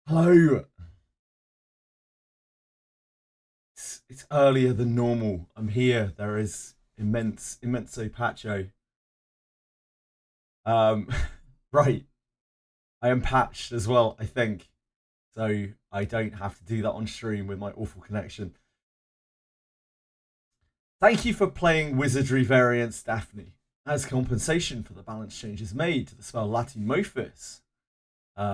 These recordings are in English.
Hello. It's earlier than normal. I'm here. There is immenso pacho. Um, right. I am patched as well, I think. So I don't have to do that on stream with my awful connection. Thank you for playing Wizardry variants, Daphne. As compensation for the balance changes made to the spell Latimorphis,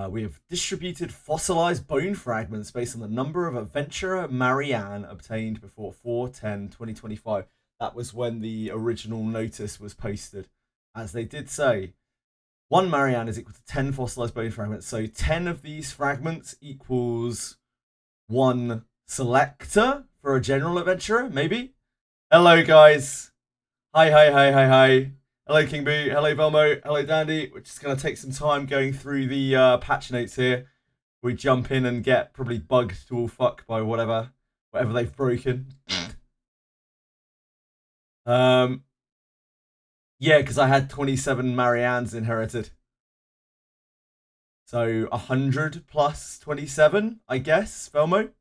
we have distributed fossilized bone fragments based on the number of Adventurer Marianne obtained before 4/10/2025. That was when the original notice was posted. As they did say, one Marianne is equal to 10 fossilized bone fragments. So 10 of these fragments equals one selector for a general adventurer, maybe? Hello, guys. Hi. Hello, King Boo. Hello, Velmo. Hello, Dandy. We're just going to take some time going through the patch notes here. We jump in and get probably bugged to all fuck by whatever they've broken. Yeah, because I had 27 Mariannes inherited. So 100 plus 27, I guess, Velmo?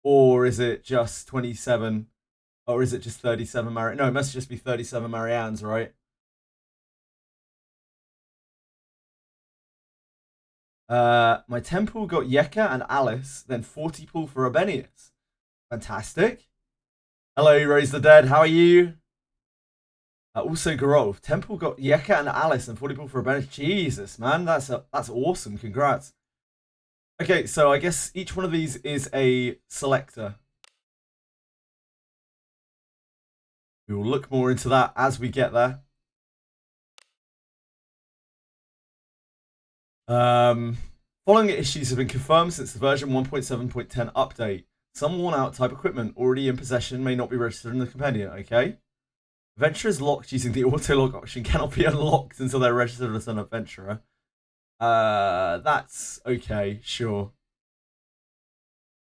Or is it just 27? Or is it just 37 Mariannes? No, it must just be 37 Mariannes, right? My temple got Yeka and Alice, then 40 pull for Abenius. Fantastic. Hello, Raise the Dead. How are you? Also, Garov. Temple got Yeka and Alice and 40 pull for Abenius. Jesus, man, that's awesome. Congrats. Okay, so I guess each one of these is a selector. We will look more into that as we get there. Following issues have been confirmed since the version 1.7.10 update. Some worn out type equipment already in possession may not be registered in the compendium, okay? Adventurers locked using the auto lock option cannot be unlocked until they're registered as an adventurer. That's okay, sure.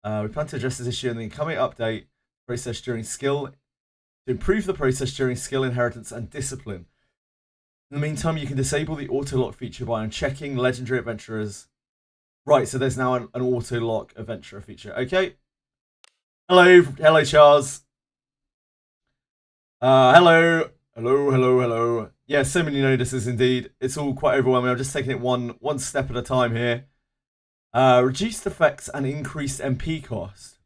We plan to address this issue in the incoming update process during skill to improve the process during skill inheritance and discipline. In the meantime, you can disable the auto lock feature by unchecking legendary adventurers. Right, so there's now an auto lock adventurer feature. Okay. Hello, Charles. Hello. Yeah, so many notices indeed. It's all quite overwhelming. I'm just taking it one step at a time here. Reduced effects and increased MP cost.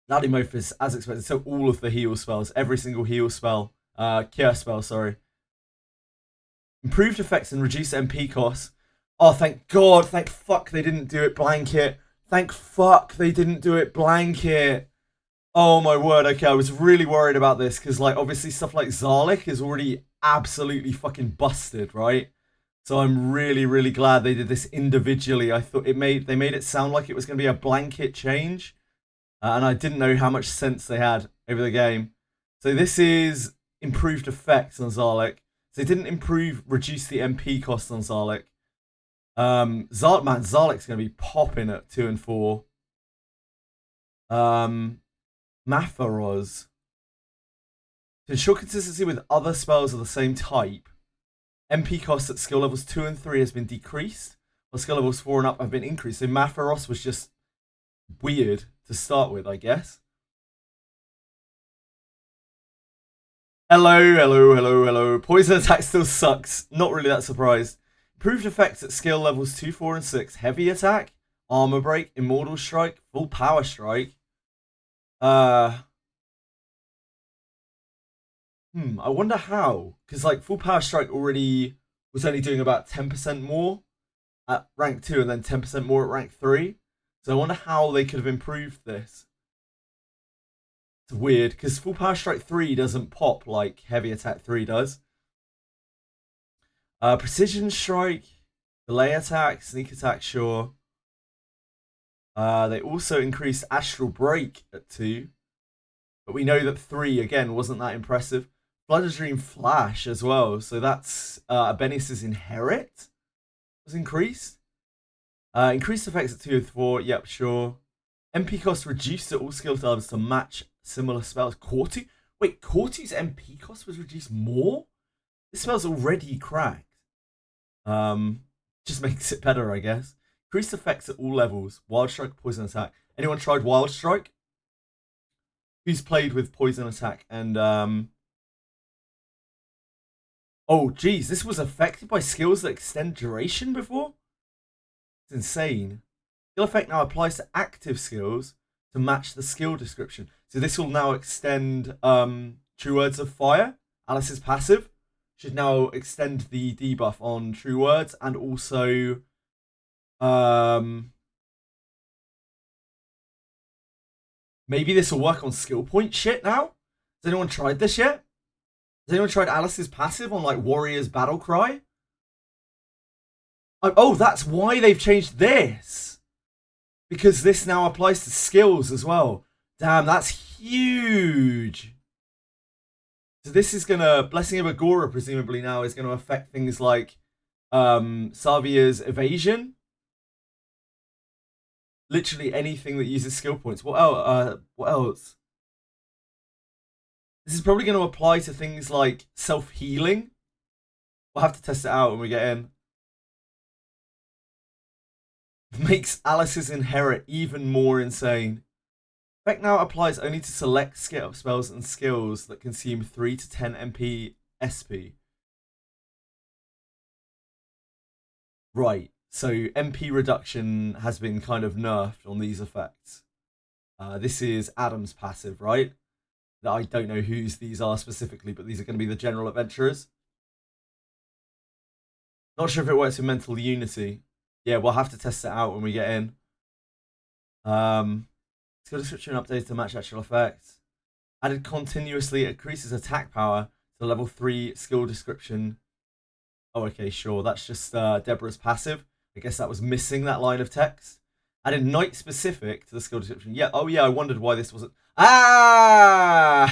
Latimorphis, as expected. So all of the heal spells, every single heal spell, cure spell, sorry. Improved effects and reduced MP costs. Oh, thank God. Thank fuck they didn't do it blanket. Thank fuck they didn't do it blanket. Oh my word. Okay, I was really worried about this because, like, obviously stuff like Zarlik is already absolutely fucking busted, right? So I'm really glad they did this individually. I thought they made it sound like it was going to be a blanket change, and I didn't know how much sense they had over the game. So this is improved effects on Zarlik. So they didn't reduce the MP cost on Zarlik. Zarlik's going to be popping at 2 and 4. Mafaroz. To ensure consistency with other spells of the same type, MP cost at skill levels 2 and 3 has been decreased, while skill levels 4 and up have been increased. So Mafaros was just weird to start with, I guess. Hello. Poison attack still sucks. Not really that surprised. Improved effects at skill levels 2, 4, and 6. Heavy attack, armor break, immortal strike, full power strike. I wonder how. Because, like, full power strike already was only doing about 10% more at rank 2 and then 10% more at rank 3. So I wonder how they could have improved this. It's weird, because full power strike 3 doesn't pop like heavy attack 3 does. Precision strike, delay attack, sneak attack, sure. They also increased astral break at 2. But we know that 3, again, wasn't that impressive. Blood Dream Flash as well. So that's Abenis's Inherit was increased. Increased effects at 2 and 4. Yep, sure. MP cost reduced at all skill levels to match similar spells. Cortu? Wait, Cortu's MP cost was reduced more? This spell's already cracked. Just makes it better, I guess. Increased effects at all levels. Wild Strike, Poison Attack. Anyone tried Wild Strike? Who's played with Poison Attack and oh geez, this was affected by skills that extend duration before? It's insane. Skill effect now applies to active skills to match the skill description. So this will now extend True Words of Fire. Alice's passive should now extend the debuff on True Words and also maybe this will work on skill point shit now? Has anyone tried this yet? Has anyone tried Alice's passive on like Warrior's Battle Cry? Oh, that's why they've changed this. Because this now applies to skills as well. Damn, that's huge. So this is gonna, Blessing of Agora presumably now is gonna affect things like Savia's evasion. Literally anything that uses skill points. What else? This is probably going to apply to things like self-healing. We'll have to test it out when we get in. Makes Alice's Inherit even more insane. Effect now applies only to select spells and skills that consume 3 to 10 MP SP. Right, so MP reduction has been kind of nerfed on these effects. This is Adam's passive, right? I don't know whose these are specifically, but these are going to be the general adventurers. Not sure if it works with mental unity. Yeah, we'll have to test it out when we get in. Skill description updates to match actual effects. Added continuously increases attack power to level 3 skill description. Oh, okay, sure. That's just Deborah's passive. I guess that was missing that line of text. Added night specific to the skill description. Yeah, oh yeah, I wondered why this wasn't. Ah!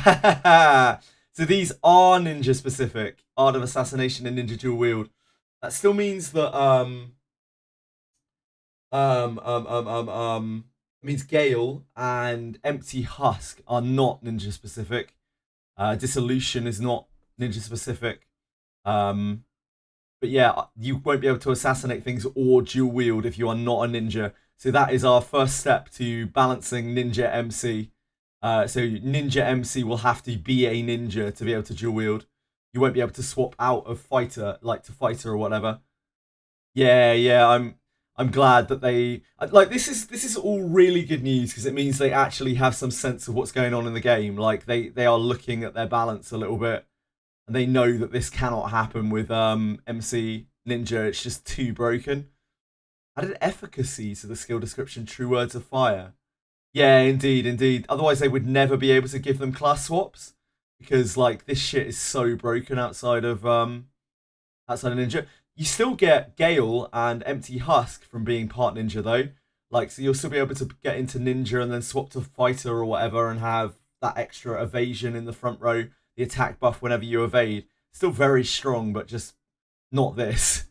So these are ninja specific. Art of Assassination and Ninja Dual Wield. That still means that means Gale and Empty Husk are not ninja specific. Dissolution is not ninja specific. But yeah, you won't be able to assassinate things or dual wield if you are not a ninja. So that is our first step to balancing Ninja MC. So Ninja MC will have to be a ninja to be able to dual wield. You won't be able to swap out of fighter, like to fighter or whatever. Yeah, I'm glad that they like this is all really good news because it means they actually have some sense of what's going on in the game. Like they are looking at their balance a little bit. And they know that this cannot happen with MC Ninja. It's just too broken. Added efficacy to the skill description, True Words of Fire. Yeah, indeed. Otherwise, they would never be able to give them class swaps because like this shit is so broken outside of Ninja. You still get Gale and Empty Husk from being part Ninja though. Like, so you'll still be able to get into Ninja and then swap to Fighter or whatever and have that extra evasion in the front row. The attack buff whenever you evade. Still very strong, but just not this.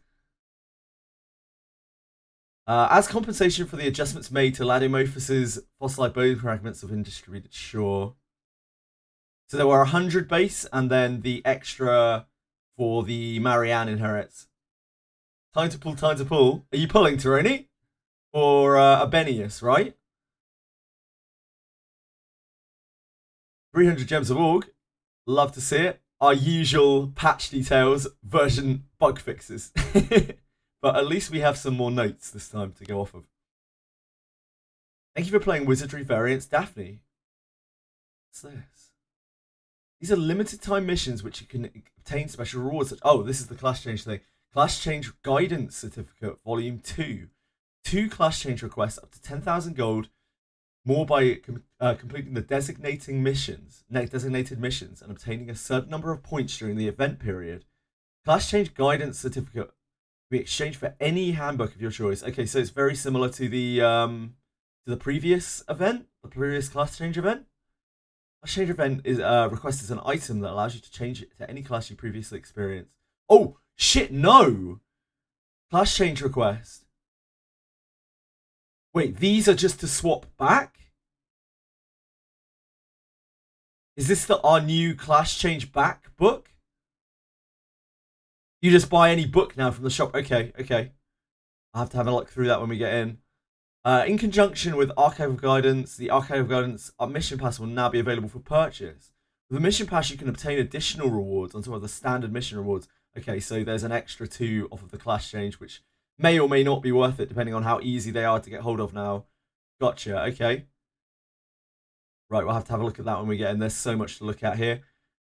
As compensation for the adjustments made to Ladymophus's fossilized bone fragments have been distributed, sure. So there were 100 base, and then the extra for the Marianne inherits. Time to pull. Are you pulling, Tyrone? Or Abenius, right? 300 gems of Org. Love to see it. Our usual patch details version bug fixes. But at least we have some more notes this time to go off of. Thank you for playing Wizardry Variants, Daphne. What's this? These are limited time missions which you can obtain special rewards. Oh, this is the class change thing. Class change guidance certificate, volume 2. 2 class change requests up to 10,000 gold. More by completing the designated missions and obtaining a certain number of points during the event period. Class change guidance certificate will be exchanged for any handbook of your choice. Okay, so it's very similar to the previous event, the previous class change event. Class change event is requested an item that allows you to change it to any class you previously experienced. Oh shit! No, class change request. Wait, these are just to swap back? Is this our new class change back book? You just buy any book now from the shop. Okay. I'll have to have a look through that when we get in. In conjunction with Archive of Guidance, the Archive of Guidance Mission Pass will now be available for purchase. With the Mission Pass, you can obtain additional rewards on top of the standard mission rewards. Okay, so there's an extra 2 off of the class change, which may or may not be worth it, depending on how easy they are to get hold of now. Gotcha, okay. Right, we'll have to have a look at that when we get in. There's so much to look at here.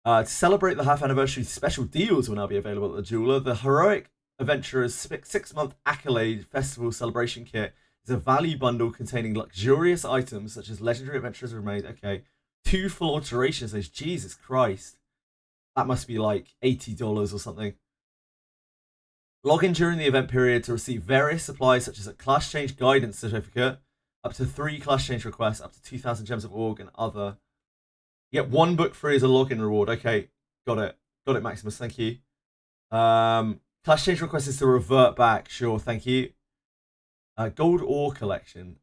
To celebrate the half anniversary, special deals will now be available at the jeweler. The Heroic Adventurers 6-month Accolade Festival Celebration Kit is a value bundle containing luxurious items such as legendary adventurers remade. Okay, 2 full alterations. Jesus Christ, that must be like $80 or something. Log in during the event period to receive various supplies such as a class change guidance certificate, up to 3 class change requests, up to 2,000 gems of org, and other. You get 1 book free as a login reward. Okay, got it, Maximus. Thank you. Class change request is to revert back. Sure, thank you. Gold ore collection.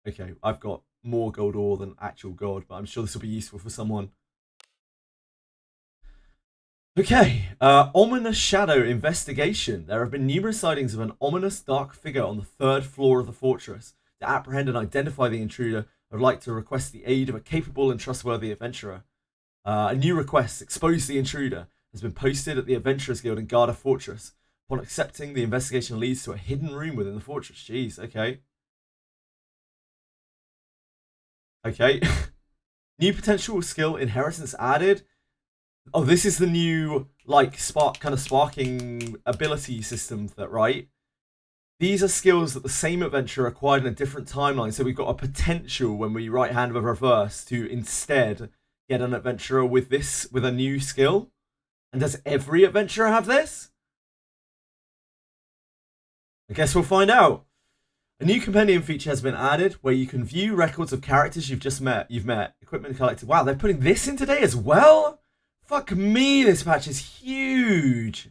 Okay, I've got more gold ore than actual gold, but I'm sure this will be useful for someone. Okay, ominous shadow investigation. There have been numerous sightings of an ominous dark figure on the 3rd floor of the fortress. To apprehend and identify the intruder, I would like to request the aid of a capable and trustworthy adventurer. A new request, expose the intruder, has been posted at the Adventurers Guild in Garda Fortress. Upon accepting, the investigation leads to a hidden room within the fortress. Jeez, okay. Okay. New potential skill inheritance added. Oh, this is the new, like, sparking ability system, right? These are skills that the same adventurer acquired in a different timeline. So we've got a potential when we right hand with reverse to instead get an adventurer with a new skill. And does every adventurer have this? I guess we'll find out. A new companion feature has been added where you can view records of characters you've met. Equipment collected. Wow, they're putting this in today as well? Fuck me, this patch is huge.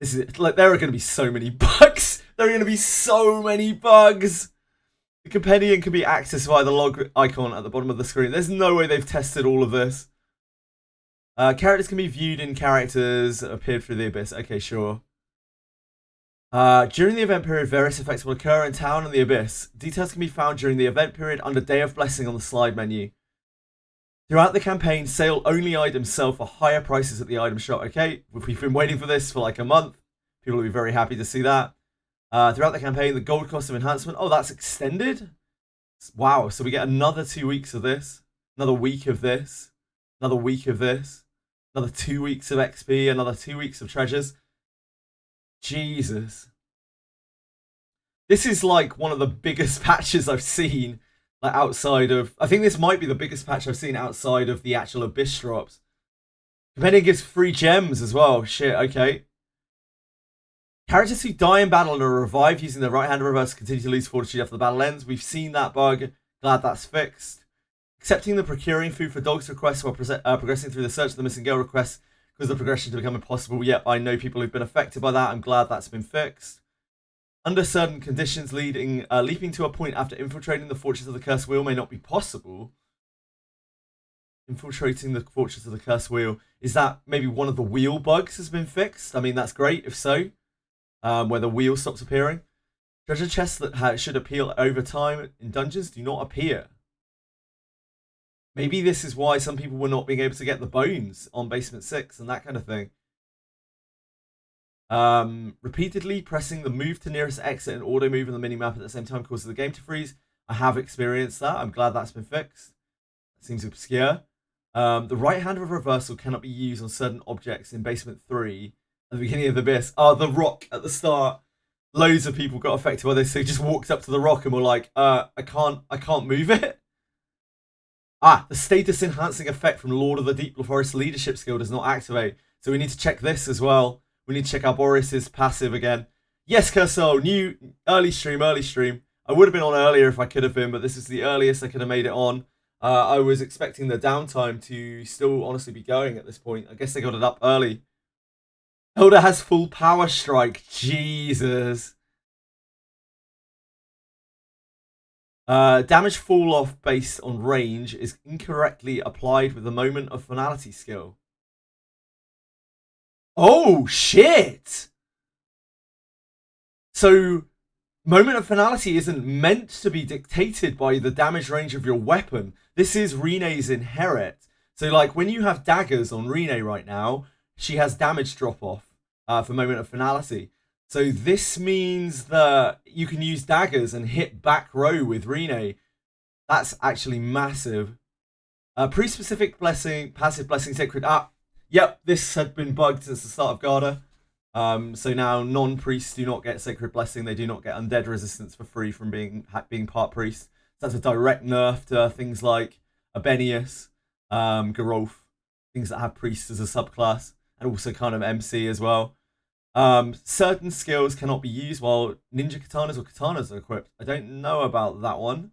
This is like, there are going to be so many bugs. There are going to be so many bugs. The companion can be accessed via the log icon at the bottom of the screen. There's no way they've tested all of this. Characters can be viewed in characters that appeared through the abyss. Okay, sure. During the event period, various effects will occur in town and the abyss. Details can be found during the event period under Day of Blessing on the slide menu. Throughout the campaign, sale-only items sell for higher prices at the item shop. Okay, we've been waiting for this for like a month. People will be very happy to see that. Throughout the campaign, the gold cost of enhancement. Oh, that's extended? Wow, so we get another 2 weeks of this. Another week of this. Another week of this. Another 2 weeks of XP. Another 2 weeks of treasures. Jesus. This is like one of the biggest patches I've seen. Like outside of, I think this might be the biggest patch I've seen outside of the actual Abyss drops. Companion gives free gems as well. Shit, okay. Characters who die in battle and are revived using the right hand reverse continue to lose fortitude after the battle ends. We've seen that bug. Glad that's fixed. Accepting the procuring food for dogs request while progressing through the search of the missing girl request because the progression to become impossible. Yep, I know people who've been affected by that. I'm glad that's been fixed. Under certain conditions, leaping to a point after infiltrating the Fortress of the Cursed Wheel may not be possible. Infiltrating the Fortress of the Cursed Wheel. Is that maybe one of the wheel bugs has been fixed? I mean, that's great if so. Where the wheel stops appearing. Treasure chests that should appear over time in dungeons do not appear. Maybe this is why some people were not being able to get the bones on Basement 6 and that kind of thing. Repeatedly pressing the move to nearest exit and auto move on the minimap at the same time causes the game to freeze. I have experienced that. I'm glad that's been fixed. That seems obscure. The right hand of reversal cannot be used on certain objects in Basement 3 at the beginning of the abyss. Oh, the rock at the start. Loads of people got affected by this. They just walked up to the rock and were like, I can't move it. Ah, the status enhancing effect from Lord of the Deep Forest leadership skill does not activate. So we need to check this as well. We need to check out Boris's passive again. Yes, Curso, new early stream. I would have been on earlier if I could have been, but this is the earliest I could have made it on. I was expecting the downtime to still honestly be going at this point. I guess they got it up early. Hilda has full power strike. Jesus. Damage fall off based on range is incorrectly applied with the moment of finality skill. Oh, shit! So Moment of Finality isn't meant to be dictated by the damage range of your weapon. This is Rene's inherit. So like when you have daggers on Rene right now, she has damage drop off for Moment of Finality. So this means that you can use daggers and hit back row with Rene. That's actually massive. Pre-specific blessing, passive blessing, sacred. Yep, this had been bugged since the start of Garda. So now non-priests do not get sacred blessing. They do not get undead resistance for free from being part priest. So that's a direct nerf to things like Abenius, Gerolf, things that have priests as a subclass, and also kind of MC as well. Certain skills cannot be used while ninja katanas or katanas are equipped. I don't know about that one.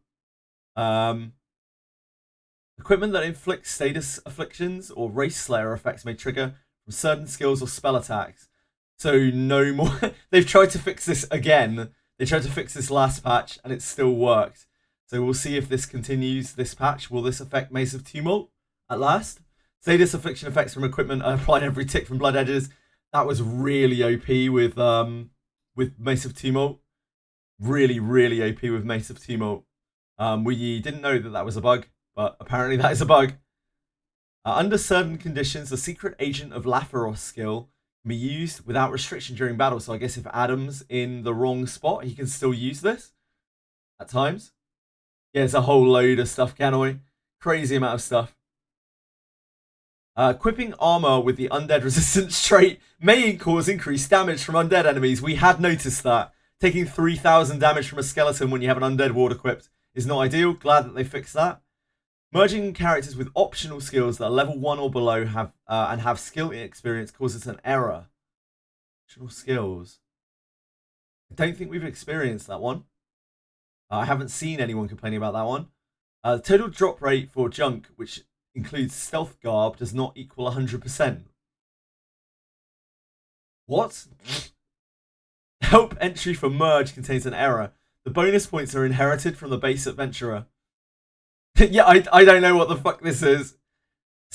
Equipment that inflicts status afflictions or race slayer effects may trigger from certain skills or spell attacks. So no more. They've tried to fix this again. They tried to fix this last patch and it still worked. So we'll see if this continues this patch. Will this affect Mace of Tumult at last? Status affliction effects from equipment are applied every tick from Blood Edges. That was really OP with Mace of Tumult. Really, really OP with Mace of Tumult. We didn't know that was a bug, but apparently that is a bug. Under certain conditions, the Secret Agent of Lapharos skill can be used without restriction during battle. So I guess if Adam's in the wrong spot, he can still use this at times. Yeah, it's a whole load of stuff, Canoy. Crazy amount of stuff. Equipping armor with the undead resistance trait may cause increased damage from undead enemies. We had noticed that. Taking 3,000 damage from a skeleton when you have an undead ward equipped is not ideal. Glad that they fixed that. Merging characters with optional skills that are level 1 or below and have skill experience causes an error. Optional skills. I don't think we've experienced that one. I haven't seen anyone complaining about that one. The total drop rate for junk, which includes stealth garb, does not equal 100%. What? Help entry for merge contains an error. The bonus points are inherited from the base adventurer. Yeah, I don't know what the fuck this is.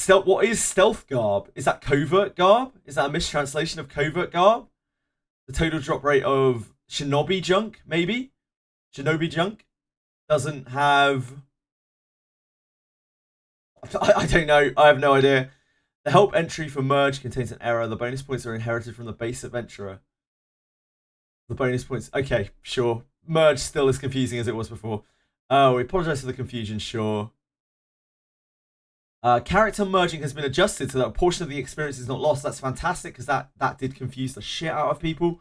What is stealth garb? Is that covert garb? Is that a mistranslation of covert garb? The total drop rate of shinobi junk, maybe? Shinobi junk doesn't have... I don't know. I have no idea. The help entry for merge contains an error. The bonus points are inherited from the base adventurer. The bonus points... Okay, sure. Merge still as confusing as it was before. Oh, we apologize for the confusion, sure. Character merging has been adjusted so that a portion of the experience is not lost. That's fantastic because that did confuse the shit out of people.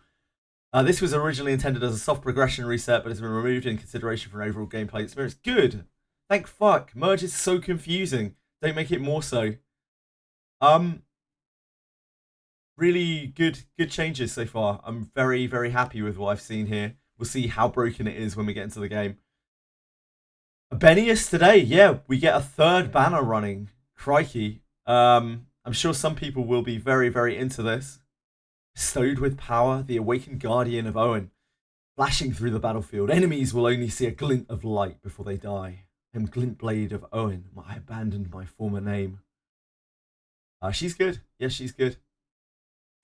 This was originally intended as a soft progression reset, but has been removed in consideration for an overall gameplay experience. Good. Thank fuck. Merge is so confusing. Don't make it more so. Really good changes so far. I'm very, very happy with what I've seen here. We'll see how broken it is when we get into the game. Abenius today, yeah, we get a third banner running. Crikey. I'm sure some people will be very, very into this. Bestowed with power, the awakened guardian of Owen. Flashing through the battlefield, enemies will only see a glint of light before they die. I am Glint Blade of Owen. I abandoned my former name. She's good. Yeah, she's good.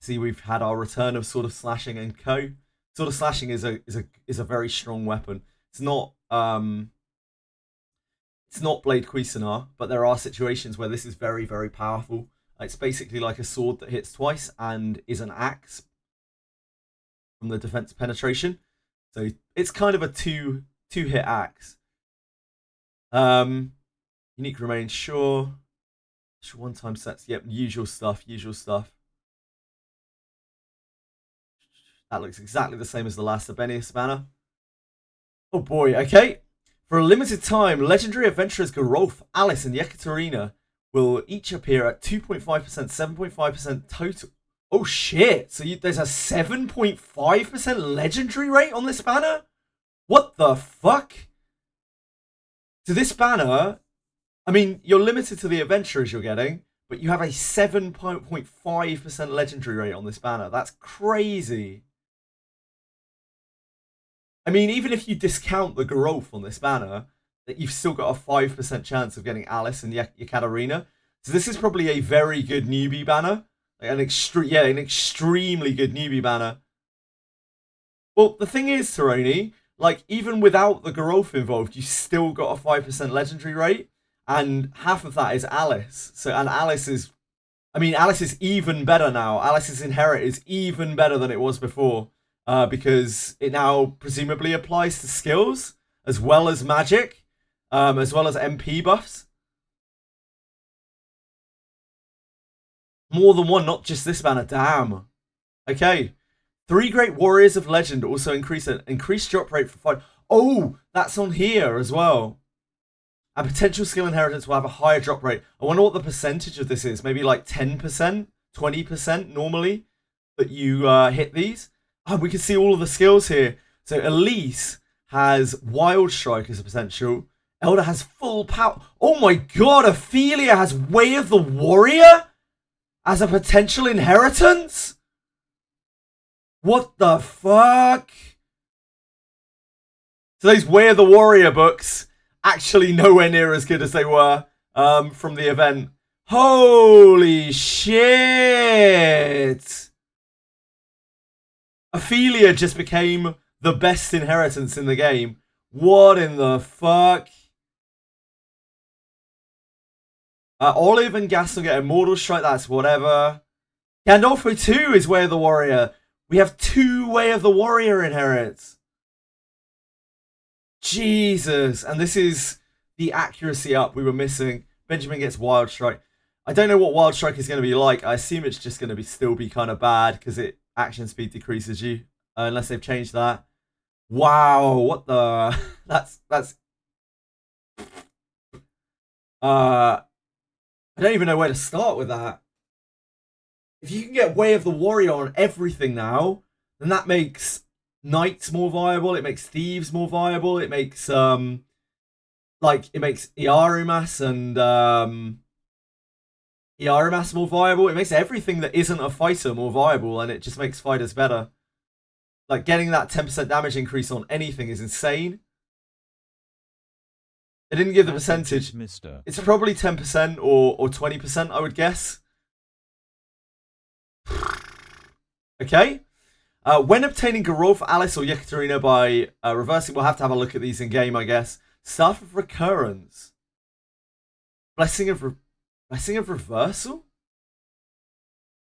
See, we've had our return of Sword of Slashing and Co. Sword of Slashing is a very strong weapon. It's not Blade Cuisinart, but there are situations where this is very, very powerful. It's basically like a sword that hits twice and is an axe from the defense penetration. So it's kind of a two-hit axe. Unique remains, sure. One-time sets, yep, usual stuff. That looks exactly the same as the last Abenius banner. Oh boy, okay. For a limited time, legendary adventurers Gerolf, Alice, and Yekaterina will each appear at 2.5%, 7.5% total. Oh shit, so there's a 7.5% legendary rate on this banner? What the fuck? So this banner, I mean, you're limited to the adventurers you're getting, but you have a 7.5% legendary rate on this banner. That's crazy. I mean, even if you discount the Gerolf on this banner, that you've still got a 5% chance of getting Alice and Yekaterina. So this is probably a very good newbie banner. Like an extremely good newbie banner. Well, the thing is, Taroni, like, even without the growth involved, you still got a 5% legendary rate, and half of that is Alice. So, and Alice is, I mean, Alice is even better now. Alice's Inherit is even better than it was before, because it now presumably applies to skills, as well as magic, as well as MP buffs. More than one, not just this banner, damn. Okay. 3 Great Warriors of Legend also increased drop rate for 5. Oh, that's on here as well. And potential skill inheritance will have a higher drop rate. I wonder what the percentage of this is. Maybe like 10%, 20% normally that you hit these. Oh, we can see all of the skills here. So Elise has Wild Strike as a potential. Elder has full power. Oh my god, Ophelia has Way of the Warrior as a potential inheritance? What the fuck? So those Way of the Warrior books, actually nowhere near as good as they were from the event. Holy shit! Ophelia just became the best inheritance in the game. What in the fuck? Olive and Gaston get Immortal Strike, that's whatever. Gandolfo 2 is Way of the Warrior. We have 2 Way of the Warrior inherits. Jesus. And this is the accuracy up we were missing. Benjamin gets Wild Strike. I don't know what Wild Strike is going to be like. I assume it's just going to still be kind of bad because it action speed decreases you. Unless they've changed that. Wow. What the... that's... I don't even know where to start with that. If you can get Way of the Warrior on everything now, then that makes Knights more viable. It makes Thieves more viable. It makes it makes Iarumas and Iarumas more viable. It makes everything that isn't a fighter more viable, and it just makes fighters better. Like, getting that 10% damage increase on anything is insane. It didn't give the percentage. It's probably 10% or 20%, I would guess. Okay. When obtaining Garou for Alice or Yekaterina by reversing, we'll have to have a look at these in game, I guess. Staff of Recurrence. Blessing of Reversal?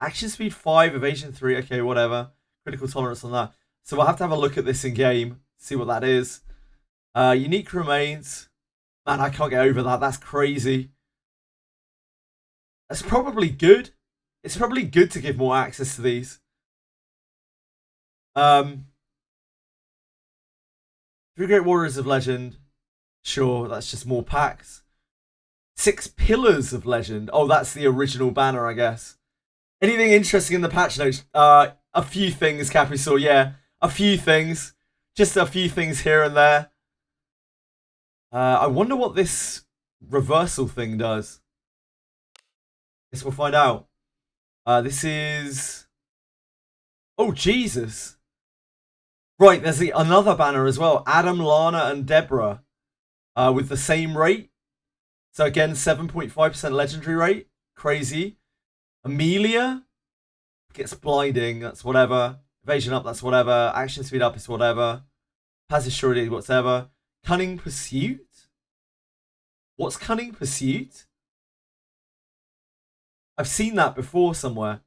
Action speed 5, evasion 3, okay, whatever. Critical tolerance on that. So we'll have to have a look at this in game, see what that is. Unique Remains. Man, I can't get over that. That's crazy. That's probably good. It's probably good to give more access to these. 3 Great Warriors of Legend. Sure, that's just more packs. 6 Pillars of Legend. Oh, that's the original banner, I guess. Anything interesting in the patch notes? A few things, Capisaur, yeah. A few things. Just a few things here and there. I wonder what this reversal thing does. Guess we'll find out. This is... Oh, Jesus. Right, there's another banner as well. Adam, Lana, and Deborah. With the same rate. So again, 7.5% legendary rate. Crazy. Amelia gets blinding. That's whatever. Evasion up, that's whatever. Action speed up is whatever. Passive surety, whatever. Cunning Pursuit? What's Cunning Pursuit? I've seen that before somewhere.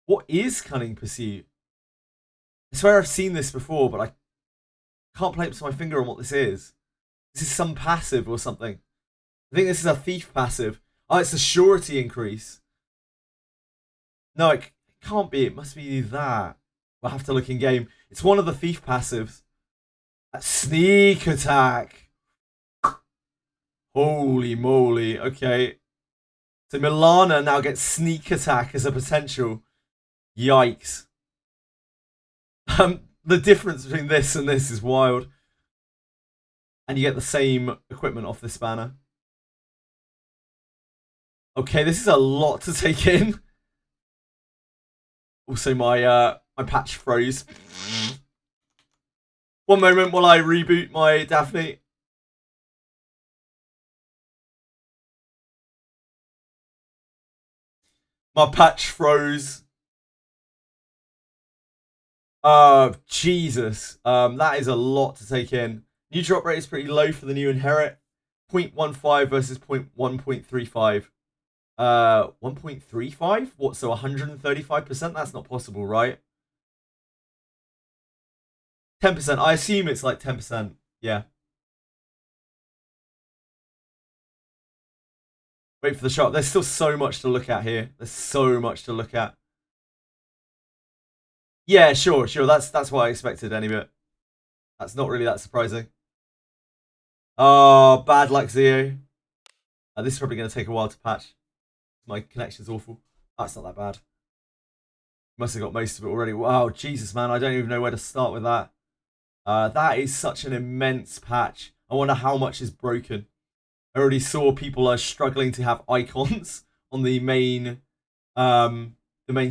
What is Cunning Pursuit? I swear I've seen this before, but I can't place my finger on what this is. This is some passive or something. I think this is a thief passive. Oh, it's a surety increase. No, it can't be. It must be that. We'll have to look in game. It's one of the thief passives. A sneak attack. Holy moly. Okay. So Milana now gets sneak attack as a potential. Yikes. The difference between this and this is wild. And you get the same equipment off this banner. Okay, this is a lot to take in. Also, my patch froze. One moment while I reboot my Daphne. My patch froze. Jesus. That is a lot to take in. New drop rate is pretty low for the new inherit. 0.15 versus 1.35. 1.35? What, so 135%? That's not possible, right? 10%. I assume it's like 10%. Yeah. Wait for the shot. There's still so much to look at here. There's so much to look at. Yeah, sure. That's what I expected anyway. That's not really that surprising. Oh, bad luck, Zio. This is probably going to take a while to patch. My connection's awful. That's not that bad. Must have got most of it already. Wow, Jesus, man. I don't even know where to start with that. That is such an immense patch. I wonder how much is broken. I already saw people are struggling to have icons on the main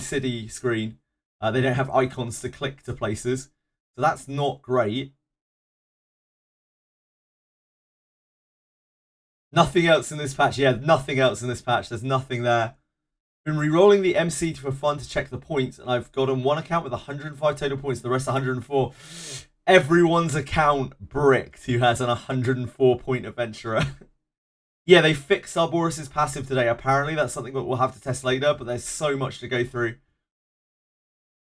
city screen. They don't have icons to click to places. So that's not great. Nothing else in this patch. Yeah, nothing else in this patch. There's nothing there. Been re-rolling the MC for fun to check the points, and I've got on one account with 105 total points, the rest 104. Everyone's account bricked who has an 104 point adventurer. Yeah, they fixed Arboris's passive today. Apparently, that's something that we'll have to test later, but there's so much to go through.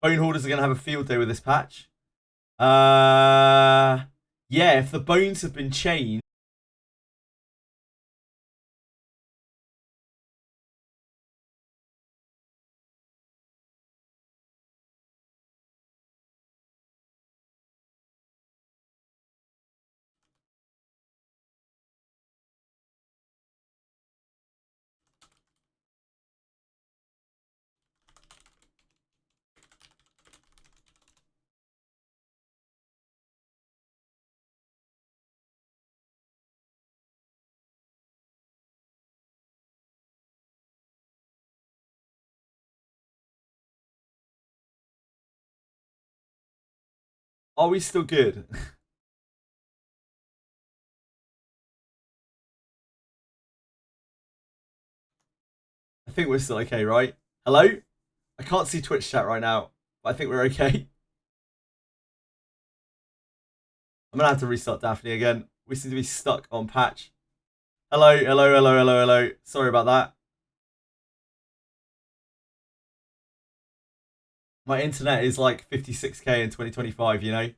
Bone Hoarders are going to have a field day with this patch. Yeah, if the bones have been changed. Are we still good? I think we're still okay, right? Hello? I can't see Twitch chat right now, but I think we're okay. I'm gonna have to restart Daphne again. We seem to be stuck on patch. Hello, hello, hello, hello, hello. Sorry about that. My internet is like 56k in 2025, you know?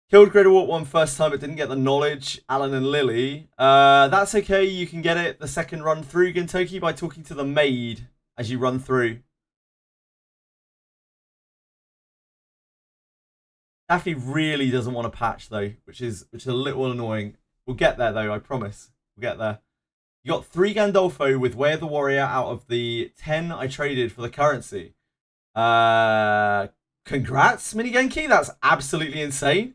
Killed Greater Warp 1 first time, but didn't get the knowledge. Alan and Lily. That's okay. You can get it the second run through, Gintoki, by talking to the maid as you run through. Daphne really doesn't want to patch though, which is a little annoying. We'll get there though, I promise. We'll get there. You got 3 Gandolfo with Way of the Warrior out of the 10 I traded for the currency. Congrats, Mini Genki. That's absolutely insane.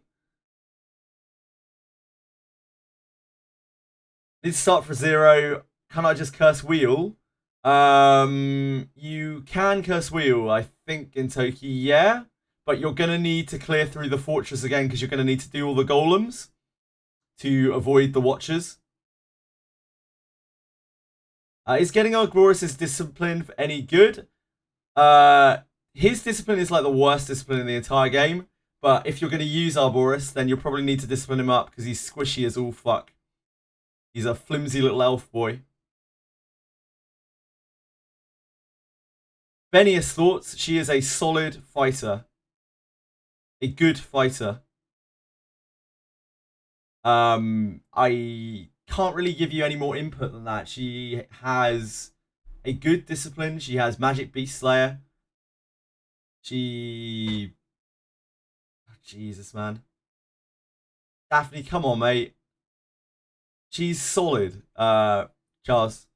Need to start for 0. Can I just curse wheel? You can curse wheel, I think, in Toki, yeah. But you're going to need to clear through the fortress again because you're going to need to do all the golems to avoid the watchers. Is getting Arboris' discipline any good? His discipline is like the worst discipline in the entire game. But if you're going to use Arboris, then you'll probably need to discipline him up because he's squishy as all fuck. He's a flimsy little elf boy. Benia's thoughts, she is a solid fighter. A good fighter. I can't really give you any more input than that. She has a good discipline. She has Magic Beast Slayer. She... Jesus, man. Daphne, come on, mate. She's solid. Charles.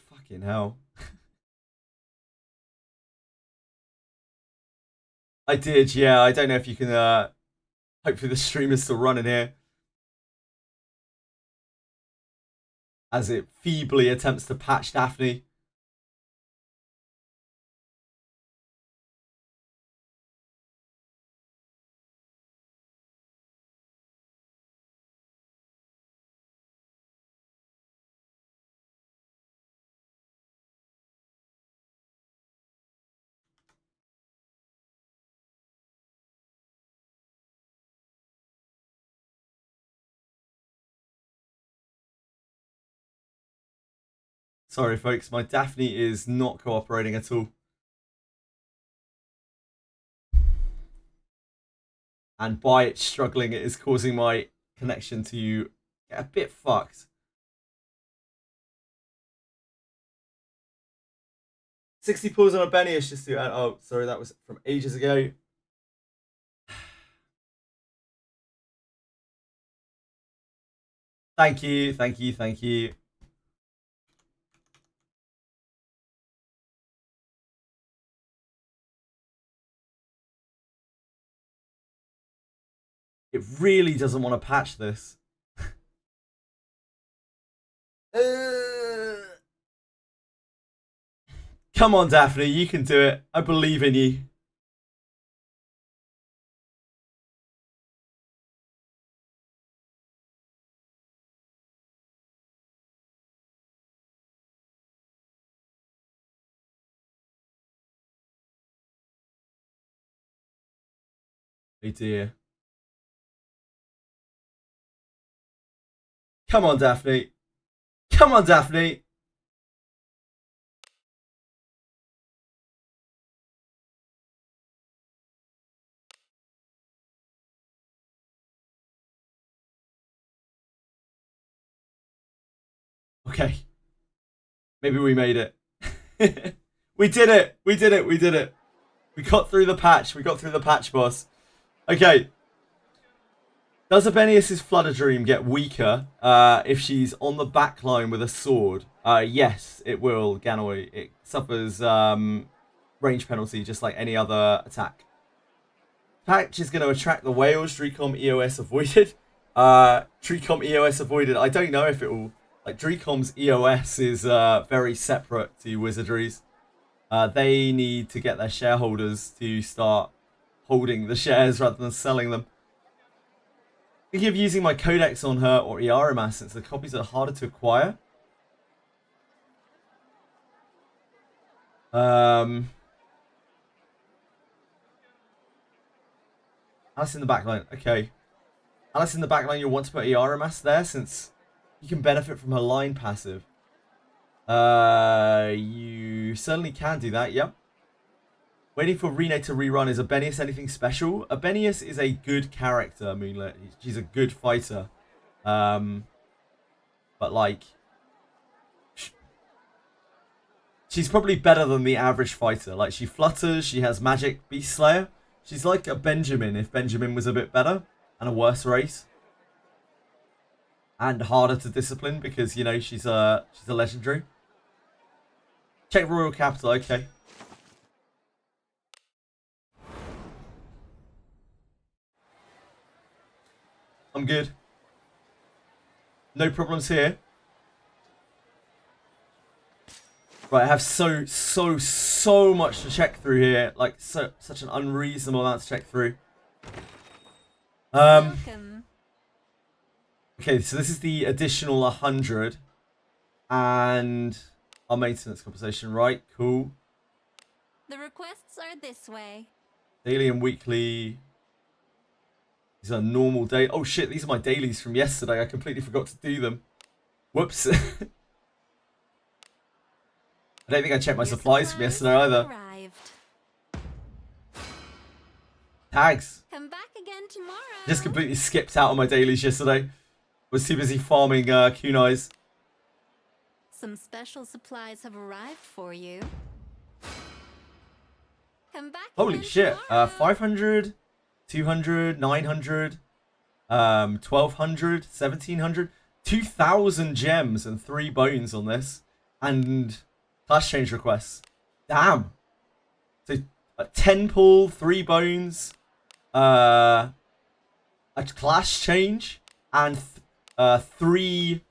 Fucking hell. I did, yeah. I don't know if you can... hopefully the stream is still running here. As it feebly attempts to patch Daphne. Sorry, folks. My Daphne is not cooperating at all. And by it struggling, it is causing my connection to get a bit fucked. 60 pulls on a Benny is just to... Oh, sorry, that was from ages ago. Thank you, thank you, thank you. It really doesn't want to patch this. Come on, Daphne, you can do it. I believe in you. Oh dear. Come on, Daphne. Come on, Daphne. Okay. Maybe we made it. We did it. We did it. We did it. We got through the patch. We got through the patch, boss. Okay. Does Abenius' Flutter Dream get weaker if she's on the back line with a sword? Yes, it will, Ganoi. It suffers range penalty just like any other attack. Patch is going to attract the whales. Dracom EOS avoided. Dracom EOS avoided. I don't know if it will... Like, Dracom's EOS is very separate to Wizardry's. They need to get their shareholders to start holding the shares rather than selling them. Thinking of using my codex on her or Iaramas since the copies are harder to acquire. Alice in the backline. Okay. Alice in the backline, you'll want to put Iaramas there since you can benefit from her line passive. You certainly can do that, yep. Waiting for Rene to rerun. Is Abenius anything special? Abenius is a good character, Moonlit. She's a good fighter. But like... She's probably better than the average fighter. Like, she flutters, she has magic Beast Slayer. She's like a Benjamin if Benjamin was a bit better and a worse race. And harder to discipline because, you know, she's a legendary. Check Royal Capital, okay. I'm good. No problems here. Right, I have so much to check through here. Like, such an unreasonable amount to check through. Welcome. Okay, so this is the additional 100. And our maintenance compensation, right? Cool. The requests are this way. Daily and weekly. These are normal day. Oh shit, these are my dailies from yesterday. I completely forgot to do them. Whoops. I don't think I checked my supplies from yesterday either. Arrived. Tags. Come back again tomorrow. Just completely skipped out on my dailies yesterday. Was too busy farming kunais. Some special supplies have arrived for you. Come back. Holy shit. 500, 200, 900, 1200, 1700, 2000 gems and 3 bones on this. And class change requests. Damn. So 10 pull, 3 bones, a class change, and 3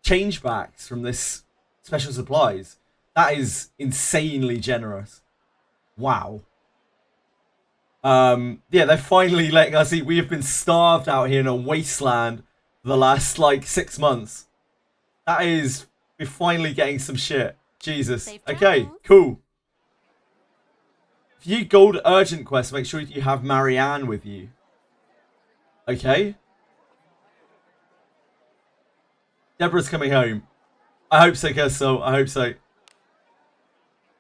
change backs from this special supplies. That is insanely generous. Wow. Yeah, they're finally letting us eat. We have been starved out here in a wasteland for the last, like, 6 months. That is... We're finally getting some shit. Jesus. Okay, cool. If you gold urgent quest, make sure you have Marianne with you. Okay. Deborah's coming home. I hope so, Kersol. I hope so.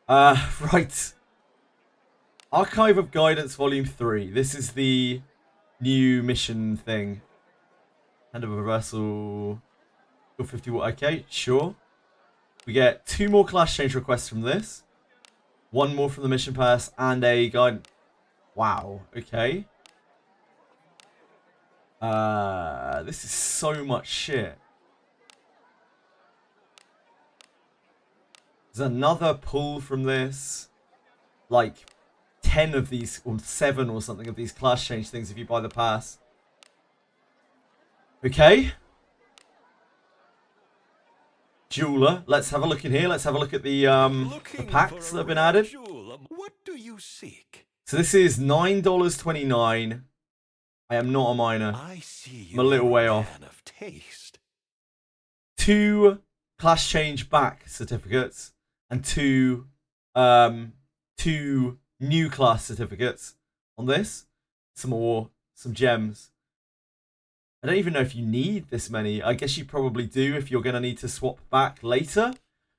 Right. Archive of Guidance Volume 3. This is the new mission thing. Hand of reversal. 50. Okay, sure. We get 2 more class change requests from this. 1 more from the mission pass and a guide. Wow. Okay. This is so much shit. There's another pull from this. Like 10 of these, or 7 or something of these class change things if you buy the pass. Okay. Jeweler. Let's have a look in here. Let's have a look at the packs that have been added. What do you seek? So this is $9.29. I am not a miner. I see I'm a little way off. Of taste. 2 class change back certificates and 2 new class certificates on this. Some gems. I don't even know if you need this many. I guess you probably do if you're going to need to swap back later.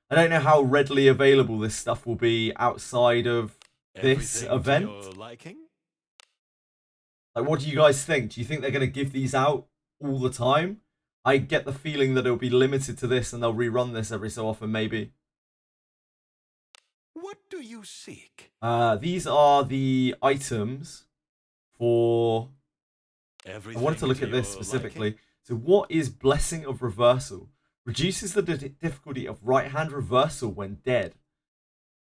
I don't know how readily available this stuff will be outside of this event. Like, what do you guys think? Do you think they're going to give these out all the time? I get the feeling that it'll be limited to this and they'll rerun this every so often, maybe. What do you seek? These are the items for... I wanted to look at this specifically. So what is Blessing of Reversal? Reduces the difficulty of right-hand reversal when dead.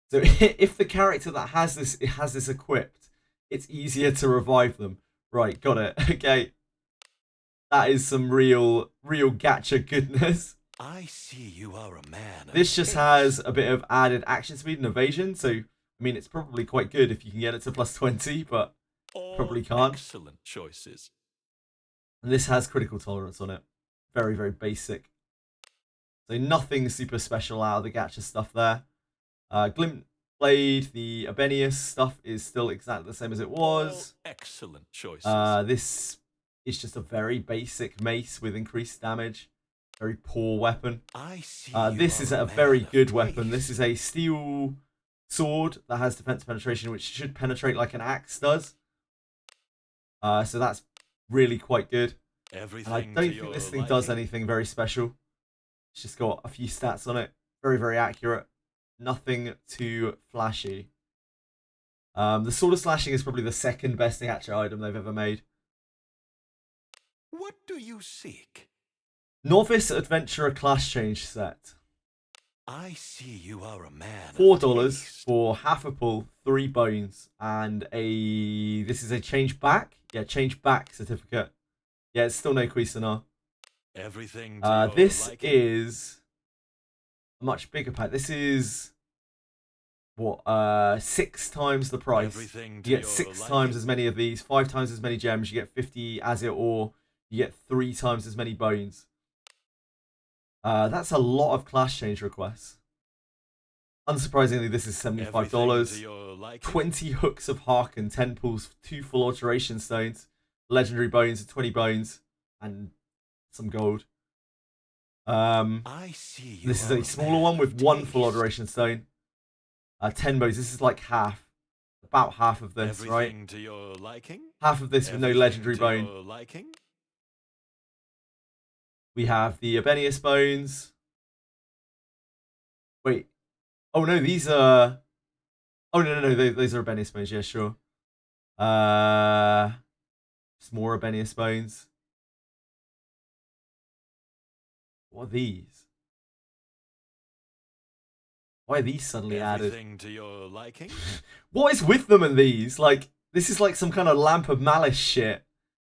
So if the character that has this equipped, it's easier to revive them. Right, got it. Okay. That is some real gacha goodness. I see you are a man. This just has a bit of added action speed and evasion. So, I mean, it's probably quite good if you can get it to plus 20, but probably can't. Excellent choices. And this has critical tolerance on it. Very, very basic. So nothing super special out of the gacha stuff there. Glint Blade, the Abenius stuff is still exactly the same as it was. Excellent choices. This is just a very basic mace with increased damage. Very poor weapon. I see. This is a very good weapon. This is a steel sword that has defense penetration, which should penetrate like an axe does. So that's really quite good. And I don't think this thing does anything very special. It's just got a few stats on it. Very, very accurate. Nothing too flashy. The Sword of Slashing is probably the second best gacha item they've ever made. What do you seek? Novice Adventurer Class Change Set. I see you are a man. $4 for half a pull, 3 bones, and this is a change back. Yeah, change back certificate. Yeah, it's still no Cuisinart. Everything. This is a much bigger pack. This is what 6 times the price. You get 6 times as many of these, 5 times as many gems. You get 50 Azir ore. You get 3 times as many bones. That's a lot of class change requests. Unsurprisingly, this is $75. 20 hooks of Harken, 10 pulls, 2 full alteration stones, legendary bones, 20 bones, and some gold. I see. This is a smaller one with 1 full alteration stone. 10 bones. This is like half. About half of this, right? To your liking? Half of this with no legendary bone. We have the Abenius bones. Wait. Oh no, these are... Oh no, those are Abenius bones. Yeah, sure. Just more Abenius bones. What are these? Why are these suddenly added? To your liking? What is with them and these? Like, this is like some kind of Lamp of Malice shit.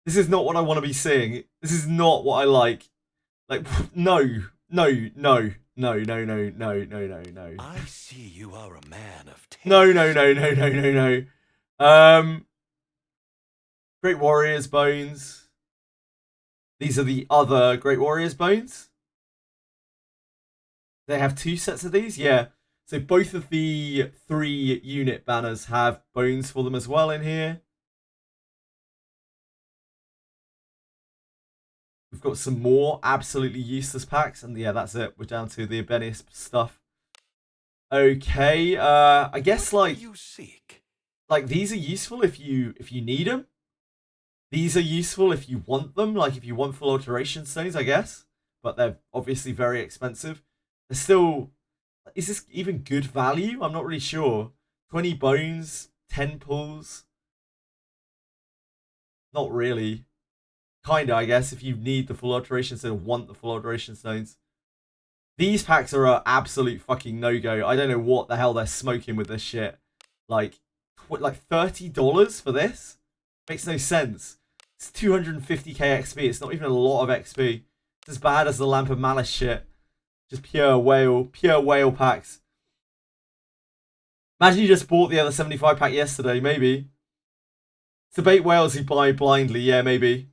This is not what I want to be seeing. This is not what I like. Like, no. I see you are a man of taste. No. Great Warrior's bones. These are the other Great Warrior's bones. They have 2 sets of these? Yeah. So both of the 3 unit banners have bones for them as well in here. We've got some more absolutely useless packs, and yeah, that's it. We're down to the Abenius stuff. Okay, I guess What do you seek? like these are useful if you need them. These are useful if you want them, like if you want full alteration stones, I guess. But they're obviously very expensive. They're still, is this even good value? I'm not really sure. 20 bones, 10 pulls. Not really. Kinda, I guess, if you need the full alteration stone, want the full alteration stones. These packs are an absolute fucking no-go. I don't know what the hell they're smoking with this shit. Like $30 for this? Makes no sense. It's 250k XP. It's not even a lot of XP. It's as bad as the Lamp of Malice shit. Just pure whale packs. Imagine you just bought the other 75 pack yesterday, maybe. It's the bait whales you buy blindly, yeah, maybe.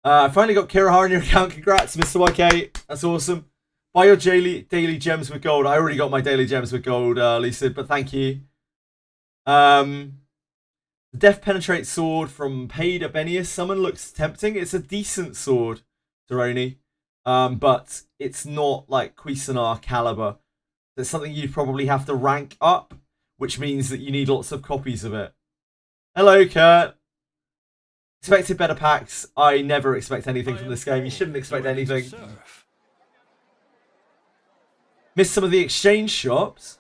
I finally got Kirahara in your account. Congrats, Mr. YK. That's awesome. Buy your daily gems with gold. I already got my daily gems with gold, Lucid, but thank you. The Death Penetrate sword from paid Abenius summon looks tempting. It's a decent sword, Taroni. But it's not like Cuisinart caliber. It's something you'd probably have to rank up, which means that you need lots of copies of it. Hello, Kurt. Expected better packs. I never expect anything from this game. You shouldn't expect anything. Missed some of the exchange shops.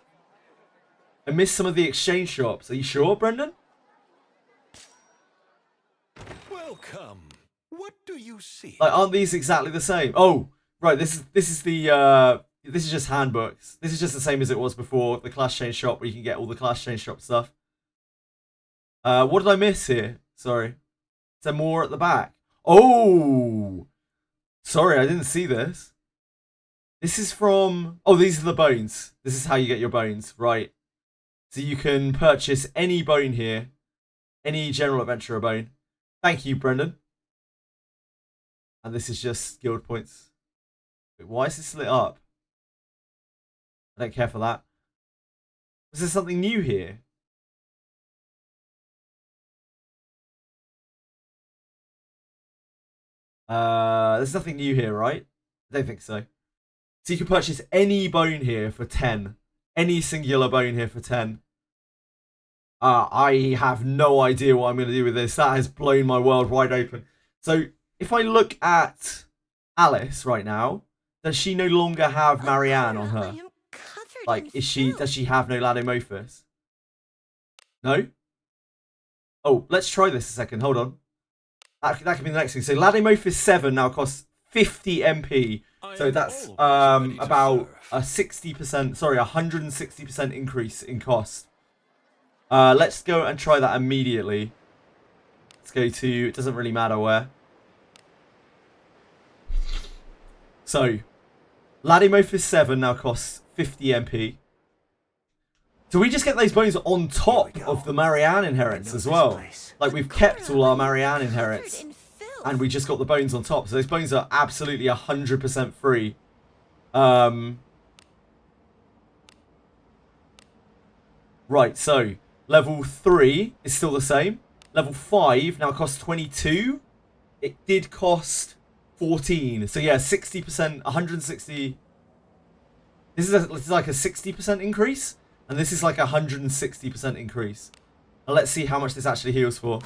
I missed some of the exchange shops. Are you sure, Brendan? Welcome. What do you seek? Like, aren't these exactly the same? Oh, right. This is just handbooks. This is just the same as it was before the class change shop, where you can get all the class change shop stuff. What did I miss here? Sorry. Is there more at the back? Oh, sorry, I didn't see this. This is from... Oh, these are the bones. This is how you get your bones, right? So you can purchase any bone here. Any General Adventurer bone. Thank you, Brendan. And this is just guild points. Wait, why is this lit up? I don't care for that. Is there something new here? There's nothing new here, right? I don't think so. So you can purchase any bone here for 10. Any singular bone here for 10. I have no idea what I'm going to do with this. That has blown my world wide open. So if I look at Alice right now, does she no longer have Marianne on her? Like, does she have no Ladomophis? No? Oh, let's try this a second. Hold on. That could be the next thing. So Ladomophis 7 now costs 50 MP. So that's about a 60%, sorry, 160% increase in cost. Let's go and try that immediately. Let's go to, it doesn't really matter where. So, Ladomophis 7 now costs 50 MP. So we just get those bones on top of the Marianne inherits as well. Like, we've kept all our Marianne inherits. And we just got the bones on top. So those bones are absolutely 100% free. Right, so level 3 is still the same. Level 5 now costs 22. It did cost 14. So yeah, 60%, 160. This is like a 60% increase. And this is like a 160% increase. Now let's see how much this actually heals for.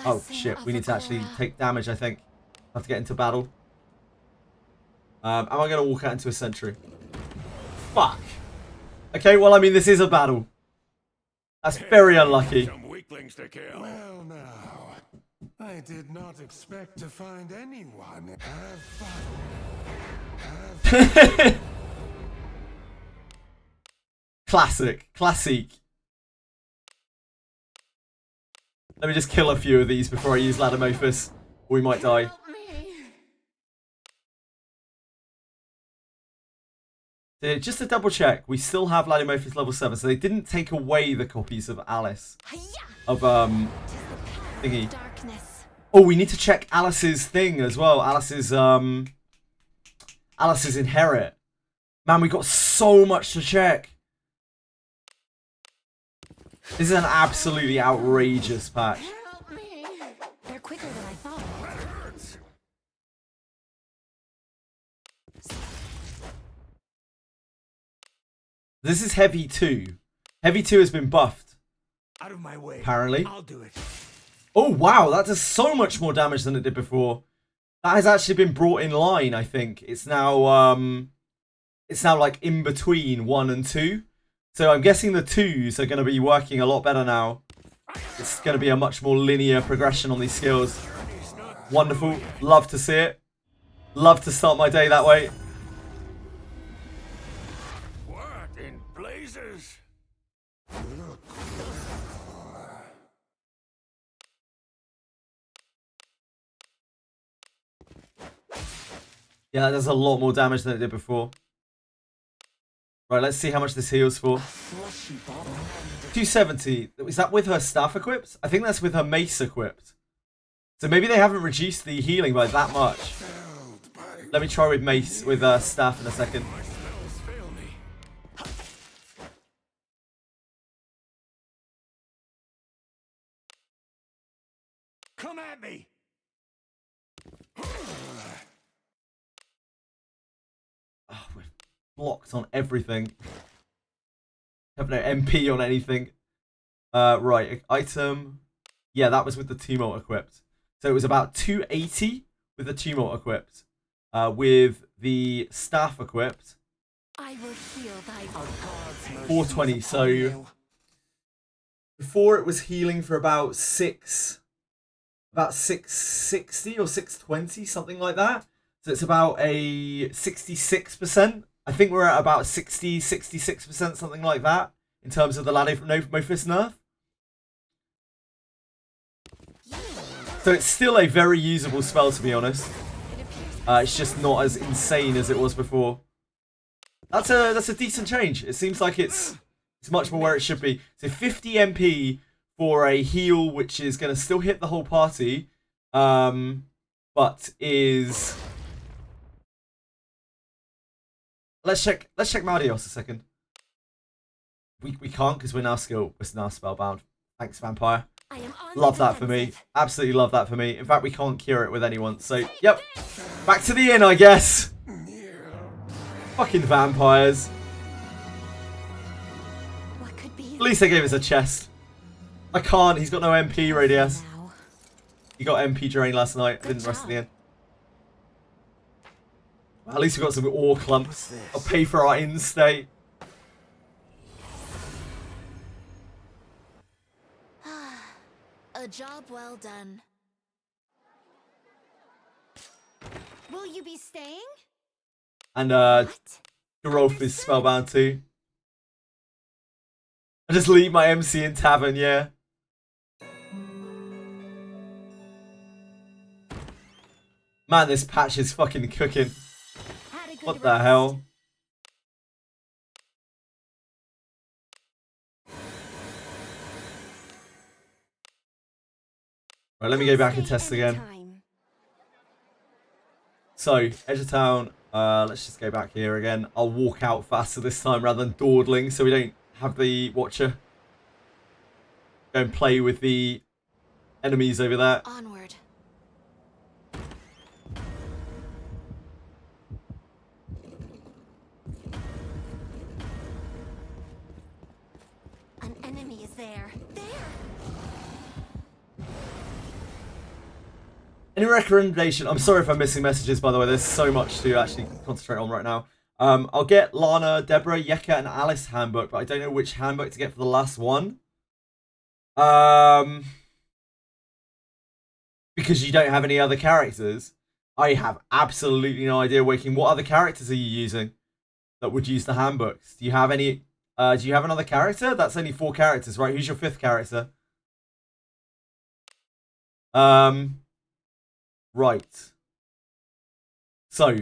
Oh shit, we need to actually take damage, I think. I have to get into battle. Am I going to walk out into a sentry? Fuck. Okay, well, I mean, this is a battle. That's very unlucky. Some weaklings to kill. Well, now, I did not expect to find anyone. Have fun. Classic. Let me just kill a few of these before I use Ladomophis, or we might die. So just to double check, we still have Ladomophis level 7, so they didn't take away the copies of Alice. Of, thingy. Oh, we need to check Alice's thing as well. Alice's inherit. Man, we got so much to check. This is an absolutely outrageous patch. They're quicker than I thought. This is Heavy 2. Heavy 2 has been buffed, Out of my way. apparently. I'll do it. Oh, wow. That does so much more damage than it did before. That has actually been brought in line, I think. It's now like in between 1 and 2. So I'm guessing the 2s are going to be working a lot better now. It's going to be a much more linear progression on these skills. Wonderful. Love to see it. Love to start my day that way. What in blazes? Yeah, that does a lot more damage than it did before. Right, let's see how much this heals for. 270. Is that with her staff equipped? I think that's with her mace equipped. So maybe they haven't reduced the healing by that much. Let me try with mace, with staff in a second. My spells fail me. Come at me. Oh, we're blocked on everything. Have no MP on anything. Right, item. Yeah, that was with the tumult equipped. So it was about 280 with the tumult equipped. With the staff equipped, I will heal thy 420. So before it was healing for about 660 or 620, something like that. So it's about a 66%. I think we're at about 66%, something like that, in terms of the Mophis nerf. So it's still a very usable spell, to be honest. It's just not as insane as it was before. That's a decent change. It seems like it's much more where it should be. So 50 MP for a heal, which is going to still hit the whole party, but is... Let's check Maldios a second. We can't because we're now spellbound. Thanks, Vampire. I am on Love the that for me. defensive. Absolutely love that for me. In fact, we can't cure it with anyone. So, yep. Back to the inn, I guess. Fucking vampires. What could be At least they gave us a chest. I can't. He's got no MP, Radius. now? He got MP drain last night. I didn't rest at the inn. Well, at least we got some ore clumps. I'll pay for our inn stay. A job well done. Will you be staying? And What? Gerolf is spellbound too. I just leave my MC in tavern, yeah. Man, this patch is fucking cooking. Had a good What the rest. hell? Right, let me go back and Stay test again. anytime. So, Edge of Town, let's just go back here again. I'll walk out faster this time rather than dawdling so we don't have the Watcher go and play with the enemies over there. Onward. An enemy is there. There! Any recommendation? I'm sorry if I'm missing messages, by the way. There's so much to actually concentrate on right now. I'll get Lana, Deborah, Yeka, and Alice handbook, but I don't know which handbook to get for the last one. Because you don't have any other characters. I have absolutely no idea, Waking. What other characters are you using that would use the handbooks? Do you have any... do you have another character? That's only 4 characters, right? Who's your 5th character? Right. So,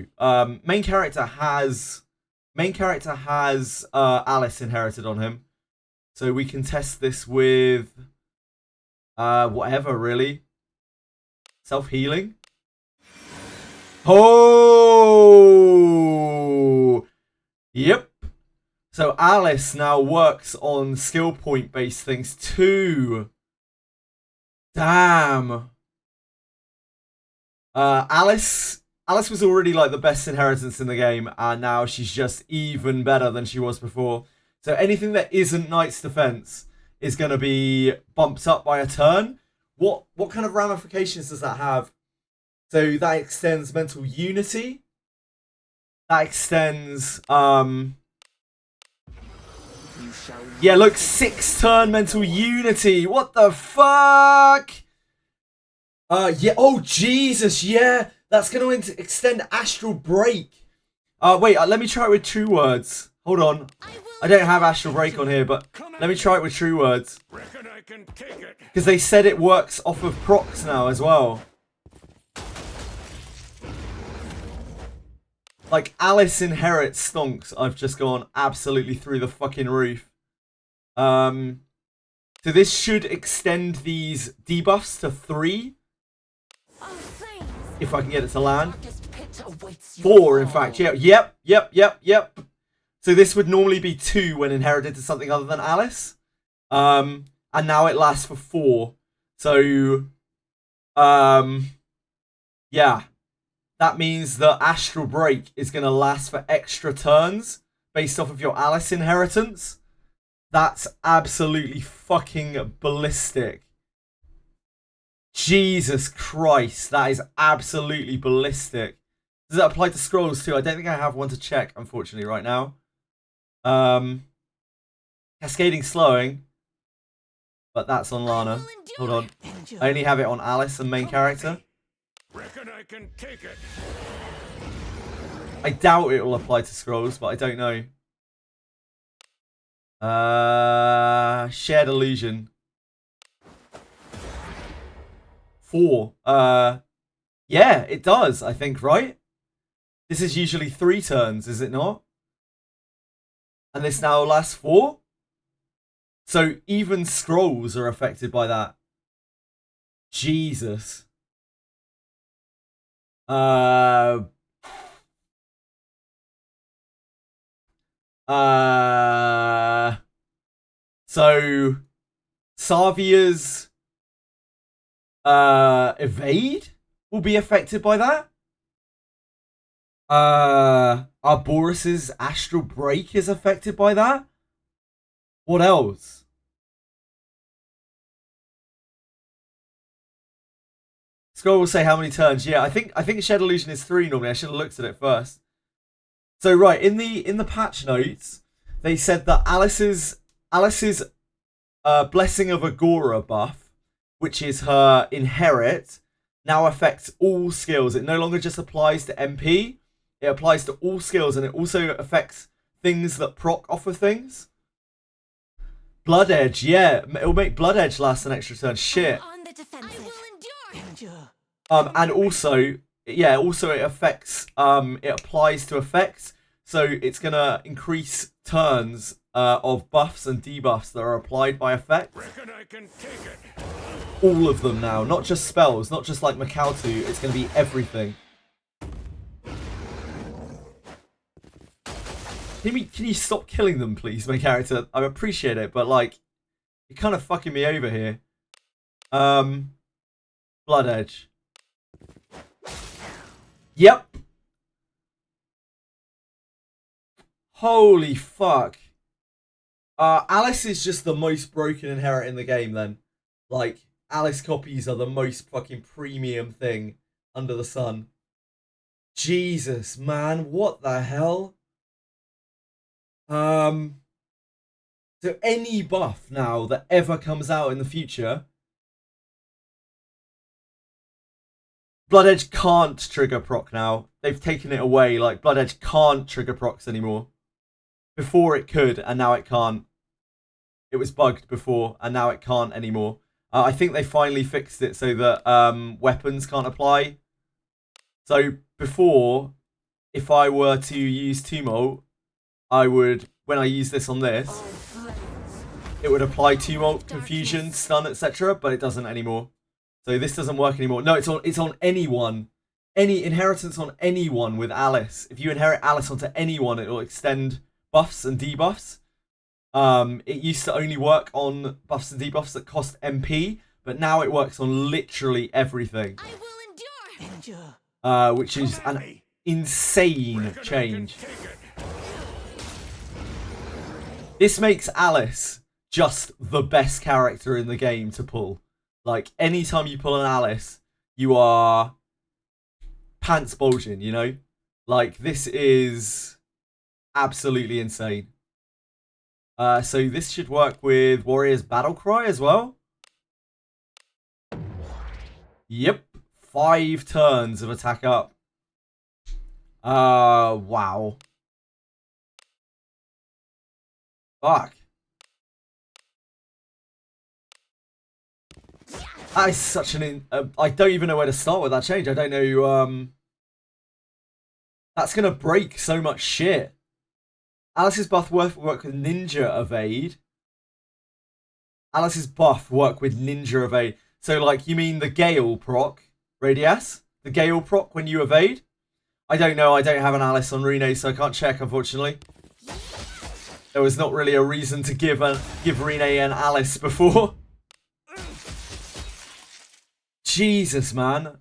main character has Alice inherited on him. So we can test this with whatever, really. Self-healing. Oh! Yep. So Alice now works on skill point based things too. Damn. Alice was already like the best inheritance in the game, and now she's just even better than she was before. So anything that isn't Knight's Defense is going to be bumped up by a turn. What kind of ramifications does that have? So that extends mental unity. That extends yeah, look, 6-turn mental unity. What the fuck? Yeah. Oh Jesus, yeah. That's going to extend astral break. Wait, let me try it with true words. Hold on. I don't have astral break on here, but let me try it with true words. Reckon I can take it. Because they said it works off of procs now as well. Like, Alice inherits stonks. I've just gone absolutely through the fucking roof. So this should extend these debuffs to 3. If I can get it to land. 4, in fact. Yeah. Yep. So this would normally be 2 when inherited to something other than Alice. And now it lasts for 4. So, yeah. That means the Astral Break is going to last for extra turns based off of your Alice inheritance. That's absolutely fucking ballistic. Jesus Christ, that is absolutely ballistic. Does that apply to scrolls too? I don't think I have one to check, unfortunately, right now. Cascading slowing. But that's on Lana. Hold on. I only have it on Alice and main character. Reckon I can take it. I doubt it will apply to scrolls, but I don't know. Shared illusion. 4. Yeah, it does, I think, right? This is usually 3 turns, is it not? And this now lasts 4? So even scrolls are affected by that. Jesus. So Savia's evade will be affected by that. Arboris's astral break is affected by that. What else? Scroll will say how many turns. Yeah, I think Shed Illusion is 3 normally. I should have looked at it first. So right, in the patch notes, they said that Alice's Blessing of Agora buff, which is her inherit, now affects all skills. It no longer just applies to MP. It applies to all skills, and it also affects things that proc off of things. Blood Edge, yeah, it'll make Blood Edge last an extra turn. Shit. On the defensive. I will endure. And also, yeah, it affects. It applies to effects, so it's gonna increase turns of buffs and debuffs that are applied by effects. Reckon I can take it. All of them now, not just spells, not just like Makautu. It's gonna be everything. Can you stop killing them, please, my character? I appreciate it, but like, you're kind of fucking me over here. Blood Edge. Yep. Holy fuck. Alice is just the most broken inherit in the game then. Like, Alice copies are the most fucking premium thing under the sun. Jesus, man, what the hell? So any buff now that ever comes out in the future, Blood Edge can't trigger proc now. They've taken it away. Like, Blood Edge can't trigger procs anymore. Before it could, and now it can't. It was bugged before, and now it can't anymore. I think they finally fixed it so that weapons can't apply. So before, if I were to use Tumult, I would, when I use this on this, it would apply Tumult, Confusion, Stun, etc. But it doesn't anymore. So this doesn't work anymore. No, it's on anyone. Any inheritance on anyone with Alice. If you inherit Alice onto anyone, it will extend buffs and debuffs. It used to only work on buffs and debuffs that cost MP, but now it works on literally everything. I will endure. Which is an insane change. This makes Alice just the best character in the game to pull. Like, anytime you pull an Alice, you are pants bulging, you know? Like, this is absolutely insane. So this should work with Warrior's Battlecry as well. Yep. 5 turns of attack up. Wow. Fuck. That is such an... I don't even know where to start with that change. I don't know... That's going to break so much shit. Alice's buff work with Ninja Evade. Alice's buff work with Ninja Evade. So, like, you mean the Gale proc, Radius? The Gale proc when you evade? I don't know. I don't have an Alice on Rene, so I can't check, unfortunately. There was not really a reason to give Rene an Alice before. Jesus, man.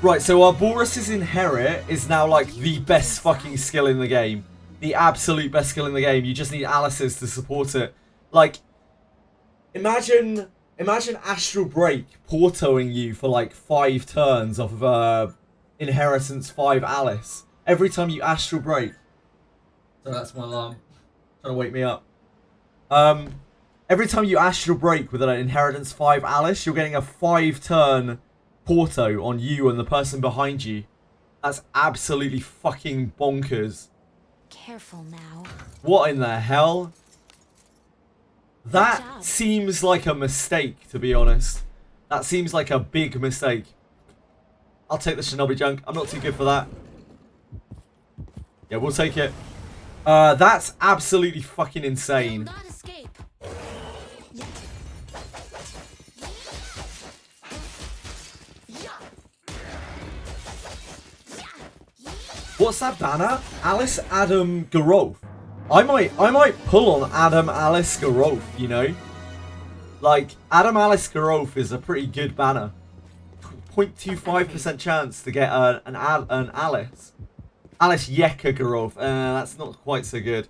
Right, so our Boris's Inherit is now like the best fucking skill in the game. The absolute best skill in the game. You just need Alice's to support it. Like, imagine Astral Break portoing you for like 5 turns off of Inheritance 5 Alice. Every time you Astral Break. So that's my alarm. Trying to wake me up. Every time you Astral Break with an Inheritance 5 Alice, you're getting a 5-turn Porto on you and the person behind you. That's absolutely fucking bonkers. Careful now. What in the hell? That seems like a mistake, to be honest. That seems like a big mistake. I'll take the Shinobi junk. I'm not too good for that. Yeah, we'll take it. That's absolutely fucking insane. Not escape. What's that banner? Alice, Adam, Garolf. I might pull on Adam, Alice, Garolf, you know? Like, Adam, Alice, Garolf is a pretty good banner. 0.25% chance to get an Alice. Alice, Yeka, Garolf. That's not quite so good.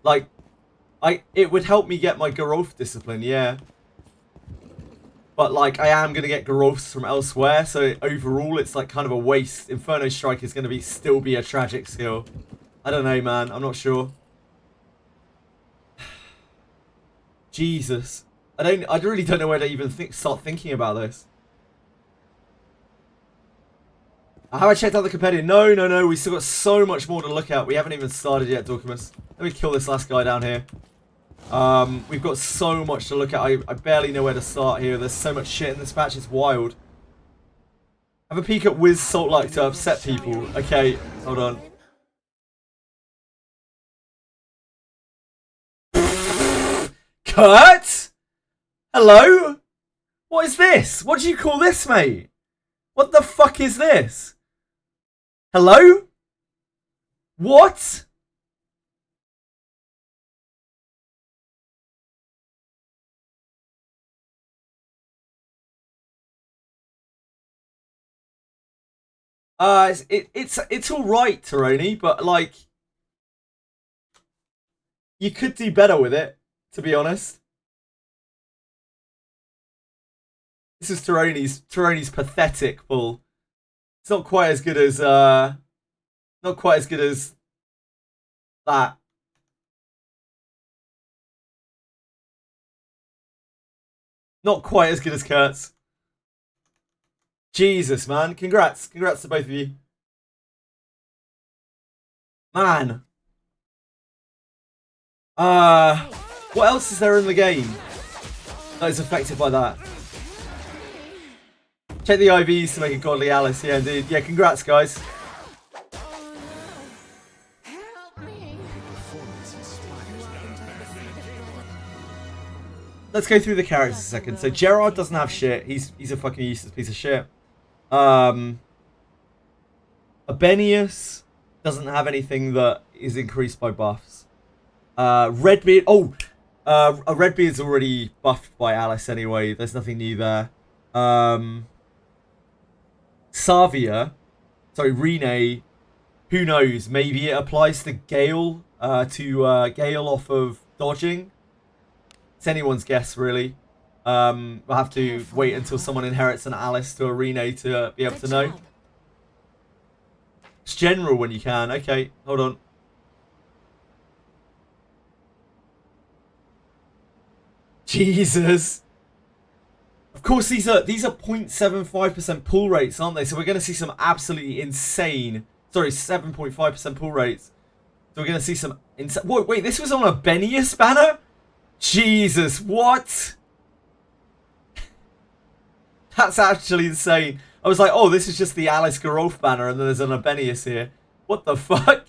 Like, it would help me get my Garolf discipline, yeah. But, like, I am going to get Garolfs from elsewhere, so overall it's, like, kind of a waste. Inferno Strike is going to still be a tragic skill. I don't know, man. I'm not sure. Jesus. I really don't know where to even start thinking about this. Have I checked out the competitor? No. We still got so much more to look at. We haven't even started yet, Dorkimus. Let me kill this last guy down here. We've got so much to look at. I barely know where to start here. There's so much shit in this patch. It's wild. Have a peek at Wiz Salt like to upset people. Okay, hold on. Kurt? Hello? What is this? What do you call this, mate? What the fuck is this? Hello? What? It's all right, Taroni, but like, you could do better with it, to be honest. This is Taroni's pathetic pull. It's not quite as good as that. Not quite as good as Kurt's. Jesus, man. Congrats to both of you. Man. What else is there in the game that is affected by that? Check the IVs to make a godly Alice. Yeah, indeed. Yeah, congrats, guys. Let's go through the characters a second. So Gerard doesn't have shit. He's a fucking useless piece of shit. Abenius doesn't have anything that is increased by buffs. Redbeard. Oh, Redbeard's already buffed by Alice anyway. There's nothing new there. Savia, sorry, Rene, who knows? Maybe it applies to Gale, Gale off of dodging. It's anyone's guess, really. We'll have to wait until someone inherits an Alice to a Rene to be able to know. It's general when you can. Okay, hold on. Jesus. Of course, these are 0.75% pull rates, aren't they? So we're going to see some absolutely insane. Sorry, 7.5% pull rates. So we're going to see some insane. Wait, this was on a Benius banner? Jesus, what? That's actually insane. I was like, oh, this is just the Alice Garolf banner, and then there's an Abenius here. What the fuck?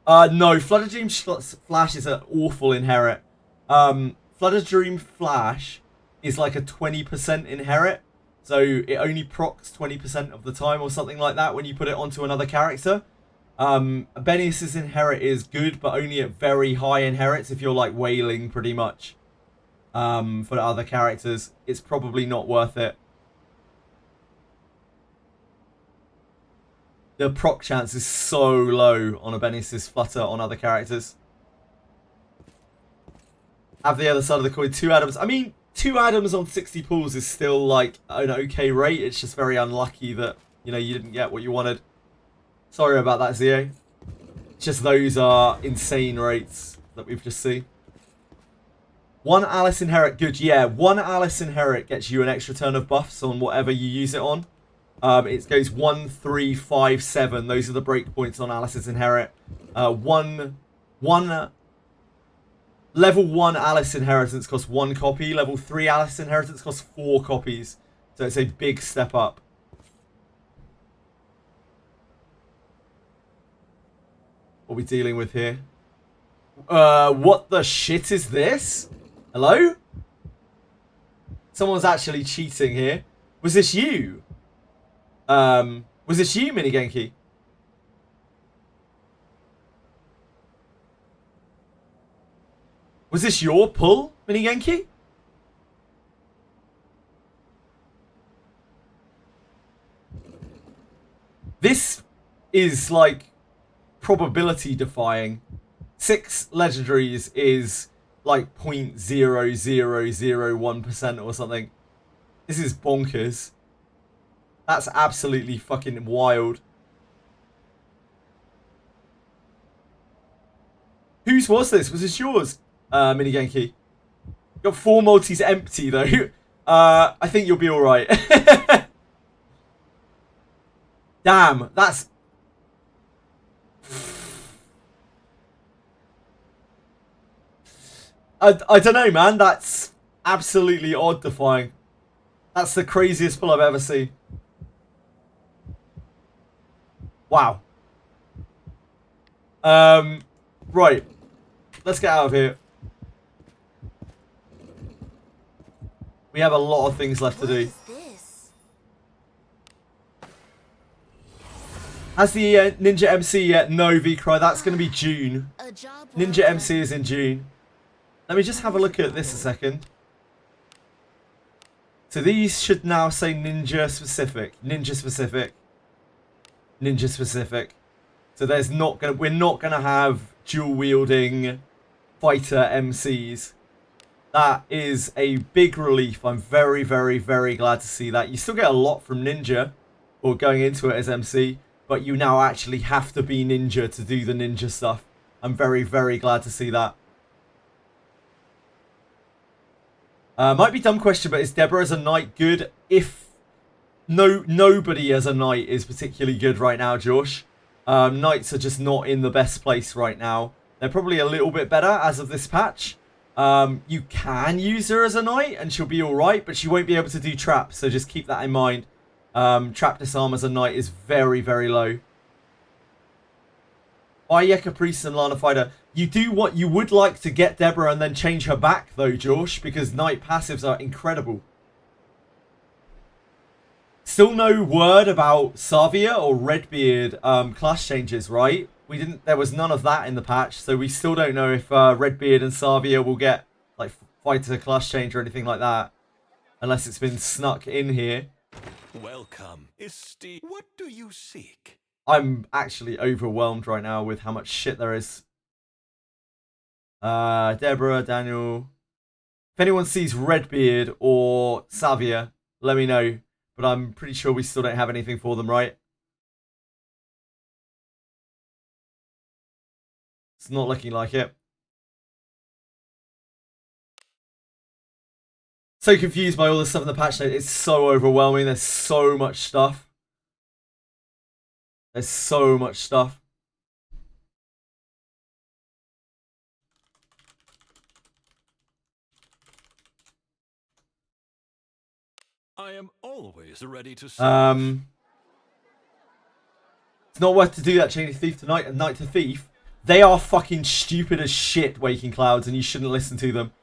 No, Flooded Dream Flash is an awful inherit. Flooded Dream Flash is like a 20% inherit. So it only procs 20% of the time or something like that when you put it onto another character. Abenius's inherit is good, but only at very high inherits if you're like wailing pretty much. For the other characters, it's probably not worth it. The proc chance is so low on Abenius's flutter on other characters. Have the other side of the coin, 2 Adams. I mean, 2 Adams on 60 pulls is still like an okay rate. It's just very unlucky that, you know, you didn't get what you wanted. Sorry about that, Zio. It's just those are insane rates that we've just seen. 1 Alice Inherit, good. Yeah, 1 Alice Inherit gets you an extra turn of buffs on whatever you use it on. It goes 1, 3, 5, 7. Those are the breakpoints on Alice's Inherit. Level 1 Alice Inheritance costs 1 copy. Level 3 Alice Inheritance costs 4 copies. So it's a big step up. What are we dealing with here? What the shit is this? Hello? Someone's actually cheating here. Was this you? Was this you, Minigenki? Was this your pull, Minigenki? This is like probability defying. 6 legendaries is like 0.0001% or something. This is bonkers. That's absolutely fucking wild. Whose was this? Was this yours, Minigenki? Got 4 multis empty though. I think you'll be alright. Damn, that's... I don't know, man. That's absolutely odd-defying. That's the craziest pull I've ever seen. Wow. Right. Let's get out of here. We have a lot of things left to do. Has the Ninja MC yet? No, V-Cry. That's going to be June. Ninja MC is in June. Let me just have a look at this a second. So these should now say Ninja specific. Ninja specific. Ninja specific. So there's not gonna, we're not gonna have dual wielding fighter MCs. That is a big relief. I'm very, very, very glad to see that. You still get a lot from Ninja or going into it as MC, but you now actually have to be Ninja to do the Ninja stuff. I'm very, very glad to see that. Might be a dumb question, but is Deborah as a knight good? If nobody as a knight is particularly good right now, Josh. Knights are just not in the best place right now. They're probably a little bit better as of this patch. You can use her as a knight and she'll be alright, but she won't be able to do traps, so just keep that in mind. Trap disarm as a knight is very, very low. Ayeka Priest and Lana Fighter. You do what you would like to get Deborah and then change her back though, Josh, because knight passives are incredible. Still no word about Savia or Redbeard class changes, right? We didn't. There was none of that in the patch, so we still don't know if Redbeard and Savia will get like fighter class change or anything like that, unless it's been snuck in here. Welcome, esteemed. What do you seek? I'm actually overwhelmed right now with how much shit there is. Deborah, Daniel. If anyone sees Redbeard or Savia, let me know. But I'm pretty sure we still don't have anything for them, right? It's not looking like it. So confused by all the stuff in the patch note. It's so overwhelming. There's so much stuff. There's so much stuff. I am always ready to serve. It's not worth to do that changing Thief to Knight and Knight to Thief. They are fucking stupid as shit, Waking Clouds, and you shouldn't listen to them.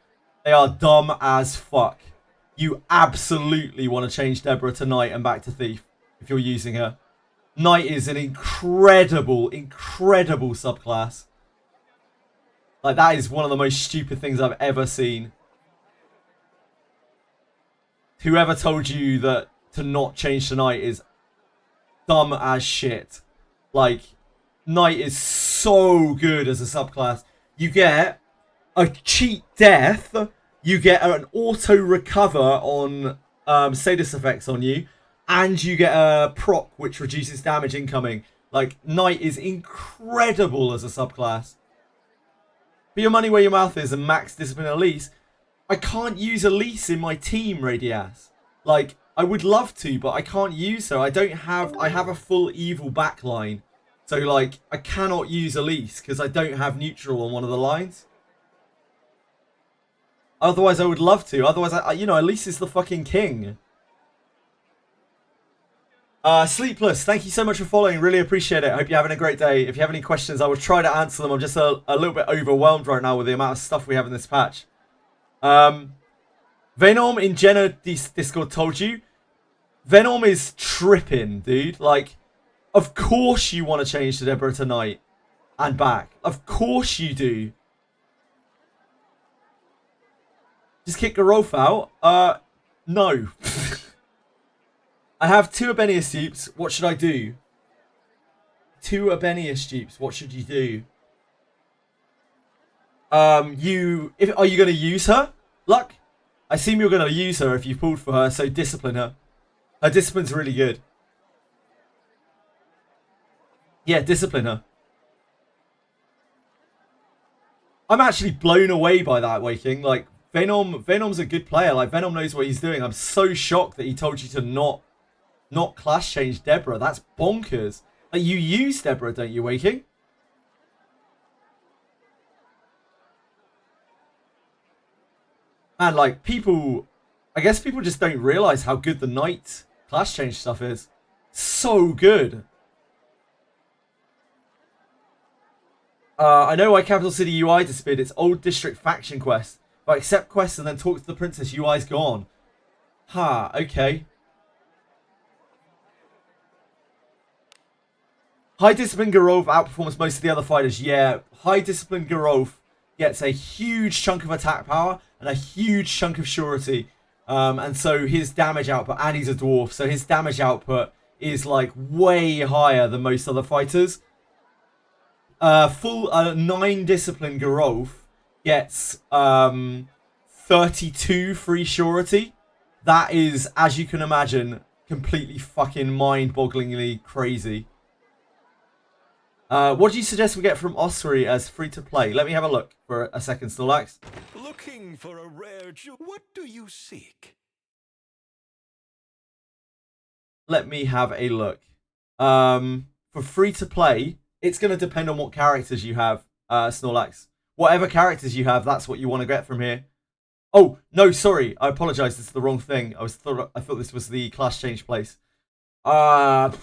They are dumb as fuck. You absolutely want to change Deborah to Knight and back to Thief if you're using her. Knight is an incredible, incredible subclass. Like, that is one of the most stupid things I've ever seen. Whoever told you that to not change to Knight is dumb as shit. Like, Knight is so good as a subclass. You get a cheat death. You get an auto recover on status effects on you. And you get a proc which reduces damage incoming. Like, Knight is incredible as a subclass. Put your money where your mouth is and max discipline Elise. I can't use Elise in my team, Radias. Like, I would love to, but I can't use her. I have a full evil backline. So, like, I cannot use Elise because I don't have neutral on one of the lines. Otherwise, I would love to. Otherwise, Elise is the fucking king. Sleepless, thank you so much for following. Really appreciate it. I hope you're having a great day. If you have any questions, I will try to answer them. I'm just a little bit overwhelmed right now with the amount of stuff we have in this patch. Venom in Jenna Discord told you. Venom is tripping, dude. Like, of course you want to change to Deborah tonight and back. Of course you do. Just kick Garolf out? No. I have 2 Abenius dupes. What should I do? 2 Abenius dupes. What should you do? Are you going to use her? Luck? I assume you're going to use her if you pulled for her, so discipline her. Her discipline's really good. Yeah, discipline her. I'm actually blown away by that, Waking. Like, Venom's a good player. Like, Venom knows what he's doing. I'm so shocked that he told you to not class change Deborah. That's bonkers. Like, you use Deborah, don't you, Waking? Man, like, I guess people just don't realize how good the Knight class change stuff is. So good. I know why Capital City UI disappeared. It's old district faction quest. If I accept quests and then talk to the princess, UI's gone. Ha, okay. High Discipline Garov outperforms most of the other fighters. Yeah, High Discipline Garov gets a huge chunk of attack power and a huge chunk of surety. And so his damage output, and he's a dwarf, so his damage output is like way higher than most other fighters. Full 9 Discipline Garov gets 32 free surety. That is, as you can imagine, completely fucking mind-bogglingly crazy. What do you suggest we get from Ossuary as free-to-play? Let me have a look for a second, Snorlax. Looking for a rare jewel. What do you seek? Let me have a look. For free-to-play, it's going to depend on what characters you have, Snorlax. Whatever characters you have, that's what you want to get from here. Oh, no, sorry. I apologize. This is the wrong thing. I thought this was the class change place. That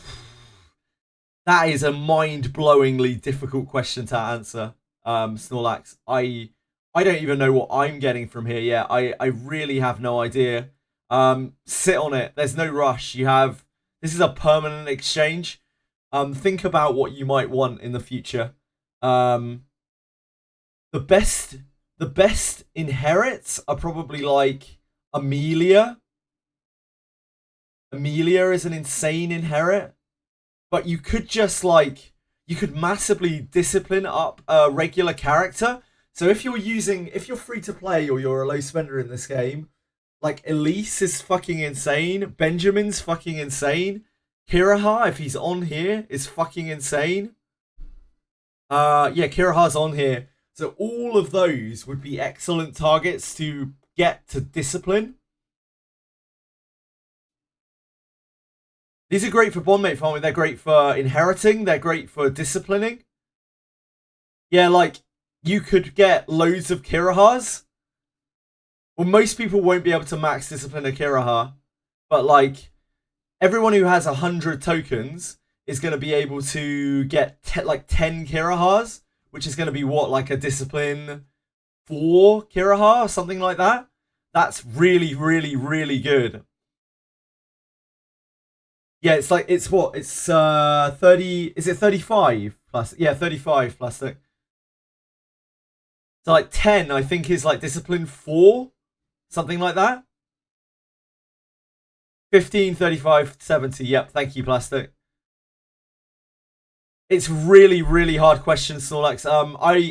is a mind-blowingly difficult question to answer, Snorlax. I don't even know what I'm getting from here yet. I really have no idea. Sit on it. There's no rush. This is a permanent exchange. Think about what you might want in the future. The best inherits are probably like Amelia. Amelia is an insane inherit, but you could just like, you could massively discipline up a regular character. So if you're free to play or you're a low spender in this game, like Elise is fucking insane. Benjamin's fucking insane. Kiraha, if he's on here, is fucking insane. Yeah, Kiraha's on here. So all of those would be excellent targets to get to discipline. These are great for bondmate farming. They're great for inheriting. They're great for disciplining. Yeah, like, you could get loads of Kirahas. Well, most people won't be able to max discipline a Kiraha. But, like, everyone who has 100 tokens is going to be able to get, like, 10 Kirahas. Which is going to be, what, like a discipline 4 Kiraha or something like that? That's really, really, really good. Yeah, it's like, it's what? It's 30, is it 35 plastic? Yeah, 35 plastic. So like 10, I think, is like discipline 4, something like that. 15, 35, 70. Yep, thank you, plastic. It's really, really hard question, Snorlax.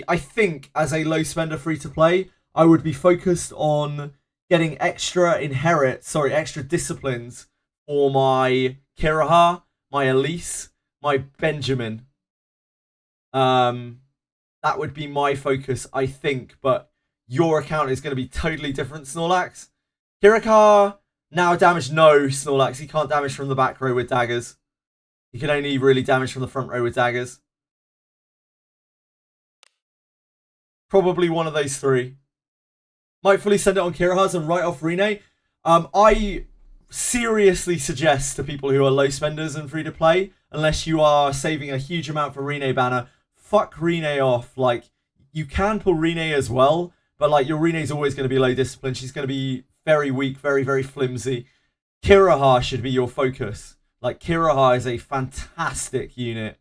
I think as a low spender free to play, I would be focused on getting extra disciplines for my Kiraha, my Elise, my Benjamin. That would be my focus, I think, but your account is going to be totally different, Snorlax. Kirika, now damage, no, Snorlax. He can't damage from the back row with daggers. He can only really damage from the front row with daggers. Probably one of those three. Might fully send it on Kirahas and write off Rene. I seriously suggest to people who are low spenders and free to play, unless you are saving a huge amount for Rene banner, fuck Rene off. Like, you can pull Rene as well, but like, your Rene's always going to be low discipline. She's going to be very weak, very, very flimsy. Kiraha should be your focus. Like, Kiraha is a fantastic unit.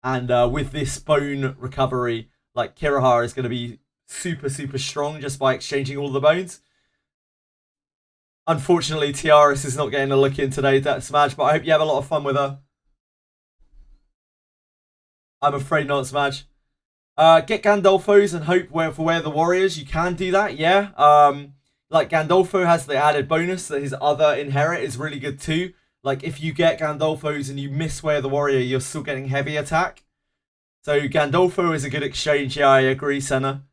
And with this bone recovery, like, Kiraha is going to be super, super strong just by exchanging all the bones. Unfortunately, Tiaris is not getting a look in today, Smash, but I hope you have a lot of fun with her. I'm afraid not, Smash. Get Gandolfo's and hope for Where the Warriors. You can do that, yeah. Like, Gandolfo has the added bonus that his other inherit is really good too. Like, if you get Gandolfo's and you miss Where the Warrior, you're still getting heavy attack. So Gandolfo is a good exchange. Yeah, I agree, Senna.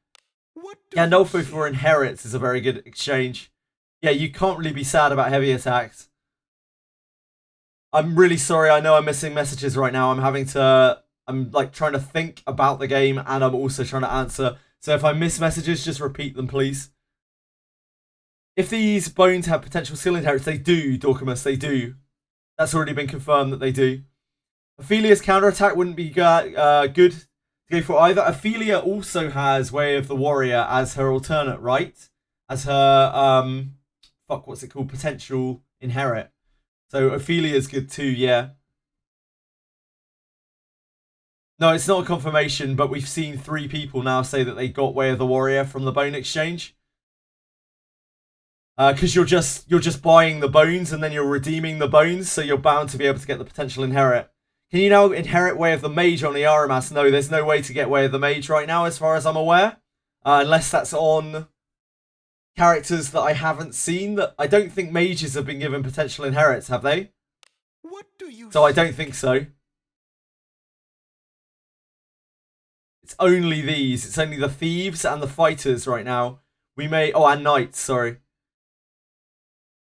Gandolfo for inherits is a very good exchange. Yeah, you can't really be sad about heavy attacks. I'm really sorry. I know I'm missing messages right now. I'm like trying to think about the game and I'm also trying to answer. So if I miss messages, just repeat them, please. If these bones have potential skill inherits, they do, Dorcamus, they do. That's already been confirmed that they do. Ophelia's counterattack wouldn't be good to go for either. Ophelia also has Way of the Warrior as her alternate, right? As her, what's it called? Potential inherit. So Ophelia's good too, yeah. No, it's not a confirmation, but we've seen 3 people now say that they got Way of the Warrior from the bone exchange. Because you're just buying the bones and then you're redeeming the bones, so you're bound to be able to get the potential inherit. Can you now inherit Way of the Mage on the Aramas? No, there's no way to get Way of the Mage right now, as far as I'm aware. Unless that's on characters that I haven't seen. That I don't think mages have been given potential inherits, have they? What do you So I don't think so. It's only these. It's only the thieves and the fighters right now. We may... Oh, and knights, sorry.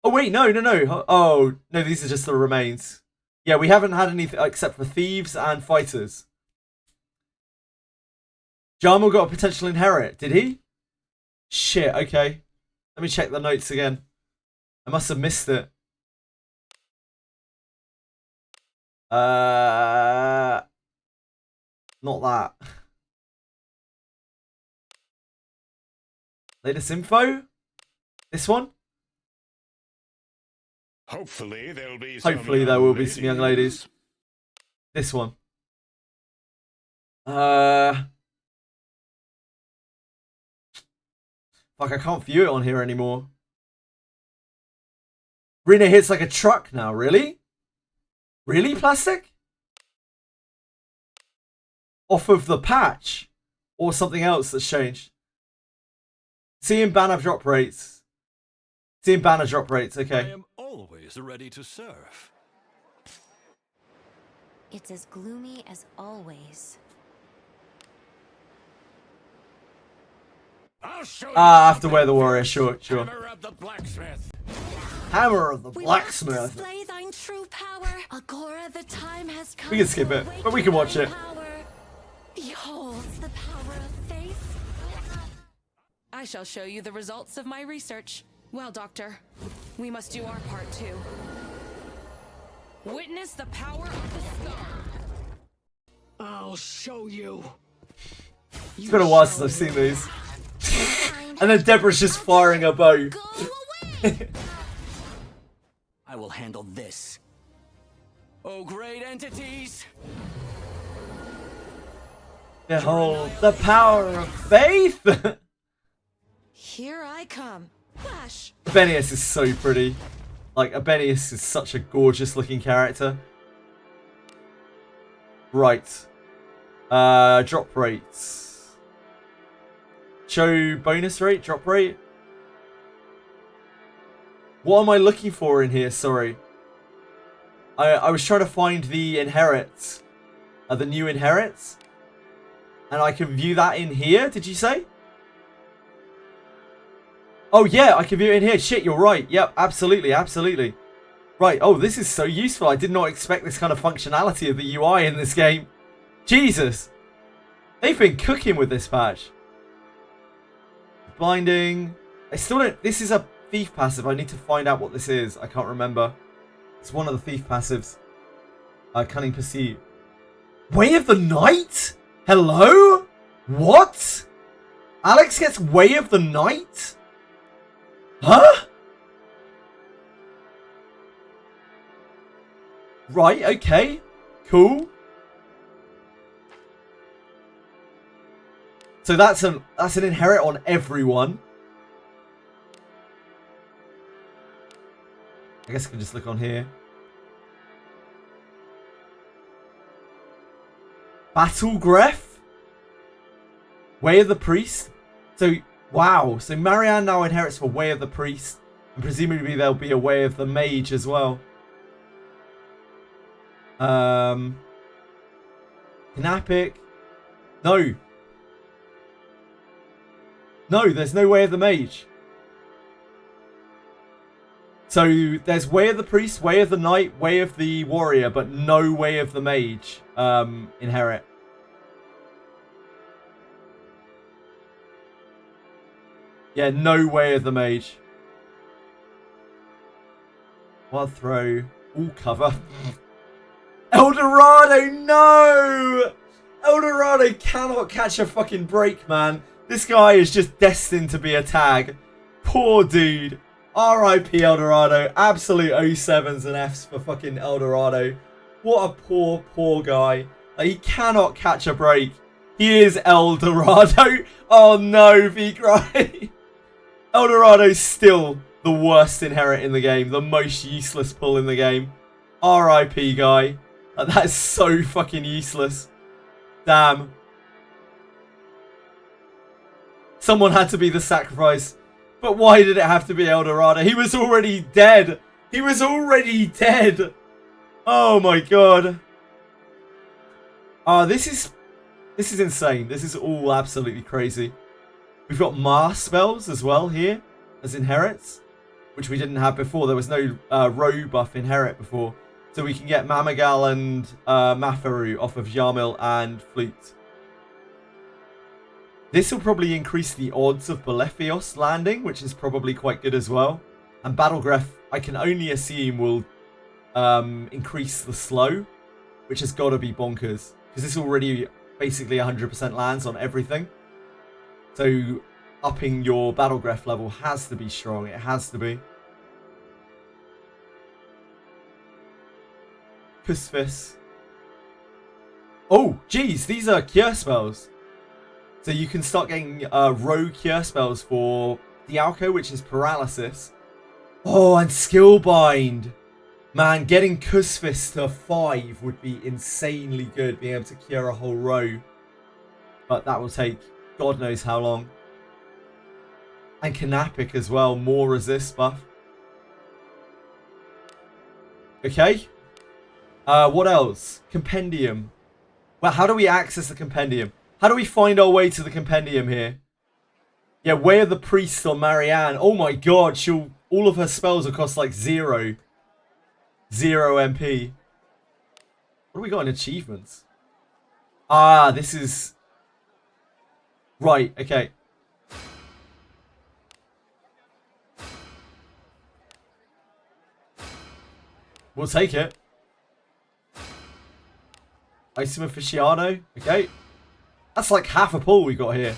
Oh, wait, no. Oh, no, these are just the remains. Yeah, we haven't had anything except for thieves and fighters. Jarmel got a potential inherit, did he? Shit, okay. Let me check the notes again. I must have missed it. Not that. Latest info? This one? Hopefully there will be some young ladies. This one. Fuck, I can't view it on here anymore. Rena hits like a truck now, really? Really, plastic? Off of the patch? Or something else that's changed? Seeing banner drop rates. Seeing banner drop rates, I okay. am always ready to serve. It's as gloomy as always. I'll show you After something wear the warrior, fierce. sure, sure. Hammer of the blacksmith. Hammer of the We must blacksmith. display thine true power. Agora, the time has come. We can skip to it, but we can awaken watch thine it. power. Behold the power of faith. I shall show you the results of my research. Well, Doctor, we must do our part too. Witness the power of the scar. I'll show you. It's been a while since I've seen these. And then Deborah's just firing her bow. Go away. I will handle this. Oh, great entities. Behold the power of faith. Here I come. Flash. Abenius is so pretty. Like, Abenius is such a gorgeous looking character. Right. Drop rates. Show bonus rate, drop rate. What am I looking for in here? Sorry. I was trying to find the inherits. The new inherits. And I can view that in here, did you say? Oh yeah, I can view it in here. Shit, you're right. Yep, absolutely, absolutely. Right, oh, this is so useful. I did not expect this kind of functionality of the UI in this game. Jesus. They've been cooking with this patch. Blinding. I still don't... This is a thief passive. I need to find out what this is. I can't remember. It's one of the thief passives. Cunning Pursuit. Way of the Night? Hello? What? Alex gets Way of the Night? Huh? Right, okay. Cool. So that's an inherit on everyone. I guess I can just look on here. Battle Gref? Way of the Priest? So, wow. So Marianne now inherits for Way of the Priest. And presumably there'll be a Way of the Mage as well. Knapic? No. No, there's no Way of the Mage. So there's Way of the Priest, Way of the Knight, Way of the Warrior, but no Way of the Mage inherit. Yeah, no Way of the Mage. Wild Throw. All cover. Eldorado, no! Eldorado cannot catch a fucking break, man. This guy is just destined to be a tag. Poor dude. R.I.P. Eldorado. Absolute 07s and Fs for fucking Eldorado. What a poor, poor guy. Like, he cannot catch a break. He is Eldorado. Oh no, V-Cry. Eldorado's still the worst inherit in the game. The most useless pull in the game. R.I.P. guy. That is so fucking useless. Damn. Someone had to be the sacrifice. But why did it have to be Eldorado? He was already dead. He was already dead. Oh my god. This is insane. This is all absolutely crazy. We've got Mars spells as well here as inherits, which we didn't have before. There was no row buff inherit before. So we can get Mamagal and Mafaru off of Yarmil and Flute. This will probably increase the odds of Bolefios landing, which is probably quite good as well. And Battlegraph, I can only assume, will increase the slow, which has got to be bonkers. Because this already basically 100% lands on everything. So upping your Battlegraph level has to be strong. It has to be. Cusfis. Oh, geez, these are cure spells. So you can start getting row cure spells for Dialco, which is paralysis. Oh, and skill bind. Man, getting Kusfist to 5 would be insanely good, being able to cure a whole row. But that will take God knows how long. And Knapic as well, more resist buff. Okay. What else? Compendium. Well, how do we access the compendium? How do we find our way to the compendium here? Yeah, Way of the Priest on Marianne. Oh my god, all of her spells will cost like 0 MP. What do we got in achievements? Ah, this is... Right, okay. We'll take it. Item Aficionado. Okay. That's like half a pull we got here.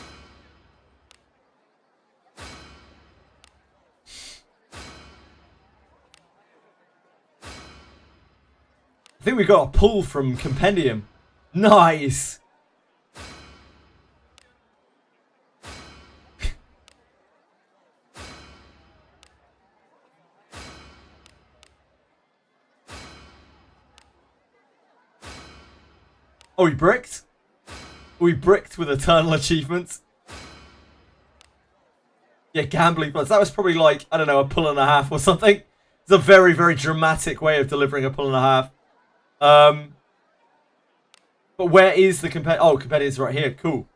I think we got a pull from Compendium. Nice. Oh, we bricked? We bricked with Eternal Achievements. Yeah, Gambling Plus. That was probably like, I don't know, a pull and a half or something. It's a very, very dramatic way of delivering a pull and a half. But where is the competitor? Oh, competitor's right here. Cool.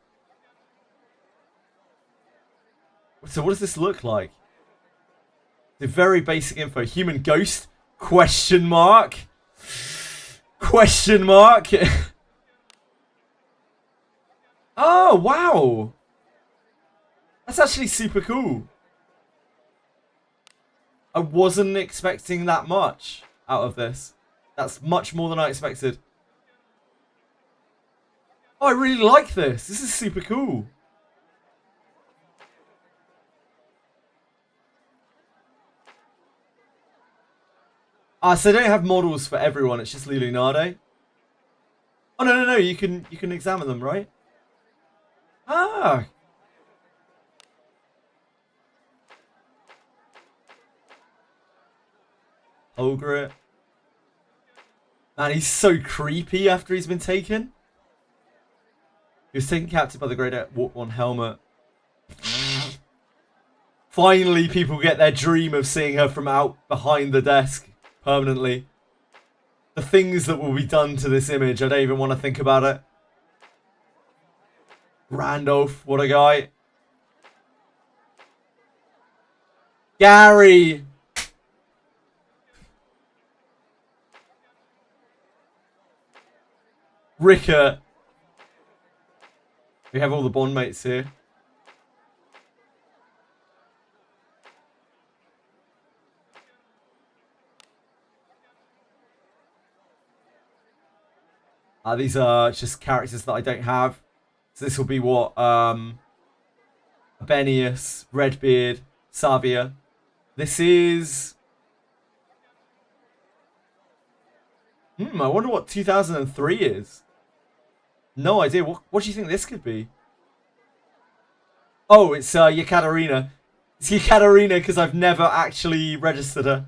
So what does this look like? The very basic info. Human ghost? Question mark? Question mark? Oh, wow. That's actually super cool. I wasn't expecting that much out of this. That's much more than I expected. Oh, I really like this. This is super cool. Ah, so they don't have models for everyone. It's just Lilunade. Oh, no. You can examine them, right? Ah. Ogre. Man, he's so creepy after he's been taken. He was taken captive by the Great Warp 1 helmet. Finally, people get their dream of seeing her from out behind the desk permanently. The things that will be done to this image, I don't even want to think about it. Randolph, what a guy. Gary. Rickert. We have all the Bond mates here. These are just characters that I don't have. So this will be what? Benius, Redbeard, Savia. This is... I wonder what 2003 is. No idea. What do you think this could be? Oh, it's Yekaterina. It's Yekaterina because I've never actually registered her.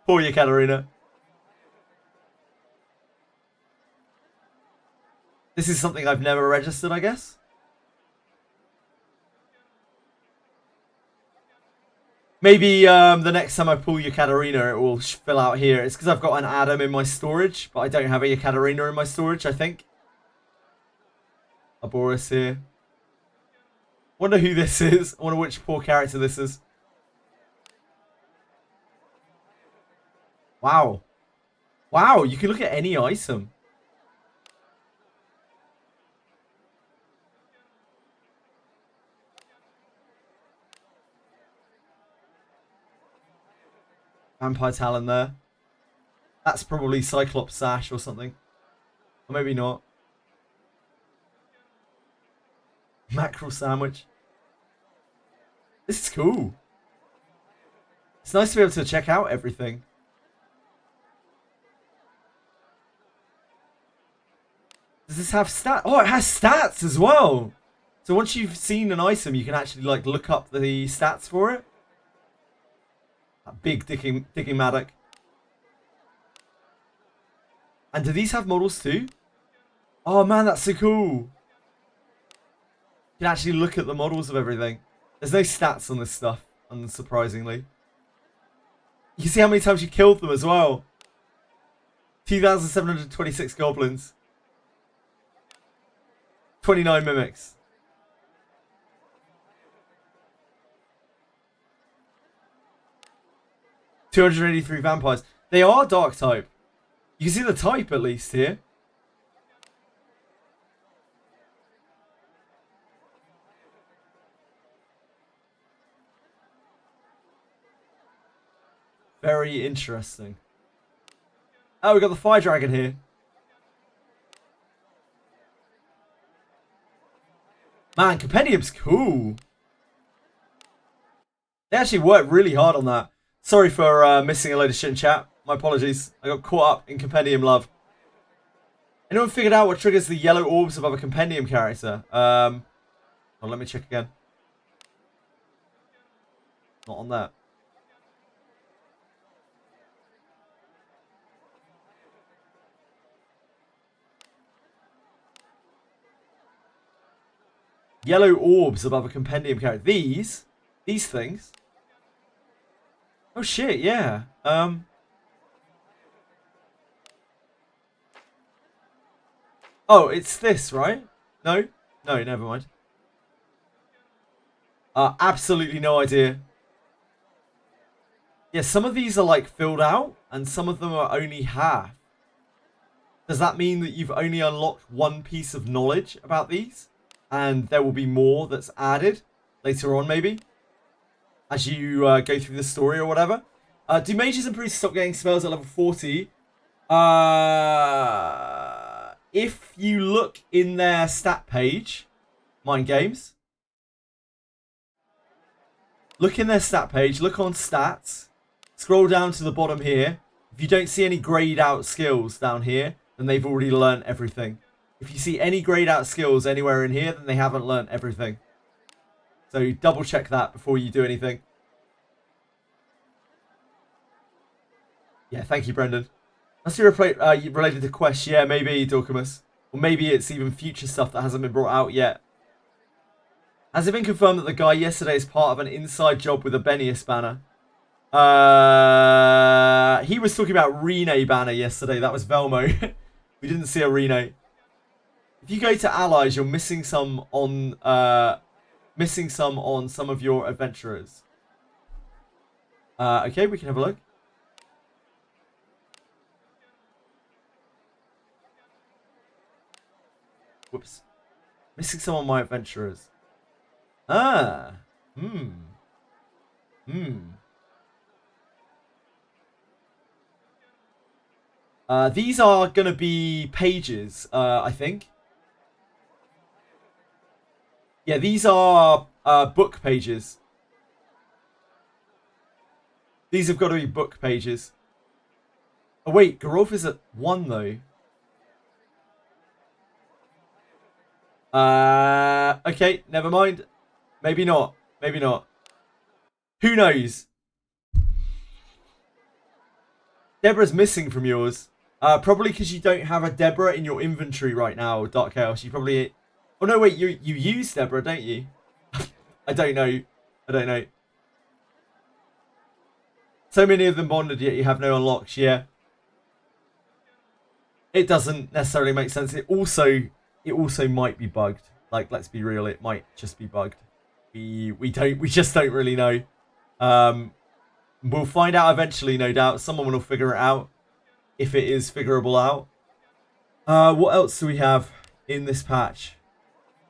Poor Yekaterina. This is something I've never registered, I guess. Maybe the next time I pull Yekaterina, it will fill out here. It's because I've got an Adam in my storage, but I don't have a Yekaterina in my storage, I think. A Boris here. Wonder who this is. I wonder which poor character this is. Wow. Wow, you can look at any item. Vampire Talon there. That's probably Cyclops Sash or something. Or maybe not. Mackerel sandwich. This is cool. It's nice to be able to check out everything. Does this have stats? Oh, it has stats as well. So once you've seen an item, you can actually like look up the stats for it. That big digging Maddock. And do these have models too? Oh man, that's so cool. You can actually look at the models of everything. There's no stats on this stuff, unsurprisingly. You can see how many times you killed them as well. 2,726 goblins. 29 mimics. 283 vampires. They are dark type. You can see the type at least here. Very interesting. Oh, we got the fire dragon here. Man, Compendium's cool. They actually worked really hard on that. Sorry for missing a load of shit in chat. My apologies. I got caught up in Compendium love. Anyone figured out what triggers the yellow orbs above a Compendium character? Well, let me check again. Not on that. Yellow orbs above a Compendium character. These things. Oh shit, yeah. Oh, it's this, right? No? No, never mind. Absolutely no idea. Yeah, some of these are like filled out and some of them are only half. Does that mean that you've only unlocked one piece of knowledge about these? And there will be more that's added later on, maybe? As you go through the story or whatever. Do mages and priests stop getting spells at level 40? If you look in their stat page, Mind Games. Look in their stat page, look on stats. Scroll down to the bottom here. If you don't see any grayed out skills down here, then they've already learned everything. If you see any grayed out skills anywhere in here, then they haven't learned everything. So double check that before you do anything. Yeah, thank you, Brendan. Must be related to Quest. Yeah, maybe, Dorcamus. Or maybe it's even future stuff that hasn't been brought out yet. Has it been confirmed that the guy yesterday is part of an inside job with a Benius banner? He was talking about Rene banner yesterday. That was Velmo. We didn't see a Rene. If you go to allies, you're missing some on some of your adventurers. Okay, we can have a look. Whoops. Missing some of my adventurers. Ah. These are going to be pages, I think. Yeah, these are book pages. These have got to be book pages. Oh, wait. Garolf is at 1, though. Okay, never mind. Maybe not. Maybe not. Who knows? Deborah's missing from yours. Probably because you don't have a Deborah in your inventory right now, Dark Chaos. You probably... Oh, no, wait. You use Deborah, don't you? I don't know. I don't know. So many of them bonded, yet you have no unlocks. Yeah. It doesn't necessarily make sense. It also might be bugged. Like, let's be real, it might just be bugged. We just don't really know. We'll find out eventually, no doubt. Someone will figure it out if it is figurable out. What else do we have in this patch?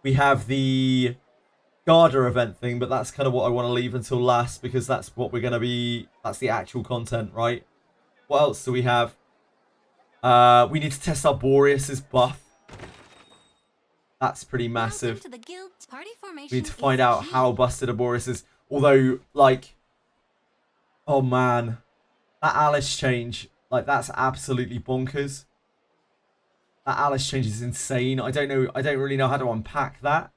We have the Garda event thing, but that's kind of what I want to leave until last because that's what we're going to be... That's the actual content, right? What else do we have? We need to test our Boreas's buff. That's pretty massive. To the guild. Party formation We need to find out how busted a Boreas is. Although, like... Oh, man. That Alice change, like, that's absolutely bonkers. That Alice change is insane. I don't really know how to unpack that.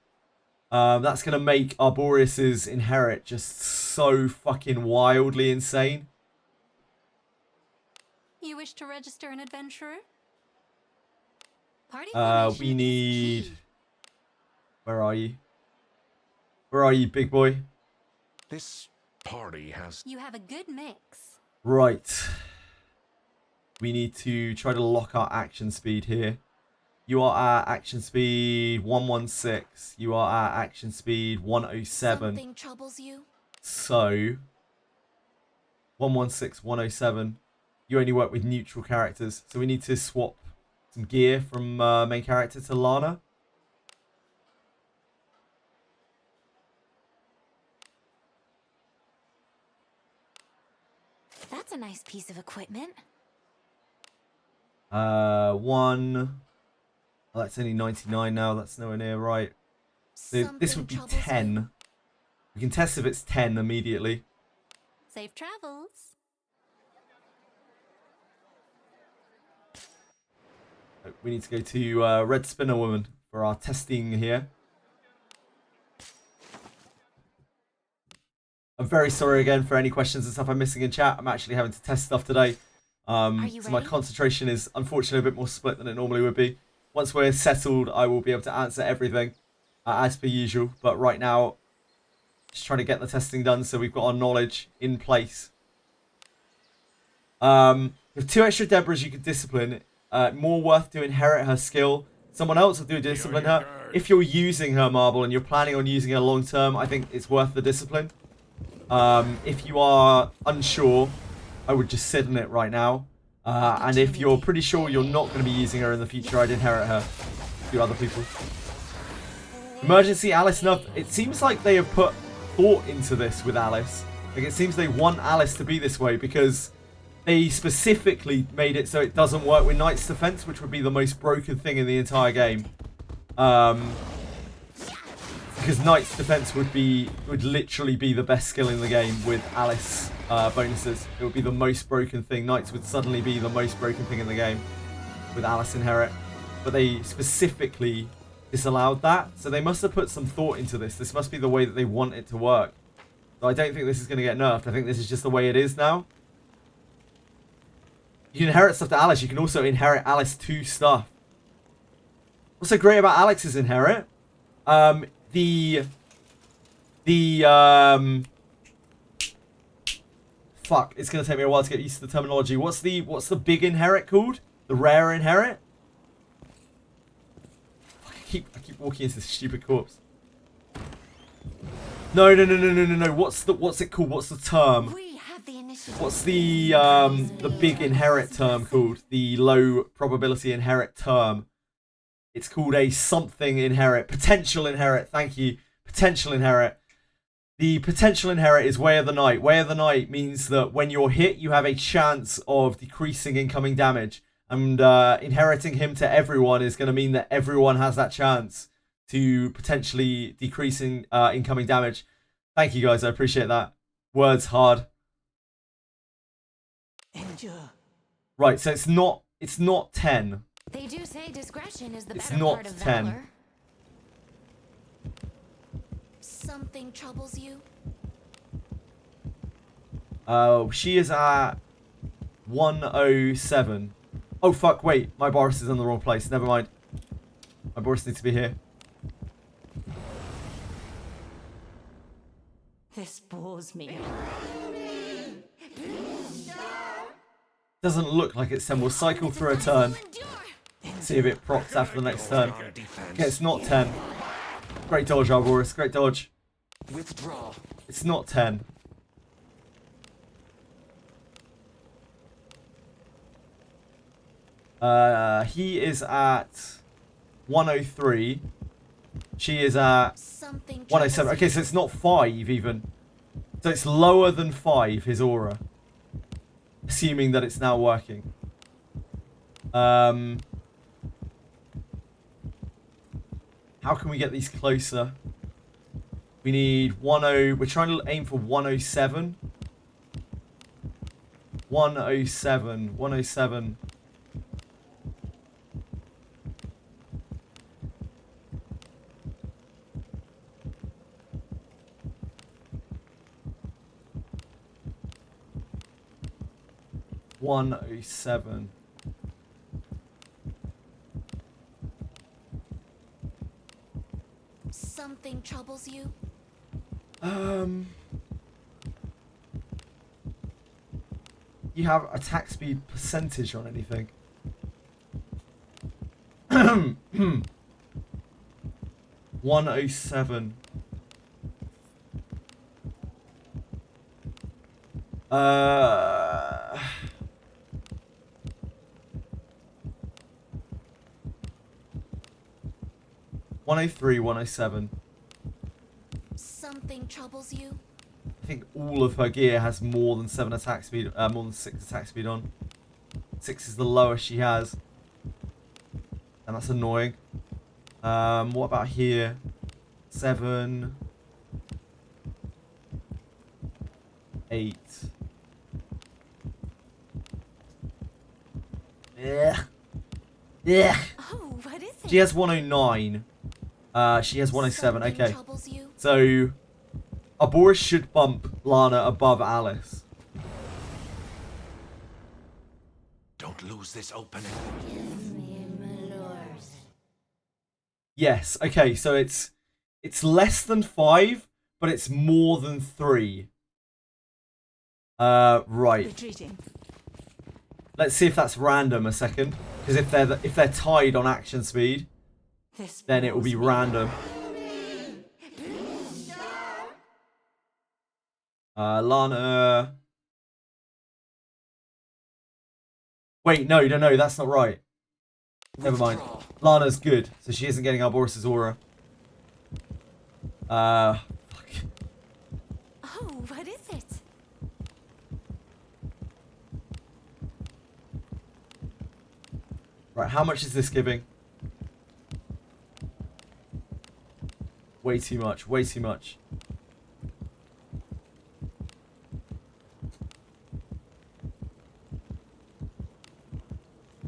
That's going to make our Boreas's inherit just so fucking wildly insane. You wish to register an adventurer? Party We formation is need... key. Where are you? Where are you, big boy? This party has... You have a good mix. Right. We need to try to lock our action speed here. You are at action speed 116. You are at action speed 107. Something troubles you? So, 116, 107. You only work with neutral characters. So we need to swap some gear from main character to Lana. That's a nice piece of equipment. One. Oh, that's only 99 now. That's nowhere near right. So this would be 10. We can test if it's 10 immediately. Safe travels. We need to go to Red Spinner Woman for our testing here. I'm very sorry again for any questions and stuff I'm missing in chat. I'm actually having to test stuff today. So my concentration is unfortunately a bit more split than it normally would be. Once we're settled, I will be able to answer everything as per usual. But right now, just trying to get the testing done so we've got our knowledge in place. With 2 extra Debras you can discipline. More worth to inherit her skill. Someone else will do discipline her. If you're using her marble and you're planning on using her long term, I think it's worth the discipline. If you are unsure, I would just sit on it right now. And if you're pretty sure you're not going to be using her in the future, I'd inherit her to other people. Emergency Alice nerf. It seems like they have put thought into this with Alice. Like, it seems they want Alice to be this way because they specifically made it so it doesn't work with Knight's Defense, which would be the most broken thing in the entire game. Because Knight's Defense would literally be the best skill in the game with Alice bonuses. It would be the most broken thing. Knights would suddenly be the most broken thing in the game with Alice inherit. But they specifically disallowed that. So they must have put some thought into this. This must be the way that they want it to work. So I don't think this is going to get nerfed. I think this is just the way it is now. You can inherit stuff to Alice. You can also inherit Alice to stuff. What's so great about Alex's inherit? Fuck, it's gonna take me a while to get used to the terminology. What's the big inherit called? The rare inherit? I keep walking into this stupid corpse. No. What's it called? What's the term? What's the big inherit term called? The low probability inherit term. It's called a something inherit. Potential inherit. Thank you. Potential inherit. The potential inherit is Way of the Night. Way of the Night means that when you're hit, you have a chance of decreasing incoming damage. And inheriting him to everyone is going to mean that everyone has that chance to potentially decreasing incoming damage. Thank you guys. I appreciate that. Words hard. Right, so it's not 10. They do say discretion is the It's better not part of 10. valor. Something troubles you? She is at 107. Oh fuck, wait, my Boris is in the wrong place. Never mind. My Boris needs to be here. This bores me. Doesn't look like it's 10. We'll cycle through a turn. See if it procs after the next turn. Okay, it's not 10. Great dodge, Arboris. Great dodge. Withdraw. It's not 10. He is at 103. She is at 107. Okay, so it's not 5 even. So it's lower than 5, his aura. Assuming that it's now working. How can we get these closer? We need 10. We're trying to aim for 107. 107. 107. 107. Something troubles you? You have attack speed percentage on anything? 107. 103, 107. Something troubles you? I think all of her gear has more than 7 attack speed, more than 6 attack speed on. 6 is the lowest she has. And that's annoying. What about here? 7. 8. Ugh. Ugh. Oh, what is it? She has 109. She has 107. Something Okay. troubles you? So, Aboris should bump Lana above Alice. Don't lose this opening. Yes. Okay. So it's less than 5, but it's more than 3. Right. Retreating. Let's see if that's random a second, because if they're tied on action speed, This then it will be random. Lana. Wait, no, that's not right. Never mind. Lana's good, so she isn't getting Arboris' aura. Fuck. Oh, what is it? Right, how much is this giving? Way too much, way too much.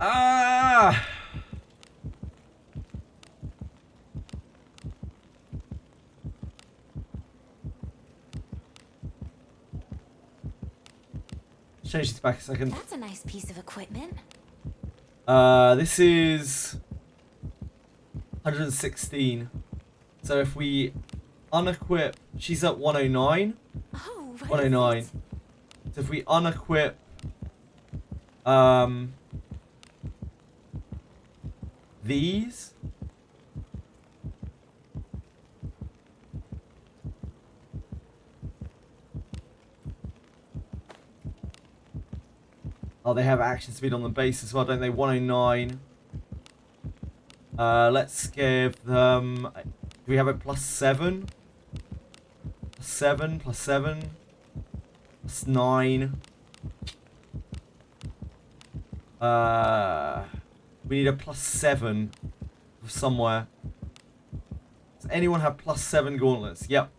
Ah! Change this back a second. That's a nice piece of equipment. This is 116. So if we unequip, she's at 109. Oh, what 109. is it? So if we unequip, these. Oh, they have action speed on the base as well, don't they? 109. Let's give them... Do we have a +7? +7, +7. +9. We need a +7 somewhere. Does anyone have +7 gauntlets? Yep.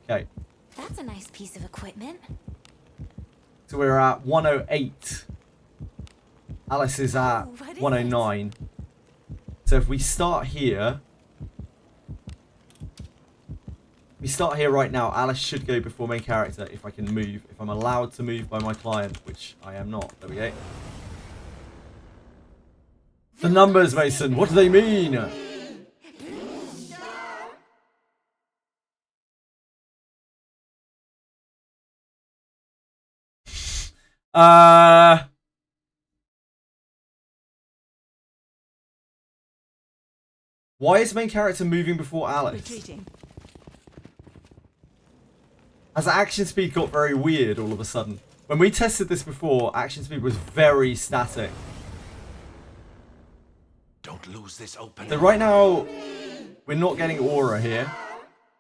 Okay. That's a nice piece of equipment. So we're at 108. Alice is at Oh, what is 109. So if we start here... We start here right now. Alice should go before main character if I can move. If I'm allowed to move by my client, which I am not. There we go. The numbers, Mason. What do they mean? Why is main character moving before Alice? Retreating. Has action speed got very weird all of a sudden? When we tested this before, action speed was very static. Don't lose this opening. So right now, we're not getting aura here.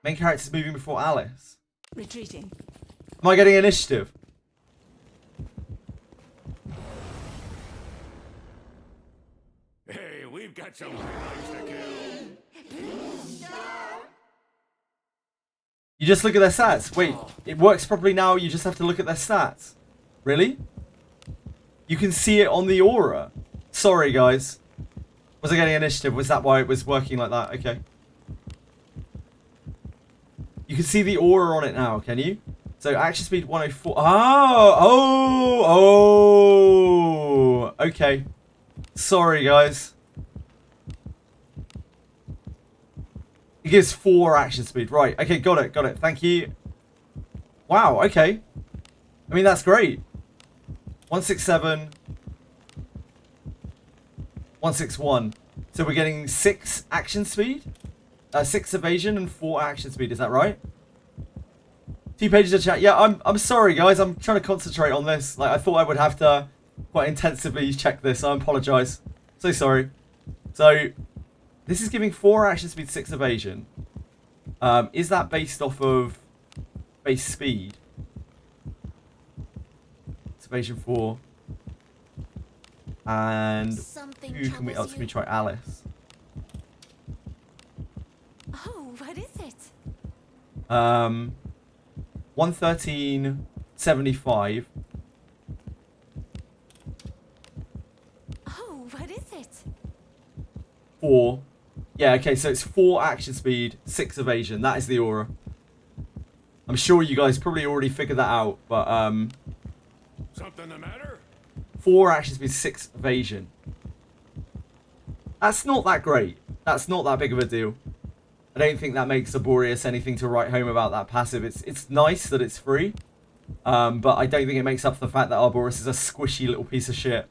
Main character's moving before Alice. Retreating. Am I getting initiative? Hey, we've got some highlights to kill. You just look at their stats. Wait, it works properly now. You just have to look at their stats. Really? You can see it on the aura. Sorry, guys. Was I getting initiative? Was that why it was working like that? Okay. You can see the aura on it now, can you? So action speed 104. Oh. Okay. Sorry, guys. It gives 4 action speed. Right. Okay, got it. Thank you. Wow, okay. I mean, that's great. 167. 161. So we're getting 6 action speed? 6 evasion and 4 action speed, is that right? 2 pages of chat. Yeah, I'm sorry, guys. I'm trying to concentrate on this. Like, I thought I would have to quite intensively check this. I apologize. So sorry. So, this is giving 4 action speed, 6 evasion. Is that based off of base speed? It's evasion 4. And Something who can we else? Can we try Alice? Oh, what is it? 113.75. Oh, what is it? 4. Yeah, okay, so it's 4 action speed, 6 evasion. That is the aura. I'm sure you guys probably already figured that out, but Something the matter? 4 action speed, 6 evasion. That's not that great. That's not that big of a deal. I don't think that makes Arboreus anything to write home about that passive. It's nice that it's free, but I don't think it makes up for the fact that Arboreus is a squishy little piece of shit.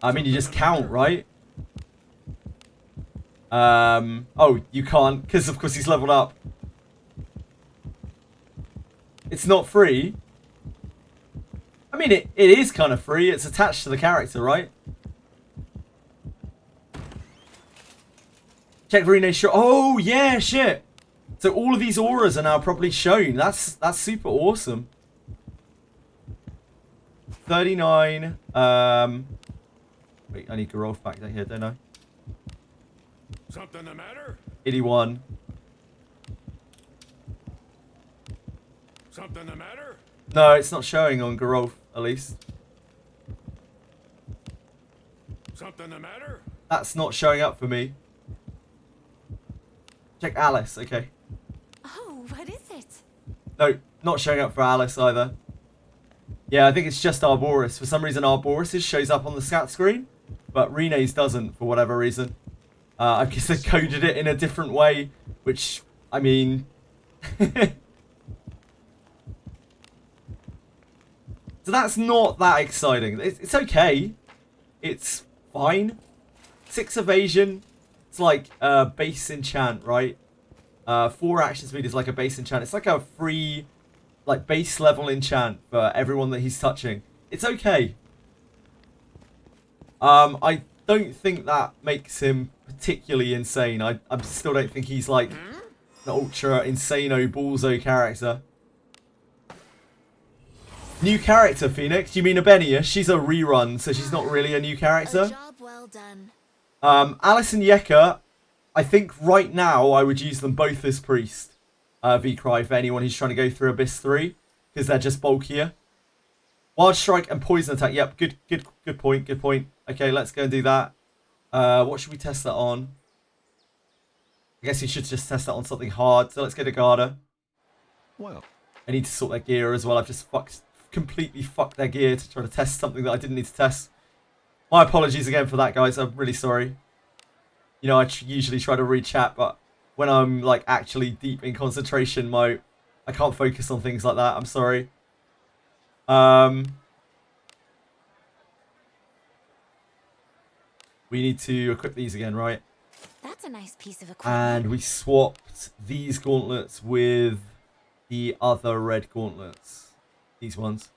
I mean, you just count, right? Oh, you can't, because of course he's leveled up. It's not free. I mean, it is kind of free. It's attached to the character, right? Check Rene's shot. Oh, yeah, shit. So all of these auras are now properly shown. That's super awesome. 39. Wait, I need Geralf back here, don't I? Something the matter? 81. Something the matter? No, it's not showing on Geralf, at least. Something the matter? That's not showing up for me. Check Alice, okay. Oh, what is it? No, not showing up for Alice either. Yeah, I think it's just Arboreus. For some reason, Arboreus shows up on the scout screen, but Rene's doesn't for whatever reason. I guess they coded it in a different way, which, I mean... So that's not that exciting. It's okay. It's fine. 6 evasion. It's like base enchant, right? 4 action speed is like a base enchant. It's like a free, like base level enchant for everyone that he's touching. It's okay. I don't think that makes him particularly insane. I still don't think he's like the ultra insano ballso character. New character, Phoenix. You mean Abenia? She's a rerun, so she's not really a new character. A job well done. Alice and Yeka, I think right now I would use them both as priest. V-Cry for anyone who's trying to go through Abyss 3, because they're just bulkier. Wild Strike and Poison Attack. Yep, good point. Okay, let's go and do that. What should we test that on? I guess you should just test that on something hard. So let's go to Garda. Well, I need to sort their gear as well. I've just completely fucked their gear to try to test something that I didn't need to test. My apologies again for that, guys. I'm really sorry. You know, I usually try to read chat, but when I'm like actually deep in concentration mode, I can't focus on things like that. I'm sorry. We need to equip these again, right? That's a nice piece of equipment. And we swapped these gauntlets with the other red gauntlets. These ones.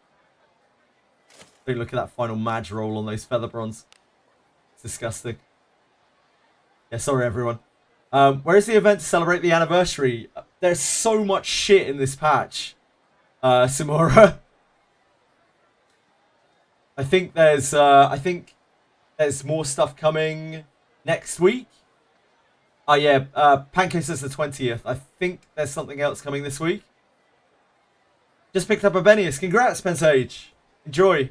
Don't look at that final Madge roll on those feather bronze. It's disgusting. Yeah, sorry everyone. Where is the event to celebrate the anniversary? There's so much shit in this patch. Simora. I think there's more stuff coming next week. Oh yeah, Panko says the 20th. I think there's something else coming this week. Just picked up a Benius. Congrats, Pensage. Enjoy.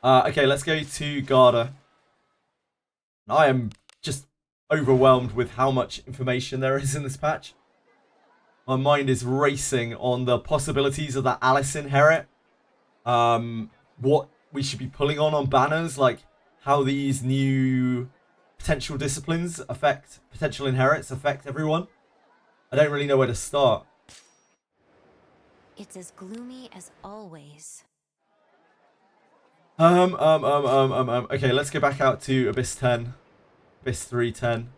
Okay, let's go to Garda. I am just overwhelmed with how much information there is in this patch. My mind is racing on the possibilities of that Alice inherit. What we should be pulling on banners, like how these new potential disciplines affect potential inherits, affect everyone. I don't really know where to start. It's as gloomy as always. Okay, let's go back out to Abyss 10. Abyss 310.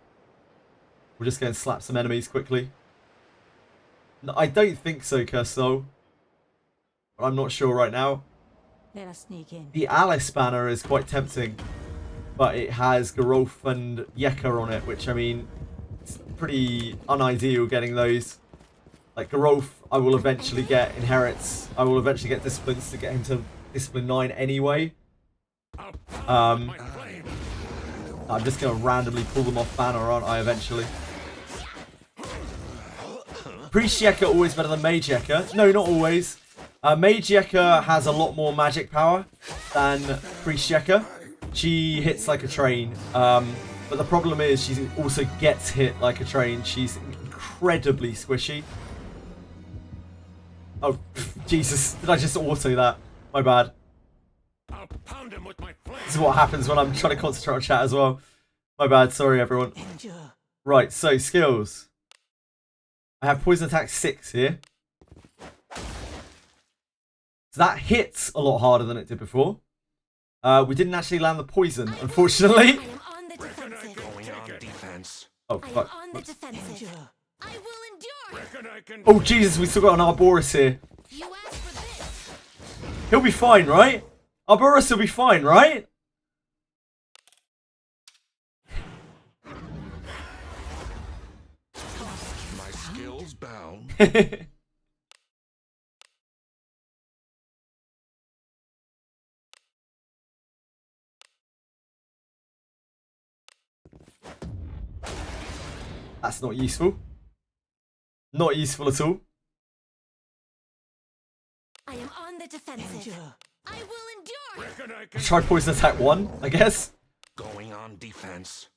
We'll just go and slap some enemies quickly. No, I don't think so, Kersol. But I'm not sure right now. Let us sneak in. The Alice banner is quite tempting. But it has Gerolf and Yeka on it, which, I mean, it's pretty unideal getting those. Like, Gerolf, I will eventually get inherits. I will eventually get disciplines to get him to Discipline 9 anyway. I'm just going to randomly pull them off banner, aren't I, eventually? Priest Yeka always better than Mage Yeka. No, not always. Mage Yeka has a lot more magic power than Priest Yeka. She hits like a train. But the problem is she also gets hit like a train. She's incredibly squishy. Oh, Jesus. Did I just auto that? My bad. I'll pound him with my flame. This is what happens when I'm trying to concentrate on chat as well. My bad. Sorry, everyone. Endure. Right, so skills. I have poison attack 6 here. So that hits a lot harder than it did before. We didn't actually land the poison, unfortunately. I am on the defensive. Going on defense. Oh, I am fuck. on the defensive. Endure. I will endure. Reckon I can. Oh, Jesus, we still got an Arboris here. You asked for this. He'll be fine, right? Arboris will be fine, right? My skills bound. That's not useful. Not useful at all. I am on the defensive. Endure. I will endure. Reckon I can. Try poison attack 1, I guess. Going on defense.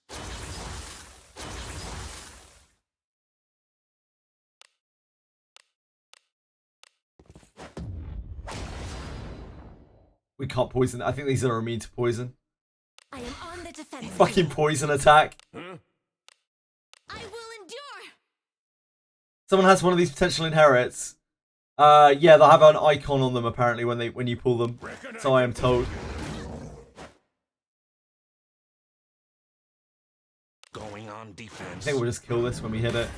We can't poison. I think these are immune to poison. I am on the defensive. Fucking poison attack. Huh? I will endure. Someone has one of these potential inherits. Yeah, they'll have an icon on them apparently when you pull them. So I am told. Going on I defense. think we'll just kill this when we hit it.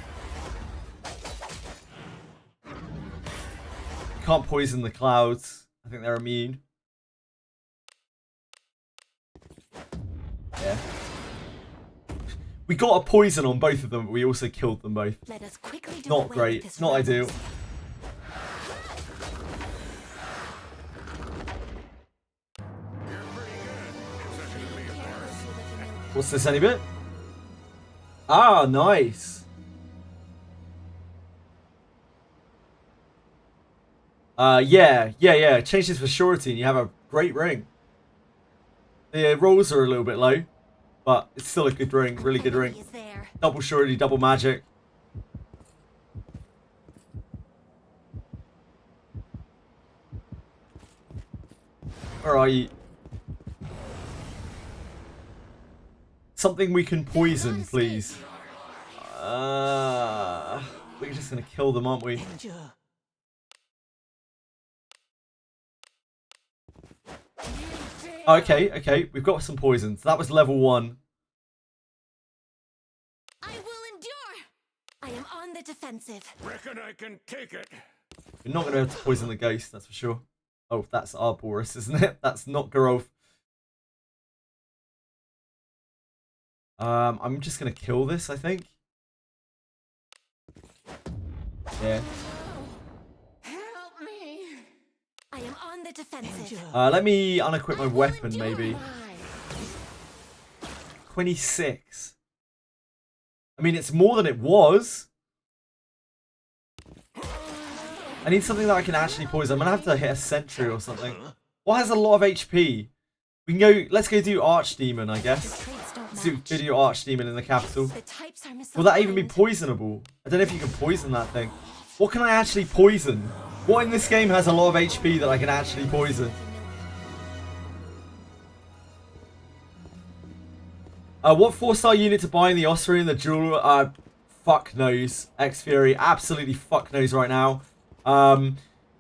Can't poison the clouds. I think they're immune. Yeah. We got a poison on both of them, but we also killed them both. Let us quickly do Not away great. with this Not ideal. rebels. What's this, any bit? Ah, nice. Yeah. Change this for surety and you have a great ring. The rolls are a little bit low, but it's still a good ring. Really good ring. Enemy is there. Double surety, double magic. Where are you? Something we can poison, please. We're just gonna kill them, aren't we? Endure. Okay. We've got some poisons. That was level 1. I will endure. I am on the defensive. Reckon I can take it. We're not gonna be able to poison the ghost, that's for sure. Oh, that's Arboris, isn't it? That's not Gerolf. I'm just gonna kill this, I think. Yeah. Help me. I am on the defensive. Endure. Let me unequip my I will weapon, endure. maybe. 26. I mean, it's more than it was. I need something that I can actually poison. I'm gonna have to hit a sentry or something. What has a lot of HP? We can go. Let's go do Archdemon, I guess. Traits don't Let's do match. video Archdemon in the capital. The types are misaligned. Will that even be poisonable? I don't know if you can poison that thing. What can I actually poison? What in this game has a lot of HP that I can actually poison? What 4-star unit to buy in the Osprey and the Jewel? Fuck knows. X-Fury absolutely fuck knows right now.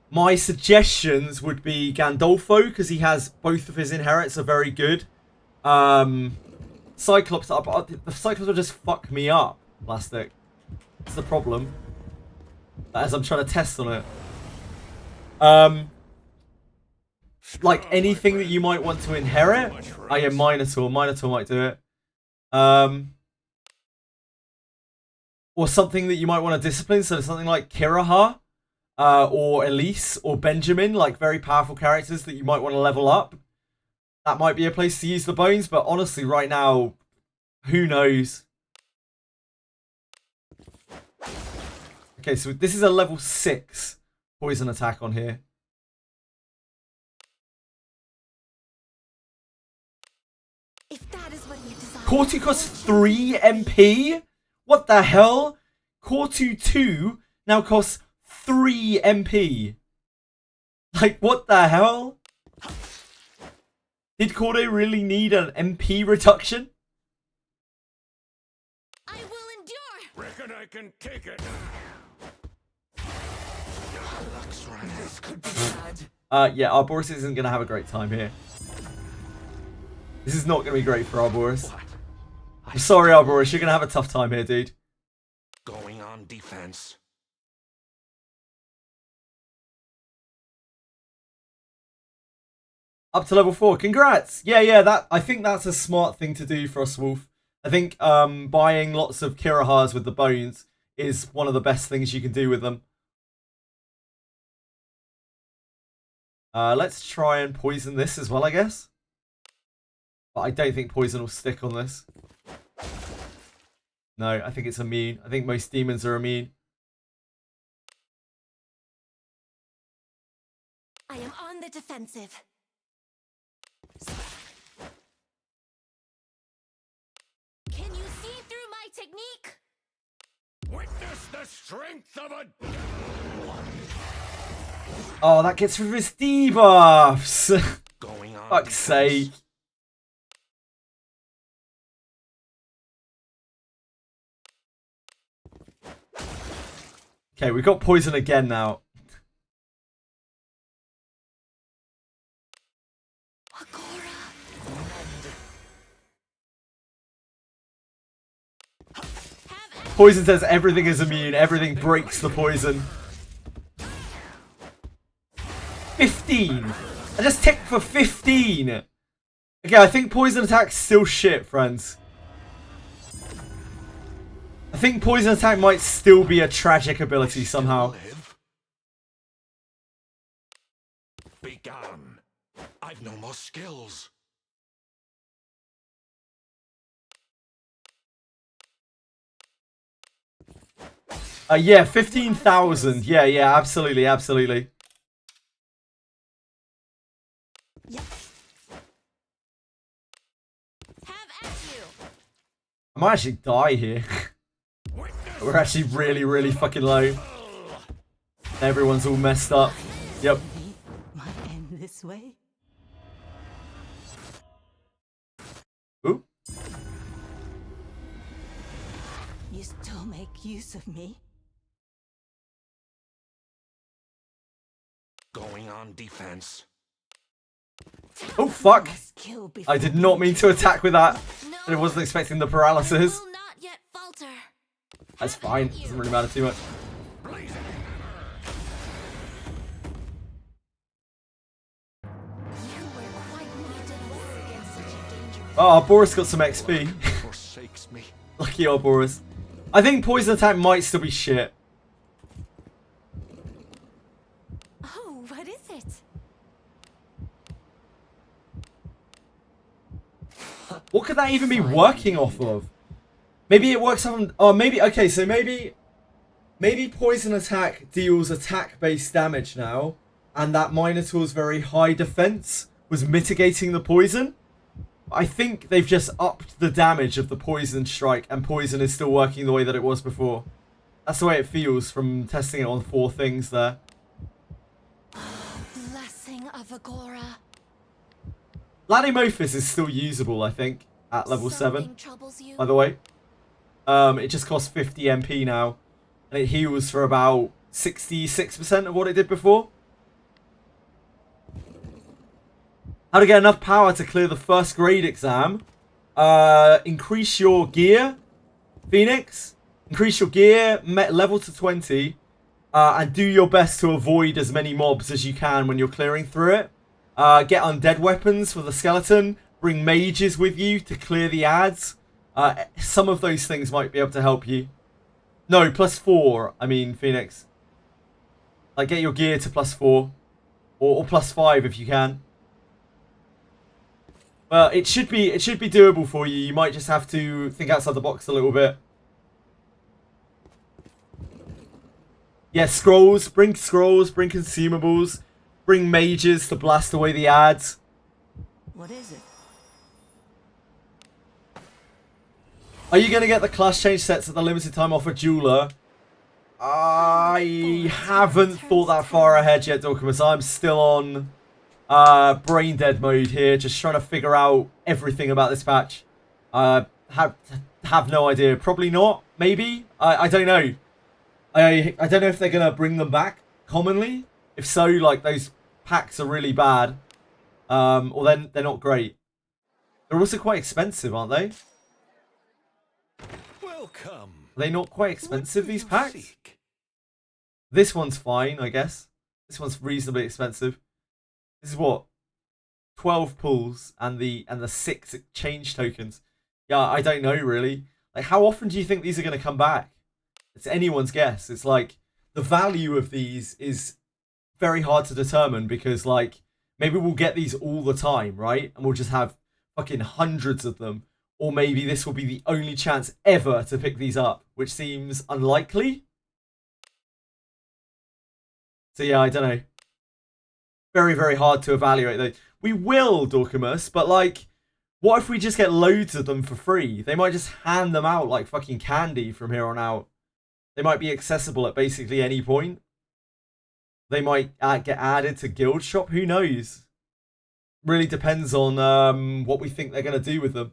My suggestions would be Gandolfo, because he has both of his inherits are very good. Cyclops, the Cyclops will just fuck me up, Plastic. That's the problem. As I'm trying to test on it. Like anything that you might want to inherit. Oh yeah, Minotaur. Minotaur might do it. Or something that you might want to discipline, so something like Kiraha, or Elise, or Benjamin, like very powerful characters that you might want to level up. That might be a place to use the bones, but honestly, right now, who knows? Okay, so this is a level 6 poison attack on here. If that is what you desire. Core 2 costs 3 MP? What the hell? Core 2 now costs 3 MP. Like, what the hell? Did Cordo really need an MP reduction? I will endure. Reckon I can take it. Looks right. This could be bad. Yeah, Arboris isn't going to have a great time here. This is not going to be great for Arboris. What? I'm sorry, Arboris, you're going to have a tough time here, dude. Going on defense. Up to level 4. Congrats! Yeah, I think that's a smart thing to do for us, Wolf. I think buying lots of Kirahas with the bones is one of the best things you can do with them. Let's try and poison this as well, I guess. But I don't think poison will stick on this. No, I think it's immune. I think most demons are immune. I am on the defensive. Can you see through my technique? Witness the strength of a... Oh, that gets rid of his debuffs. Going on Fuck's sake. Okay, we've got poison again now. Poison says everything is immune. Everything breaks the poison. 15. I just ticked for 15. Okay, I think poison attack's still shit, friends. I think poison attack might still be a tragic ability somehow. Be gone. I've no more skills. Yeah, 15,000. Yeah, absolutely. Yep. Have at you. I might actually die here. We're actually really fucking low. Everyone's all messed up. Yep. Might end this way. Ooh. You still make use of me? Going on defense. Oh, fuck. Must kill before I did not mean to attack with that. No, And I wasn't expecting the I paralysis. will not yet falter. That's fine. Doesn't really matter too much. You were quite needed against such a dangerous. Oh, Boris got some XP. Forsakes me. Lucky old Boris. I think poison attack might still be shit. Oh, what is it? What could that even be working off of? Maybe it works on... Oh, maybe... Okay, so maybe poison attack deals attack-based damage now. And that Minotaur's very high defense was mitigating the poison. I think they've just upped the damage of the poison strike, and poison is still working the way that it was before. That's the way it feels from testing it on 4 things there. Blessing of Agora. Ladymophis is still usable, I think, at level 7. Something troubles you? By the way. It just costs 50 MP now. And it heals for about 66% of what it did before. How to get enough power to clear the first grade exam. Increase your gear, Phoenix. Increase your gear level to 20. And do your best to avoid as many mobs as you can when you're clearing through it. Get undead weapons for the skeleton. Bring mages with you to clear the ads. Some of those things might be able to help you. No, +4. I mean, Phoenix. Like, get your gear to +4. Or +5 if you can. But it should be doable for you. You might just have to think outside the box a little bit. Yeah, scrolls. Bring consumables. Bring mages to blast away the ads. What is it? Are you going to get the class change sets at the limited time offer, Jeweler? I haven't thought that far ahead yet, Dorcamus. I'm still on brain dead mode here, just trying to figure out everything about this patch. Have no idea. Probably not. Maybe. I don't know. I don't know if they're going to bring them back commonly. If so, like, those packs are really bad. Or then they're not great. They're also quite expensive, aren't they? Welcome. Are they not quite expensive, these packs? Seek? This one's fine, I guess. This one's reasonably expensive. This is what? 12 pulls and the 6 exchange tokens. Yeah, I don't know really. Like, how often do you think these are going to come back? It's anyone's guess. It's like the value of these is very hard to determine because, like, maybe we'll get these all the time, right? And we'll just have fucking hundreds of them. Or maybe this will be the only chance ever to pick these up, which seems unlikely. So yeah, I don't know. Very, very hard to evaluate though. We will, Dorcamus, but like, what if we just get loads of them for free? They might just hand them out like fucking candy from here on out. They might be accessible at basically any point. They might get added to Guild Shop. Who knows? Really depends on what we think they're going to do with them.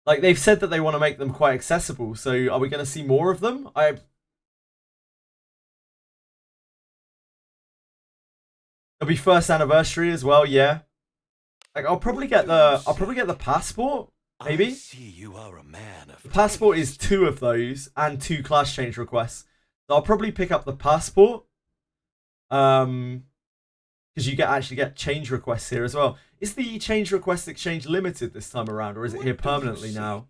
Like, they've said that they want to make them quite accessible, so are we going to see more of them? It'll be first anniversary as well, yeah. Like, I'll probably get the passport, maybe. I see you are a man of The passport is 2 of those and 2 class change requests. So I'll probably pick up the passport. Because you actually get change requests here as well. Is the change request exchange limited this time around, or is it here permanently now?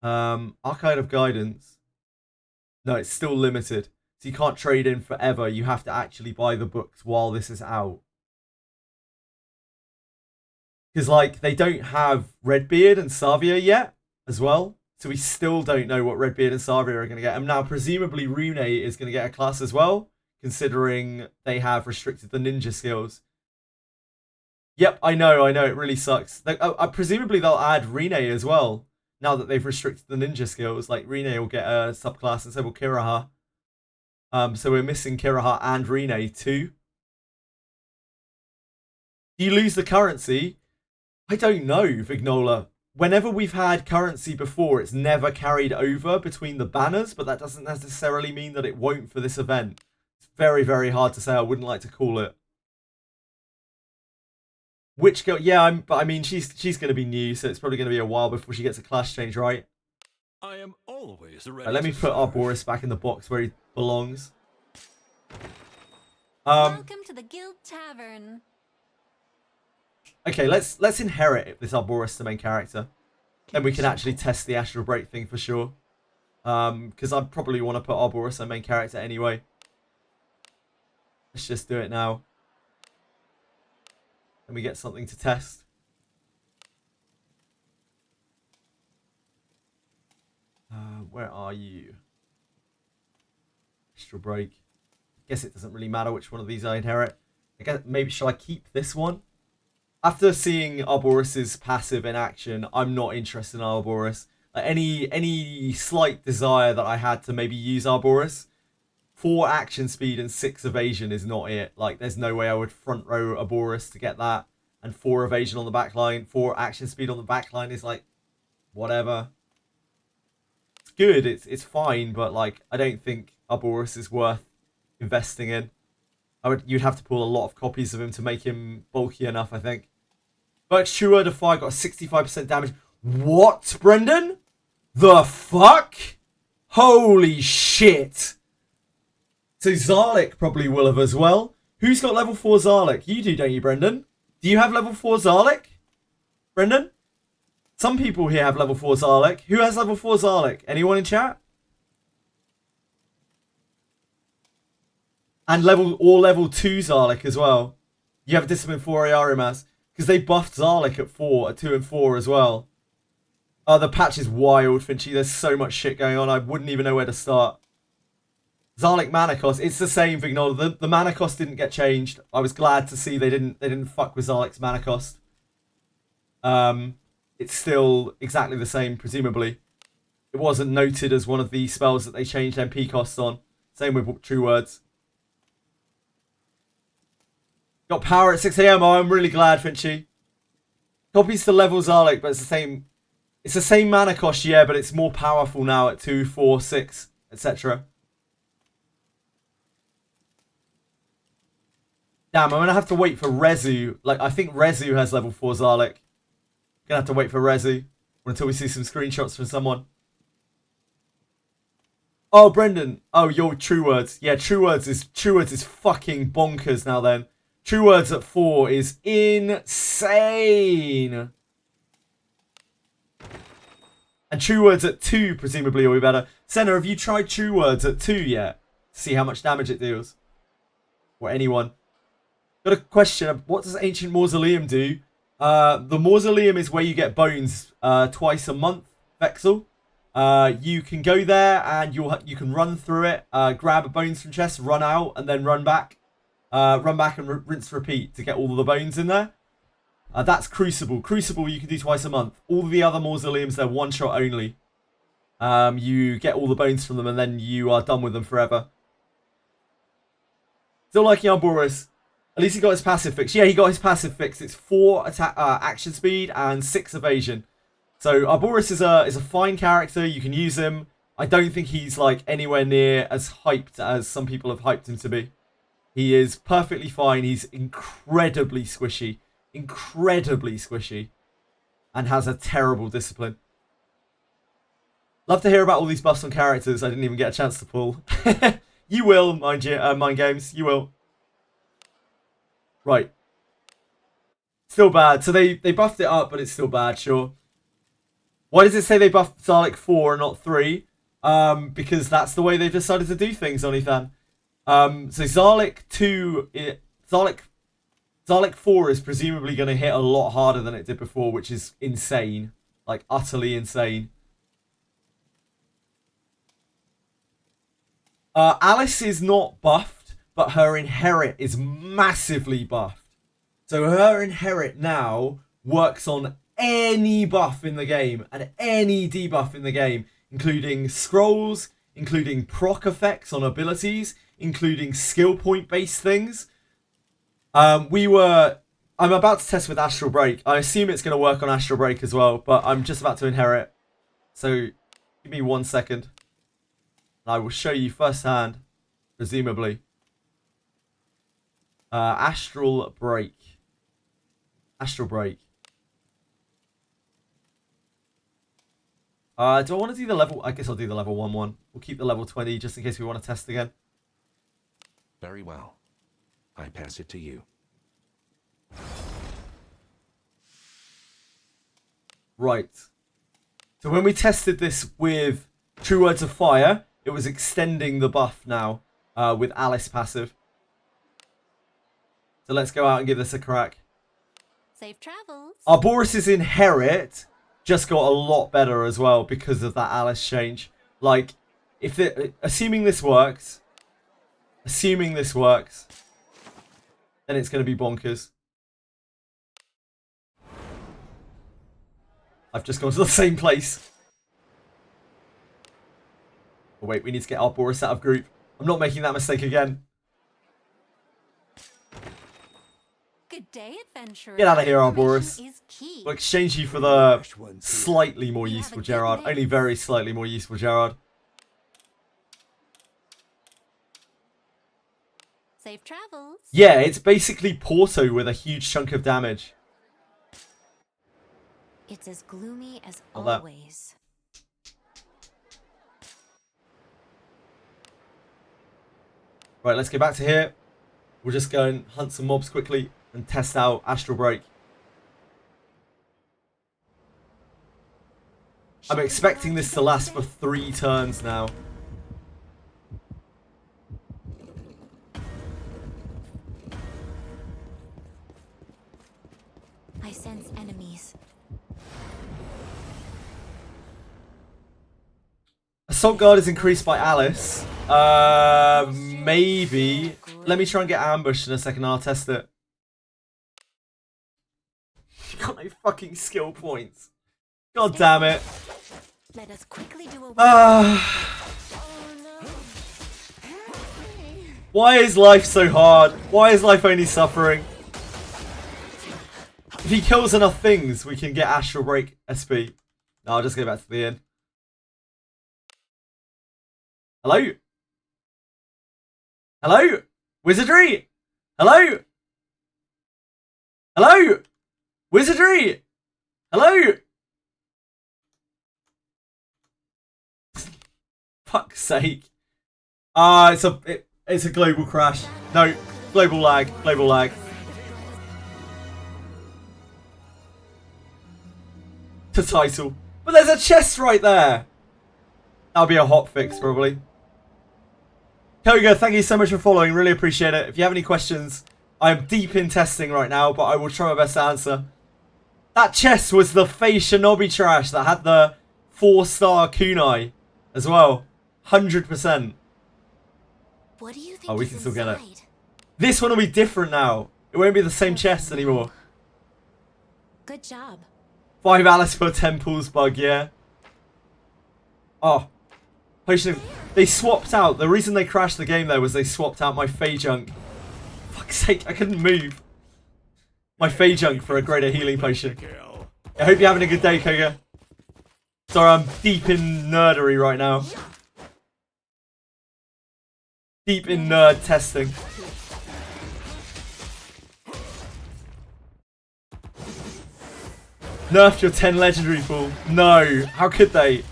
Archive of Guidance. No, it's still limited. So you can't trade in forever. You have to actually buy the books while this is out. Because, like, they don't have Redbeard and Savia yet as well. So we still don't know what Redbeard and Savia are going to get. And now, presumably, Rune is going to get a class as well, considering they have restricted the ninja skills. Yep, I know, it really sucks. Presumably they'll add Rine as well, now that they've restricted the ninja skills. Like, Rine will get a subclass and so will Kiraha. So we're missing Kiraha and Rine too. Do you lose the currency? I don't know, Vignola. Whenever we've had currency before, it's never carried over between the banners, but that doesn't necessarily mean that it won't for this event. It's very, very hard to say. I wouldn't like to call it. Which girl? Yeah, but I mean, she's going to be new, so it's probably going to be a while before she gets a class change, right? I am always ready. Right, let me to put serve. Arboris back in the box where he belongs. Welcome to the Guild Tavern. Okay, let's inherit this Arboris the main character. Then we can actually test the Astral Break thing for sure. Because I probably want to put Arboris the main character anyway. Let's just do it now. And we get something to test. Where are you? Astral Break. guess it doesn't really matter which one of these I inherit. I guess maybe shall I keep this one? After seeing Arboris's passive in action, I'm not interested in Arboris. Like any slight desire that I had to maybe use Arboris, 4 action speed and 6 evasion is not it. Like, there's no way I would front row Arboris to get that. And 4 evasion on the back line, 4 action speed on the back line is like, whatever. It's good, it's fine, but like, I don't think Arboris is worth investing in. You'd have to pull a lot of copies of him to make him bulky enough, I think. But True Word of Fire got a 65% damage. What, Brendan? The fuck? Holy shit. So Zarlik probably will have as well. Who's got level 4 Zarlik? You do, don't you, Brendan? Do you have level 4 Zarlik? Brendan? Some people here have level 4 Zarlik. Who has level 4 Zarlik? Anyone in chat? And level 2 Zarlik as well. You have Discipline 4 Ayarimaz. Because they buffed Zarlik at 2 and 4 as well. Oh, the patch is wild, Finchy. There's so much shit going on. I wouldn't even know where to start. Zarlik mana cost. It's the same, Vignola. The mana cost didn't get changed. I was glad to see they didn't fuck with Zarlik's mana cost. It's still exactly the same, presumably. It wasn't noted as one of the spells that they changed MP costs on. Same with True Words. Got power at 6 AM. Oh, I'm really glad, Finchy. Copies to level Zarlik, but it's the same. It's the same mana cost, yeah, but it's more powerful now at 2, 4, 6, etc. Damn, I'm gonna have to wait for Rezu. Like, I think Rezu has level 4 Zarlik. Gonna have to wait for Rezu until we see some screenshots from someone. Oh, Brendan. Oh, your True Words. Yeah, True Words is fucking bonkers now. Then True Words at 4 is insane. And True Words at 2 presumably will be better. Senna, have you tried True Words at 2 yet? To see how much damage it deals. Or anyone. Got a question. What does Ancient Mausoleum do? The Mausoleum is where you get bones twice a month, Vexel. You can go there and you can run through it, grab bones from chests, run out, and then run back. Run back and rinse repeat to get all of the bones in there. That's Crucible. Crucible you can do twice a month. All the other Mausoleums, they're one shot only. You get all the bones from them and then you are done with them forever. Still liking Arboris. At least he got his passive fix. Yeah, he got his passive fix. It's 4 attack, action speed and 6 evasion. So Arboris is a fine character. You can use him. I don't think he's like anywhere near as hyped as some people have hyped him to be. He is perfectly fine. He's incredibly squishy. Incredibly squishy. And has a terrible discipline. Love to hear about all these buffs on characters I didn't even get a chance to pull. You will, mind games. You will. Right. Still bad. So they buffed it up, but it's still bad, sure. Why does it say they buffed Zarlik 4 and not 3? Because that's the way they've decided to do things, Onithan. So Zarlik 2... Zarlik 4 is presumably going to hit a lot harder than it did before, which is insane. Like, utterly insane. Alice is not buffed. But her inherit is massively buffed. So her inherit now works on any buff in the game and any debuff in the game, including scrolls, including proc effects on abilities, including skill point based things. I'm about to test with Astral Break. I assume it's going to work on Astral Break as well, but I'm just about to inherit. So give me 1 second. And I will show you firsthand, presumably. Astral Break. Astral Break. Do I want to do the level... I guess I'll do the level 1 one. We'll keep the level 20 just in case we want to test again. Very well. I pass it to you. Right. So when we tested this with True Words of Fire, it was extending the buff now with Alice passive. So let's go out and give this a crack. Safe travels. Arboris's inherit just got a lot better as well because of that Alice change. Like, assuming this works, Assuming this works, then it's going to be bonkers. I've just gone to the same place. Oh wait, we need to get our Boris out of group. I'm not making that mistake again. Good day, adventurer. Get out of here, Arboris. Information is key. We'll exchange you for the slightly more useful Gerard. Only very slightly more useful Gerard. Safe travels. Yeah, it's basically Porto with a huge chunk of damage. It's as gloomy as Not that. always. Right, let's get back to here. We'll just go and hunt some mobs quickly and test out Astral Break. I'm expecting this to last for 3 turns now. I sense enemies. Assault Guard is increased by Alice. Maybe. Let me try and get ambushed in a second. I'll test it. Got no fucking skill points. God damn it. Let us quickly do a Why is life so hard? Why is life only suffering? If he kills enough things, we can get Astral Break SP. No, I'll just go back to the inn. Hello? Hello? Wizardry? Hello? Hello? Wizardry? Hello? Fuck's sake. It's a global crash. No, global lag, global lag. To title. But there's a chest right there. That'll be a hot fix, probably. Koga, thank you so much for following. Really appreciate it. If you have any questions, I am deep in testing right now, but I will try my best to answer. That chest was the Faye Shinobi trash that had the 4-star kunai as well. 100%. What do you think? Oh, we can still get it. inside? This one will be different now. It won't be the same chest anymore. Good job. 5 Alice per temples bug, yeah. Oh. Potion of... They swapped out. The reason they crashed the game there was they swapped out my Fey Junk. Fuck's sake, I couldn't move. My Fey Junk for a greater healing potion. I hope you're having a good day, Koga. Sorry, I'm deep in nerdery right now. Deep in nerd testing. Nerfed your 10 legendary pool. No, how could they?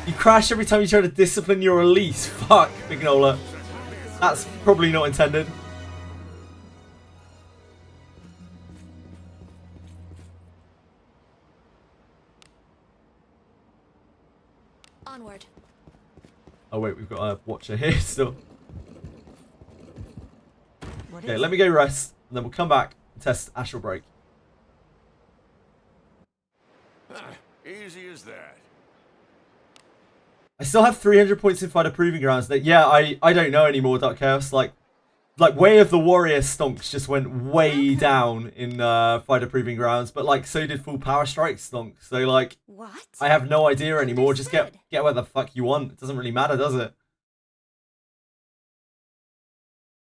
You crash every time you try to discipline your release. Fuck, Big Nola. That's probably not intended. Onward. Oh wait, we've got a watcher here still. What Okay, is let me go rest, and then we'll come back and test Astral Break. Easy as that. I still have 300 points in Fighter Proving Grounds. Yeah, I don't know anymore, Dark Chaos. Like Way of the Warrior stonks just went way down in Fighter Proving Grounds, but like so did Full Power Strike stonks. So like, What? I have no idea anymore. Just get Understood. where the fuck you want. It doesn't really matter, does it?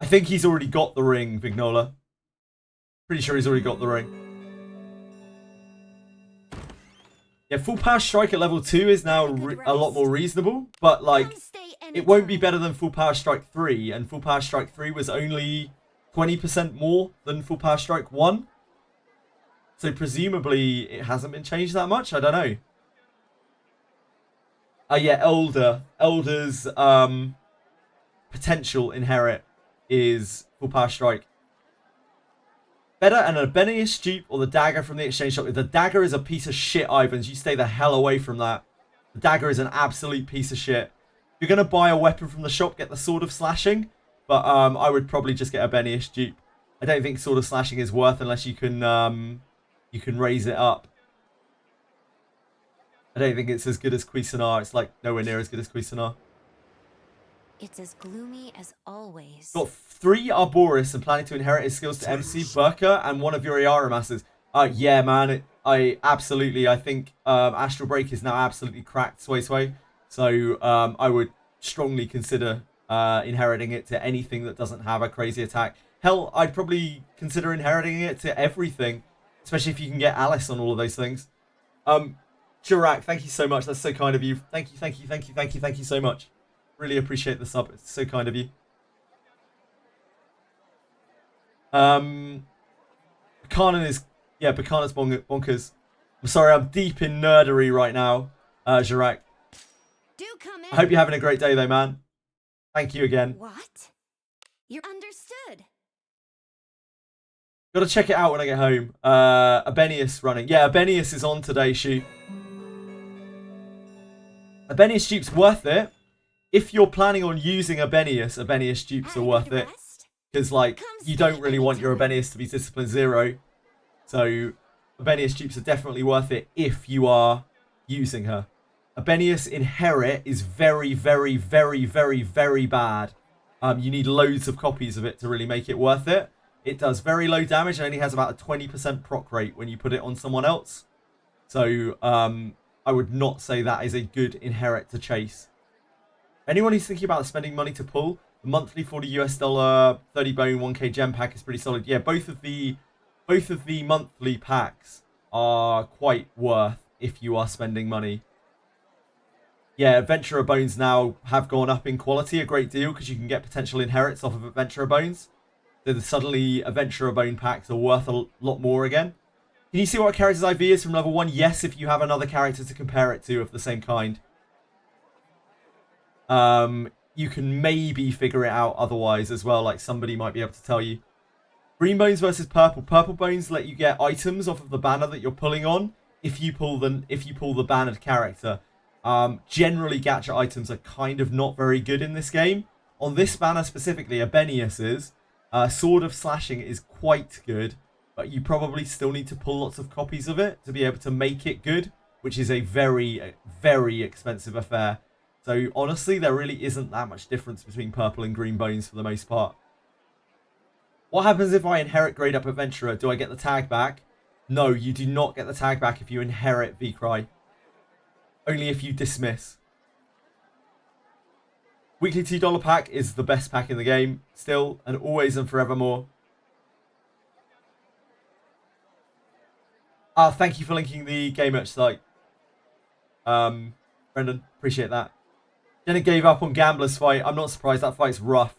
I think he's already got the ring, Vignola. Pretty sure he's already got the ring. Yeah, Full Power Strike at level 2 is now a lot more reasonable, but like, Come stay it won't be anytime. better than Full Power Strike 3, and Full Power Strike 3 was only 20% more than Full Power Strike 1. So presumably it hasn't been changed that much, I don't know. Yeah, Elder's potential inherit is Full Power Strike. Better and a Benioff dupe or the dagger from the exchange shop. The dagger is a piece of shit, Ivans. You stay the hell away from that. The dagger is an absolute piece of shit. If you're going to buy a weapon from the shop, get the Sword of Slashing. But I would probably just get a Benioff dupe. I don't think Sword of Slashing is worth unless you can raise it up. I don't think it's as good as Cuisinart. It's like nowhere near as good as Cuisinart. It's as gloomy as always. Got 3 Arboris and planning to inherit his skills to MC Burka and one of your Iara Masters. Yeah, man. I think Astral Break is now absolutely cracked, Sway. So I would strongly consider inheriting it to anything that doesn't have a crazy attack. Hell, I'd probably consider inheriting it to everything, especially if you can get Alice on all of those things. Jirak, thank you so much. That's so kind of you. Thank you so much. Really appreciate the sub. It's so kind of you. Buchanan is Buchanan's bonkers. I'm sorry, I'm deep in nerdery right now, Jirak. Do come in. I hope you're having a great day though, man. Thank you again. What? You're understood. Gotta check it out when I get home. Abenius running. Yeah, Abenius is on today, shoot. Abenius dupes worth it. If you're planning on using Abenius dupes are worth it. Because, like, you don't really want your Abenius to be discipline 0. So, Abenius dupes are definitely worth it if you are using her. Abenius Inherit is very, very, very, very, very bad. You need loads of copies of it to really make it worth it. It does very low damage and only has about a 20% proc rate when you put it on someone else. So, I would not say that is a good Inherit to chase. Anyone who's thinking about spending money to pull, the monthly $40 30 bone 1k gem pack is pretty solid. Yeah, both of the monthly packs are quite worth if you are spending money. Yeah, Adventurer Bones now have gone up in quality a great deal because you can get potential inherits off of Adventurer Bones. So suddenly Adventurer Bone packs are worth a lot more again. Can you see what a character's IV is from level 1? Yes, if you have another character to compare it to of the same kind. You can maybe figure it out otherwise as well, like somebody might be able to tell you. Green Bones versus Purple. Purple Bones let you get items off of the banner that you're pulling on if you pull the bannered character. Generally, gacha items are kind of not very good in this game. On this banner specifically, Abenius's Sword of Slashing is quite good, but you probably still need to pull lots of copies of it to be able to make it good, which is a very, very expensive affair. So honestly, there really isn't that much difference between Purple and Green Bones for the most part. What happens if I inherit Grade Up Adventurer? Do I get the tag back? No, you do not get the tag back if you inherit V-Cry. Only if you dismiss. Weekly $2 pack is the best pack in the game, still, and always and forevermore. Thank you for linking the game merch site. Brendan, appreciate that. Jenna gave up on Gambler's fight. I'm not surprised, that fight's rough.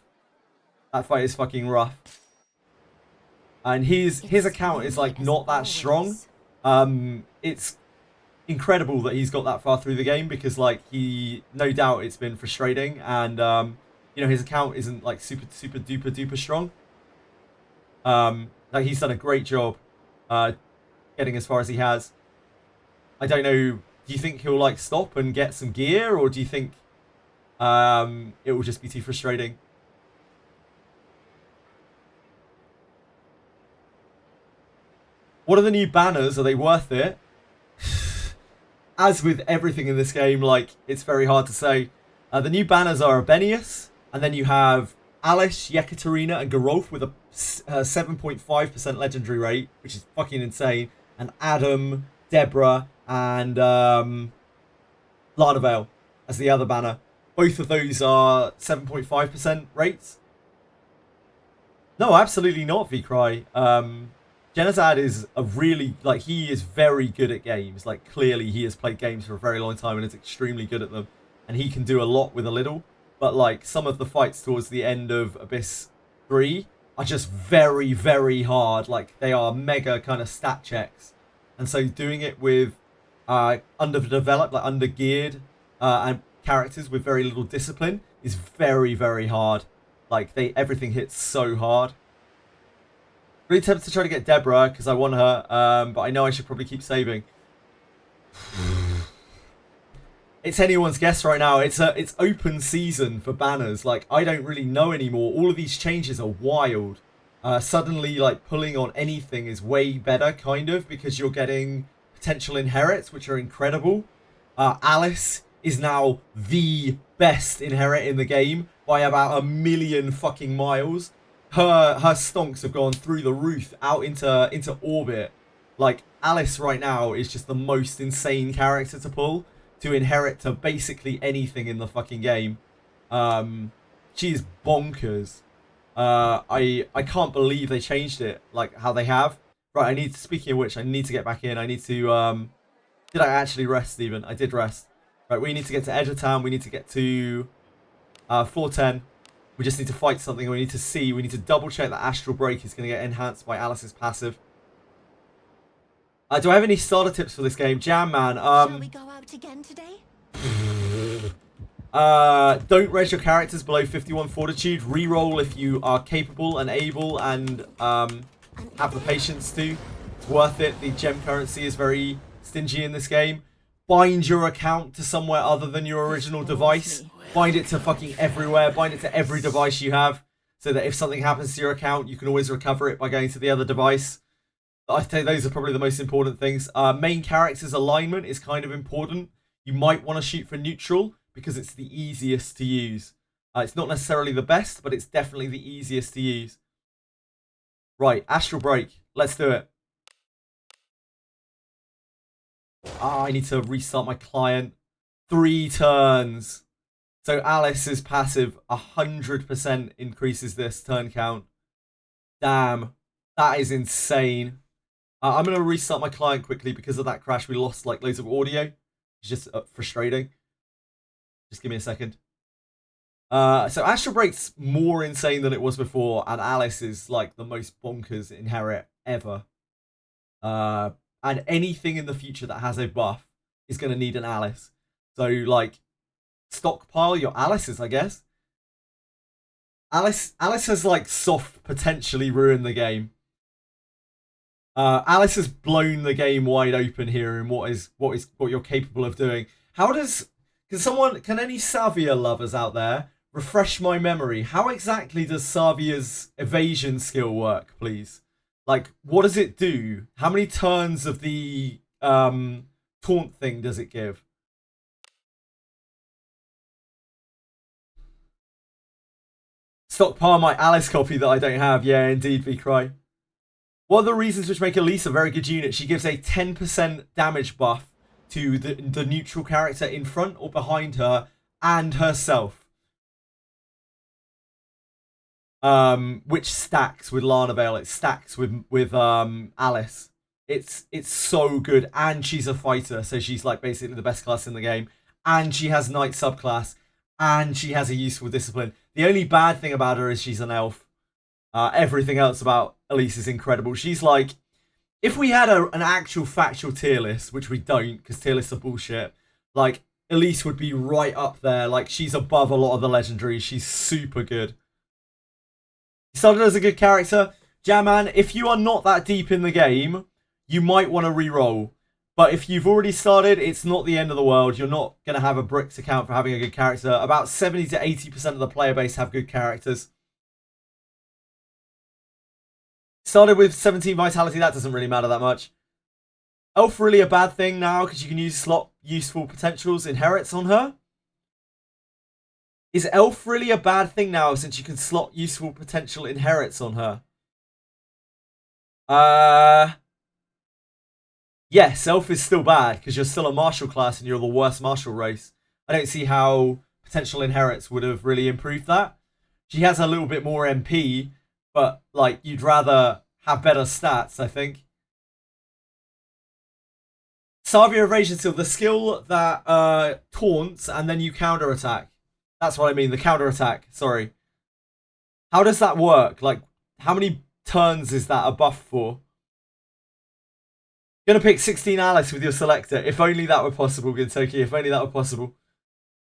That fight is fucking rough. And his account is like not that strong. It's incredible that he's got that far through the game because like no doubt it's been frustrating and you know, his account isn't like super duper strong. Like he's done a great job getting as far as he has. I don't know, do you think he'll like stop and get some gear, or do you think it will just be too frustrating? What are the new banners? Are they worth it? As with everything in this game, like, it's very hard to say. The new banners are Abenius, and then you have Alice, Yekaterina, and Gerolf with a 7.5% legendary rate, which is fucking insane. And Adam, Deborah, and Lana as the other banner. Both of those are 7.5% rates. No, absolutely not, V-Cry. Genazad is a really, like, he is very good at games. Like, clearly he has played games for a very long time and is extremely good at them. And he can do a lot with a little. But, like, some of the fights towards the end of Abyss 3 are just very, very hard. Like, they are mega kind of stat checks. And so doing it with underdeveloped, like, undergeared and characters with very little discipline is very, very hard. Like, everything hits so hard. Really tempted to try to get Deborah because I want her, but I know I should probably keep saving. It's anyone's guess right now. It's open season for banners. Like, I don't really know anymore. All of these changes are wild. Suddenly, like, pulling on anything is way better, kind of, because you're getting potential inherits, which are incredible. Alice is now the best inherit in the game by about 1,000,000 fucking miles. Her stonks have gone through the roof out into orbit. Like, Alice right now is just the most insane character to pull, to inherit to basically anything in the fucking game. She is bonkers. I can't believe they changed it like how they have. Right, speaking of which, I need to get back in. I need to did I actually rest, Stephen? I did rest. Right, we need to get to Edge of Town. We need to get to floor 10. We just need to fight something. We need to double check that Astral Break is going to get enhanced by Alice's passive. Do I have any starter tips for this game? Jam Man. Shall we go out again today? Don't raise your characters below 51 fortitude. Reroll if you are capable and able and have the patience to. It's worth it. The gem currency is very stingy in this game. Bind your account to somewhere other than your original device. Bind it to fucking everywhere. Bind it to every device you have, so that if something happens to your account, you can always recover it by going to the other device. I think those are probably the most important things. Main character's alignment is kind of important. You might want to shoot for neutral because it's the easiest to use. It's not necessarily the best, but it's definitely the easiest to use. Right, Astral Break. Let's do it. I need to restart my client. 3 turns. So Alice's passive 100% increases this turn count. Damn. That is insane. I'm going to restart my client quickly because of that crash. We lost like loads of audio. It's just frustrating. Just give me a second. So Astral Break's more insane than it was before, and Alice is like the most bonkers inherit ever. And anything in the future that has a buff is going to need an Alice. So like, stockpile your Alices, I guess. Alice has like soft potentially ruined the game. Alice has blown the game wide open here in what you're capable of doing. How does can any Savia lovers out there refresh my memory? How exactly does Savia's evasion skill work, please? Like, what does it do? How many turns of the taunt thing does it give? Stockpile my Alice copy that I don't have. Yeah, indeed, V-Cry. What are the reasons which make Elise a very good unit? She gives a 10% damage buff to the neutral character in front or behind her and herself. Which stacks with Lana Vale. It stacks with Alice. It's so good, and she's a fighter, so she's like basically the best class in the game. And she has Knight subclass, and she has a useful discipline. The only bad thing about her is she's an elf. Everything else about Elise is incredible. She's like, if we had an actual factual tier list, which we don't, because tier lists are bullshit, like, Elise would be right up there. Like, she's above a lot of the legendaries. She's super good. Started as a good character. Jaman, if you are not that deep in the game, you might want to re-roll. But if you've already started, it's not the end of the world. You're not going to have a bricks account for having a good character. About 70 to 80% of the player base have good characters. Started with 17 vitality. That doesn't really matter that much. Elf really a bad thing now because you can use slot useful potentials inherits on her? Is Elf really a bad thing now since you can slot useful potential inherits on her? Yes, Elf is still bad because you're still a martial class and you're the worst martial race. I don't see how potential inherits would have really improved that. She has a little bit more MP, but like you'd rather have better stats, I think. Savia Evasion Skill, the skill that taunts and then you counterattack. That's what I mean, the counterattack, sorry. How does that work? Like, how many turns is that a buff for? Gonna pick 16 Alice with your selector. If only that were possible, Gintoki. If only that were possible.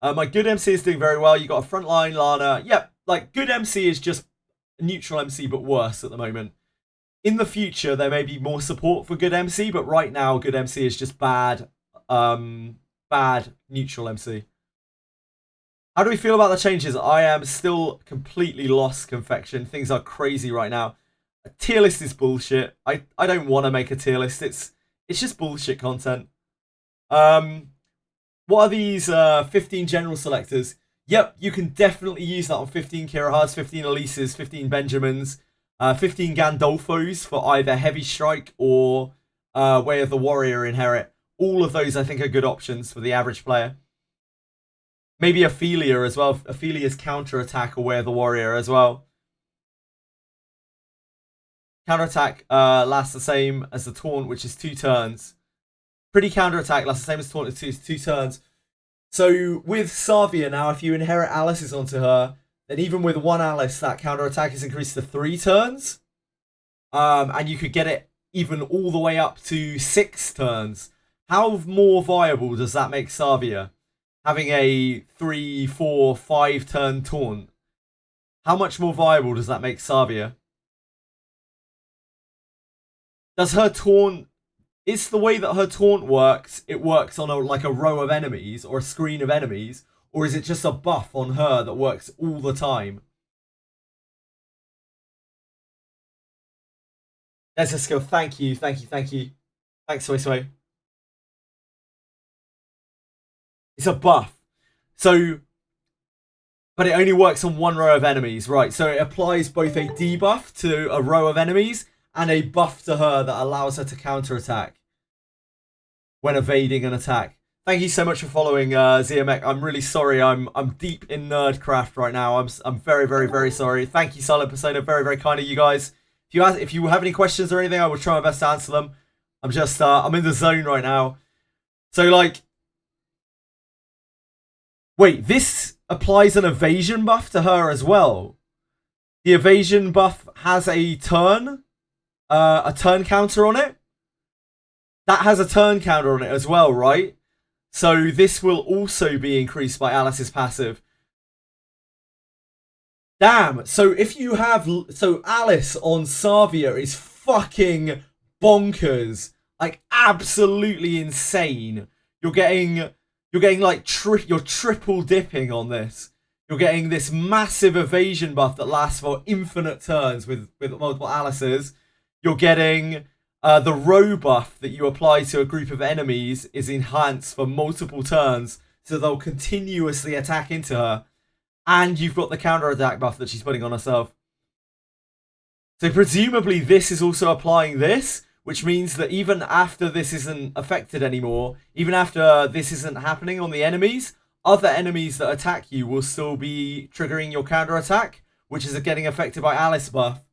My good MC is doing very well. You got a frontline Lana. Yep, like, good MC is just neutral MC, but worse at the moment. In the future, there may be more support for good MC, but right now, good MC is just bad, bad neutral MC. How do we feel about the changes? I am still completely lost, Confection. Things are crazy right now. A tier list is bullshit. I don't want to make a tier list. It's just bullshit content. What are these 15 general selectors? Yep, you can definitely use that on 15 Kirahas, 15 Elises, 15 Benjamins, 15 Gandolfos for either Heavy Strike or Way of the Warrior Inherit. All of those, I think, are good options for the average player. Maybe Ophelia as well. Ophelia's counter-attack or Way of the Warrior as well. Counter-attack lasts the same as the taunt, which is 2 turns. Pretty counter-attack lasts the same as taunt, it's 2 turns. So with Savia now, if you inherit Alice's onto her, then even with 1 Alice, that counter-attack is increased to 3 turns. And you could get it even all the way up to 6 turns. How more viable does that make Savia? Having a 3, 4, 5 turn taunt. How much more viable does that make Savia? Does her taunt... It's the way that her taunt works. It works on like a row of enemies or a screen of enemies, or is it just a buff on her that works all the time? There's a skill. Thank you. Thanks, Sway Sway. It's a buff. So, but it only works on 1 row of enemies, right? So it applies both a debuff to a row of enemies and a buff to her that allows her to counterattack when evading an attack. Thank you so much for following, Ziamek. I'm really sorry. I'm deep in Nerdcraft right now. I'm very, very, very sorry. Thank you, Silent Persona. Very, very kind of you guys. If you have any questions or anything, I will try my best to answer them. I'm just I'm in the zone right now. So like, wait, this applies an evasion buff to her as well. The evasion buff has a turn counter on it. That has a turn counter on it as well, right? So this will also be increased by Alice's passive. Damn. So if you have... So Alice on Savia is fucking bonkers. Like, absolutely insane. You're getting like... You're triple dipping on this. You're getting this massive evasion buff that lasts for infinite turns with multiple Alices. You're getting... the row buff that you apply to a group of enemies is enhanced for multiple turns, so they'll continuously attack into her. And you've got the counter-attack buff that she's putting on herself. So presumably this is also applying this, which means that even after this isn't affected anymore, even after this isn't happening on the enemies, other enemies that attack you will still be triggering your counter-attack, which is getting affected by Alice buff.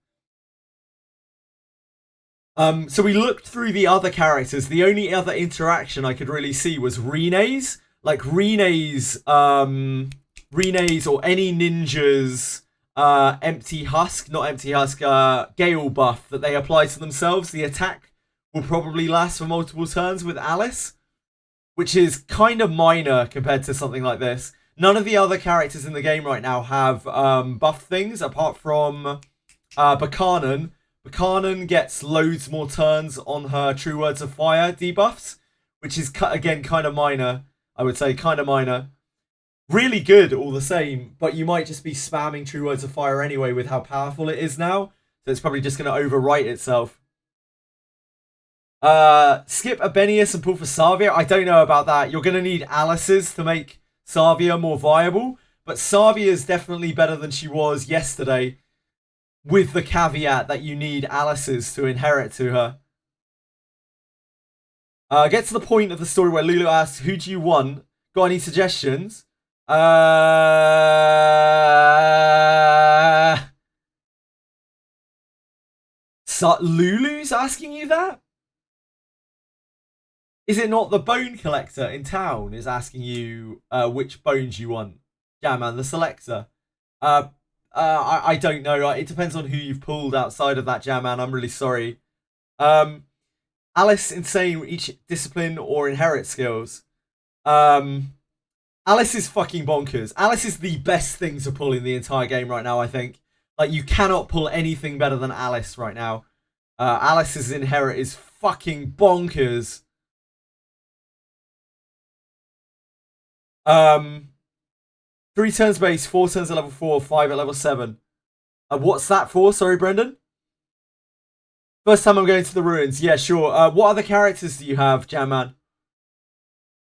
So we looked through the other characters. The only other interaction I could really see was Rene's. Like Rene's or any ninja's empty husk, Gale buff that they apply to themselves. The attack will probably last for multiple turns with Alice, which is kind of minor compared to something like this. None of the other characters in the game right now have buff things apart from Buchanan. Buchanan gets loads more turns on her True Words of Fire debuffs, which is, again, kind of minor. I would say kind of minor. Really good all the same, but you might just be spamming True Words of Fire anyway with how powerful it is now, so it's probably just going to overwrite itself. Skip Abenius and pull for Savia. I don't know about that. You're going to need Alice's to make Savia more viable, but Savia is definitely better than she was yesterday, with the caveat that you need Alice's to inherit to her. Get to the point of the story where Lulu asks, who do you want? Got any suggestions? Lulu's asking you that? Is it not the bone collector in town is asking you which bones you want? Yeah, man, the selector. I don't know. It depends on who you've pulled outside of that, Jam Man. I'm really sorry. Alice insane each discipline or inherit skills. Alice is fucking bonkers. Alice is the best thing to pull in the entire game right now, I think. Like, you cannot pull anything better than Alice right now. Alice's inherit is fucking bonkers. 3 turns base, 4 turns at level 4, 5 at level 7. What's that for? Sorry, Brendan? First time I'm going to the ruins. Yeah, sure. What other characters do you have, Jam Man?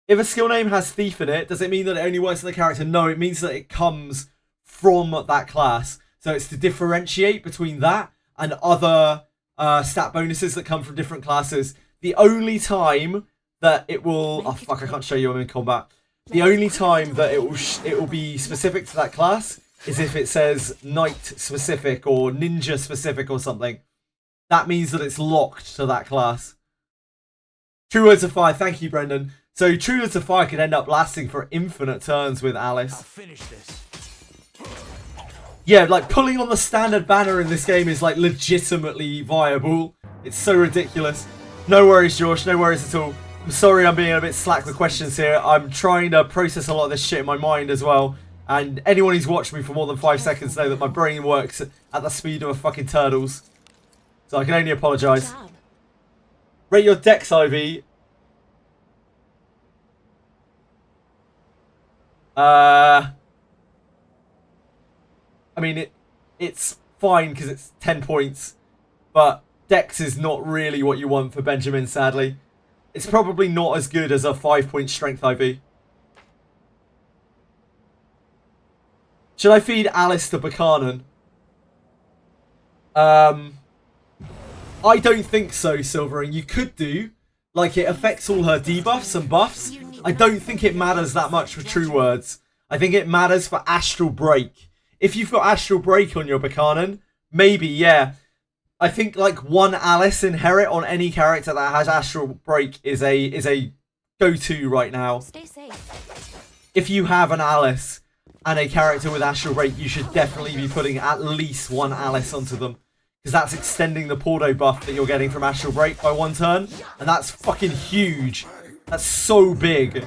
If a skill name has thief in it, does it mean that it only works in the character? No, it means that it comes from that class. So it's to differentiate between that and other stat bonuses that come from different classes. The only time that it will... Oh, fuck, I can't show you, I'm in combat. The only time that it will be specific to that class is if it says knight specific or ninja specific or something. That means that it's locked to that class. True Words of Fire, thank you, Brendan. So True Words of Fire could end up lasting for infinite turns with Alice. I'll finish this. Yeah, like pulling on the standard banner in this game is like legitimately viable. It's so ridiculous. No worries, Josh, no worries at all. I'm sorry I'm being a bit slack with questions here. I'm trying to process a lot of this shit in my mind as well. And anyone who's watched me for more than 5 seconds know that my brain works at the speed of a fucking turtle's. So I can only apologise. Rate your Dex, Ivy. I mean, it's fine because it's 10 points. But Dex is not really what you want for Benjamin, sadly. It's probably not as good as a 5-point strength IV. Should I feed Alice to Buchanan? I don't think so, Silvering. You could do. Like, it affects all her debuffs and buffs. I don't think it matters that much for True Words. I think it matters for Astral Break. If you've got Astral Break on your Buchanan, maybe, yeah. I think like one Alice inherit on any character that has Astral Break is a go-to right now. Stay safe. If you have an Alice and a character with Astral Break, you should definitely be putting at least one Alice onto them. Because that's extending the Porto buff that you're getting from Astral Break by 1 turn. And that's fucking huge. That's so big.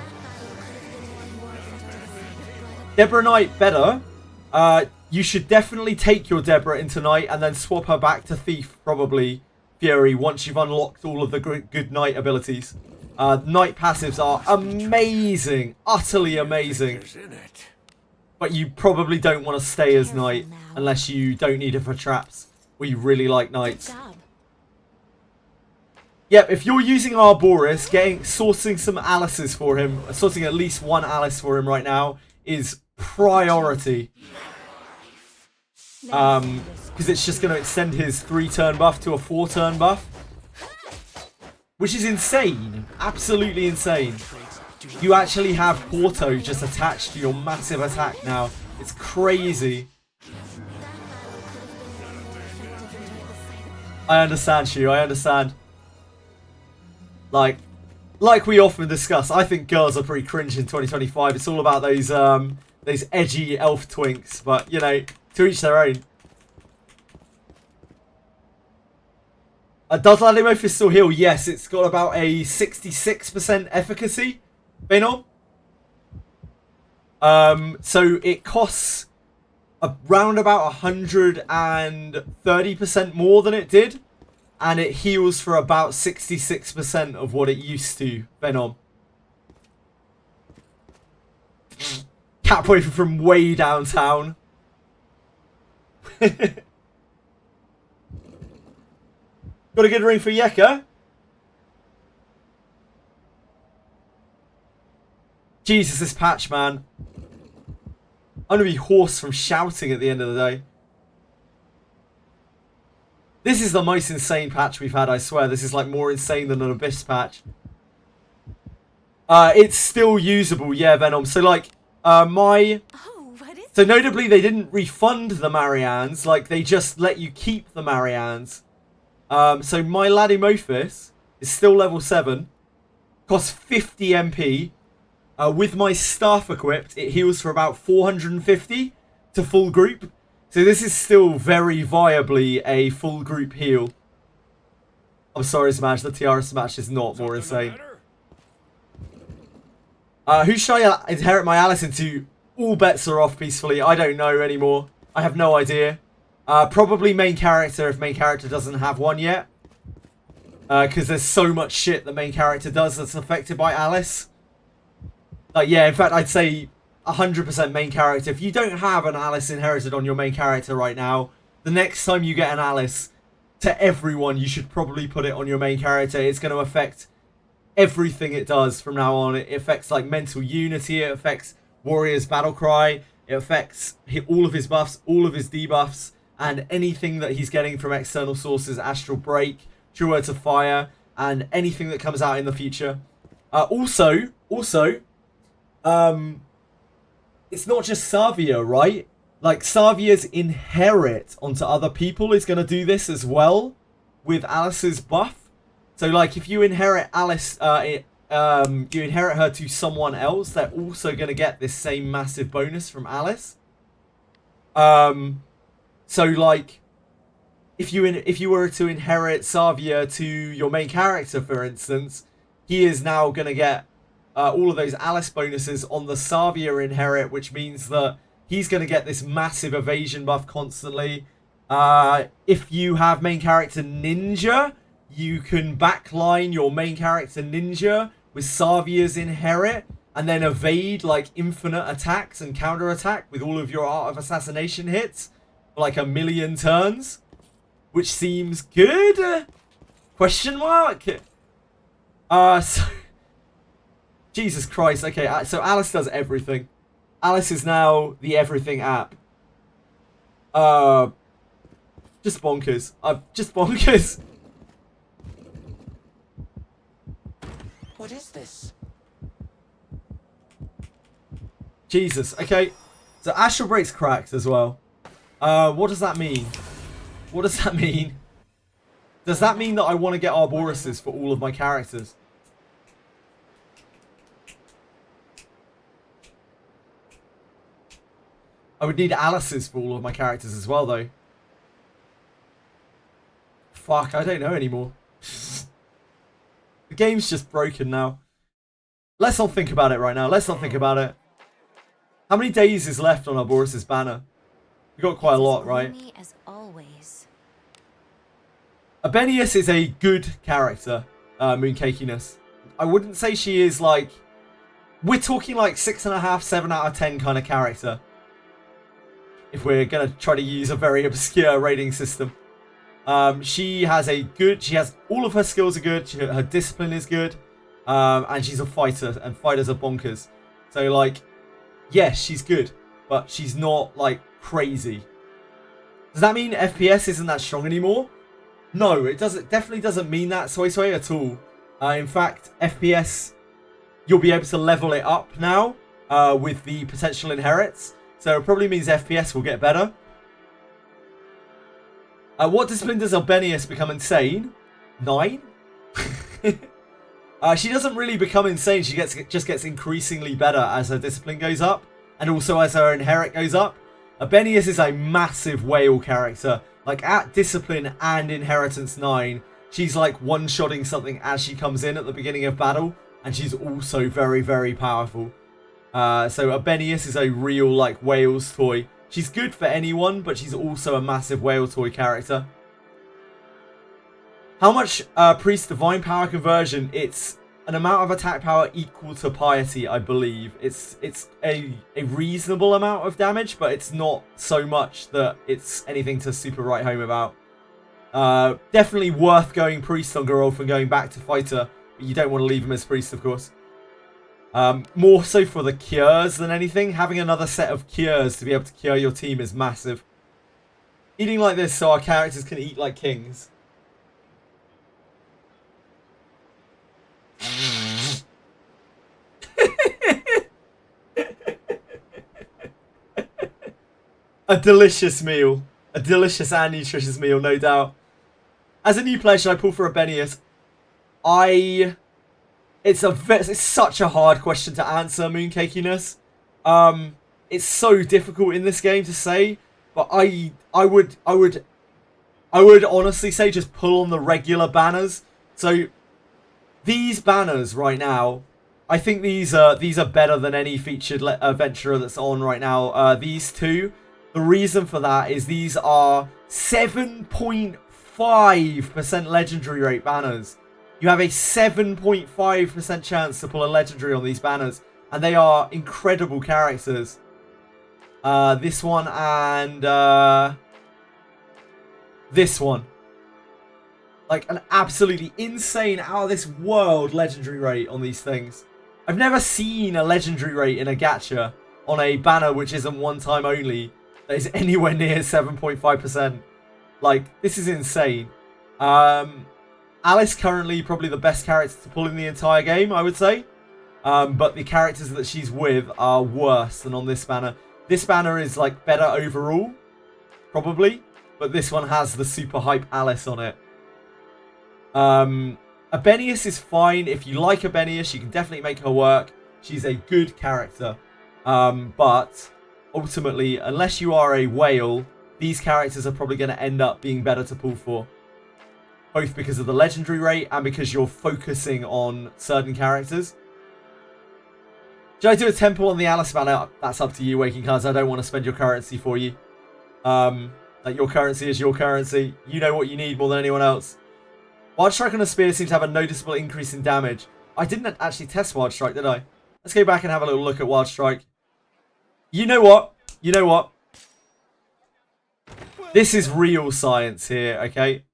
Deborah Knight better. You should definitely take your Deborah into Knight and then swap her back to Thief, probably, Fury, once you've unlocked all of the good Knight abilities. Knight passives are amazing. Utterly amazing. But you probably don't want to stay as Knight unless you don't need it for traps or you really like Knights. Yep, if you're using Arboris, sourcing some Alices for him, sourcing at least one Alice for him right now is priority. Because it's just going to extend his 3-turn buff to a 4-turn buff. Which is insane. Absolutely insane. You actually have Porto just attached to your massive attack now. It's crazy. I understand, Shu. I understand. Like we often discuss, I think girls are pretty cringe in 2025. It's all about those edgy elf twinks. But, you know, to each their own. Does Ladimorphis still heal? Yes, it's got about a 66% efficacy. Venom. So it costs around about 130% more than it did. And it heals for about 66% of what it used to. Venom. Catboy from way downtown. Got a good ring for Yeka. Jesus, this patch, man. I'm gonna be hoarse from shouting at the end of the day. This is the most insane patch we've had, I swear. This is like more insane than an Abyss patch. It's still usable, yeah, Venom. So like, So notably, they didn't refund the Mariannes. Like, they just let you keep the Mariannes. So my Ladimophis is still level 7. Costs 50 MP. With my staff equipped, it heals for about 450 to full group. So this is still very viably a full group heal. I'm sorry, Smash. The Tiara Smash is not more insane. Who should I inherit my Alice into? All bets are off peacefully. I don't know anymore. I have no idea. Probably main character if main character doesn't have one yet. Because there's so much shit that main character does that's affected by Alice. Yeah, in fact, I'd say 100% main character. If you don't have an Alice inherited on your main character right now, the next time you get an Alice, to everyone, you should probably put it on your main character. It's going to affect everything it does from now on. It affects like mental unity. It affects Warrior's battle cry. It affects all of his buffs, all of his debuffs, and anything that he's getting from external sources, Astral Break, True Word to Fire, and anything that comes out in the future. Also, it's not just Savia, right? Like, Savia's inherit onto other people is going to do this as well with Alice's buff. So, like, if you inherit Alice, you inherit her to someone else, they're also going to get this same massive bonus from Alice. So, like, if you were to inherit Savia to your main character, for instance, he is now going to get all of those Alice bonuses on the Savia inherit, which means that he's going to get this massive evasion buff constantly. If you have main character Ninja, you can backline your main character Ninja with Savia's inherit and then evade like infinite attacks and counter attack with all of your Art of Assassination hits for like 1,000,000 turns, which seems good? Question mark? So Jesus Christ. Okay, so Alice does everything. Alice is now the everything app. Just bonkers. Just bonkers. What is this? Jesus. Okay. So Astral Break's cracked as well. What does that mean? What does that mean? Does that mean that I want to get Arboruses for all of my characters? I would need Alice's for all of my characters as well, though. Fuck, I don't know anymore. The game's just broken now. Let's not think about it right now. Let's not think about it. How many days is left on Arboruses' banner? We got quite a lot, right? As always. Abenius is a good character, Mooncakiness. I wouldn't say she is like... We're talking like 6.5, 7 out of 10 kind of character. If we're going to try to use a very obscure rating system. She has all of her skills are good. Her discipline is good. And she's a fighter, and fighters are bonkers. So, like, yes, she's good, but she's not, like, crazy. Does that mean FPS isn't that strong anymore? No, it definitely doesn't mean that, Soy Soy, at all. In fact, FPS, you'll be able to level it up now with the potential inherits. So it probably means FPS will get better. What discipline does Albenius become insane? 9? She doesn't really become insane. She just gets increasingly better as her discipline goes up. And also as her inherit goes up. Albenius is a massive whale character. Like at discipline and inheritance 9, she's like one-shotting something as she comes in at the beginning of battle. And she's also very, very powerful. So Abenius is a real like Wales toy. She's good for anyone, but she's also a massive whale toy character. How much Priest Divine Power conversion? It's an amount of attack power equal to piety, I believe. It's a reasonable amount of damage, but it's not so much that it's anything to super write home about. Definitely worth going Priest on Geralt and going back to Fighter, but you don't want to leave him as Priest, of course. More so for the cures than anything. Having another set of cures to be able to cure your team is massive. Eating like this so our characters can eat like kings. A delicious meal. A delicious and nutritious meal, no doubt. As a new player, should I pull for Abenius? It's such a hard question to answer, Mooncakiness. It's so difficult in this game to say, but I would honestly say just pull on the regular banners. So these banners right now, I think these are better than any featured adventurer that's on right now. These two, the reason for that is these are 7.5% legendary rate banners. You have a 7.5% chance to pull a legendary on these banners. And they are incredible characters. This one and this one. like an absolutely insane, out of this world legendary rate on these things. I've never seen a legendary rate in a gacha on a banner which isn't one time only that is anywhere near 7.5%. Like, this is insane. Alice currently probably the best character to pull in the entire game, I would say. But the characters that she's with are worse than on this banner. This banner is like better overall, probably. But this one has the super hype Alice on it. Abenius is fine. If you like Abenius, you can definitely make her work. She's a good character. But ultimately, unless you are a whale, these characters are probably going to end up being better to pull for. Both because of the legendary rate and because you're focusing on certain characters. Should I do a temple on the Alice banner? That's up to you, Waking Cards. I don't want to spend your currency for you. Like, your currency is your currency. You know what you need more than anyone else. Wild Strike on a spear seems to have a noticeable increase in damage. I didn't actually test Wild Strike, did I? Let's go back and have a little look at Wild Strike. You know what? You know what? This is real science here, okay?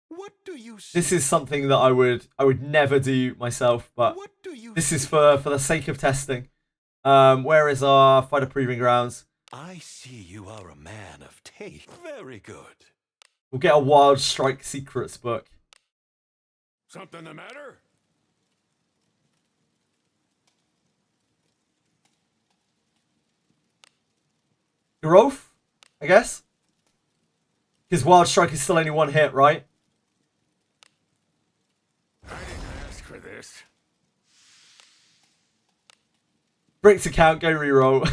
What do you see? This is something that I would never do myself, but What do you this see? is for the sake of testing. Where is our fighter proving grounds? I see you are a man of taste. Very good. We'll get a Wild Strike secrets book. Something the matter? Growth, I guess? Because Wild Strike is still only one hit, right? I didn't ask for this. Bricks account, go reroll.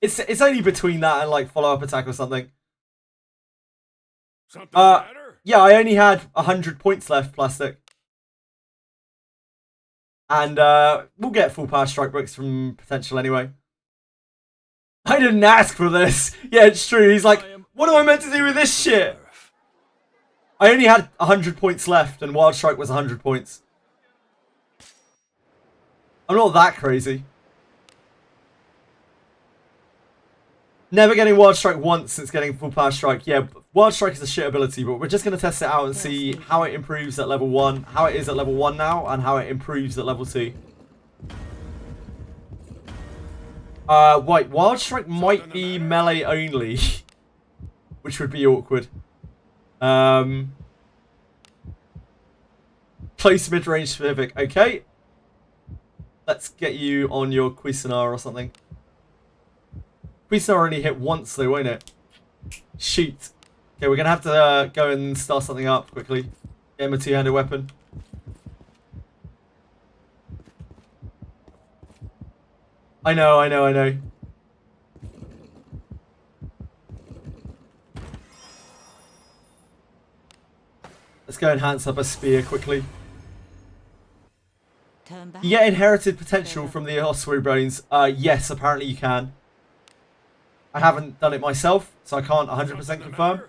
It's only between that and like follow-up attack or something. Something the matter? Yeah, I only had 100 points left, Plastic. And we'll get full power strike bricks from potential anyway. I didn't ask for this. Yeah, it's true. He's like, what am I meant to do with this shit? I only had 100 points left and Wild Strike was 100 points. I'm not that crazy. Never getting Wild Strike once since getting full power strike. Yeah, Wild Strike is a shit ability, but we're just going to test it out and see how it improves at level 1, how it is at level 1 now, and how it improves at level 2. Wait, Wild Strike might be melee only, which would be awkward. Close mid-range specific. Okay. Let's get you on your Cuisinart or something. Cuisinart only hit once though, won't it? Shoot. Okay, we're going to have to go and start something up quickly. Get him a two-handed weapon. I know. Let's go and enhance up a spear quickly. Turn back. You get inherited potential from the ossuary bones. Yes, apparently you can. I haven't done it myself, so I can't 100% confirm.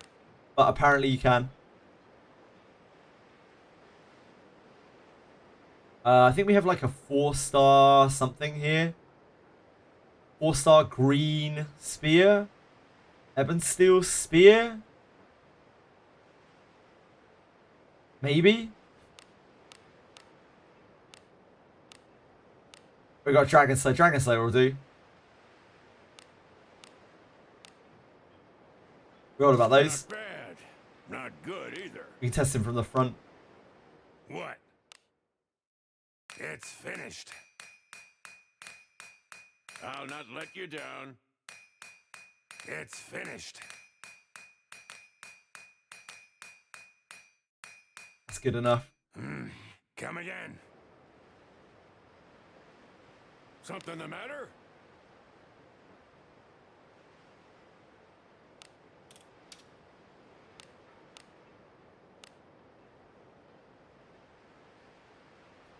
But apparently you can. I think we have like a 4-star something here. 4-star green spear. Ebon steel spear. Maybe. We got Dragon Slayer. Dragon Slayer will do. Forgot about those. Not bad. Not good either. We can test him from the front. What? It's finished. I'll not let you down. It's finished. That's good enough. Come again. Something the matter?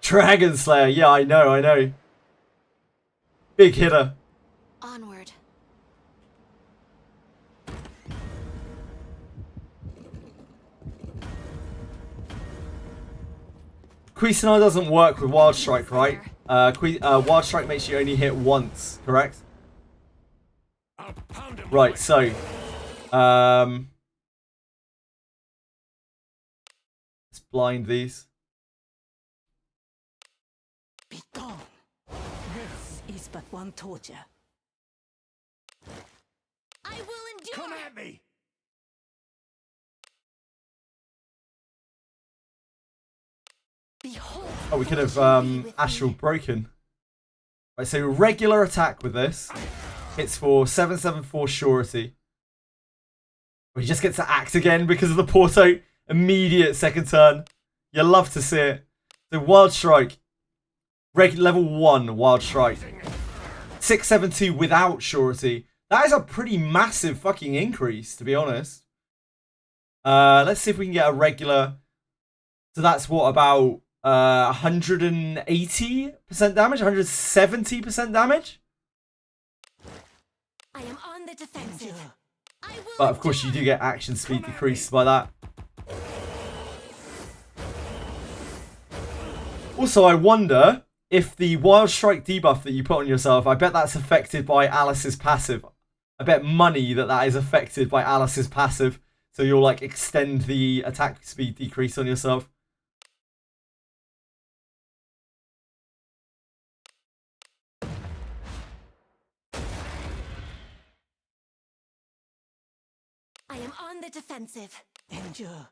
Dragon Slayer. Yeah, I know. Big hitter. Onward. Cuisinart doesn't work with Wild Strike, right? Wild Strike makes you only hit once, correct? I'll pound him. Right, so... blind these. Be gone. This is but one torture. I will endure. Come at me! Behold. Oh, we could have fortune be with astral thee. broken. Right, so regular attack with this hits for 774 surety. He just gets to act again because of the Porto. Immediate second turn. You love to see it. So Wild Strike. Level 1 Wild Strike. 672 without surety. That is a pretty massive fucking increase, to be honest. Let's see if we can get a regular. So that's what, about 180% damage? 170% damage? I am on the defensive. I will But of course you do get action speed decreased by that. Also, I wonder if the Wild Strike debuff that you put on yourself, I bet that's affected by Alice's passive. I bet money that is affected by Alice's passive. So you'll like extend the attack speed decrease on yourself. I am on the defensive. Endure.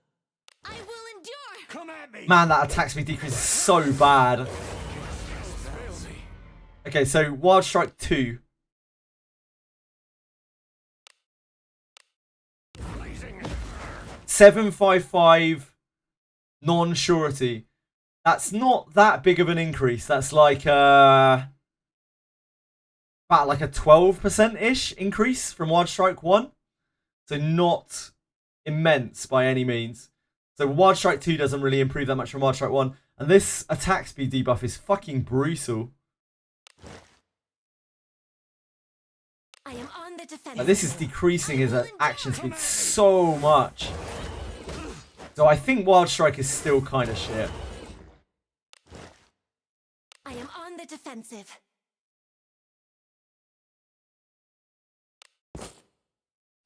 I will endure. Come at me! Man, that attack speed decrease is so bad. Okay, so Wild Strike 2. Blazing. 755 non-surety. That's not that big of an increase. That's like about like a 12%-ish increase from Wild Strike 1. So not immense by any means. So Wild Strike 2 doesn't really improve that much from Wild Strike 1. And this attack speed debuff is fucking brutal. I am on the defensive. Like, this is decreasing his action speed so much. So I think Wild Strike is still kind of shit. I am on the defensive.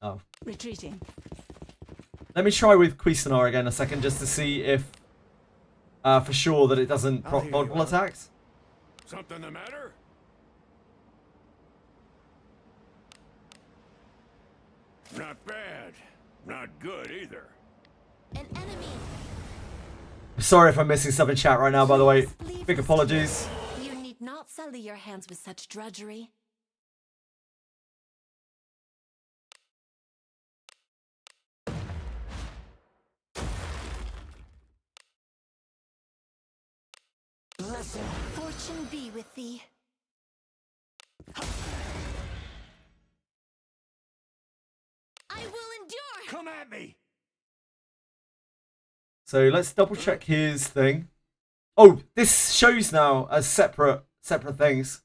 Oh. Retreating. Let me try with Cuisinart again a second just to see if for sure that it doesn't proc multiple attacks. Something the matter? Not bad. Not good either. An enemy. Sorry if I'm missing stuff in chat right now, by the way. Leave Big us apologies. here. You need not sully your hands with such drudgery. Fortune be with thee. I will endure. Come at me! So let's double check his thing. Oh, this shows now as separate things.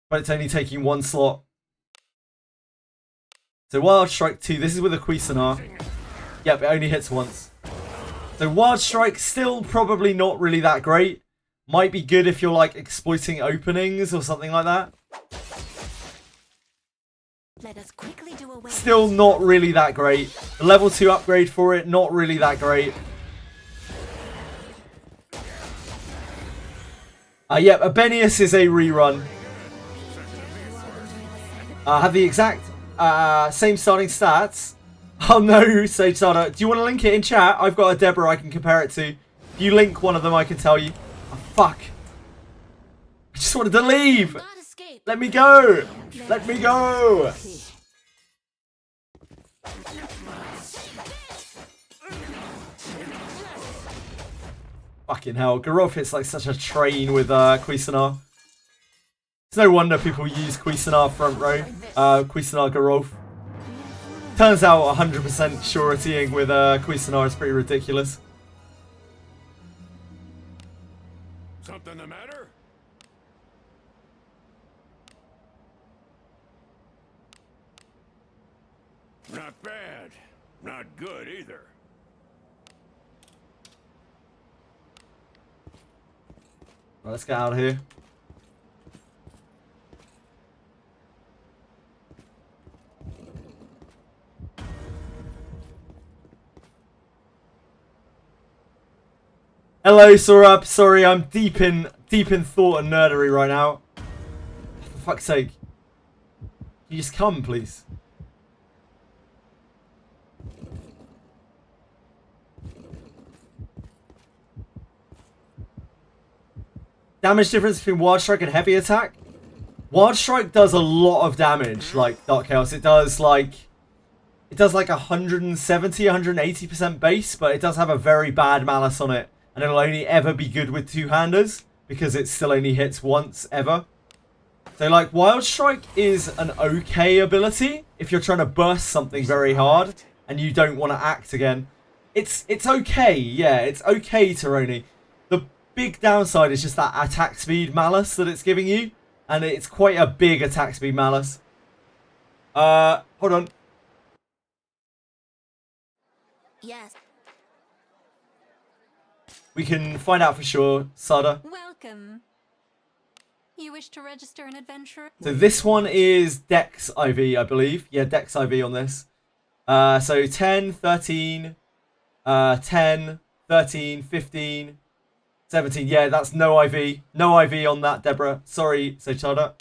But it's only taking one slot. So Wild Strike 2, this is with a Cuisinart. Yep, it only hits once. So Wild Strike, still probably not really that great. Might be good if you're like exploiting openings or something like that. Let us quickly do away. Still not really that great. The level 2 upgrade for it, not really that great. Yep, Abenius is a rerun. Have the exact same starting stats. Oh no, Sage Starter. Do you want to link it in chat? I've got a Deborah I can compare it to. If you link one of them, I can tell you. Oh, fuck. I just wanted to leave. Not escape. Let me go. Let me go. Fucking hell. Garov hits like such a train with Cuisinart. It's no wonder people use Cuisinart front row. Cuisinart Garov. Turns out 100% suretying with Cuisinart is pretty ridiculous. Something the matter? Not bad. Not good either. Right, let's get out of here. Hello, Sorab. Sorry, I'm deep in thought and nerdery right now. For fuck's sake. Can you just come, please? Damage difference between Wild Strike and Heavy Attack? Wild Strike does a lot of damage, like Dark Chaos. It does like 170, 180% base, but it does have a very bad Malice on it. And it'll only ever be good with two-handers, because it still only hits once, ever. So, like, Wild Strike is an okay ability if you're trying to burst something very hard, and you don't want to act again. It's okay, yeah, it's okay, Taroni. The big downside is just that attack speed Malice that it's giving you, and it's quite a big attack speed Malice. Hold on. Yes. We can find out for sure, Sada. Welcome. You wish to register an adventurer? So this one is Dex IV, I believe. Yeah, Dex IV on this. So 10, 13, 10, 13, 15, 17. Yeah, that's no IV. No IV on that, Deborah. Sorry, Sada.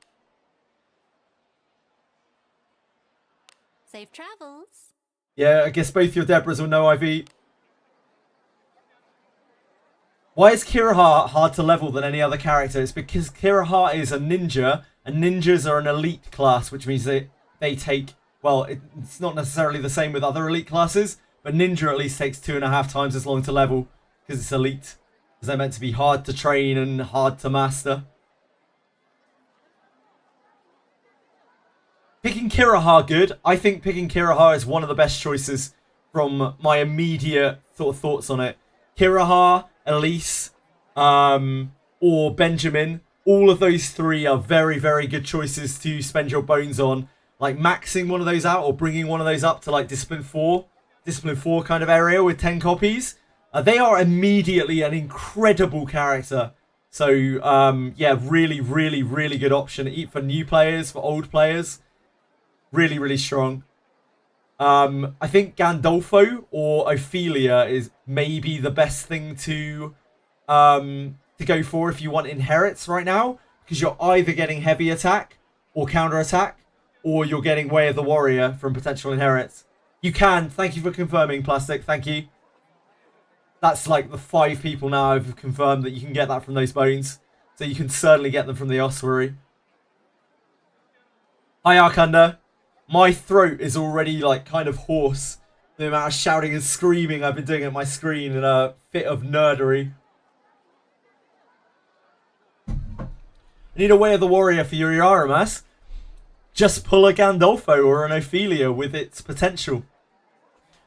Safe travels. Yeah, I guess both your Deborahs will no IV. Why is Kiraha hard to level than any other character? It's because Kiraha is a ninja, and ninjas are an elite class, which means they take... Well, it's not necessarily the same with other elite classes, but ninja at least takes 2.5 times as long to level, because it's elite. Because they're meant to be hard to train and hard to master. Picking Kiraha good. I think picking Kiraha is one of the best choices from my immediate thoughts on it. Kiraha, Elise, or Benjamin. All of those three are very, very good choices to spend your bones on. Like maxing one of those out or bringing one of those up to like Discipline 4 kind of area with 10 copies. They are immediately an incredible character. So, yeah, really, really, really good option for new players, for old players. Really, really strong. I think Gandolfo or Ophelia is maybe the best thing to go for if you want inherits right now, because you're either getting heavy attack or counter attack, or you're getting Way of the Warrior from potential inherits. You can. Thank you for confirming, Plastic. Thank you. That's like the 5 people now have confirmed that you can get that from those bones. So you can certainly get them from the ossuary. Hi, Arkanda. My throat is already like kind of hoarse. The amount of shouting and screaming I've been doing at my screen in a fit of nerdery. I need a Way of the Warrior for your Yaramas. Just pull a Gandolfo or an Ophelia with its potential.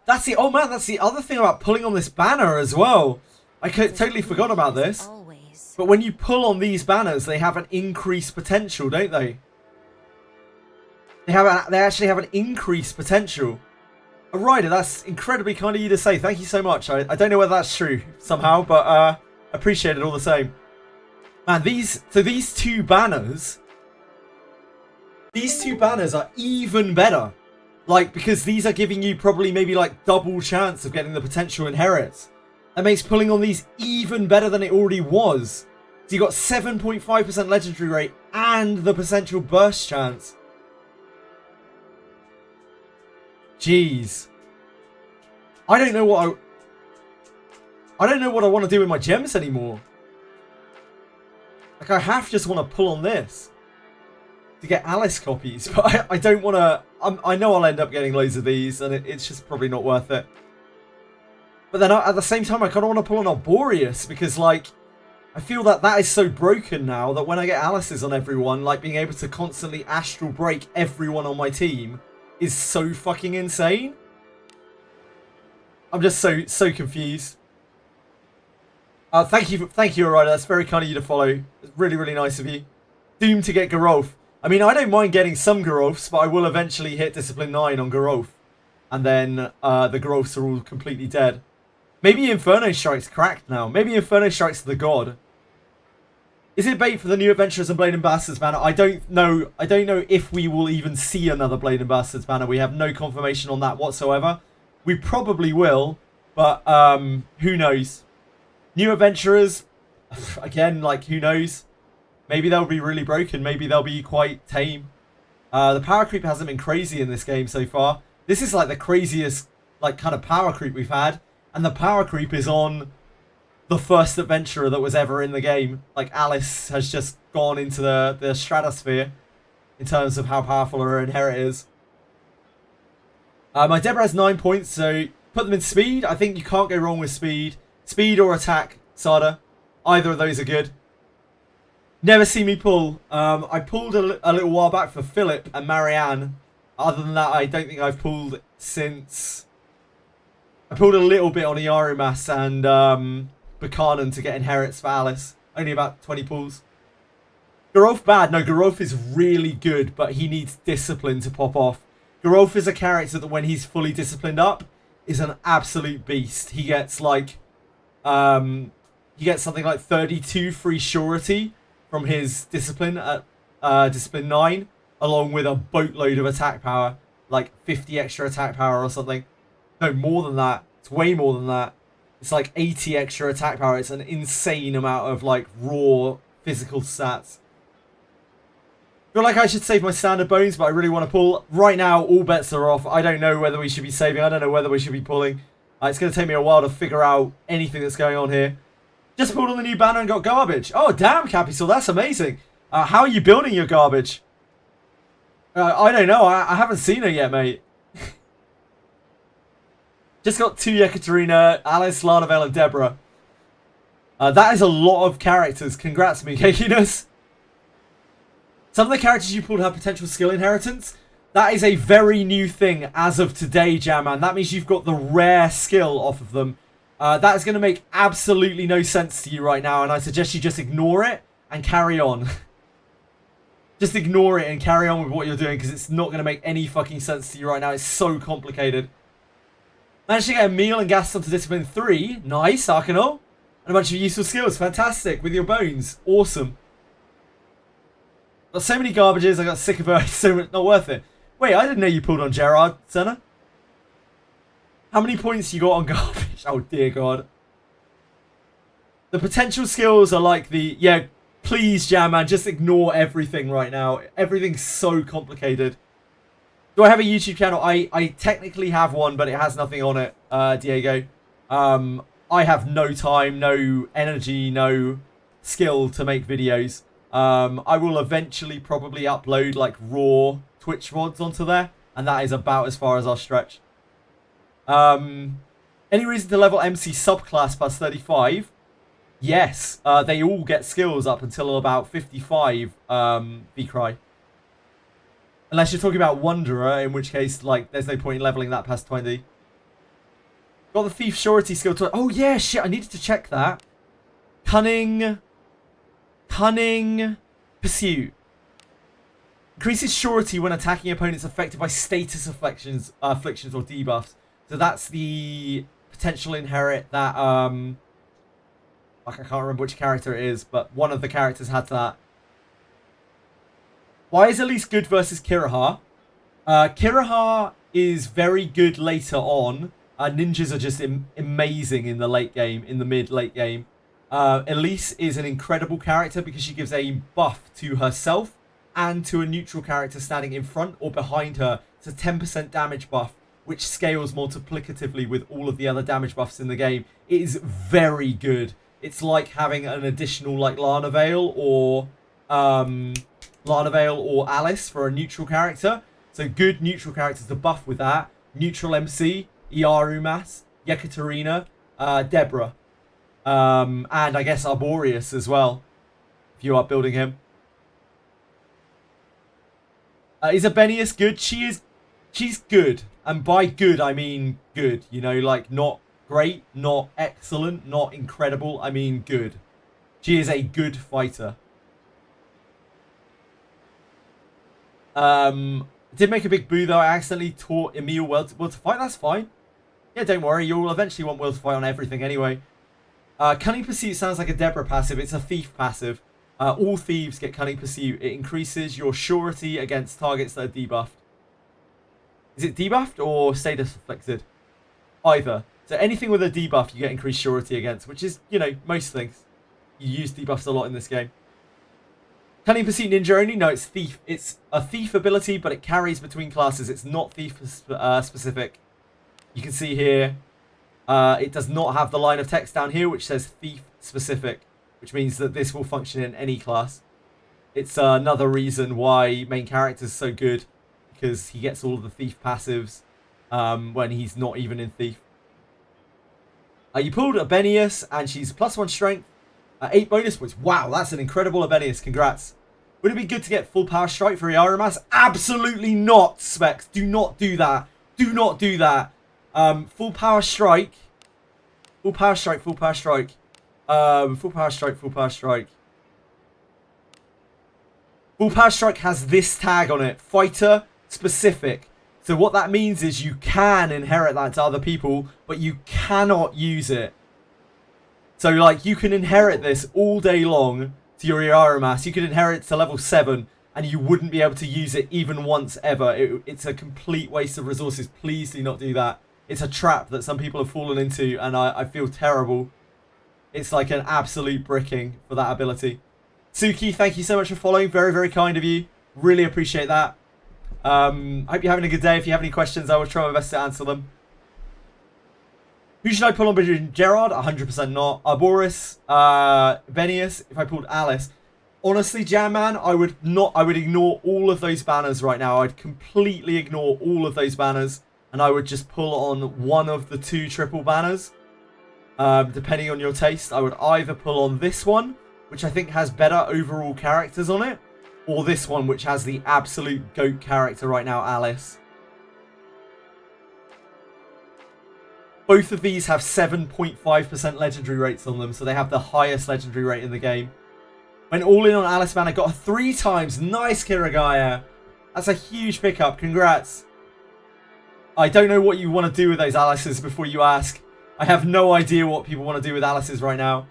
That's the... Oh man, that's the other thing about pulling on this banner as well. I totally forgot about this. Always. But when you pull on these banners, they have an increased potential, don't they? They actually have an increased potential. A rider, that's incredibly kind of you to say. Thank you so much. I don't know whether that's true somehow, but appreciate it all the same. Man, these two banners are even better. Like, because these are giving you probably maybe like double chance of getting the potential inherits. That makes pulling on these even better than it already was. So you got 7.5% legendary rate and the potential burst chance. Jeez. I don't know what I want to do with my gems anymore. Like, I half just want to pull on this to get Alice copies, but I don't want to... I know I'll end up getting loads of these, and it's just probably not worth it. But then at the same time, I kind of want to pull on Arboreus, because, like, I feel that is so broken now that when I get Alice's on everyone, like, being able to constantly astral break everyone on my team is so fucking insane. I'm just so confused. Thank you, Ryder. That's very kind of you to follow. It's really, really nice of you. Doomed to get Gerolf. I mean, I don't mind getting some Gerolfs, but I will eventually hit Discipline 9 on Gerolf. And then the Gerolfs are all completely dead. Maybe Inferno Strike's cracked now. Maybe Inferno Strike's the god. Is it bait for the new Adventurers and Blade and Bastards banner? I don't know. I don't know if we will even see another Blade and Bastards banner. We have no confirmation on that whatsoever. We probably will, but who knows? New adventurers, again, like, who knows? Maybe they'll be really broken. Maybe they'll be quite tame. The power creep hasn't been crazy in this game so far. This is like the craziest, like, kind of power creep we've had. And the power creep is on the first adventurer that was ever in the game. Like, Alice has just gone into the stratosphere in terms of how powerful her inherit is. My Deborah has 9 points, so put them in speed. I think you can't go wrong with speed. Speed or attack, Sada. Either of those are good. Never see me pull. I pulled a little while back for Philip and Marianne. Other than that, I don't think I've pulled since... I pulled a little bit on Iarumas and Buchanan to get inherits for Alice. Only about 20 pulls. Garolf bad. No, Garolf is really good, but he needs discipline to pop off. Garolf is a character that when he's fully disciplined up is an absolute beast. He gets like... he gets something like 32 free surety from his discipline at discipline 9, along with a boatload of attack power, like 50 extra attack power or something. No, more than that. It's way more than that. It's like 80 extra attack power. It's an insane amount of like raw physical stats. I feel like I should save my standard bones, but I really want to pull. Right now, all bets are off. I don't know whether we should be saving. I don't know whether we should be pulling. It's going to take me a while to figure out anything that's going on here. Just pulled on the new banner and got garbage. Oh, damn, Capital. That's amazing. How are you building your garbage? I don't know. I haven't seen it yet, mate. Just got 2 Yekaterina, Alice, Lanavel, and Deborah. That is a lot of characters. Congrats, Mikakinus. Some of the characters you pulled have potential skill inheritance. That is a very new thing as of today, Jamman. That means you've got the rare skill off of them. That is going to make absolutely no sense to you right now, and I suggest you just ignore it and carry on. Just ignore it and carry on with what you're doing, because it's not going to make any fucking sense to you right now. It's so complicated. Managed to get a meal and gas onto discipline 3. Nice, Arcanol. And a bunch of useful skills. Fantastic. With your bones. Awesome. Got so many garbages. I got sick of her. It's so much, not worth it. Wait, I didn't know you pulled on Gerard, Senna. How many points you got on garbage? Oh, dear God. The potential skills are like the... Yeah, please, Jamman, just ignore everything right now. Everything's so complicated. Do I have a YouTube channel? I technically have one, but it has nothing on it, Diego. I have no time, no energy, no skill to make videos. I will eventually probably upload like raw Twitch VODs onto there, and that is about as far as I'll stretch. Any reason to level MC subclass plus 35? Yes, they all get skills up until about 55, V-Cry. Unless you're talking about Wanderer, in which case, like, there's no point in leveling that past 20. Got the Thief Surety skill to... Oh, yeah, shit, I needed to check that. Cunning Pursuit. Increases surety when attacking opponents affected by status afflictions or debuffs. So that's the potential inherit that, like, I can't remember which character it is, but one of the characters had that. Why is Elise good versus Kirihar? Kirihar is very good later on. Ninjas are just amazing in the late game, in the mid-late game. Elise is an incredible character because she gives a buff to herself and to a neutral character standing in front or behind her. It's a 10% damage buff, which scales multiplicatively with all of the other damage buffs in the game. It is very good. It's like having an additional like Lanavel or Alice for a neutral character. So good neutral characters to buff with that. Neutral MC, Iarumas, Yekaterina, Deborah. And I guess Arboreus as well, if you are building him. Is Abenius good? She's good. And by good, I mean good. You know, like not great, not excellent, not incredible. I mean good. She is a good fighter. Did make a big boo though. I accidentally taught Emil well to fight. That's fine. Yeah, don't worry. You'll eventually want Will to fight on everything anyway. Cunning Pursuit sounds like a Deborah passive. It's a thief passive. All thieves get Cunning Pursuit. It increases your surety against targets that are debuffed. Is it debuffed or status afflicted? Either. So anything with a debuff, you get increased surety against, which is, you know, most things. You use debuffs a lot in this game. Cunning Pursuit Ninja only? No, it's Thief. It's a Thief ability, but it carries between classes. It's not Thief specific. You can see here, it does not have the line of text down here, which says Thief specific, which means that this will function in any class. It's another reason why main character is so good, because he gets all of the Thief passives when he's not even in Thief. You pulled Abenius, and she's +1 strength, 8 bonus points. Wow, that's an incredible Abenius. Congrats. Would it be good to get full power strike for Iaramas? Absolutely not, Specs. Do not do that. Do not do that. Full power strike. Full power strike, full power strike. Full power strike, full power strike. Full power strike has this tag on it. Fighter specific. So what that means is you can inherit that to other people, but you cannot use it. So, like, you can inherit this all day long to your Iaramas. You could inherit it to level 7, and you wouldn't be able to use it even once ever. It's a complete waste of resources. Please do not do that. It's a trap that some people have fallen into, and I feel terrible. It's like an absolute bricking for that ability. Suki, thank you so much for following. Very, very kind of you. Really appreciate that. Hope you're having a good day. If you have any questions, I will try my best to answer them. Who should I pull on between Gerard? 100% not. Arboris, Venius, if I pulled Alice. Honestly, Jam Man, I would ignore all of those banners right now. I'd completely ignore all of those banners. And I would just pull on one of the 2 triple banners. Depending on your taste. I would either pull on this one, which I think has better overall characters on it. Or this one, which has the absolute GOAT character right now, Alice. Both of these have 7.5% legendary rates on them, so they have the highest legendary rate in the game. Went all in on Alice, man. I got her 3 times. Nice, Kiragaya. That's a huge pickup. Congrats. I don't know what you want to do with those Alices before you ask. I have no idea what people want to do with Alices right now.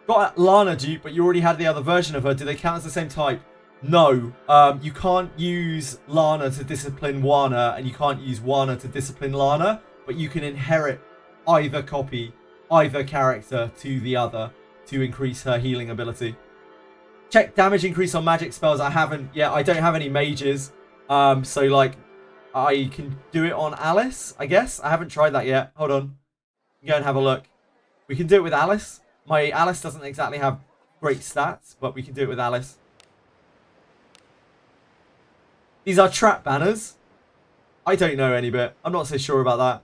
Got Lana dupe, but you already had the other version of her. Do they count as the same type? No. You can't use Lana to discipline Wana, and you can't use Wana to discipline Lana, but you can inherit either copy, either character to the other to increase her healing ability. Check damage increase on magic spells. I haven't yet. I don't have any mages. So, like, I can do it on Alice, I guess. I haven't tried that yet. Hold on. Go and have a look. We can do it with Alice. My Alice doesn't exactly have great stats, but we can do it with Alice. These are trap banners. I don't know any bit. I'm not so sure about that.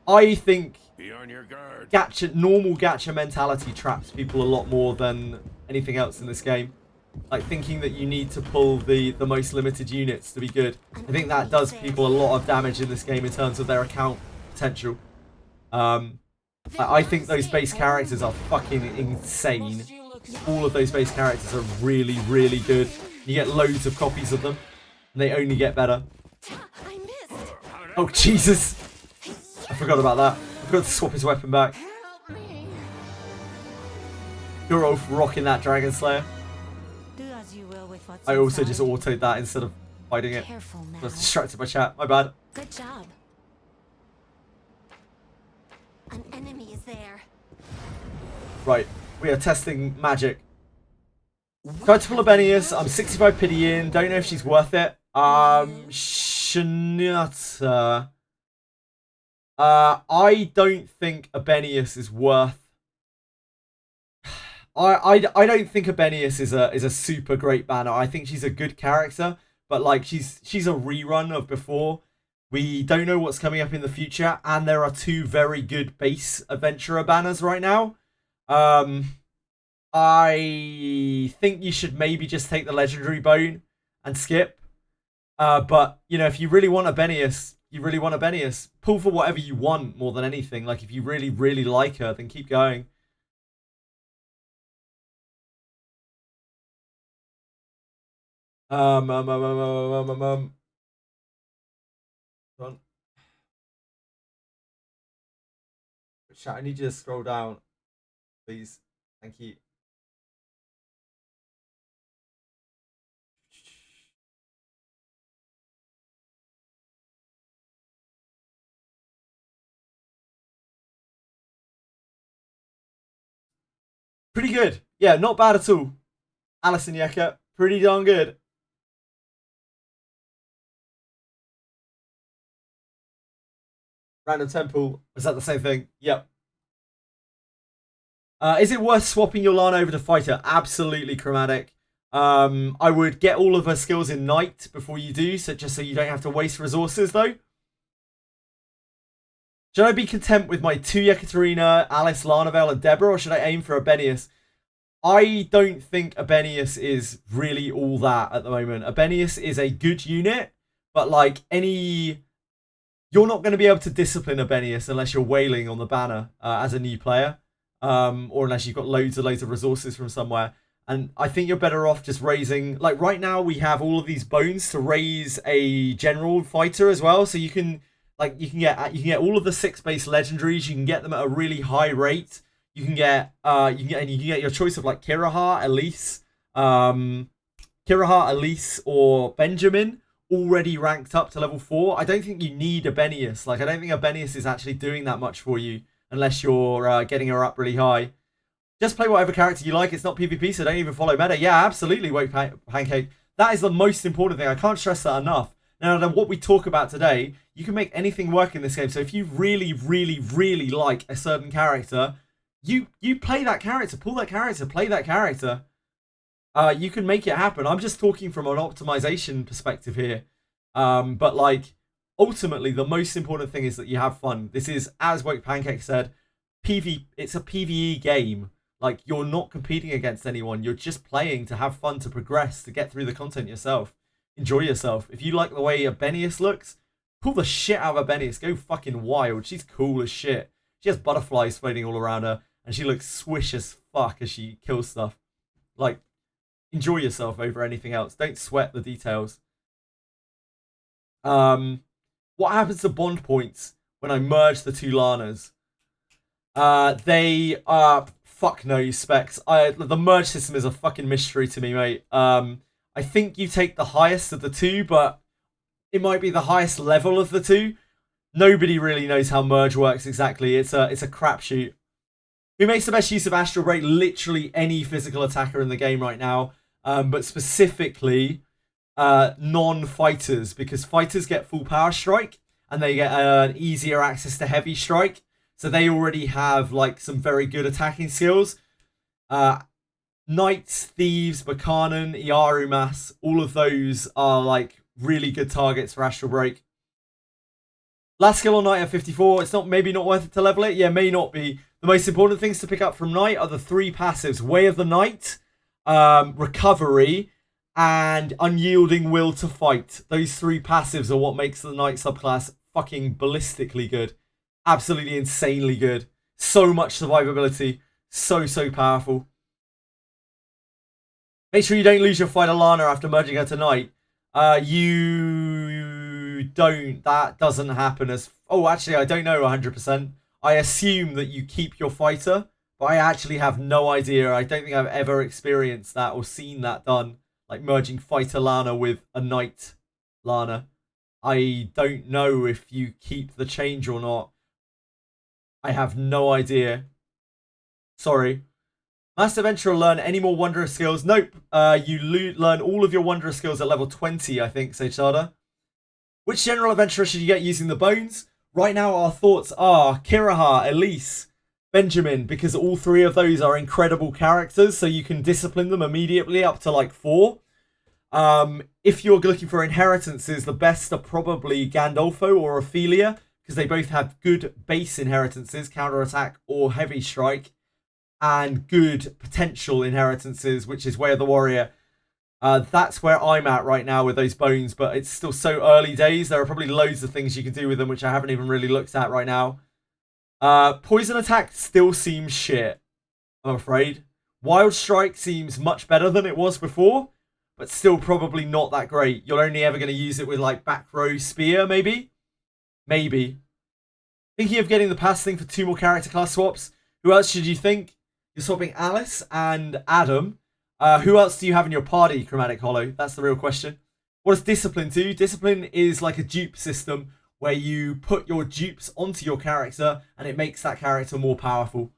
I think Be on your guard. normal gacha mentality traps people a lot more than anything else in this game. Like thinking that you need to pull the most limited units to be good. I think that does people a lot of damage in this game in terms of their account potential. I think those base characters are fucking insane. All of those base characters are really, really good. You get loads of copies of them, and they only get better. I missed. Oh, Jesus! I forgot about that. I forgot to swap his weapon back. You're rocking that Dragon Slayer. Do as you will with what's I also inside. just autoed that instead of fighting it. Careful now. I was distracted by chat. My bad. Good job. An enemy is there. Right. We are testing magic. Tried to pull a Benius. I'm 65 pity in. Don't know if she's worth it. Shanata. I don't think a Benius is worth. I don't think a Benius is a super great banner. I think she's a good character, but like she's a rerun of before. We don't know what's coming up in the future, and there are 2 very good base adventurer banners right now. I think you should maybe just take the legendary bone and skip. But you know, if you really want a Benius, you really want a Benius. Pull for whatever you want more than anything. Like if you really, really like her, then keep going. Hold on. Chat, I need you to scroll down, please. Thank you. Pretty good. Yeah, not bad at all. Alison Yecker, pretty darn good. Random Temple, is that the same thing? Yep. Is it worth swapping your Lana over to Fighter? Absolutely, Chromatic. I would get all of her skills in Knight before you do, so just so you don't have to waste resources, though. Should I be content with my 2 Yekaterina, Alice, Lanavel, and Deborah, or should I aim for Abenius? I don't think Abenius is really all that at the moment. Abenius is a good unit, but like you're not going to be able to discipline Abenius unless you're wailing on the banner as a new player, or unless you've got loads of resources from somewhere. And I think you're better off just raising, like right now we have all of these bones to raise a general fighter as well, so you can get all of the 6 base legendaries. You can get them at a really high rate. You can get your choice of like Kiraha, Elise, or Benjamin already ranked up to level 4. I don't think you need Abenius. Like I don't think Abenius is actually doing that much for you unless you're getting her up really high. Just play whatever character you like. It's not PvP, so don't even follow meta. Yeah, absolutely, Woke Pancake. That is the most important thing. I can't stress that enough. Now, what we talk about today, you can make anything work in this game. So if you really, really, really like a certain character, you play that character, pull that character, play that character. You can make it happen. I'm just talking from an optimization perspective here. But like, ultimately, the most important thing is that you have fun. This is, as Woke Pancake said, it's a PvE game. Like, you're not competing against anyone. You're just playing to have fun, to progress, to get through the content yourself. Enjoy yourself. If you like the way Abenius looks, pull the shit out of Abenius. Go fucking wild. She's cool as shit. She has butterflies floating all around her, and she looks swish as fuck as she kills stuff. Like, enjoy yourself over anything else. Don't sweat the details. What happens to bond points when I merge the 2 Lanas? They are fuck no specs. The merge system is a fucking mystery to me, mate. I think you take the highest of the 2, but it might be the highest level of the 2. Nobody really knows how merge works exactly. It's a crapshoot. Who makes the best use of Astral Break? Literally any physical attacker in the game right now, but specifically non-fighters, because fighters get full power strike and they get an easier access to heavy strike, so they already have like some very good attacking skills. Knights, Thieves, Bakanan, Iarumas, all of those are like really good targets for Astral Break. Last skill on Knight at 54. It's maybe not worth it to level it. Yeah, may not be. The most important things to pick up from Knight are the 3 passives: Way of the Knight, Recovery, and Unyielding Will to Fight. Those 3 passives are what makes the Knight subclass fucking ballistically good. Absolutely insanely good. So much survivability. So powerful. Make sure you don't lose your fighter Lana after merging her tonight. You don't. That doesn't happen as... Oh, actually, I don't know 100%. I assume that you keep your fighter, but I actually have no idea. I don't think I've ever experienced that or seen that done. Like merging fighter Lana with a knight Lana. I don't know if you keep the change or not. I have no idea. Sorry. Master Adventurer learn any more Wondrous skills? Nope. You learn all of your Wondrous skills at level 20, I think, Sage Sada. Which General Adventurer should you get using the bones? Right now, our thoughts are Kiraha, Elise, Benjamin, because all 3 of those are incredible characters, so you can discipline them immediately up to like 4. If you're looking for inheritances, the best are probably Gandolfo or Ophelia, because they both have good base inheritances, counterattack or heavy strike, and good potential inheritances, which is Way of the Warrior. That's where I'm at right now with those bones, but it's still so early days. There are probably loads of things you can do with them, which I haven't even really looked at right now. Poison attack still seems shit, I'm afraid. Wild Strike seems much better than it was before, but still probably not that great. You're only ever going to use it with like back row spear, maybe? Maybe. Thinking of getting the pass thing for 2 more character class swaps. Who else should you think? You're swapping Alice and Adam. Who else do you have in your party, Chromatic Hollow? That's the real question. What does Discipline do? Discipline is like a dupe system where you put your dupes onto your character and it makes that character more powerful.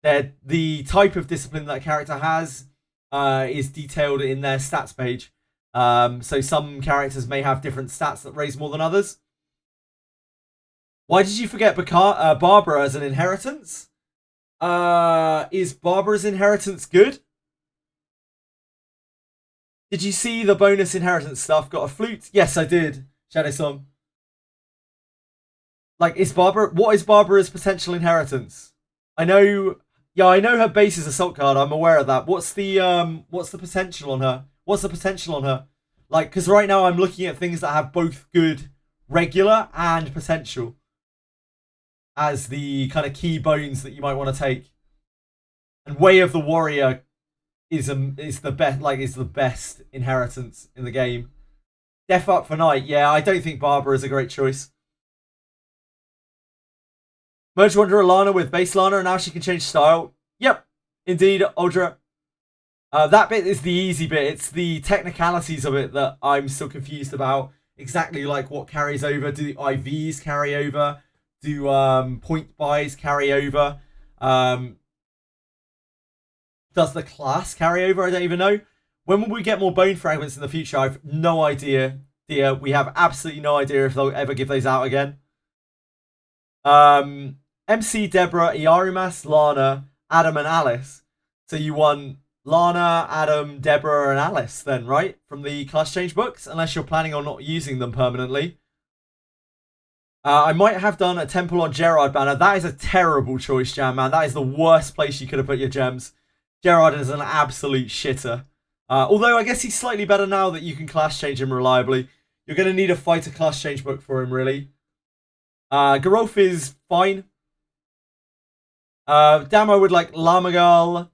the type of discipline that a character has is detailed in their stats page. So some characters may have different stats that raise more than others. Why did you forget Barbara as an inheritance? Is Barbara's inheritance good? Did you see the bonus inheritance stuff? Got a flute? Yes, I did. Shadow Song. Like, what is Barbara's potential inheritance? I know her base is Assault card. I'm aware of that. What's the potential on her? What's the potential on her? Like, because right now I'm looking at things that have both good regular and potential as the kind of key bones that you might want to take. And Way of the Warrior is the best inheritance in the game. Death Up for Night. Yeah, I don't think Barbara is a great choice. Merge Wanderer Lana with base Lana, and now she can change style. Yep, indeed, Ultra. That bit is the easy bit. It's the technicalities of it that I'm still confused about. Exactly like what carries over. Do the IVs carry over? Do point buys carry over? Does the class carry over? I don't even know. When will we get more bone fragments in the future? I've no idea, dear. We have absolutely no idea if they'll ever give those out again. MC, Deborah, Iarumas, Lana, Adam, and Alice. So you won Lana, Adam, Deborah, and Alice then, right? From the class change books, unless you're planning on not using them permanently. I might have done a Temple on Gerard banner. That is a terrible choice, Jam, man. That is the worst place you could have put your gems. Gerard is an absolute shitter. Although I guess he's slightly better now that you can class change him reliably. You're going to need a fighter class change book for him, really. Garolf is fine. Damn, I would like Lamagal.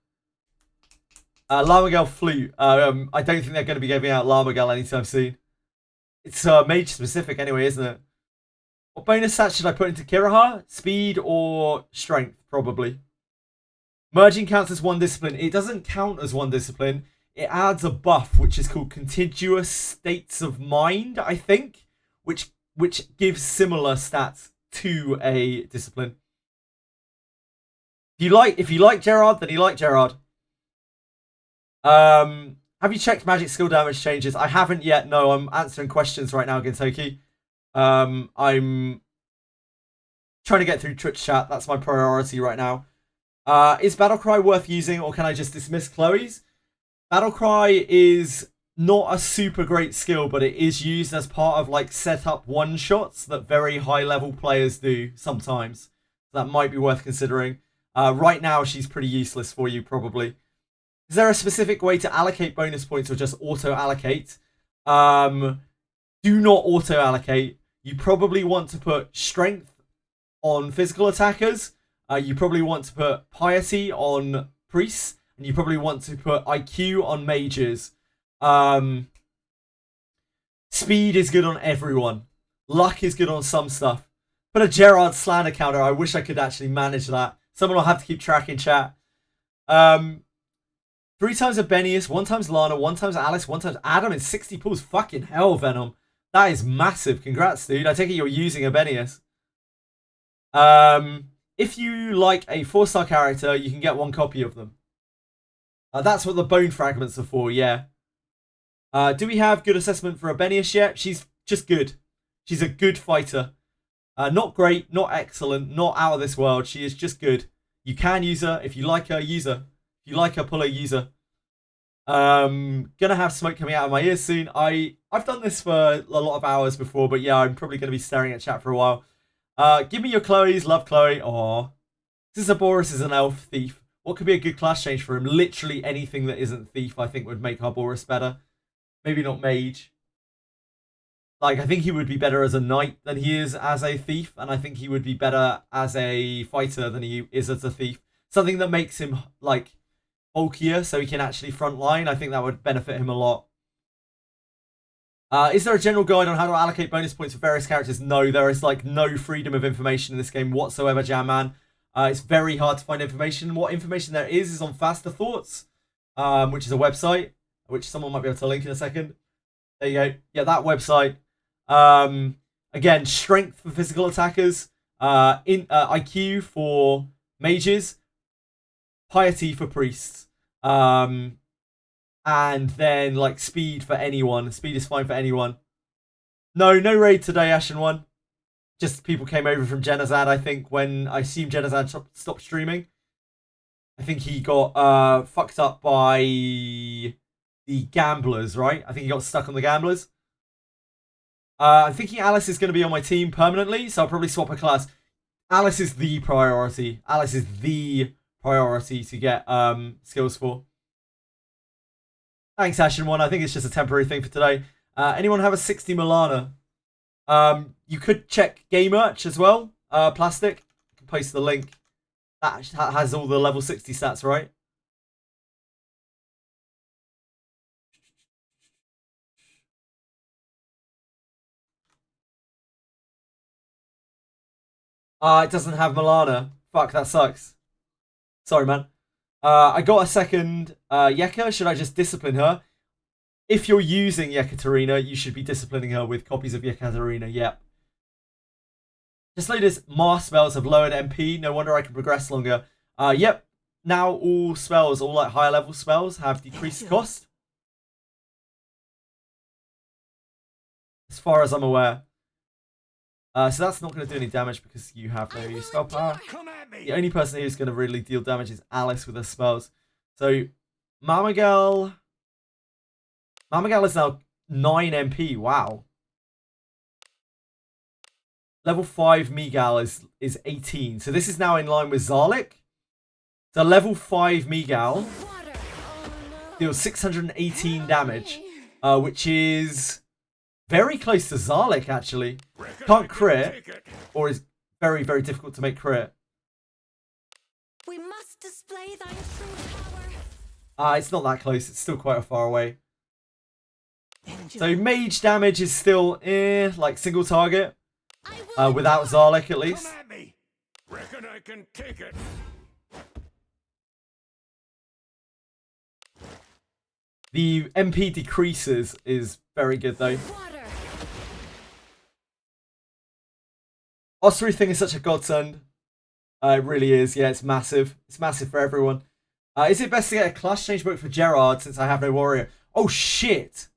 Lamagal Flute. I don't think they're going to be giving out Lamagal anytime soon. It's mage specific anyway, isn't it? What bonus stats should I put into Kiraha? Speed or strength, probably. Merging counts as one discipline. It doesn't count as one discipline. It adds a buff, which is called Contiguous States of Mind, I think, which gives similar stats to a discipline. If you like Gerard, then you like Gerard. Have you checked magic skill damage changes? I haven't yet. No, I'm answering questions right now, Gintoki. I'm trying to get through Twitch chat. That's my priority right now. Is Battlecry worth using, or can I just dismiss Chloe's? Battlecry is not a super great skill, but it is used as part of like setup one-shots that very high-level players do sometimes. That might be worth considering. Right now, she's pretty useless for you, probably. Is there a specific way to allocate bonus points or just auto-allocate? Do not auto-allocate. You probably want to put strength on physical attackers. You probably want to put piety on priests. And you probably want to put IQ on mages. Speed is good on everyone. Luck is good on some stuff. Put a Gerard slander counter. I wish I could actually manage that. Someone will have to keep track in chat. 3 times Abenius, 1 times Lana, 1 times Alice, 1 times Adam in 60 pulls. Fucking hell, Venom. That is massive. Congrats, dude. I take it you're using Abenius. If you like a 4-star character, you can get 1 copy of them. That's what the bone fragments are for, yeah. Do we have good assessment for Abenius yet? She's just good. She's a good fighter. Not great, not excellent, not out of this world. She is just good. You can use her. If you like her, use her. If you like her, pull her, use her. Gonna have smoke coming out of my ears soon. I've done this for a lot of hours before, but yeah, I'm probably going to be staring at chat for a while. Give me your Chloe's. Love Chloe. Aww. Boris is an elf thief. What could be a good class change for him? Literally anything that isn't thief, I think, would make Boris better. Maybe not mage. Like, I think he would be better as a knight than he is as a thief, and I think he would be better as a fighter than he is as a thief. Something that makes him, like, bulkier so he can actually frontline. I think that would benefit him a lot. Is there a general guide on how to allocate bonus points for various characters? No, there is, like, no freedom of information in this game whatsoever, Jam Man. It's very hard to find information. What information there is on Faster Thoughts, which is a website, which someone might be able to link in a second. There you go. Yeah, that website. Again, strength for physical attackers, IQ for mages, piety for priests. And then like speed for anyone. Speed is fine for anyone. No raid today, Ashen One. Just people came over from Genazad, I think, when I assume Genazad stopped streaming. I think he got fucked up by the gamblers, right? I think he got stuck on the gamblers. I'm thinking Alice is going to be on my team permanently, so I'll probably swap a class. Alice is the priority. Alice is the priority to get skills for. Thanks, Ashen One. I think it's just a temporary thing for today. Anyone have a 60 Milana? You could check Game Merch as well. Plastic. I can post the link. That has all the level 60 stats, right? It doesn't have Milana. Fuck, that sucks. Sorry, man. I got a second Yeka. Should I just discipline her? If you're using Yekaterina, you should be disciplining her with copies of Yekaterina. Yep. Just latest Mars spells have lowered MP. No wonder I can progress longer. Yep. Now all spells, all like higher level spells, have decreased cost. As far as I'm aware. So that's not going to do any damage because you have no spell power. The only person who's going to really deal damage is Alice with her spells. So Mamagal is now 9 MP. Wow. Level 5 Miguel is 18. So this is now in line with Zarlik. So level 5 Miguel deals 618 damage, which is very close to Zarlik, actually. Can't crit, or is very, very difficult to make crit. We must display thy true power. It's not that close. It's still quite far away. So mage damage is still like single target. Without Zarlik, at least. Reckon I can take it. The MP decreases is very good, though. Osprey thing is such a godsend. It really is. Yeah, it's massive. It's massive for everyone. Is it best to get a class change book for Gerard since I have no warrior? Oh, shit.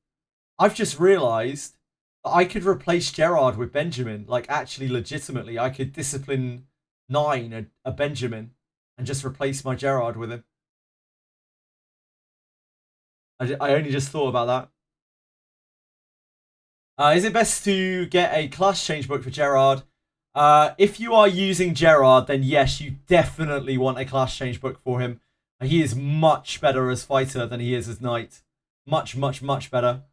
I've just realised that I could replace Gerard with Benjamin. Like, actually, legitimately, I could discipline 9 a Benjamin and just replace my Gerard with him. I only just thought about that. Is it best to get a class change book for Gerard? If you are using Gerard, then yes, you definitely want a class change book for him. He is much better as fighter than he is as knight. Much, much, much better.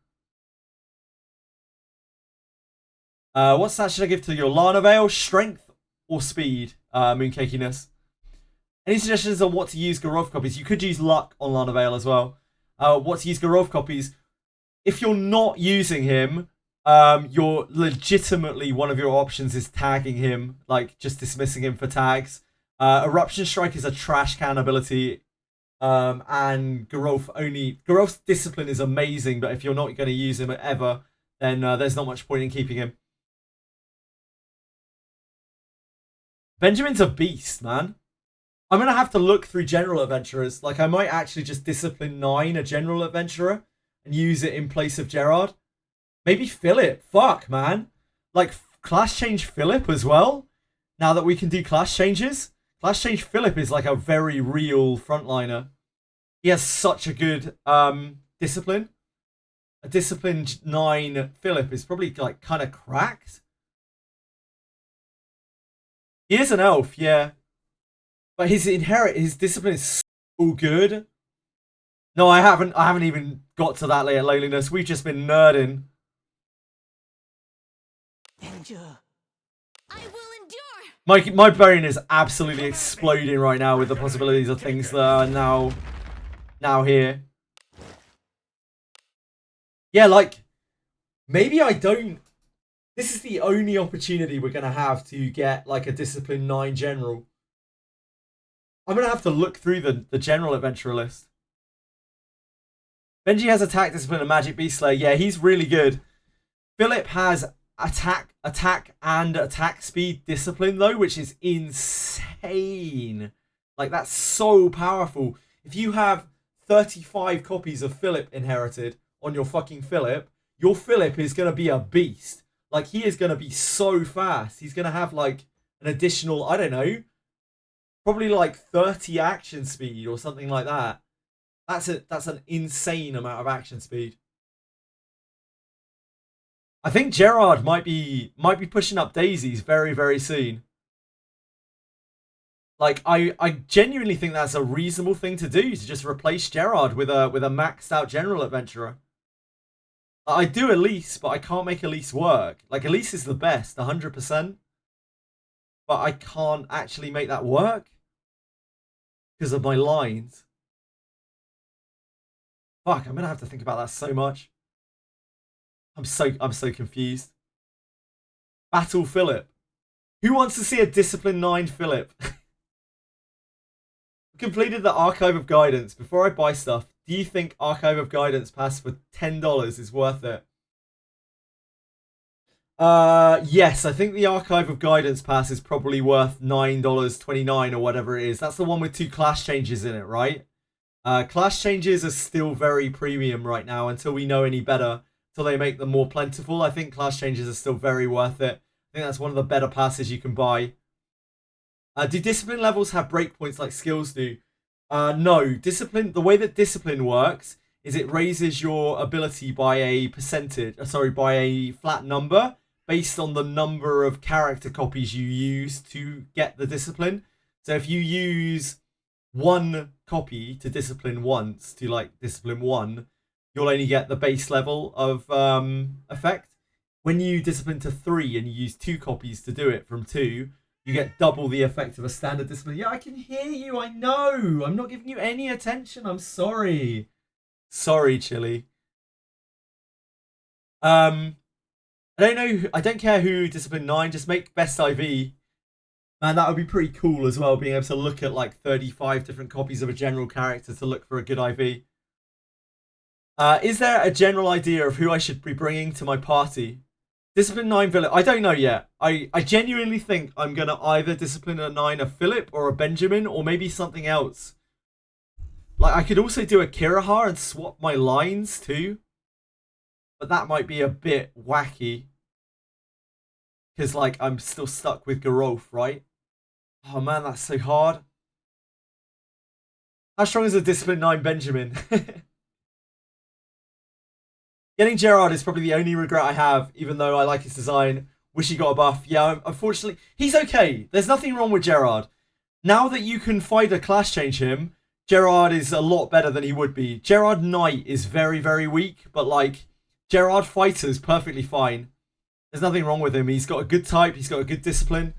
What stat should I give to your Lana Veil? Strength or speed? Mooncakiness. Any suggestions on what to use Garov copies? You could use luck on Lana Veil as well. What to use Garov copies? If you're not using him, you're legitimately, one of your options is tagging him, like just dismissing him for tags. Eruption Strike is a trash can ability, and Garov's discipline is amazing, but if you're not going to use him ever, then there's not much point in keeping him. Benjamin's a beast, man. I'm going to have to look through General Adventurers. Like, I might actually just discipline 9 a General Adventurer and use it in place of Gerard. Maybe Philip. Fuck, man. Like, class change Philip as well. Now that we can do class changes. Class change Philip is like a very real frontliner. He has such a good discipline. A disciplined 9 Philip is probably like kind of cracked. He is an elf, yeah. But his discipline is so good. No, I haven't even got to that layer lowliness. We've just been nerding. Endure. I will endure. My brain is absolutely exploding right now with the possibilities of things that are now here. Yeah, like, maybe I don't. This is the only opportunity we're going to have to get, like, a Discipline 9 General. I'm going to have to look through the General Adventurer list. Benji has Attack, Discipline, and Magic Beast Slayer. Yeah, he's really good. Philip has Attack, and Attack Speed Discipline, though, which is insane. Like, that's so powerful. If you have 35 copies of Philip inherited on your fucking Philip, your Philip is going to be a beast. Like, he is going to be so fast. He's going to have, like, an additional, I don't know, probably like 30 action speed or something like that. That's an insane amount of action speed. I think Gerard might be pushing up daisies very, very soon. Like, I genuinely think that's a reasonable thing to do, to just replace Gerard with a maxed out general adventurer. I do Elise, but I can't make Elise work. Like, Elise is the best, 100%. But I can't actually make that work because of my lines. Fuck, I'm gonna have to think about that so much. I'm so confused. Battle Philip. Who wants to see a Discipline 9 Philip? Completed the Archive of Guidance. Before I buy stuff, do you think Archive of Guidance pass for $10 is worth it? Yes, I think the Archive of Guidance pass is probably worth $9.29 or whatever it is. That's the one with 2 class changes in it, right? Class changes are still very premium right now until we know any better. Until they make them more plentiful. I think class changes are still very worth it. I think that's one of the better passes you can buy. Do discipline levels have breakpoints like skills do? No. Discipline. The way that discipline works is it raises your ability by a percentage. By a flat number based on the number of character copies you use to get the discipline. So if you use 1 copy to discipline once, to like discipline 1, you'll only get the base level of effect. When you discipline to 3 and you use 2 copies to do it from 2, you get double the effect of a standard discipline. Yeah, I can hear you. I know. I'm not giving you any attention. I'm sorry. Sorry, Chili. I don't know. I don't care who discipline 9. Just make best IV. Man, that would be pretty cool as well, being able to look at like 35 different copies of a general character to look for a good IV. Is there a general idea of who I should be bringing to my party? Discipline 9 Philip. I don't know yet. I genuinely think I'm going to either discipline a 9 a Philip or a Benjamin or maybe something else. Like, I could also do a Kirahar and swap my lines too. But that might be a bit wacky. Because, like, I'm still stuck with Garolf, right? Oh, man, that's so hard. How strong is a Discipline 9 Benjamin? Getting Gerard is probably the only regret I have, even though I like his design. Wish he got a buff. Yeah, unfortunately, he's okay. There's nothing wrong with Gerard. Now that you can fighter class change him, Gerard is a lot better than he would be. Gerard Knight is very, very weak, but like, Gerard Fighter is perfectly fine. There's nothing wrong with him. He's got a good type. He's got a good discipline.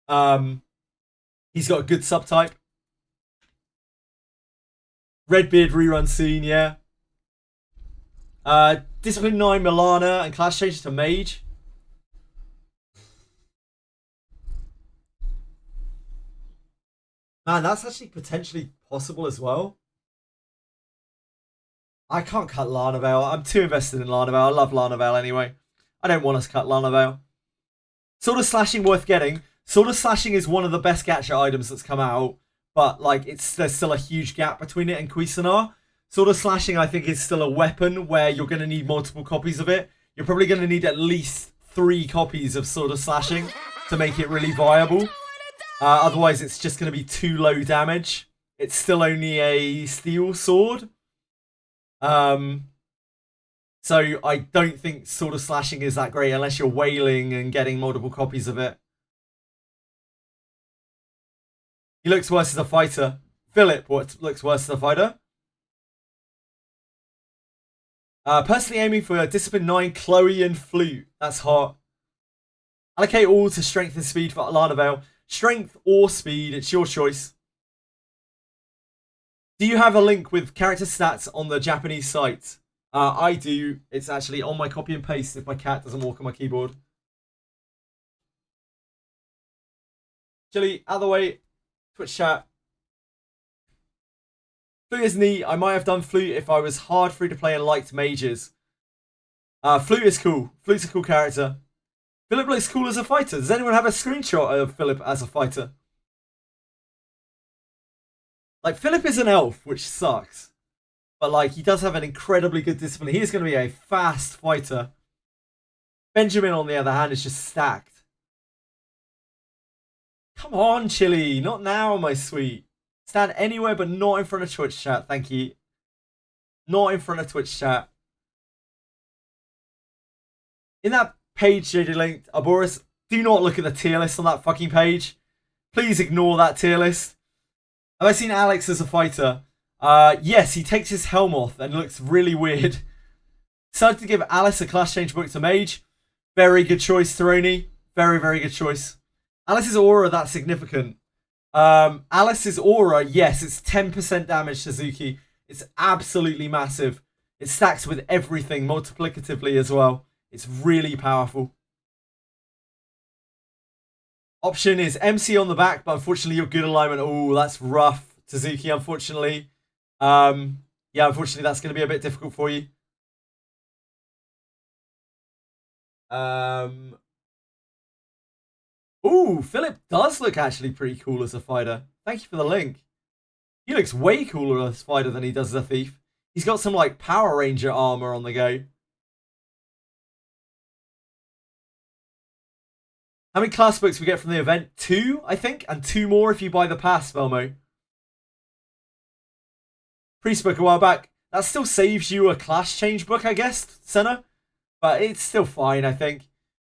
He's got a good subtype. Redbeard rerun soon, yeah. Discipline 9 Milana and class changes to Mage. Man, that's actually potentially possible as well. I can't cut Larnavale. I'm too invested in Larnavale. I love Larnavale anyway. I don't want us to cut Larnavale. Sword of Slashing worth getting. Sword of Slashing is one of the best gacha items that's come out, but like there's still a huge gap between it and Cuisinart. Sword of Slashing, I think, is still a weapon where you're going to need multiple copies of it. You're probably going to need at least 3 copies of Sword of Slashing to make it really viable. Otherwise, it's just going to be too low damage. It's still only a steel sword. So I don't think Sword of Slashing is that great unless you're whaling and getting multiple copies of it. He looks worse as a fighter. Philip, what looks worse as a fighter? Personally aiming for a Discipline 9 Chloe and Flute. That's hot. Allocate all to strength and speed for Larnavale. Strength or speed, it's your choice. Do you have a link with character stats on the Japanese site? I do. It's actually on my copy and paste if my cat doesn't walk on my keyboard. Chili, out of the way. Twitch chat. Flute is neat. I might have done Flute if I was hard free to play and liked mages. Flute is cool. Flute's a cool character. Philip looks cool as a fighter. Does anyone have a screenshot of Philip as a fighter? Like, Philip is an elf, which sucks. But, like, he does have an incredibly good discipline. He is going to be a fast fighter. Benjamin, on the other hand, is just stacked. Come on, Chili. Not now, my sweet. Stand anywhere but not in front of Twitch chat. Thank you. Not in front of Twitch chat. In that page JJ linked, Aboris, do not look at the tier list on that fucking page. Please ignore that tier list. Have I seen Alex as a fighter? Yes, he takes his helm off and looks really weird. Decided to give Alice a class change book to mage. Very good choice, Taroni. Very, very good choice. Alice's aura, that's significant. Alice's aura, yes, it's 10% damage to Zuki. It's absolutely massive. It stacks with everything multiplicatively as well. It's really powerful. Option is MC on the back, but unfortunately your good alignment. Oh, that's rough, Suzuki, unfortunately. Yeah, unfortunately that's going to be a bit difficult for you. Ooh, Philip does look actually pretty cool as a fighter. Thank you for the link. He looks way cooler as a fighter than he does as a thief. He's got some like Power Ranger armor on the go. How many class books we get from the event? 2, I think, and 2 more if you buy the pass, Velmo. Priest book a while back. That still saves you a class change book, I guess, Senna. But it's still fine, I think.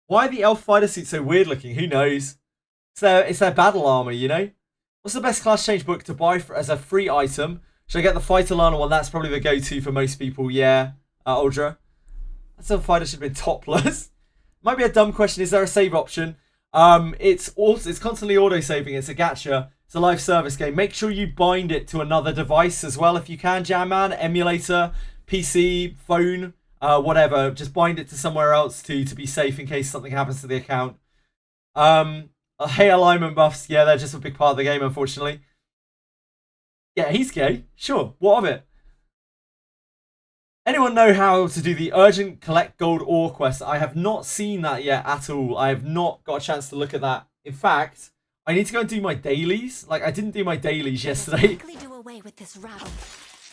Why are the elf fighter suits so weird looking? Who knows? It's their battle armor, you know? What's the best class change book to buy as a free item? Should I get the Fighter Lana one? That's probably the go-to for most people. Yeah, Uldra. That's a fighter should have been topless. Might be a dumb question. Is there a save option? It's constantly auto-saving. It's a gacha. It's a live service game. Make sure you bind it to another device as well if you can, Jamman. Emulator, PC, phone, whatever. Just bind it to somewhere else to be safe in case something happens to the account. Hey, alignment buffs. Yeah, they're just a big part of the game, unfortunately. Yeah, he's gay. Sure. What of it? Anyone know how to do the urgent collect gold ore quest? I have not seen that yet at all. I have not got a chance to look at that. In fact, I need to go and do my dailies. Like, I didn't do my dailies yesterday. Do away with this rattle.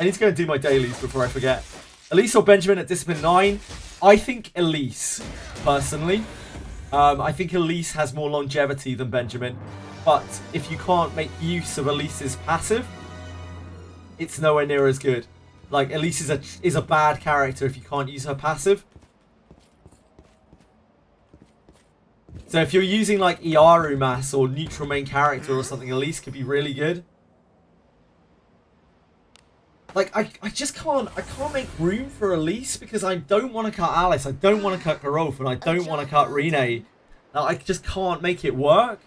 I need to go and do my dailies before I forget. Elise or Benjamin at Discipline 9? I think Elise, personally. I think Elise has more longevity than Benjamin. But if you can't make use of Elise's passive, it's nowhere near as good. Like, Elise is a bad character if you can't use her passive. So if you're using like Iaru Mass or neutral main character or something, Elise could be really good. Like, I can't make room for Elise because I don't want to cut Alice, I don't want to cut Garolf, and I don't want to cut Rene. I just can't make it work.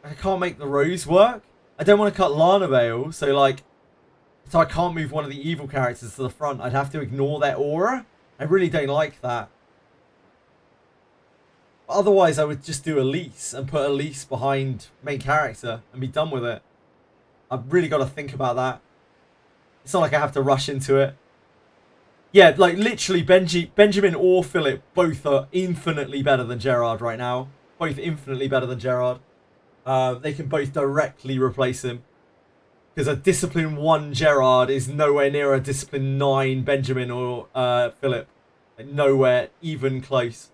I can't make the Rose work. I don't want to cut Lana Vale, so I can't move one of the evil characters to the front. I'd have to ignore their aura. I really don't like that. Otherwise, I would just do Elise and put Elise behind main character and be done with it. I've really got to think about that. It's not like I have to rush into it. Yeah, like literally Benjamin or Philip both are infinitely better than Gerard right now. Both infinitely better than Gerard. They can both directly replace him. Because a Discipline 1 Gerard is nowhere near a Discipline 9 Benjamin or Philip. Like, nowhere even close.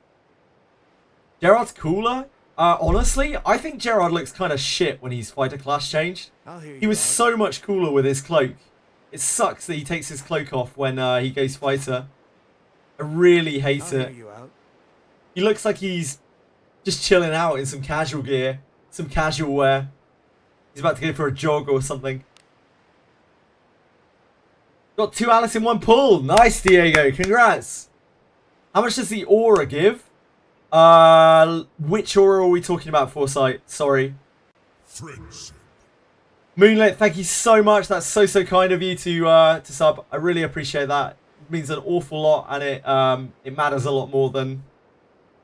Gerard's cooler. Honestly, I think Gerard looks kind of shit when he's fighter class changed. He was so much cooler with his cloak. It sucks that he takes his cloak off when he goes fighter. I really hate it. He looks like he's just chilling out in some casual gear. Some casual wear. He's about to go for a jog or something. Got 2 Alice in 1 pull. Nice, Diego. Congrats. How much does the aura give? Which aura are we talking about, Foresight? Sorry. Friendship. Moonlit, thank you so much. That's so kind of you to sub. I really appreciate that. It means an awful lot, and it matters a lot more than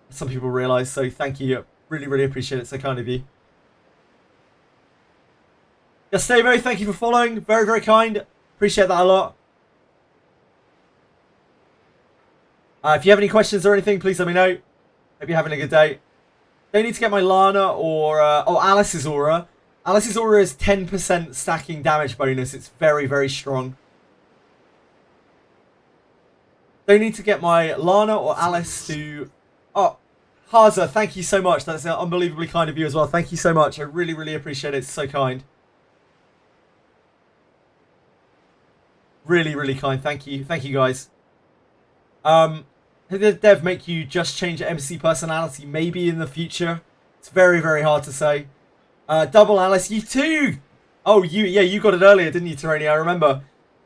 some people realise. So thank you. Really appreciate it. So kind of you. Gustavo, thank you for following. Very kind. Appreciate that a lot. If you have any questions or anything, please let me know. Hope you're having a good day. Don't need to get my Lana or Alice's aura. Alice's aura is 10% stacking damage bonus. It's very, very strong. Don't need to get my Lana or Alice to... Oh, Haza, thank you so much. That's unbelievably kind of you as well. Thank you so much. I really, really appreciate it. It's so kind. Really, really kind. Thank you. Thank you, guys. Did Dev make you just change MC personality? Maybe in the future. It's very, very hard to say. Double Alice, you too! Oh, you got it earlier, didn't you, Terani? I remember.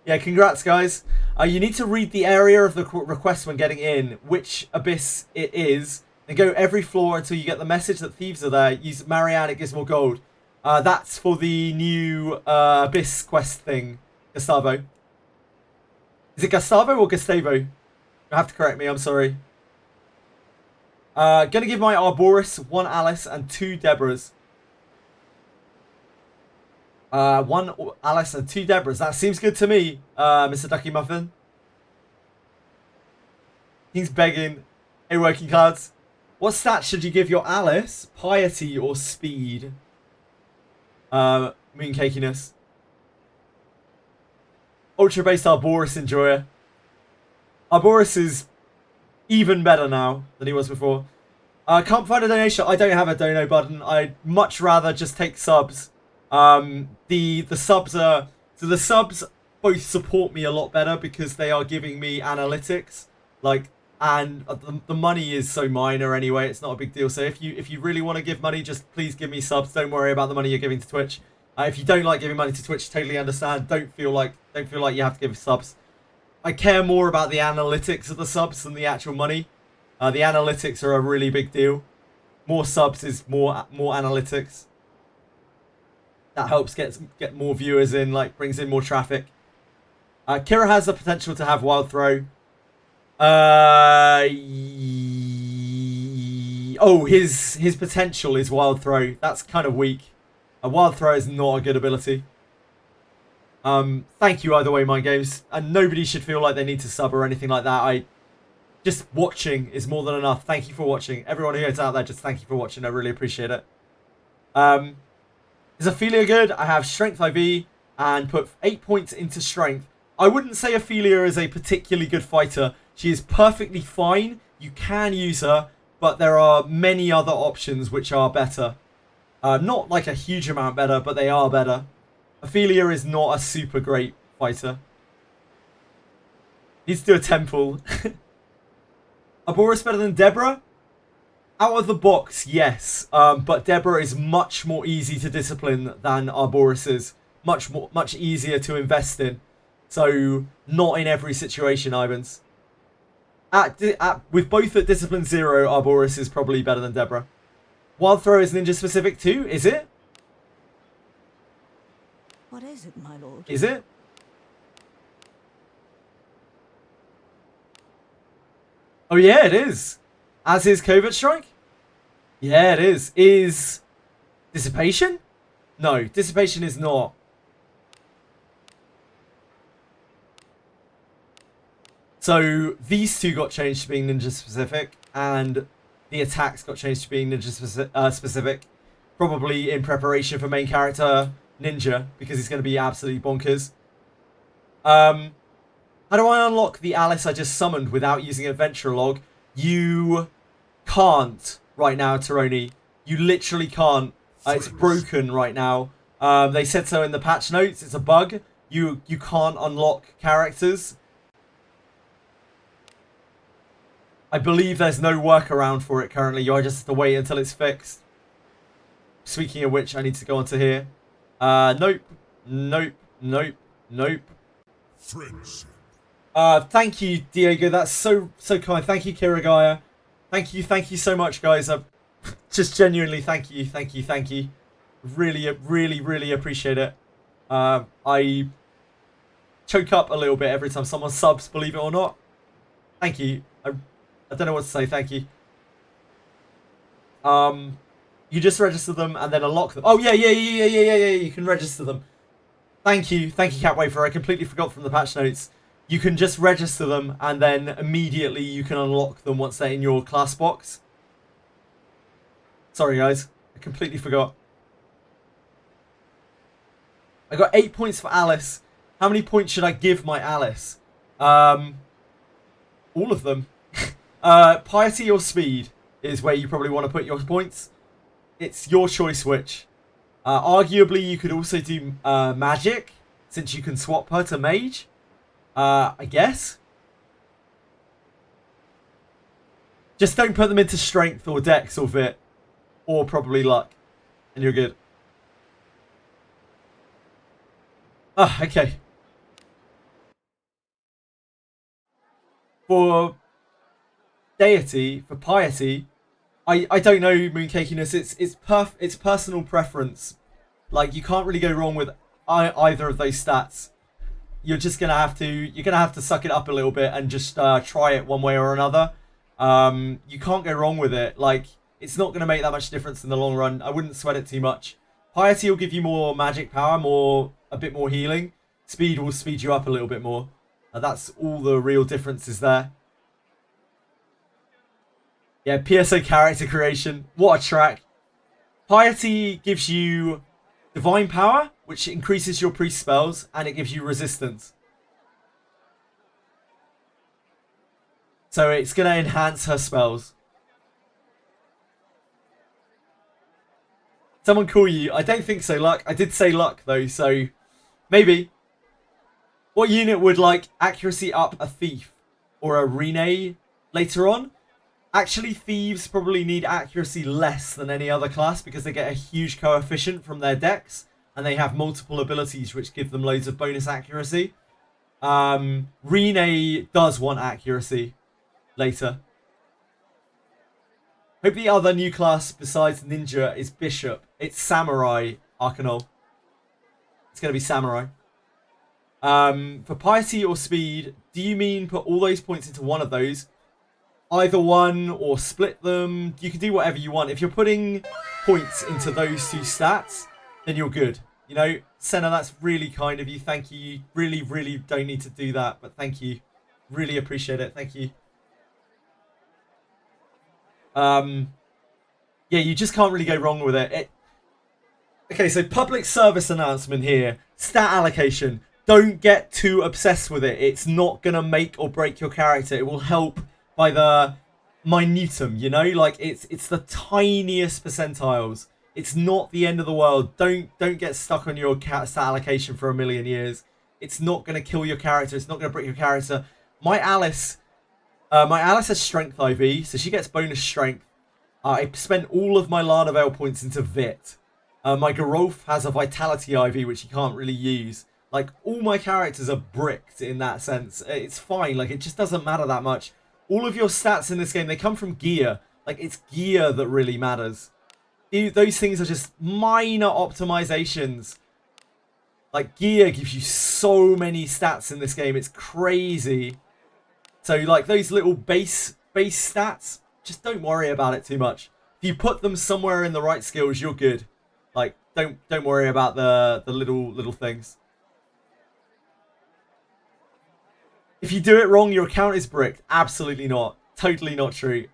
Yeah, congrats, guys. You need to read the area of the request when getting in, which abyss it is, and go every floor until you get the message that thieves are there. Use Marianne, it gives more gold. That's for the new abyss quest thing, Gustavo. Is it Gustavo or Gustavo? You have to correct me, I'm sorry. Gonna give my Arboris 1 Alice and 2 Deborahs. 1 Alice and 2 Deborahs. That seems good to me, Mr. Ducky Muffin. He's begging. Hey, working cards. What stats should you give your Alice? Piety or speed? Mooncakiness. Ultra-based Arboris Enjoyer. Arboris is even better now than he was before. Can't find a donation. I don't have a dono button. I'd much rather just take subs. The subs are... So the subs both support me a lot better because they are giving me analytics. Like, and the money is so minor anyway. It's not a big deal. So if you really want to give money, just please give me subs. Don't worry about the money you're giving to Twitch. If you don't like giving money to Twitch, totally understand. Don't feel like you have to give subs. I care more about the analytics of the subs than the actual money. The analytics are a really big deal. More subs is more analytics. That helps get more viewers in, like brings in more traffic. Kira has the potential to have Wild Throw. Oh, his potential is Wild Throw. That's kind of weak. A Wild Throw is not a good ability. Thank you either way, Mind Games. And nobody should feel like they need to sub or anything like that. Just watching is more than enough. Thank you for watching. Everyone who is out there, just thank you for watching. I really appreciate it. Is Ophelia good? I have Strength IV and put 8 points into Strength. I wouldn't say Ophelia is a particularly good fighter. She is perfectly fine. You can use her, but there are many other options which are better. Not like a huge amount better, but they are better. Ophelia is not a super great fighter. Needs to do a temple. Arboris better than Deborah? Out of the box, yes. But Deborah is much more easy to discipline than Arboris is. Much easier to invest in. So, not in every situation, Ivans. With both at Discipline 0, Arboris is probably better than Deborah. Wild Throw is ninja specific too, is it? What is it, my lord? Is it? Oh yeah, it is. As is Covert Strike? Yeah, it is. Is Dissipation? No, Dissipation is not. So these two got changed to being ninja specific, and the attacks got changed to being ninja specific. Probably in preparation for main character ninja, because he's going to be absolutely bonkers. How do I unlock the Alice I just summoned without using Adventure Log? You can't right now, Taroni. You literally can't. It's broken right now. They said so in the patch notes. It's a bug. You can't unlock characters. I believe there's no workaround for it currently. You just have to wait until it's fixed. Speaking of which, I need to go onto here. Nope. Nope. Nope. Nope. Friendship. Thank you, Diego. That's so kind. Thank you, Kirigaya. Thank you so much, guys. Just genuinely thank you. Really appreciate it. I choke up a little bit every time someone subs, believe it or not. Thank you. I don't know what to say. Thank you. You just register them and then unlock them. Oh yeah. You can register them. Thank you, Catwafer. I completely forgot from the patch notes. You can just register them and then immediately you can unlock them once they're in your class box. Sorry, guys. I completely forgot. I got 8 points for Alice. How many points should I give my Alice? All of them. Piety or speed is where you probably want to put your points. It's your choice which. Arguably, you could also do magic, since you can swap her to mage. I guess. Just don't put them into strength or dex or vit. Or probably luck. And you're good. Okay. For deity, for piety, I don't know, Mooncakiness. It's personal preference. Like, you can't really go wrong with either of those stats. You're just gonna have to suck it up a little bit and just try it one way or another. You can't go wrong with it. Like, it's not gonna make that much difference in the long run. I wouldn't sweat it too much. Piety will give you more magic power, a bit more healing. Speed will speed you up a little bit more. That's all the real differences there. Yeah, PSO character creation. What a track. Piety gives you divine power, which increases your priest spells, and it gives you resistance. So it's going to enhance her spells. Someone call you? I don't think so, Luck. I did say Luck, though, so maybe. What unit would like accuracy up a thief or a Rene later on? Actually, thieves probably need accuracy less than any other class because they get a huge coefficient from their decks and they have multiple abilities which give them loads of bonus accuracy. Rene does want accuracy later. Hope the other new class besides ninja is bishop. It's samurai, Arcanol. It's going to be samurai. For piety or speed, do you mean put all those points into one of those? Either one or split them. You can do whatever you want. If you're putting points into those two stats, then you're good. You know, Senna, that's really kind of you. Thank you. You really, really don't need to do that, but thank you. Really appreciate it. Thank you. Yeah, you just can't really go wrong with it. Okay, so public service announcement here. Stat allocation. Don't get too obsessed with it. It's not going to make or break your character. It will help by the minutum, you know? Like, it's the tiniest percentiles. It's not the end of the world. Don't get stuck on your stat allocation for a million years. It's not going to kill your character. It's not going to break your character. My Alice has strength IV, so she gets bonus strength. I spent all of my Lana Vale points into Vit. My Gerolf has a vitality IV, which you can't really use. Like, all my characters are bricked in that sense. It's fine. Like, it just doesn't matter that much. All of your stats in this game, they come from gear. Like, it's gear that really matters. Those things are just minor optimizations. Like, gear gives you so many stats in this game. It's crazy. So, like, those little base stats, just don't worry about it too much. If you put them somewhere in the right skills, you're good. Like, don't worry about the little things. If you do it wrong, your account is bricked. Absolutely not. Totally not true.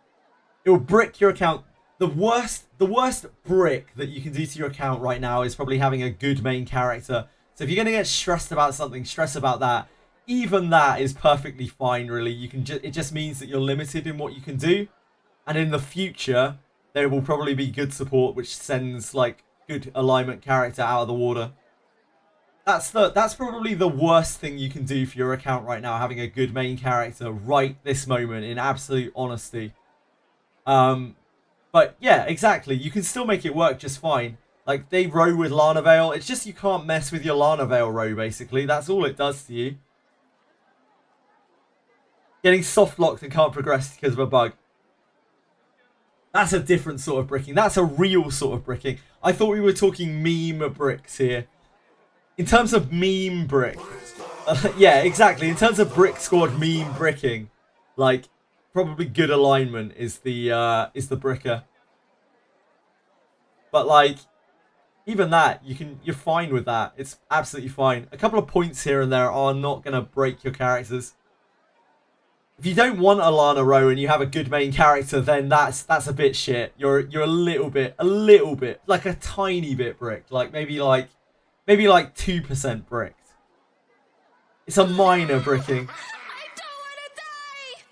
It will brick your account. The worst brick that you can do to your account right now is probably having a good main character. So if you're going to get stressed about something, stress about that. Even that is perfectly fine, really. It just means that you're limited in what you can do. And in the future, there will probably be good support which sends, like, good alignment character out of the water. That's probably the worst thing you can do for your account right now, having a good main character right this moment, in absolute honesty. But yeah, exactly. You can still make it work just fine. Like, they row with Lana Vale. It's just you can't mess with your Lana Vale row, basically. That's all it does to you. Getting soft locked and can't progress because of a bug. That's a different sort of bricking. That's a real sort of bricking. I thought we were talking meme bricks here. In terms of meme brick, yeah, exactly. In terms of brick squad meme bricking, like, probably good alignment is the bricker. But, like, even that, you're fine with that. It's absolutely fine. A couple of points here and there are not gonna break your characters. If you don't want a Lana row and you have a good main character, then that's a bit shit. You're a little bit, like a tiny bit bricked. Like, maybe like Maybe like 2% bricked. It's a minor bricking. I don't want to die!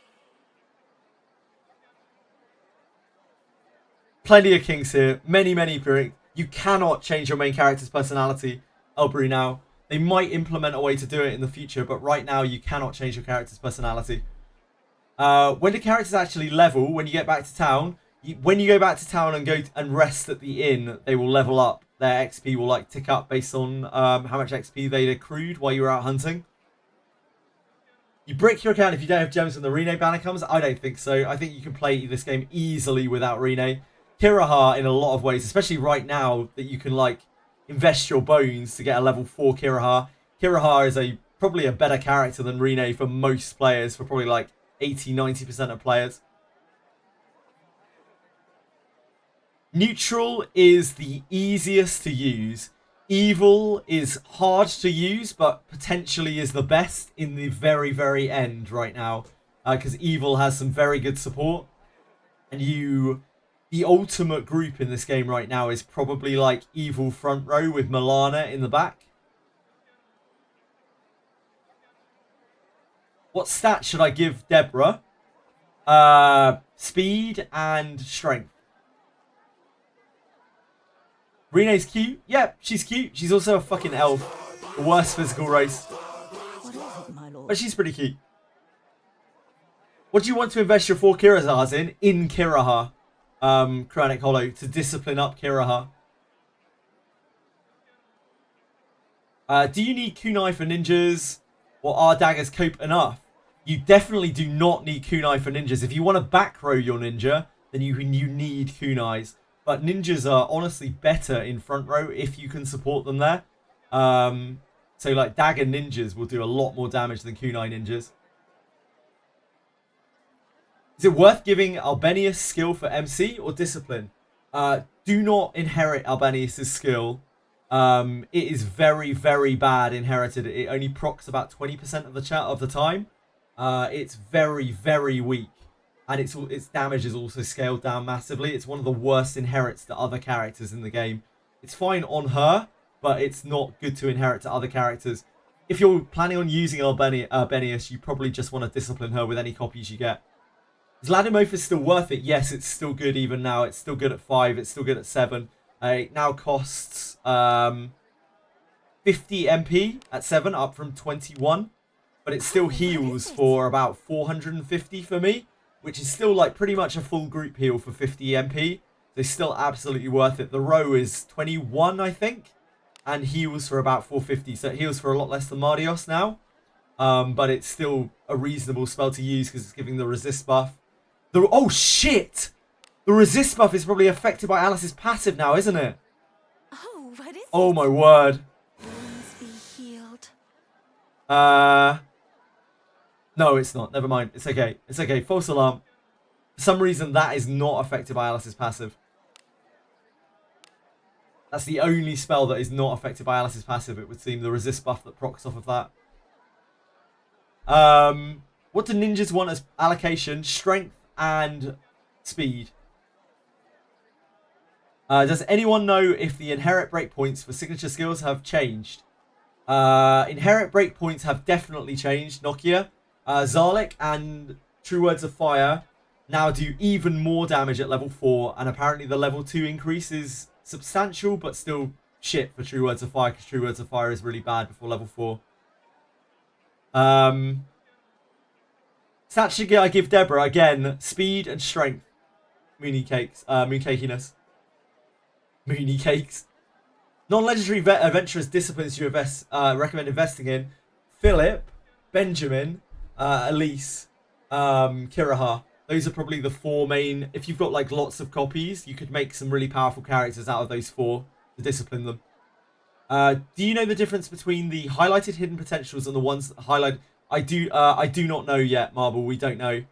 Plenty of kinks here. Many bricked. You cannot change your main character's personality, Elbury, now. They might implement a way to do it in the future, but right now you cannot change your character's personality. When the characters actually level, when you get back to town, when you go back to town and go and rest at the inn, they will level up. Their XP will like tick up based on how much XP they'd accrued while you were out hunting. You brick your account if you don't have gems when the Rene banner comes. I don't think so. I think you can play this game easily without Rene. Kiraha in a lot of ways, especially right now that you can like invest your bones to get a level 4 Kiraha. Kiraha is probably a better character than Rene for most players, for probably like 80-90% of players. Neutral is the easiest to use. Evil is hard to use, but potentially is the best in the very end right now. Because Evil has some very good support. And the ultimate group in this game right now is probably like Evil front row with Milana in the back. What stats should I give Deborah? Speed and strength. Rene's cute. Yeah, she's cute. She's also a fucking elf. The worst physical race. What is it, my lord? But she's pretty cute. What do you want to invest your 4 Kirazars in? In Kiraha. Chronic Hollow. To discipline up Kiraha. Do you need kunai for ninjas? Or are daggers cope enough? You definitely do not need kunai for ninjas. If you want to back row your ninja, then you need kunais. But ninjas are honestly better in front row if you can support them there. So like dagger ninjas will do a lot more damage than kunai ninjas. Is it worth giving Albenius skill for MC or discipline? Do not inherit Albenius' skill. It is very bad inherited. It only procs about 20% of the time. It's very weak. And its damage is also scaled down massively. It's one of the worst inherits to other characters in the game. It's fine on her, but it's not good to inherit to other characters. If you're planning on using Albenius, you probably just want to discipline her with any copies you get. Is Ladimophis still worth it? Yes, it's still good even now. It's still good at 5. It's still good at 7. It now costs 50 MP at 7, up from 21. But it still heals for about 450 for me, which is still like pretty much a full group heal for 50 MP. So still absolutely worth it. The row is 21, I think, and heals for about 450. So it heals for a lot less than Mardios now. But it's still a reasonable spell to use because it's giving the resist buff. Oh shit! The resist buff is probably affected by Alice's passive now, isn't it? Oh, what is Oh it? my word. Wounds be healed. No, it's not. Never mind. It's okay. It's okay. False alarm. For some reason, that is not affected by Alice's passive. That's the only spell that is not affected by Alice's passive, it would seem. The resist buff that procs off of that. What do ninjas want as allocation? Strength and speed. Does anyone know if the inherit breakpoints for signature skills have changed? Inherit breakpoints have definitely changed, Nokia. Zarlik and True Words of Fire now do even more damage at level 4, and apparently the level 2 increase is substantial, but still shit for True Words of Fire, because True Words of Fire is really bad before level 4. Stats should I give Deborah, again, speed and strength. Moony cakes, mooncakiness. Moony cakes. Non-legendary adventurers disciplines you recommend investing in. Philip, Benjamin, Elise, Kiraha. Those are probably the 4 main. If you've got like lots of copies, you could make some really powerful characters out of those 4 to discipline them. Do you know the difference between the highlighted hidden potentials and the ones that highlight? I do not know yet, Marble. We don't know.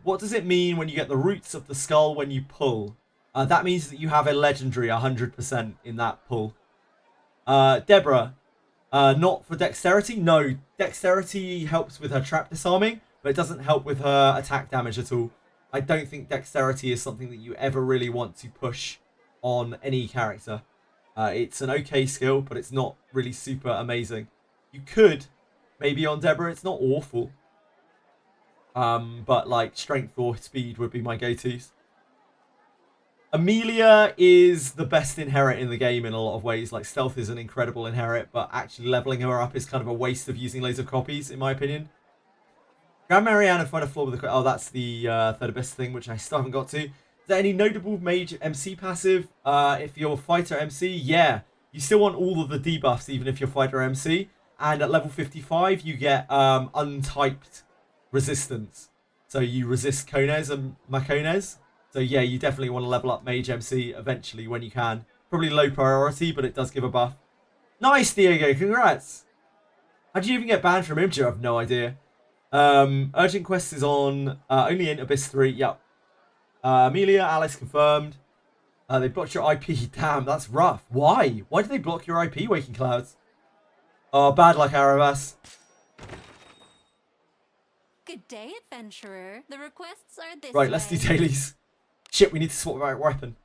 What does it mean when you get the roots of the skull when you pull? That means that you have a legendary 100% in that pull. Deborah, not for dexterity? No, dexterity helps with her trap disarming, but it doesn't help with her attack damage at all. I don't think dexterity is something that you ever really want to push on any character. It's an okay skill, but it's not really super amazing. You could, maybe on Deborah, it's not awful. But like strength or speed would be my go-tos. Amelia is the best inherit in the game in a lot of ways. Like stealth is an incredible inherit, but actually leveling her up is kind of a waste of using laser copies, in my opinion. Grand Marianne and find a flaw with the... Oh, that's the third abyss thing, which I still haven't got to. Is there any notable mage MC passive? If you're fighter MC, yeah. You still want all of the debuffs, even if you're fighter MC. And at level 55, you get untyped resistance. So you resist Kones and Makones. So yeah, you definitely want to level up Mage MC eventually when you can. Probably low priority, but it does give a buff. Nice, Diego. Congrats. How did you even get banned from Imgur? I have no idea. Urgent Quest is on only in Abyss 3. Yep. Amelia, Alice confirmed. They blocked your IP. Damn, that's rough. Why? Why did they block your IP, Waking Clouds? Oh, bad luck, Aravas. Good day, adventurer. The requests are this Right, let's do way. dailies. Shit, we need to swap our weapon.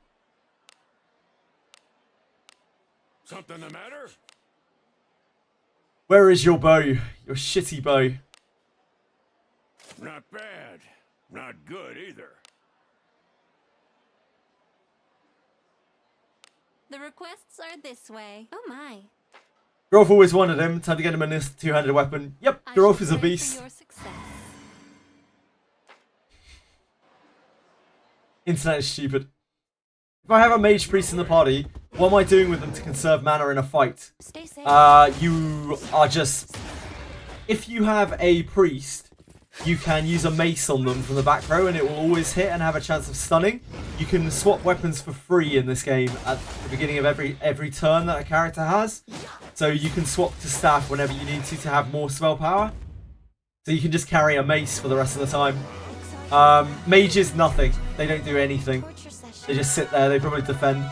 Something the matter? Where is your bow? Your shitty bow. Not bad. Not good either. The requests are this way. Oh my. Gerolf always wanted him. Time to get him a two-handed weapon. Yep, I Gerolf shall is a pray beast. for your success. Internet is stupid. If I have a mage priest in the party, what am I doing with them to conserve mana in a fight? Stay safe. You are just... If you have a priest, you can use a mace on them from the back row and it will always hit and have a chance of stunning. You can swap weapons for free in this game at the beginning of every turn that a character has. So you can swap to staff whenever you need to have more spell power. So you can just carry a mace for the rest of the time. Mages, nothing. They don't do anything. Torture session. They just sit there. They probably defend.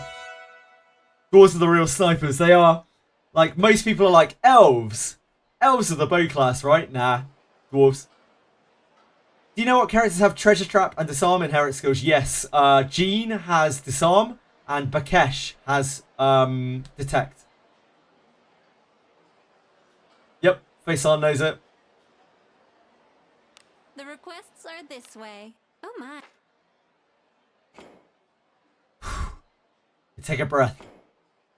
Dwarves are the real snipers. They are. Like, most people are like, elves. Elves are the bow class, right? Nah. Dwarves. Do you know what characters have treasure trap and disarm inherit skills? Yes. Jean has disarm and Bakesh has detect. Yep. Faison knows it. The requests are this way. Oh my. Take a breath.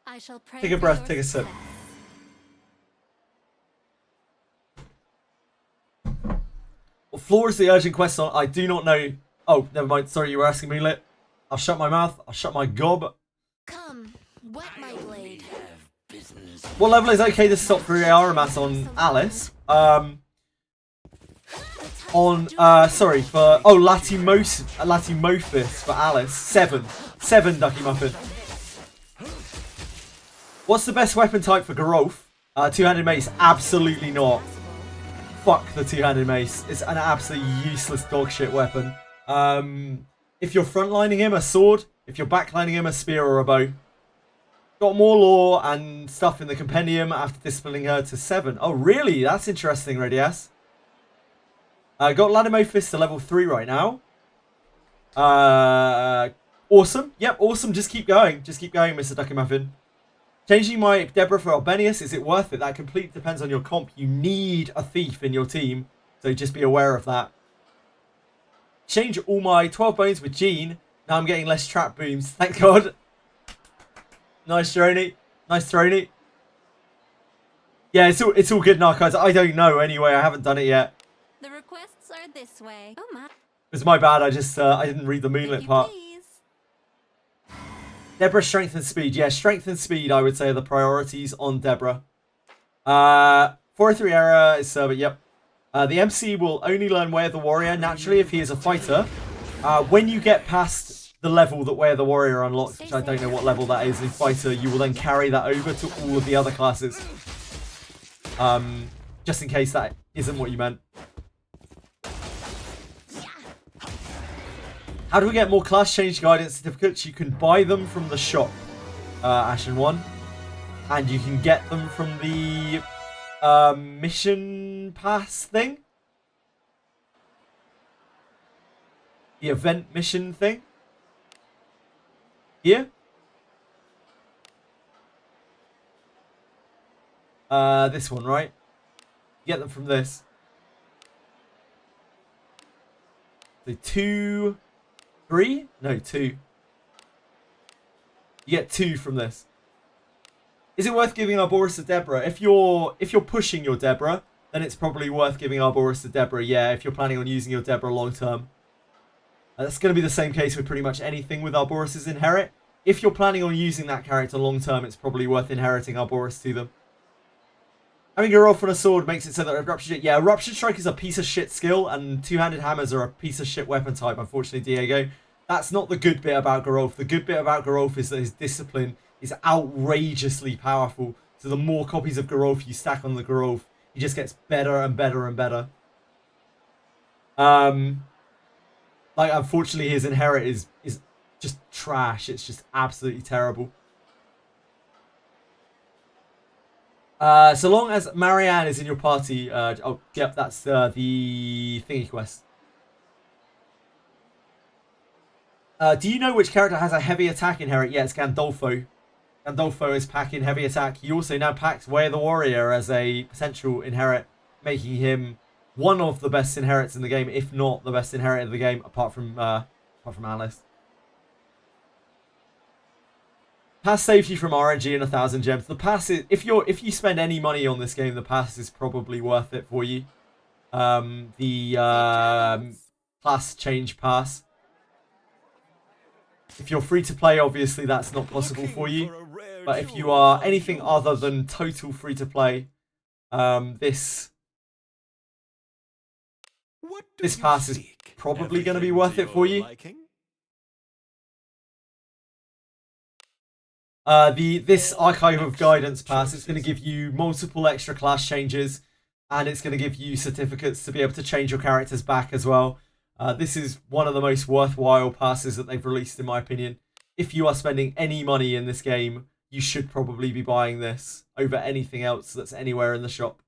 I shall pray Take a for breath, your take a sip. success. What floor is the urgent quest on? I do not know. Oh, never mind. Sorry, you were asking me, Lit. I'll shut my mouth. I'll shut my gob. Come, wet my blade. What level is okay to stop for Aramas on Alice? Sorry, for... Oh, Latimophis for Alice. 7. 7, Ducky Muffin. What's the best weapon type for Gerolf? Two-handed mace. Absolutely not. Fuck the two-handed mace. It's an absolutely useless dogshit weapon. If you're frontlining him, a sword. If you're backlining him, a spear or a bow. Got more lore and stuff in the compendium after disciplining her to 7. Oh, really? That's interesting, Radias. Got Latimophis to level 3 right now. Awesome. Yep, awesome. Just keep going. Just keep going, Mr. Ducky Muffin. Changing my Deborah for Albenius, is it worth it? That completely depends on your comp. You need a thief in your team, so just be aware of that. Change all my 12 bones with Jean. Now I'm getting less trap booms. Thank God. Nice, Droney. Nice, Droney. Yeah, it's all good, Narcos. I don't know anyway. I haven't done it yet. The requests are this way. Oh my. It's my bad. I just I didn't read the If moonlit you part. please. Deborah, strength and speed. Yeah, strength and speed, I would say, are the priorities on Deborah. 403 error is server, yep. The MC will only learn Way of the Warrior naturally if he is a fighter. When you get past the level that Way of the Warrior unlocks, which I don't know what level that is in fighter, you will then carry that over to all of the other classes. Just in case that isn't what you meant. How do we get more class change guidance certificates? You can buy them from the shop, Ashen One. And you can get them from the mission pass thing. The event mission thing. Here. this one, right? You get them from this. So 2, 3? No, 2. You get 2 from this. Is it worth giving Arboris to Deborah? If you're pushing your Deborah, then it's probably worth giving Arboris to Deborah. Yeah, if you're planning on using your Deborah long term. That's going to be the same case with pretty much anything with Arboris' Inherit. If you're planning on using that character long term, it's probably worth inheriting Arboris to them. Having Geralf on a sword makes it so that Eruption Strike is a piece of shit skill, and two-handed hammers are a piece of shit weapon type, unfortunately, Diego. That's not the good bit about Geralf. The good bit about Geralf is that his discipline is outrageously powerful. So the more copies of Geralf you stack on the Geralf, he just gets better and better and better. Like, unfortunately, his Inherit is just trash. It's just absolutely terrible. So long as Marianne is in your party, oh, yep, that's the thingy quest. Do you know which character has a heavy attack Inherit? Yeah, it's Gandolfo. Gandolfo is packing heavy attack. He also now packs Way of the Warrior as a potential Inherit, making him one of the best Inherits in the game, if not the best Inherit in the game, apart from Alice. Pass saves you from RNG and 1,000 gems. The pass is, if you spend any money on this game, the pass is probably worth it for you. Class change pass. If you're free to play, obviously that's not possible for you. But if you are anything other than total free to play, this pass is probably going to be worth it for you. This Archive of Guidance pass, it's going to give you multiple extra class changes, and it's going to give you certificates to be able to change your characters back as well. This is one of the most worthwhile passes that they've released, in my opinion. If you are spending any money in this game, you should probably be buying this over anything else that's anywhere in the shop.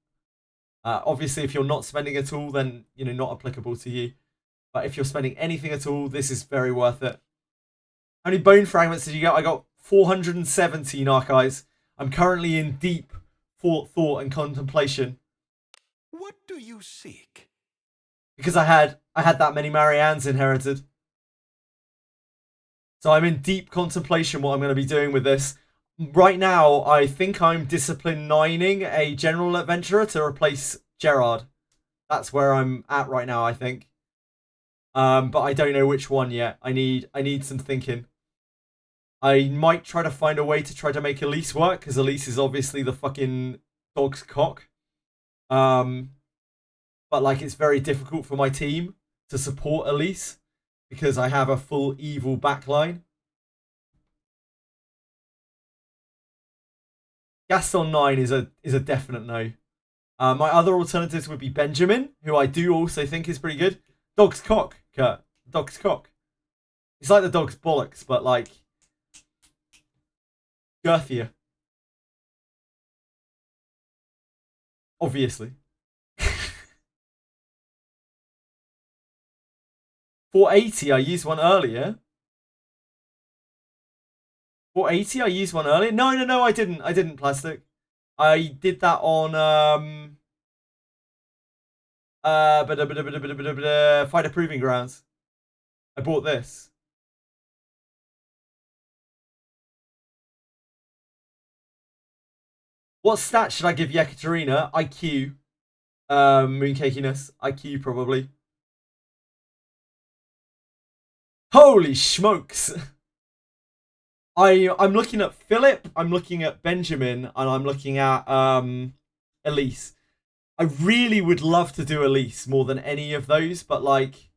Obviously, if you're not spending at all, then, you know, not applicable to you. But if you're spending anything at all, this is very worth it. How many bone fragments did you get? I got 417 archives. I'm currently in deep thought and contemplation. What do you seek? Because I had that many Mariannes inherited. So I'm in deep contemplation what I'm going to be doing with this. Right now, I think I'm discipline 9ing a general adventurer to replace Gerard. That's where I'm at right now, I think. But I don't know which one yet. I need some thinking. I might try to find a way to try to make Elise work, because Elise is obviously the fucking dog's cock. But like, it's very difficult for my team to support Elise because I have a full evil backline. Gaston 9 is a definite no. My other alternatives would be Benjamin, who I do also think is pretty good. Dog's cock, Kurt. Dog's cock. It's like the dog's bollocks, but like girthier. Obviously. 480, I used one earlier. 480, I used one earlier. No, I didn't. I didn't, Plastic. I did that on Fighter Proving Grounds. I bought this. What stat should I give Yekaterina? IQ. Mooncakiness. IQ, probably. Holy smokes! I'm looking at Philip, I'm looking at Benjamin, and I'm looking at Elise. I really would love to do Elise more than any of those, but like,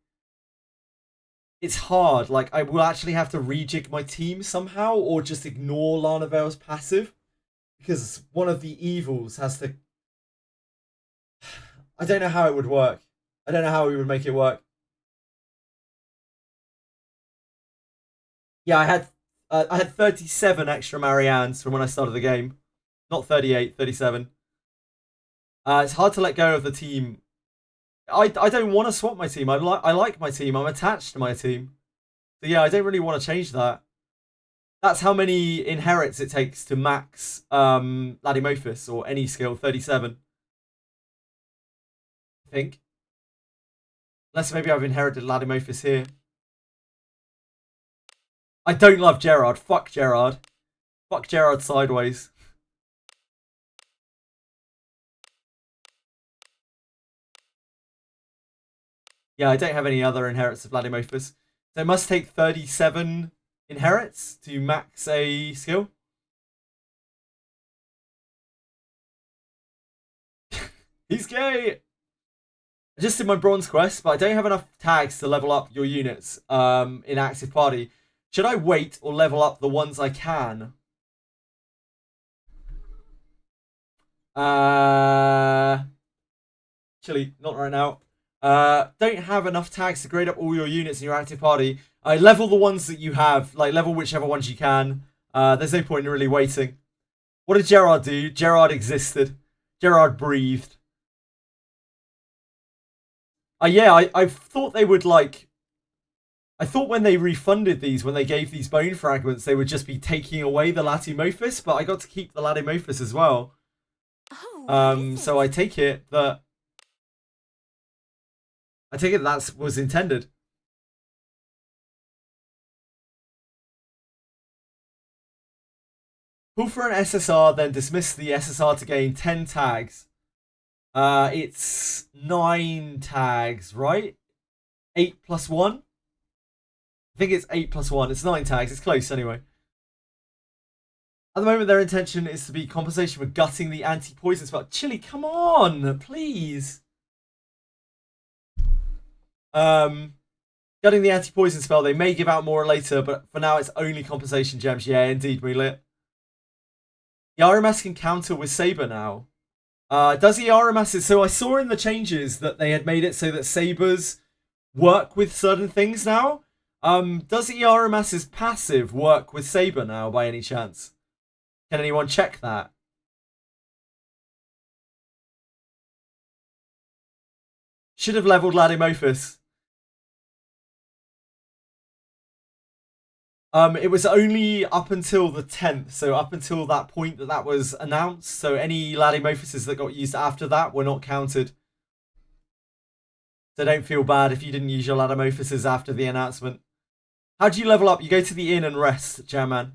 it's hard. Like, I will actually have to rejig my team somehow, or just ignore Lanavelle's passive, because one of the evils has to... I don't know how it would work. I don't know how we would make it work. Yeah, I had 37 extra Mariannes from when I started the game. Not 38, 37. It's hard to let go of the team. I don't want to swap my team. I like my team. I'm attached to my team. So yeah, I don't really want to change that. That's how many inherits it takes to max Ladimophis or any skill, 37. I think. Unless maybe I've inherited Ladimophis here. I don't love Gerard. Fuck Gerard. Fuck Gerard sideways. Yeah, I don't have any other inherits of Ladimophis. So it must take 37 inherits to max a skill. He's gay! I just did my bronze quest, but I don't have enough tags to level up your units in active party. Should I wait or level up the ones I can? Actually, not right now. Don't have enough tags to grade up all your units in your active party. I level the ones that you have, like level whichever ones you can. There's no point in really waiting. What did Gerard do? Gerard existed. Gerard breathed. Yeah, I thought they would like... I thought when they refunded these, when they gave these bone fragments, they would just be taking away the Ladimophis, but I got to keep the Ladimophis as well. Oh, So I take it that... that was intended. Pull for an SSR, then dismiss the SSR to gain 10 tags. It's 9 tags, right? 8 plus 1? I think it's 8 plus 1. It's 9 tags. It's close anyway. At the moment, their intention is to be compensation for gutting the anti-poison spell. Chili, come on, please. Gutting the anti-poison spell. They may give out more later, but for now, it's only compensation gems. Yeah, indeed, Moonlit. The RMS can counter with Saber now. Does the RMS... So I saw in the changes that they had made it so that Sabers work with certain things now. Does the RMS's passive work with Saber now by any chance? Can anyone check that? Should have leveled Ladimophis. It was only up until the 10th, so up until that point that was announced. So any Ladimophises that got used after that were not counted. So don't feel bad if you didn't use your Ladimophises after the announcement. How do you level up? You go to the inn and rest, Jamman.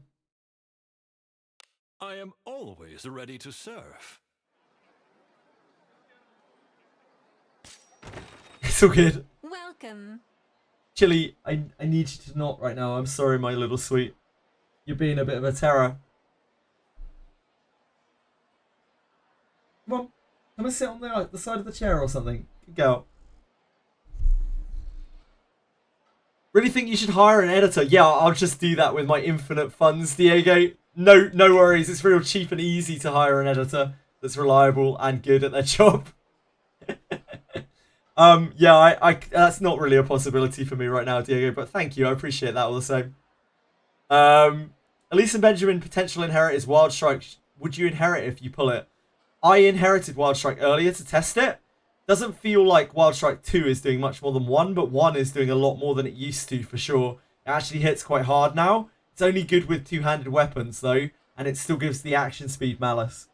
I am always ready to serve. It's all good. welcome. Chili, I need you to not right now. I'm sorry, my little sweet. You're being a bit of a terror. Come on. Come and sit on the side of the chair or something. Good girl. Really think you should hire an editor? Yeah, I'll just do that with my infinite funds, Diego. No worries. It's real cheap and easy to hire an editor that's reliable and good at their job. Yeah, I that's not really a possibility for me right now, Diego, but thank you. I appreciate that all the same. Elise and Benjamin, potential inherit is Wild Strike. Would you inherit if you pull it? I inherited Wild Strike earlier to test it. Doesn't feel like Wild Strike 2 is doing much more than 1, but 1 is doing a lot more than it used to, for sure. It actually hits quite hard now. It's only good with two-handed weapons, though, and it still gives the action speed Malice.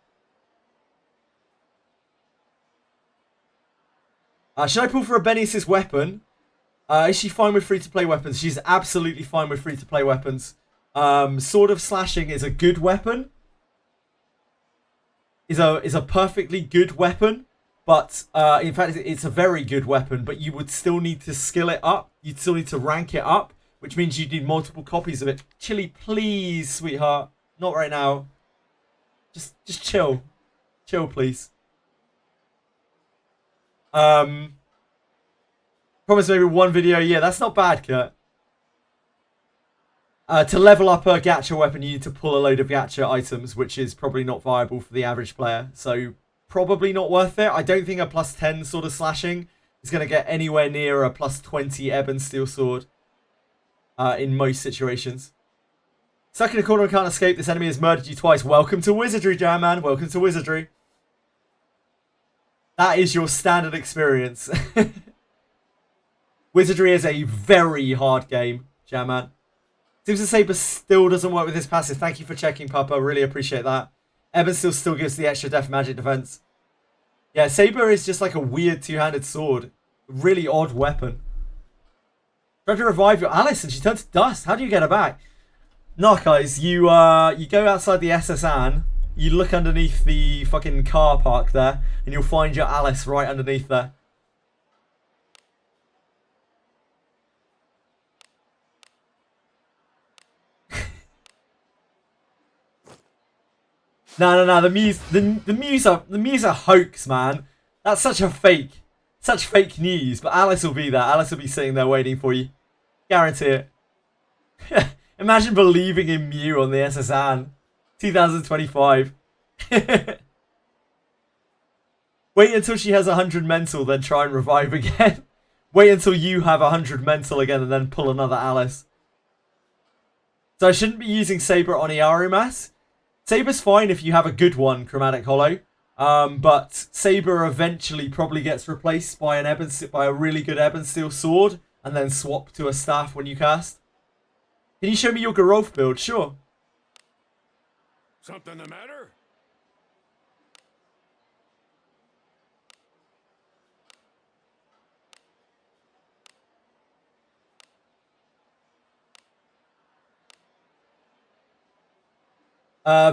Should I pull for a Benice's weapon? Is she fine with free-to-play weapons? She's absolutely fine with free-to-play weapons. Sword of Slashing is a good weapon. Is a perfectly good weapon. But, in fact, it's a very good weapon. But you would still need to skill it up. You'd still need to rank it up. Which means you'd need multiple copies of it. Chili, please, sweetheart. Not right now. Just chill. Chill, please. Promise maybe one video. Yeah, that's not bad, Kurt. To level up a gacha weapon, you need to pull a load of gacha items, which is probably not viable for the average player. So, probably not worth it. I don't think a plus 10 Sword of Slashing is going to get anywhere near a plus 20 Ebon Steel Sword in most situations. Stuck in a corner and can't escape. This enemy has murdered you twice. Welcome to Wizardry, Jam Man. Welcome to Wizardry. That is your standard experience. Wizardry is a very hard game, Jam Man. Seems to Saber still doesn't work with his passive. Thank you for checking, Papa. Really appreciate that. Eben still gives the extra def magic defense. Yeah, Saber is just like a weird two-handed sword. Really odd weapon. Try to revive your Alice and she turns to dust. How do you get her back? No, guys, you go outside the SS Anne, you look underneath the fucking car park there, and you'll find your Alice right underneath there. No, the Muse are hoax, man. That's such fake news. But Alice will be there. Alice will be sitting there waiting for you. Guarantee it. Imagine believing in Mew on the SSN. 2025. Wait until she has 100 mental, then try and revive again. Wait until you have 100 mental again and then pull another Alice. So I shouldn't be using Saber on Iarumas. Saber's fine if you have a good one, Chromatic Hollow. But Saber eventually probably gets replaced by a really good Ebon Steel sword and then swap to a staff when you cast. Can you show me your Geralf build? Sure. Something the matter?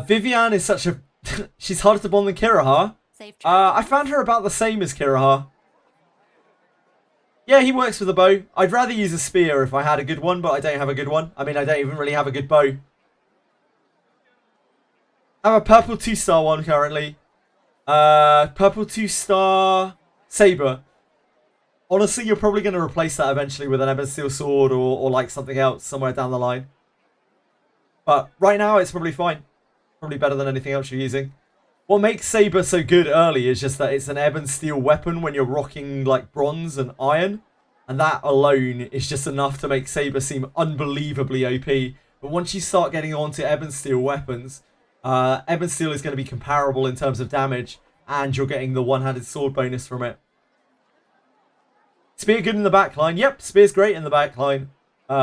Vivian is such a... she's harder to bond than Kirahar. I found her about the same as Kirahar. Yeah, he works with a bow. I'd rather use a spear if I had a good one, but I don't have a good one. I mean, I don't even really have a good bow. I have a purple 2-star one currently. Purple 2-star Saber. Honestly, you're probably going to replace that eventually with an Ebon Steel sword or like something else somewhere down the line. But right now, it's probably fine. Probably better than anything else you're using. What makes Saber so good early is just that it's an Ebon Steel weapon when you're rocking like bronze and iron. And that alone is just enough to make Saber seem unbelievably OP. But once you start getting onto Ebon Steel weapons, Ebon Steel is going to be comparable in terms of damage. And you're getting the one-handed sword bonus from it. Spear good in the backline. Yep, Spear's great in the backline.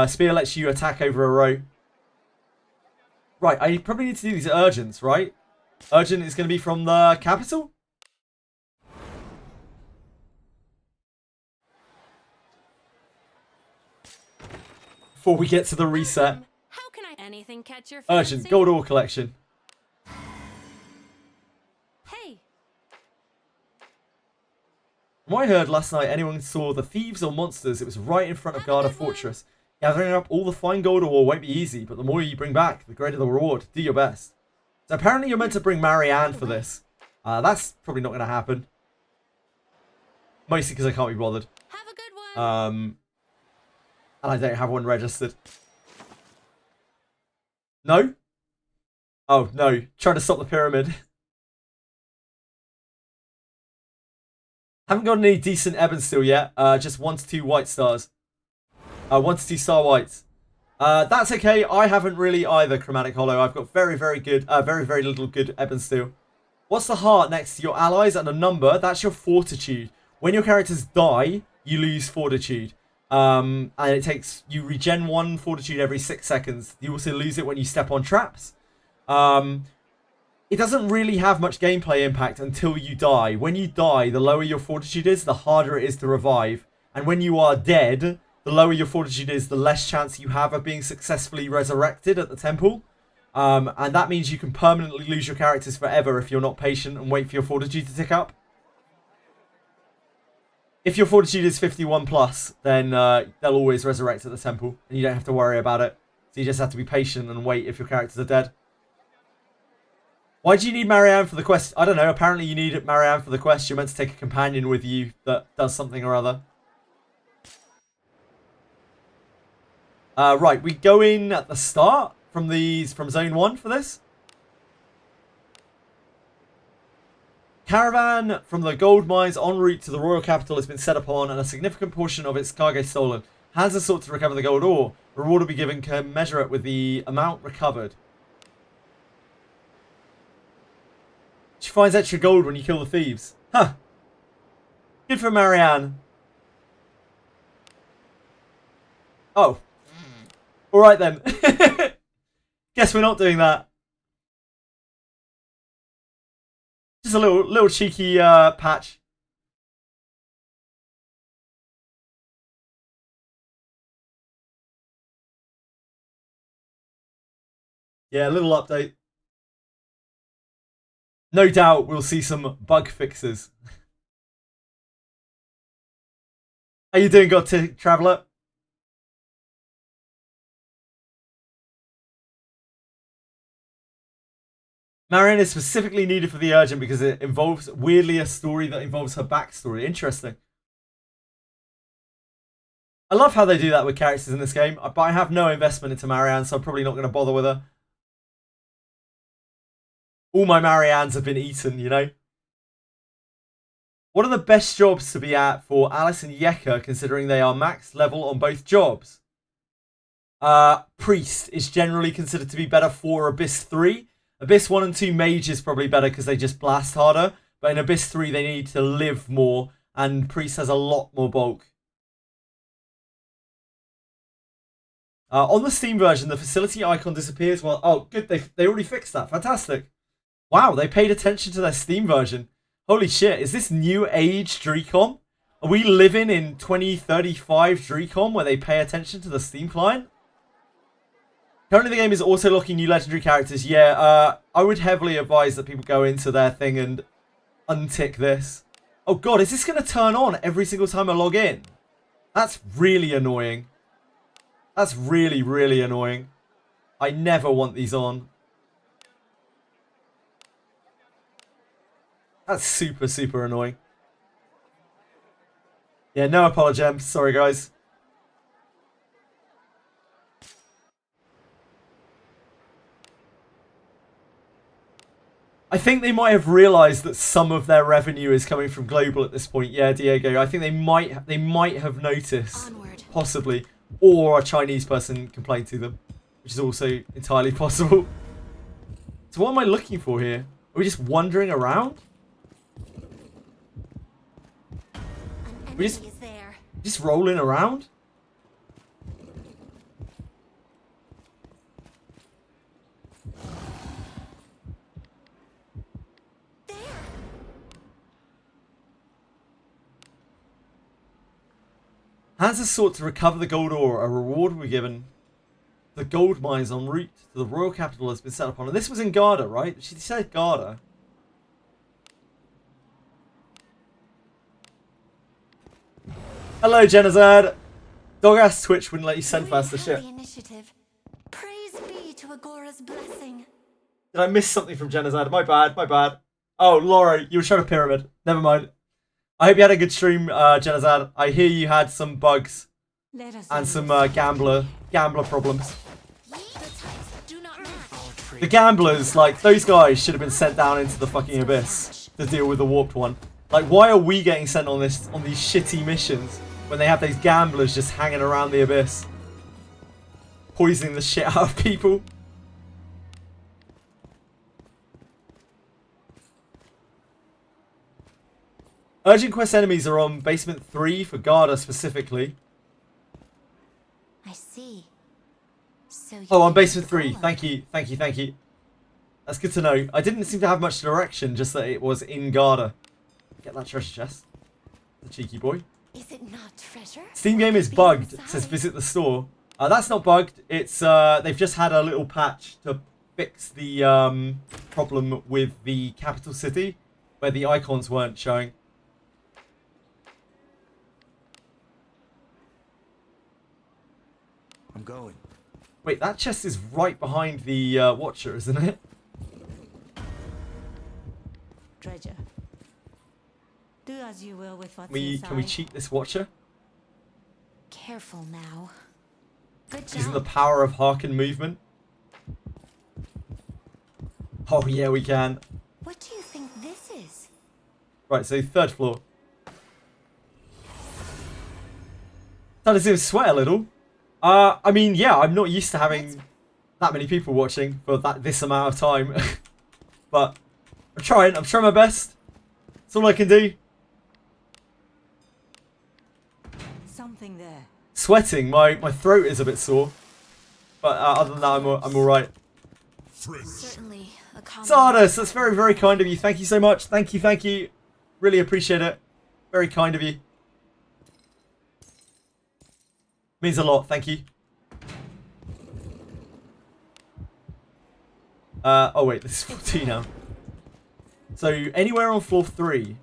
Spear lets you attack over a row. Right, I probably need to do these urgents, right? Urgent is going to be from the capital? Before we get to the reset. How can I anything catch your Urgent, fancy? gold ore collection. Hey, From what I heard last night, anyone saw the thieves or monsters, it was right in front of Garda Fortress. Gathering up all the fine gold ore won't be easy, but the more you bring back, the greater the reward. Do your best. So apparently you're meant to bring Marianne for this. That's probably not going to happen. Mostly because I can't be bothered. have a good one. And I don't have one registered. No? Oh, no. Trying to stop the pyramid. Haven't got any decent Ebon Steel yet. Just 1 to 2 white stars. 1 to 2 star whites. That's okay. I haven't really either, Chromatic Hollow. I've got very good, very little good Ebon Steel. What's the heart next to your allies and a number? That's your fortitude. When your characters die, you lose fortitude. And it takes, you regen 1 fortitude every 6 seconds. You also lose it when you step on traps. It doesn't really have much gameplay impact until you die. When you die, the lower your fortitude is, the harder it is to revive. And when you are dead, the lower your fortitude is, the less chance you have of being successfully resurrected at the temple. And that means you can permanently lose your characters forever if you're not patient and wait for your fortitude to tick up. If your fortitude is 51 plus, then they'll always resurrect at the temple. And you don't have to worry about it. So you just have to be patient and wait if your characters are dead. Why do you need Marianne for the quest? I don't know. Apparently you need Marianne for the quest. You're meant to take a companion with you that does something or other. Right, we go in at the start from zone 1 for this. Caravan from the gold mines en route to the royal capital has been set upon and a significant portion of its cargo stolen. Hands are sought to recover the gold ore. Reward will be given commensurate with the amount recovered. She finds extra gold when you kill the thieves. Huh. Good for Marianne. Oh. Alright then. Guess we're not doing that. Just a little cheeky patch. Yeah, a little update. No doubt we'll see some bug fixes. How you doing, God Traveller? Marianne is specifically needed for the urgent because it involves, weirdly, a story that involves her backstory. Interesting. I love how they do that with characters in this game, but I have no investment into Marianne, so I'm probably not going to bother with her. All my Mariannes have been eaten, you know? What are the best jobs to be at for Alice and Yeka, considering they are max level on both jobs? Priest is generally considered to be better for Abyss 3. Abyss 1 and 2 Mage is probably better because they just blast harder. But in Abyss 3 they need to live more, and Priest has a lot more bulk. On the Steam version, the facility icon disappears. Well, oh, good, they already fixed that. Fantastic. Wow, they paid attention to their Steam version. Holy shit, is this new age Dracom? Are we living in 2035 Dracom where they pay attention to the Steam client? Currently the game is also locking new legendary characters. Yeah, I would heavily advise that people go into their thing and untick this. Oh god, is this going to turn on every single time I log in? That's really annoying. That's really, really annoying. I never want these on. That's super, super annoying. Yeah, no apologems. Sorry, guys. I think they might have realised that some of their revenue is coming from global at this point. Yeah, Diego. I think they might have noticed, Onward. possibly, or a Chinese person complained to them, which is also entirely possible. So what am I looking for here? Are we just wandering around? An We enemy is there. Just rolling around? There. Hans has sought to recover the gold ore. A reward will be given. The gold mines en route to the royal capital has been set upon. And this was in Garda, right? She said Garda. Hello, Genazad. Dog-ass Twitch wouldn't let you send We fast the have shit. the initiative. Praise be to Agora's blessing. Did I miss something from Genazad? My bad, my bad. Oh, Laura, you were trying to pyramid. Never mind. I hope you had a good stream, Genazad. I hear you had some bugs Let us and some alone. gambler problems. The types do not match. The gamblers, like, those guys should have been sent down into the fucking abyss to deal with the warped one. Like, why are we getting sent on these shitty missions when they have those gamblers just hanging around the abyss, poisoning the shit out of people? Urgent quest enemies are on basement 3 for Garda specifically. I see. So you Oh, on can basement 3. follow. Thank you, thank you, thank you. That's good to know. I didn't seem to have much direction, just that it was in Garda. Get that treasure chest. The cheeky boy. Is it not treasure? Steam game is Be bugged. It inside. says visit the store. That's not bugged. It's they've just had a little patch to fix the problem with the capital city, where the icons weren't showing. I'm going. Wait, that chest is right behind the Watcher, isn't it? Treasure. Do as you will with what's Can we inside. cheat this Watcher? Careful now. Good job. Using the power of Harken movement. Oh yeah, we can. What do you think this is? Right, so 3rd floor. That does sweat a little. I mean, yeah, I'm not used to having that many people watching for this amount of time. But I'm trying my best. That's all I can do. Something there. Sweating, my throat is a bit sore. But other than that, I'm all right. Certainly a common. Zardos, that's very, very kind of you. Thank you so much. Thank you. Really appreciate it. Very kind of you. Means a lot. Thank you. Oh wait, this is 14 now. So anywhere on floor 3.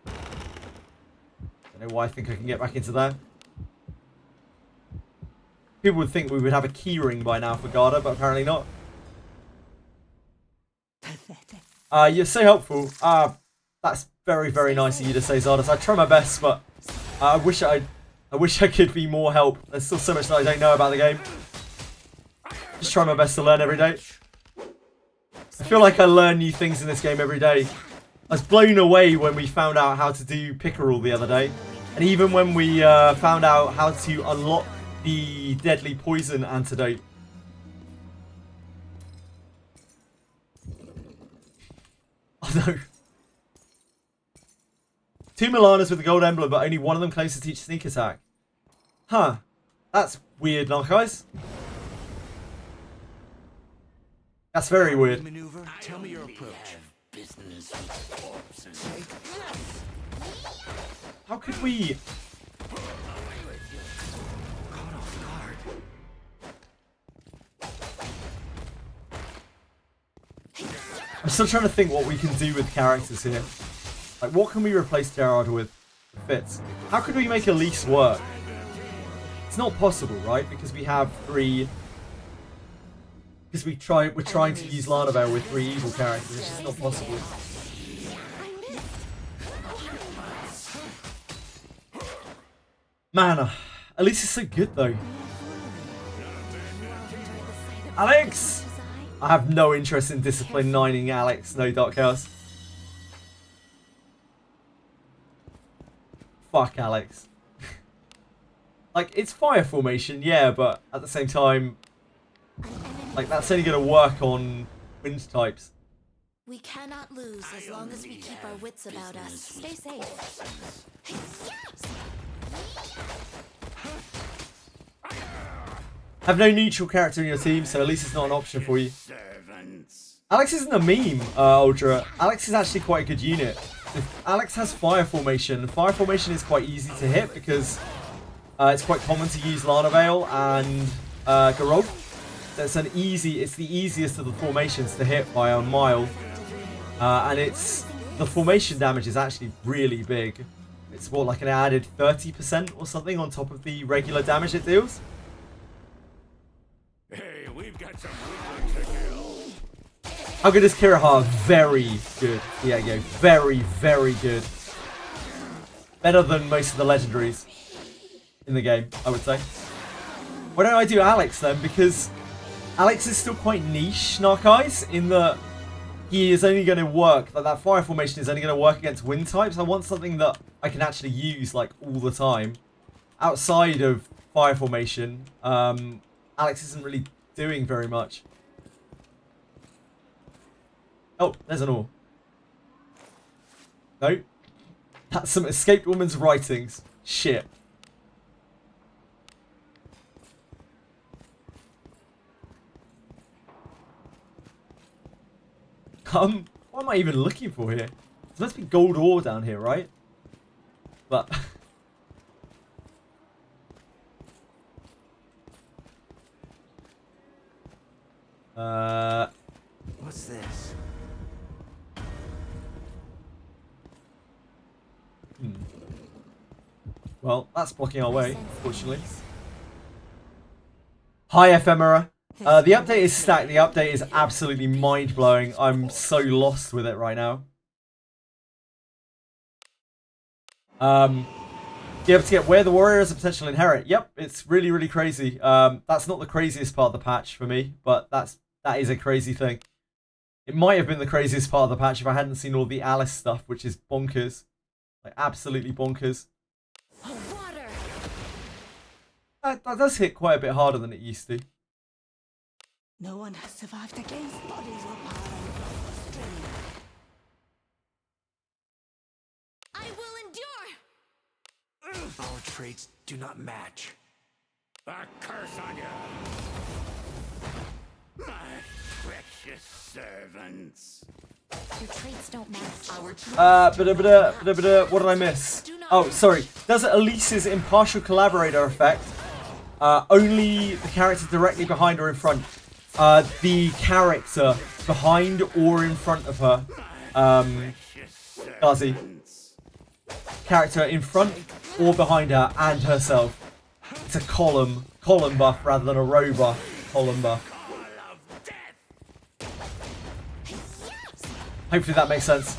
Don't know why I think I can get back into there. People would think we would have a key ring by now for Garda, but apparently not. You're so helpful. That's very, very nice of you to say, Zardos. I try my best, but I wish I could be more help. There's still so much that I don't know about the game. Just try my best to learn every day. I feel like I learn new things in this game every day. I was blown away when we found out how to do pickerel the other day. And even when we found out how to unlock the deadly poison antidote. Oh no. 2 Milanas with the gold emblem, but only one of them claims to teach sneak attack. Huh. That's weird, Narcos. That's very weird. Maneuver. Tell me your approach. How could we... Caught off guard. I'm still trying to think what we can do with characters here. Like, what can we replace Gerard with that fits? How could we make Elise work? It's not possible, right? Because we have 3... Because we're trying to use Lanavel with 3 evil characters. It's just not possible. Man, Elise is so good though. Alex! I have no interest in discipline 9ing Alex, no Dark Chaos. Fuck Alex. Like, it's fire formation, yeah, but at the same time, like, that's only going to work on wind types. We cannot lose as long as we keep our wits about us. Stay safe. Have no neutral character in your team, so at least it's not an option for you. Alex isn't a meme, Ultra. Alex is actually quite a good unit. If Alex has fire formation. Fire formation is quite easy to hit because it's quite common to use Lanavel and Garog. It's the easiest of the formations to hit by a mile, and the formation damage is actually really big. It's what, like an added 30% or something on top of the regular damage it deals. Hey, we've got some woodland to kill. How good is Kiraha? Very good. Yeah, very, very good. Better than most of the legendaries in the game, I would say. Why don't I do Alex then? Because Alex is still quite niche, Narcais, in that he is only going to work, like that fire formation is only going to work against wind types. I want something that I can actually use like all the time. Outside of fire formation, Alex isn't really doing very much. Oh, there's an ore. No. That's some escaped woman's writings. Shit. What am I even looking for here? There must be gold ore down here, right? But... What's this? Well, that's blocking our way, unfortunately. Hi, Ephemera. The update is stacked. The update is absolutely mind-blowing. I'm so lost with it right now. Be able to get where the warrior has a potential inherit. Yep, it's really, really crazy. That's not the craziest part of the patch for me, but that is a crazy thing. It might have been the craziest part of the patch if I hadn't seen all the Alice stuff, which is bonkers. Like, absolutely bonkers. Water. That does hit quite a bit harder than it used to. No one has survived against bodies or power across the stream. I will endure. Our traits do not match. A curse on you. My precious servants. Your traits don't match. What did I miss? Oh, sorry. Does Elise's impartial collaborator effect only the character directly behind or in front? The character behind or in front of her. Darcy. Character in front or behind her and herself. It's a column buff rather than a row buff. Column buff. Hopefully that makes sense.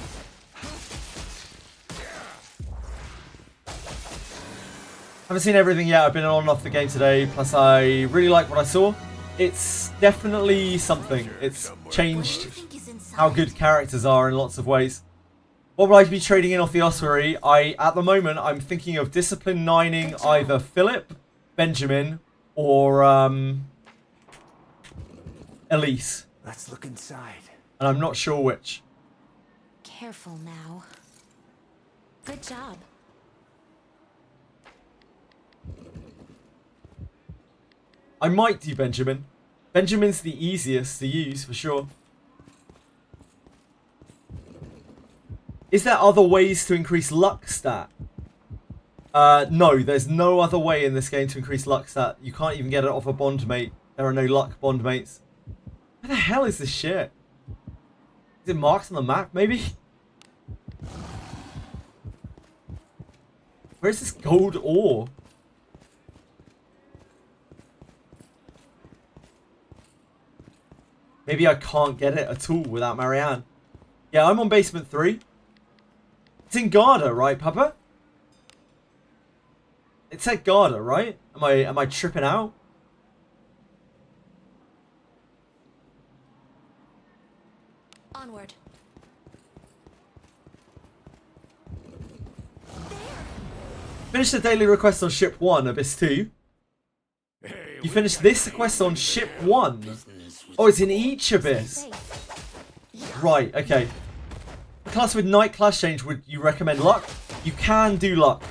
Haven't seen everything yet. I've been on and off the game today. Plus, I really like what I saw. It's definitely something. It's changed how good characters are in lots of ways. What would I be trading in off the ossuary? At the moment, I'm thinking of discipline 9ing either Philip, Benjamin, or Elise. Let's look inside. And I'm not sure which. Careful now. Good job. I might do Benjamin. Benjamin's the easiest to use for sure. Is there other ways to increase luck stat? No, there's no other way in this game to increase luck stat. You can't even get it off a bond mate. There are no luck bond mates. Where the hell is this shit? Is it marked on the map, maybe? Where's this gold ore? Maybe I can't get it at all without Marianne. Yeah, I'm on basement 3. It's in Garda, right, Papa? It said Garda, right? Am I tripping out? Onward. Finish the daily request on ship 1, Abyss 2. You finished this quest on ship 1. Oh, it's in each Abyss. Right, okay. Class with night class change, would you recommend luck? You can do luck.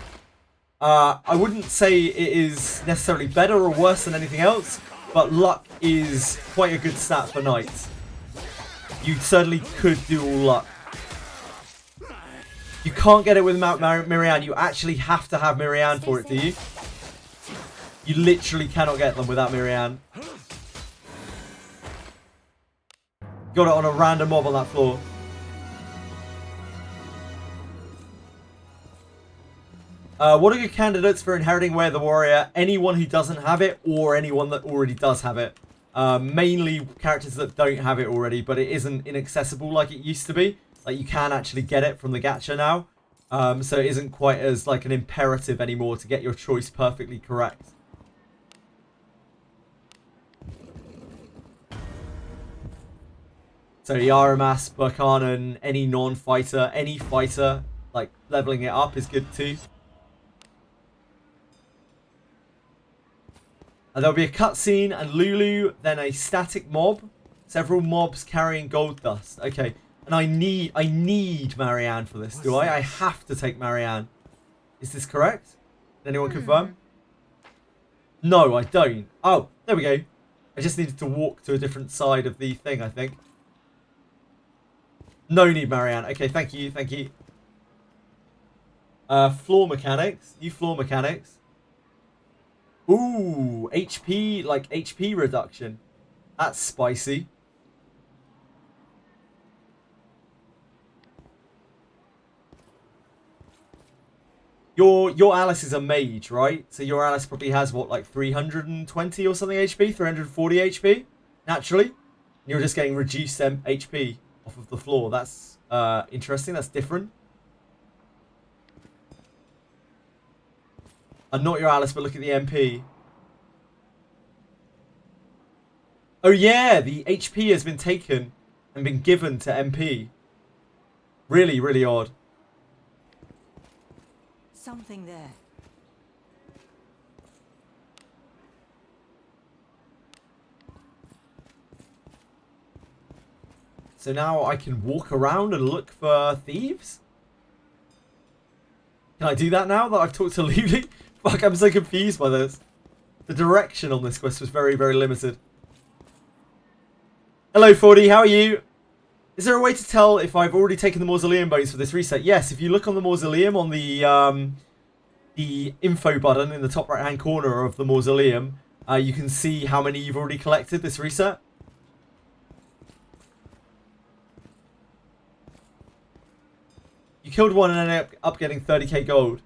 I wouldn't say it is necessarily better or worse than anything else, but luck is quite a good stat for knights. You certainly could do all luck. You can't get it with Mirianne. You actually have to have Mirianne for it, do you? You literally cannot get them without Mirianne. Got it on a random mob on that floor. What are good candidates for inheriting Way of the Warrior? Anyone who doesn't have it, or anyone that already does have it. Mainly characters that don't have it already, but it isn't inaccessible like it used to be. Like, you can actually get it from the gacha now. So it isn't quite as like an imperative anymore to get your choice perfectly correct. So Yaramas, Burkanan, any non-fighter, any fighter, like leveling it up is good too. And there'll be a cutscene and Lulu, then a static mob, several mobs carrying gold dust. Okay, and I need Marianne for this, do I? I have to take Marianne. Is this correct? Did anyone confirm? No, I don't. Oh, there we go. I just needed to walk to a different side of the thing, I think. No need Marianne. Okay, thank you, thank you. Floor mechanics. New floor mechanics. Ooh, HP, like HP reduction. That's spicy. Your Alice is a mage, right? So your Alice probably has what, like 320 or something HP, 340 HP naturally. And you're just getting reduced HP off of the floor. That's interesting. That's different. And not your Alice, but look at the MP. Oh yeah, the HP has been taken and been given to MP. Really, really odd. Something there. So now I can walk around and look for thieves? Can I do that now that I've talked to Lulu? Fuck, I'm so confused by this. The direction on this quest was very, very limited. Hello, 40. How are you? Is there a way to tell if I've already taken the mausoleum bones for this reset? Yes, if you look on the mausoleum on the info button in the top right hand corner of the mausoleum, you can see how many you've already collected this reset. You killed one and ended up getting 30k gold.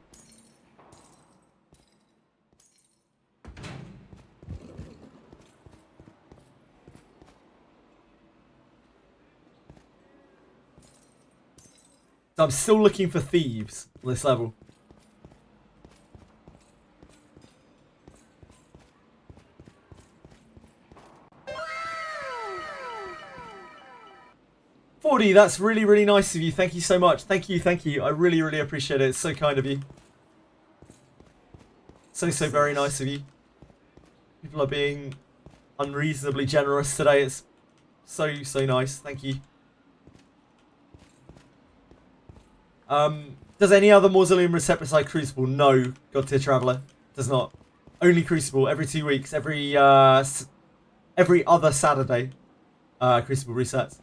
So I'm still looking for thieves on this level. $40, that's really, really nice of you. Thank you so much. Thank you, thank you. I really, really appreciate it. It's so kind of you. So very nice of you. People are being unreasonably generous today. It's so nice. Thank you. Does any other mausoleum reset beside Crucible? No, God Tier Traveller. Does not. Only Crucible every 2 weeks. Every other Saturday. Crucible resets.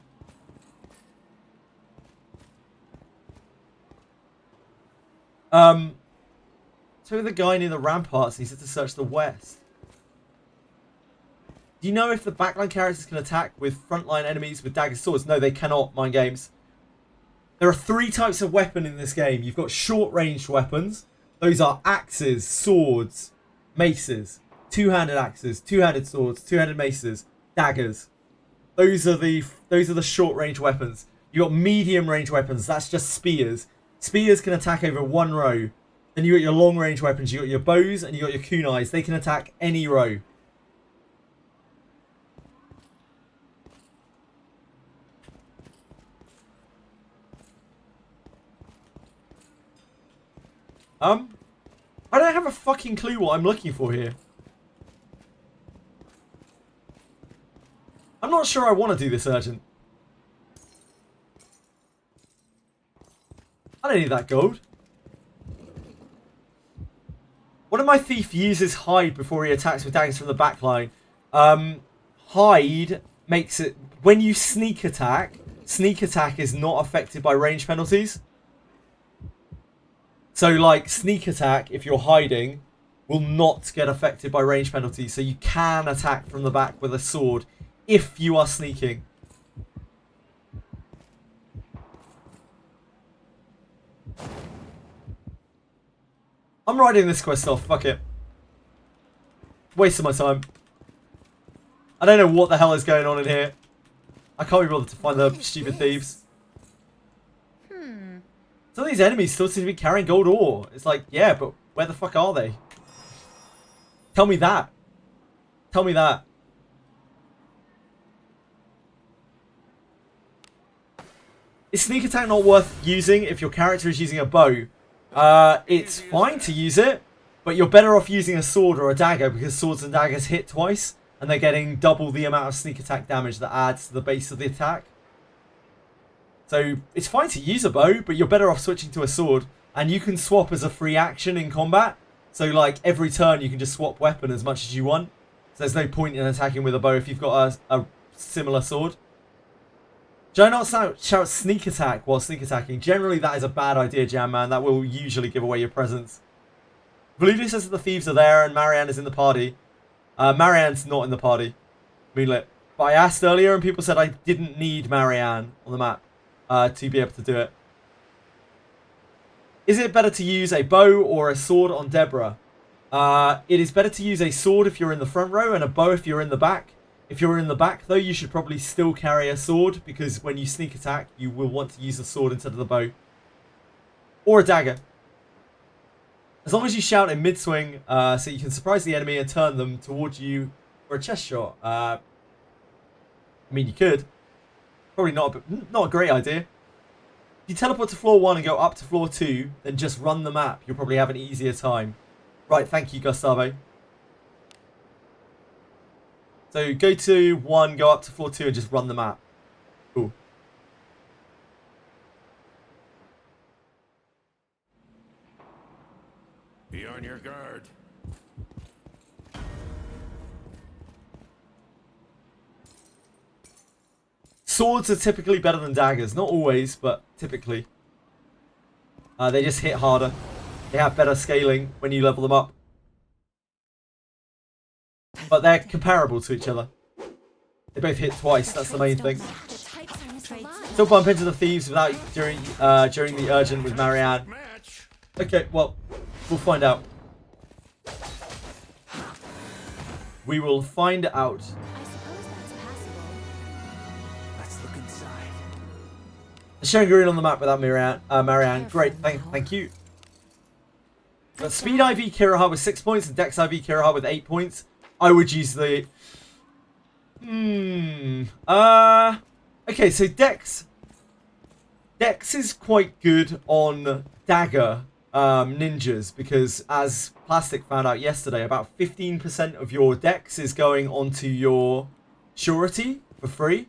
So the guy near the ramparts, he said to search the west. Do you know if the backline characters can attack with frontline enemies with dagger swords? No, they cannot, mind games. There are 3 types of weapon in this game. You've got short-ranged weapons. Those are axes, swords, maces, two-handed axes, two-handed swords, two-handed maces, daggers. Those are the short-range weapons. You've got medium-range weapons. That's just spears. Spears can attack over 1 row. Then you got your long-range weapons. You got your bows and you got your kunais. They can attack any row. I don't have a fucking clue what I'm looking for here. I'm not sure I want to do this urgent. I don't need that gold. One of my thief uses hide before he attacks with daggers from the backline. Hide makes it... When you sneak attack is not affected by range penalties. So, like, sneak attack, if you're hiding, will not get affected by range penalties. So you can attack from the back with a sword if you are sneaking. I'm writing this quest off. Fuck it. Wasting my time. I don't know what the hell is going on in here. I can't be bothered to find the stupid thieves. Some of these enemies still seem to be carrying gold ore. It's like, yeah, but where the fuck are they? Tell me that. Tell me that. Is sneak attack not worth using if your character is using a bow? It's fine to use it, but you're better off using a sword or a dagger because swords and daggers hit twice, and they're getting double the amount of sneak attack damage that adds to the base of the attack. So it's fine to use a bow, but you're better off switching to a sword, and you can swap as a free action in combat. So like every turn you can just swap weapon as much as you want. So there's no point in attacking with a bow if you've got a similar sword. Should I not shout sneak attack while sneak attacking? Generally that is a bad idea, Jam Man. That will usually give away your presence. Voodoo says that the thieves are there and Marianne is in the party. Marianne's not in the party. Moonlit. But I asked earlier and people said I didn't need Marianne on the map to be able to do it. Is it better to use a bow or a sword on Deborah? It is better to use a sword if you're in the front row and a bow if you're in the back. If you're in the back, though, you should probably still carry a sword because when you sneak attack, you will want to use a sword instead of the bow. Or a dagger. As long as you shout in mid-swing, so you can surprise the enemy and turn them towards you for a chest shot. I mean, you could. Probably not a great idea. If you teleport to floor 1 and go up to floor 2, then just run the map. You'll probably have an easier time. Right, thank you, Gustavo. So go to 1, go up to floor 2 and just run the map. Cool. Be on your guard. Swords are typically better than daggers. Not always, but typically. They just hit harder. They have better scaling when you level them up. But they're comparable to each other. They both hit twice, that's the main thing. Still bump into the thieves without during the urgent with Marianne. Okay, well, we'll find out. We will find out. I suppose that's passable. Let's look inside. Showing green on the map without Marianne. Great, thank you. Got Speed IV Kiraha with 6 points and Dex IV Kiraha with 8 points. I would use the... Okay, so Dex is quite good on dagger ninjas because, as Plastic found out yesterday, about 15% of your Dex is going onto your surety for free.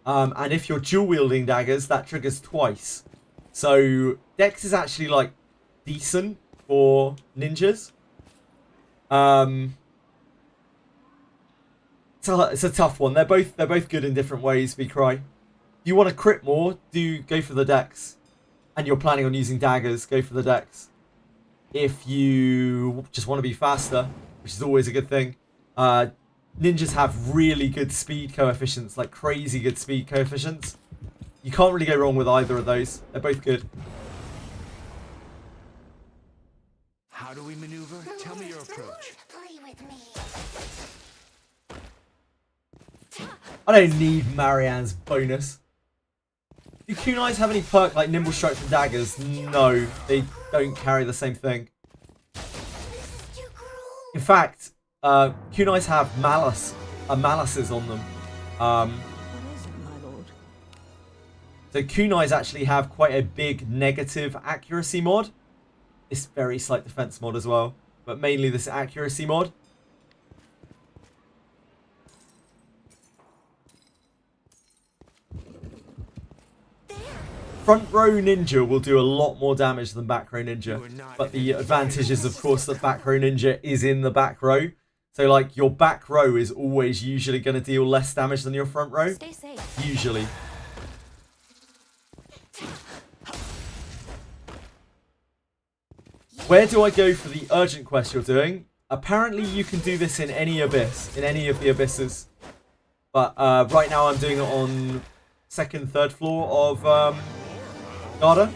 And if you're dual wielding daggers, that triggers twice. So Dex is actually like decent for ninjas. It's a tough one. They're both good in different ways. Be cry. If you want to crit more, go for the Dex. And you're planning on using daggers, go for the Dex. If you just want to be faster, which is always a good thing, ninjas have really good speed coefficients, like crazy good speed coefficients. You can't really go wrong with either of those. They're both good. How do we maneuver? Tell me your approach. Play with me. I don't need Marianne's bonus. Do kunais have any perk like Nimble Strikes and Daggers? No, they don't carry the same thing. In fact, kunais have malices on them. What is it, my lord? So kunais actually have quite a big negative accuracy mod. It's very slight defense mod as well, but mainly this accuracy mod. Front row ninja will do a lot more damage than back row ninja, but the advantage is of course that back row ninja is in the back row. So like your back row is always usually going to deal less damage than your front row. Stay safe. Usually. Where do I go for the urgent quest you're doing? Apparently you can do this in any abyss, in any of the abysses. But right now I'm doing it on second, third floor of Garda.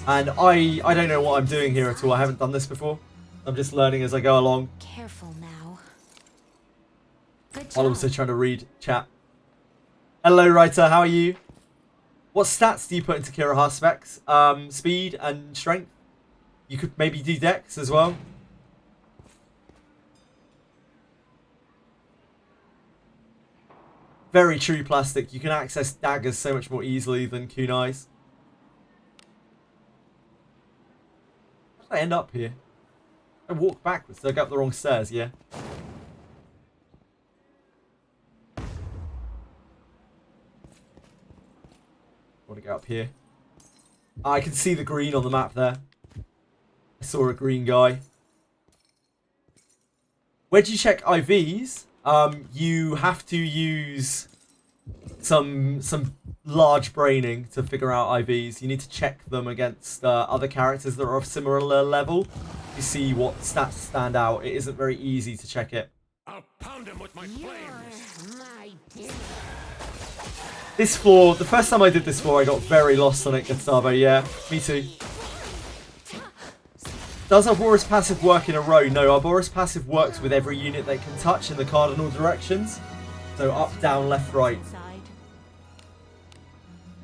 And I don't know what I'm doing here at all. I haven't done this before. I'm just learning as I go along. Careful now. Good job. I'll also try to read chat. Hello, writer. How are you? What stats do you put into Kiraha specs? Speed and strength. You could maybe do Dex as well. Very true, Plastic. You can access daggers so much more easily than kunais. How did I end up here? I walked backwards. Did I go up the wrong stairs? Yeah. I want to go up here. I can see the green on the map there. I saw a green guy. Where do you check IVs? You have to use some large braining to figure out IVs. You need to check them against other characters that are of similar level. You see what stats stand out. It isn't very easy to check it. I'll pound him with my flames. This floor, the first time I did this floor, I got very lost on it, Gustavo. Yeah, me too. Does Arboris passive work in a row? No, Arboris passive works with every unit they can touch in the cardinal directions. So up, down, left, right.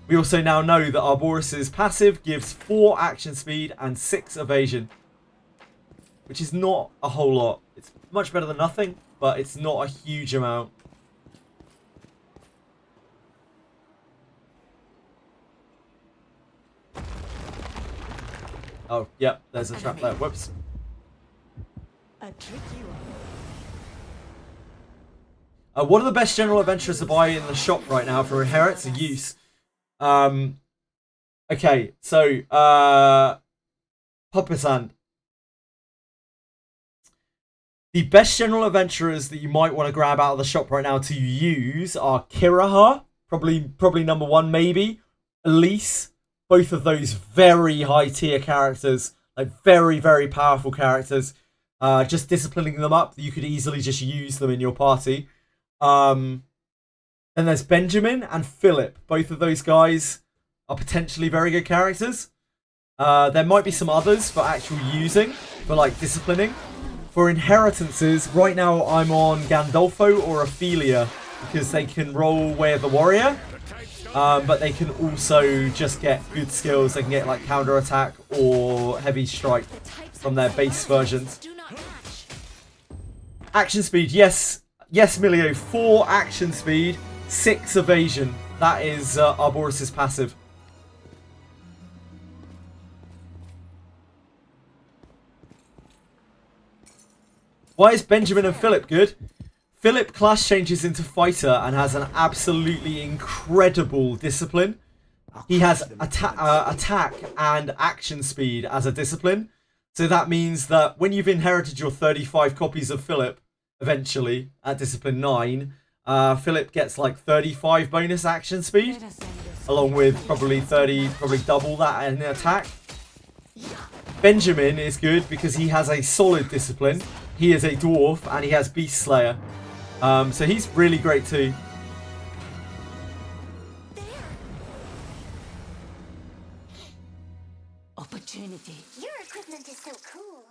We also now know that Arboris' passive gives 4 action speed and 6 evasion. Which is not a whole lot. It's much better than nothing, but it's not a huge amount. Oh, yep, there's a trap there. Whoops. A tricky Uh, one. what are the best general adventurers to buy in the shop right now for inherits and use? Okay, so, Popisand. The best general adventurers that you might want to grab out of the shop right now to use are Kiraha, Probably number one, maybe. Elise. Both of those very high tier characters. Like very, very powerful characters. Just disciplining them up, you could easily just use them in your party. And there's Benjamin and Philip. Both of those guys are potentially very good characters. There might be some others for actual using, for like disciplining. For inheritances, right now I'm on Gandolfo or Ophelia because they can roll Way of the Warrior. But they can also just get good skills. They can get like counter attack or heavy strike from their base versions. Action speed, yes, Milio. 4 action speed, 6 evasion. That is Arboris's passive. Why is Benjamin and Philip good? Philip class changes into fighter and has an absolutely incredible discipline. He has attack and action speed as a discipline. So that means that when you've inherited your 35 copies of Philip, eventually, at discipline 9, Philip gets like 35 bonus action speed. Along with probably double that in attack. Benjamin is good because he has a solid discipline. He is a dwarf and he has Beast Slayer. So he's really great too. Opportunity. Your equipment is so cool.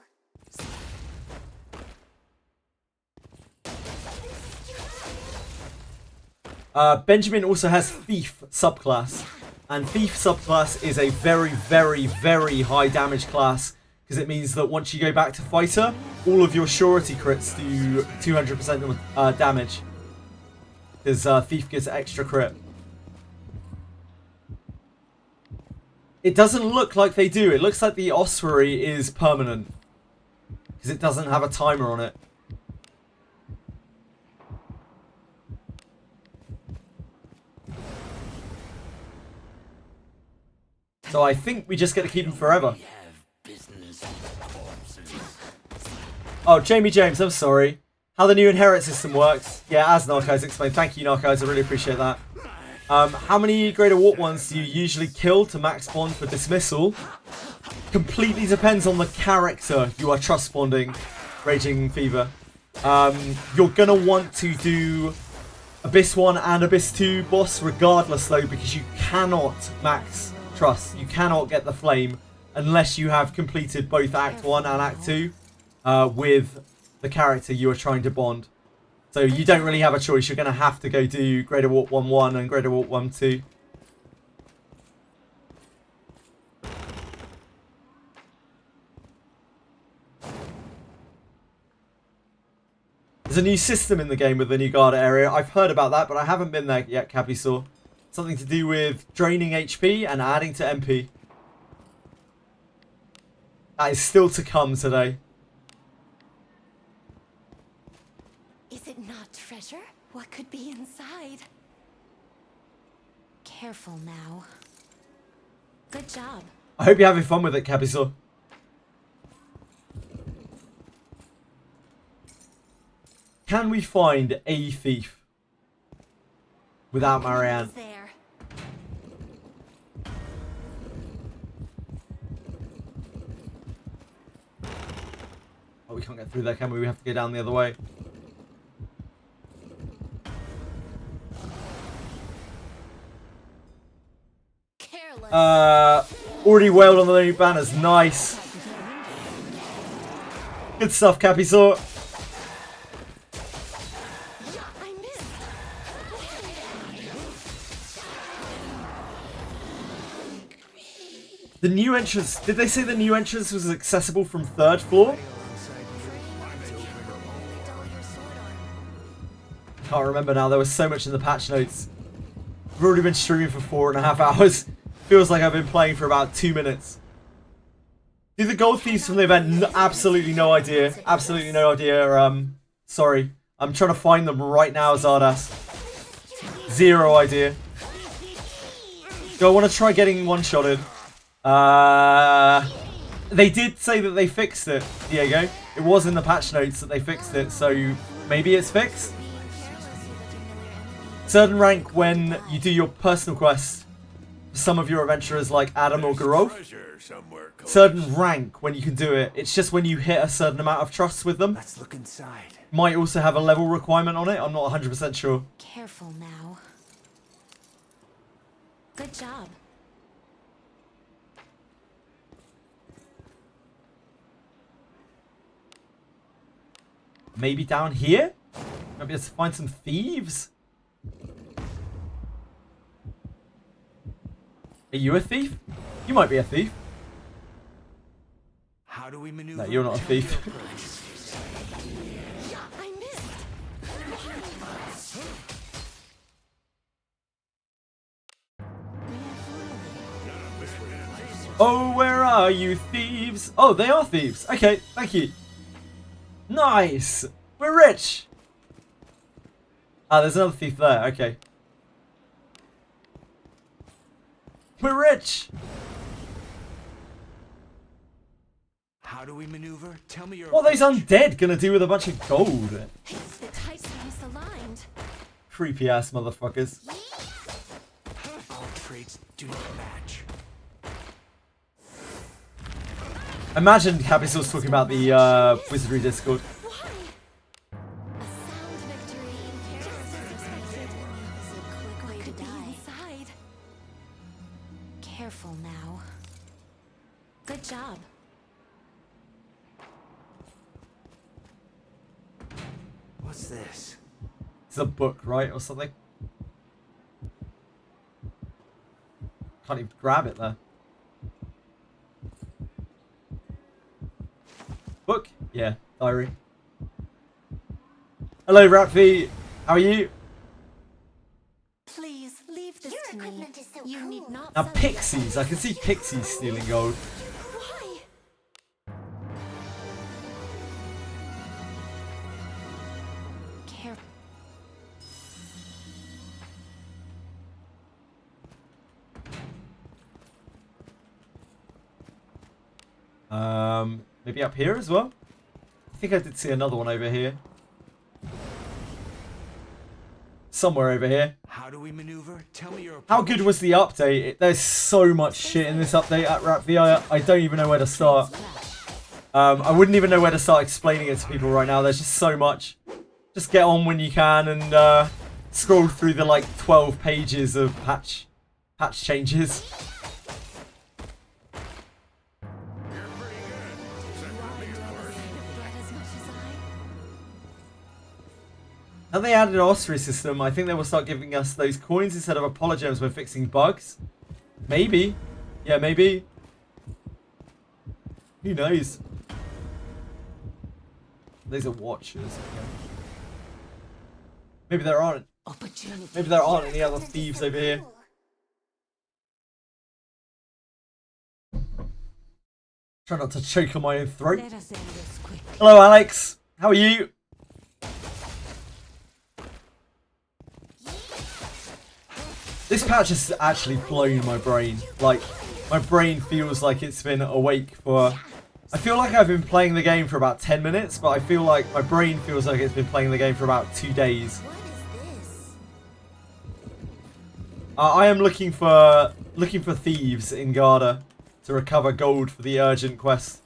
Benjamin also has Thief subclass. And Thief subclass is a very, very, very high damage class. Because it means that once you go back to fighter, all of your surety crits do 200% damage. Because Thief gets extra crit. It doesn't look like they do. It looks like the ossuary is permanent. Because it doesn't have a timer on it. So I think we just get to keep him forever. Oh, Jamie James, I'm sorry. How the new inherit system works. Yeah, as Narcos explained. Thank you, Narcos. I really appreciate that. How many Greater Warp ones do you usually kill to max bond for dismissal? Completely depends on the character you are trust bonding, Raging Fever. You're going to want to do Abyss 1 and Abyss 2 boss regardless though, because you cannot max trust. You cannot get the flame unless you have completed both Act 1 and Act 2 with the character you are trying to bond. So you don't really have a choice. You're going to have to go do Greater Warp 1-1 and Greater Warp 1-2. There's a new system in the game with the new Garda area. I've heard about that, but I haven't been there yet, Capisaur. Something to do with draining HP and adding to MP. That is still to come today. Is it not treasure? What could be inside? Careful now. Good job. I hope you're having fun with it, Capisaur. Can we find a thief without Marianne? There. Oh, we can't get through there, can we? We have to go down the other way. Careless. Already wailed on the new banners. Nice. Good stuff, Capisaur. I missed. The new entrance. Did they say the new entrance was accessible from 3rd floor? Can't remember now. There was so much in the patch notes. I've already been streaming for 4.5 hours. Feels like I've been playing for about 2 minutes. Do the gold thieves from the event? Absolutely no idea. Absolutely no idea. Sorry. I'm trying to find them right now, Zardas. 0 idea. Do I want to try getting one-shotted? They did say that they fixed it, Diego. It was in the patch notes that they fixed it, so maybe it's fixed? Certain rank when you do your personal quests. Some of your adventurers like Adam or Garov. Treasure somewhere close. Certain rank when you can do it. It's just when you hit a certain amount of trust with them. Let's look inside. Might also have a level requirement on it. I'm not 100% sure. Careful now. Good job. Maybe down here? Maybe let's find some thieves? Are you a thief? You might be a thief. How do we maneuver? No, you're not a thief. I missed. Oh, where are you, thieves? Oh, they are thieves. Okay, thank you. Nice. We're rich. Ah, there's another thief there. Okay. We're rich. How do we maneuver? Tell me your. What are those undead gonna do with a bunch of gold? The tights are misaligned. Creepy ass motherfuckers. All traits do not match. Imagine Capital's talking about the Wizardry Discord. Why? A sound victory. Just as expected. Is a quick way to die. Inside. Careful now. Good job. What's this? It's a book, right, or something? Can't even grab it there. Book? Yeah, diary. Hello, Rapvi. How are you? Please leave this to me. You need not. Now, sell it. pixies. I can see pixies stealing gold. Why? Careful. Maybe up here as well? I think I did see another one over here. Somewhere over here. How do we maneuver? Tell me your. How good was the update? There's so much shit in this update at RapV. I don't even know where to start. I wouldn't even know where to start explaining it to people right now. There's just so much. Just get on when you can and scroll through the like 12 pages of patch changes. Get as much as I. Now they added an ossuary system, I think they will start giving us those coins instead of apologems when fixing bugs. Maybe. Yeah, maybe. Who knows? These are watchers. Okay. Maybe there aren't. Opportunity. Maybe there aren't any other thieves over here. Try not to choke on my own throat. Let us end this quickly. Hello, Alex. How are you? This patch has actually blown my brain. Like, my brain feels like it's been awake for... I feel like I've been playing the game for about 10 minutes, but I feel like my brain feels like it's been playing the game for about 2 days. What is this? I am looking for thieves in Garda to recover gold for the urgent quest.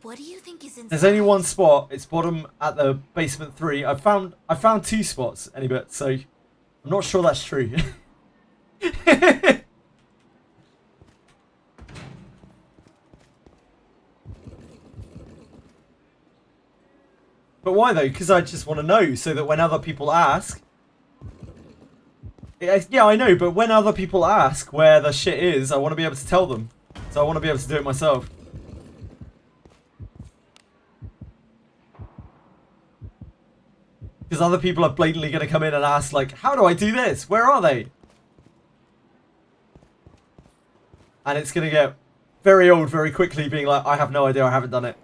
What do you think is inside? There's only one spot. It's bottom at the basement 3. I found 2 spots, Anybit, so I'm not sure that's true. But why though? Because I just want to know so that when other people ask... Yeah, I know, but when other people ask where the shit is, I want to be able to tell them. So I want to be able to do it myself. Because other people are blatantly going to come in and ask, like, how do I do this? Where are they? And it's going to get very old very quickly being like, I have no idea, I haven't done it.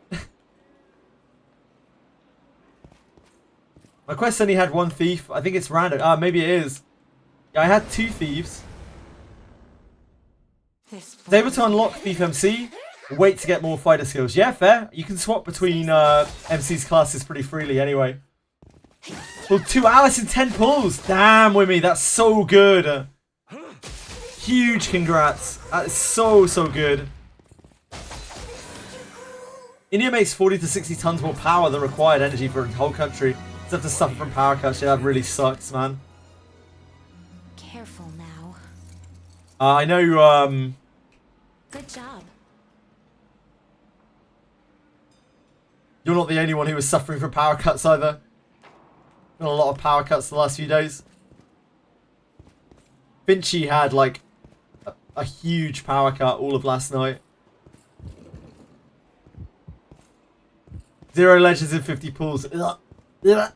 My quest only had one thief. I think it's random. Ah, maybe it is. Yeah, I had 2 thieves. This I was able to unlock Thief MC. Wait to get more fighter skills. Yeah, fair. You can swap between MC's classes pretty freely anyway. Well, 2 hours and 10 pulls. Damn, Wimmy, that's so good. Huge congrats. That is so, so good. India makes 40 to 60 tons more power than required energy for the whole country. Except to suffer from power cuts. Yeah, that really sucks, man. Careful now. I know, Good job. you're not the only one who was suffering from power cuts either. Been a lot of power cuts the last few days. Vinci had like a huge power cut all of last night. 0 legends in 50 pulls. Ugh. Ugh.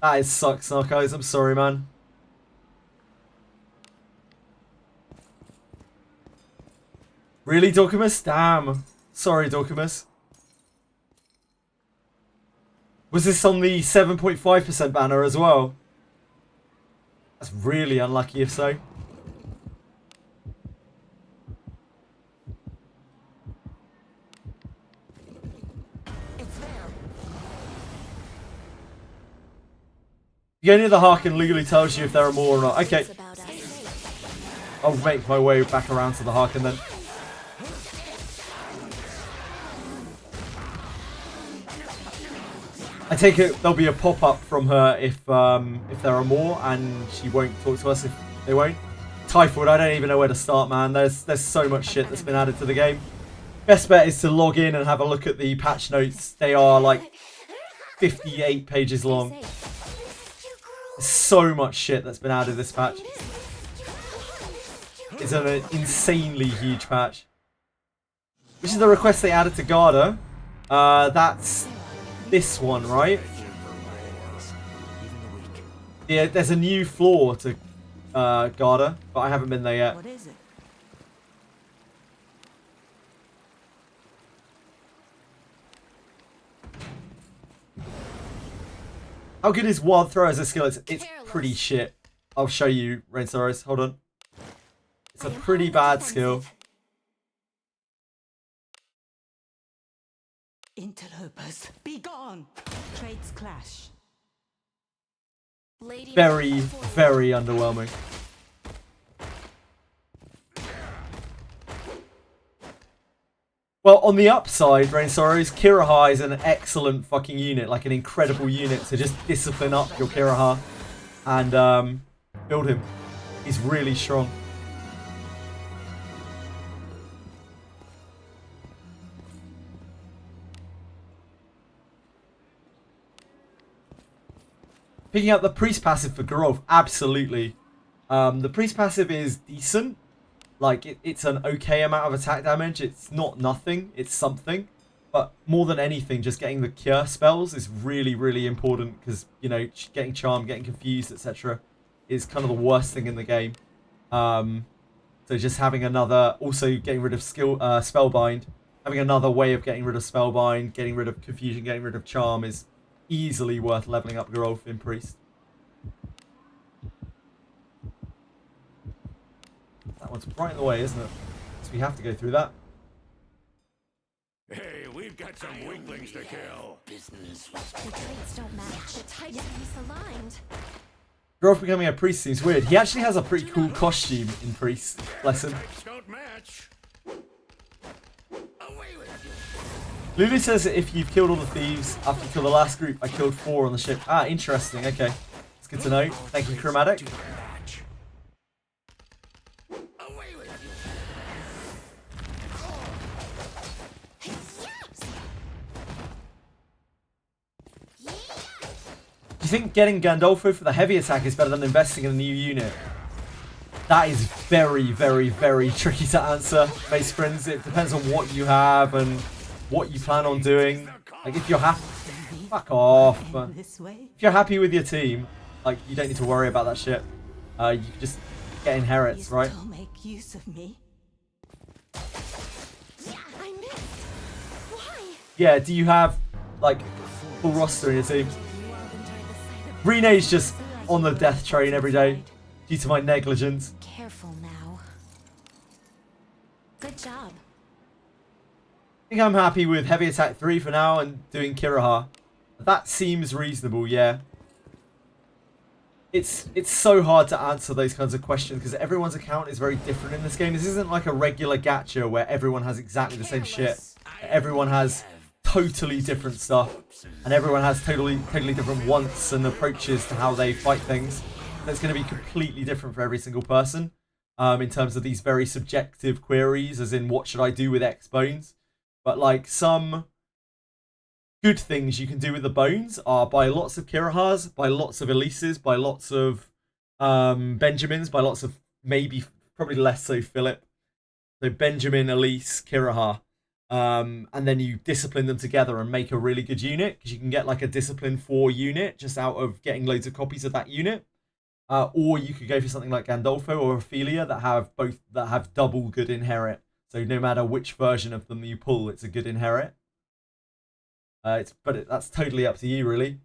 That sucks, Narcos. I'm sorry, man. Really, Dorcamus? Damn. Sorry, Dorcamus. Was this on the 7.5% banner as well? That's really unlucky if so. It's there. You go near the Harken legally tells you if there are more or not. Okay, It's about us. I'll make my way back around to the Harken then. I take it there'll be a pop-up from her if there are more, and she won't talk to us if they won't. Typhoid, I don't even know where to start, man. There's so much shit that's been added to the game. Best bet is to log in and have a look at the patch notes. They are like 58 pages long. There's so much shit that's been added this patch. It's an insanely huge patch. Which is the request they added to Garda. That's this one, right? Yeah, there's a new floor to Garda, but I haven't been there yet. What is it? How good is Wild Throw as a skill? It's pretty shit. I'll show you, Rainsaurus. Hold on. It's a pretty bad skill. Interlopers, be gone! Trades clash. Lady Very, very underwhelming. Well, on the upside, Rainsaurus, Kiraha is an excellent fucking unit, like an incredible unit to just discipline up your Kiraha and build him. He's really strong. Picking up the Priest passive for Geralf, absolutely. The Priest passive is decent. Like, it's an okay amount of attack damage. It's not nothing, it's something. But more than anything, just getting the cure spells is really, really important. Because, you know, getting charmed, getting confused, etc. is kind of the worst thing in the game. So just having another, also getting rid of Spellbind. Having another way of getting rid of Spellbind, getting rid of confusion, getting rid of charm is easily worth leveling up Geralf in Priest. That one's right in the way, isn't it? So we have to go through that. Hey, we've got some weaklings to kill. Business. The traits don't match. The types misaligned. Geralf becoming a priest seems weird. He actually has a pretty cool costume in Priest. Bless him. Types don't match. Away with you. Lulu says that if you've killed all the thieves after you kill the last group, I killed 4 on the ship. Ah, interesting. Okay. It's good to know. Thank you, Chromatic. Match. Away with you. Do you think getting Gandolfo for the heavy attack is better than investing in a new unit? That is very, very, very tricky to answer, Mace Friends. It depends on what you have and what you plan on doing. Like, if you're happy... Fuck off. In this way? If you're happy with your team, like, you don't need to worry about that shit. You can just get inherits, You right? still make use of me? Yeah, I missed. Why? Yeah, do you have like full roster in your team. Renee's just on the death train every day due to my negligence. Careful now. Good job. I think I'm happy with heavy attack 3 for now and doing Kiraha. That seems reasonable, yeah. It's so hard to answer those kinds of questions because everyone's account is very different in this game. This isn't like a regular gacha where everyone has exactly the same shit. Everyone has totally different stuff, and everyone has totally different wants and approaches to how they fight things. That's going to be completely different for every single person in terms of these very subjective queries, as in what should I do with X bones? But like some good things you can do with the bones are buy lots of Kirahas, buy lots of Elises, buy lots of Benjamins, buy lots of probably less so Philip. So Benjamin, Elise, Kiraha. And then you discipline them together and make a really good unit, because you can get like a discipline 4 unit just out of getting loads of copies of that unit. Or you could go for something like Gandolfo or Ophelia that have double good inherit. So no matter which version of them you pull, it's a good inherit. That's totally up to you, really.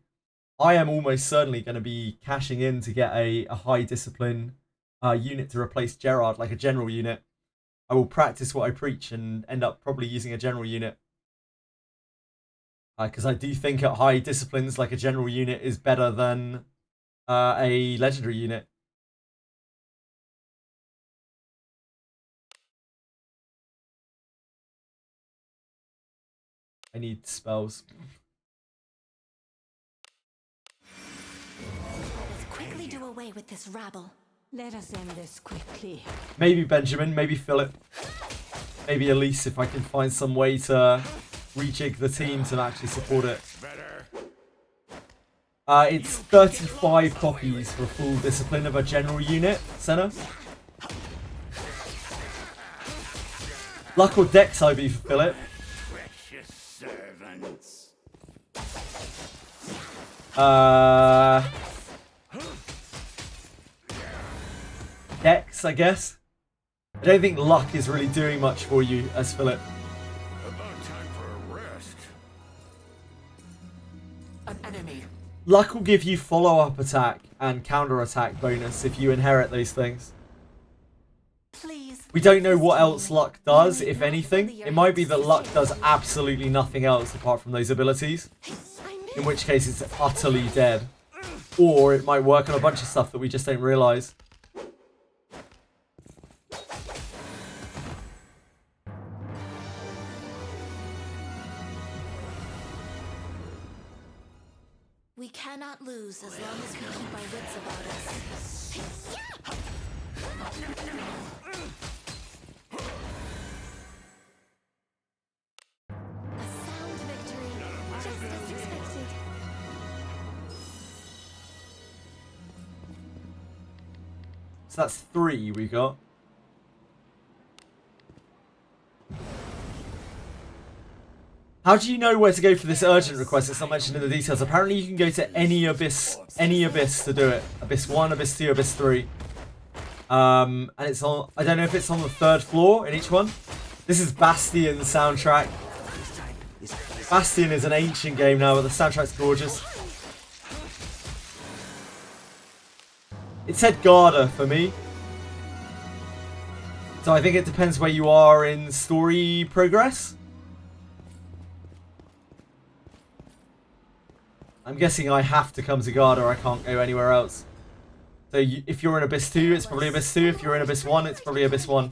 I am almost certainly going to be cashing in to get a high discipline unit to replace Gerard, like a general unit. I will practice what I preach and end up probably using a general unit. Because I do think at high disciplines, like a general unit is better than a legendary unit. I need spells. Let's quickly do away with this rabble. Let us end this quickly. Maybe Benjamin, maybe Philip, maybe Elise if I can find some way to rejig the team to actually support it. It's 35 copies for full discipline of a general unit, Senna. Luck or Dex IV for Philip. Dex, I guess. I don't think luck is really doing much for you as Philip. About time for a rest. An enemy. Luck will give you follow-up attack and counter-attack bonus if you inherit those things. Please. We don't know what else luck does, if anything. It might be that luck does absolutely nothing else apart from those abilities, in which case it's utterly dead. Or it might work on a bunch of stuff that we just don't realise. We cannot lose as long as we keep our wits about us. A sound victory, just as expected. So that's 3 we got. How do you know where to go for this urgent request? It's not mentioned in the details. Apparently you can go to any abyss to do it. Abyss 1, Abyss 2, Abyss 3. And it's on, I don't know if it's on the 3rd floor in each one. This is Bastion soundtrack. Bastion is an ancient game now, but the soundtrack's gorgeous. It said Garda for me. So I think it depends where you are in story progress. I'm guessing I have to come to Garda, I can't go anywhere else. So if you're in Abyss 2, it's probably Abyss 2. If you're in Abyss 1, it's probably Abyss 1.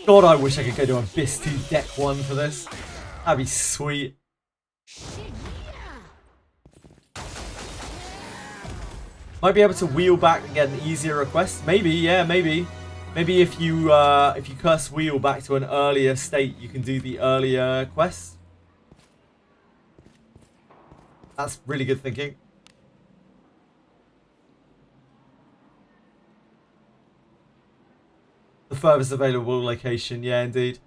God, I wish I could go to Abyss 2 Deck 1 for this. That'd be sweet. Might be able to wheel back and get an easier request. Maybe, yeah, maybe. Maybe if you curse wheel back to an earlier state, you can do the earlier quest. That's really good thinking. The furthest available location, yeah, indeed.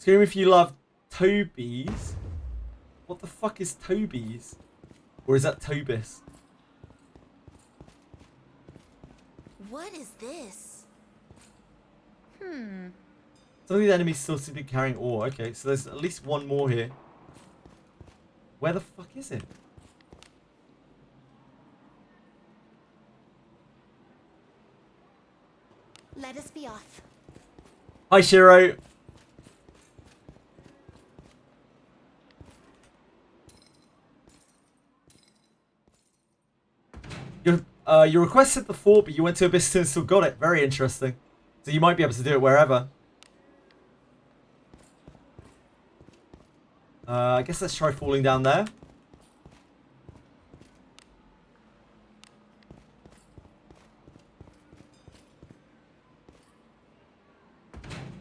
Scream if you love Tobies. What the fuck is Tobies? Or is that Tobis? What is this? Some of the enemies still seem to be carrying ore. Okay, so there's at least one more here. Where the fuck is it? Let us be off. Hi, Shiro. You requested the fort, but you went to Abyss and still got it. Very interesting. So you might be able to do it wherever. I guess let's try falling down there.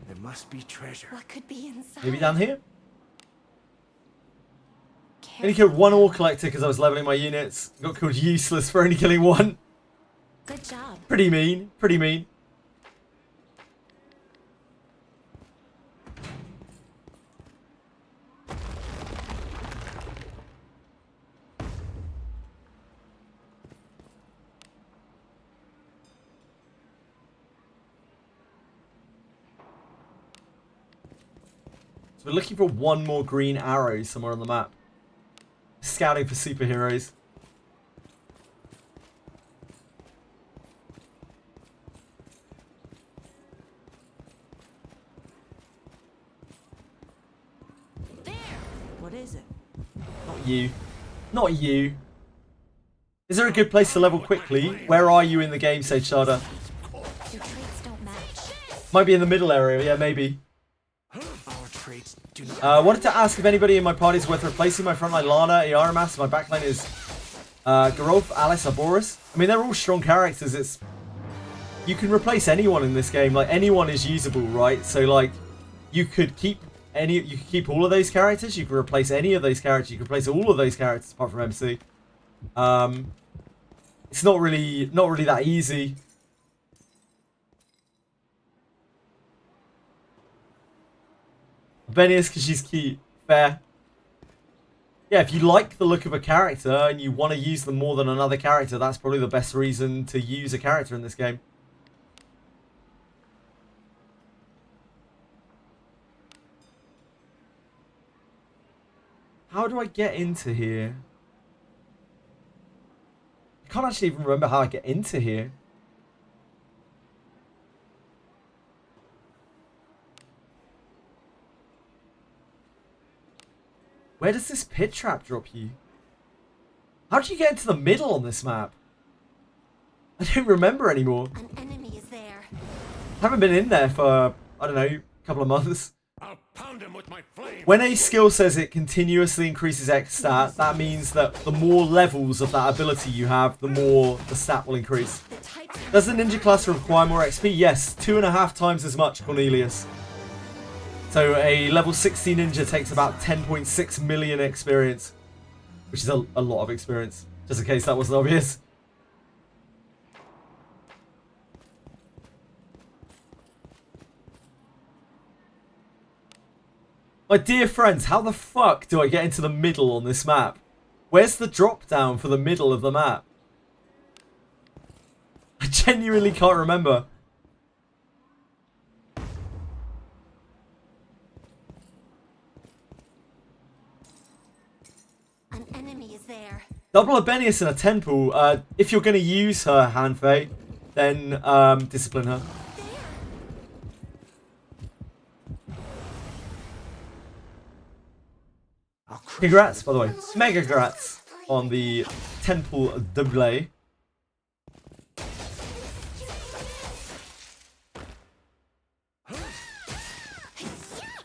There must be treasure. What could be inside? Maybe down here? Only killed one ore collector because I was leveling my units. Got called useless for only killing one. Good job. Pretty mean. Pretty mean. So we're looking for one more green arrow somewhere on the map. Scouting for superheroes. There. What is it? Not you. Not you. Is there a good place to level quickly? Where are you in the game, Sage Sharda? Your traits don't match. Might be in the middle area, yeah, maybe. Our traits do not. Wanted to ask if anybody in my party is worth replacing my frontline Lana, Iaramas. My backline is Garolf, Alice, Arboris. I mean, they're all strong characters. It's you can replace anyone in this game. Like, anyone is usable, right? So, like, you could keep all of those characters. You could replace any of those characters. You could replace all of those characters apart from MC. It's not really that easy. Benius because she's cute. Fair. Yeah, if you like the look of a character and you want to use them more than another character, that's probably the best reason to use a character in this game. How do I get into here? I can't actually even remember how I get into here. Where does this pit trap drop you? How did you get into the middle on this map? I don't remember anymore. An enemy is there. Haven't been in there for, I don't know, a couple of months. I'll pound him with my flame. When a skill says it continuously increases X stat, that means that the more levels of that ability you have, the more the stat will increase. The type. Does the ninja class require more XP? Yes, 2.5 times as much, Cornelius. So a level 60 ninja takes about 10.6 million experience, which is a lot of experience, just in case that wasn't obvious. My dear friends, how the fuck do I get into the middle on this map? Where's the drop down for the middle of the map? I genuinely can't remember. An enemy is there. Double Abenius in a temple. If you're going to use her, Hanfei, then discipline her. Congrats, by the way. Mega congrats on the temple double.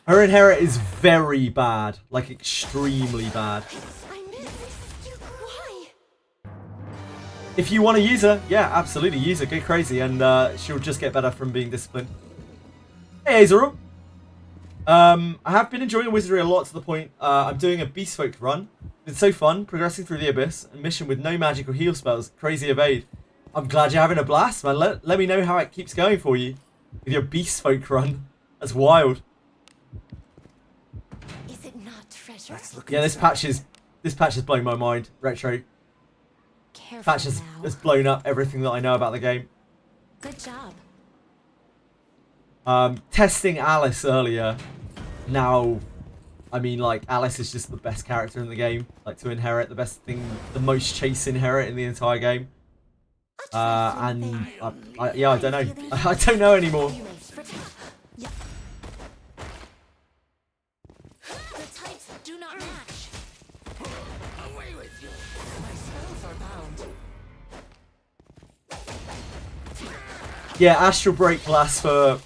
Her inherit is very bad. Like, extremely bad. I missed. Why? If you want to use her, yeah, absolutely use her. Go crazy, and she'll just get better from being disciplined. Hey, Azaru. I have been enjoying Wizardry a lot to the point I'm doing a Beast Folk run. It's so fun, progressing through the Abyss, a mission with no magic or heal spells. Crazy evade. I'm glad you're having a blast, man. Let me know how it keeps going for you with your Beast Folk run. That's wild. Let's look Yeah, this inside. patch is blowing my mind. Retro Careful patch has now. blown up everything that I know about the game. Good job. Testing Alice earlier. Now, I mean, like, Alice is just the best character in the game. Like, to inherit, the best thing, the most chase inherit in the entire game. And, yeah, I don't know. I don't know anymore. You may protect. Yeah. The types do not match. Away with you. My spells are bound. Yeah, Astral Break lasts for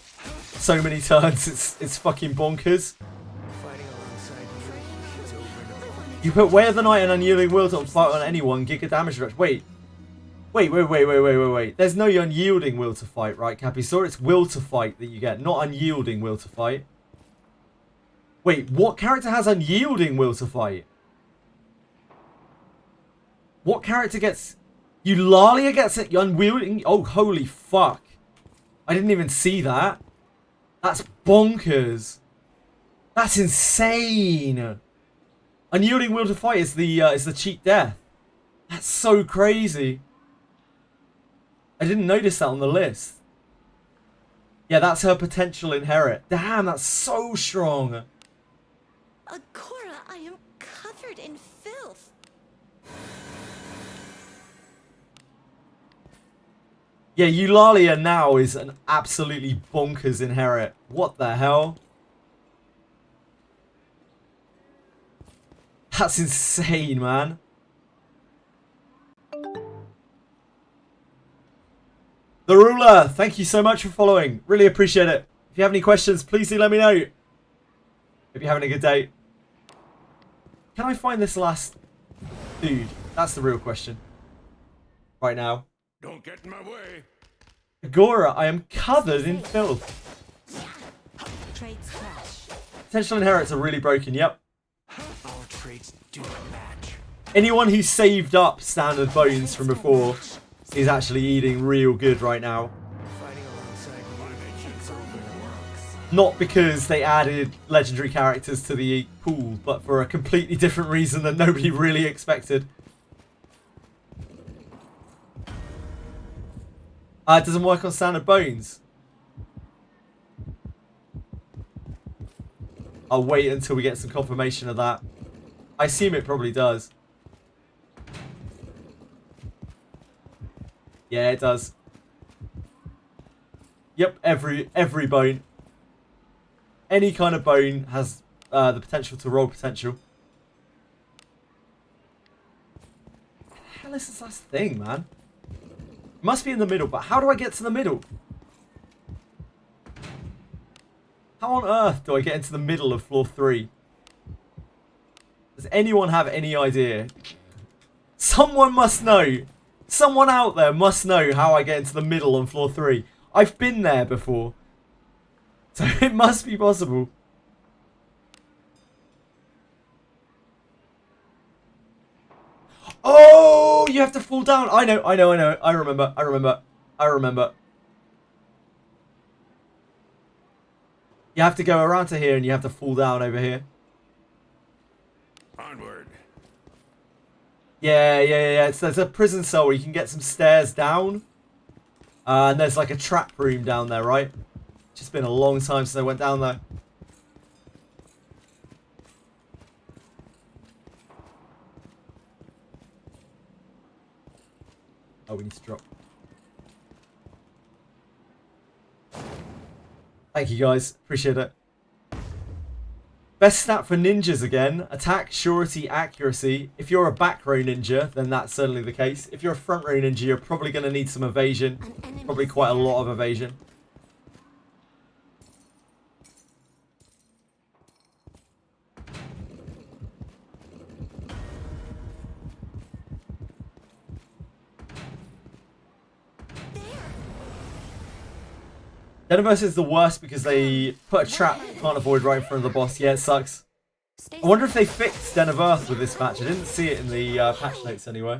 so many turns, it's fucking bonkers. Fighting alongside you is over and over. You put Way of the Night and Unyielding Will to fight on anyone, Giga damage reduction. Wait. There's no Unyielding Will to fight, right, Capisaur? It's Will to fight that you get, not Unyielding Will to fight. Wait, what character has Unyielding Will to fight? What character gets... Eulalia gets it Unwielding... Oh, holy fuck. I didn't even see that. That's bonkers. That's insane. Unyielding Will to fight is the cheat death. That's so crazy. I didn't notice that on the list. Yeah, that's her potential inherit. Damn, that's so strong. Agora, I am covered in filth. Yeah, Eulalia now is an absolutely bonkers inherit. What the hell? That's insane, man. The Ruler, thank you so much for following. Really appreciate it. If you have any questions, please do let me know. Hope you're having a good day. Can I find this last dude? That's the real question. Right now. Don't get in my way. Agora, I am covered in filth. Traits clash. Potential inherits are really broken, yep. Our traits do not match. Anyone who saved up standard bones from before is actually eating real good right now. Fighting alongside you is over and over. Not because they added legendary characters to the pool, but for a completely different reason that nobody really expected. It doesn't work on standard bones. I'll wait until we get some confirmation of that. I assume it probably does. Yeah, it does. Yep, every bone. Any kind of bone has the potential to roll potential. What the hell is this last thing, man? It must be in the middle, but how do I get to the middle? How on earth do I get into the middle of floor 3? Does anyone have any idea? Someone must know. Someone out there must know how I get into the middle on floor 3. I've been there before. So it must be possible. Oh, you have to fall down. I know. I remember. You have to go around to here and you have to fall down over here. Onward. Yeah. There's a prison cell where you can get some stairs down. And there's like a trap room down there, right? It's just been a long time since I went down there. Oh, we need to drop. Thank you guys. Appreciate it. Best stat for ninjas again. Attack, surety, accuracy. If you're a back row ninja, then that's certainly the case. If you're a front row ninja, you're probably going to need some evasion. Probably quite a lot of evasion. Deniverse is the worst because they put a trap you can't avoid right in front of the boss. Yeah, it sucks. I wonder if they fixed Den of Earth with this patch. I didn't see it in the patch notes anyway.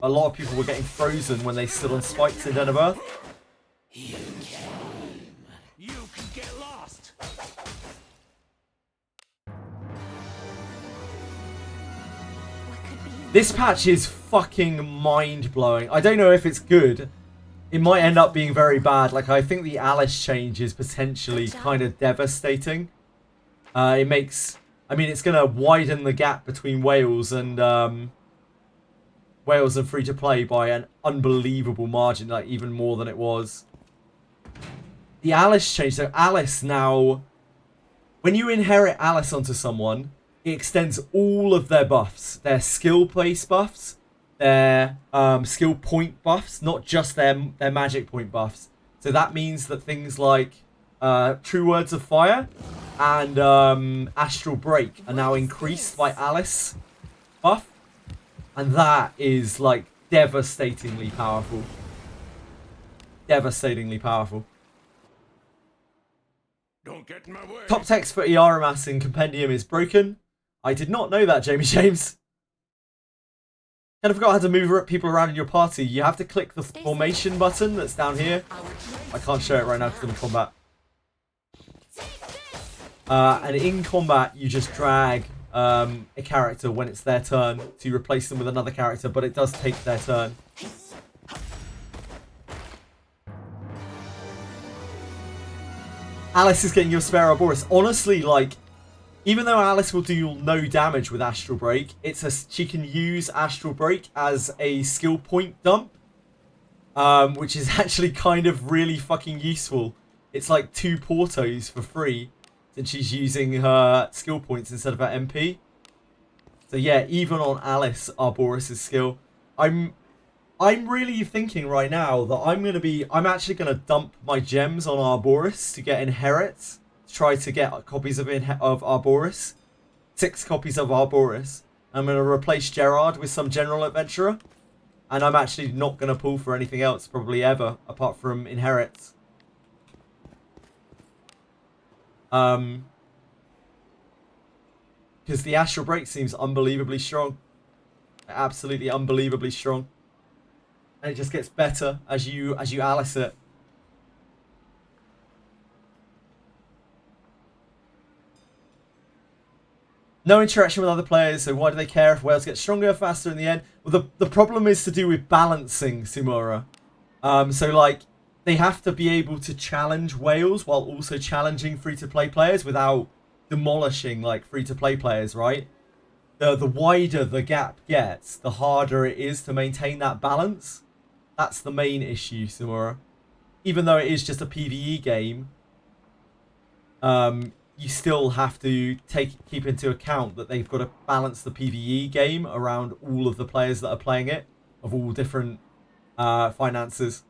A lot of people were getting frozen when they stood on spikes in Den of Earth. You can get lost. This patch is fucking mind-blowing. I don't know if it's good. It might end up being very bad. Like, I think the Alice change is potentially kind of devastating. It makes... I mean, it's going to widen the gap between Wales and free-to-play by an unbelievable margin. Like, even more than it was. The Alice change. So, Alice now... When you inherit Alice onto someone, it extends all of their buffs. Their skill-based buffs. Their skill point buffs, not just their magic point buffs. So that means that things like True Words of Fire and Astral Break are now increased by Alice buff. And that is like devastatingly powerful. Devastatingly powerful. Don't get in my way. Top text for Iaramas in Compendium is broken. I did not know that, Jamie James. Kind of forgot how to move people around in your party. You have to click the formation button that's down here. I can't show it right now because I'm in combat. And in combat, you just drag a character when it's their turn to replace them with another character, but it does take their turn. Alice is getting your spare Ouroboros. Honestly, like, even though Alice will do no damage with Astral Break, she can use Astral Break as a skill point dump, which is actually kind of really fucking useful. It's like 2 Portos for free, since she's using her skill points instead of her MP. So yeah, even on Alice, Ouroboros' skill, I'm really thinking right now that I'm actually gonna dump my gems on Ouroboros to get inherits. Try to get copies of Ouroboros. 6 copies of Ouroboros. I'm going to replace Gerard with some general adventurer. And I'm actually not going to pull for anything else probably ever apart from inherits. Because the Astral Break seems unbelievably strong. Absolutely unbelievably strong. And it just gets better as you Alice it. No interaction with other players, so why do they care if Wales get stronger, faster in the end? Well, the problem is to do with balancing, Sumura. So, like, they have to be able to challenge Wales while also challenging free-to-play players without demolishing, like, free-to-play players, right? The wider the gap gets, the harder it is to maintain that balance. That's the main issue, Sumura. Even though it is just a PvE game, you still have to keep into account that they've got to balance the PvE game around all of the players that are playing it, of all different finances.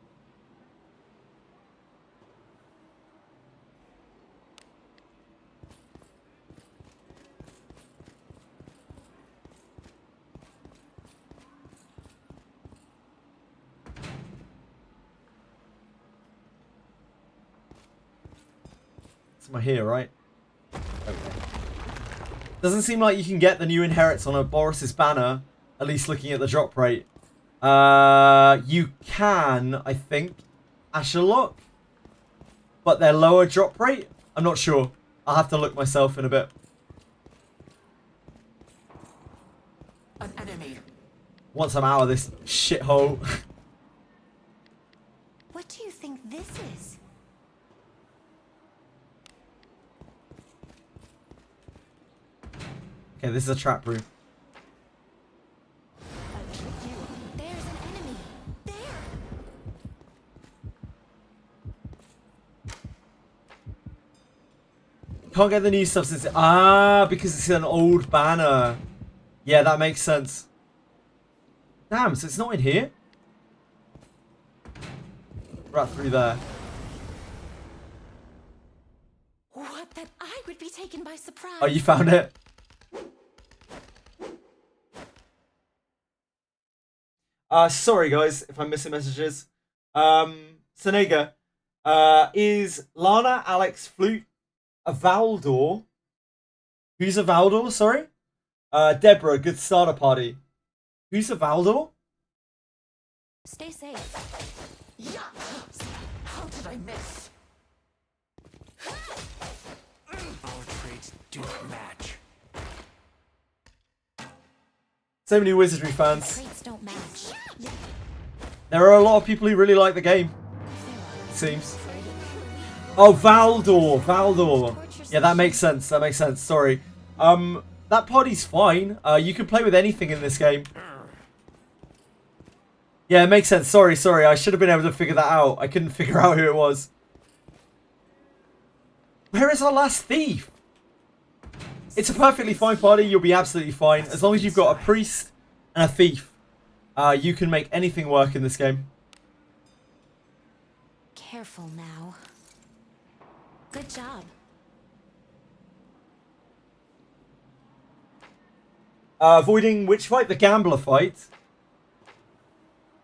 It's my here, right? Okay. Doesn't seem like you can get the new inherits on a Boris's banner, at least looking at the drop rate. You can, I think, Asherlock, but they're lower drop rate. I'm not sure. I'll have to look myself in a bit. An enemy. Once I'm out of this shithole. What do you think this is? Okay, this is a trap room. There's an enemy. There. Can't get the new substance. Ah, because it's an old banner. Yeah, that makes sense. Damn, so it's not in here? Right through there. What? That I would be taken by surprise. Oh, you found it? Sorry guys, if I'm missing messages. Senega, is Lana, Alex, Flute, a Valdor? Who's a Valdor, sorry? Deborah, good starter party. Who's a Valdor? Stay safe. Yeah. How did I miss? Our traits do not match. So many Wizardry fans. Traits don't match. There are a lot of people who really like the game, it seems. Oh, Valdor. Valdor. Yeah, that makes sense. That makes sense. Sorry. That party's fine. You can play with anything in this game. Yeah, it makes sense. Sorry. I should have been able to figure that out. I couldn't figure out who it was. Where is our last thief? It's a perfectly fine party. You'll be absolutely fine. As long as you've got a priest and a thief. You can make anything work in this game. Careful now. Good job. Avoiding which fight? The gambler fight.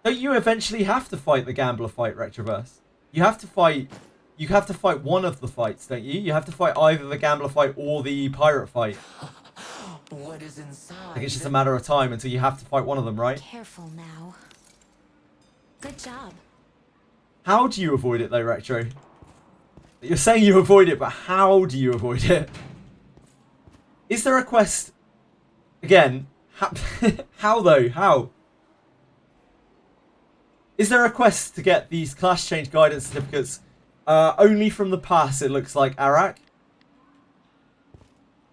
Don't you eventually have to fight the gambler fight, Retroverse? You have to fight one of the fights, don't you? You have to fight either the gambler fight or the pirate fight. What is inside? I think it's just a matter of time until you have to fight one of them, right? Careful now. Good job. How do you avoid it though, Retro? You're saying you avoid it, but how do you avoid it? Is there a quest? Again, how though? How? Is there a quest to get these class change guidance certificates only from the pass, it looks like, Arak?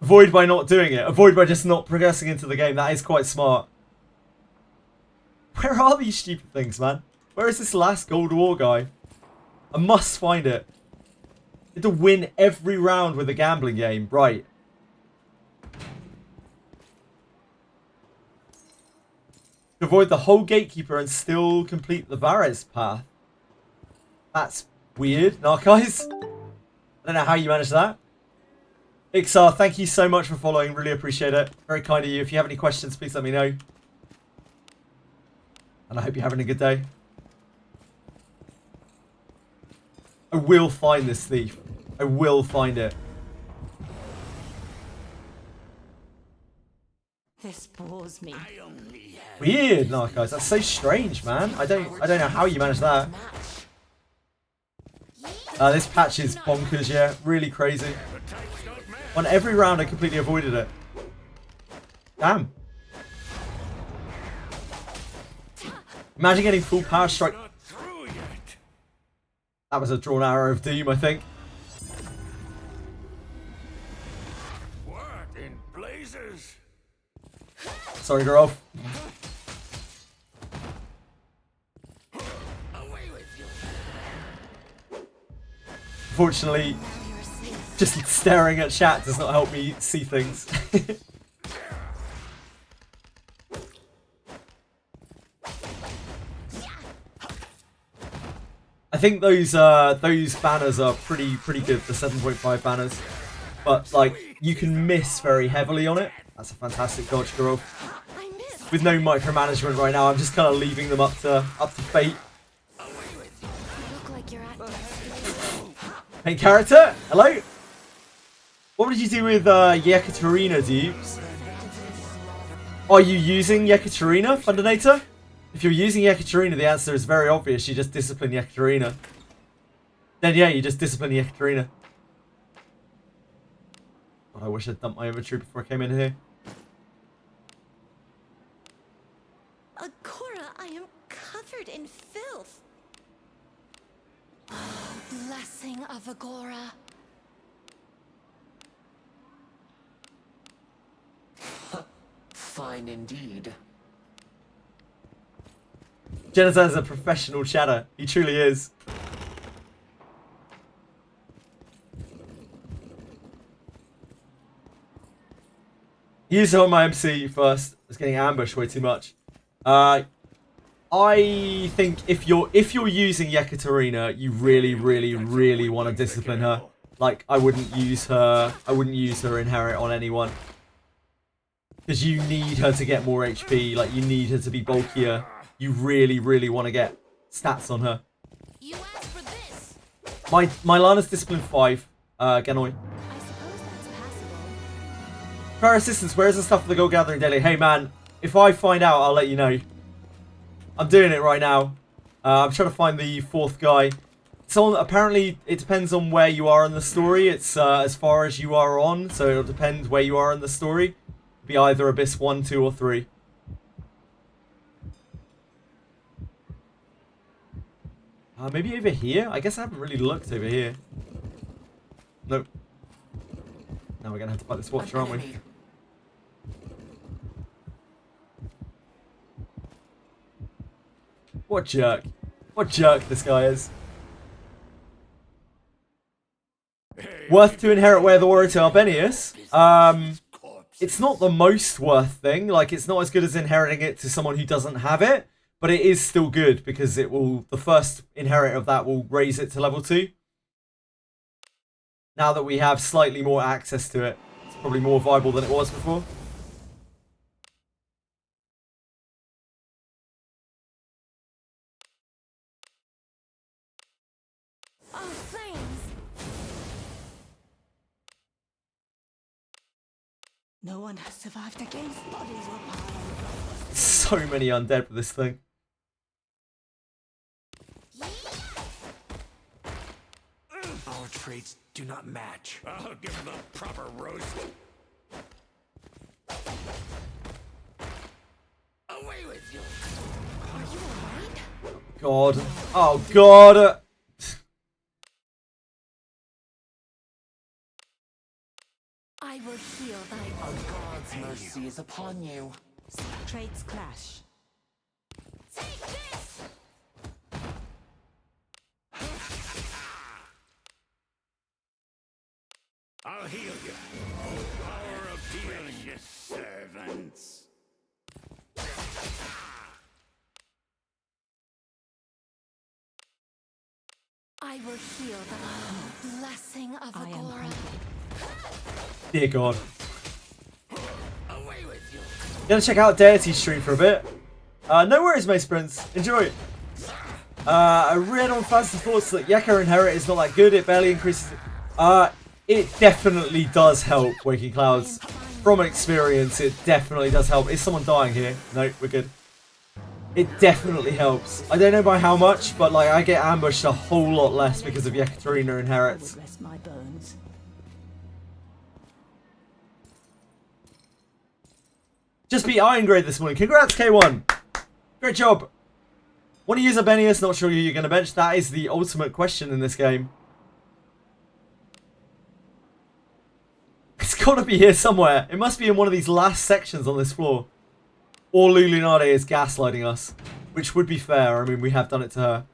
Avoid by not doing it. Avoid by just not progressing into the game. That is quite smart. Where are these stupid things, man? Where is this last Gold War guy? I must find it. You have to win every round with a gambling game. Right. To avoid the whole gatekeeper and still complete the Varez path. That's weird. Narcise? I don't know how you managed that. Ixar, thank you so much for following. Really appreciate it. Very kind of you. If you have any questions, please let me know. And I hope you're having a good day. I will find this thief. I will find it. This bores me. Weird, Narcos. That's so strange, man. I don't know how you managed that. This patch is bonkers, yeah. Really crazy. On every round, I completely avoided it. Damn. Imagine getting full power strike. That was a drawn arrow of doom, I think. What in blazes? Sorry, girl. Fortunately, just staring at chat does not help me see things. I think those banners are pretty good, the 7.5 banners. But like you can miss very heavily on it. That's a fantastic dodge, girl. I missed. With no micromanagement right now, I'm just kind of leaving them up to fate. You look like you're at. Hey, character, hello. What did you do with Yekaterina, Dupes? Are you using Yekaterina, Fundinator? If you're using Yekaterina, the answer is very obvious. You just discipline Yekaterina. Then yeah, you just discipline Yekaterina. Oh, I wish I'd dumped my inventory before I came in here. Agora, I am covered in filth. Oh, blessing of Agora. Fine indeed. Genazar is a professional chatter. He truly is. He used it on my MC first. I was getting ambushed way too much. I think if you're using Yekaterina, you really want to discipline her. Like I wouldn't use her inherit on anyone. Because you need her to get more HP, like you need her to be bulkier. You really want to get stats on her. You asked for this. My Lana's discipline 5, Genoi. I suppose that's passable. Prayer assistance, where's the stuff for the gold gathering daily? Hey man, if I find out, I'll let you know. I'm doing it right now. I'm trying to find the 4th guy. So apparently it depends on where you are in the story. It's as far as you are on, so it'll depend where you are in the story. It'll be either Abyss 1, 2, or 3. Maybe over here? I guess I haven't really looked over here. Nope. Now we're gonna have to fight this watcher, aren't we? What jerk. What jerk this guy is. Worth to inherit Way of the Warrior to Albenius. It's not the most worth thing. Like, it's not as good as inheriting it to someone who doesn't have it. But it is still good because it will, the first inherit of that will raise it to level 2. Now that we have slightly more access to it, it's probably more viable than it was before. Oh, flames! No one has survived against bodies were piled on the floor. So many undead with this thing. Our traits do not match. I'll give him the proper roast. Away with you. Are you alright? God. Oh, God. I will heal thy Our wound. God's mercy is upon you. Traits clash. Take this! I'll heal you. Power of healing, servants. I will heal thy wound. Blessing of I am Agora. hungry. Dear God. Away with you. Gonna check out Deity's stream for a bit. No worries, Mace Prince. Enjoy. I read on fans' thoughts that Yaka Inherit is not that good. It barely increases. It definitely does help, Waking Clouds. From experience, it definitely does help. Is someone dying here? No, we're good. It definitely helps. I don't know by how much, but like I get ambushed a whole lot less because of Yekaterina I Inherits. would rest my bones. Just beat Iron Grade this morning. Congrats, K1. Great job. Want to use Albenius? Not sure who you're going to bench. That is the ultimate question in this game. It's got to be here somewhere. It must be in one of these last sections on this floor. Or Lulunade is gaslighting us. Which would be fair. I mean, we have done it to her.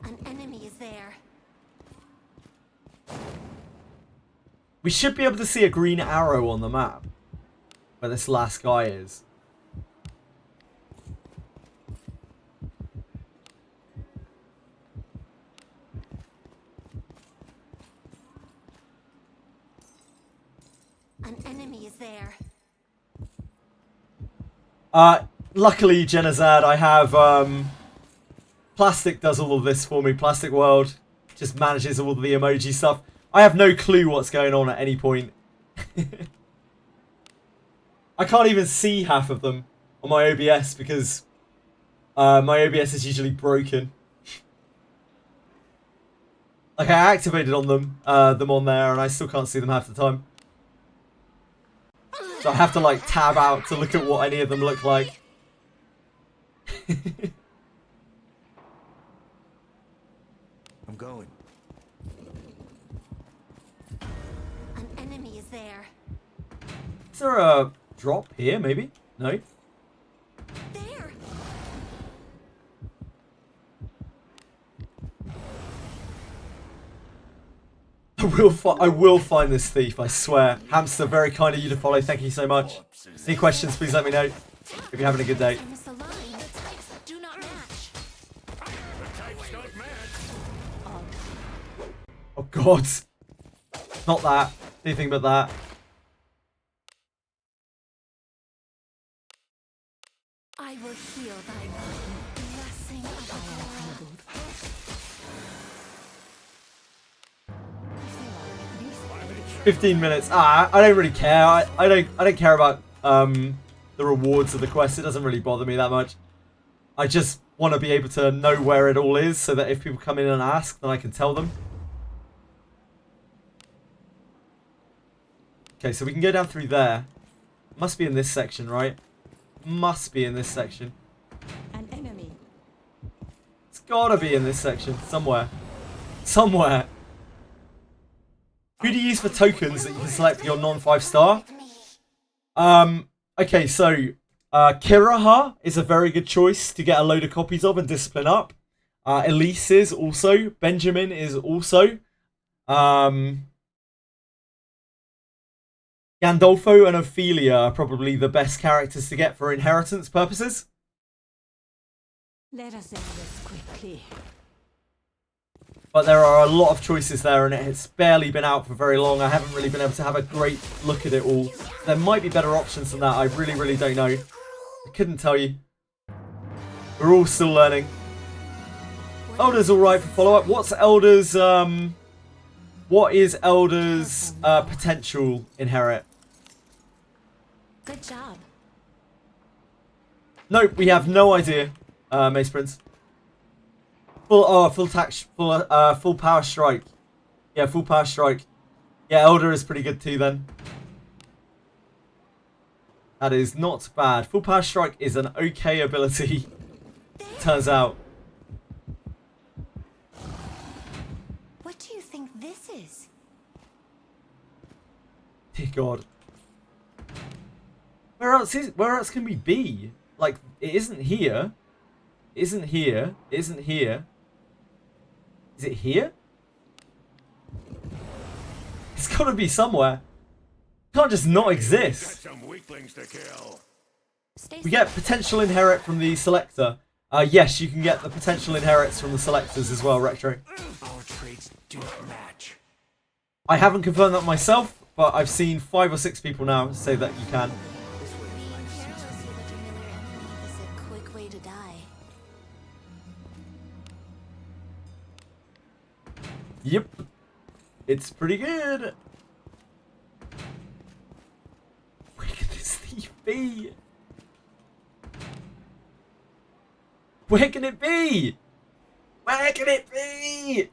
An enemy is there. We should be able to see a green arrow on the map. Where this last guy is. An enemy is there. Luckily, Genazad, I have, Plastic does all of this for me. Plastic World just manages all of the emoji stuff. I have no clue what's going on at any point. I can't even see half of them on my OBS because my OBS is usually broken. Like, I activated on them on there, and I still can't see them half the time. So I have to, like, tab out to look at what any of them look like. I'm going. An enemy is there. Is there a drop here, maybe? No? There! I will find this thief, I swear. Hamster, very kind of you to follow. Thank you so much. Any questions, please let me know. If you're having a good day. I misaligned. The types do not match. The types don't match. Oh, God. Not that. Anything but that. I will heal thy wound. Blessing of Agora. 15 minutes. I don't really care. I don't care about the rewards of the quest. It doesn't really bother me that much. I just want to be able to know where it all is so that if people come in and ask, then I can tell them. Okay, so we can go down through there. Must be in this section, right? Must be in this section. An enemy gotta be in this section. Somewhere. Somewhere. Who do you use for tokens that you can select your non-5 star? Okay, so Kiraha is a very good choice to get a load of copies of and discipline up. Elise is also. Benjamin is also. Gandolfo and Ophelia are probably the best characters to get for inheritance purposes. Let us end this quickly. But there are a lot of choices there, and it's barely been out for very long. I haven't really been able to have a great look at it all. There might be better options than that. I really, really don't know. I couldn't tell you. We're all still learning. Elder's alright for follow-up. What's Elder's, what is Elder's potential inherit? Good job. Nope, we have no idea, Mace Prince. Full power strike. Yeah, full power strike. Yeah, Elder is pretty good too then. That is not bad. Full power strike is an okay ability. Turns out. What do you think this is? Dear God. Where else can we be? Like, it isn't here. It isn't here. It isn't here. Is it here? It's gotta be somewhere. It can't just not exist. Some weaklings to kill. Stay We get potential inherit from the selector. Yes, you can get the potential inherits from the selectors as well, Retro. Our traits do not match. I haven't confirmed that myself, but I've seen 5 or 6 people now say that you can. Being careless with a familiar enemy is a quick way to die. Yep. It's pretty good. Where can this thief be? Where can it be? Where can it be?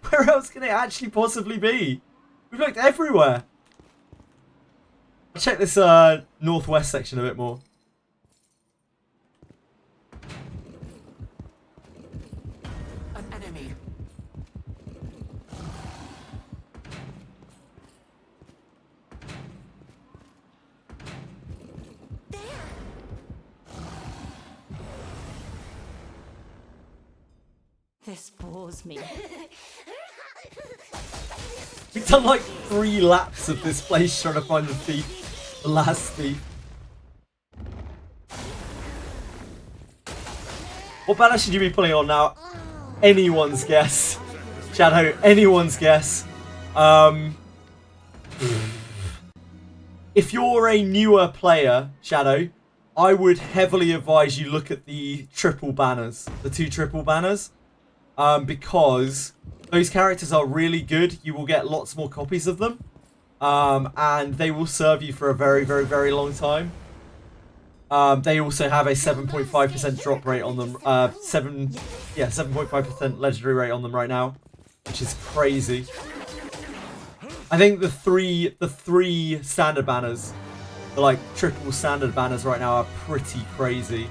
Where else can it actually possibly be? We've looked everywhere. I'll check this northwest section a bit more. An enemy. This bores me. We've done like 3 laps of this place trying to find the thief. The last thief. What banner should you be pulling on now? Anyone's guess. Shadow, anyone's guess. If you're a newer player, Shadow, I would heavily advise you look at the triple banners. The 2 triple banners. Because those characters are really good. You will get lots more copies of them. And they will serve you for a very, very, very long time. They also have a 7.5% drop rate on them. 7.5% legendary rate on them right now, which is crazy. I think the three standard banners, the like triple standard banners right now are pretty crazy.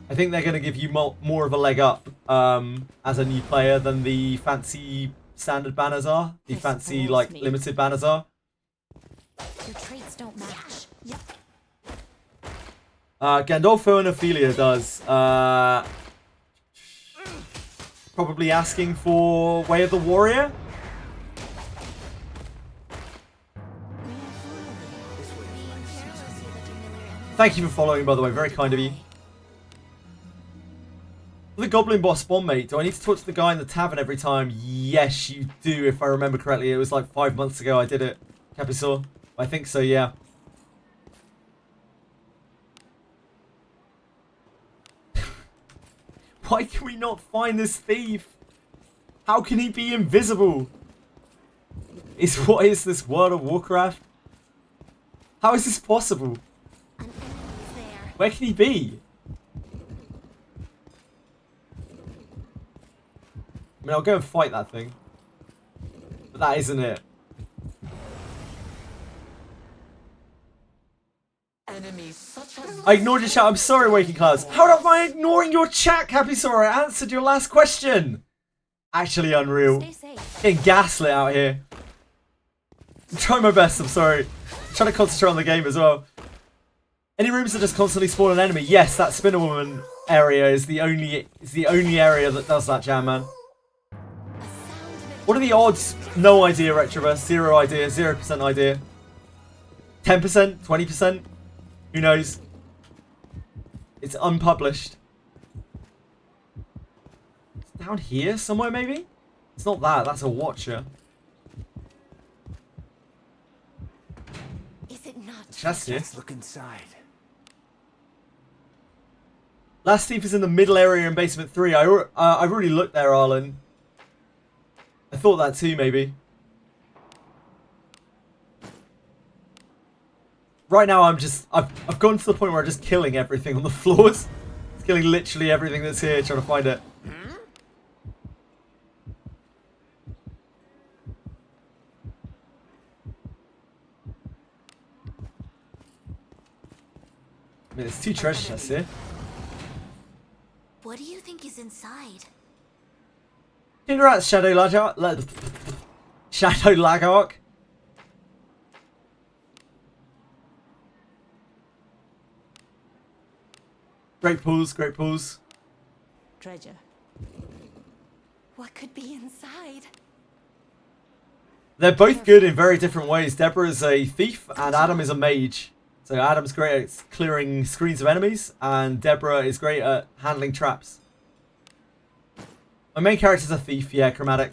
I think they're going to give you more of a leg up as a new player than the fancy standard banners are. The fancy like limited banners are. Your traits don't match. Yep. Gandolfo and Ophelia does. Probably asking for Way of the Warrior. Thank you for following, by the way. Very kind of you. The Goblin Boss Bomb, mate. Do I need to talk to the guy in the tavern every time? Yes, you do, if I remember correctly. It was like 5 months ago I did it. Capisor. I think so, yeah. Why can we not find this thief? How can he be invisible? What is this, World of Warcraft? How is this possible? An enemy's there. Where can he be? I mean, I'll go and fight that thing. But that isn't it. An enemies such as I ignored your chat. I'm sorry, Waking Clouds. How am I ignoring your chat, Cappy? Sorry, I answered your last question. Actually unreal. Stay safe. Getting gaslit out here. I'm trying my best, I'm sorry. I'm trying to concentrate on the game as well. Any rooms that just constantly spawn an enemy? Yes, that Spinner Woman area is the only area that does that, Jam Man. What are the odds? No idea, Retroverse. 0 idea. 0% idea. 10%? 20%? Who knows? It's unpublished. It's down here somewhere, maybe? It's not that. That's a Watcher. Is it not? Chest here. Let's look inside. Last thief is in the middle area in basement 3. I've already looked there, Arlen. I thought that too, maybe. Right now, I've gone to the point where I'm just killing everything on the floors. It's killing literally everything that's here, trying to find it. I mean, there's 2 treasure chests here. What do you think is inside? Congrats, Shadow Lagark. Shadow Lagark. Great pulls, great pulls. Treasure. What could be inside? They're both good in very different ways. Deborah is a thief and Adam is a mage. So Adam's great at clearing screens of enemies and Deborah is great at handling traps. My main character's a thief, yeah, chromatic.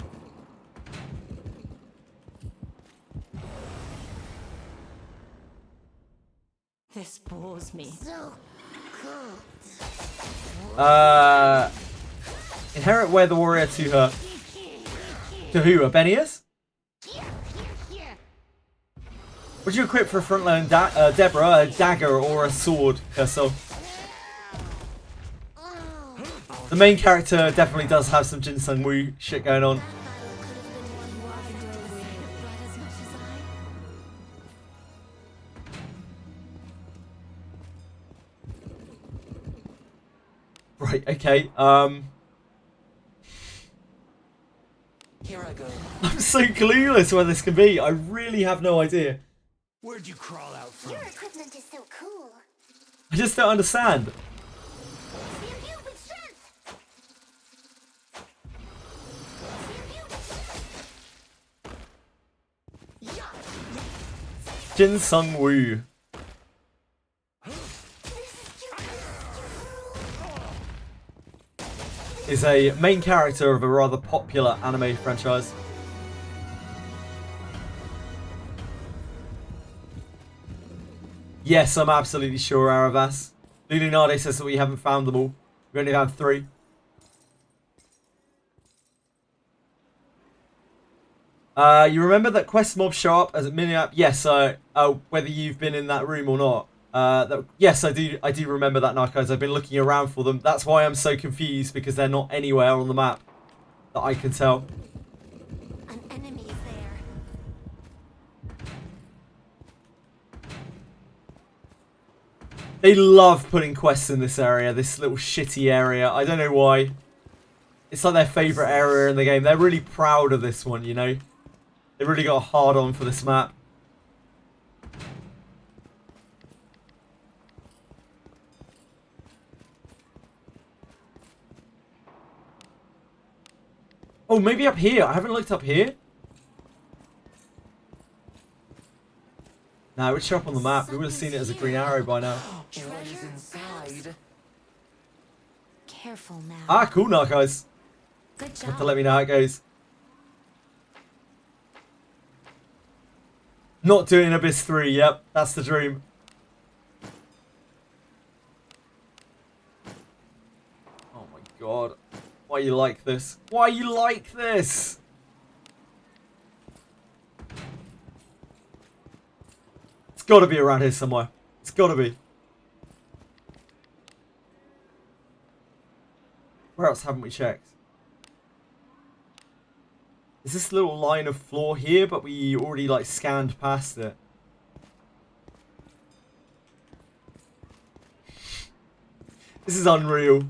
This bores me. Inherit Wear the Warrior to her. To who? Abenius? Would you equip for a frontline Deborah a dagger or a sword herself? The main character definitely does have some Jinsung Wu shit going on. Right, okay, Here I go. I'm so clueless where this can be. I really have no idea. Where'd you crawl out from? Your equipment is so cool. I just don't understand. Pew pew with strength. Pew pew. Jinsung Wu. Is a main character of a rather popular anime franchise. Yes, I'm absolutely sure, Aravas. Lunade says that we haven't found them all. We only have 3. You remember that quest mob show up as a mini-app? Yes, whether you've been in that room or not. Yes, I do remember that, Narcos. I've been looking around for them. That's why I'm so confused, because they're not anywhere on the map that I can tell. An enemy is there. They love putting quests in this area, this little shitty area. I don't know why. It's like their favourite area in the game. They're really proud of this one, you know? They really got a hard on for this map. Oh, maybe up here. I haven't looked up here. Nah, it would show up on the map. We would have seen it as a green arrow by now. What is inside? Careful now. Ah, cool, Narcos. Good You have to job. let me know how it goes. Not doing Abyss 3, yep. That's the dream. Oh my god. Why you like this? Why you like this? It's gotta be around here somewhere. It's gotta be. Where else haven't we checked? Is this little line of floor here, but we already like scanned past it? This is unreal.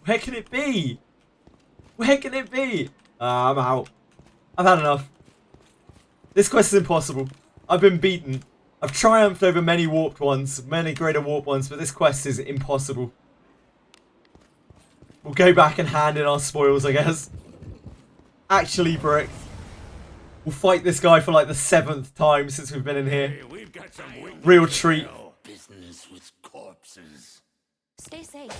Where can it be? Where can it be? I'm out. I've had enough. This quest is impossible. I've been beaten. I've triumphed over many warped ones, many greater warped ones, but this quest is impossible. We'll go back and hand in our spoils, I guess. Actually, Brick. We'll fight this guy for like the 7th time since we've been in here. We've got some Real treat. Business with corpses. Stay safe.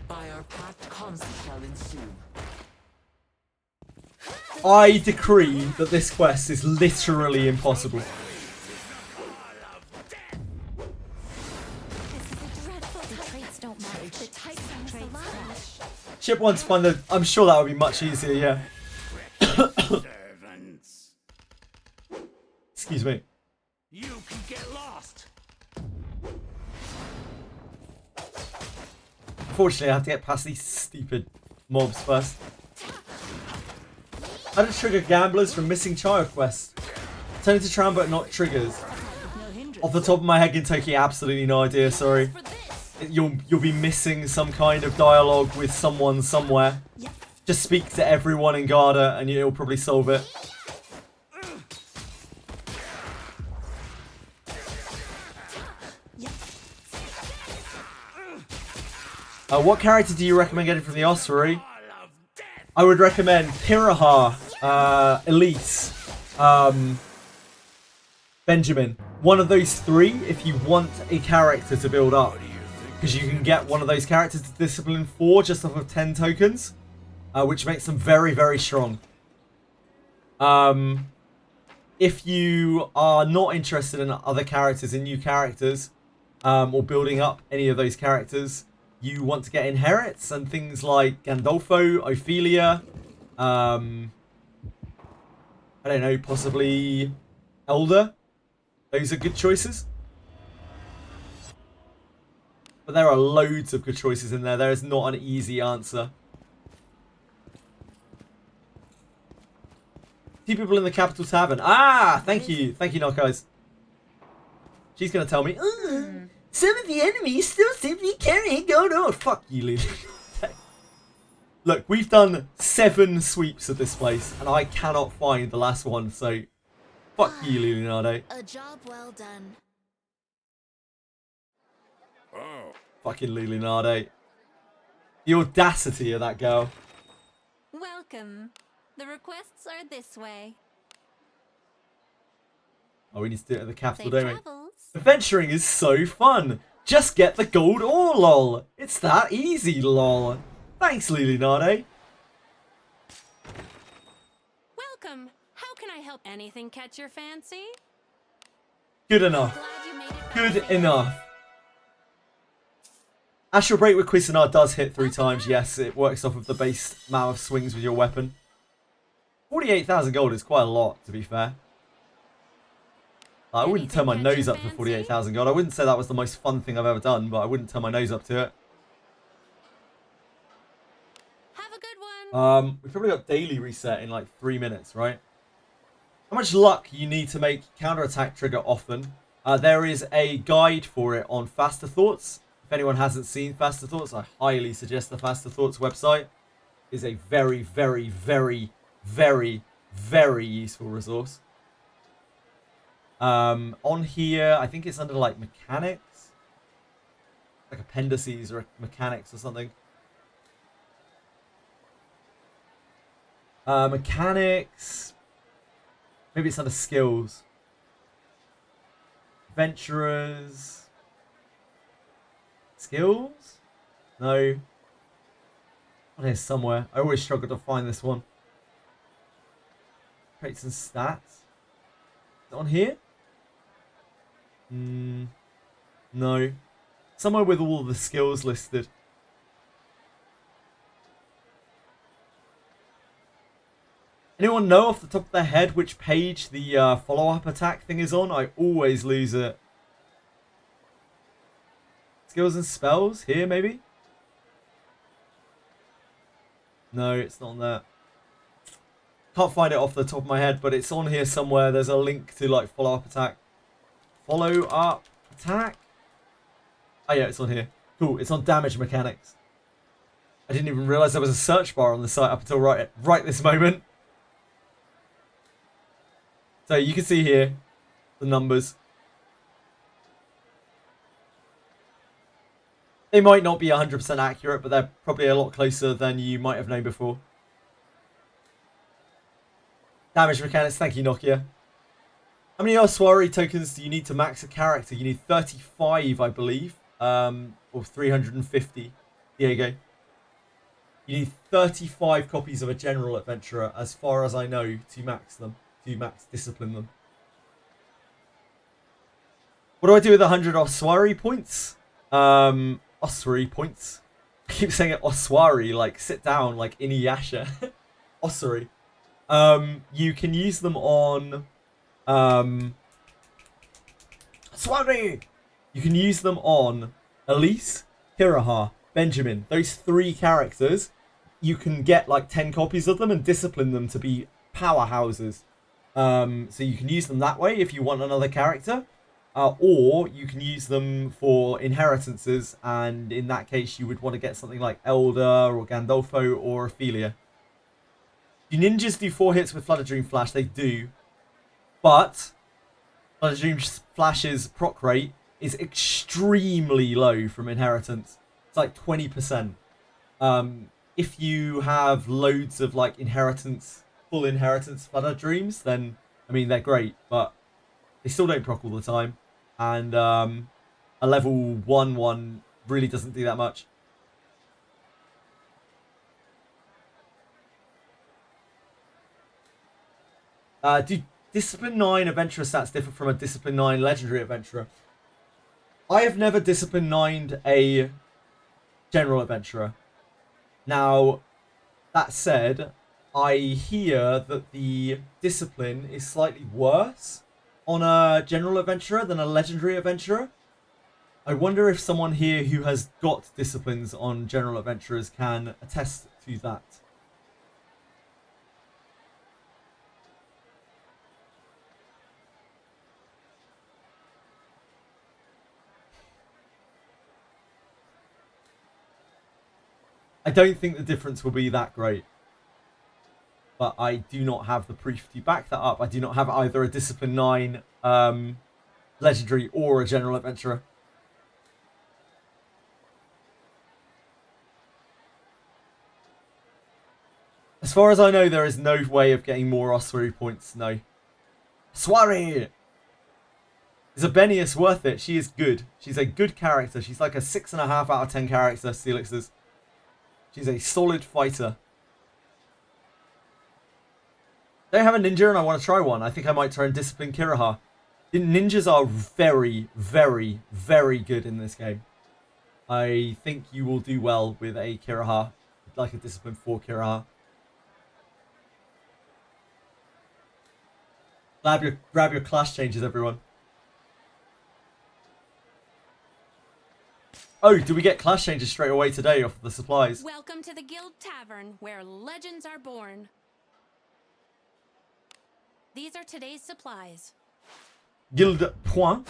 By our pact, conflict shall ensue. I decree that this quest is literally impossible. This is a dreadful the traits don't match. The types on the line. Ship wants to find the... I'm sure that would be much easier, yeah. servants. Excuse me. You can get lost. Unfortunately, I have to get past these stupid mobs first. How to trigger gamblers from missing child quests. Turn to tram but not triggers. Off the top of my head, Gintoki, absolutely no idea, sorry. You'll be missing some kind of dialogue with someone somewhere. Just speak to everyone in Garda and you'll probably solve it. What character do you recommend getting from the ossuary? I would recommend Piraha, Elise, Benjamin. One of those 3 if you want a character to build up. Because you can get one of those characters to Discipline 4 just off of 10 tokens. Which makes them very, very strong. If you are not interested in other characters, in new characters, or building up any of those characters, you want to get inherits and things like Gandolfo, Ophelia, I don't know, possibly Elder. Those are good choices. But there are loads of good choices in there. There is not an easy answer. 2 people in the Capital Tavern. Ah, thank you. Thank you, Knockeyes. She's going to tell me, some of the enemies still seem to be carrying gold ore. Fuck you, Lily. Look, we've done 7 sweeps of this place, and I cannot find the last one, so fuck you, Leonardo. A job well done. Oh. Fucking Leonardo. The audacity of that girl. Welcome. The requests are this way. Oh, we need to do it at the capital, Safe don't we? travels. Adventuring is so fun. Just get the gold ore, lol. It's that easy, lol. Thanks, Leonardo. Welcome. How can I help? Anything catch your fancy? Good enough. Glad you made it back Good safely. enough. Astral Break with Cuisinart does hit 3 times. Yes, it works off of the base amount of swings with your weapon. 48,000 gold is quite a lot, to be fair. I wouldn't turn my nose up to 48,000 gold. I wouldn't say that was the most fun thing I've ever done, but I wouldn't turn my nose up to it. Have a good one. We've probably got daily reset in like 3 minutes, right? How much luck you need to make counterattack trigger often? There is a guide for it on Faster Thoughts. If anyone hasn't seen Faster Thoughts, I highly suggest the Faster Thoughts website. It is a very, very, very, very, very useful resource. On here, I think it's under like mechanics, like appendices or mechanics or something. Mechanics. Maybe it's under skills. Adventurers. Skills? No. On here somewhere. I always struggle to find this one. Traits and stats. Is it on here? No. Somewhere with all the skills listed. Anyone know off the top of their head which page the follow-up attack thing is on? I always lose it. Skills and spells? Here, maybe? No, it's not on there. Can't find it off the top of my head, but it's on here somewhere. There's a link to, like, follow-up attack. Follow-up attack? Oh, yeah, it's on here. Cool, it's on damage mechanics. I didn't even realise there was a search bar on the site up until right this moment. So you can see here the numbers. They might not be 100% accurate, but they're probably a lot closer than you might have known before. Damage mechanics, thank you, Nokia. How many Oswari tokens do you need to max a character? You need 35, I believe. Or 350, Diego. You need 35 copies of a general adventurer, as far as I know, to max them. To max discipline them. What do I do with 100 Oswari points? Oswari points. I keep saying it Oswari, like sit down, like Inuyasha. Oswari. You can use them on Oswari! You can use them on Elise, Hiraha, Benjamin. Those 3 characters, you can get like 10 copies of them and discipline them to be powerhouses. So you can use them that way if you want another character. Or you can use them for inheritances, and in that case you would want to get something like Elder or Gandolfo or Ophelia. Do ninjas do 4 hits with Flood of Dream Flash? They do. But Flood of Dream Flash's proc rate is extremely low from inheritance. It's like 20%. If you have loads of like inheritance, full inheritance Flood of Dreams, then I mean they're great, but they still don't proc all the time. And a level 1 really doesn't do that much. Do Discipline 9 Adventurer stats differ from a Discipline 9 Legendary Adventurer? I have never Discipline 9'd a General Adventurer. Now, that said, I hear that the Discipline is slightly worse on a General Adventurer than a Legendary Adventurer. I wonder if someone here who has got Disciplines on General Adventurers can attest to that. I don't think the difference will be that great. But I do not have the proof to back that up. I do not have either a Discipline 9 Legendary or a General Adventurer. As far as I know, there is no way of getting more Oswari points. No. Oswari! Is Abenius worth it? She is good. She's a good character. She's like a 6.5 out of 10 character, Steelix's. She's a solid fighter. They have a ninja and I want to try one. I think I might try and discipline Kiraha. Ninjas are very, very, very good in this game. I think you will do well with a Kiraha, like a discipline for Kiraha. Grab your class changes, everyone. Oh, do we get class changes straight away today off of the supplies? Welcome to the Guild Tavern, where legends are born. These are today's supplies. Guild point.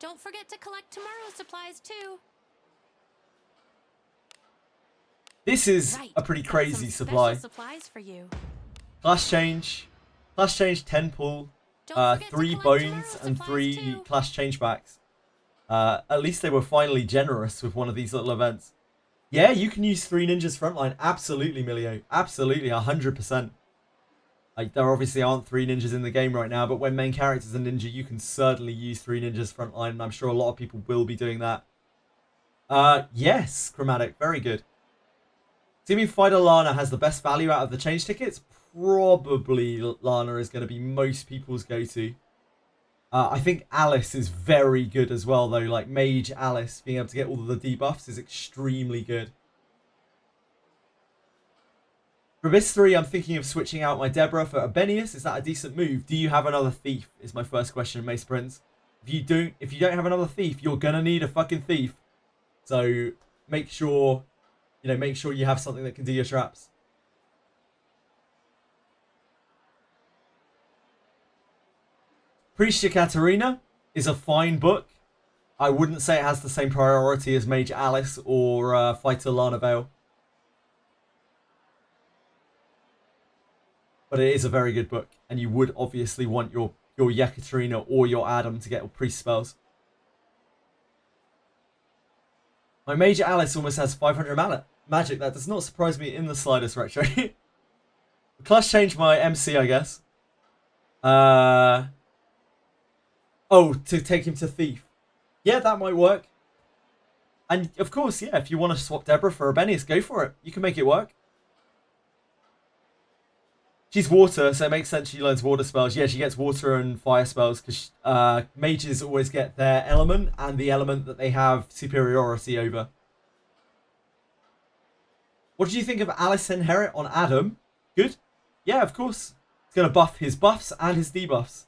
Don't forget to collect tomorrow's supplies too. This is Right, a pretty got crazy some supply. special supplies for you. Class change 10 pull, Don't forget to 3 collect bones tomorrow's and supplies 3 too. class change backs. At least they were finally generous with one of these little events. Yeah, you can use 3 ninjas frontline. Absolutely, Milio. Absolutely, 100%. Like, there obviously aren't 3 ninjas in the game right now, but when main character's a ninja, you can certainly use 3 ninjas frontline, and I'm sure a lot of people will be doing that. Yes, Chromatic, very good. Teaming Fighter Lana has the best value out of the change tickets. Probably Lana is going to be most people's go-to. I think Alice is very good as well, though. Like, Mage Alice, being able to get all of the debuffs is extremely good. For Abyss 3, I'm thinking of switching out my Deborah for Abenius. Is that a decent move? Do you have another thief? Is my first question, Mace Prince. If you don't have another thief, you're gonna need a fucking thief. So make sure you have something that can do your traps. Priestia Katarina is a fine book. I wouldn't say it has the same priority as Mage Alice or Fighter Lana Vale. But it is a very good book, and you would obviously want your Yekaterina or your Adam to get priest spells. My Major Alice almost has 500 magic. That does not surprise me in the slightest, Retro. Clash changed my MC, I guess. Oh, to take him to Thief. Yeah, that might work. And of course, yeah, if you want to swap Deborah for Abenius, go for it. You can make it work. She's water, so it makes sense she learns water spells. Yeah, she gets water and fire spells because mages always get their element and the element that they have superiority over. What did you think of Alice Inherit on Adam? Good? Yeah, of course. It's going to buff his buffs and his debuffs.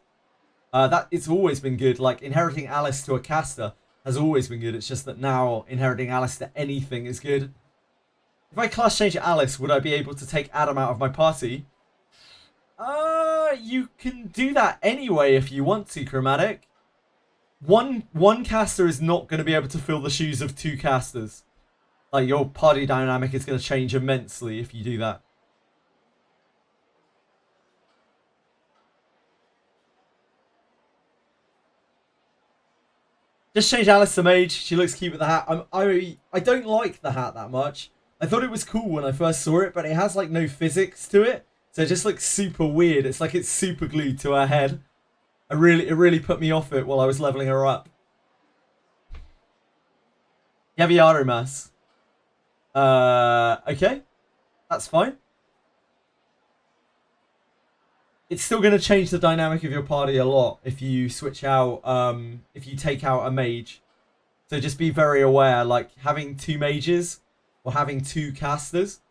It's always been good. Like, inheriting Alice to a caster has always been good. It's just that now inheriting Alice to anything is good. If I class change Alice, would I be able to take Adam out of my party? You can do that anyway if you want to, Chromatic. One caster is not going to be able to fill the shoes of two casters. Like, your party dynamic is going to change immensely if you do that. Just change Alice to Mage. She looks cute with the hat. I don't like the hat that much. I thought it was cool when I first saw it, but it has like no physics to it. So it just looks super weird. It's like it's super glued to her head. It really put me off it while I was leveling her up. Yaviaro Mass. Okay. That's fine. It's still going to change the dynamic of your party a lot if you switch out, if you take out a mage. So just be very aware, like having two mages or having two casters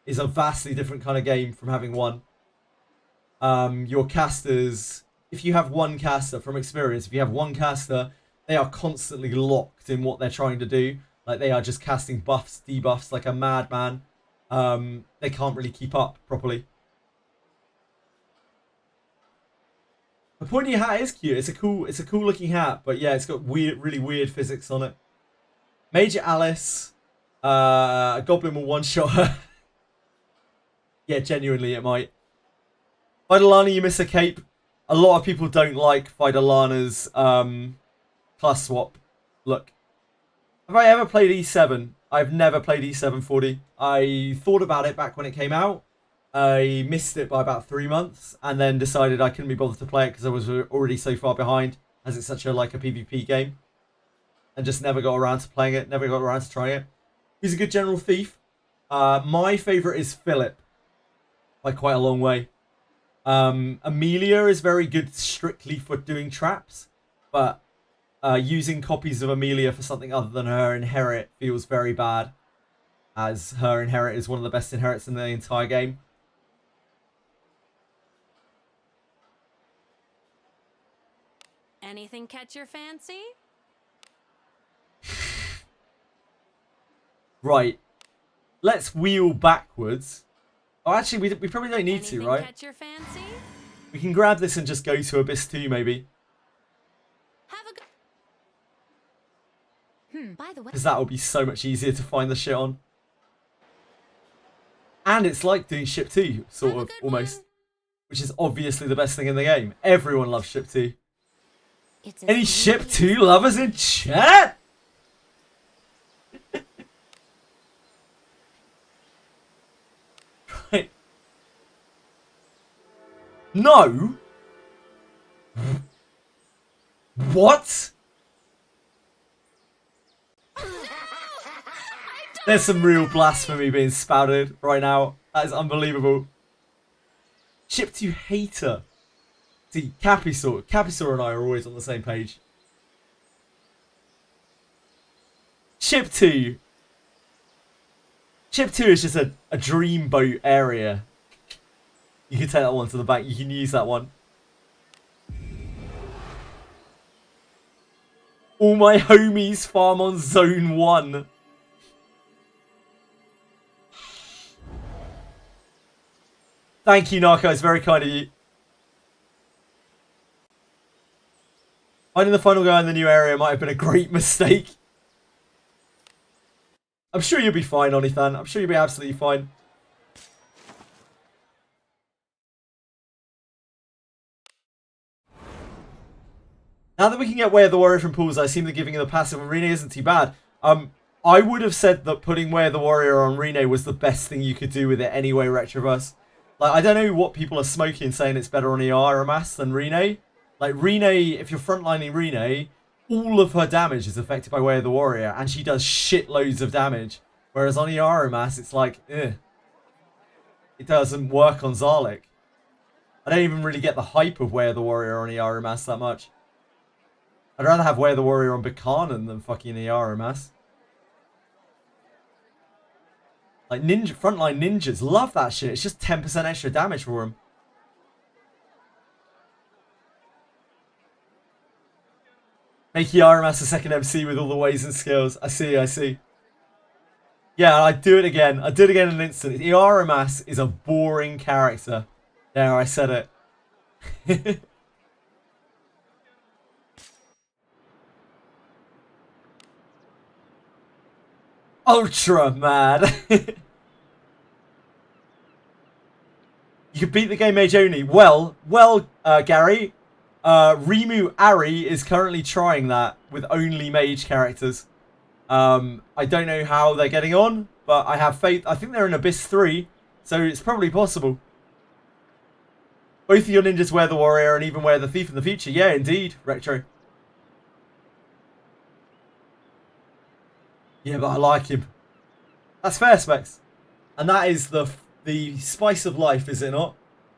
is a vastly different kind of game from having one. Your casters, if you have one caster, from experience, if you have one caster, they are constantly locked in what they're trying to do. Like, they are just casting buffs, debuffs like a madman. They can't really keep up properly. The pointy hat is cute. It's a cool looking hat, but yeah, it's got really weird physics on it. Major Alice, a goblin will one-shot her. Yeah, genuinely, it might. Fidalana, you miss a cape. A lot of people don't like Fidalana's class swap look. Have I ever played E7? I've never played E7 40. I thought about it back when it came out. I missed it by about 3 months and then decided I couldn't be bothered to play it because I was already so far behind, as it's such a PvP game. And just never got around to playing it, never got around to trying it. He's a good general thief. My favourite is Philip, by quite a long way. Amelia is very good strictly for doing traps, but using copies of Amelia for something other than her inherit feels very bad, as her inherit is one of the best inherits in the entire game. Anything catch your fancy? Right. Let's wheel backwards. Oh, actually, we probably don't need Anything to, right? catch your fancy? We can grab this and just go to Abyss 2, maybe. Have a good... By the way, Because that will be so much easier to find the shit on. And it's like doing Ship 2, sort Have a of, good almost. one. Which is obviously the best thing in the game. Everyone loves Ship 2. it's Any as Ship easy 2 lovers in chat? Right. No? What? There's some real blasphemy being spouted right now. That is unbelievable. Ship 2 hater. See, Capisaur and I are always on the same page. Ship 2. Ship 2 is just a dreamboat area. You can take that one to the back. You can use that one. All my homies farm on Zone 1. Thank you, Narco. It's very kind of you. Finding the final guy in the new area might have been a great mistake. I'm sure you'll be fine, Onithan. I'm sure you'll be absolutely fine. Now that we can get Way of the Warrior from pools, I assume that giving him the passive on Rene isn't too bad. I would have said that putting Way of the Warrior on Rene was the best thing you could do with it anyway, Retroverse. Like, I don't know what people are smoking saying it's better on ER or Mass than Rene. Like, Rene, if you're frontlining Rene, all of her damage is affected by Way of the Warrior, and she does shitloads of damage. Whereas on ER or Mass, it's like, it doesn't work on Zarlik. I don't even really get the hype of Way of the Warrior on ER or Mass that much. I'd rather have Way of the Warrior on Buchanan than fucking ER or Mass. Like, frontline ninjas love that shit. It's just 10% extra damage for them. Make Yaramas a second MC with all the ways and skills. I see. Yeah, I'd do it again. I'd do it again in an instant. Yaramas is a boring character. There, I said it. Ultra mad. You could beat the game mage only. Well, Gary. Rimu Ari is currently trying that with only mage characters. I don't know how they're getting on, but I have faith. I think they're in Abyss 3, so it's probably possible. Both of your ninjas wear the warrior and even wear the thief in the future. Yeah, indeed, Retro. Yeah, but I like him. That's fair, Specs. And that is the spice of life, is it not?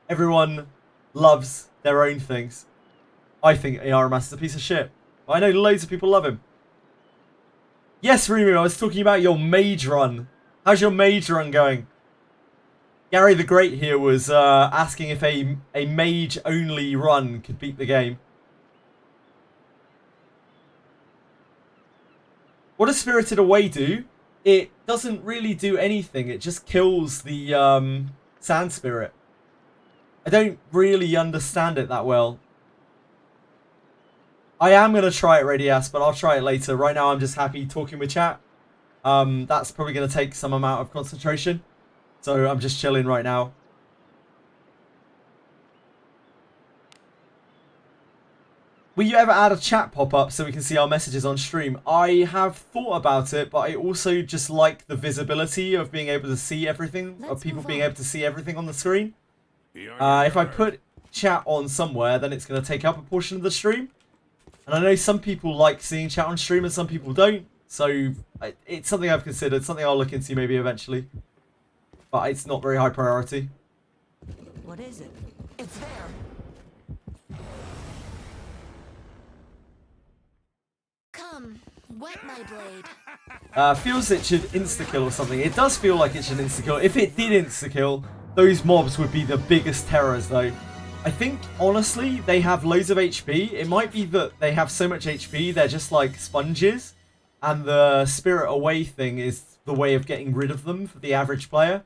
Everyone loves their own things. I think Aramas is a piece of shit. I know loads of people love him. Yes, Rimu, I was talking about your mage run. How's your mage run going? Gary the Great here was asking if a mage-only run could beat the game. What does Spirited Away do? It doesn't really do anything. It just kills the Sand Spirit. I don't really understand it that well. I am going to try it, Radias, but I'll try it later. Right now, I'm just happy talking with chat. That's probably going to take some amount of concentration. So I'm just chilling right now. Will you ever add a chat pop-up so we can see our messages on stream? I have thought about it, but I also just like the visibility of being able to see everything, of people being able to see everything on the screen. If I put chat on somewhere, then it's going to take up a portion of the stream. And I know some people like seeing chat on stream and some people don't. So it's something I've considered, something I'll look into maybe eventually. But it's not very high priority. What is it? It's there. Come, wet my blade. Feels it should insta-kill or something. It does feel like it should insta-kill. If it did insta-kill, those mobs would be the biggest terrors though. I think, honestly, they have loads of HP. It might be that they have so much HP, they're just like sponges. And the Spirit Away thing is the way of getting rid of them for the average player.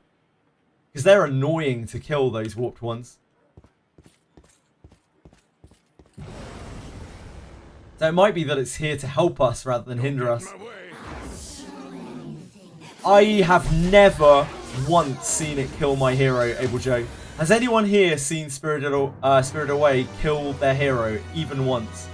Because they're annoying to kill, those warped ones. So it might be that it's here to help us rather than hinder us. I have never once seen it kill my hero, Able Joe. Has anyone here seen Spirit Away kill their hero even once?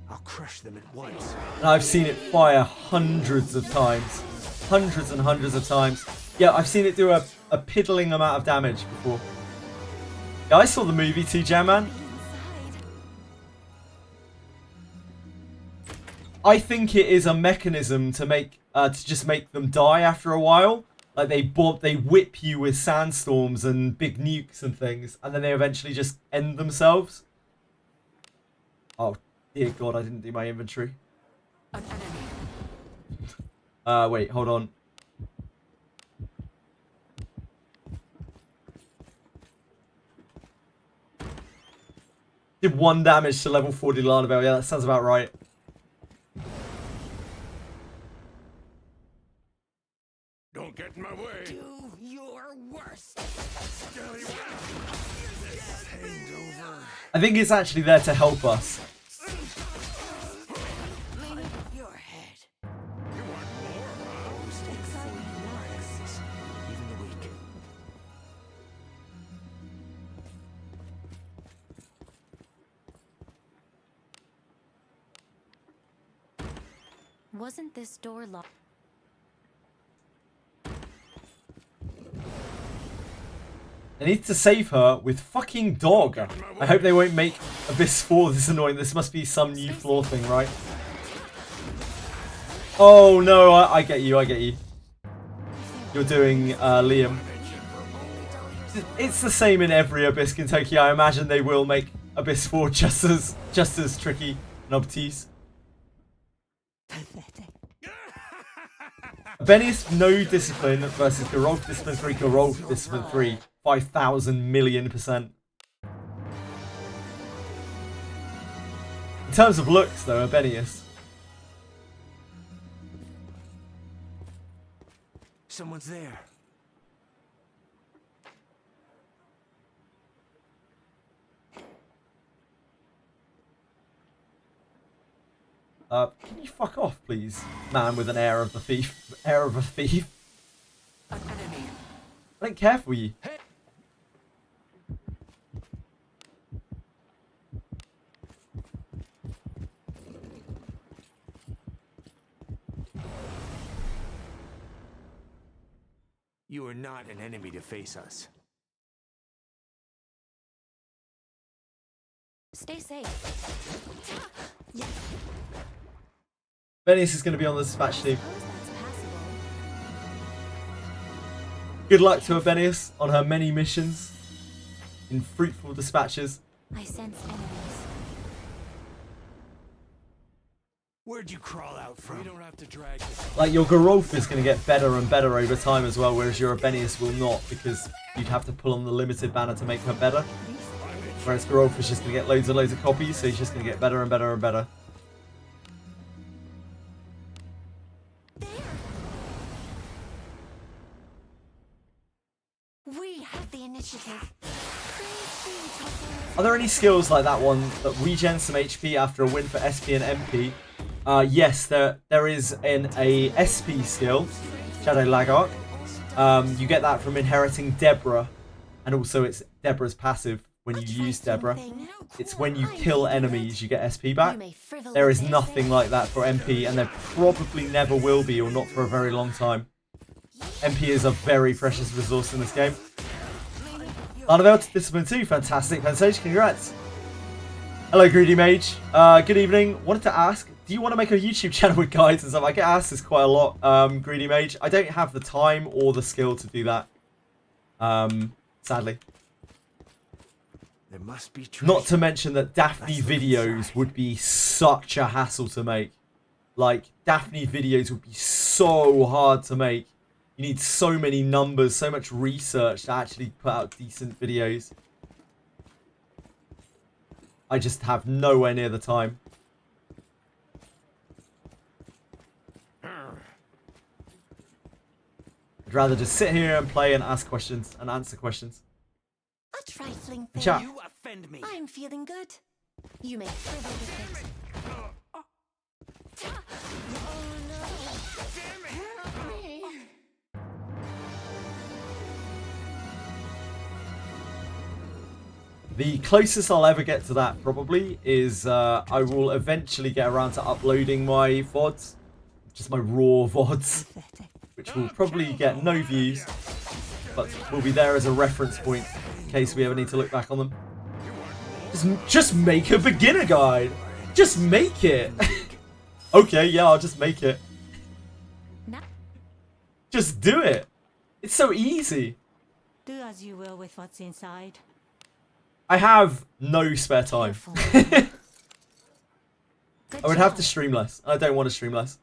I'll crush them at once. And I've seen it fire hundreds of times. Hundreds and hundreds of times. Yeah, I've seen it do a piddling amount of damage before. Yeah, I saw the movie too, Jam Man. I think it is a mechanism to make to just make them die after a while. Like they whip you with sandstorms and big nukes and things, and then they eventually just end themselves. Oh dear God, I didn't do my inventory. An enemy. Wait, hold on. Did 1 damage to level 40 Lanabelle. Yeah, that sounds about right. Don't get in my way. Do your worst. Hand over. I think it's actually there to help us. Your head. You want more, huh? Excitement lacks. Even the weak. Wasn't this door locked? I need to save her with fucking dog. I hope they won't make Abyss 4 this annoying. This must be some new floor thing, right? Oh no, I get you, I get you. You're doing Liam. It's the same in every Abyss Kentucky. I imagine they will make Abyss 4 just as tricky and obtuse. Pathetic. Benny's no discipline versus Geralt discipline 3. Geralt discipline 3. 5,000 million%. In terms of looks, though, Abenius. Someone's there. Can you fuck off, please, man with an air of the thief? Air of a thief. An enemy. I don't care for you. You are not an enemy to face us. Stay safe. Bennius is going to be on the dispatch team. Suppose that's passable. Good luck to Abenius on her many missions in fruitful dispatches. I sense enemies. Where'd you crawl out from? We don't have to drag this. Like, your Geralf is going to get better and better over time as well, whereas your Abenius will not, because you'd have to pull on the limited banner to make her better. Whereas Geralf is just going to get loads and loads of copies, so he's just going to get better and better and better. We have the initiative. Are there any skills like that one that regen some HP after a win for SP and MP? Yes, there is a SP skill, Shadow Lagark. You get that from inheriting Deborah, and also it's Deborah's passive when you use Deborah. It's when you kill enemies you get SP back. There is nothing like that for MP, and there probably never will be, or not for a very long time. MP is a very precious resource in this game. Lanavel to Discipline 2, fantastic, fantastic, congrats. Hello Greedy Mage, good evening. Wanted to ask, do you want to make a YouTube channel with guides and stuff? I get asked this quite a lot, Greedy Mage. I don't have the time or the skill to do that, sadly. There must be treasure. Not to mention that Daphne videos would be such a hassle to make. Like, Daphne videos would be so hard to make. You need so many numbers, so much research to actually put out decent videos. I just have nowhere near the time. I'd rather just sit here and play and ask questions and answer questions. A trifling And thing. chat. You offend me. I'm feeling good. You may frivol with it. The closest I'll ever get to that probably is I will eventually get around to uploading my VODs. Just my raw VODs. Which will probably get no views. But will be there as a reference point in case we ever need to look back on them. Just make a beginner guide. Just make it. Okay, yeah, I'll just make it. Just do it. It's so easy. Do as you will with what's inside. I have no spare time. I would have to stream less. I don't want to stream less.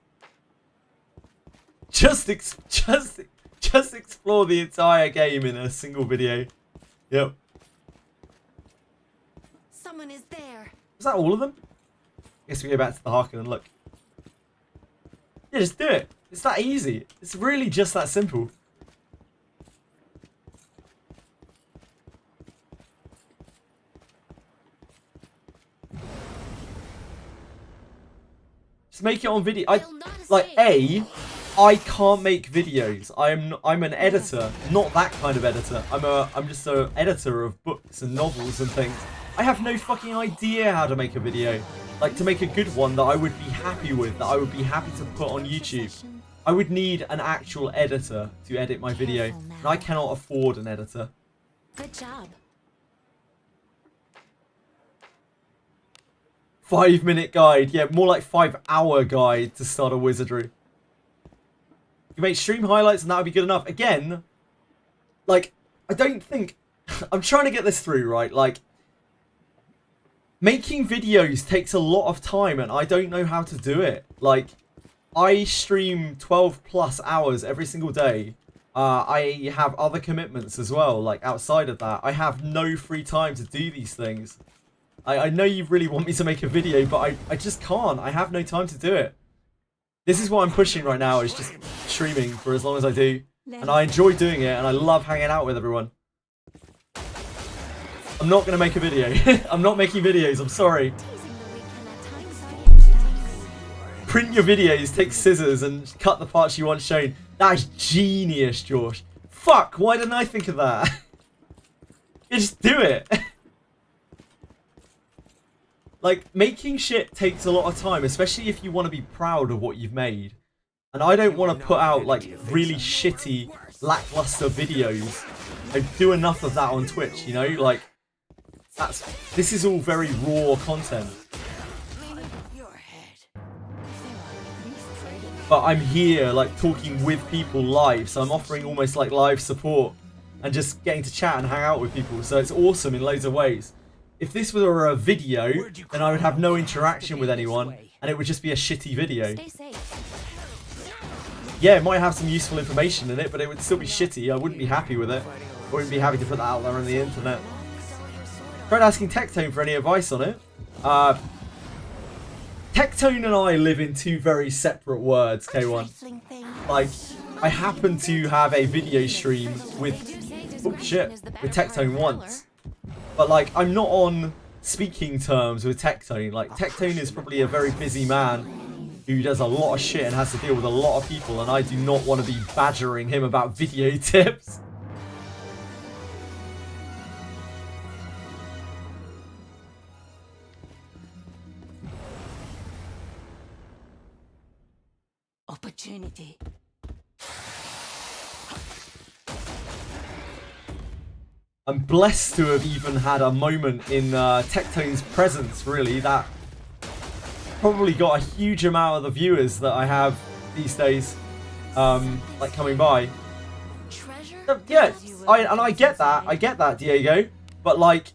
Just explore the entire game in a single video. Yep. Someone is there. Was that all of them? Guess we go back to the Harkin and look. Yeah, just do it. It's that easy. It's really just that simple. Just make it on video. They'll not Like, escape. I can't make videos. I'm an editor, not that kind of editor. I'm just an editor of books and novels and things. I have no fucking idea how to make a video. Like, to make a good one that I would be happy with, that I would be happy to put on YouTube. I would need an actual editor to edit my video, and I cannot afford an editor. Good job. 5-minute guide. Yeah, more like 5-hour guide to start a wizardry. You make stream highlights and that would be good enough. Again, like, I don't think... I'm trying to get this through, right? Like, making videos takes a lot of time and I don't know how to do it. Like, I stream 12 plus hours every single day. I have other commitments as well, like, outside of that. I have no free time to do these things. I know you really want me to make a video, but I just can't. I have no time to do it. This is what I'm pushing right now, is just streaming for as long as I do. And I enjoy doing it, and I love hanging out with everyone. I'm not going to make a video. I'm not making videos, I'm sorry. Teasing the weekend at times. Print your videos, take scissors, and cut the parts you want shown. That is genius, Josh. Fuck, why didn't I think of that? You just do it. Like, making shit takes a lot of time, especially if you want to be proud of what you've made. And I don't want to put out, like, really shitty, lackluster videos. I do enough of that on Twitch, you know? Like, this is all very raw content. But I'm here, like, talking with people live, so I'm offering almost, like, live support. And just getting to chat and hang out with people, so it's awesome in loads of ways. If this were a video, then I would have no interaction with anyone, and it would just be a shitty video. Stay safe. Yeah, it might have some useful information in it, but it would still be shitty. I wouldn't be happy with it. I wouldn't be happy to put that out there on the internet. Tried asking Tectone for any advice on it. Tectone and I live in two very separate worlds, K1. Trifling thing. Like, I happen to have a video stream with, oh shit, with Tectone once. But, like, I'm not on speaking terms with Tectone. Like, Tectone is probably a very busy man who does a lot of shit and has to deal with a lot of people, and I do not want to be badgering him about video tips. Opportunity. I'm blessed to have even had a moment in Tectone's presence, really, that probably got a huge amount of the viewers that I have these days, like, coming by. Treasure? Yeah, I get that, Diego, but, like,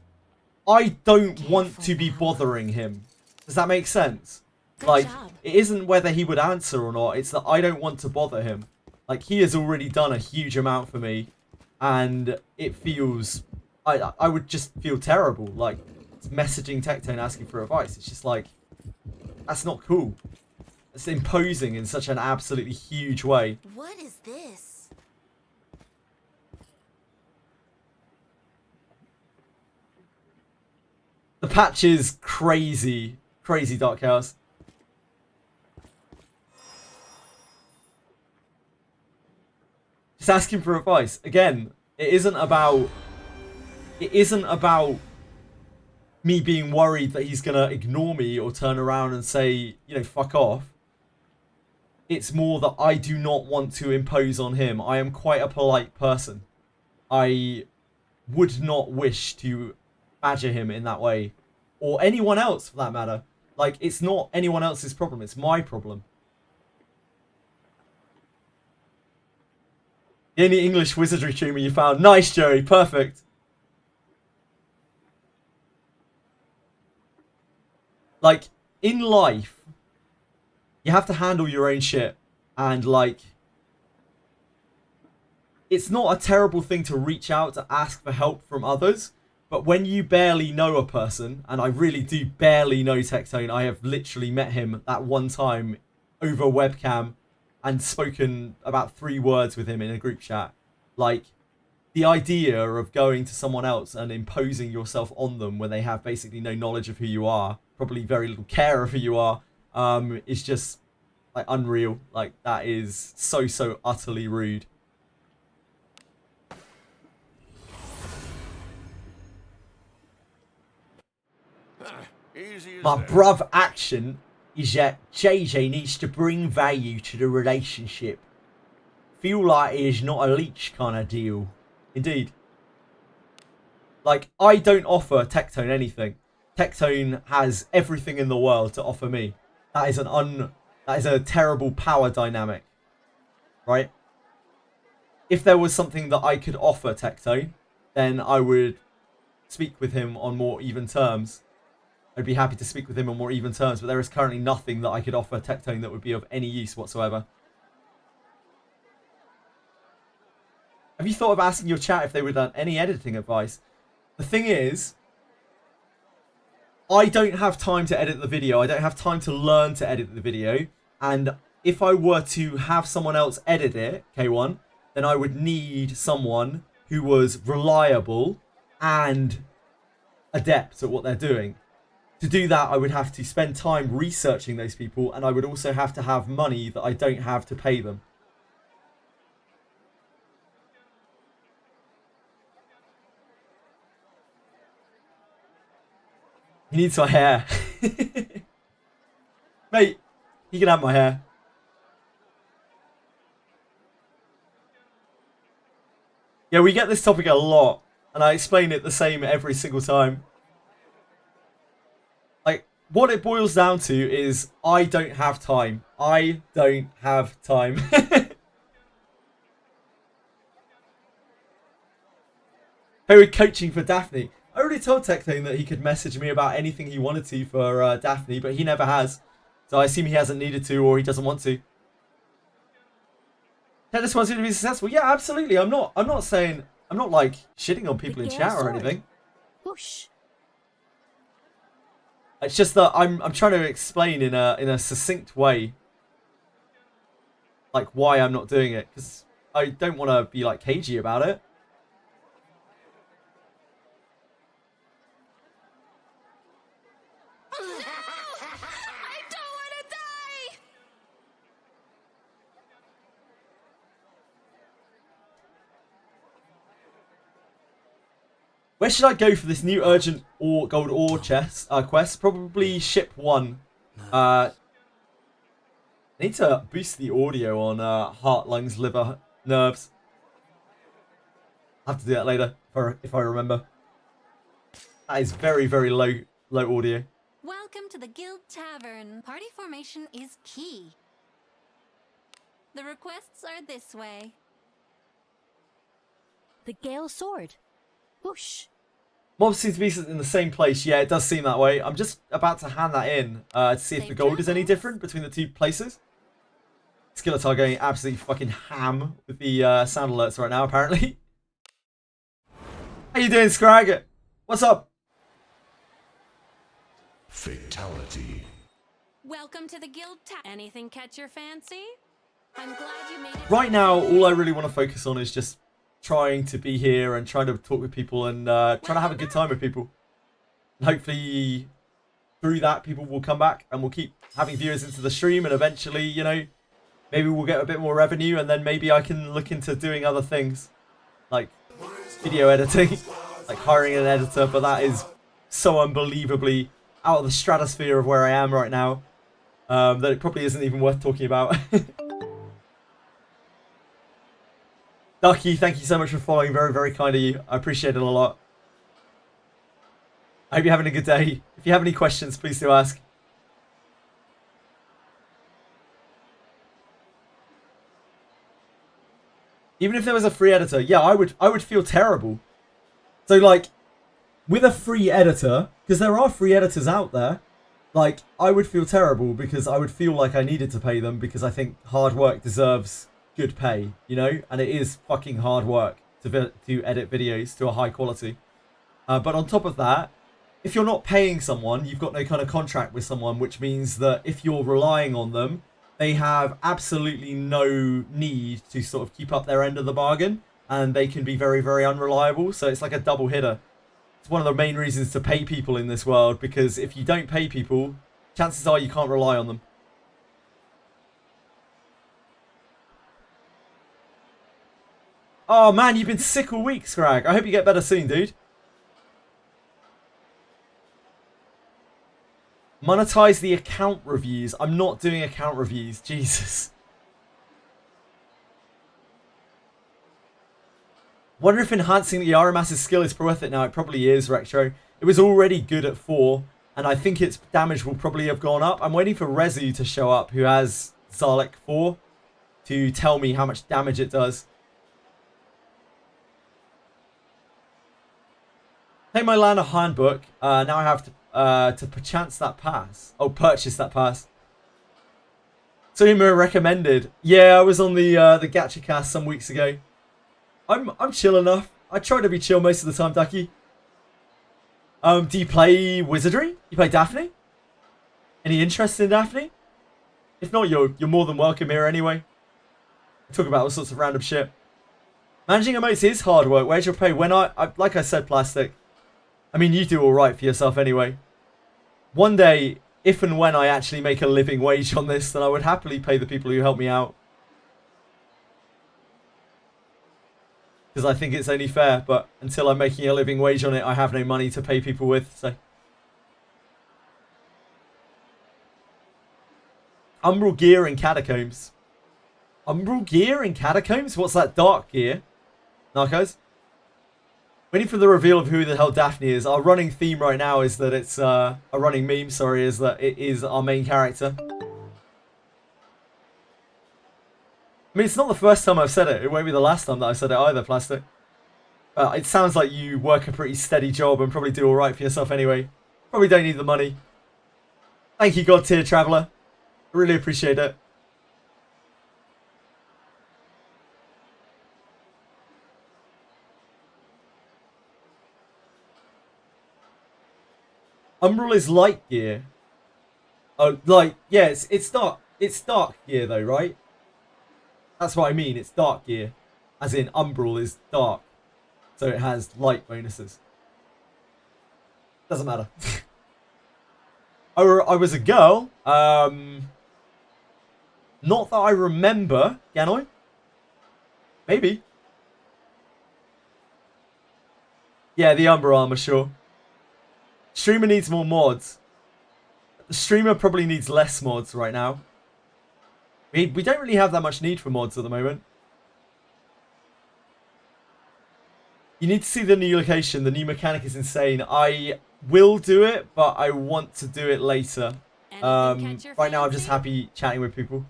I don't want to be bothering him. Does that make sense? Like, job. it isn't whether he would answer or not, it's that I don't want to bother him. Like, he has already done a huge amount for me. And it feels, I would just feel terrible, like, messaging Tectone asking for advice. It's just like, that's not cool. It's imposing in such an absolutely huge way. What is this? The patch is crazy, crazy, Dark Chaos. Just asking for advice. Again, it isn't about me being worried that he's gonna ignore me or turn around and say, you know, fuck off. It's more that I do not want to impose on him. I am quite a polite person. I would not wish to badger him in that way. Or anyone else, for that matter. Like, it's not anyone else's problem, it's my problem. The only English wizardry streamer you found. Nice, Joey. Perfect. Like, in life, you have to handle your own shit. And, like, it's not a terrible thing to reach out to ask for help from others. But when you barely know a person, and I really do barely know Tectone, I have literally met him that one time over webcam and spoken about 3 words with him in a group chat. Like, the idea of going to someone else and imposing yourself on them when they have basically no knowledge of who you are, probably very little care of who you are, is just like unreal. Like that is so utterly rude. Easy as My that. bruv action is that JJ needs to bring value to the relationship. Feel like he is not a leech kind of deal. Indeed. Like, I don't offer Tectone anything. Tectone has everything in the world to offer me. That is a terrible power dynamic. Right? If there was something that I could offer Tectone, then I would speak with him on more even terms. I'd be happy to speak with him on more even terms, but there is currently nothing that I could offer Tectone that would be of any use whatsoever. Have you thought of asking your chat if they would want any editing advice? The thing is, I don't have time to edit the video. I don't have time to learn to edit the video. And if I were to have someone else edit it, K1, then I would need someone who was reliable and adept at what they're doing. To do that, I would have to spend time researching those people, and I would also have to have money that I don't have to pay them. He needs my hair. Mate, you can have my hair. Yeah, we get this topic a lot, and I explain it the same every single time. Like, what it boils down to is I don't have time. I don't have time. Hey, we're coaching for Daphne. I already told Tectone that he could message me about anything he wanted to for Daphne, but he never has. So I assume he hasn't needed to, or he doesn't want to. Ted just wants you to be successful. Yeah, absolutely. I'm not saying, I'm not like shitting on people in chat or anything. Whoosh. It's just that I'm trying to explain in a succinct way, like why I'm not doing it, because I don't want to be like cagey about it. I don't want to die! Where should I go for this new urgent gold ore quest? Probably ship 1. I need to boost the audio on heart, lungs, liver, nerves. I'll have to do that later if I remember. That is very low audio. Welcome to the Guild Tavern. Party formation is key. The requests are this way. The Gale Sword. Whoosh. Mobs seem to be in the same place. Yeah, it does seem that way. I'm just about to hand that in to see if the gold is any different between the two places. Skeletor going absolutely fucking ham with the sound alerts right now, apparently. How you doing, Scrag? What's up? Fatality. Welcome to the Guild Tavern. Anything catch your fancy? I'm glad you made it. Right now, all I really want to focus on is just trying to be here and trying to talk with people and trying to have a good time with people. And hopefully, through that, people will come back and we'll keep having viewers into the stream, and eventually, you know, maybe we'll get a bit more revenue, and then maybe I can look into doing other things, like video editing, like hiring an editor, but that is so unbelievably out of the stratosphere of where I am right now, that it probably isn't even worth talking about. Ducky, thank you so much for following. Very kind of you. I appreciate it a lot. I hope you're having a good day. If you have any questions, please do ask. Even if there was a free editor, yeah, I would feel terrible. So like, with a free editor, because there are free editors out there, like, I would feel terrible because I would feel like I needed to pay them because I think hard work deserves good pay, you know, and it is fucking hard work to edit videos to a high quality. But on top of that, if you're not paying someone, you've got no kind of contract with someone, which means that if you're relying on them, they have absolutely no need to sort of keep up their end of the bargain, and they can be very unreliable. So it's like a double hitter. It's one of the main reasons to pay people in this world, because if you don't pay people, chances are you can't rely on them. Oh man, you've been sick all week, Scrag. I hope you get better soon, dude. Monetize the account reviews. I'm not doing account reviews. Jesus. Wonder if enhancing the Aramas's skill is worth it now. It probably is, Retro. It was already good at 4, and I think its damage will probably have gone up. I'm waiting for Rezu to show up, who has Zarlek 4, to tell me how much damage it does. Take my Lana handbook. Now I have to perchance that pass. Oh, purchase that pass. Sunima recommended. Yeah, I was on the Gacha cast some weeks ago. I'm chill enough. I try to be chill most of the time, Ducky. Do you play Wizardry? You play Daphne? Any interest in Daphne? If not, you're more than welcome here anyway. Talk about all sorts of random shit. Managing emotes is hard work. Where's your pay? When I like I said, Plastic. I mean, you do all right for yourself anyway. One day, if and when I actually make a living wage on this, then I would happily pay the people who help me out. Because I think it's only fair, but until I'm making a living wage on it, I have no money to pay people with, so. Umbral gear and catacombs. Umbral gear and catacombs? What's that dark gear? Narcos? Waiting for the reveal of who the hell Daphne is. Our running theme right now is that it's, a running meme, sorry, is that it is our main character. I mean, it's not the first time I've said it. It won't be the last time that I said it either, Plastic. It sounds like you work a pretty steady job and probably do alright for yourself anyway. Probably don't need the money. Thank you, God Tier Traveller. I really appreciate it. Umbral is light gear. Oh, like, yeah, it's dark gear though, right? That's what I mean, it's dark gear. As in, Umbral is dark. So it has light bonuses. Doesn't matter. I was a girl. Not that I remember, Ganoi. Maybe. Yeah, the Umbra armor, sure. Streamer needs more mods. The streamer probably needs less mods right now. We don't really have that much need for mods at the moment. You need to see the new location. The new mechanic is insane. I will do it, but I want to do it later. Right now I'm just happy chatting with people.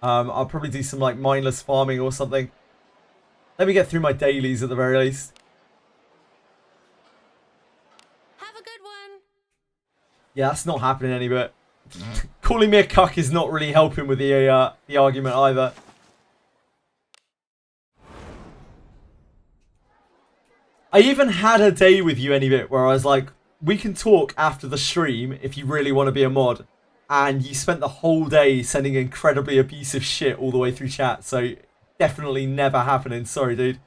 I'll probably do some like mindless farming or something. Let me get through my dailies at the very least. Have a good one. Yeah, that's not happening any bit. Calling me a cuck is not really helping with the argument either. I even had a day with you any bit where I was like, we can talk after the stream if you really want to be a mod. And you spent the whole day sending incredibly abusive shit all the way through chat. So definitely never happening. Sorry, dude.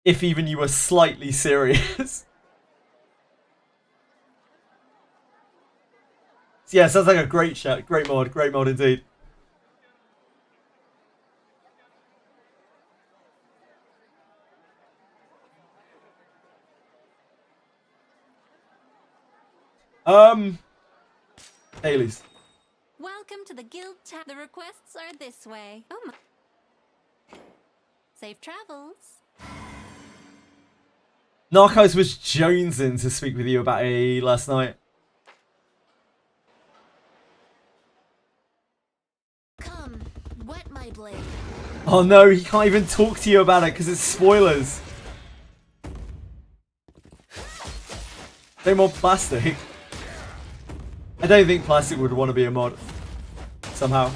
If even you were slightly serious. Yeah, sounds like a great chat. Great mod indeed. Dailies. Welcome to the guild tab. The requests are this way. Oh my. Safe travels. Narcos was jonesing to speak with you about AE last night. Come, wet my blade. Oh no, he can't even talk to you about it because it's spoilers. No more Plastic. I don't think Plastic would want to be a mod. Somehow.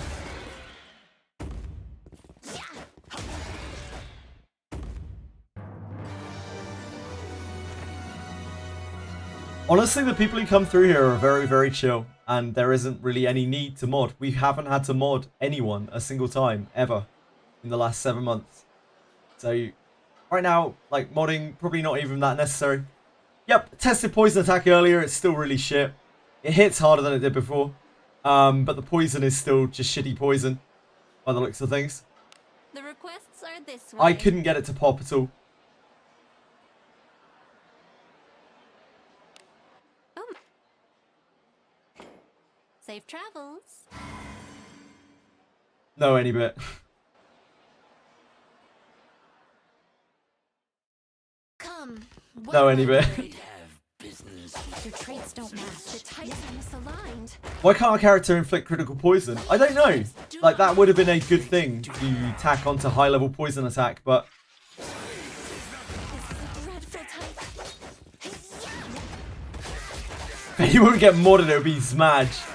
Honestly, the people who come through here are very, very chill, and there isn't really any need to mod. We haven't had to mod anyone a single time, ever, in the last 7 months. So, right now, like, modding, probably not even that necessary. Yep, tested poison attack earlier, it's still really shit. It hits harder than it did before, but the poison is still just shitty poison, by the looks of things. The requests are this way. I couldn't get it to pop at all. Oh. Safe travels. No, any bit. Come. No, any bit. Your traits don't match. The types are misaligned. Why can't a character inflict critical poison? I don't know. Like, that would have been a good thing to tack onto high-level poison attack, but... This is a dreadful type. If anyone would get modded, it would be Zmadge.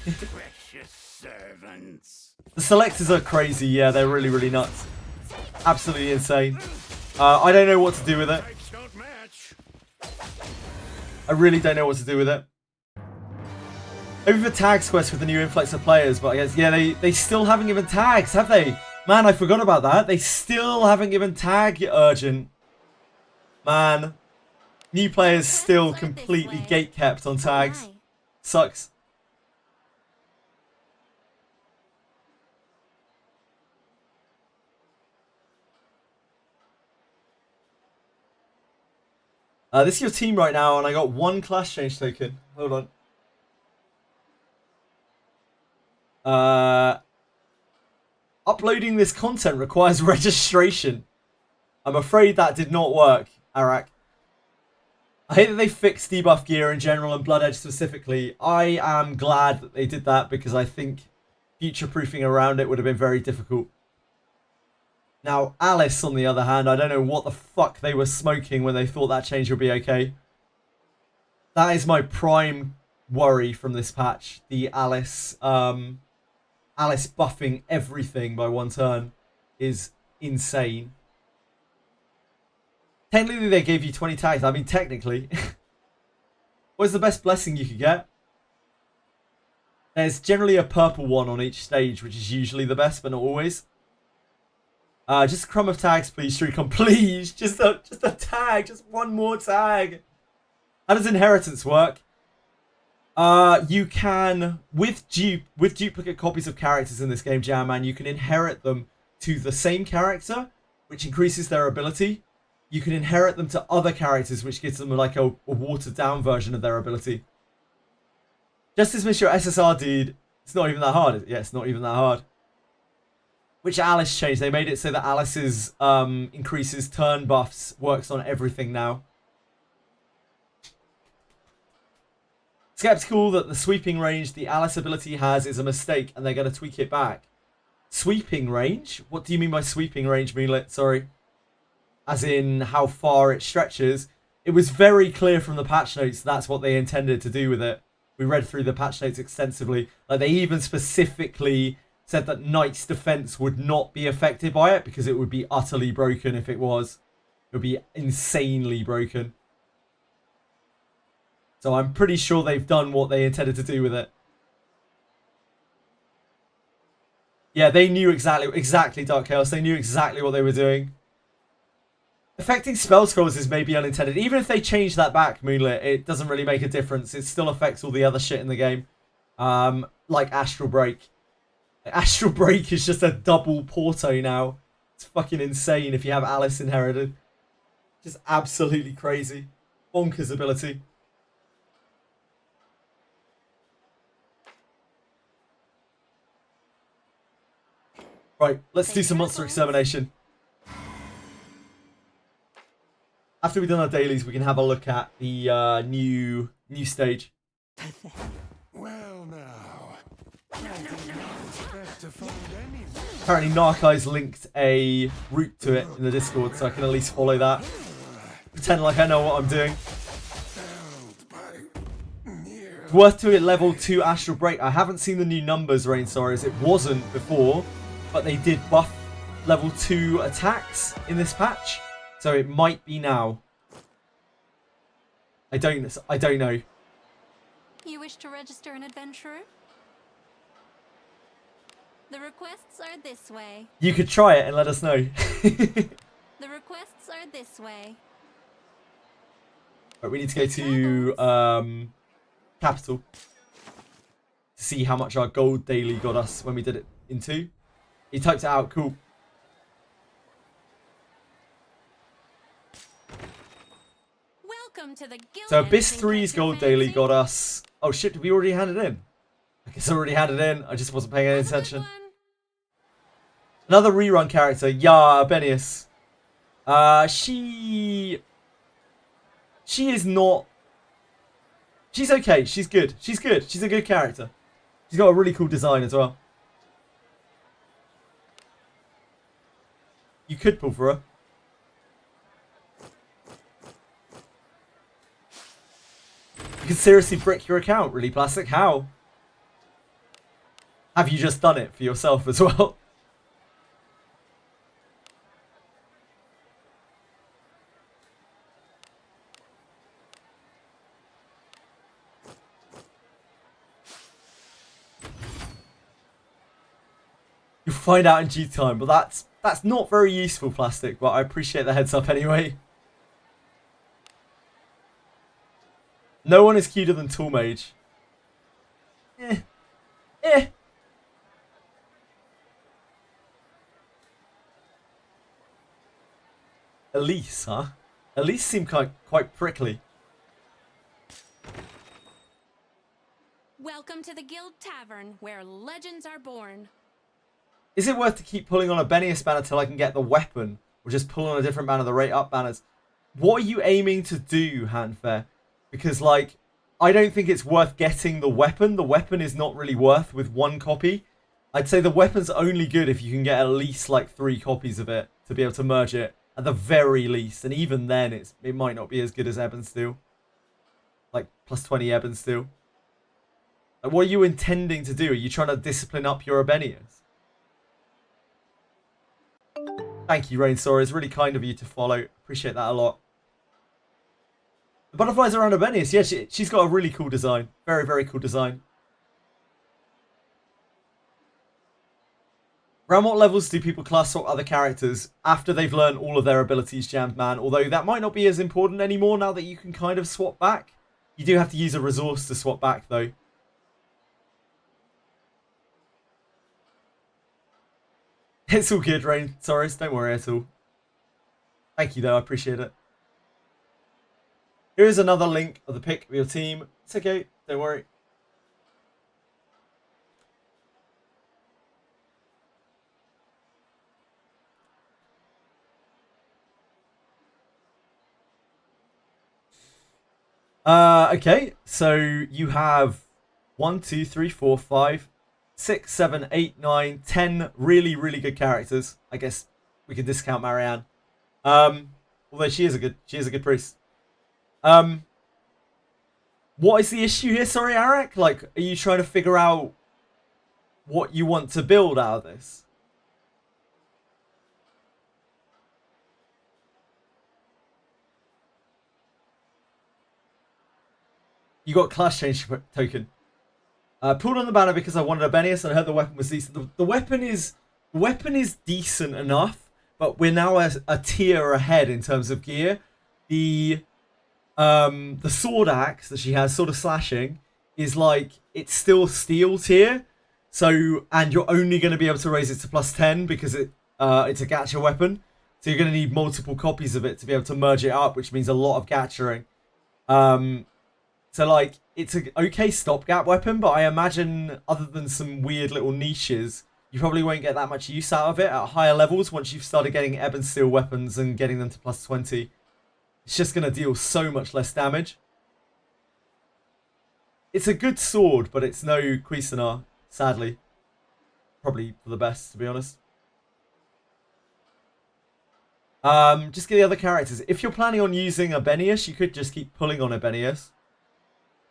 Precious servants. The selectors are crazy, yeah, they're really, really nuts. Absolutely insane. I don't know what to do with it. Types don't match. I really don't know what to do with it. Maybe for tags quest with the new influx of players, but I guess, yeah, they still haven't given tags, have they? Man, I forgot about that. They still haven't given tag urgent. Man. New players still completely gatekept on tags. Sucks. This is your team right now, and I got 1 class change token. Hold on. Uploading this content requires registration. I'm afraid that did not work, Arak. I hate that they fixed debuff gear in general and Blood Edge specifically. I am glad that they did that because I think future-proofing around it would have been very difficult. Now, Alice, on the other hand, I don't know what the fuck they were smoking when they thought that change would be okay. That is my prime worry from this patch. The Alice, Alice buffing everything by 1 turn is insane. Technically, they gave you 20 tags. I mean, technically. What is the best blessing you could get? There's generally a purple one on each stage, which is usually the best, but not always. Just a crumb of tags, please, Shrikon. Please, just a tag, just 1 more tag. How does inheritance work? You can, with duplicate copies of characters in this game, Jamman, you can inherit them to the same character, which increases their ability. You can inherit them to other characters, which gives them like a watered down version of their ability. Just dismiss your SSR, dude. It's not even that hard. Yeah, it's not even that hard. Which Alice changed. They made it so that Alice's increases turn buffs works on everything now. Skeptical that the sweeping range the Alice ability has is a mistake and they're going to tweak it back. Sweeping range? What do you mean by sweeping range, Moonlit? Sorry. As in how far it stretches. It was very clear from the patch notes that's what they intended to do with it. We read through the patch notes extensively. Like, they even specifically said that Knight's defense would not be affected by it because it would be utterly broken if it was. It would be insanely broken. So I'm pretty sure they've done what they intended to do with it. Yeah, they knew exactly Dark Chaos. They knew exactly what they were doing. Affecting spell scrolls is maybe unintended. Even if they change that back, Moonlit, it doesn't really make a difference. It still affects all the other shit in the game. Like Astral Break. Astral Break is just a double Porto now. It's fucking insane if you have Alice inherited. Just absolutely crazy. Bonkers ability. Right, let's do some monster extermination. After we've done our dailies, we can have a look at the new stage. Well now, I did not expect to find any. Apparently Narkai's linked a route to it in the Discord, so I can at least follow that. Pretend like I know what I'm doing. It's worth doing at level 2 Astral Break. I haven't seen the new numbers, Rainsaurus. It wasn't before, but they did buff level 2 attacks in this patch. So it might be now. I don't know. You wish to register an adventurer? The requests are this way. You could try it and let us know. The requests are this way. Right, we need to go to Capital to see how much our gold daily got us when we did it in 2. He typed it out. Cool. Welcome to the guild. So Abyss 3's gold daily got us... Oh shit, did we already hand it in? I guess I already had it in. I just wasn't paying any attention. Another rerun character. Yeah, Benius. She is not... She's okay. She's good. She's good. She's a good character. She's got a really cool design as well. You could pull for her. You could seriously brick your account, really, Plastic. How? Have you just done it for yourself as well? You'll find out in due time, but that's not very useful, Plastic, but I appreciate the heads up anyway. No one is cuter than Tool Mage. Elise, huh? Elise seemed quite prickly. Welcome to the Guild Tavern, where legends are born. Is it worth to keep pulling on a Benius banner till I can get the weapon? Or just pull on a different banner, the rate up banners? What are you aiming to do, Handfair? Because, like, I don't think it's worth getting the weapon. The weapon is not really worth with 1 copy. I'd say the weapon's only good if you can get at least, like, 3 copies of it to be able to merge it. At the very least. And even then, it might not be as good as Ebon Steel. Like, plus 20 Ebon Steel. Like, what are you intending to do? Are you trying to discipline up your Abenias? Thank you, Rainsora. It's really kind of you to follow. Appreciate that a lot. The butterflies around Abenius. Yeah, she's got a really cool design. Very, very cool design. Around what levels do people class swap other characters after they've learned all of their abilities, Jammed Man? Although that might not be as important anymore now that you can kind of swap back. You do have to use a resource to swap back, though. It's all good, Rain. Sorry, don't worry at all. Thank you, though. I appreciate it. Here is another link of the pick of your team. It's okay. Don't worry. Okay. So you have 1, 2, 3, 4, 5, 6, 7, 8, 9, 10 really, really good characters. I guess we can discount Marianne. Although she is a good priest. What is the issue here? Sorry, Arak? Like, are you trying to figure out what you want to build out of this? You got class change token. Pulled on the banner because I wanted a Benius and I heard the weapon was decent. The weapon is decent enough, but we're now a tier ahead in terms of gear. The sword axe that she has, sword of slashing, is like, it's still steel tier. So, and you're only going to be able to raise it to plus 10 because it's a gacha weapon. So you're going to need multiple copies of it to be able to merge it up, which means a lot of gachaing. So, like, it's an okay stopgap weapon, but I imagine other than some weird little niches, you probably won't get that much use out of it at higher levels once you've started getting Ebon Steel weapons and getting them to plus 20. It's just going to deal so much less damage. It's a good sword, but it's no Cuisinart, sadly. Probably for the best, to be honest. Just get the other characters. If you're planning on using a Benius, you could just keep pulling on a Benius.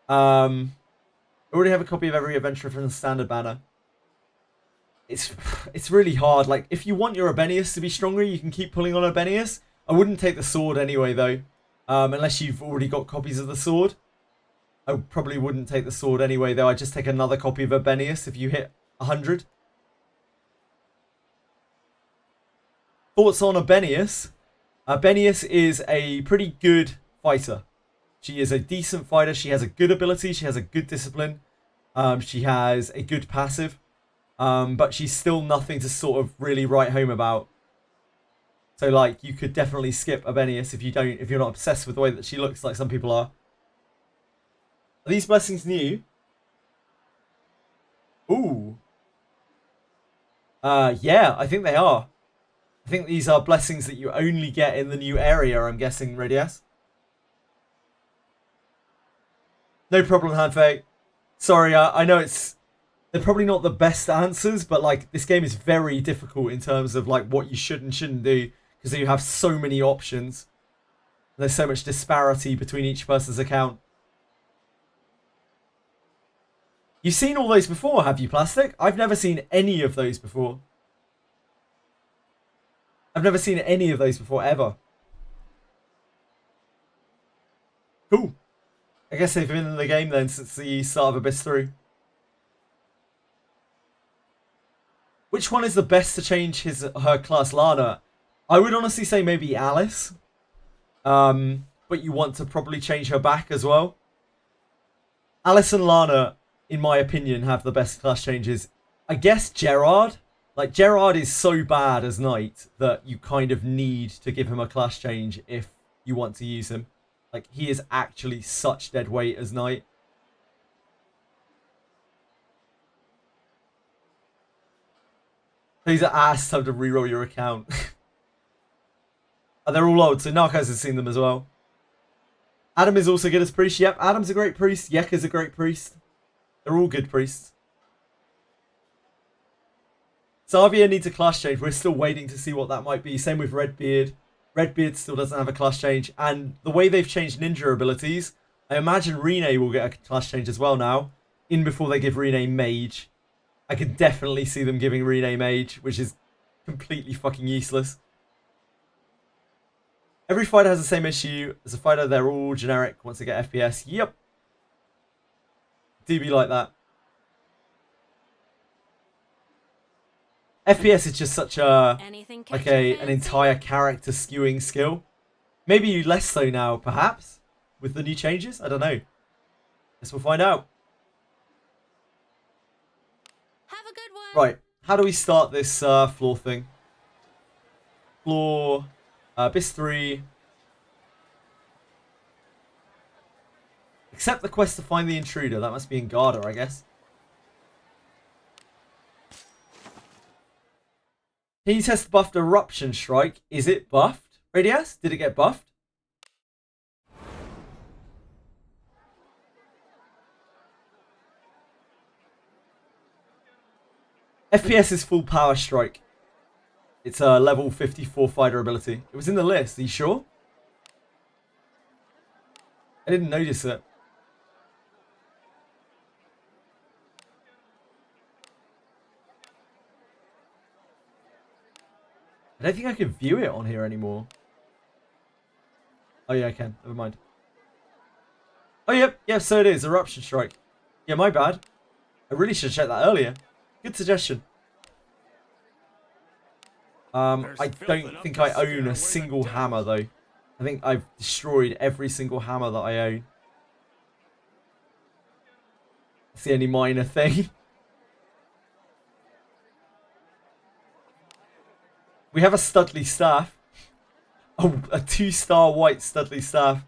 I already have a copy of every adventurer from the standard banner. It's really hard. Like, if you want your Abenius to be stronger, you can keep pulling on Abenius. I wouldn't take the sword anyway, though. unless you've already got copies of the sword. I probably wouldn't take the sword anyway, though. I'd just take another copy of Abenius if you hit 100. Thoughts on Abenius? Abenius is a pretty good fighter. She is a decent fighter. She has a good ability. She has a good discipline. She has a good passive. But she's still nothing to sort of really write home about. So, like, you could definitely skip Abenius if you're not obsessed with the way that she looks, like some people are. Are these blessings new? Ooh. Yeah, I think they are. I think these are blessings that you only get in the new area, I'm guessing, Radias. No problem, Hanfei. Sorry, I know they're probably not the best answers, but, like, this game is very difficult in terms of, like, what you should and shouldn't do, because you have so many options. There's so much disparity between each person's account. You've seen all those before, have you, Plastic? I've never seen any of those before. I've never seen any of those before, ever. Cool. I guess they've been in the game then since the start of Abyss 3. Which one is the best to change her class, Lana? I would honestly say maybe Alice. But you want to probably change her back as well. Alice and Lana, in my opinion, have the best class changes. I guess Gerard. Like, Gerard is so bad as Knight that you kind of need to give him a class change if you want to use him. Like, he is actually such dead weight as Knight. These are ass, time to reroll your account. They're all old, so Narcos has seen them as well. Adam is also good as priest. Yep, Adam's a great priest. Yeka's a great priest. They're all good priests. Xavier needs a class change. We're still waiting to see what that might be. Same with Redbeard. Redbeard still doesn't have a class change. And the way they've changed ninja abilities, I imagine Rene will get a class change as well now. In before they give Rene Mage. I can definitely see them giving Rene Mage, which is completely fucking useless. Every fighter has the same issue. As a fighter, they're all generic once they get FPS. Yep. Do be like that. FPS is just such a like an entire character skewing skill. Maybe less so now, perhaps, with the new changes. I don't know. Guess we'll find out. Have a good one. Right, how do we start this floor thing? Floor, Abyss 3. Accept the quest to find the intruder. That must be in Garda, I guess. Can you test the buffed Eruption Strike? Is it buffed? Radias, did it get buffed? FPS is full power strike. It's a level 54 fighter ability. It was in the list. Are you sure? I didn't notice it. I don't think I can view it on here anymore. Oh yeah, I can. Never mind. Oh yep, yeah, so it is. Eruption Strike. Yeah, my bad. I really should have checked that earlier. Good suggestion. I don't think I own a single hammer though. I think I've destroyed every single hammer that I own. That's the only minor thing. We have a Studley staff. Oh, a 2-star white Studley staff.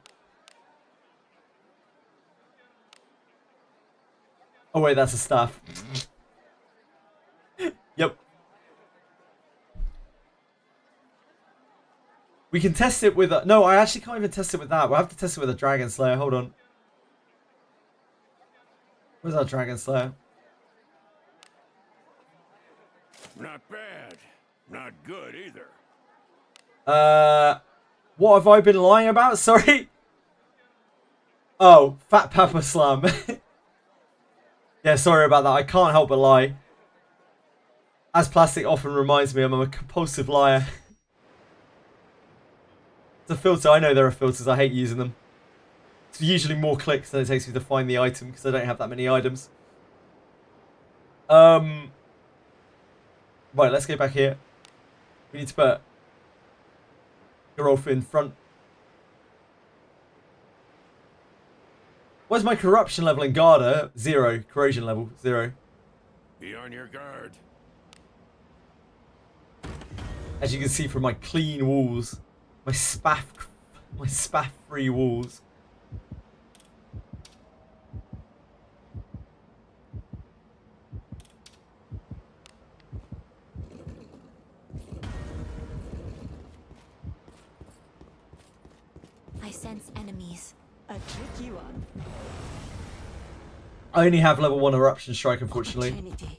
Oh wait, that's a staff. Yep. We can test it with a... No, I actually can't even test it with that. We'll have to test it with a Dragon Slayer. Hold on. Where's our Dragon Slayer? Not bad. Not good either. What have I been lying about? Sorry. Oh, Fat Papa Slam. Yeah, sorry about that. I can't help but lie. As Plastic often reminds me, I'm a compulsive liar. It's a filter. I know there are filters. I hate using them. It's usually more clicks than it takes me to find the item because I don't have that many items. Right, let's go back here. We need to put Geralf in front. What's my corruption level in Garda? 0. Corrosion level, 0. Be on your guard. As you can see from my clean walls. My spaff-free walls. I sense enemies. A tricky one. I only have level 1 eruption strike, unfortunately. Opportunity.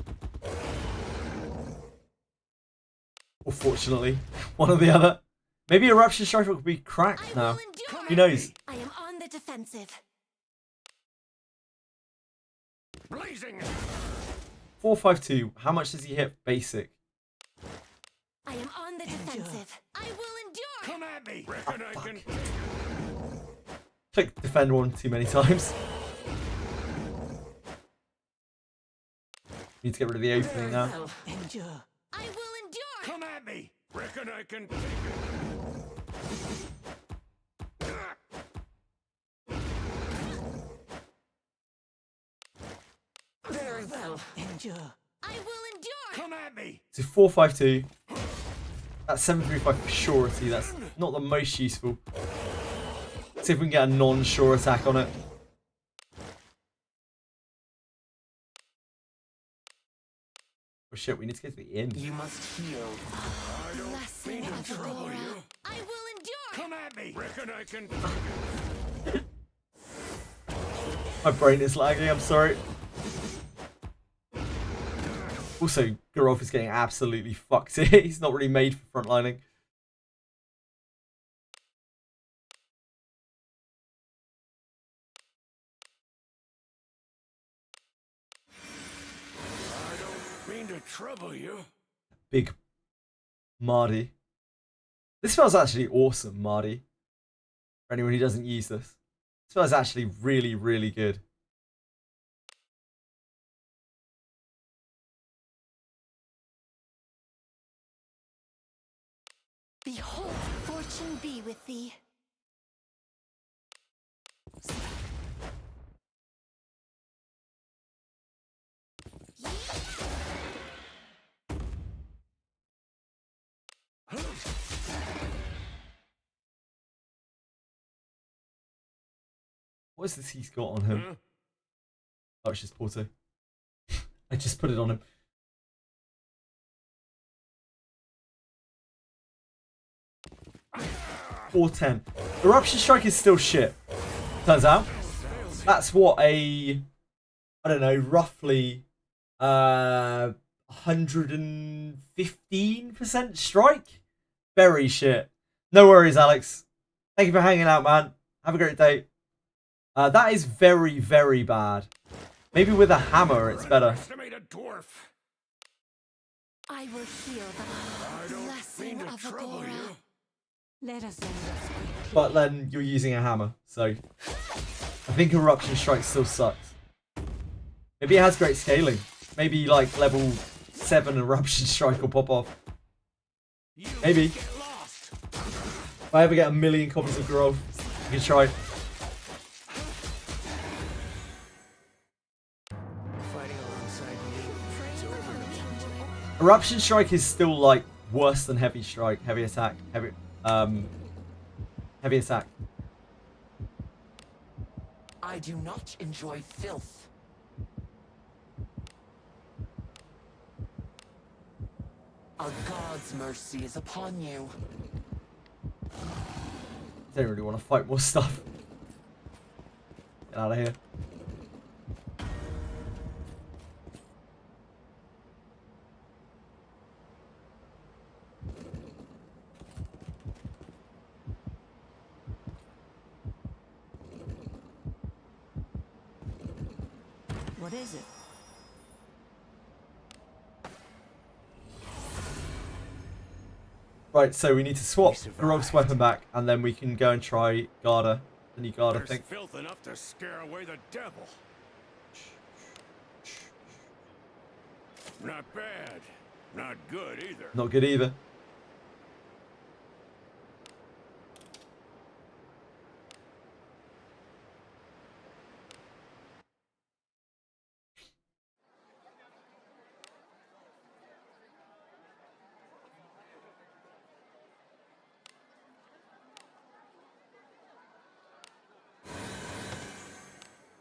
Or fortunately. One or the other. Maybe eruption strike will be cracked I now. will endure. Who knows? I am on the defensive. Blazing. 452. How much does he hit basic? I am on the defensive. I will endure. Come at me. Reckon I can. Click defend one too many times. Need to get rid of the opening now. Well, endure. I will endure. Come at me. Reckon I can. Very well. Endure. I will endure. Come at me. So 452. That's 735 for surety. That's not the most useful. See if we can get a non-sure attack on it. Oh shit, we need to get to the end. You must heal. Blessing mean to of trouble Agora. you. I will endure. Come at me. Reckon I can. My brain is lagging, I'm sorry. Also, Geralf is getting absolutely fucked here. He's not really made for frontlining. I don't mean to trouble you. Big Marty. This smells actually awesome, Marty. For anyone who doesn't use this. This smells actually really, really good. Behold, fortune be with thee. What is this he's got on him? Huh? Oh, it's just Porto. I just put it on him. $410. Eruption Strike is still shit. Turns out. That's what I don't know, roughly 115% strike? Very shit. No worries, Alex. Thank you for hanging out, man. Have a great day. That is very, very bad. Maybe with a hammer it's better. Underestimate a dwarf. I will heal the I don't blessing mean to of trouble Agora. you. Let us end this quickly. But then you're using a hammer, so I think Eruption Strike still sucks. Maybe it has great scaling. Maybe like level 7 Eruption Strike will pop off. You Maybe. get lost. If I ever get 1,000,000 copies of Geralf, you can try. Fighting alongside me. It's over in a moment. Eruption Strike is still like worse than Heavy Strike, Heavy Attack, Heavy Attack. I do not enjoy filth. A god's mercy is upon you. I don't really want to fight more stuff. Get out of here. What is it? Right, so we need to swap Garof's weapon back, and then we can go and try Garda, the new Garda There's thing. filth enough to scare away the devil. Not bad. Not good either. Not good either.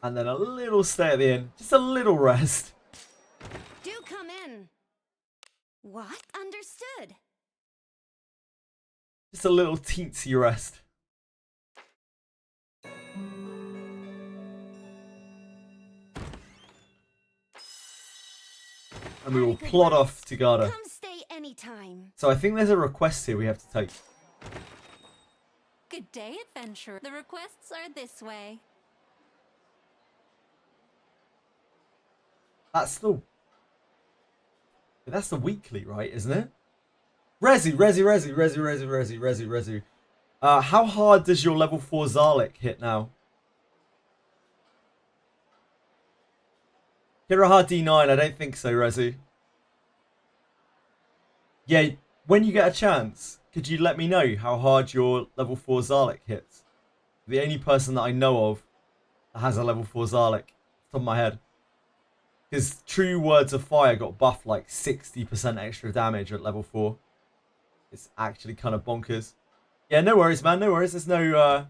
And then a little stay at the end. Just a little rest. Do come in. What? Understood. Just a little teensy rest. And we will plod off to Garda. Come stay anytime. So I think there's a request here we have to take. Good day, adventurer. The requests are this way. That's the weekly, right? Isn't it? Resi. How hard does your level 4 Zarlik hit now? Hit a hard D9. I don't think so, Resi. Yeah, when you get a chance, could you let me know how hard your level 4 Zarlik hits? The only person that I know of that has a level 4 Zarlik, top of my head. Because True Words of Fire got buffed like 60% extra damage at level 4. It's actually kind of bonkers. Yeah, no worries, man. No worries. There's no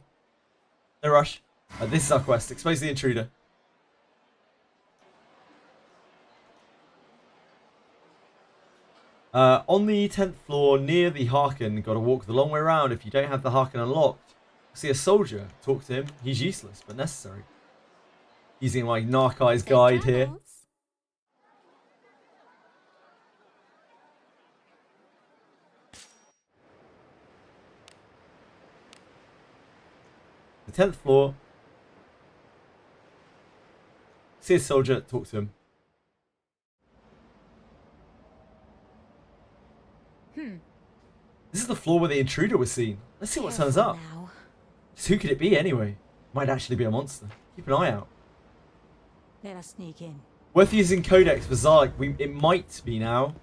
rush. This is our quest. Expose the intruder. On the 10th floor near the Harken, gotta walk the long way around. If you don't have the Harken unlocked, see a soldier. Talk to him. He's useless, but necessary. Using my Narkai's guide here. The 10th floor. See a soldier, talk to him. This is the floor where the intruder was seen. Let's see what turns up. Just who could it be anyway? Might actually be a monster. Keep an eye out. Let us sneak in. Worth using Codex for Zarlik. It might be now.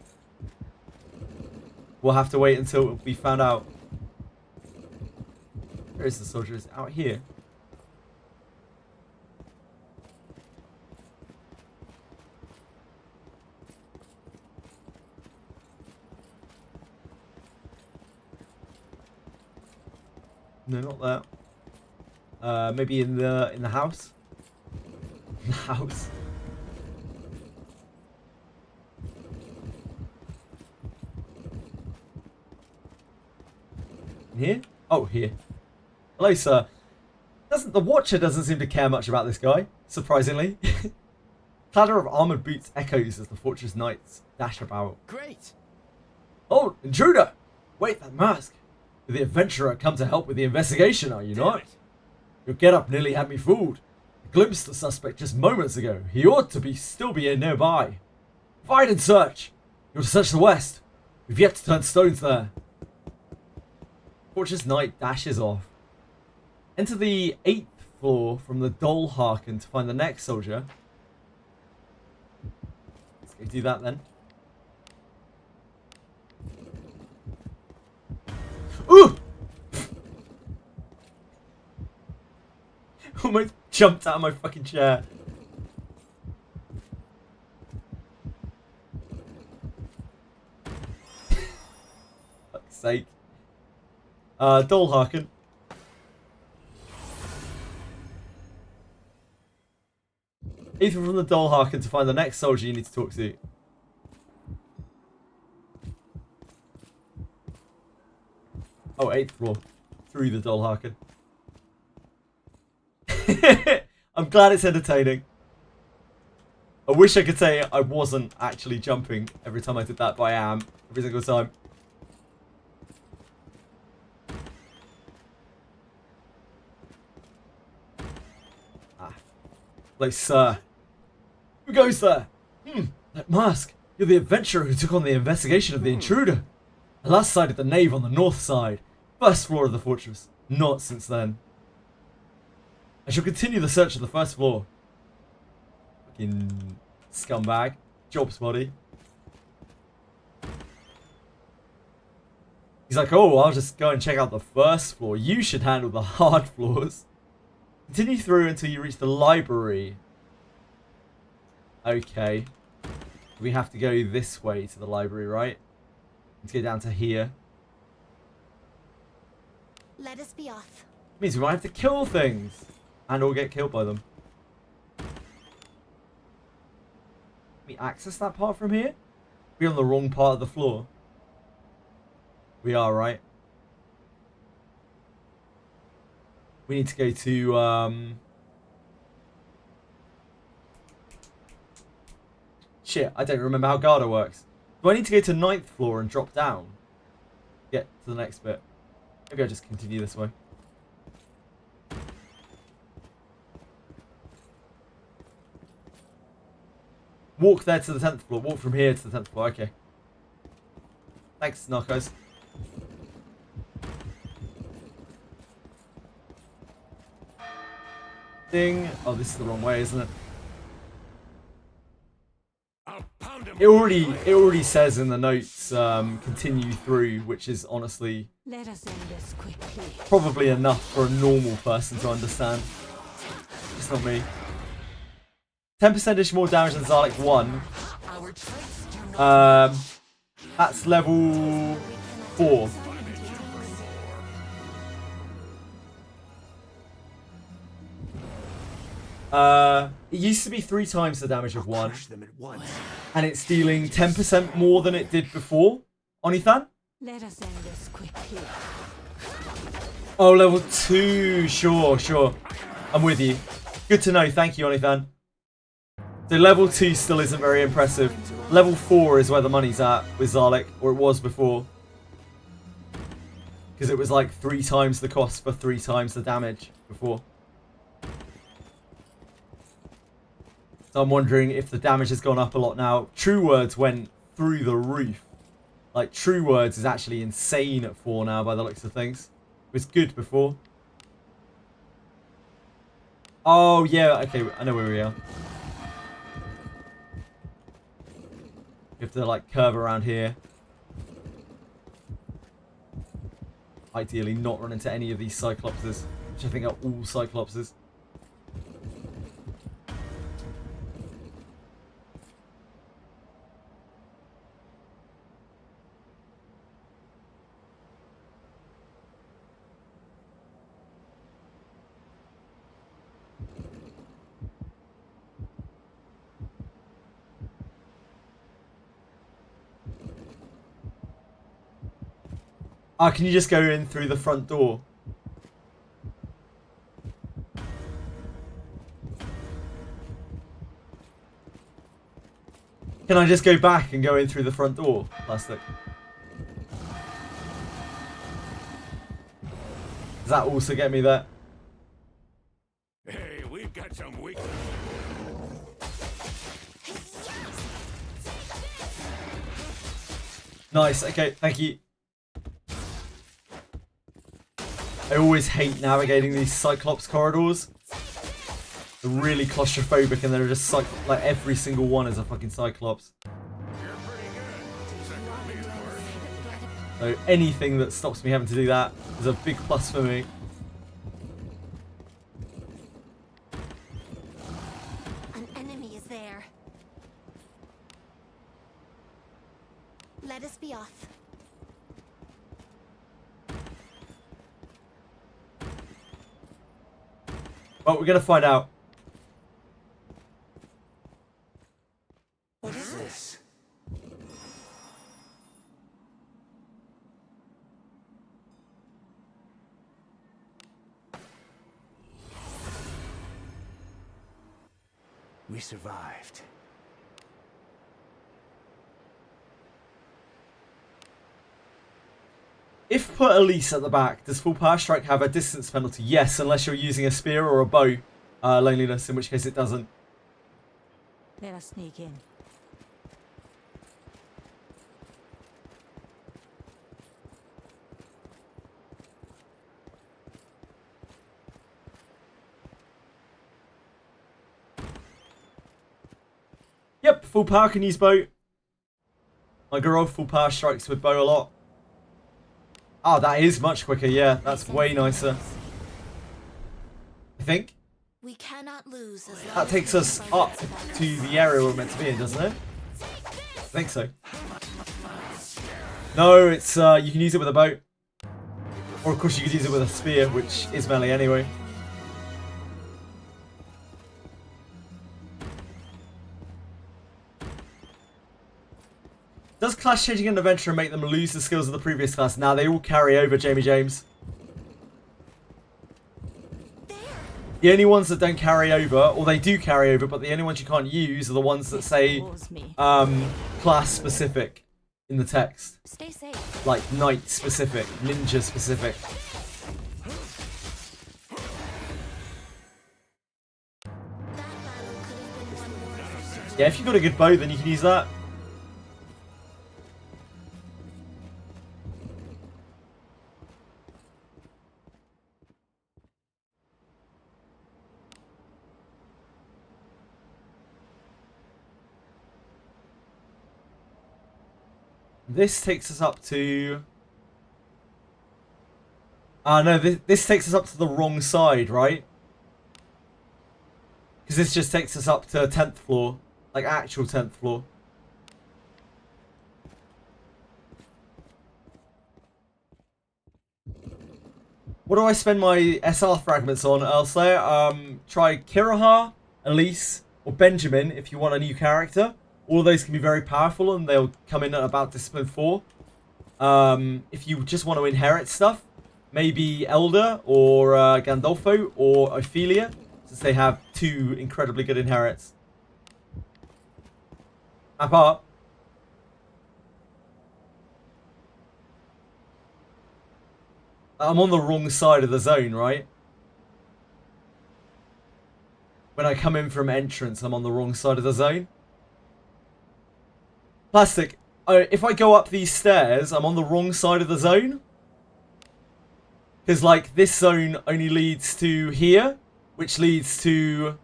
We'll have to wait until we found out. Where is the soldier? Is it out here? No, not that. Maybe in the house. In the house. In here? Oh, here. Hello, sir. The Watcher doesn't seem to care much about this guy, surprisingly. Clatter of armored boots echoes as the fortress knights dash about. Great. Oh, intruder! Wait, that mask. You're the adventurer come to help with the investigation, are you not? Your getup nearly had me fooled. I glimpsed the suspect just moments ago. He ought to still be nearby. Find and search. You're to search the west. We've yet to turn stones there. Fortress Knight dashes off. Enter the 8th floor from the Dole Harken to find the next soldier. Let's go do that then. Ooh! Almost jumped out of my fucking chair. Fuck's sake. Dole Harken. Ethan from the Dole Harken to find the next soldier you need to talk to. Oh, 8th floor. Through the Dole Harken. I'm glad it's entertaining. I wish I could say I wasn't actually jumping every time I did that, but I am. Every single time. Hello, sir. Who goes there? That mask. You're the adventurer who took on the investigation of the intruder. I last sighted the nave on the north side. First floor of the fortress. Not since then. I shall continue the search of the first floor. Fucking scumbag. Jobs body. He's like, oh, I'll just go and check out the first floor. You should handle the hard floors. Continue through until you reach the library. Okay. We have to go this way to the library, right? Let's go down to here. Let us be off. Means we might have to kill things. And or get killed by them. Can we access that part from here? We're on the wrong part of the floor. We are, right? We need to go to, shit, I don't remember how Garda works. Do I need to go to 9th floor and drop down? Get to the next bit. Maybe I'll just continue this way. Walk there to the 10th floor. Walk from here to the 10th floor. Okay. Thanks, Narcos. Ding. Oh, this is the wrong way, isn't it? I'll pound him. It already says in the notes, continue through, which is honestly Let us end this quickly. probably enough for a normal person to understand. It's not me. 10% more damage than Zarlik 1. Our traits do not That's level 4. It used to be 3 times the damage of 1. crush them at once. And it's dealing 10% more than it did before. Onithan? Let us end this quickly. Oh, level 2. Sure. I'm with you. Good to know. Thank you, Onithan. So level 2 still isn't very impressive. Level 4 is where the money's at with Zarlik, or it was before. Because it was like 3 times the cost for 3 times the damage before. So I'm wondering if the damage has gone up a lot now. True Words went through the roof. Like, True Words is actually insane at 4 now by the looks of things. It was good before. Oh, yeah, okay, I know where we are. You have to, like, curve around here. Ideally not run into any of these Cyclopses, which I think are all Cyclopses. Ah, can you just go in through the front door? Can I just go back and go in through the front door? Plastic. Does that also get me there? Hey, we've got some weakness. Nice, okay, thank you. I always hate navigating these Cyclops corridors. They're really claustrophobic and they're just like every single one is a fucking Cyclops. You're pretty good. Second me, of course. So anything that stops me having to do that is a big plus for me. An enemy is there. Let us be off. Well, we're gonna find out. What is this? We survived. If put Elise at the back, does full power strike have a distance penalty? Yes, unless you're using a spear or a bow. Loneliness, in which case it doesn't. Let us sneak in. full power can use bow. My girl full power strikes with bow a lot. Oh, that is much quicker. Yeah, that's way nicer. I think. We cannot lose as long That as takes the us opponent up survives. to the area we're meant to be in, doesn't it? I think so. No, it's you can use it with a bow. Or of course you could use it with a spear, which is melee anyway. Does class changing an adventurer make them lose the skills of the previous class? Now they all carry over, Jamie James. The only ones that don't carry over, or they do carry over, but the only ones you can't use are the ones that say class specific in the text. Stay safe. Like knight specific, ninja specific. That battle could have been won more efficiently. Yeah, if you've got a good bow, then you can use that. This takes us up to... no, this takes us up to the wrong side, right? Because this just takes us up to 10th floor. Like, actual 10th floor. What do I spend my SR fragments on, Elslayer? Try Kirahar, Elise, or Benjamin if you want a new character. All of those can be very powerful and they'll come in at about Discipline 4. If you just want to inherit stuff, maybe Elder or Gandolfo or Ophelia, since they have 2 incredibly good inherits. Map up. I'm on the wrong side of the zone, right? When I come in from entrance, I'm on the wrong side of the zone. Plastic, if I go up these stairs, I'm on the wrong side of the zone. Because, like, this zone only leads to here, which leads to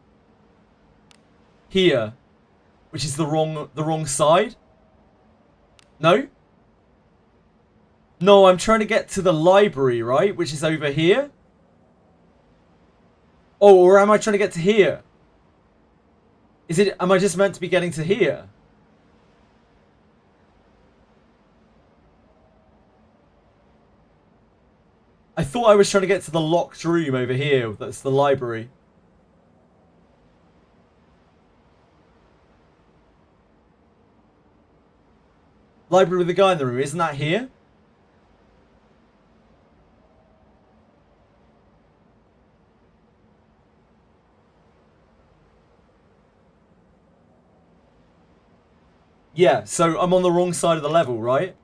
here, which is the wrong side. No? No, I'm trying to get to the library, right? Which is over here. Oh, or am I trying to get to here? Am I just meant to be getting to here? I thought I was trying to get to the locked room over here. That's the library. Library with the guy in the room. Isn't that here? Yeah, so I'm on the wrong side of the level, right?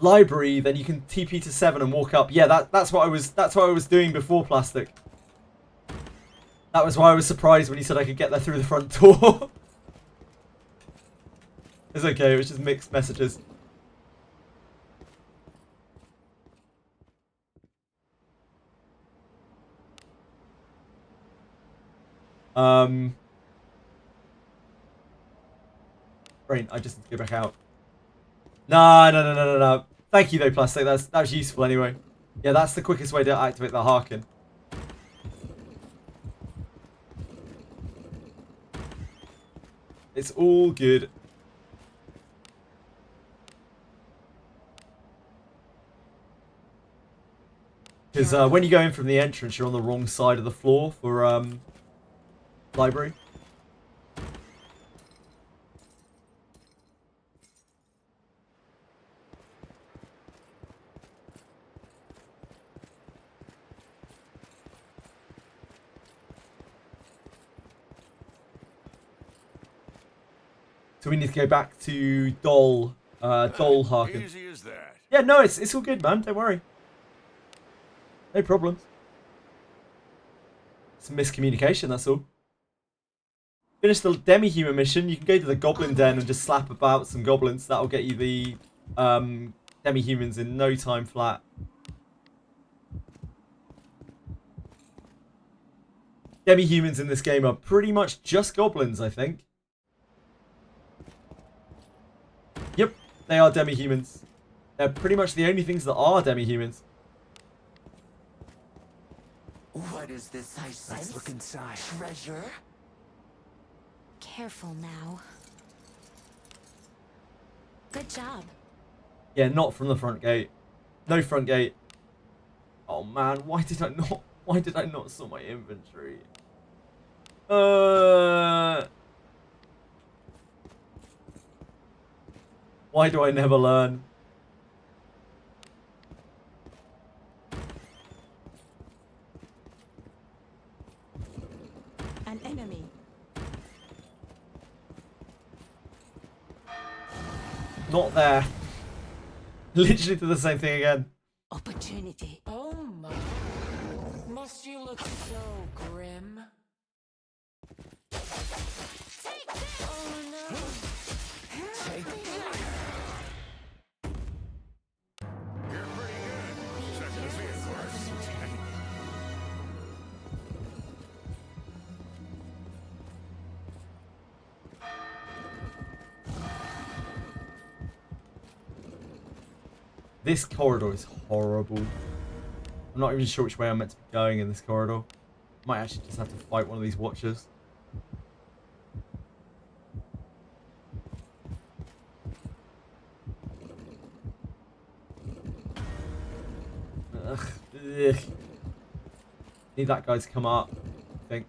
Library, then you can TP to 7 and walk up. Yeah, that's what I was doing before, Plastic. That was why I was surprised when he said I could get there through the front door. It's okay, it was just mixed messages. Brain, I just need to go back out. No. Thank you though, Plastic. That was useful anyway. Yeah, that's the quickest way to activate the Harkin. It's all good. Because when you go in from the entrance, you're on the wrong side of the floor for library. So we need to go back to Dol Harkin. Easy as that. Yeah, no, it's all good, man. Don't worry. No problems. It's a miscommunication, that's all. Finish the demi-human mission. You can go to the goblin den and just slap about some goblins. That'll get you the demi-humans in no time flat. Demi-humans in this game are pretty much just goblins, I think. They are demi-humans. They're pretty much the only things that are demi-humans. What is this I sense? Let's look inside. Treasure? Careful now. Good job. Yeah, not from the front gate. No front gate. Oh man, why did I not sort my inventory? Why do I never learn? An enemy. Not there. Literally did the same thing again. Opportunity. Oh my. Must you look so grim? Oh no. Take You're pretty good. Check the sea, of course. This corridor is horrible. I'm not even sure which way I'm meant to be going in this corridor. Might actually just have to fight one of these watchers. Ugh. Need that guy to come up, I think.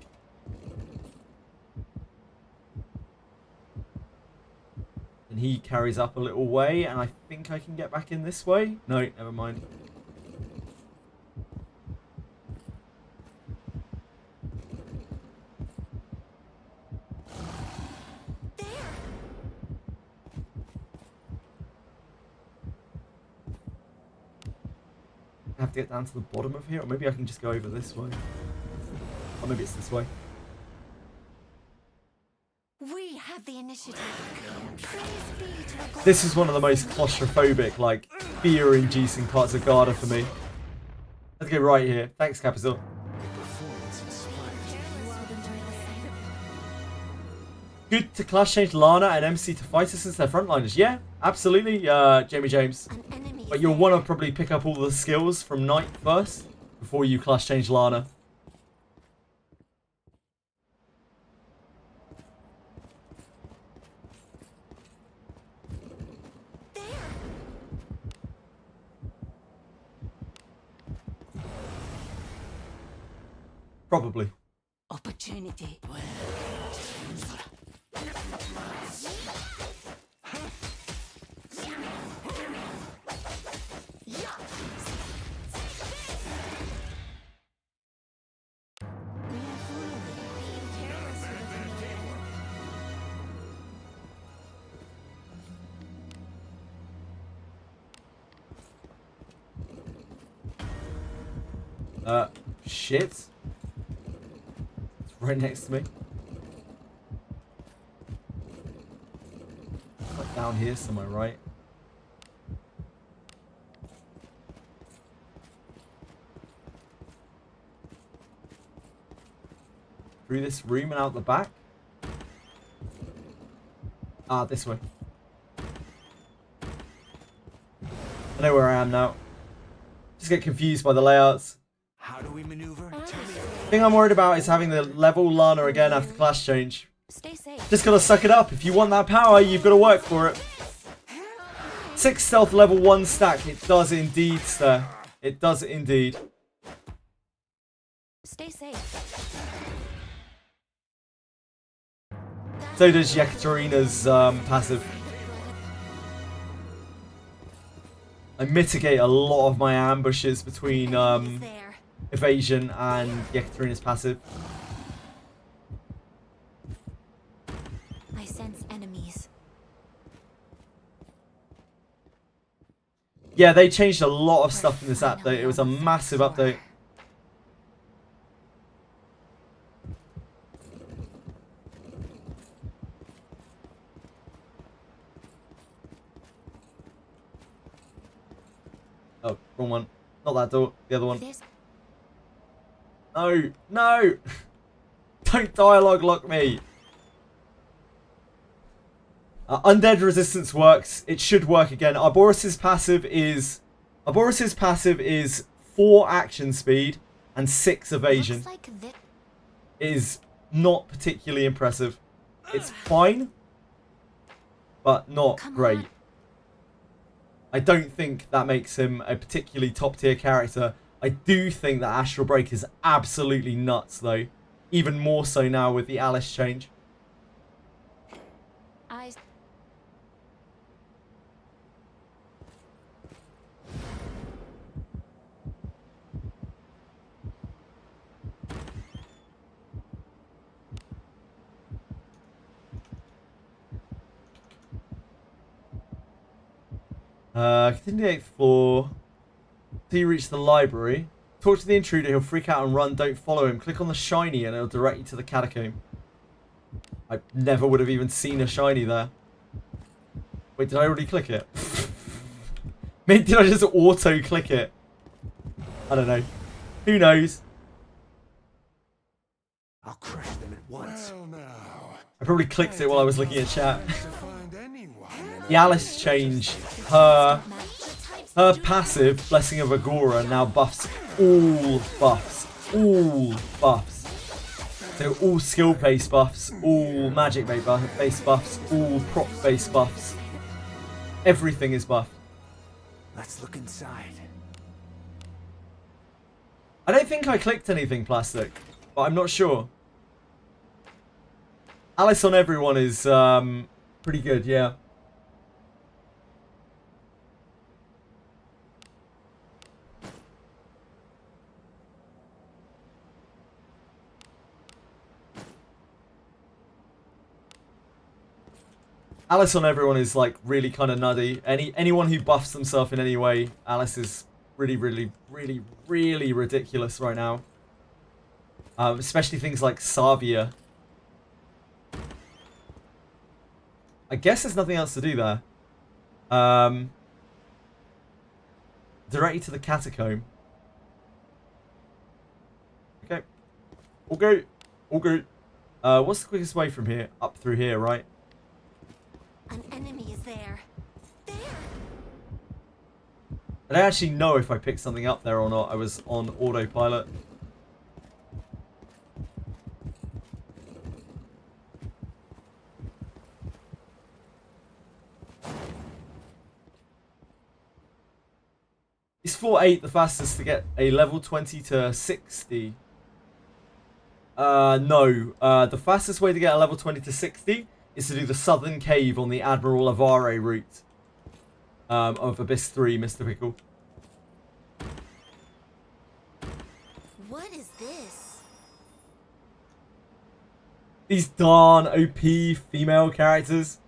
And he carries up a little way, and I think I can get back in this way. No, never mind. I have to get down to the bottom of here, or maybe I can just go over this way. Or maybe it's this way. We have the initiative. Praise be to the gods. This is one of the most claustrophobic, like, fear-inducing parts of Garda for me. Let's go right here. Thanks, Capizor. Performance inspires. You all enjoy the sight of Good to class change Lana and MC to fighter since they're frontliners. Yeah, absolutely, Jamie James. an enemy. But you'll want to probably pick up all the skills from Knight first before you class change Lana. Probably. Opportunity. Shit. It's right next to me. Like down here somewhere, right? Through this room and out the back? Ah, this way. I know where I am now. Just get confused by the layouts. How do we maneuver? Tell me. The thing I'm worried about is having the level Lana again after class change. Stay safe. Just gotta suck it up. If you want that power, you've gotta work for it. 6 stealth level 1 stack. It does indeed, sir. It does indeed. Stay safe. So does Yekaterina's passive. I mitigate a lot of my ambushes between Enemies there. evasion and Yekaterina's passive. I sense enemies. Yeah, they changed a lot of stuff in this update. It was a massive update. Oh, wrong one. Not that door. The other one. This No, no! Don't dialogue lock me! Undead resistance works. It should work again. Arboris's passive is 4 action speed and 6 evasion. Looks like this. It is not particularly impressive. It's fine, but not great. On. I don't think that makes him a particularly top tier character. I do think that Astral Break is absolutely nuts though. Even more so now with the Alice change. Continue the 8th floor. Till you reach the library. Talk to the intruder, he'll freak out and run. Don't follow him. Click on the shiny and it'll direct you to the catacomb. I never would have even seen a shiny there. Wait, did I already click it? Maybe did I just auto click it? I don't know. Who knows? I'll crush them at once. Well now, I probably clicked it while I was looking at chat. to find anyone in The Alice change, her passive, Blessing of Agora, now buffs all buffs. All buffs. So all skill-based buffs, all magic-based buffs, all prop-based buffs. Everything is buffed. Let's look inside. I don't think I clicked anything plastic, but I'm not sure. Alice on everyone is pretty good, yeah. Alice on everyone is like really kind of nutty. Anyone who buffs themselves in any way, Alice is really ridiculous right now. Especially things like Savia. I guess there's nothing else to do there. Direct you to the catacomb. Okay. Okay. Okay. What's the quickest way from here? Up through here, right? An enemy is there. There. I don't actually know if I picked something up there or not. I was on autopilot. Is 4.8 the fastest to get a level 20 to 60? No. The fastest way to get a level 20 to 60 is to do the southern cave on the Admiral Avare route of Abyss 3, Mr. Pickle. What is this? These darn OP female characters.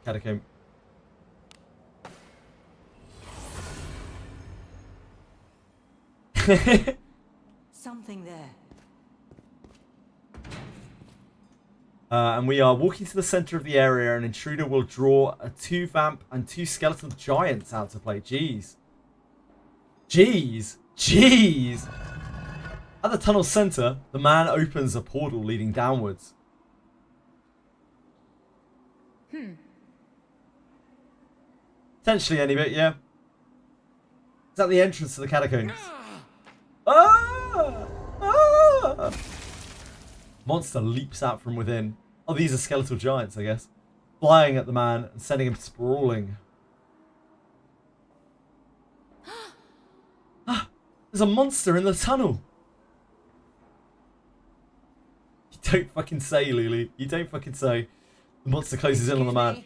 Catacomb. Something there. And we are walking to the center of the area. An intruder will draw a 2 vamp and 2 skeletal giants out to play. Jeez. Jeez. Jeez. At the tunnel center, the man opens a portal leading downwards. Potentially any bit, yeah. Is that the entrance to the catacombs? Ah! Ah! Monster leaps out from within. Oh, these are skeletal giants, I guess. Flying at the man and sending him sprawling. Ah! There's a monster in the tunnel! You don't fucking say, Lulu. You don't fucking say. The monster closes in on the man.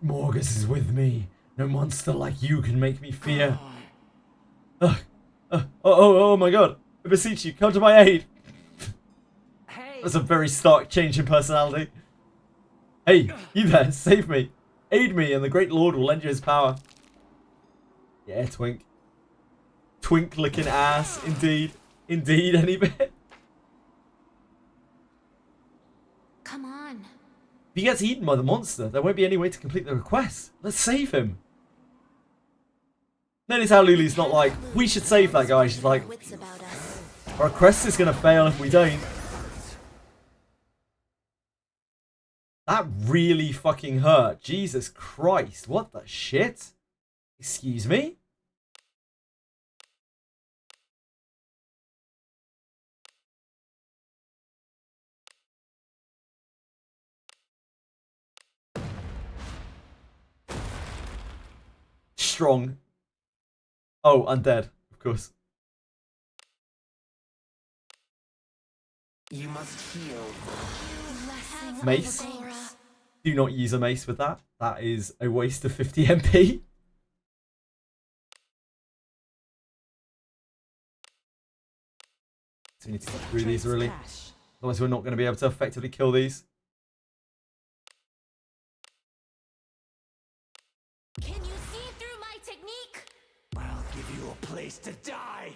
Morgus is with me. No monster like you can make me fear. Oh my god. I beseech you, come to my aid. Hey. That's a very stark change in personality. Hey, you there, save me. Aid me and the great lord will lend you his power. Yeah, Twink. Twink licking ass, indeed. Indeed, any bit. Come on. If he gets eaten by the monster, there won't be any way to complete the request. Let's save him. Notice how Lulu's not like, we should save that guy. She's like, Wits about us. Our quest is going to fail if we don't. That really fucking hurt. Jesus Christ. What the shit? Excuse me? Strong. Oh, undead, of course. You must heal. Mace. Do not use a mace with that. That is a waste of 50 MP. So we need to get through these really. Otherwise we're not going to be able to effectively kill these. Can you see through my technique? I'll give you a place to die.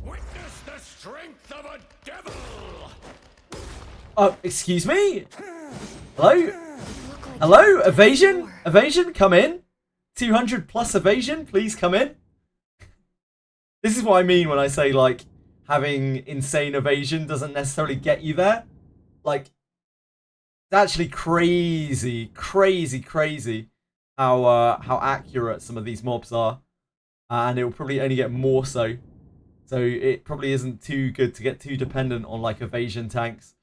Witness the strength of a devil. Oh, excuse me? Hello? Hello? Evasion? Evasion, come in. 200 plus evasion, please come in. This is what I mean when I say, like, having insane evasion doesn't necessarily get you there. Like, it's actually crazy how accurate some of these mobs are. And it will probably only get more so. So it probably isn't too good to get too dependent on, like, evasion tanks.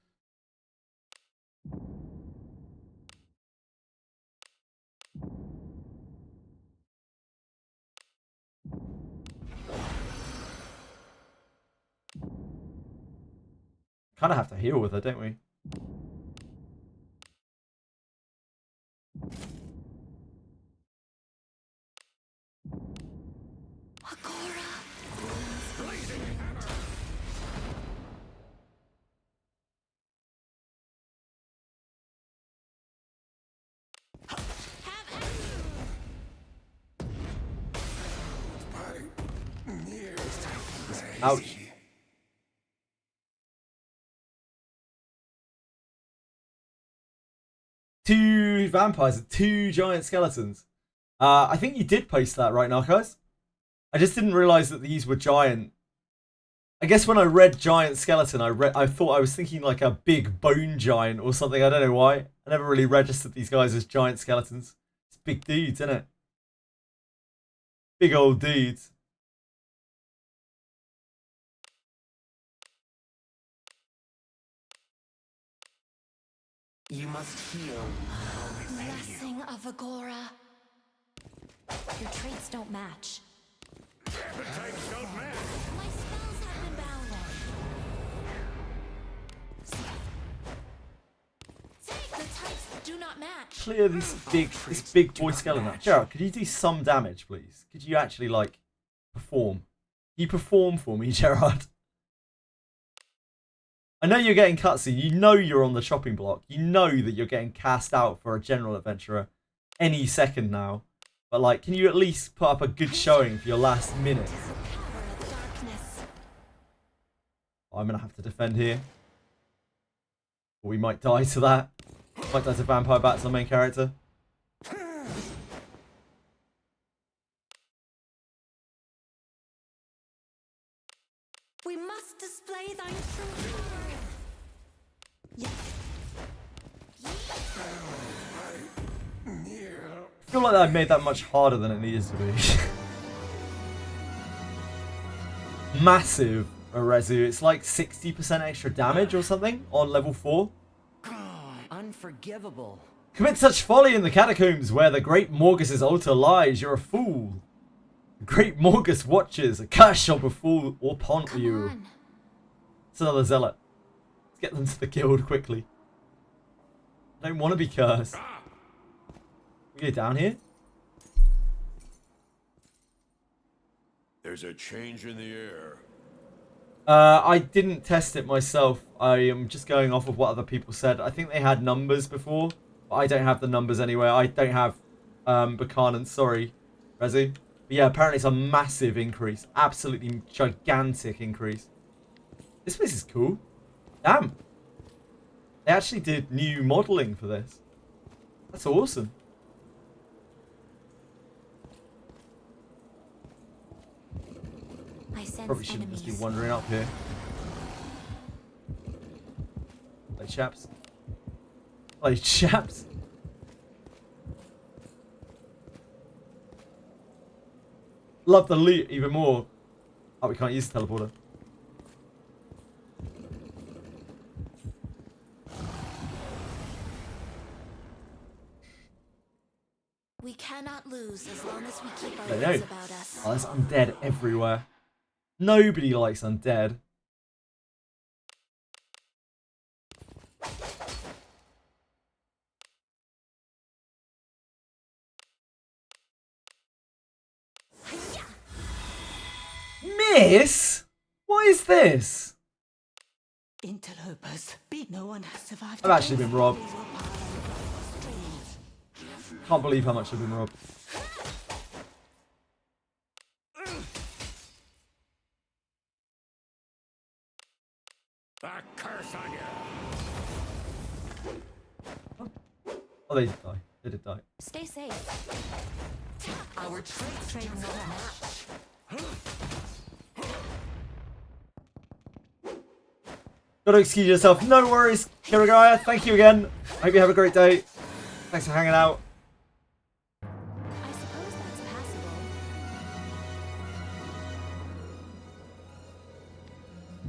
Kind of have to heal with her, don't we? Ouch. Two vampires and two giant skeletons. I think you did post that, right, Narcos? I just didn't realize that these were giant. I guess when I read giant skeleton, I thought I was thinking like a big bone giant or something. I don't know why. I never really registered these guys as giant skeletons. It's big dudes, isn't it? Big old dudes. You must heal. Blessing of Agora. Your traits don't match. Appetites don't match. My spells have been bound. The types do not match. Clear this big boy skeleton. Gerald, could you do some damage, please? Could you actually, like, perform? Can you perform for me, Gerard? I know you're getting cutscene. You know you're on the chopping block. You know that you're getting cast out for a general adventurer any second now. But, like, can you at least put up a good showing for your last minute? Oh, I'm going to have to defend here. Or we might die to that. Might die to vampire bats on the main character. We must display thy true power. I feel like I made that much harder than it needs to be. Massive Arezu. It's like 60% extra damage or something on level 4. Unforgivable. Commit such folly in the catacombs where the great Morgus's altar lies. You're a fool. The great Morgus watches. A curse shall befall upon you. It's another zealot. Let's get them to the guild quickly. I don't want to be cursed. We go down here. There's a change in the air. I didn't test it myself. I am just going off of what other people said. I think they had numbers before, but I don't have the numbers anywhere. I don't have Buchanan. Sorry, Rezi. But yeah, apparently it's a massive increase. Absolutely gigantic increase. This place is cool. Damn. They actually did new modeling for this. That's awesome. I I sense Probably shouldn't just be enemies. wandering up here. Play chaps. Play chaps. Love the loot even more. Oh, we can't use the teleporter. We cannot lose as long as we keep our I know. wits about us. Oh, there's undead everywhere. Nobody likes undead. Miss? What is this? Interlopers. No one has survived. I've actually been robbed. Bodies were piled across the streams. Can't believe how much I've been robbed. A curse on you! Oh, they did die. They did die. Stay safe. Our traits do not match. Gotta excuse yourself. No worries, Kirigaya. Thank you again. Hope you have a great day. Thanks for hanging out. I suppose that's passable.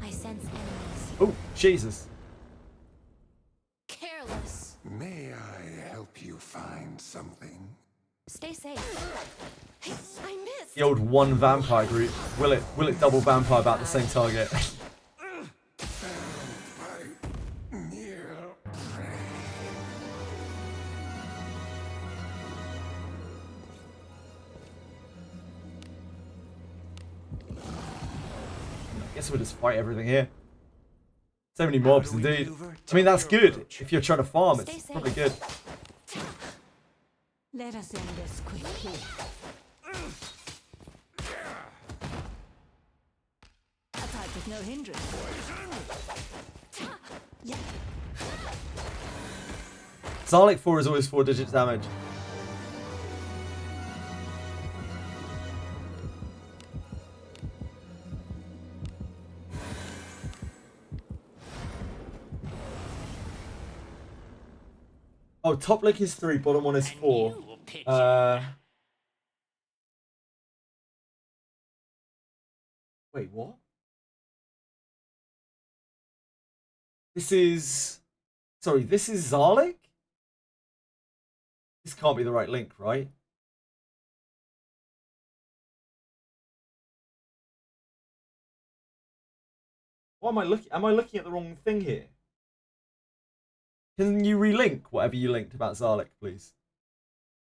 I sense enemies. Oh, Jesus. Careless. May I help you find something? Stay safe. I missed. The old one vampire group. Will it double vampire about the same target? By near prey. I guess we'll just fight everything here. So many mobs, indeed. I mean, that's good. If you're trying to farm, it's probably good. Let us end this quickly. Attack with no hindrance. Yeah. Zarlik 4 is always 4 digits damage. Oh, top link is 3, bottom one is 4. Wait, what? This is... Sorry, this is Zarlik? This can't be the right link, right? What am I looking? Am I looking at the wrong thing here? Can you relink whatever you linked about Zarlik, please?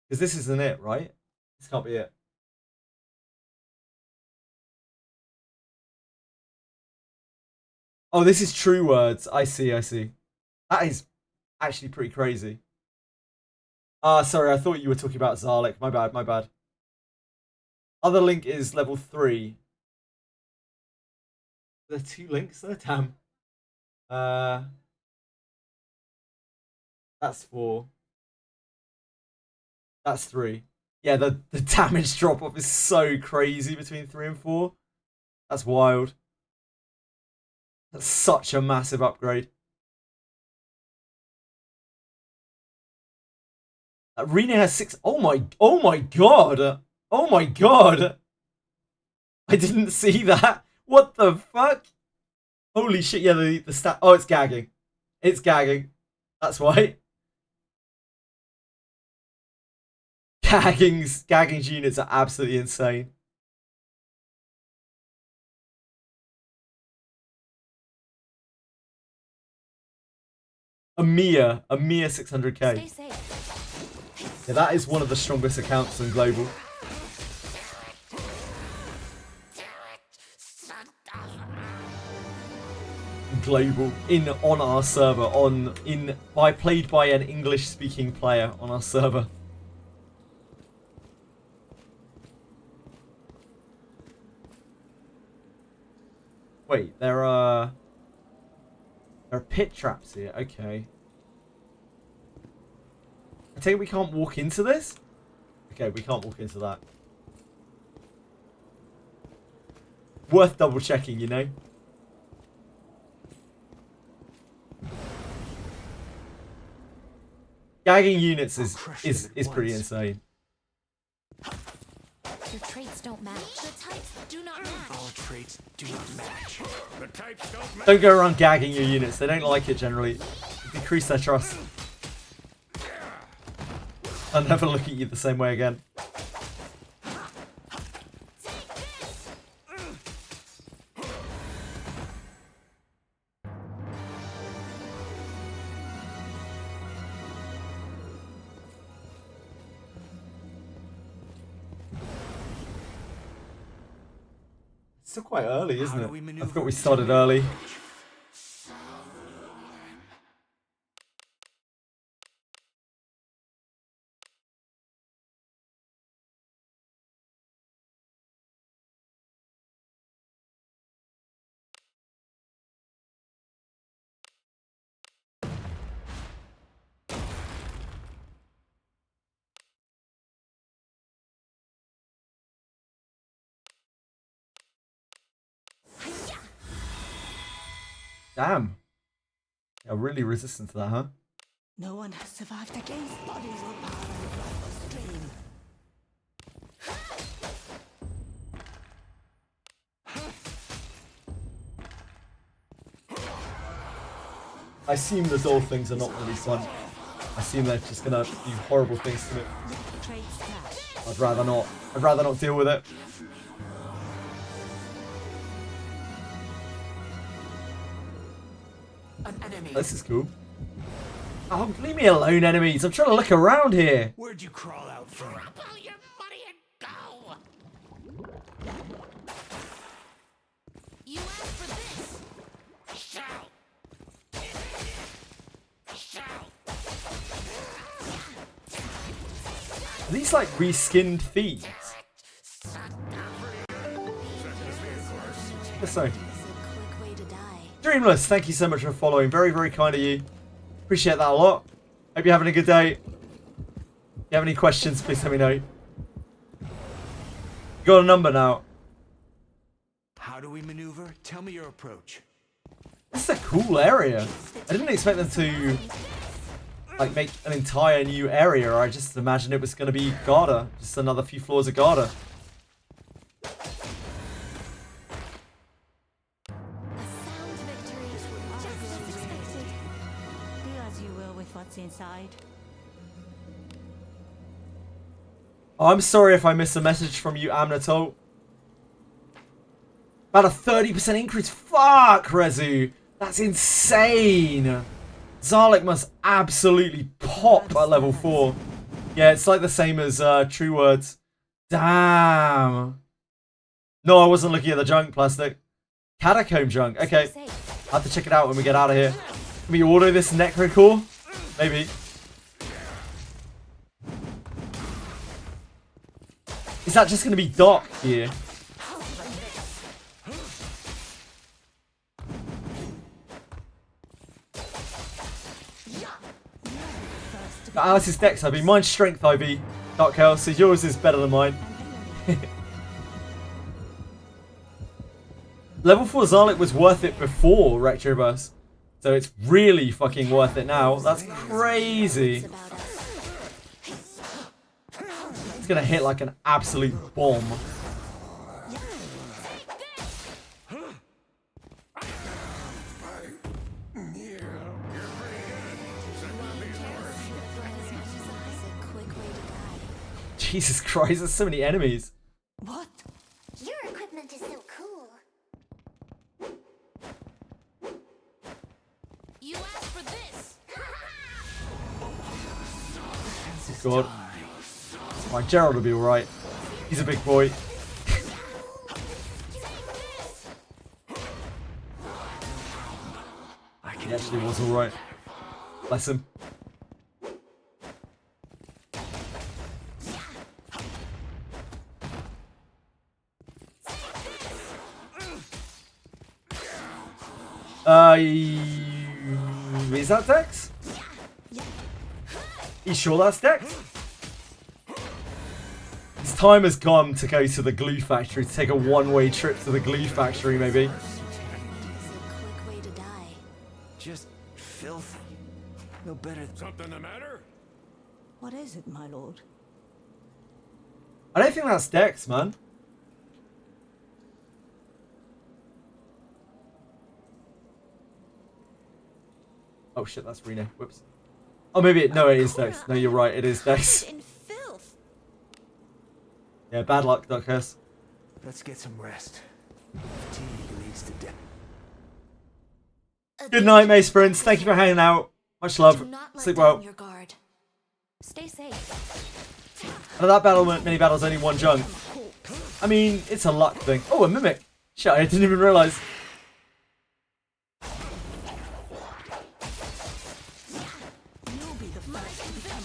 Because this isn't it, right? This can't be it. Oh, this is True Words. I see, I see. That is actually pretty crazy. Sorry, I thought you were talking about Zarlik. My bad, my bad. Other link is level 3. There are 2 links there? Damn. That's 4. That's 3. Yeah, the damage drop off is so crazy between 3 and 4. That's wild. That's such a massive upgrade. Rena has 6. Oh my god. Oh my god. I didn't see that. What the fuck? Holy shit. Yeah, the stat. Oh, it's gagging. It's gagging. That's why. Gagging's units are absolutely insane. A mere 600k. Stay safe. Yeah, that is one of the strongest accounts in global. Global on our server played by an English speaking player on our server. Wait, there are pit traps here. Okay. I take it we can't walk into this? Okay, we can't walk into that. worth double checking, you know. Gagging units is pretty insane. Your traits don't match. The types do not match. Our traits do not match. The types don't match. Don't go around gagging your units. They don't like it generally. Decrease their trust. I'll never look at you the same way again. It's still quite early, isn't it? I forgot we started early. Damn. Yeah, really resistant to that, huh? No one has survived against bodies or power and blood or stream. I assume the dull things are not really fun. I assume they're just gonna do horrible things to me. Traits clash. I'd rather not. I'd rather not deal with it. An enemy. This is cool. Oh, leave me alone, enemies. I'm trying to look around here. Where'd you crawl out from? Drop all your money and go. You asked for this. Shout. Shout. Are these like reskinned thieves? Yes, so. This is a quick way to die. Dreamless, thank you so much for following. Very, very kind of you. Appreciate that a lot. Hope you're having a good day. If you have any questions, please let me know. You got a number now. How do we maneuver? Tell me your approach. This is a cool area. I didn't expect them to like make an entire new area. I just imagined it was going to be Garda. Just another few floors of Garda. A sound victory. Just as expected. Do as you will with what's inside. Oh, I'm sorry if I missed a message from you, Amnatol. About a 30% increase. Fuck, Rezu. That's insane. Zarlik must absolutely pop at level 4. Yeah, it's like the same as True Words. Damn. No, I wasn't looking at the junk plastic. Catacomb junk. Okay. I'll have to check it out when we get out of here. Can we auto this Necrocore? Maybe. Is that just going to be Doc here? Alice's Dex IV. Mine's Strength IV. Dark Chaos. So yours is better than mine. Level 4 Zarlik was worth it before Retroverse. So it's really fucking worth it now. That's crazy. It's about us. It's gonna hit like an absolute bomb. It's a quick way to die. Jesus Christ, there's so many enemies. What? Your equipment is so cool. You asked for this. God. Right, Gerald will be alright. He's a big boy. He actually was alright. Bless him. Is that Dex? You sure that's Dex? His time has come to go to the glue factory, to take a one-way trip to the glue factory, maybe. It's a quick way to die. Just filthy. No better. Something the matter? What is it, my lord? I don't think that's Dex, man. Oh shit, that's Reno. Whoops. Oh, maybe no, it is Dex. No, you're right, it is Dex. In filth. Yeah, bad luck, Duck Curse. Let's get some rest. Fatigue leads to death. Good night, Mace Prince. Thank you for hanging out. Much Do love. not let Sleep down well. your guard. Stay safe. And that battle mini battle's only one junk. I mean, it's a luck thing. Oh, a mimic. Shit, I didn't even realise. You'll be the first to become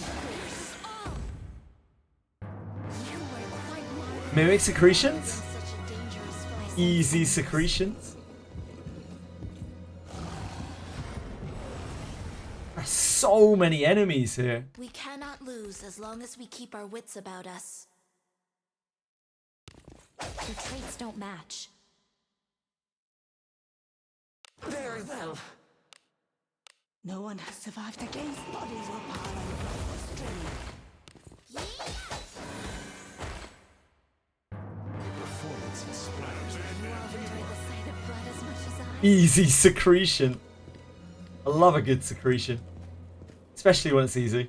You were quite wise. Mimic secretions? Such a dangerous fight. Easy secretions. There's so many enemies here. We cannot lose as long as we keep our wits about us. Your traits don't match. Very well. No one has survived again. Bodies were piled on the string. Performance inspires me. You all enjoy the sight of blood as much as I. Easy secretion. I love a good secretion. Especially when it's easy.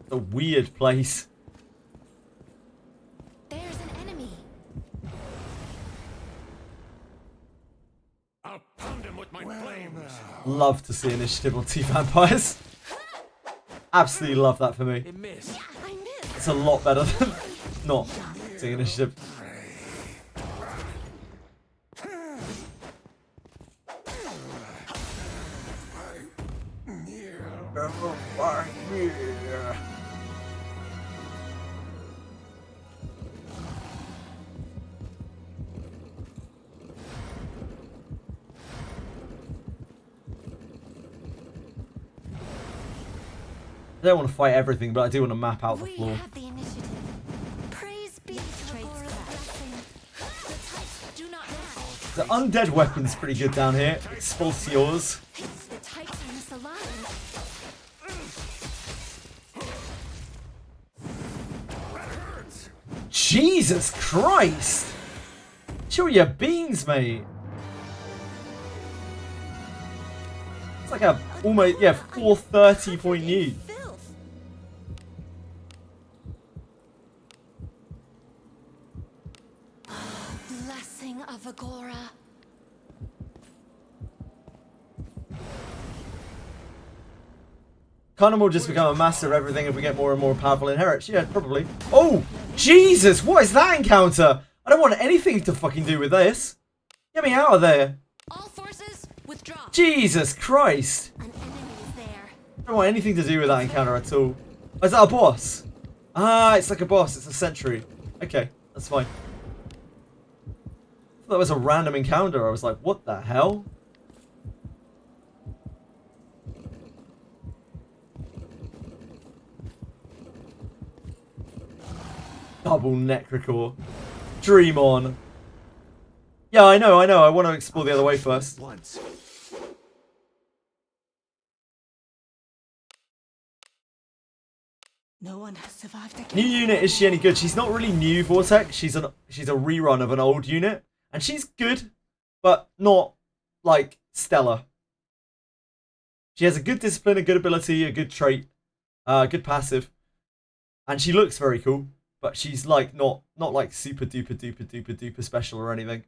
It's a weird place. There's an enemy. I'll pound him with my flames. Love to see initiative on two vampires. Absolutely love that for me. It missed. I missed. It's a lot better than not seeing initiative. I don't want to fight everything, but I do want to map out the We floor. have the initiative. Praise be to Agora's blessing. The types do not match. The undead weapon's pretty good down here. Expulsiors. The types are misaligned. Jesus Christ! Show your beans, mate. It's like a almost 430 point need. Filth. Blessing of Agora. Kind will just become a master of everything if we get more and more powerful inherits. Yeah, probably. Oh, Jesus! What is that encounter? I don't want anything to fucking do with this. Get me out of there. All forces withdraw. Jesus Christ. An enemy is there. I don't want anything to do with that encounter at all. Oh, is that a boss? Ah, it's like a boss. It's a sentry. Okay, that's fine. I thought that was a random encounter. I was like, what the hell? Double Necrocore. Dream on. Yeah, I know. I want to explore the other way first. Once. No one has survived again. New unit, is she any good? She's not really new, Vortex. She's a rerun of an old unit. And she's good, but not, like, stellar. She has a good discipline, a good ability, a good trait, good passive. And she looks very cool. But she's like not like super duper special or anything.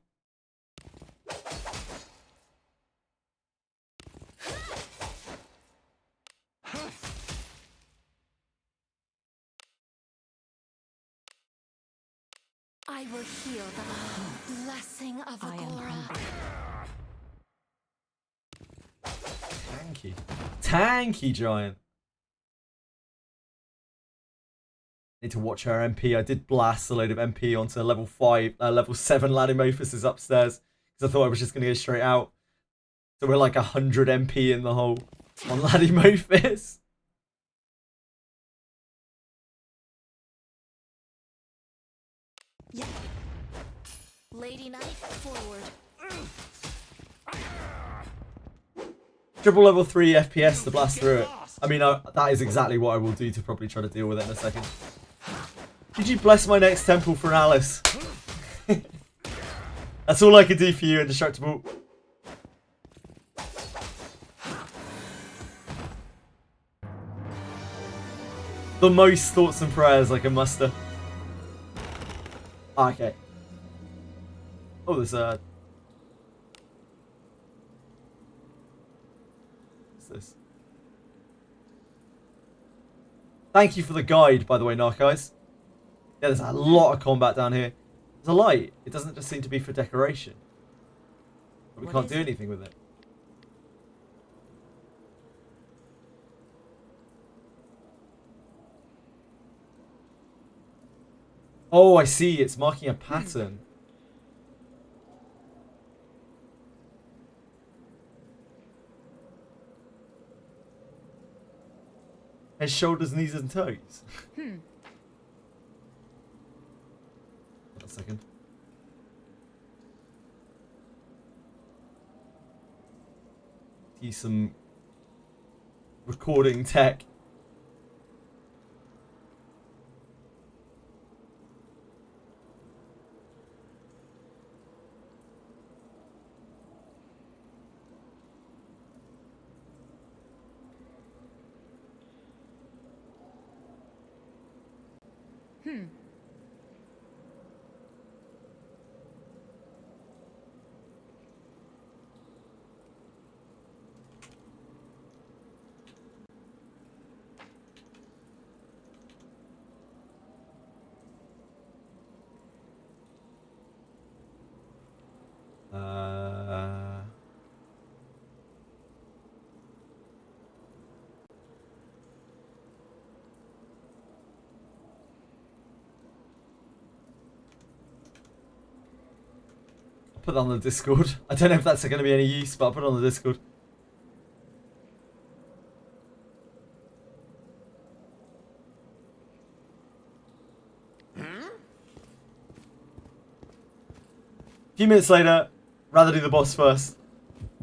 I will heal the blessing of I am Agora. hungry. Tanky giant. Need to watch her MP. I did blast a load of MP onto level 7 Ladymophis is upstairs. Because I thought I was just going to go straight out. So we're like 100 MP in the hole on Ladymophis. Yeah. Lady Knight, forward. Triple level 3 FPS to blast through it. I mean, that is exactly what I will do to probably try to deal with it in a second. Could you bless my next temple for Alice? That's all I can do for you, Indestructible. The most thoughts and prayers I can muster. Ah, okay. Oh, there's a... What's this? Thank you for the guide, by the way, Narcos. Yeah, there's a lot of combat down here. There's a light. It doesn't just seem to be for decoration. But we What can't is do it? anything with it. Oh, I see. It's marking a pattern. Head, shoulders, knees, and toes. Hold on a second. See some recording tech. I'll put that on the Discord. I don't know if that's going to be any use, but I'll put it on the Discord. A few minutes later, rather do the boss first.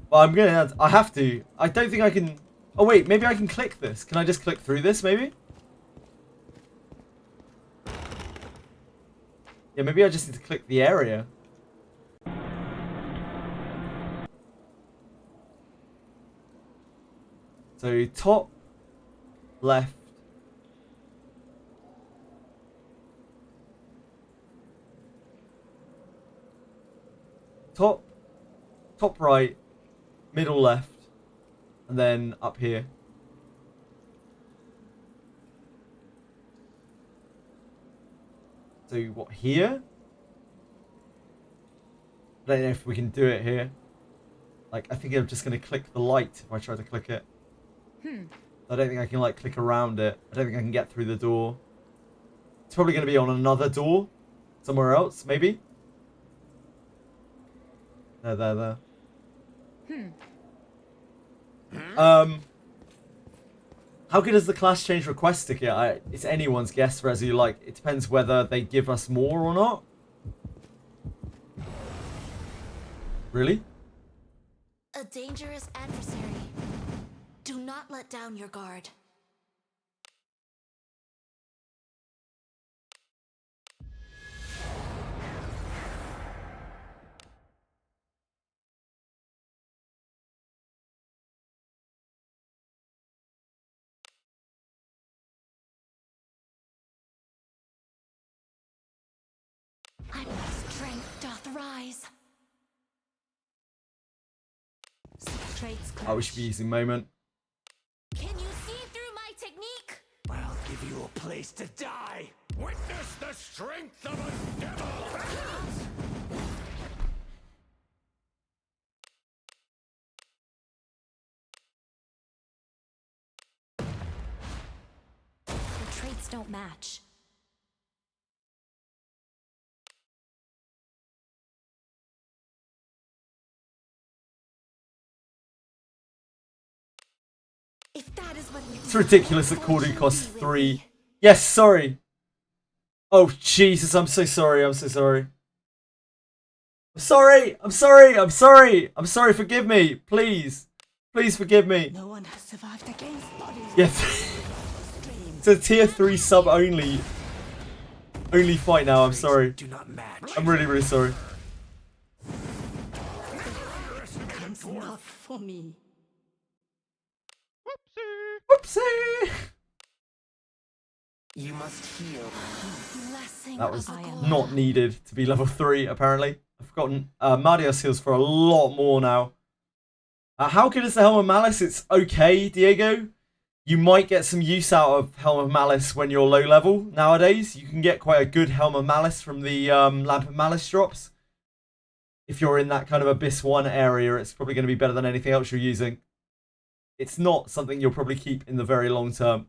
Well, I have to. I don't think I can... Oh wait, maybe I can click this. Can I just click through this, maybe? Yeah, maybe I just need to click the area. So, top, left. Top right, middle left, and then up here. So what, here? I don't know if we can do it here. Like, I think I'm just going to click the light if I try to click it. I don't think I can, like, click around it. I don't think I can get through the door. It's probably going to be on another door. Somewhere else, maybe? There. How good is the class change request ticket? It's anyone's guess, Rezi. Like, it depends whether they give us more or not. Really? A dangerous adversary. Do not let down your guard. And my strength doth rise. Substrates Oh, we should be using moment. Can you see through my technique? I'll give you a place to die. Witness the strength of a devil. The traits don't match. If that is what you It's ridiculous that Cordu costs 3. Yes, sorry. Oh, Jesus, I'm so sorry. I'm so sorry. I'm sorry. I'm sorry. I'm sorry. I'm sorry. Forgive me. Please. Please forgive me. No one has survived against bodies. Yes. It's a tier 3 sub only fight now. I'm sorry. Do not match. I'm really, really sorry. Comes not for me. Whoopsie. You must heal. Blessing That was of the not needed to be level 3, apparently. I've forgotten. Marios heals for a lot more now. How good is the Helm of Malice? It's okay, Diego. You might get some use out of Helm of Malice when you're low level nowadays. You can get quite a good Helm of Malice from the Lamp of Malice drops. If you're in that kind of Abyss 1 area, it's probably going to be better than anything else you're using. It's not something you'll probably keep in the very long term.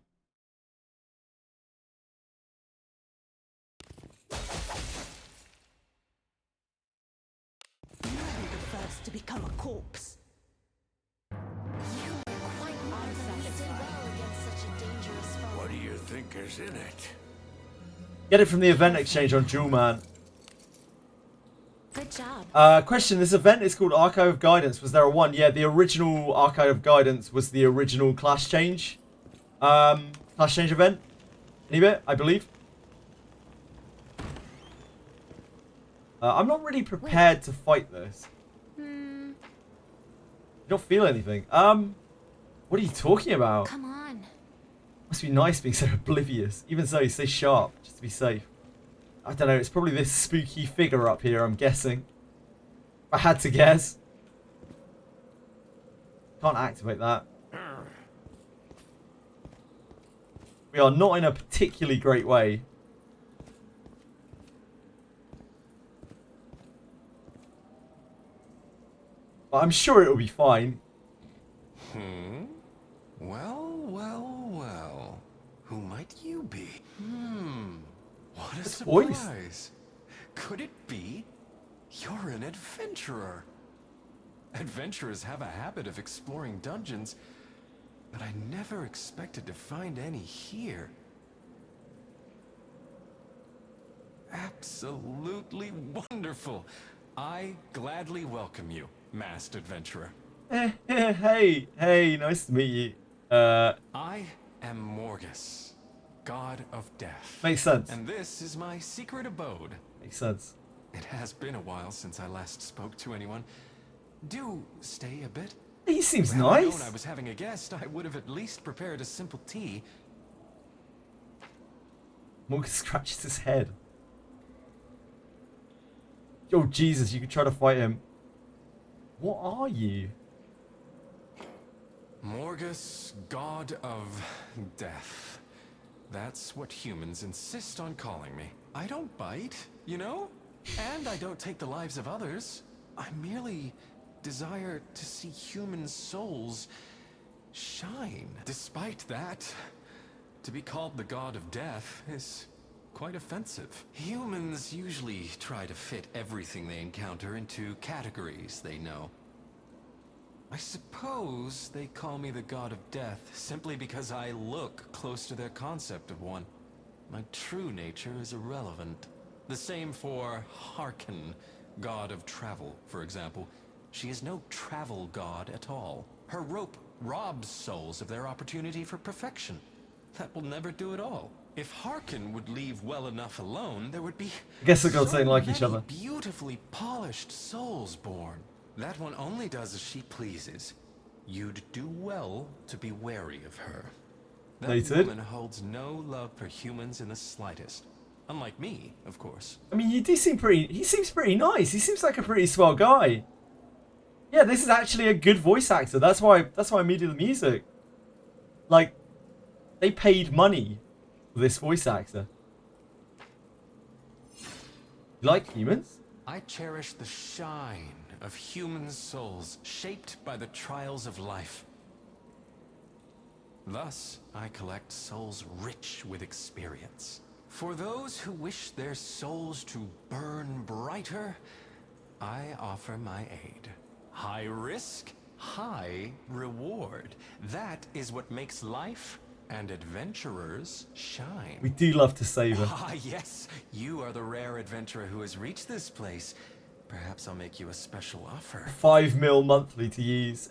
You will be the first to become a corpse. What do you think is in it? Get it from the event exchange on Jewel Man. Good job. Question, this event is called Archive of Guidance. Was there a one? Yeah, the original Archive of Guidance was the original Class Change. Class Change event. Any bit, I believe. I'm not really prepared to fight this. I don't feel anything. What are you talking about? Come on. Must be nice being so oblivious. Even so, stay sharp, just to be safe. I don't know, it's probably this spooky figure up here, I'm guessing. If I had to guess. Can't activate that. We are not in a particularly great way. But I'm sure it'll be fine. Well. Who might you be? What a voice. surprise. Could it be? You're an adventurer. Adventurers have a habit of exploring dungeons, but I never expected to find any here. Absolutely wonderful. I gladly welcome you, masked adventurer. Hey, nice to meet you. I am Morgus, god of death. Makes sense. And this is my secret abode. Makes sense. It has been a while since I last spoke to anyone. Do stay a bit. He seems Had I known nice. I was having a guest, I would have at least prepared a simple tea. Morgan scratches his head. Oh, Jesus, you could try to fight him. What are you? Morgus, god of death. That's what humans insist on calling me. I don't bite, you know? And I don't take the lives of others. I merely desire to see human souls shine. Despite that, to be called the god of death is quite offensive. Humans usually try to fit everything they encounter into categories they know. I suppose they call me the god of death simply because I look close to their concept of one. My true nature is irrelevant. The same for Harken, god of travel, for example. She is no travel god at all. Her rope robs souls of their opportunity for perfection. That will never do at all. If Harken would leave well enough alone, there would be I guess the gods don't like each many other. beautifully polished souls born. That one only does as she pleases. You'd do well to be wary of her. That Noted. woman holds no love for humans in the slightest. Unlike me, of course. I mean, you do seem pretty... He seems pretty nice. He seems like a pretty swell guy. Yeah, this is actually a good voice actor. That's why I'm into the music. Like, they paid money for this voice actor. You like humans? I cherish the shine of human souls shaped by the trials of life. Thus, I collect souls rich with experience. For those who wish their souls to burn brighter, I offer my aid. High risk, high reward. That is what makes life and adventurers shine. We do love to savor. Ah, yes, you are the rare adventurer who has reached this place. Perhaps I'll make you a special offer. 5 mil monthly to use.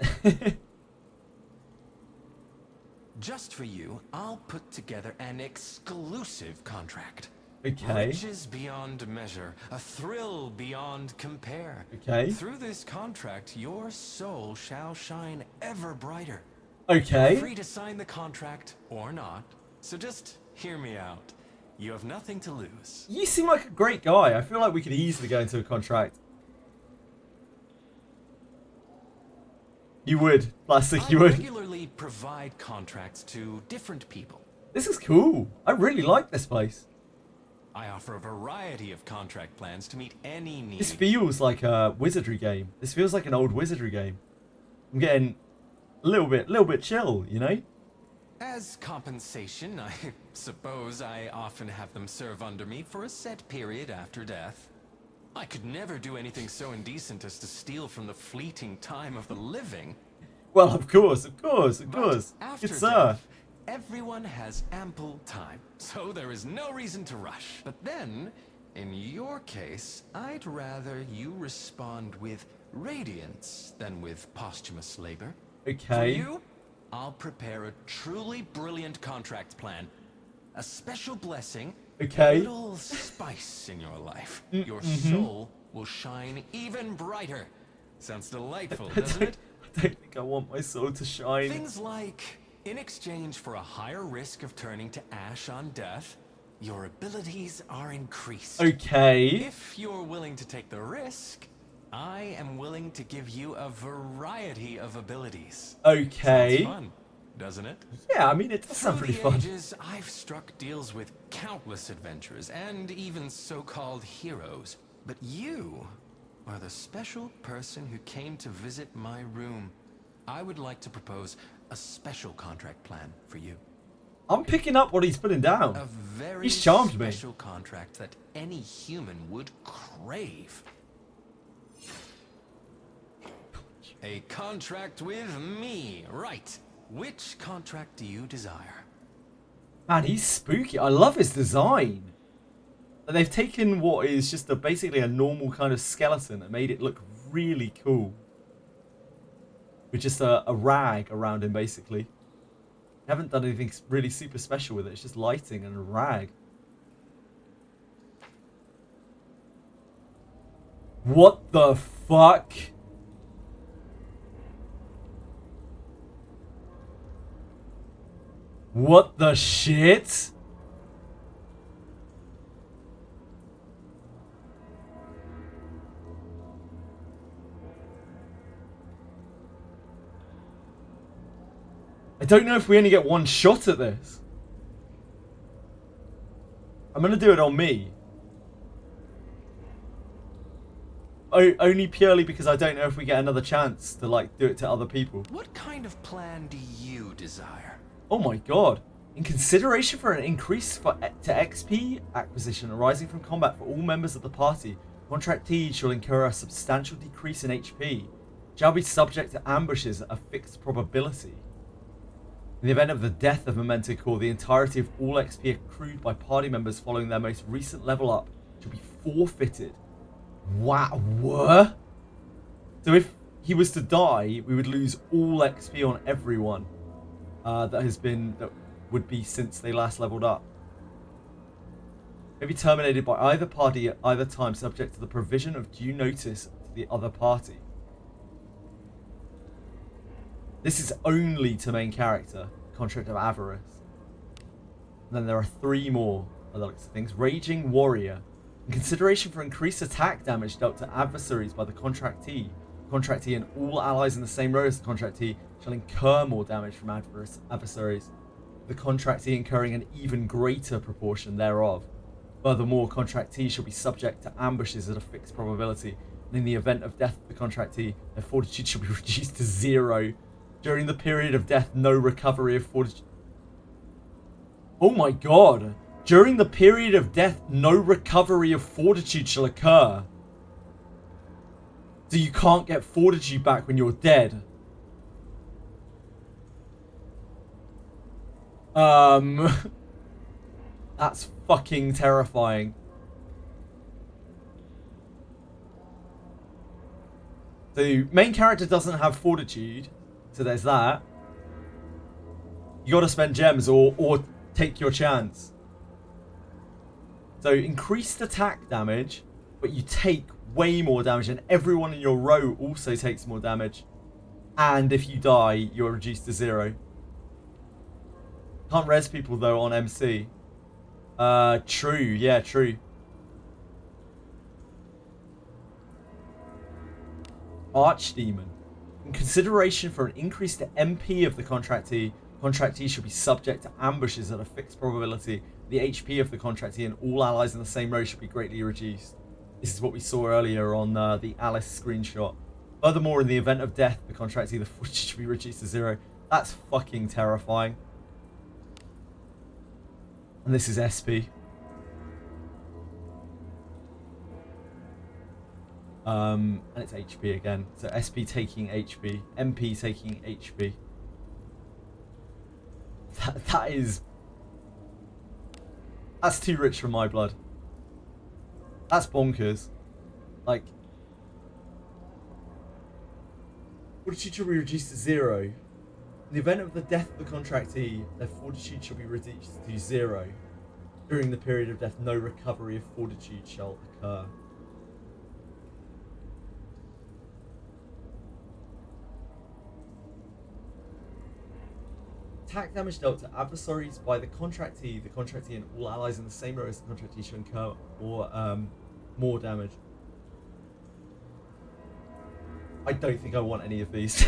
Just for you, I'll put together an exclusive contract. Okay. Riches beyond measure, a thrill beyond compare. Okay. Through this contract, your soul shall shine ever brighter. Okay. Free to sign the contract or not, so just hear me out. You have nothing to lose. You seem like a great guy. I feel like we could easily go into a contract. You would. Plastic, you I would. regularly provide contracts to different people. This is cool. I really like this place. I offer a variety of contract plans to meet any need. This feels like a Wizardry game. This feels like an old Wizardry game. I'm getting a little bit chill, you know? As compensation, I suppose I often have them serve under me for a set period after death. I could never do anything so indecent as to steal from the fleeting time of the living. Well, of course. But after Good sir. death, everyone has ample time, so there is no reason to rush. But then, in your case, I'd rather you respond with radiance than with posthumous labor. Okay. For you, I'll prepare a truly brilliant contract plan. A special blessing, Okay. a little spice in your life. Your soul will shine even brighter. Sounds delightful, doesn't it? I don't think I want my soul to shine. Things like, in exchange for a higher risk of turning to ash on death, your abilities are increased. Okay. If you're willing to take the risk, I am willing to give you a variety of abilities. Okay. Sounds fun, doesn't it? Yeah, I mean, it does sound Through pretty the fun. ages, I've struck deals with countless adventurers and even so-called heroes. But you are the special person who came to visit my room. I would like to propose a special contract plan for you. I'm picking up what he's putting down. A very He's charmed me. special contract that any human would crave. A contract with me, right? Which contract do you desire? Man, he's spooky. I love his design. They've taken what is just basically a normal kind of skeleton and made it look really cool. With just a rag around him, basically. They haven't done anything really super special with it. It's just lighting and a rag. What the fuck? What the shit? I don't know if we only get one shot at this. I'm gonna do it on me. Only purely because I don't know if we get another chance to like do it to other people. What kind of plan do you desire? Oh my god. In consideration for an increase to XP acquisition arising from combat for all members of the party, contractees shall incur a substantial decrease in HP, shall be subject to ambushes at a fixed probability. In the event of the death of Memento Core, the entirety of all XP accrued by party members following their most recent level up shall be forfeited. Wow, what? So if he was to die, we would lose all XP on everyone that would be since they last leveled up. May be terminated by either party at either time, subject to the provision of due notice to the other party. This is only to main character, Contract of Avarice. And then there are 3 more by the looks of things. Raging Warrior. In consideration for increased attack damage dealt to adversaries by the contractee and all allies in the same row as the contractee shall incur more damage from adversaries, the contractee incurring an even greater proportion thereof. Furthermore, contractees shall be subject to ambushes at a fixed probability, and in the event of death of the contractee, their fortitude shall be reduced to 0. During the period of death, no recovery of fortitude. Oh my god. During the period of death, no recovery of fortitude shall occur. So you can't get fortitude back when you're dead. That's fucking terrifying. The main character doesn't have fortitude, so there's that. You gotta spend gems or take your chance. So increased attack damage, but you take way more damage, and everyone in your row also takes more damage. And if you die, you're reduced to 0. Can't res people though on MC. True, yeah, true. Archdemon. In consideration for an increased MP of the contractee should be subject to ambushes at a fixed probability. The HP of the contractee and all allies in the same row should be greatly reduced. This is what we saw earlier on the Alice screenshot. Furthermore, in the event of death, the contractee, the fortitude should be reduced to 0. That's fucking terrifying. And this is SP. And it's HP again. So SP taking HP, MP taking HP. That's too rich for my blood. That's bonkers. Like, fortitude should be reduced to 0. In the event of the death of the contractee, their fortitude shall be reduced to 0. During the period of death, no recovery of fortitude shall occur. Attack damage dealt to adversaries by the contractee and all allies in the same row as the contractee shall incur more damage. I don't think I want any of these.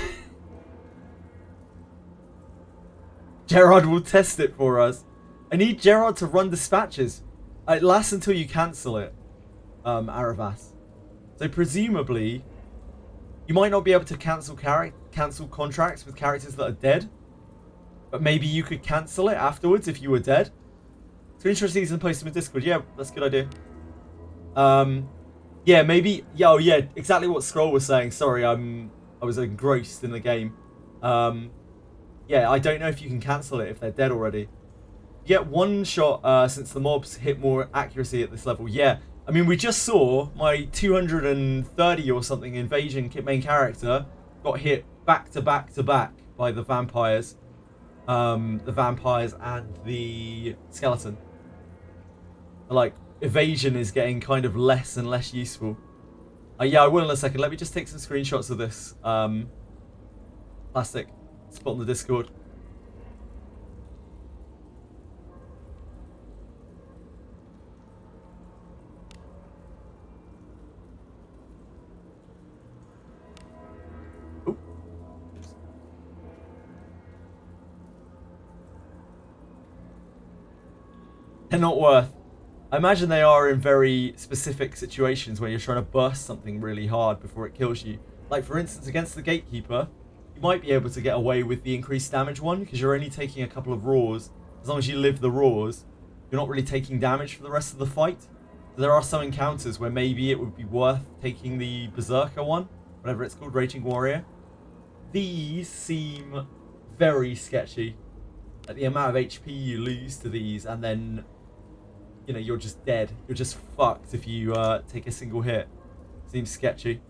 Gerard will test it for us. I need Gerard to run dispatches. It lasts until you cancel it, Aravas. So presumably, you might not be able to cancel contracts with characters that are dead. But maybe you could cancel it afterwards if you were dead. Screenshot these and post them in Discord. Yeah, that's a good idea. Yeah, maybe. Yeah, oh yeah, exactly what Scroll was saying. Sorry, I was engrossed in the game. Yeah, I don't know if you can cancel it if they're dead already. You get one shot since the mobs hit more accuracy at this level. Yeah, I mean, we just saw my 230 or something invasion main character got hit back to back to back by the vampires. The vampires and the skeleton. Like, evasion is getting kind of less and less useful. Yeah, I will in a second. Let me just take some screenshots of this plastic. Let's put on the Discord. They're not worth. I imagine they are in very specific situations where you're trying to burst something really hard before it kills you. Like, for instance, against the Gatekeeper, you might be able to get away with the increased damage one because you're only taking a couple of roars. As long as you live the roars, you're not really taking damage for the rest of the fight. So there are some encounters where maybe it would be worth taking the Berserker one, whatever it's called, Raging Warrior. These seem very sketchy. Like, the amount of HP you lose to these, and then, you know, you're just dead. You're just fucked if you take a single hit. Seems sketchy.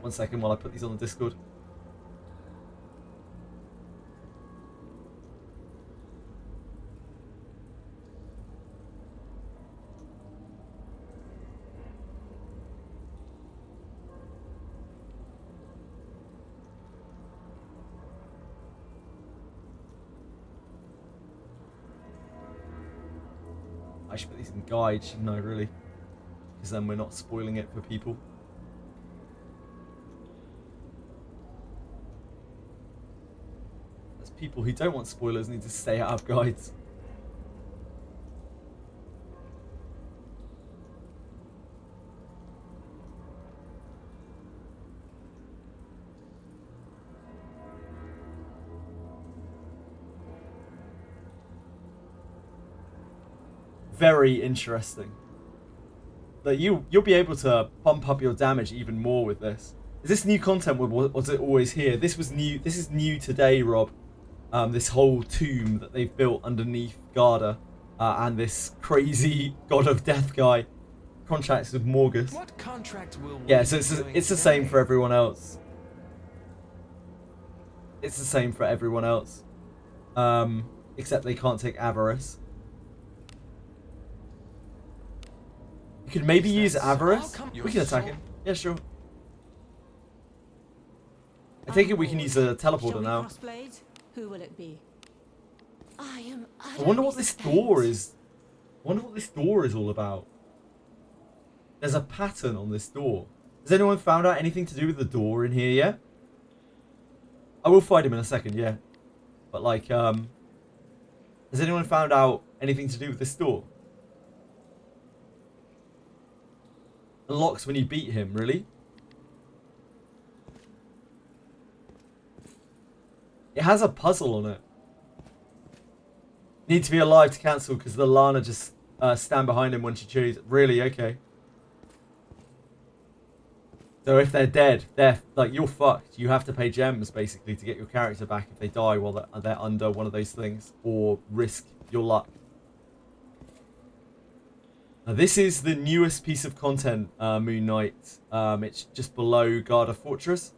One second while I put these on the Discord. I should put these in guides, shouldn't I, really? Because then we're not spoiling it for people. There's people who don't want spoilers need to stay out of guides. Very interesting. that you'll be able to bump up your damage even more with this. Is this new content, or was it always here? This was new. This is new today, Rob. This whole tomb that they've built underneath Garda, and this crazy god of death guy contracts with Morgus. What contract will we Yeah, so be it's the doing same today? for everyone else. It's the same for everyone else, except they can't take Avarice. You could maybe use Avarice. We can attack him. Yeah, sure. I take it we can use a Shall teleporter we now. cross blades? Who will it be? I am. I wonder what this door is. I wonder what this door is all about. There's a pattern on this door. Has anyone found out anything to do with the door in here yet? I will fight him in a second, yeah. But like, has anyone found out anything to do with this door? Unlocks when you beat him, really? It has a puzzle on it. Need to be alive to cancel because the Lana just stand behind him when she chews. Really? Okay. So if they're dead, they're like, you're fucked. You have to pay gems basically to get your character back if they die while they're under one of those things, or risk your luck. Now this is the newest piece of content, Moon Knight. It's just below Garda Fortress.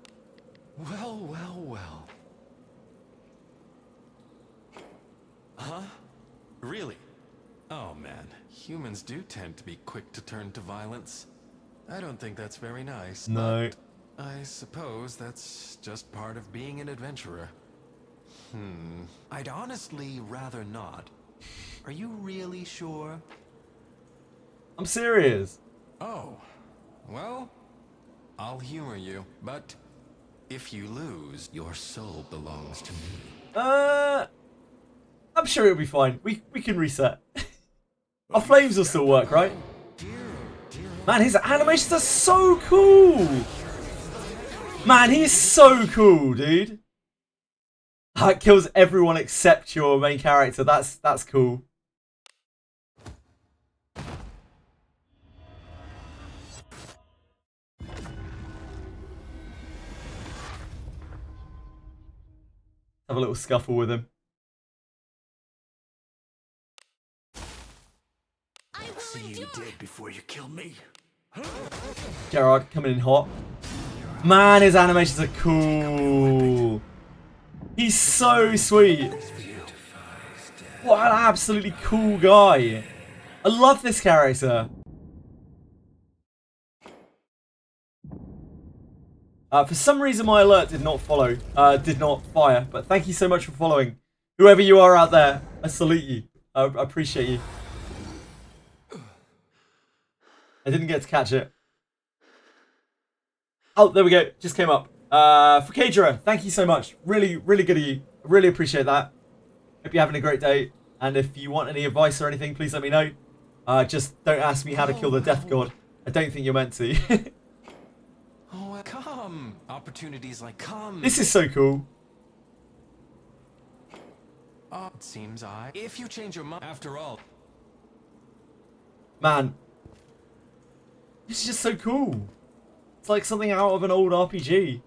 Well, well, well. Huh? Really? Oh man, humans do tend to be quick to turn to violence. I don't think that's very nice. No. But I suppose that's just part of being an adventurer. I'd honestly rather not. Are you really sure? I'm serious. Oh, well, I'll humor you, but if you lose, your soul belongs to me. I'm sure it'll be fine. We can reset. Our flames will still work, right? Man, his animations are so cool. Man, he's so cool, dude. It kills everyone except your main character. That's cool. Have a little scuffle with him. See you dead before you kill me. Gerard coming in hot. Man, his animations are cool. He's so sweet. What an absolutely cool guy. I love this character. For some reason my alert did not fire, but thank you so much for following. Whoever you are out there, I salute you. I appreciate you. I didn't get to catch it. Oh, there we go. Just came up. For Kadra, thank you so much. Really, really good of you. I really appreciate that. Hope you're having a great day. And if you want any advice or anything, please let me know. Just don't ask me how to kill the Death God. I don't think you're meant to. Oh, come. Opportunities like come. This is so cool. It seems if you change your mind, after all. Man. This is just so cool. It's like something out of an old RPG.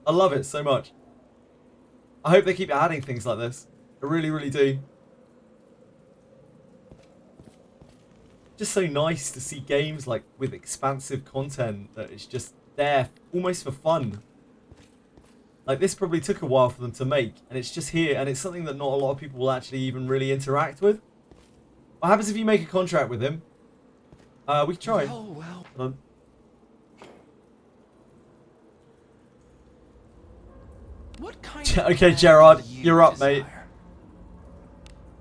I love it so much. I hope they keep adding things like this. I really, really do. Just so nice to see games like with expansive content that is just there almost for fun. Like this probably took a while for them to make, and it's just here, and it's something that not a lot of people will actually even really interact with. What happens if you make a contract with him? We can try. Well. Hold on. What kind of Okay, plan Gerard, do you you're up, mate. desire?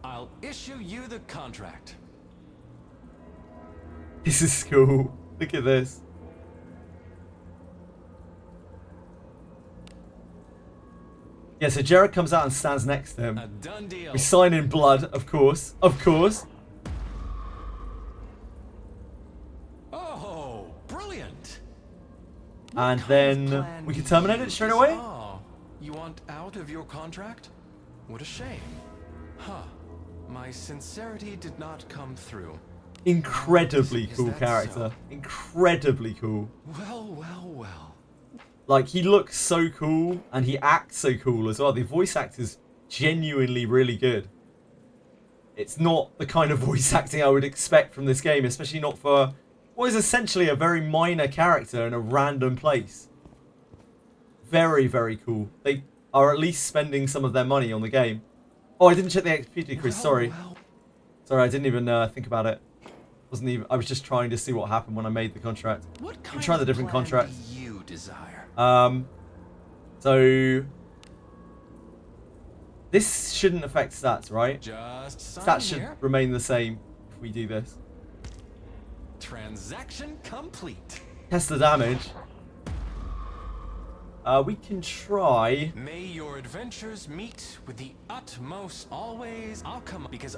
I'll issue you the contract. This is cool. Look at this. Yeah, so Jared comes out and stands next to him. A done deal. We sign in blood, of course. Of course. Oh, brilliant. And Kind of then plan we can terminate it straight away. Oh, you want out of your contract? What a shame. Huh. My sincerity did not come through. Incredibly Is cool that character. so? Incredibly cool. Well. Like, he looks so cool, and he acts so cool as well. The voice actor's genuinely really good. It's not the kind of voice acting I would expect from this game, especially not for what is essentially a very minor character in a random place. Very, very cool. They are at least spending some of their money on the game. Oh, I didn't check the XP decrease, sorry. Sorry, I didn't even think about it. I was just trying to see what happened when I made the contract. What kind Try the of different plan contracts. do you desire? So this shouldn't affect stats, right? Just sign Stats should here. remain the same if we do this. Transaction complete. Test the damage. We can try. May your adventures meet with the utmost. Always, I'll come because.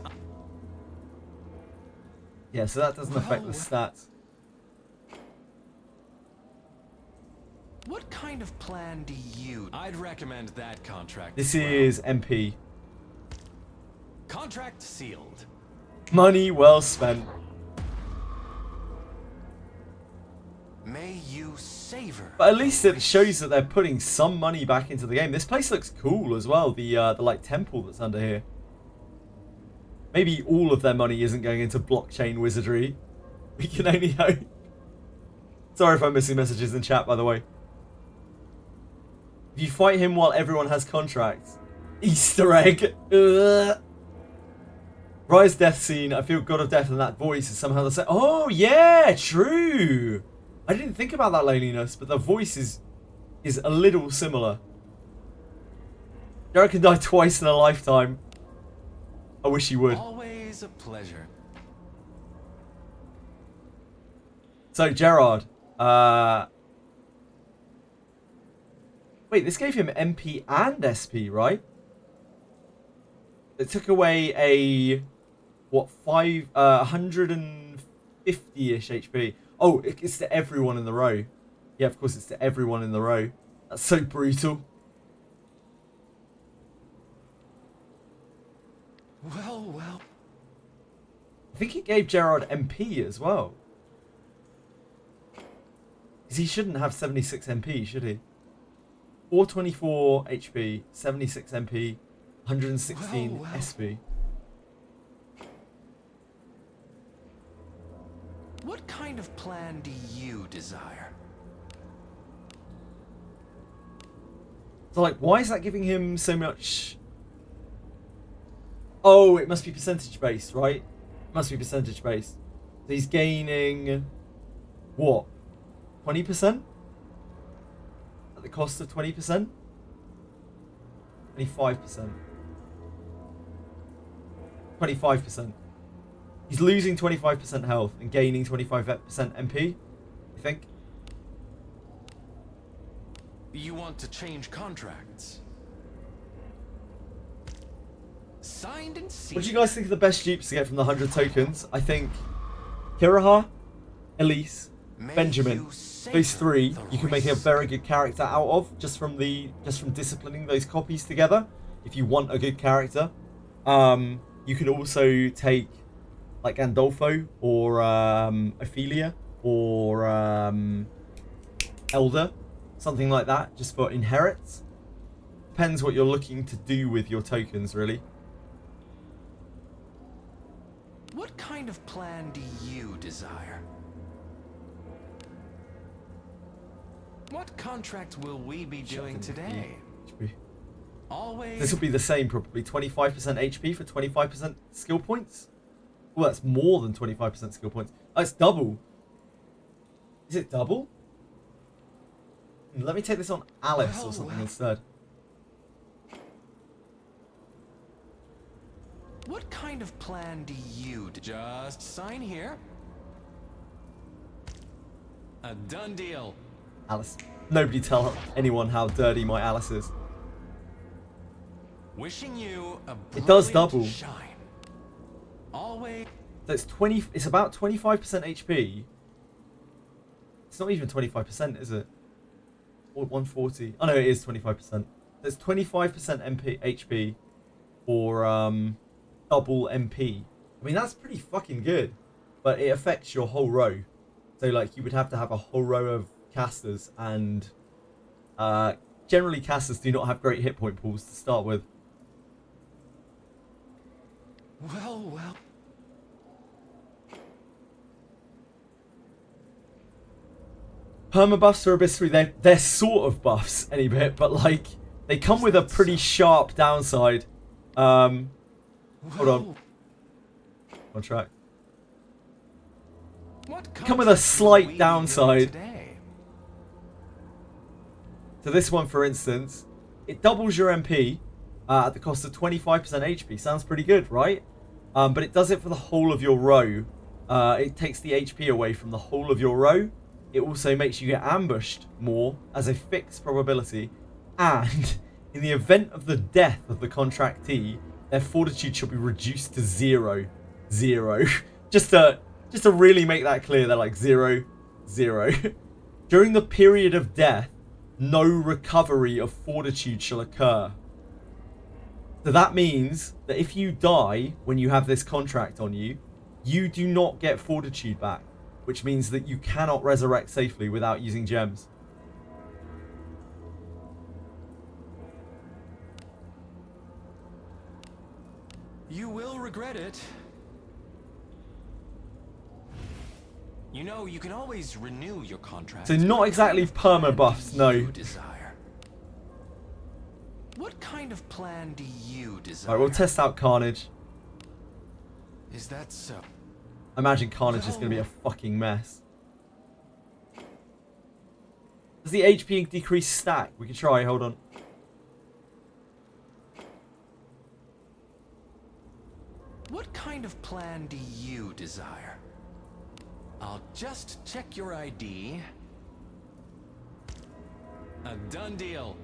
Yeah, so that doesn't affect the stats. What kind of plan do you? I'd recommend that contract. This as well. is MP. Contract sealed. Money well spent. May you savor. But at least it shows that they're putting some money back into the game. This place looks cool as well. The like temple that's under here. Maybe all of their money isn't going into blockchain wizardry. We can only hope. Sorry if I'm missing messages in chat, by the way. If you fight him while everyone has contracts. Easter egg. Ugh. Rise death scene. I feel God of Death and that voice is somehow the same. Oh yeah, true. I didn't think about that loneliness, but the voice is a little similar. Jared can die twice in a lifetime. I wish he would. Always a pleasure. So Gerard, wait, this gave him MP and SP, right? It took away a what 150-ish HP. Oh, it's to everyone in the row. Yeah, of course it's to everyone in the row. That's so brutal. Well. I think it gave Gerard MP as well. Because he shouldn't have 76 MP, should he? 424 HP, 76 MP, 116 Well. SP. What kind of plan do you desire? So, like, why is that giving him so much? Oh, it must be percentage based, right? It must be percentage based. So he's gaining what? 20%? At the cost of 20%? 25%. 25%. He's losing 25% health and gaining 25% MP, I think. You want to change contracts? Signed and sealed. What do you guys think of the best dupes to get from the 100 tokens? I think Kiraha, Elise, May Benjamin. you savor Those three the you can make a risk. very good character out of just from disciplining those copies together. If you want a good character, you could also take like Gandolfo or Ophelia or Elder, something like that, just for inherits. Depends what you're looking to do with your tokens, really. What kind of plan do you desire? What contract will we be doing today? HP. Always. This will be the same, probably 25% HP for 25% skill points. Well, that's more than 25% skill points. Oh, it's double. Is it double? Let me take this on Alice or something instead. What kind of plan do you just sign here? A done deal. Alice. Nobody tell anyone how dirty my Alice is. Wishing you a It does brilliant double. shine. Always. So it's 20. It's about 25% HP. It's not even 25%, is it? Or 140. Oh no, it is 25%. There's 25% MP HP for double MP. I mean, that's pretty fucking good. But it affects your whole row. So, like, you would have to have a whole row of casters. And generally, casters do not have great hit point pools to start with. Well. Perma buffs for Abyssary, they're sort of buffs any bit, but like they come with a pretty sharp downside. Hold on. Contract. Come with a slight downside. So this one, for instance, it doubles your MP at the cost of 25% HP. Sounds pretty good, right? But it does it for the whole of your row. It takes the HP away from the whole of your row. It also makes you get ambushed more as a fixed probability. And in the event of the death of the contractee, their fortitude shall be reduced to 0. 0. just to really make that clear, they're like 0, 0. During the period of death, no recovery of fortitude shall occur. So that means that if you die when you have this contract on you, you do not get fortitude back. Which means that you cannot resurrect safely without using gems. You will regret it. You know, you can always renew your contract. So not exactly perma buffs, no. Desire? What kind of plan do you desire? Alright, we'll test out Carnage. Is that so? I imagine Carnage is going to be a fucking mess. Does the HP decrease stack? We can try, hold on. What kind of plan do you desire? I'll just check your ID. A done deal.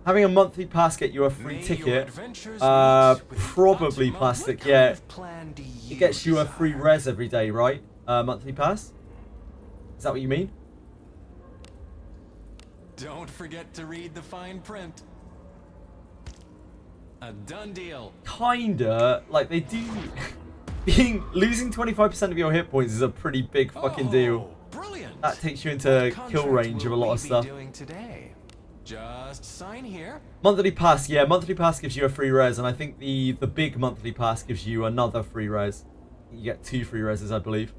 Having a monthly pass get you a free ticket. Probably plastic, yeah. It gets you a free res every day, right? Monthly pass? Is that what you mean? Don't forget to read the fine print. A done deal. Kinda. Like, they do... Losing 25% of your hit points is a pretty big fucking deal. Brilliant. That takes you into kill range of a lot of stuff. Today? Just sign here. Monthly pass, yeah, monthly pass gives you a free res, and I think the big monthly pass gives you another free res. You get 2 free reses, I believe.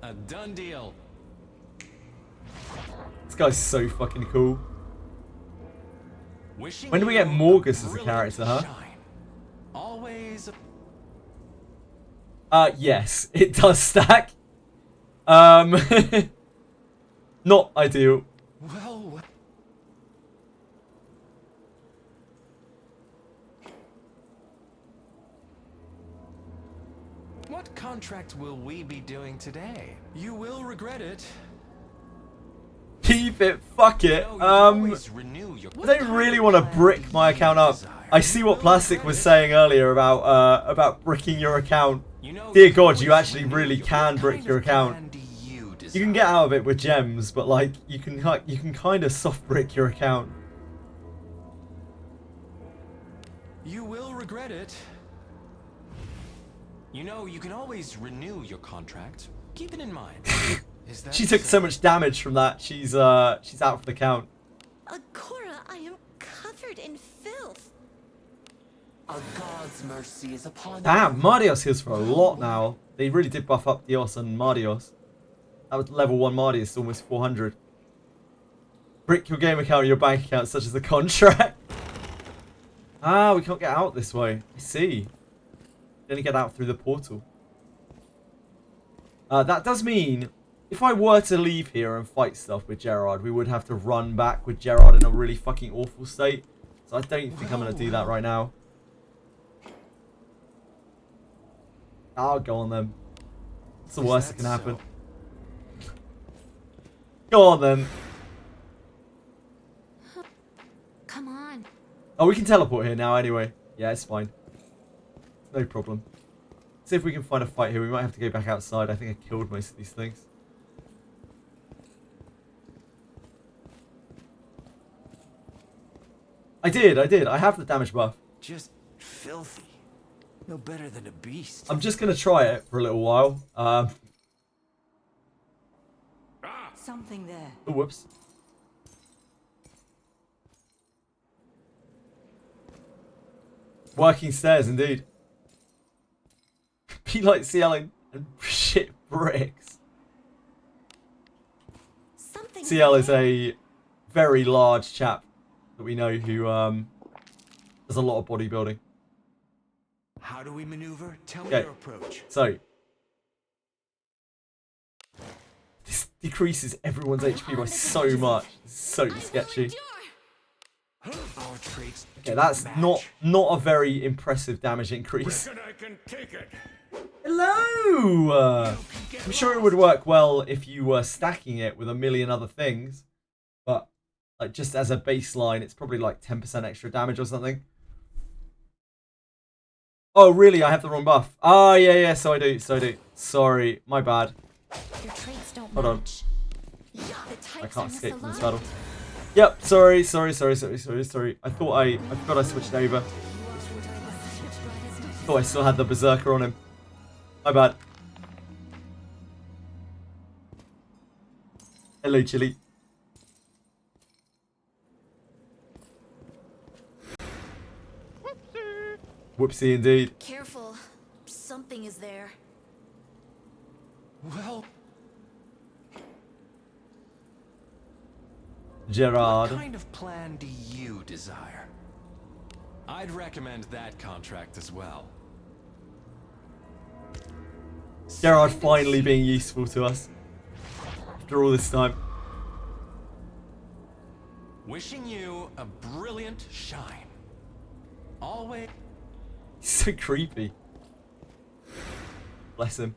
A done deal. This guy's so fucking cool. Wishing When do we get Morgus as a character, huh? shine. Always. Yes, it does stack. Not ideal. Well. What contract will we be doing today? You will regret it. Keep it, fuck it. I don't really want to brick my account up. I see what Plastic was saying earlier about bricking your account. Dear God, you actually really can brick your account. You can get out of it with gems, but like you can kind of soft brick your account. You will regret it. You know, you can always renew your contract. Keep it in mind. Is that She took so much damage from that. She's out for the count. Agora, I am covered in filth. A god's mercy is upon Damn, Mardios heals for a lot now. They really did buff up Dios and Mardios. That was level 1 Mardios, almost 400. Brick your game account or your bank account, such as the contract. Ah, we can't get out this way. I see. You only get out through the portal. That does mean, if I were to leave here and fight stuff with Gerard, we would have to run back with Gerard in a really fucking awful state. So I don't think I'm going to do that right now. I'll go on then. What's the worst that can happen? Go on then. Come on. Oh, we can teleport here now anyway. Yeah, it's fine. No problem. See if we can find a fight here. We might have to go back outside. I think I killed most of these things. I did. I have the damage buff. Just filthy. No better than a beast. I'm just going to try it for a little while. Something there. Oh, whoops. Working stairs, indeed. Be like CLing and shit bricks. Something CL is a very large chap that we know who does a lot of bodybuilding. How do we maneuver? Tell me Okay. your approach. So this decreases everyone's HP by so much. It's so sketchy. Our traits Okay, that's not a very impressive damage increase. Reckon I can take it. Hello! I'm sure it would work well if you were stacking it with a million other things, but like just as a baseline, it's probably like 10% extra damage or something. Oh, really? I have the wrong buff. Oh, yeah, so I do. Sorry, my bad. Your traits don't Hold on. match. The I types can't are escape from this misaligned. battle. Yep, sorry. I forgot I switched over. Thought I still had the Berserker on him. My bad. Hello, Chili. Whoopsie indeed. Careful. Something is there. Well, Gerard. what kind of plan do you desire? I'd recommend that contract as well. Gerard finally being useful to us. After all this time. Wishing you a brilliant shine. Always. He's so creepy. Bless him.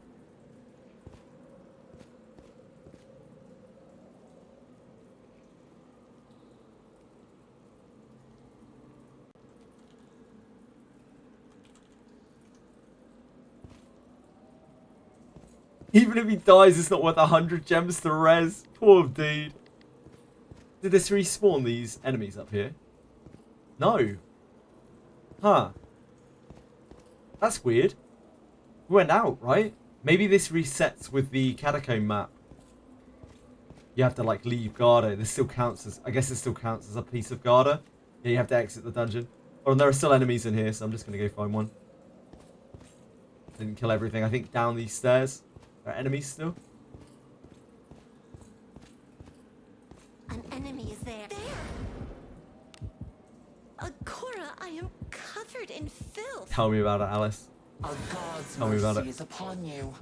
Even if he dies, it's not worth 100 gems to res. Poor dude. Did this respawn these enemies up here? No. Huh. That's weird. We went out, right? Maybe this resets with the catacomb map. You have to like leave Garda. This still counts as, I guess it still counts as a piece of Garda. Yeah, you have to exit the dungeon. Oh, and there are still enemies in here, so I'm just gonna go find one. Didn't kill everything. I think down these stairs there are enemies still. An enemy is there. Cora, I am covered in filth. Tell me about it, Alice. A god's Tell me about mercy it. is upon you.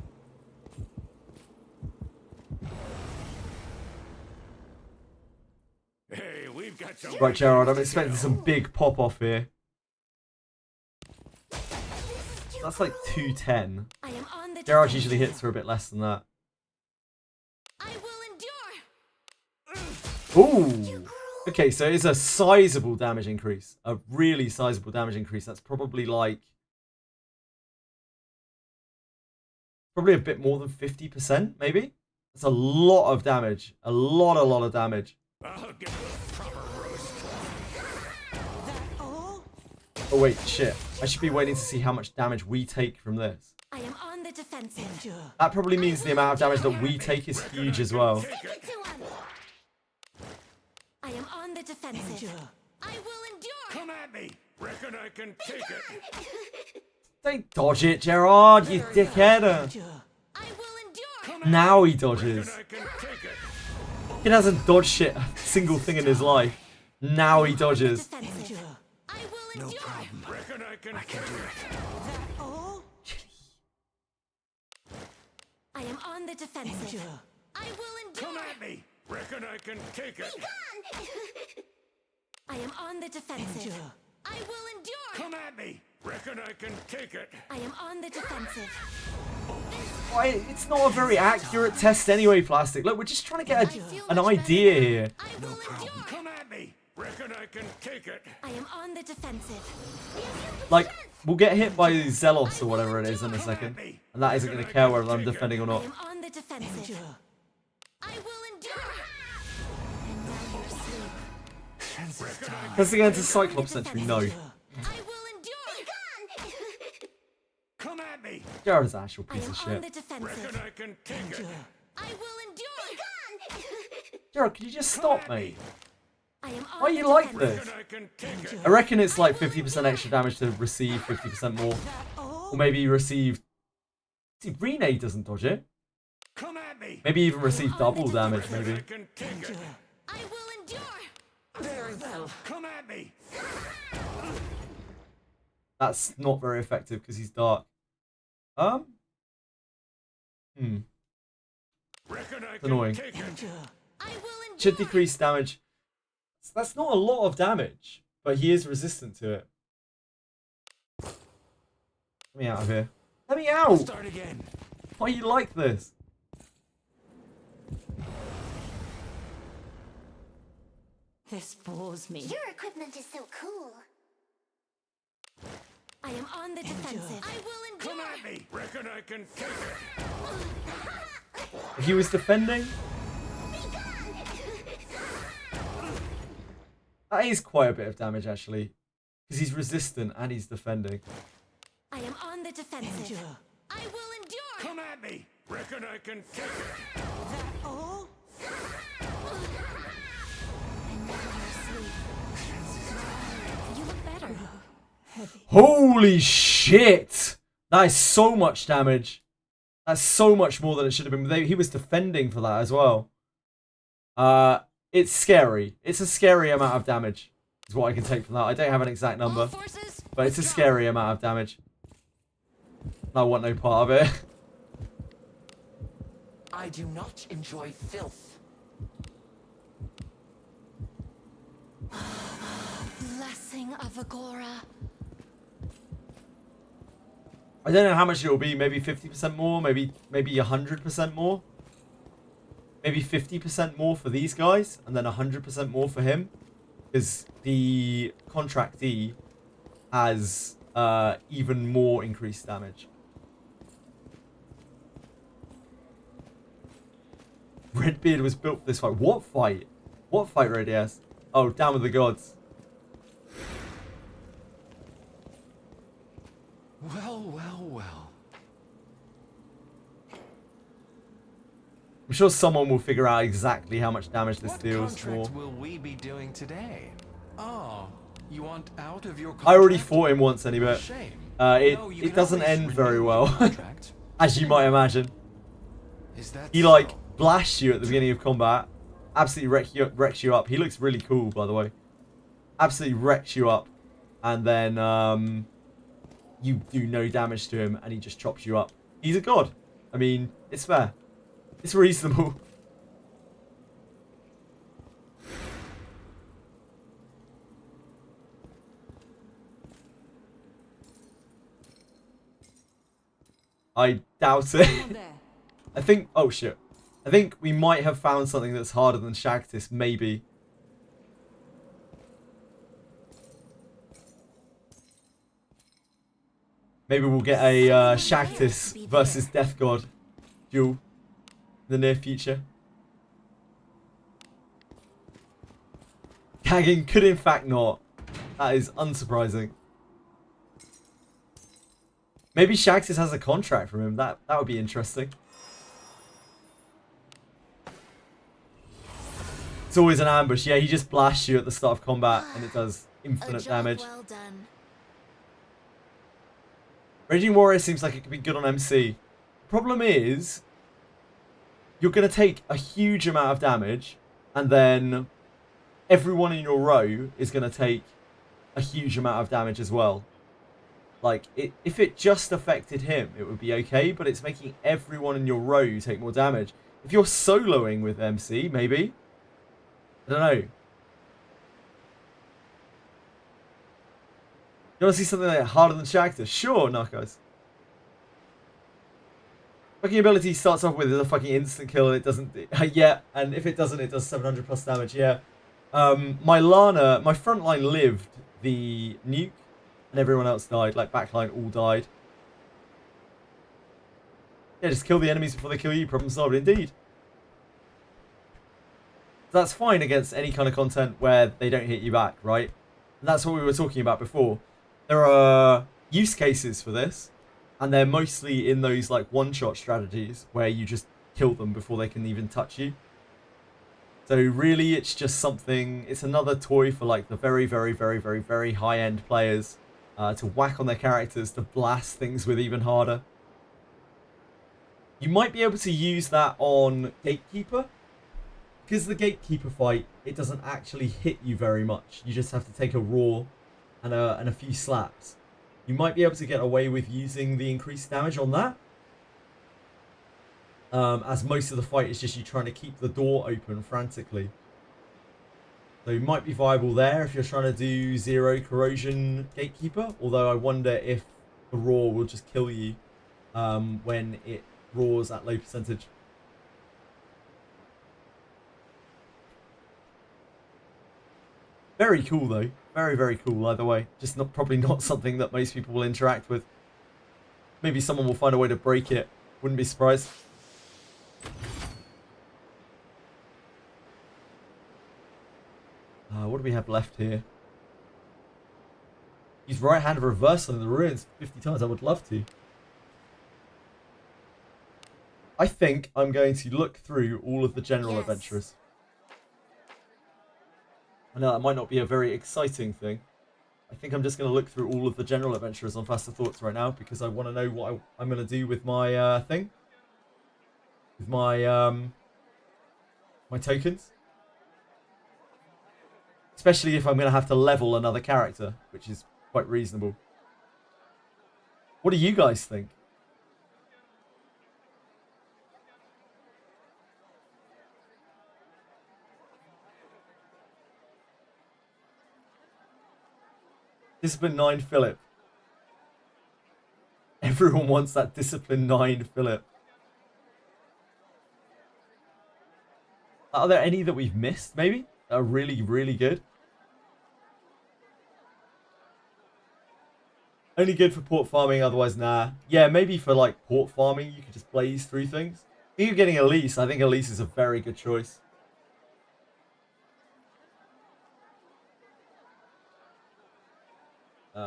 Hey, we've got some. Right, Gerard, I'm expecting some big pop off here. That's like 210. I am on the Gerard defensive. usually hits for a bit less than that. I will endure. Ooh. Okay, so it's a sizable damage increase. A really sizable damage increase. That's probably like... probably a bit more than 50%, maybe? That's a lot of damage. A lot of damage. I'll give you a proper roast. Oh, wait, shit. I should be waiting to see how much damage we take from this. I am on the defensive. That probably means the amount of damage that we take is huge as well. Take it. I am on the defensive. I will endure. Come at me. Reckon I can take it. Don't dodge it, Gerard, you dickhead. I will endure. Now he dodges. Reckon I can take it. He hasn't dodged shit a single thing in his life. Now he dodges. Defensive. I will No endure. problem. Reckon I can do it. I am on the defensive. I will Come endure. at me. Reckon I can take it. I am on the defensive. I will endure. Come at me. Reckon I can take it. I am on the defensive. Why, it's not a very accurate test anyway, Plastic. Look, we're just trying to get I feel an much idea better here. now. I will endure. Come at me. Reckon I can take it. I am on the defensive. Like, we'll get hit by Zelos or whatever it is in a second. And that isn't going to care whether I'm defending or I not. am on the defensive. I will endure. And now you're asleep. Pressing into Cyclops Sentry, no. I will endure. Come at me. Jared's an actual I piece am of on shit. the defensive. Reckon I can take it. I will endure. Jared, can you just stop, mate? I am on Why the you like defensive. this? Reckon I can take it. I reckon it's like 50% extra damage to receive 50% more. Or maybe you receive... See, Renee doesn't dodge it. Come at me. Maybe even receive double damage, Reckon maybe. I can take it. I will endure. Very well. Come at me. That's not very effective because he's dark. Reckon I It's can annoying. take it. I will endure. Should decrease damage. That's not a lot of damage, but he is resistant to it. Let me out of here. Let me out! Start again. Why you like this? This bores me. Your equipment is so cool. I am on the defensive. I will Come endure. at me. Reckon I can take it. If he was defending, that is quite a bit of damage actually. Because he's resistant and he's defending. I am on the defensive. I will endure. Come at me. Reckon I can take it. Oh, You look better. Holy shit! That is so much damage. That's so much more than it should have been. He was defending for that as well. It's scary. It's a scary amount of damage. Is what I can take from that. I don't have an exact All number, forces, but it's a withdraw. scary amount of damage. I want no part of it. I do not enjoy filth. Blessing of Agora. I don't know how much it will be. Maybe 50% more. Maybe 100% more. Maybe 50% more for these guys, and then 100% more for him, because the contractee has even more increased damage. Redbeard was built for this fight. What fight? What fight, Radius? Oh, Down with the Gods. Well, well, well. I'm sure someone will figure out exactly how much damage this What deals for. contract will we be doing today? Oh, you want out of your contract? I already fought him once anyway. Shame. It doesn't end very well, Contract. as you might imagine. Is that He like blasts you at the beginning of combat, absolutely wrecks you up. He looks really cool, by the way. Absolutely wrecks you up, and then you do no damage to him, and he just chops you up. He's a god. I mean, it's fair. It's reasonable. I doubt it. I think... Oh, shit. I think we might have found something that's harder than Shagtis, maybe. Maybe we'll get a Shagtis versus Death God duel in the near future. Gagging could in fact not. That is unsurprising. Maybe Shagtis has a contract from him. That would be interesting. It's always an ambush. Yeah, he just blasts you at the start of combat and it does infinite damage. Well done. Raging Warrior seems like it could be good on MC. Problem is, you're going to take a huge amount of damage, and then everyone in your row is going to take a huge amount of damage as well. Like, if it just affected him, it would be okay, but it's making everyone in your row take more damage. If you're soloing with MC, maybe. I don't know. You want to see something like harder than Shagtis? Sure, Narcos. Fucking ability starts off with a fucking instant kill and it doesn't... yeah, and if it doesn't, it does 700 plus damage, yeah. My Lana, my front line lived the nuke and everyone else died. Like, backline all died. Yeah, just kill the enemies before they kill you. Problem solved, indeed. That's fine against any kind of content where they don't hit you back, right? And that's what we were talking about before. There are use cases for this, and they're mostly in those like one-shot strategies where you just kill them before they can even touch you. So really, it's just something, it's another toy for like the very, very, very, very, very high-end players to whack on their characters, to blast things with even harder. You might be able to use that on Gatekeeper. Because the Gatekeeper fight, it doesn't actually hit you very much. You just have to take a roar and a few slaps. You might be able to get away with using the increased damage on that. As most of the fight is just you trying to keep the door open frantically. So it might be viable there if you're trying to do 0 corrosion Gatekeeper. Although I wonder if the roar will just kill you when it roars at low percentage. Very cool though. Very, very cool either way. Just probably not something that most people will interact with. Maybe someone will find a way to break it. Wouldn't be surprised. What do we have left here? Use right-hand reversal in the ruins 50 times. I would love to. I think I'm going to look through all of the general adventurers. I know that might not be a very exciting thing. I think I'm just going to look through all of the general adventurers on Faster Thoughts right now because I want to know what I'm going to do with my thing. With my my tokens. Especially if I'm going to have to level another character, which is quite reasonable. What do you guys think? Discipline 9 Philip. Everyone wants that Discipline 9 Philip. Are there any that we've missed, maybe? That are really, really good? Only good for port farming, otherwise nah. Yeah, maybe for like port farming, you could just blaze through things. If you're getting Elise, I think Elise is a very good choice.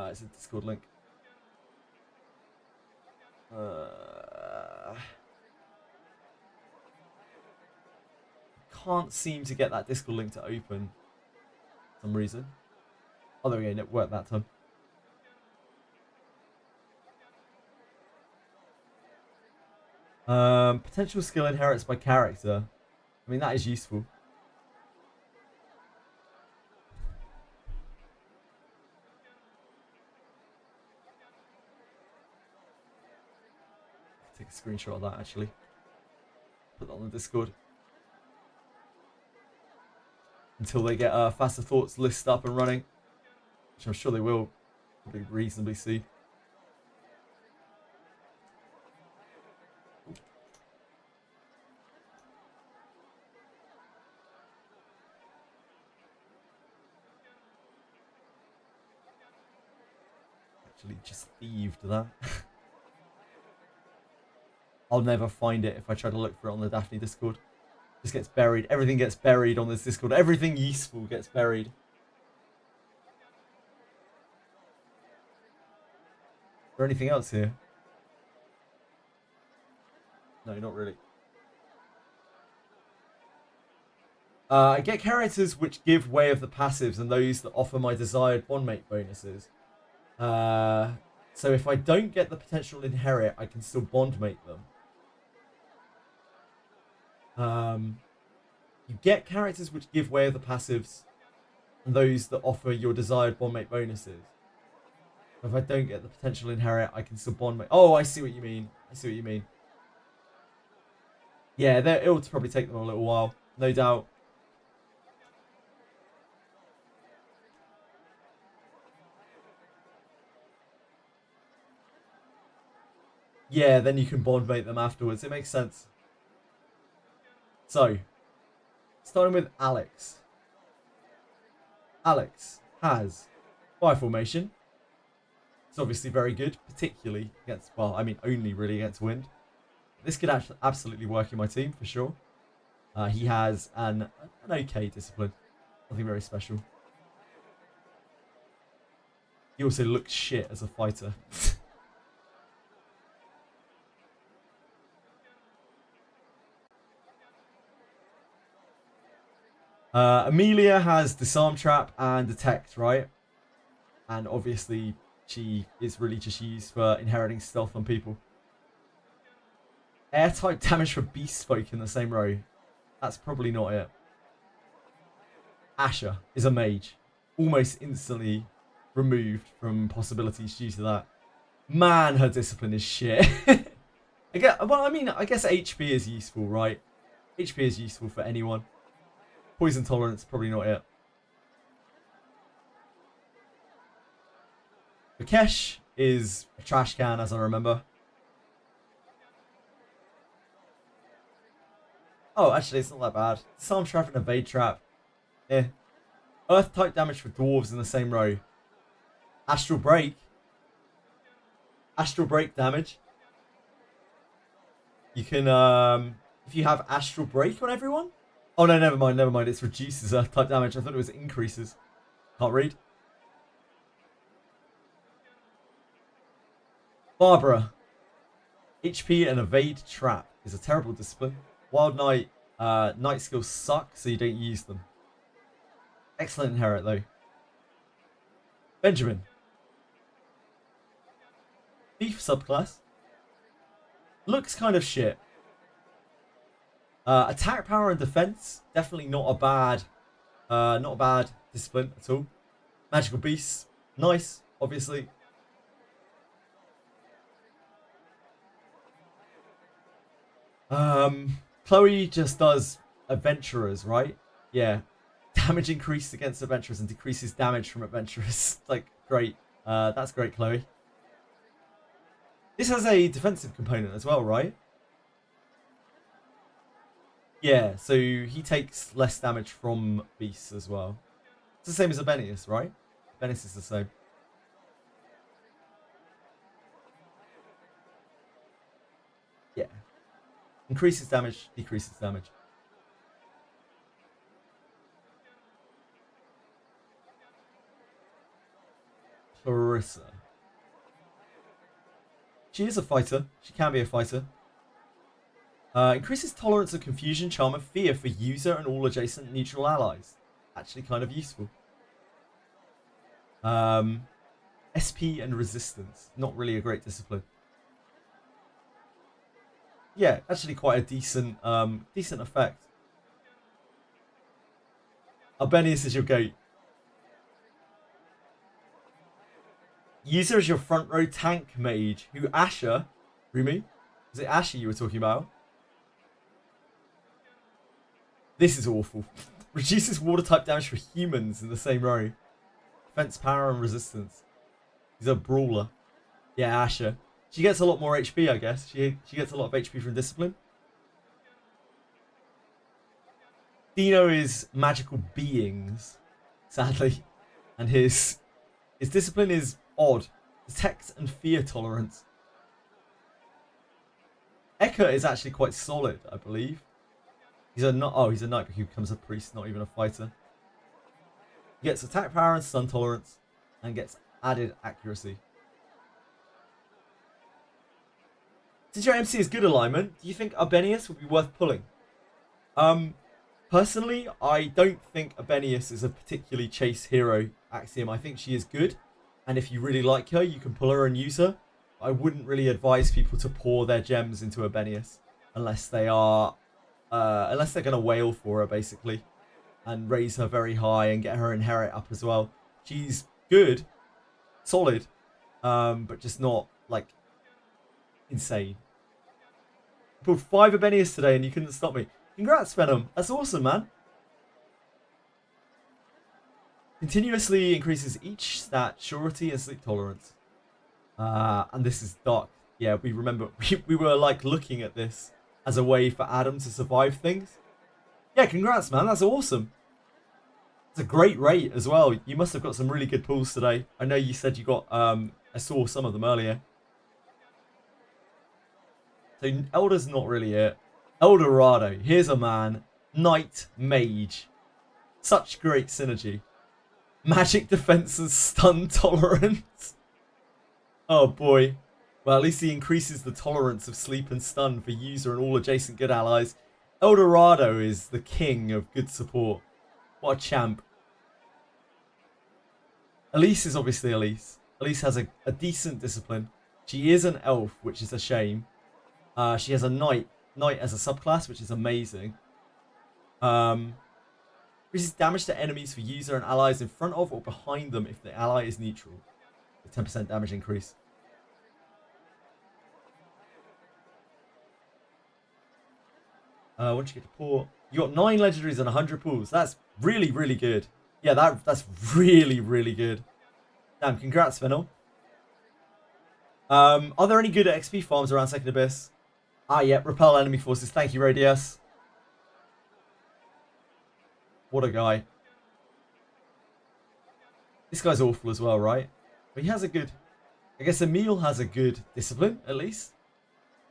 It's a Discord link. Can't seem to get that Discord link to open for some reason. Oh, there we go, it worked that time. Potential skill inherits by character. I mean, that is useful. Take a screenshot of that, actually. Put that on the Discord. Until they get Faster Thoughts list up and running. Which I'm sure they will. Probably reasonably soon. Actually, just thieved that. I'll never find it if I try to look for it on the Daphne Discord. Just gets buried. Everything gets buried on this Discord. Everything useful gets buried. Is there anything else here? No, not really. I get characters which give way of the passives and those that offer my desired bondmate bonuses. So if I don't get the potential inherit, I can still bondmate them. You get characters which give way of the passives and those that offer your desired bondmate bonuses. If I don't get the potential inherit, I can still bondmate. Oh, I see what you mean. I see what you mean. Yeah, it'll probably take them a little while, no doubt. Yeah, then you can bondmate them afterwards. It makes sense. So, starting with Alex. Alex has fire formation. It's obviously very good, particularly against, well, I mean, only really against wind. This could actually absolutely work in my team, for sure. He has an okay discipline. Nothing very special. He also looks shit as a fighter. Amelia has Disarm Trap and Detect, right? And obviously, she is really just used for inheriting stealth on people. Air type damage for Beast Folk in the same row. That's probably not it. Asher is a mage. Almost instantly removed from possibilities due to that. Man, her discipline is shit. I guess HP is useful, right? HP is useful for anyone. Poison tolerance, probably not it. Vikesh is a trash can, as I remember. Oh, actually, it's not that bad. Disarm Trap and Evade Trap. Eh. Earth type damage for dwarves in the same row. Astral Break. Astral Break damage. You can, if you have Astral Break on everyone. Oh, no, never mind. It reduces Earth type damage. I thought it was increases. Can't read. Barbara. HP and Evade Trap is a terrible discipline. Wild Knight, Night skills suck, so you don't use them. Excellent inherit, though. Benjamin. Thief subclass. Looks kind of shit. Attack power and defense, definitely not a bad discipline at all. Magical beasts, nice, obviously. Chloe just does adventurers, right? Yeah. Damage increased against adventurers and decreases damage from adventurers. Like, great. That's great, Chloe. This has a defensive component as well, right? Yeah, so he takes less damage from beasts as well. It's the same as Abenius, right? Abenius is the same. Yeah. Increases damage, decreases damage. Clarissa. She is a fighter. She can be a fighter. Increases tolerance of confusion, charm, and fear for user and all adjacent neutral allies. Actually kind of useful. SP and resistance. Not really a great discipline. Yeah, actually quite a decent effect. Albenius is your goat. User is your front row tank mage, who Asher, Rumi? Was it Asher you were talking about? This is awful. Reduces water type damage for humans in the same row. Defense, power, and resistance. He's a brawler. Yeah, Asher. She gets a lot more HP, I guess. She gets a lot of HP from discipline. Dino is magical beings, sadly. And his discipline is odd. Detect and fear tolerance. Eka is actually quite solid, I believe. He's a knight but he becomes a priest, not even a fighter. He gets attack power and stun tolerance, and gets added accuracy. Since your MC is good alignment, do you think Abenius would be worth pulling? Personally, I don't think Abenius is a particularly chase hero axiom. I think she is good, and if you really like her, you can pull her and use her. I wouldn't really advise people to pour their gems into Abenius unless they are, unless they're gonna wail for her basically, and raise her very high and get her inherit up as well. She's good, solid, but just not like insane. I pulled 5 Abenius today and you couldn't stop me. Congrats, Venom. That's awesome, man. Continuously increases each stat, surety, and sleep tolerance. And this is dark. Yeah, we remember we were like looking at this as a way for Adam to survive things. Yeah, congrats, man. That's awesome. It's a great rate as well. You must have got some really good pulls today. I know you said you got, I saw some of them earlier. So Elder's not really it. Eldorado. Here's a man Knight, Mage. Such great synergy. Magic defense and stun tolerance. Oh boy. Well, at least he increases the tolerance of sleep and stun for user and all adjacent good allies. Eldorado is the king of good support. What a champ. Elise is obviously Elise. Elise has a decent discipline. She is an elf, which is a shame. She has a knight as a subclass, which is amazing. Increases damage to enemies for user and allies in front of or behind them if the ally is neutral. A 10% damage increase. Once you get to port, you got 9 legendaries and 100 pools. That's really, really good. Yeah, that's really, really good. Damn, congrats, Fennel. Are there any good XP farms around Second Abyss? Ah, yeah, repel enemy forces. Thank you, Radius. What a guy. This guy's awful as well, right? But he has a good... I guess Emil has a good discipline, at least.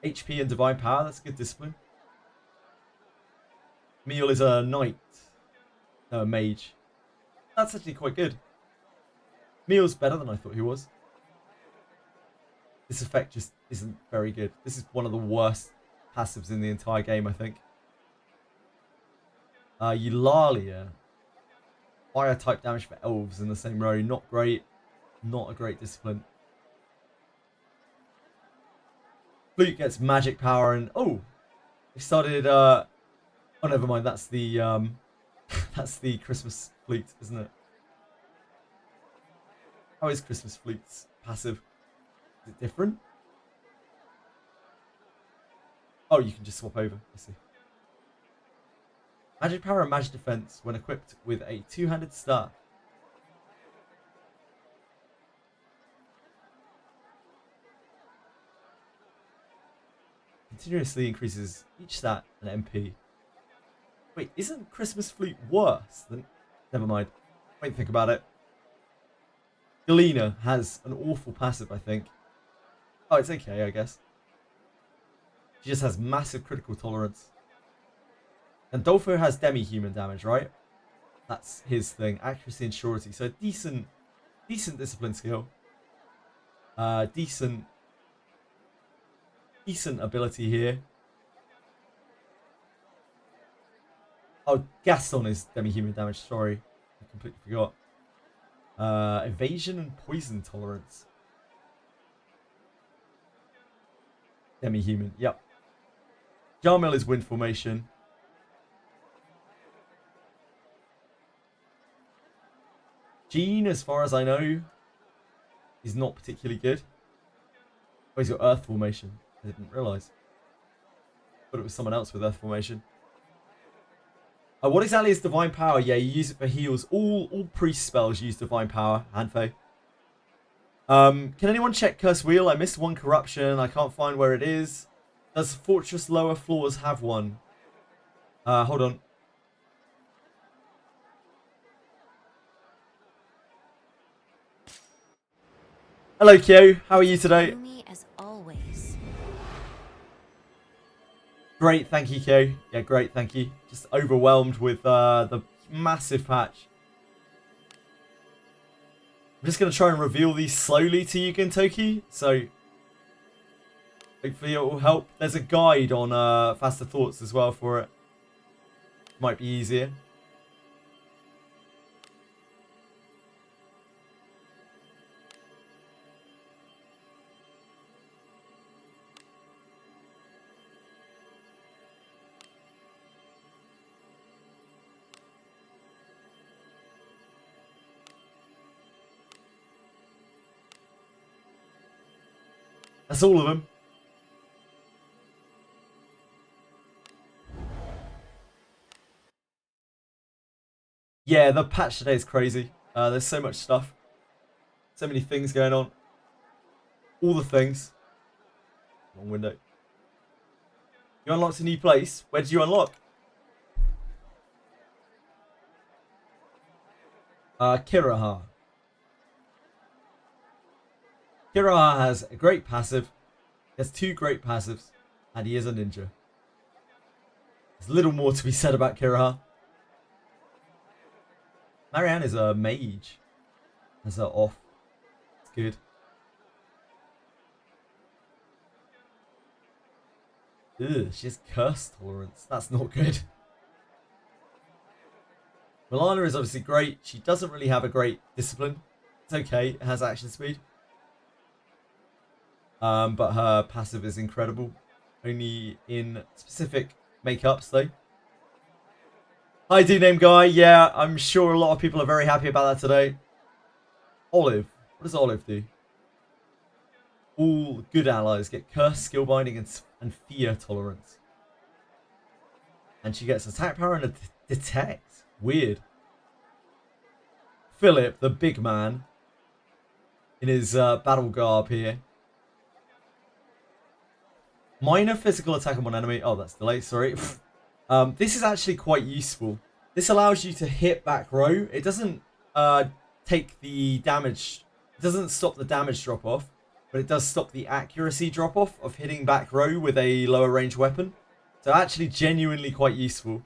HP and divine power, that's a good discipline. Emil is a knight. No, a mage. That's actually quite good. Emil's better than I thought he was. This effect just isn't very good. This is one of the worst passives in the entire game, I think. Eulalia. Fire type damage for elves in the same row. Not great. Not a great discipline. Flute gets magic power and... Oh! They started... Oh, never mind. That's the... that's the Christmas flute, isn't it? How is Christmas flute's passive? Is it different? Oh, you can just swap over. I see. Magic power and magic defense when equipped with a two-handed staff. Continuously increases each stat and MP. Wait, isn't Christmas Flute worse than... Never mind. Wait, think about it. Galena has an awful passive, I think. Oh, it's okay, I guess. She just has massive critical tolerance. And Dolfo has demi-human damage, right? That's his thing. Accuracy and surety. So decent discipline skill. Decent ability here. Oh, Gaston is demi-human damage. Sorry. I completely forgot. Evasion and poison tolerance. Demi-human. Yep. Jarmil is wind formation. Jean, as far as I know, is not particularly good. Oh, he's got earth formation. I didn't realise. Thought it was someone else with earth formation. What exactly is divine power? Yeah, you use it for heals. All priest spells use divine power. Hanfei. Can anyone check Curse Wheel? I missed one corruption. I can't find where it is. Does Fortress Lower Floors have one? Hold on. Hello, Kyo. How are you today? Gloomy as always. Great, thank you, Kyo. Yeah, great, thank you. Just overwhelmed with the massive patch. I'm just going to try and reveal these slowly to you, Gintoki. So, hopefully it will help. There's a guide on Faster Thoughts as well for it. Might be easier. That's all of them. Yeah, the patch today is crazy. There's so much stuff. So many things going on. All the things. Wrong window. You unlocked a new place. Where did you unlock? Kiraha. Kiraha has a great passive. He has 2 great passives. And he is a ninja. There's little more to be said about Kiraha. Marianne is a mage. That's her off. It's good. Ugh, she has curse tolerance. That's not good. Milana is obviously great. She doesn't really have a great discipline. It's okay. It has action speed. But her passive is incredible. Only in specific makeups, though. Hi, D-Name Guy. Yeah, I'm sure a lot of people are very happy about that today. Olive. What does Olive do? All good allies get curse, skill binding, and fear tolerance. And she gets attack power and a detect. Weird. Philip, the big man, in his battle garb here. Minor physical attack on one enemy. Oh, that's delayed. Sorry. This is actually quite useful. This allows you to hit back row. It doesn't take the damage. It doesn't stop the damage drop off, but it does stop the accuracy drop off of hitting back row with a lower range weapon. So actually genuinely quite useful.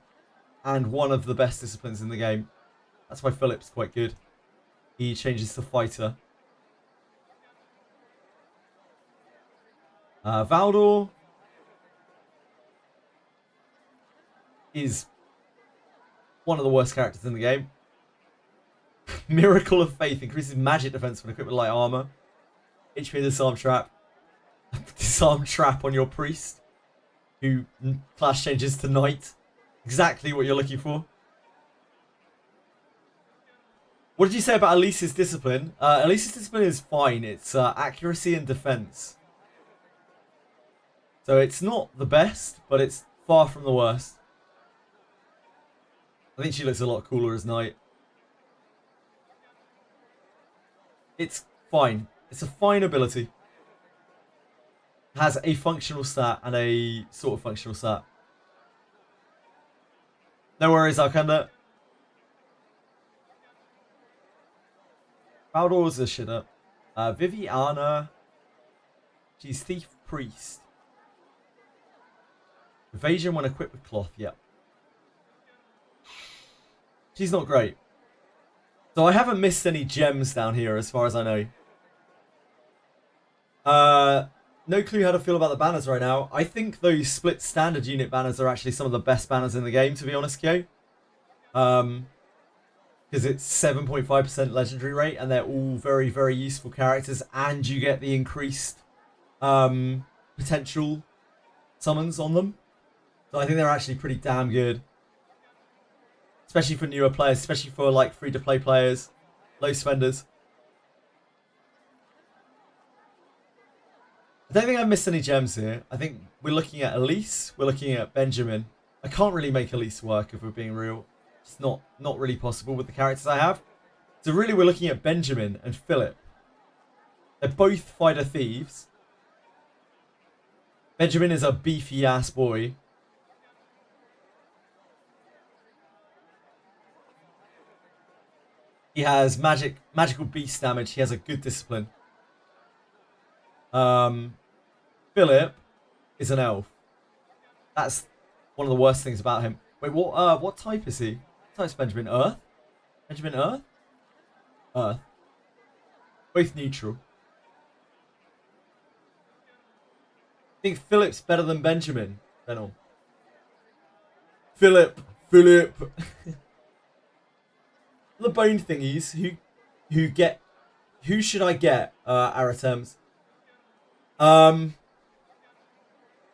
And one of the best disciplines in the game. That's why Philip's quite good. He changes to fighter. Valdor is one of the worst characters in the game. Miracle of Faith increases magic defense when equipped with light armor. HP disarm trap. Disarm trap on your priest, who class changes to knight. Exactly what you're looking for. What did you say about Elise's discipline? Elise's discipline is fine. It's accuracy and defense. So it's not the best, but it's far from the worst. I think she looks a lot cooler as knight. It's fine. It's a fine ability. Has a functional stat and a sort of functional stat. No worries, Arkanda. Baldor's a shitter. Viviana. She's Thief Priest. Evasion when equipped with cloth, yep. She's not great. So I haven't missed any gems down here as far as I know. No clue how to feel about the banners right now. I think those split standard unit banners are actually some of the best banners in the game, to be honest, Kyo. Because it's 7.5% legendary rate, and they're all very, very useful characters, and you get the increased potential summons on them. So I think they're actually pretty damn good. Especially for newer players, especially for like free-to-play players, low spenders. I don't think I've missed any gems here. I think we're looking at Elise, we're looking at Benjamin. I can't really make Elise work if we're being real. It's not really possible with the characters I have. So really we're looking at Benjamin and Philip. They're both fighter thieves. Benjamin is a beefy ass boy. He has magical beast damage. He has a good discipline. Philip is an elf. That's one of the worst things about him. Wait, what type is he? What type is Benjamin? Earth? Benjamin Earth? Earth. Both neutral. I think Philip's better than Benjamin. Then all. Philip. The bone thingies, who should I get, Aratems?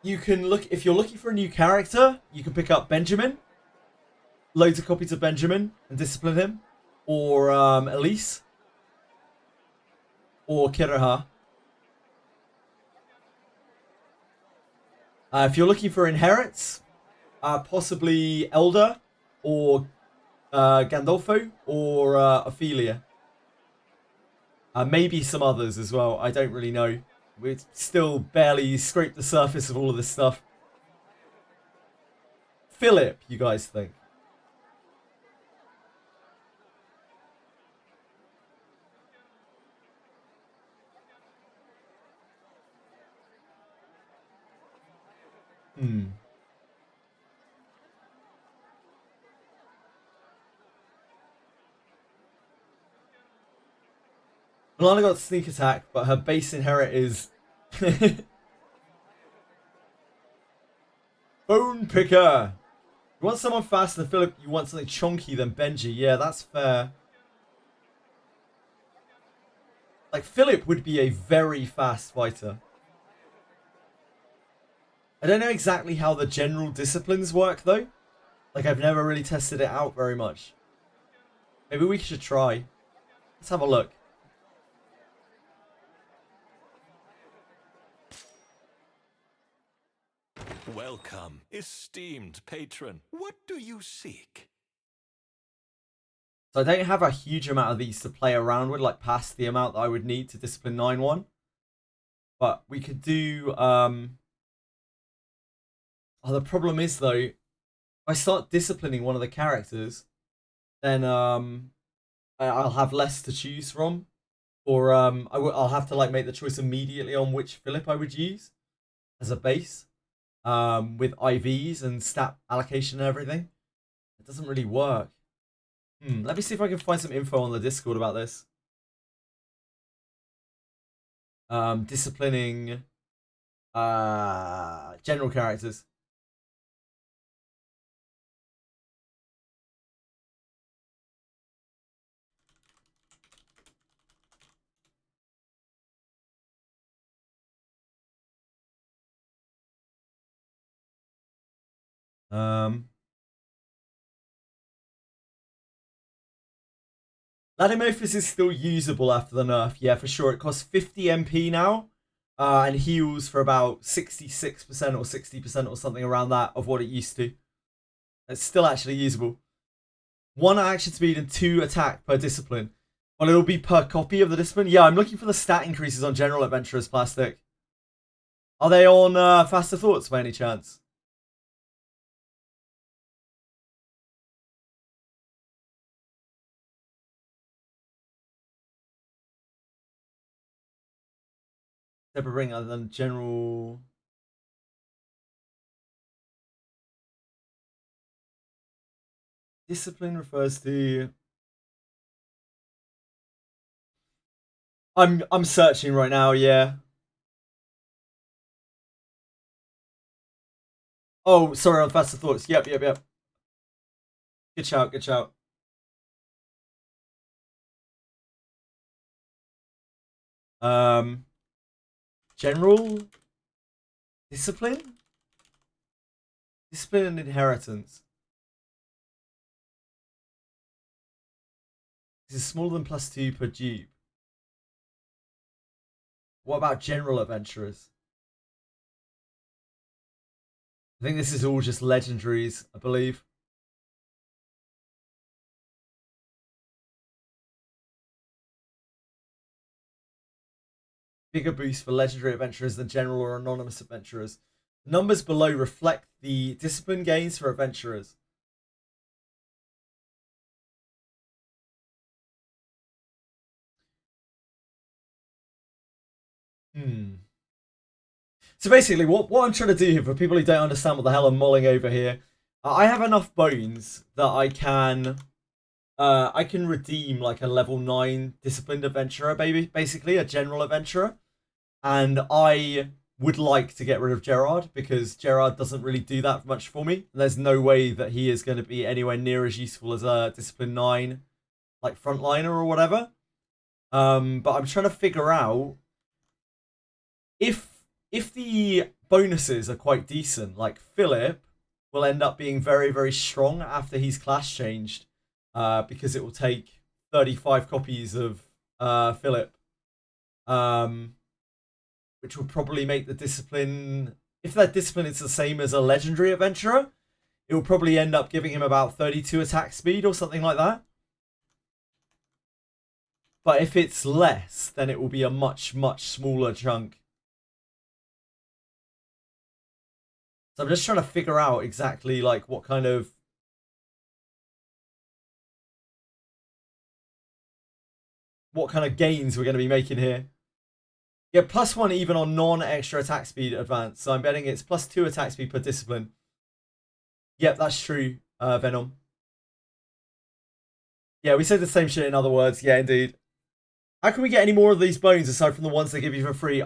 You can look, if you're looking for a new character, you can pick up Benjamin. Loads of copies of Benjamin and discipline him. Or Elise. Or Kiraha. If you're looking for inherits, possibly Elder or Gandolfo or Ophelia. Maybe some others as well. I don't really know. We've still barely scraped the surface of all of this stuff. Philip, you guys think? Lana got sneak attack, but her base inherit is Bone Picker. You want someone faster than Philip, you want something chonky than Benji. Yeah, that's fair. Like, Philip would be a very fast fighter. I don't know exactly how the general disciplines work, though. Like, I've never really tested it out very much. Maybe we should try. Let's have a look. Welcome, esteemed patron. What do you seek? So I don't have a huge amount of these to play around with, like past the amount that I would need to discipline 9-1. But we could do... Oh, the problem is, though, if I start disciplining one of the characters, then I'll have less to choose from. Or I'll have to like make the choice immediately on which Philip I would use as a base. With IVs and stat allocation and everything. It doesn't really work. Let me see if I can find some info on the Discord about this. Disciplining general characters. Ladymophis is still usable after the nerf. Yeah, for sure. It costs 50 MP now. And heals for about 66% or 60% or something around that of what it used to. It's still actually usable. 1 action speed and 2 attack per discipline. Well, it'll be per copy of the discipline. Yeah, I'm looking for the stat increases on General Adventurers Plastic. Are they on Faster Thoughts by any chance? Separate ring other than general. Discipline refers to. I'm searching right now, yeah. Oh, sorry, on Faster Thoughts. Yep. Good shout, good shout. General discipline? Discipline and inheritance. This is smaller than +2 per dupe. What about general adventurers? I think this is all just legendaries, I believe. Bigger boost for legendary adventurers than general or anonymous adventurers. Numbers below reflect the discipline gains for adventurers. So basically, what I'm trying to do here, for people who don't understand what the hell I'm mulling over here, I have enough bones that I can redeem like a level 9 disciplined adventurer, basically a general adventurer. And I would like to get rid of Gerard, because Gerard doesn't really do that much for me. There's no way that he is going to be anywhere near as useful as a discipline 9 like frontliner or whatever. But I'm trying to figure out if the bonuses are quite decent, like Philip will end up being very, very strong after he's class changed, because it will take 35 copies of Philip, which will probably make the discipline, if that discipline is the same as a legendary adventurer, it will probably end up giving him about 32 attack speed or something like that. But if it's less, then it will be a much, much smaller chunk. So I'm just trying to figure out exactly like what kind of gains we're going to be making here. Yeah, +1 even on non-extra attack speed advance. So I'm betting it's +2 attack speed per discipline. Yep, that's true, Venom. Yeah, we said the same shit in other words. Yeah, indeed. How can we get any more of these bones aside from the ones they give you for free?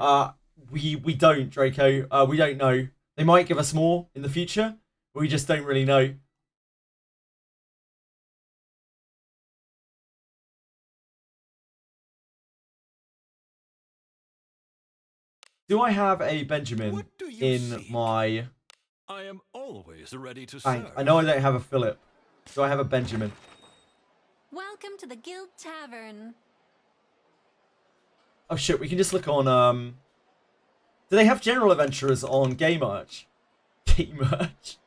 We don't, Draco. We don't know. They might give us more in the future, but we just don't really know. Do I have a Benjamin in my I am always ready to bank? serve. I know I don't have a Philip. Do I have a Benjamin? Welcome to the Guild Tavern. Oh shit, we can just look on do they have general adventurers on Game Merch? Game Merch?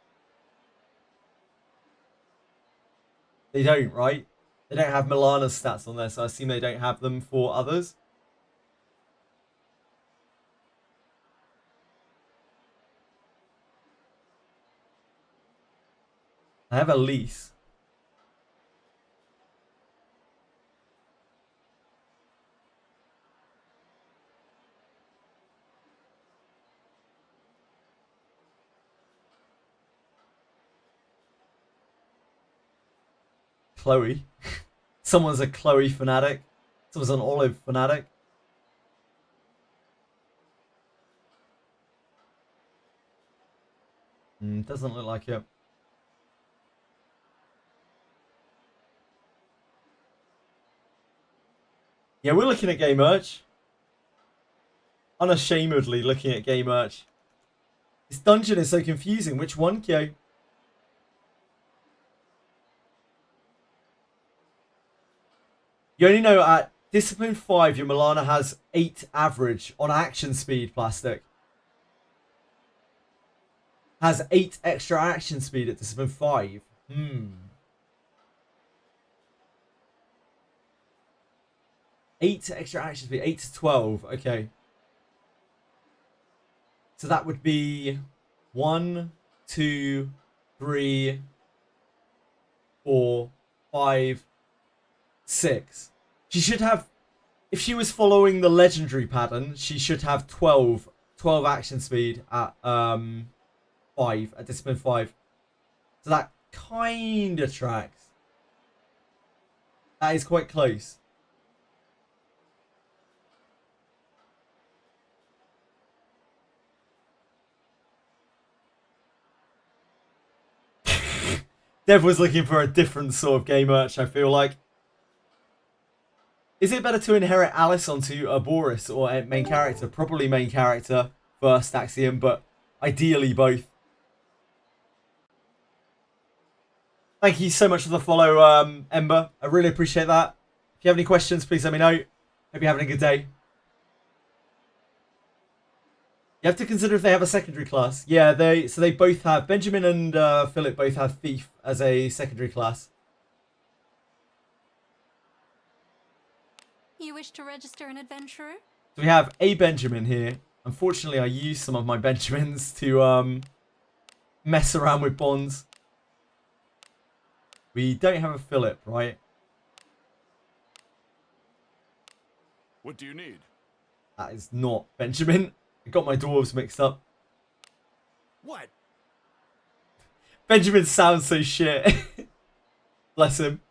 They don't, right? They don't have Milana's stats on there, so I assume they don't have them for others. I have Elise. Chloe. Someone's a Chloe fanatic. Someone's an Olive fanatic. Doesn't look like it. Yeah, we're looking at Game Merch. Unashamedly looking at Game Merch. This dungeon is so confusing. Which one, Kyo? You only know at Discipline 5, your Milana has 8 average on action speed, Plastic. Has 8 extra action speed at Discipline 5. 8 extra action speed. 8 to 12. Okay. So that would be 1, 2, 3, 4, 5, 6. She should have, if she was following the legendary pattern, she should have 12 action speed at 5, at Discipline 5. So that kind of tracks. That is quite close. Dev was looking for a different sort of Game Merch, I feel like. Is it better to inherit Alice onto a Boris or a main character? Probably main character first axiom, but ideally both. Thank you so much for the follow, Ember. I really appreciate that. If you have any questions, please let me know. Hope you're having a good day. You have to consider if they have a secondary class. Yeah, they both have, Benjamin and Philip both have Thief as a secondary class. You wish to register an adventurer? So we have a Benjamin here. Unfortunately, I used some of my Benjamins to mess around with bonds. We don't have a Philip, right? What do you need? That is not Benjamin. I got my dwarves mixed up. What? Benjamin sounds so shit. Bless him.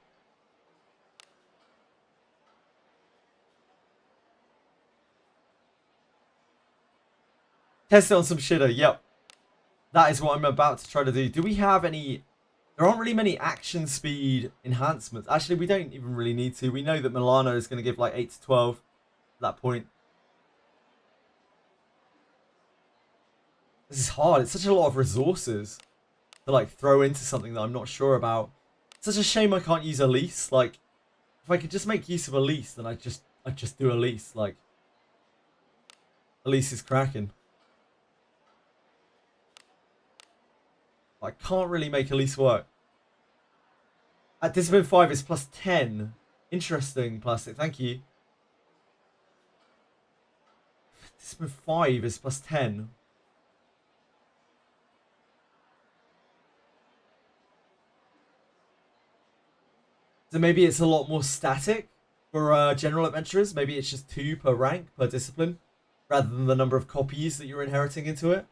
Test it on some shitter. Yep. That is what I'm about to try to do. Do we have any... There aren't really many action speed enhancements. Actually, we don't even really need to. We know that Milano is going to give like 8 to 12 at that point. This is hard. It's such a lot of resources to like throw into something that I'm not sure about. It's such a shame I can't use Elise. Like, if I could just make use of Elise, then I'd just do Elise. Like, Elise is cracking. I can't really make Elise work. At Discipline 5 is plus 10. Interesting, Plastic. Thank you. Discipline 5 is plus 10. So maybe it's a lot more static for general adventurers. Maybe it's just 2 per rank, per discipline, rather than the number of copies that you're inheriting into it.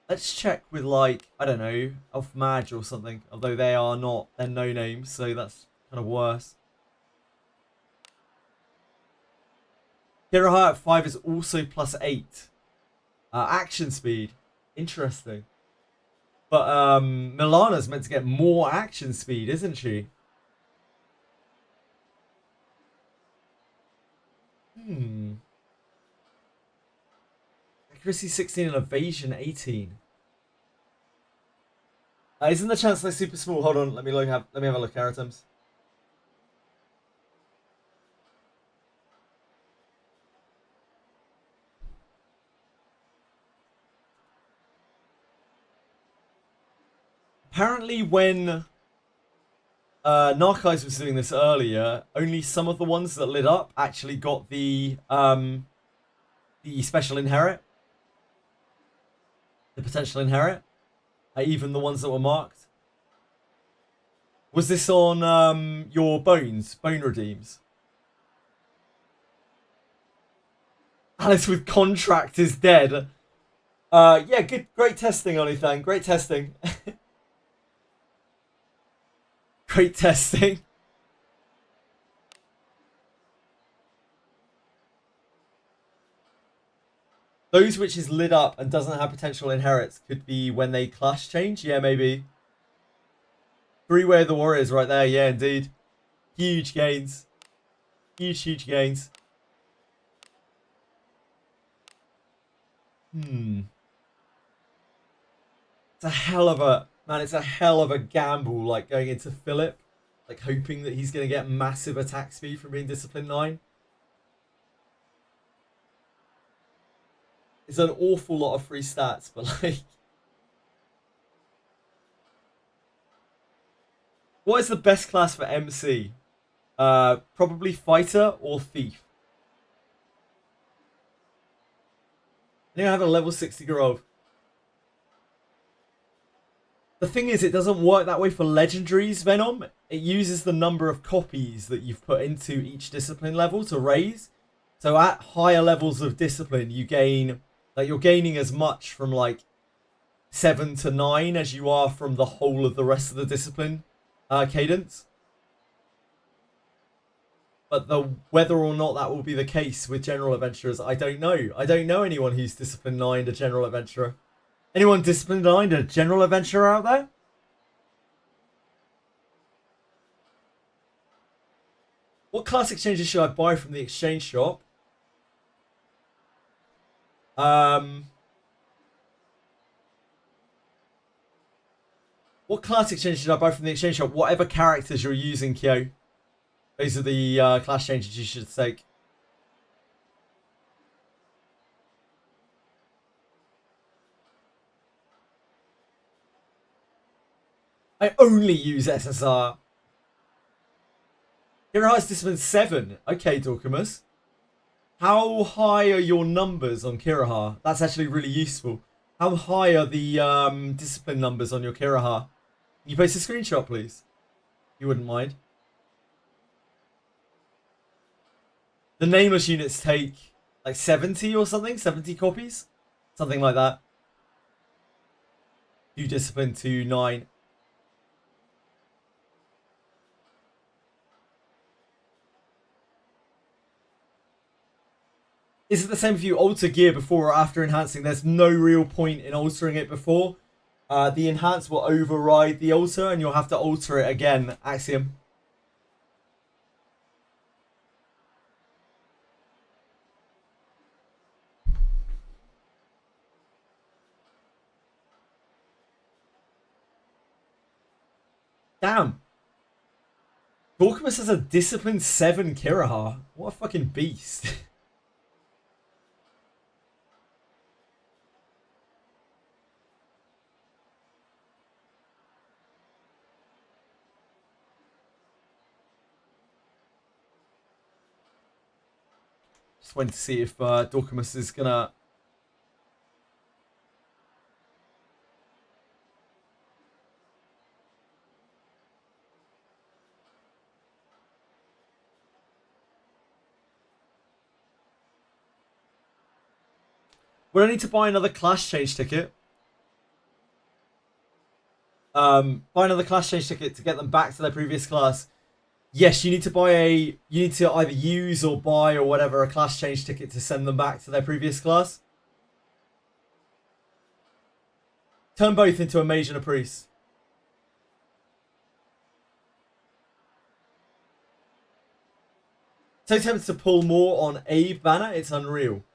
Let's check with, like, I don't know, Elf Mage or something. Although they are not, they're no names, so that's kind of worse. Kirahara at 5 is also +8. Action speed. Interesting. But Milana's meant to get more action speed, isn't she? Accuracy 16 and evasion 18. Isn't the Chancellor super small? Hold on, let me have a look at items. Apparently, when Narcais was doing this earlier, only some of the ones that lit up actually got the special inherit, the potential inherit. Even the ones that were marked. Was this on your bone redeems? Alice with contract is dead. Yeah, great testing, Olithang. Great testing. Great testing. Those which is lit up and doesn't have potential inherits could be when they class change. Yeah, maybe. Three-way of the Warriors right there. Yeah, indeed. Huge gains. Huge gains. It's a hell of a... Man, it's a hell of a gamble, like, going into Philip. Like, hoping that he's going to get massive attack speed from being Discipline 9. It's an awful lot of free stats, but like... What is the best class for MC? Probably Fighter or Thief. Anyone have a level 60 Grove? The thing is, it doesn't work that way for Legendaries, Venom. It uses the number of copies that you've put into each discipline level to raise. So at higher levels of discipline, you gain... Like, you're gaining as much from, like, 7 to 9 as you are from the whole of the rest of the discipline cadence. But whether or not that will be the case with General Adventurers, I don't know. I don't know anyone who's Discipline 9 a General Adventurer. Anyone Discipline 9 a General Adventurer out there? What class exchanges should I buy from the exchange shop? What class exchange should I buy from the exchange shop? Whatever characters you're using, Kyo. Those are the class changes you should take. I only use SSR. Kirahara's Discipline 7. Okay, Dorkamus. How high are your numbers on Kirahara? That's actually really useful. How high are the discipline numbers on your Kirahara? Can you post a screenshot, please? You wouldn't mind. The nameless units take like 70 or something? 70 copies? Something like that. 2 discipline, 2, 9. Is it the same if you alter gear before or after enhancing? There's no real point in altering it before. The enhance will override the alter and you'll have to alter it again, Axiom. Damn. Dorkamus has a Discipline 7 Kirahara. What a fucking beast. Just waiting to see if Dorkamus is gonna... Would I need to buy another class change ticket? Buy another class change ticket to get them back to their previous class. Yes, you need to either use or buy or whatever a class change ticket to send them back to their previous class. Turn both into a mage and a priest. So tempted to pull more on Abe banner, it's unreal.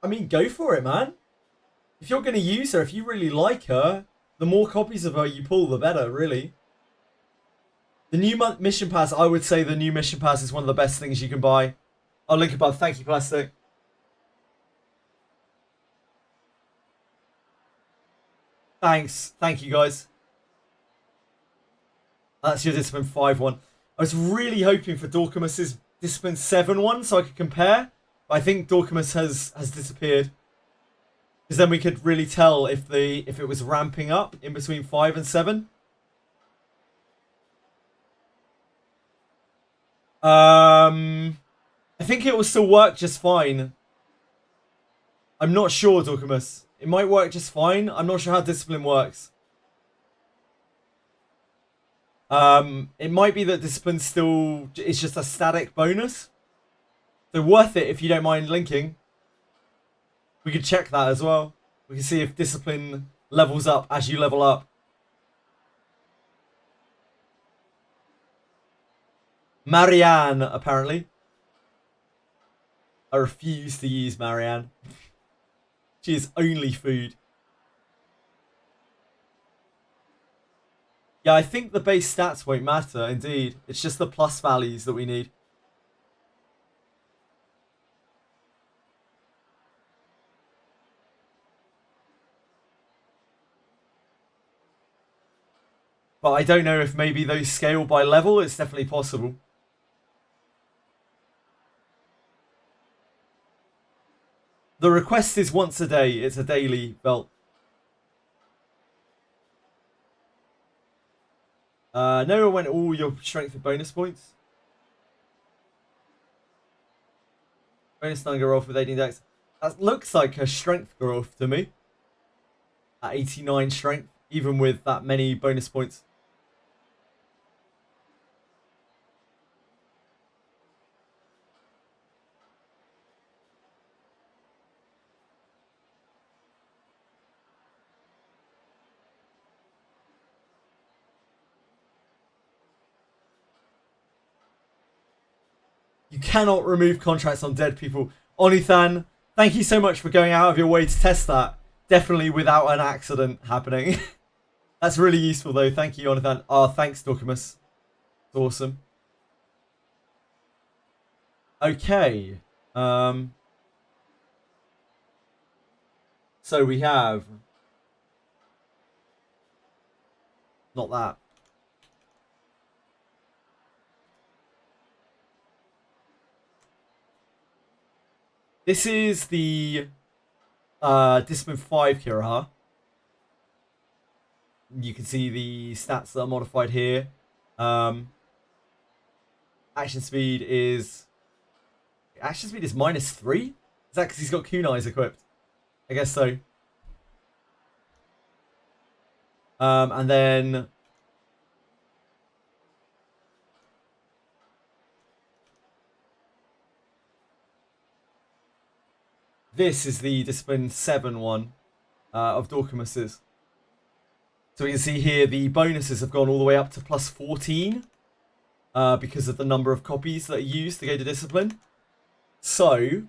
I mean, go for it, man. If you're going to use her, if you really like her, the more copies of her you pull, the better, really. The new mission pass, I would say the new mission pass is one of the best things you can buy. I'll link above. Thank you, Plastic. Thanks. Thank you, guys. That's your Discipline 5 one. I was really hoping for Dorcamus's Discipline 7 one so I could compare. But I think Dorcamus has disappeared. Because then we could really tell if it was ramping up in between 5 and 7. I think it will still work just fine. I'm not sure, Dorcamus. It might work just fine. I'm not sure how Discipline works. It might be that Discipline still is just a static bonus. So worth it if you don't mind linking. We could check that as well. We can see if Discipline levels up as you level up. Marianne, apparently. I refuse to use Marianne. She is only food. Yeah, I think the base stats won't matter, indeed. It's just the plus values that we need. But I don't know if maybe those scale by level. It's definitely possible. The request is once a day. It's a daily belt. No one went all your strength and bonus points. Bonus Nanga Rolf with 18 dex. That looks like a strength growth to me. At 89 strength, even with that many bonus points. You cannot remove contracts on dead people. Onithan, thank you so much for going out of your way to test that. Definitely without an accident happening. That's really useful though. Thank you, Onithan. Oh, thanks, Dorcamus. It's awesome. Okay. So we have... Not that. This is the Discipline 5 Kiraha. You can see the stats that are modified here. Action speed is -3? Is that because he's got kunais equipped? I guess so. And then this is the Discipline 7 one of Dorcamus's. So we can see here the bonuses have gone all the way up to +14 because of the number of copies that are used to go to Discipline. So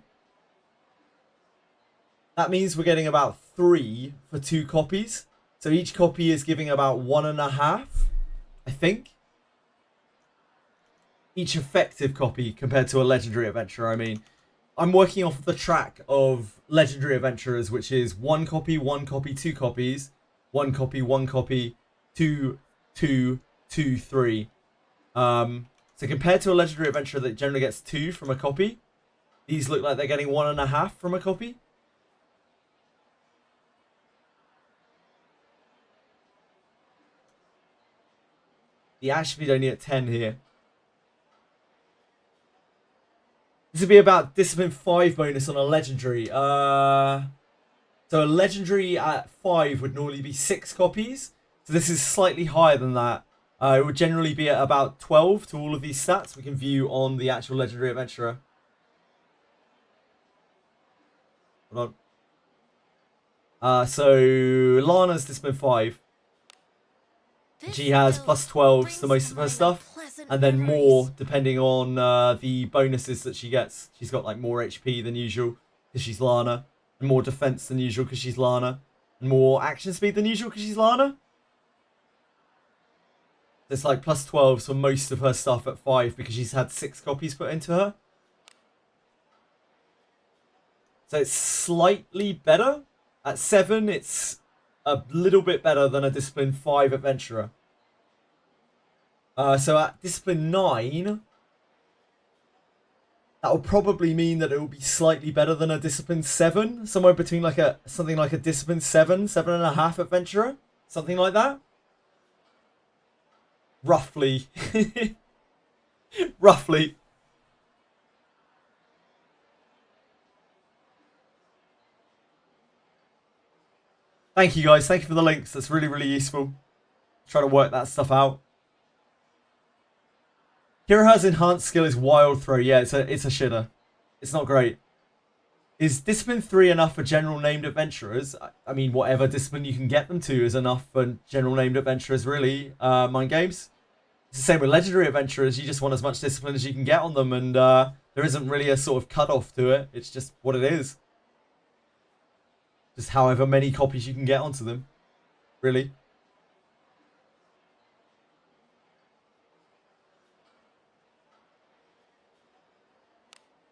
that means we're getting about 3 for 2 copies. So each copy is giving about 1.5, I think. Each effective copy compared to a Legendary Adventurer, I mean. I'm working off the track of Legendary Adventurers, which is 1 copy, 1 copy, 2 copies, 1 copy, 1 copy, 2, 2, 2, 3. So compared to a Legendary Adventurer that generally gets 2 from a copy, these look like they're getting 1.5 from a copy. The ash speed only at 10 here. This would be about Discipline 5 bonus on a Legendary. So a Legendary at 5 would normally be 6 copies. So this is slightly higher than that. It would generally be at about 12 to all of these stats we can view on the actual Legendary Adventurer. Hold on. So Lana's discipline 5. She has plus 12 to most of her stuff, and then more depending on the bonuses that she gets. She's got like more HP than usual because she's Lana, and more defense than usual because she's Lana, and more action speed than usual because she's Lana. It's like plus 12 for most of her stuff at 5 because she's had 6 copies put into her. So it's slightly better. At 7, it's a little bit better than a Discipline 5 Adventurer. So at Discipline 9, that will probably mean that it will be slightly better than a Discipline 7. Somewhere between like something like a Discipline 7, 7.5 Adventurer. Something like that. Roughly. Roughly. Thank you guys. Thank you for the links. That's really, really useful. Trying to work that stuff out. Kiraha's enhanced skill is Wild Throw. Yeah, it's a shitter. It's not great. Is Discipline 3 enough for general named adventurers? I mean, whatever discipline you can get them to is enough for general named adventurers, really. Mind games. It's the same with legendary adventurers. You just want as much discipline as you can get on them, and there isn't really a sort of cut-off to it. It's just what it is. Just however many copies you can get onto them. Really.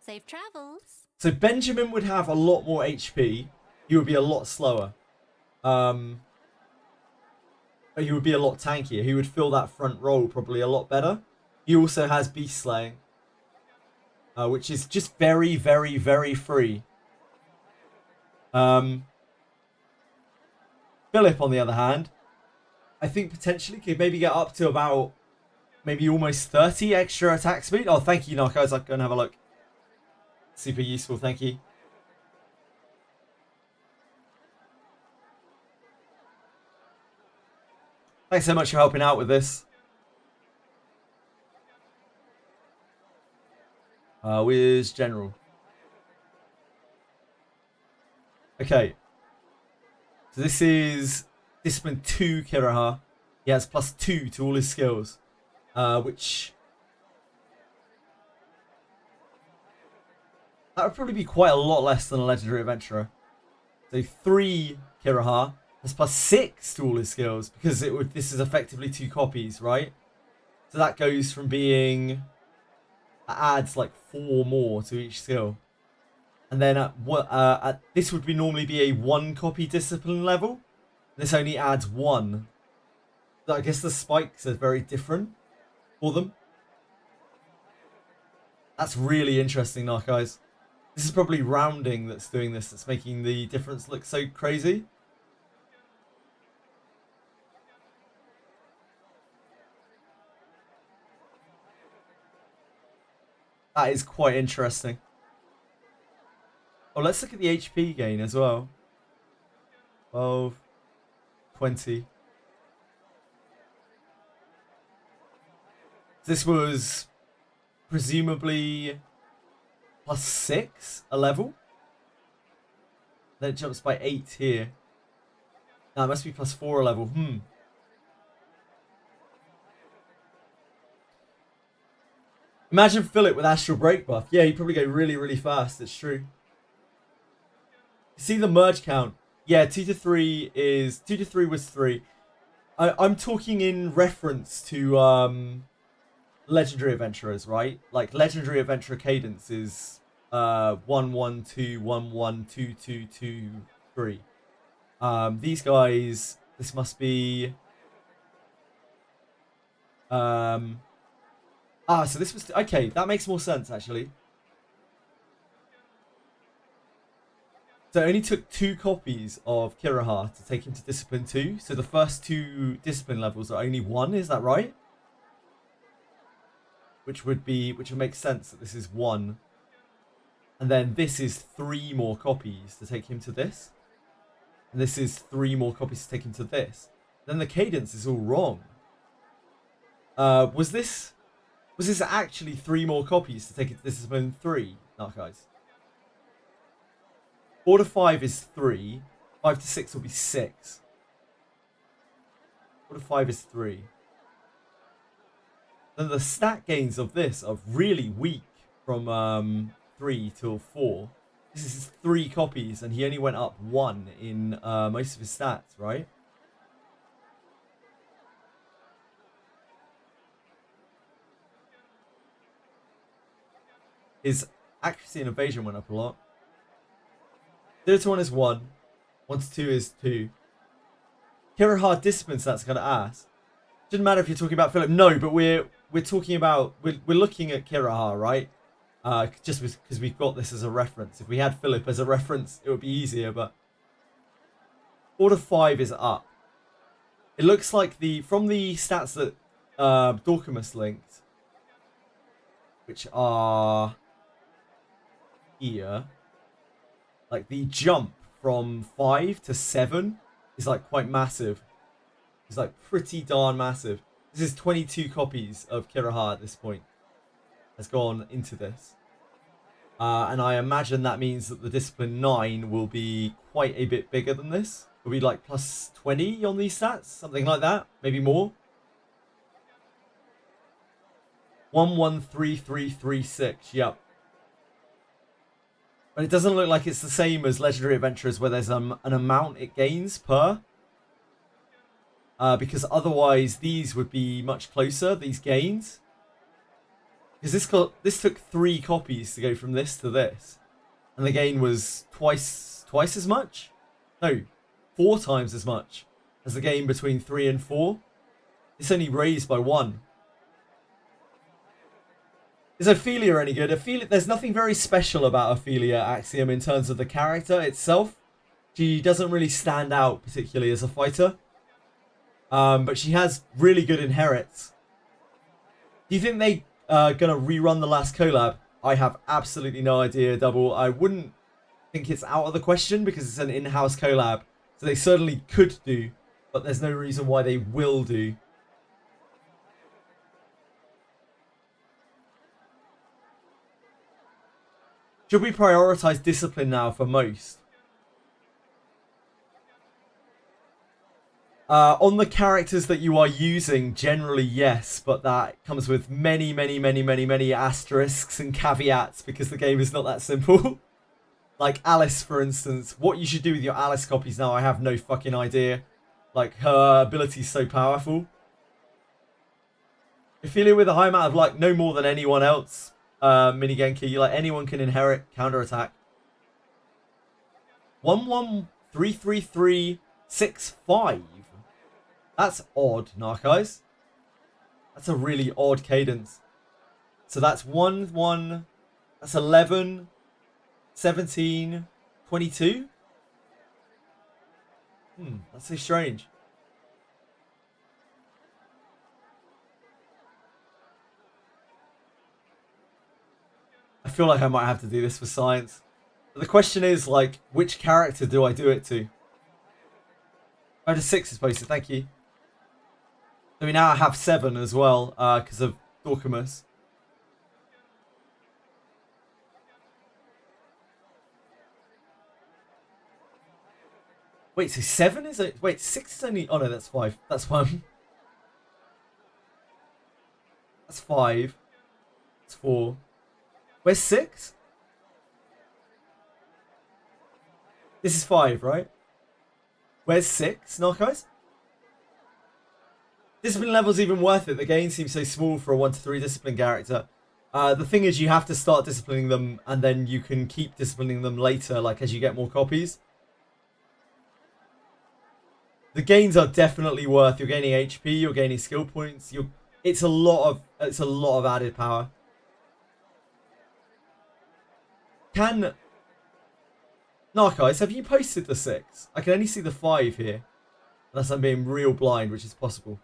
Safe travels. So Benjamin would have a lot more HP. He would be a lot slower. He would be a lot tankier. He would fill that front row probably a lot better. He also has Beast Slaying. Which is just very, very, very free. Philip, on the other hand, I think potentially could maybe get up to about maybe almost 30 extra attack speed. Oh, thank you, Narcos. I'll go and have a look. Super useful, thank you. Thanks so much for helping out with this. Where's General? Okay. So this is Discipline 2 Kiraha. He has plus 2 to all his skills. Which... that would probably be quite a lot less than a Legendary Adventurer. So 3 Kiraha has plus 6 to all his skills. Because this is effectively 2 copies, right? So that goes from being... that adds like 4 more to each skill. And then this would normally be a 1 copy discipline level. This only adds 1. So I guess the spikes are very different for them. That's really interesting, guys. This is probably rounding that's doing this, that's making the difference look so crazy. That is quite interesting. Oh, let's look at the HP gain as well. 12, 20. This was presumably plus 6 a level. Then it jumps by 8 here. No, it must be plus 4 a level. Imagine Philip with Astral Break buff. Yeah, he'd probably go really, really fast. It's true. See the merge count. Yeah, 2 to 3 is... 2 to 3 was 3. I'm talking in reference to Legendary Adventurers, right? Like, Legendary Adventurer cadence is 1, 1, 2, 1, 1, 2, 2, 2, 3. These guys, this must be... so this was... okay, that makes more sense, actually. So it only took 2 copies of Kiraha to take him to Discipline 2. So the first 2 Discipline levels are only 1, is that right? Which would make sense that this is 1. And then this is 3 more copies to take him to this. And this is 3 more copies to take him to this. Then the cadence is all wrong. Was this actually 3 more copies to take it to discipline 3? No, guys. 4 to 5 is 3. 5 to 6 will be 6. 4 to 5 is 3. Then the stat gains of this are really weak from 3 till 4. This is 3 copies, and he only went up 1 in most of his stats, right? His accuracy and evasion went up a lot. 0 to 1 is 1. 1 to 2 is 2. Kiraha discipline stats kind of ass. Doesn't matter if you're talking about Philip. No, but we're talking about we're looking at Kiraha, right? Just because we've got this as a reference. If we had Philip as a reference, it would be easier. But 4 to 5 is up. It looks like from the stats that Dorcamus linked, which are here, like the jump from 5 to 7 is like quite massive. It's like pretty darn massive. This is 22 copies of Kiraha at this point has gone into this. And I imagine that means that the discipline 9 will be quite a bit bigger than this. It'll be like plus 20 on these stats, something like that, maybe more. 113336, yep. But it doesn't look like it's the same as Legendary Adventurers where there's an amount it gains per. Because otherwise these would be much closer, these gains. Because this took 3 copies to go from this to this. And the gain was twice as much? No, 4 times as much as the gain between 3 and 4. It's only raised by 1. Is Ophelia any good? There's nothing very special about Ophelia Axiom in terms of the character itself. She doesn't really stand out particularly as a fighter. But she has really good inherits. Do you think they are going to rerun the last collab? I have absolutely no idea, Double. I wouldn't think it's out of the question because it's an in-house collab. So they certainly could do, but there's no reason why they will do. Should we prioritize discipline now for most? On the characters that you are using, generally yes, but that comes with many asterisks and caveats because the game is not that simple. Like Alice, for instance. What you should do with your Alice copies now, I have no fucking idea. Like, her ability is so powerful. Ophelia with a high amount of luck, no more than anyone else. Mini Genki, like anyone can inherit counterattack. 113335. That's odd, Narcos. That's a really odd cadence. So that's 1, that's 11, 17, 22. That's so strange. I feel like I might have to do this for science. But the question is, like, which character do I do it to? 5 to 6 is posted, thank you. So we now have 7 as well, because of Dorcamus. Wait, so 7 is it? Wait, 6 is only. Oh no, that's 5. That's 1. That's 5. That's 4. Where's 6? This is 5, right? Where's 6, Narcos? Discipline level's even worth it. The gain seems so small for a 1 to 3 discipline character. The thing is, you have to start disciplining them, and then you can keep disciplining them later, like as you get more copies. The gains are definitely worth. You're gaining HP, you're gaining skill points. It's a lot of added power. Narcos, have you posted the 6? I can only see the 5 here. Unless I'm being real blind, which is possible.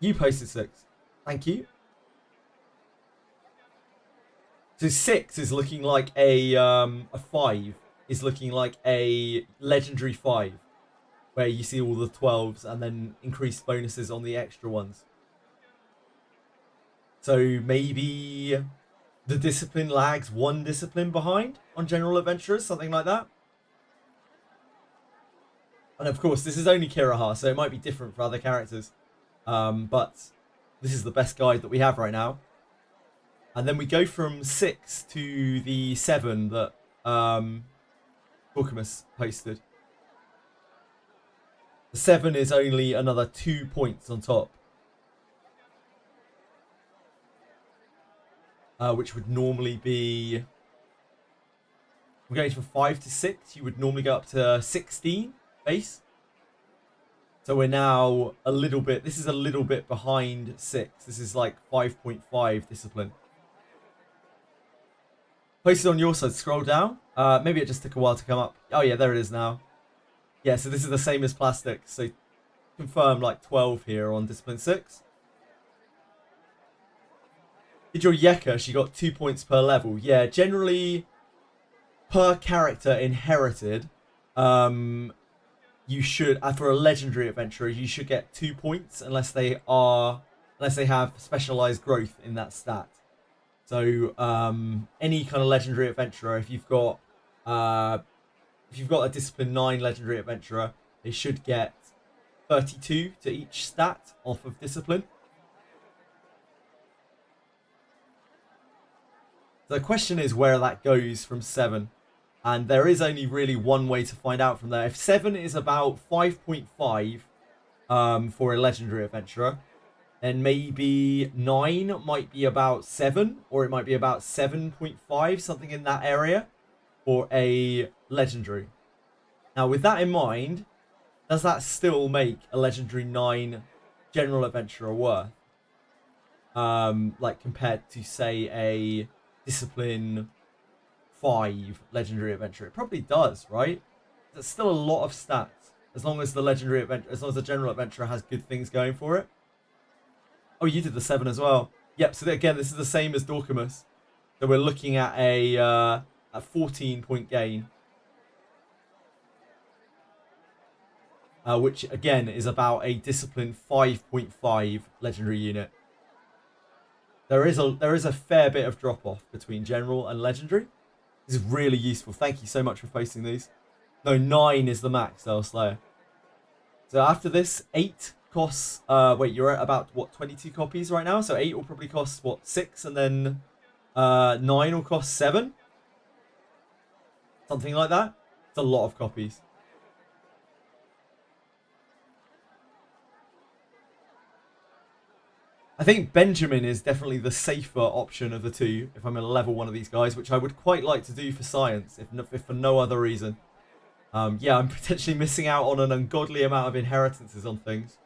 You posted 6. Thank you. So 6 is looking like a 5 is looking like a legendary 5, where you see all the 12s and then increased bonuses on the extra ones. So maybe the discipline lags 1 discipline behind on general adventurers, something like that. And of course, this is only Kiraha, so it might be different for other characters. But this is the best guide that we have right now. And then we go from 6 to the 7 that Dorcamus posted. The 7 is only another 2 points on top. Which would normally be... We're going from 5 to 6. You would normally go up to 16 base. So we're now a little bit... This is a little bit behind 6. This is like 5.5 discipline. Posted on your side. Scroll down. Maybe it just took a while to come up. Oh yeah, there it is now. Yeah, so this is the same as plastic. So confirm like 12 here on discipline 6. Did your Yeka, she got 2 points per level. Yeah, generally per character inherited, you should, for a legendary adventurer, you should get 2 points unless they have specialized growth in that stat. So any kind of legendary adventurer, if you've got a discipline 9 legendary adventurer, they should get 32 to each stat off of discipline. The question is where that goes from 7. And there is only really one way to find out from there. If 7 is about 5.5 for a legendary adventurer, then maybe 9 might be about 7, or it might be about 7.5, something in that area, for a legendary. Now, with that in mind, does that still make a legendary 9 general adventurer worth? Like compared to, say, a discipline 5 legendary adventurer? It probably does, right? There's still a lot of stats, as long as the legendary adventure, as long as the general adventurer has good things going for it. Oh, you did the 7 as well. Yep. So again, this is the same as Dorcamus. So we're looking at a 14-point gain, which again is about a discipline 5.5 legendary unit. There is a fair bit of drop off between general and legendary. This is really useful. Thank you so much for posting these. No, 9 is the max, though, Slayer. So after this, 8 costs... wait, you're at about, what, 22 copies right now? So 8 will probably cost, what, 6? And then 9 will cost 7? Something like that. It's a lot of copies. I think Benjamin is definitely the safer option of the two if I'm going to level one of these guys, which I would quite like to do for science, if for no other reason. Yeah, I'm potentially missing out on an ungodly amount of inheritances on things.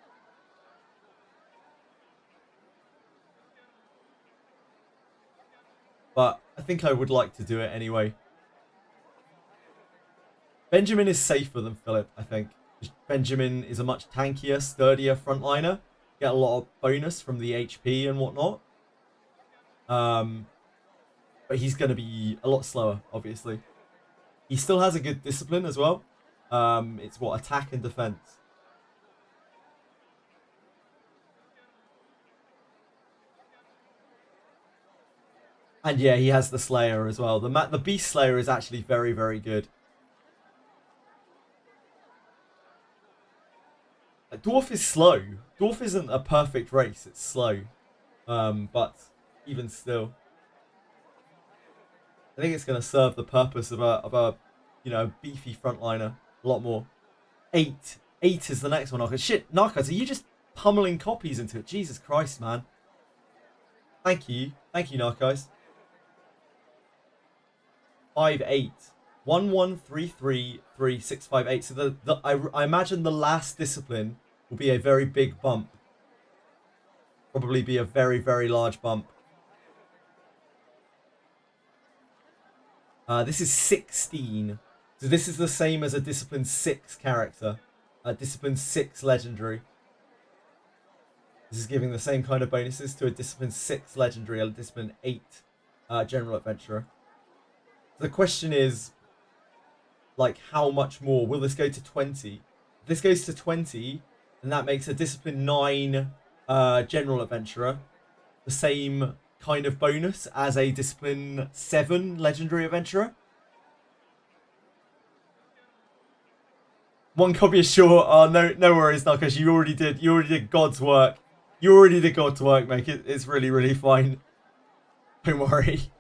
But I think I would like to do it anyway. Benjamin is safer than Philip, I think. Benjamin is a much tankier, sturdier frontliner. Get a lot of bonus from the HP and whatnot. But he's going to be a lot slower, obviously. He still has a good discipline as well. It's what, attack and defense. And yeah, he has the Slayer as well. The Beast Slayer is actually very, very good. Dwarf is slow. Dwarf isn't a perfect race, it's slow. But even still, I think it's going to serve the purpose of a you know, beefy frontliner a lot more. 8 is the next one. Okay, shit, Narcos, are you just pummeling copies into it? Jesus Christ, man. Thank you, Narcos. 5-8. 1-1-3-3-3-6-5-8. So I imagine the last discipline will be a very big bump. Probably be a very, very large bump. This is 16. So this is the same as a discipline 6 character. A discipline 6 legendary. This is giving the same kind of bonuses to a discipline 6 legendary, a discipline 8 general adventurer. The question is, like, how much more? Will this go to 20? If this goes to 20, then that makes a discipline 9 general adventurer the same kind of bonus as a discipline 7 legendary adventurer. One copy is short. Oh, no worries, Knuckles. You already did God's work. You already did God's work, mate. It's really, really fine. Don't worry.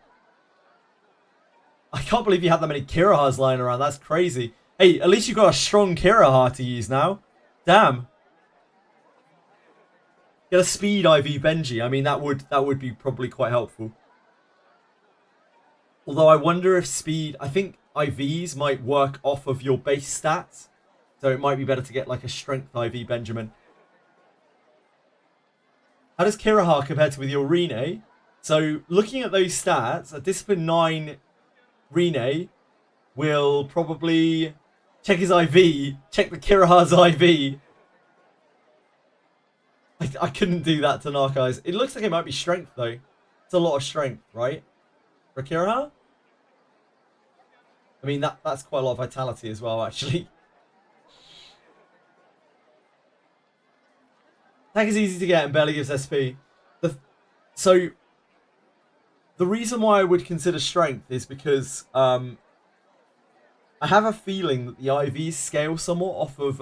I can't believe you had that many Kirahas lying around. That's crazy. Hey, at least you've got a strong Kiraha to use now. Damn. Get a speed IV Benji. I mean, that would be probably quite helpful. Although I wonder if speed... I think IVs might work off of your base stats. So it might be better to get like a strength IV Benjamin. How does Kiraha compare to with your Rene? So looking at those stats, a discipline 9 Rene will probably check his IV, check the Kiraha's IV. I couldn't do that to Narceyes. It looks like it might be strength though. It's a lot of strength, right? For Kiraha? I mean, that's quite a lot of vitality as well, actually. Attack is easy to get and barely gives SP. So, the reason why I would consider strength is because I have a feeling that the IVs scale somewhat off of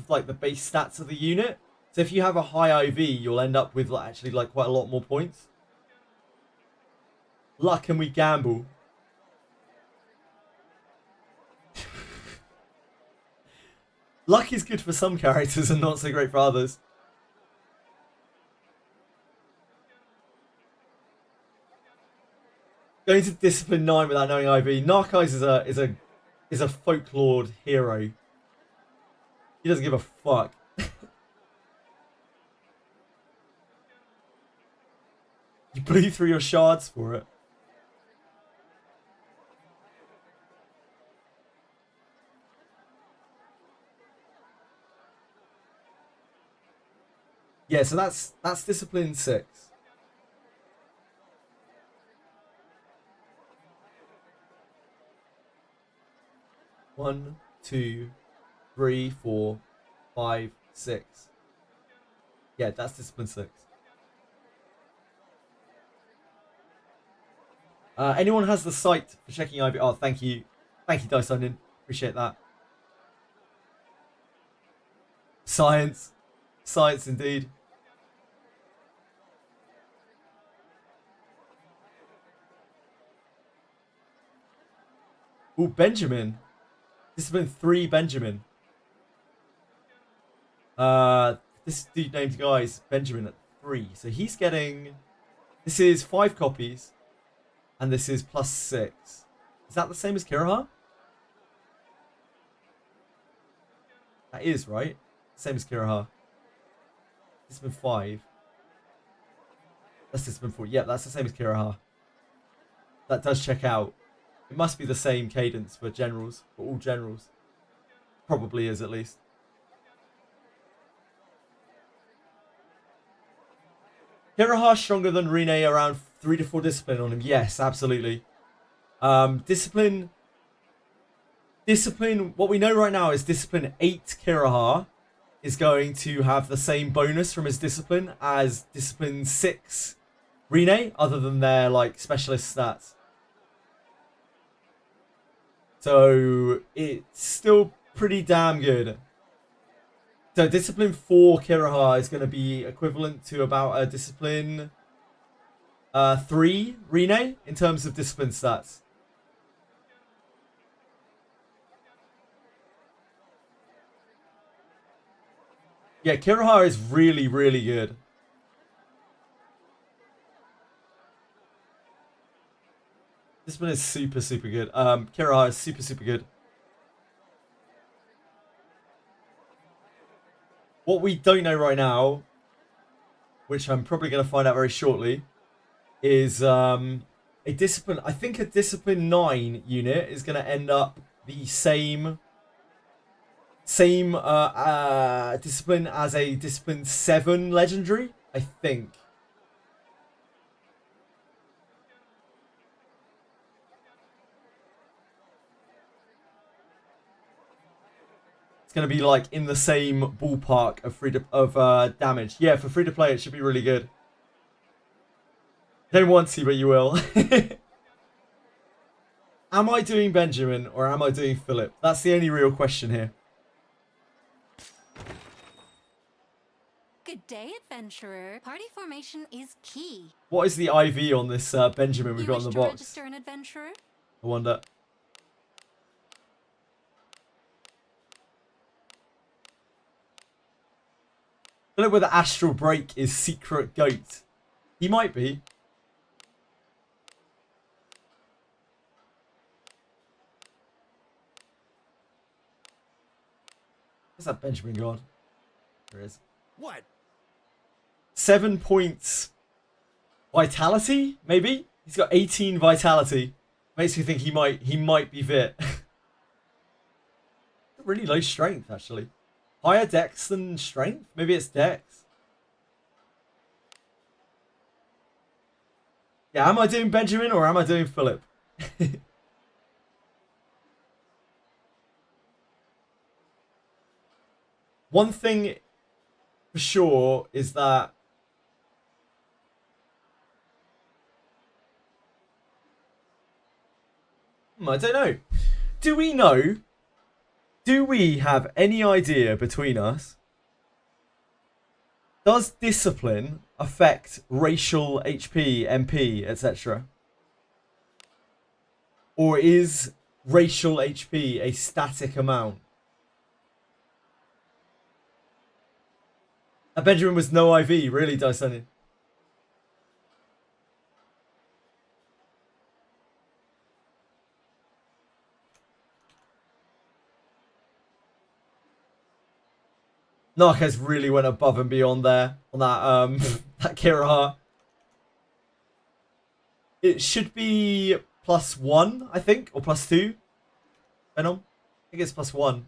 like the base stats of the unit. So if you have a high IV, you'll end up with actually like quite a lot more points. Luck and we gamble. Luck is good for some characters and not so great for others. Going to discipline 9 without knowing IV. Narceyes is a folklore hero. He doesn't give a fuck. You blew through your shards for it. Yeah, so that's discipline 6. One, 2, 3, 4, 5, 6. Yeah, that's discipline 6. Anyone has the site for checking IV? Oh, thank you. Thank you, Dice Onion. Appreciate that. Science. Science indeed. Ooh, Benjamin. Discipline 3 Benjamin. This dude named Guy's Benjamin at 3. So he's getting... This is 5 copies. And this is plus 6. Is that the same as Kiraha? That is, right? Same as Kiraha. Discipline 5. That's Discipline 4. Yeah, that's the same as Kiraha. That does check out. It must be the same cadence for generals, for all generals. Probably is, at least. Kiraha stronger than Rene, around 3 to 4 discipline on him. Yes, absolutely. Discipline, what we know right now is discipline 8 Kiraha is going to have the same bonus from his discipline as discipline 6 Rene, other than their like specialist stats. So it's still pretty damn good. So discipline 4 Kiraha is going to be equivalent to about a discipline 3 Rene in terms of discipline stats. Yeah, Kiraha is really, really good. This one is super, super good. Kiraha is super, super good. What we don't know right now, which I'm probably going to find out very shortly, is a discipline. I think a discipline 9 unit is going to end up the same discipline as a discipline 7 legendary, I think. it's going to be like in the same ballpark of damage. Yeah, for free to play, it should be really good. Don't want to, but you will. Am I doing Benjamin or am I doing Philip? That's the only real question here. Good day, adventurer. Party formation is key. What is the IV on this Benjamin we've got in the box? Register an adventurer? I wonder. Philip with the astral break is secret goat. He might be. Where's that Benjamin gone? There it is. What? 7 points vitality, maybe? He's got 18 vitality. Makes me think he might be fit. Really low strength, actually. Higher dex than strength? Maybe it's dex. Yeah, am I doing Benjamin or am I doing Philip? One thing for sure is that I don't know. Do we know? Do we have any idea between us? Does discipline affect racial HP, MP, etc.? Or is racial HP a static amount? A Benjamin was no IV, really, Dice Onion. Narcos really went above and beyond there on that that Kira. It should be +1, I think, or +2. Venom? I think it's +1.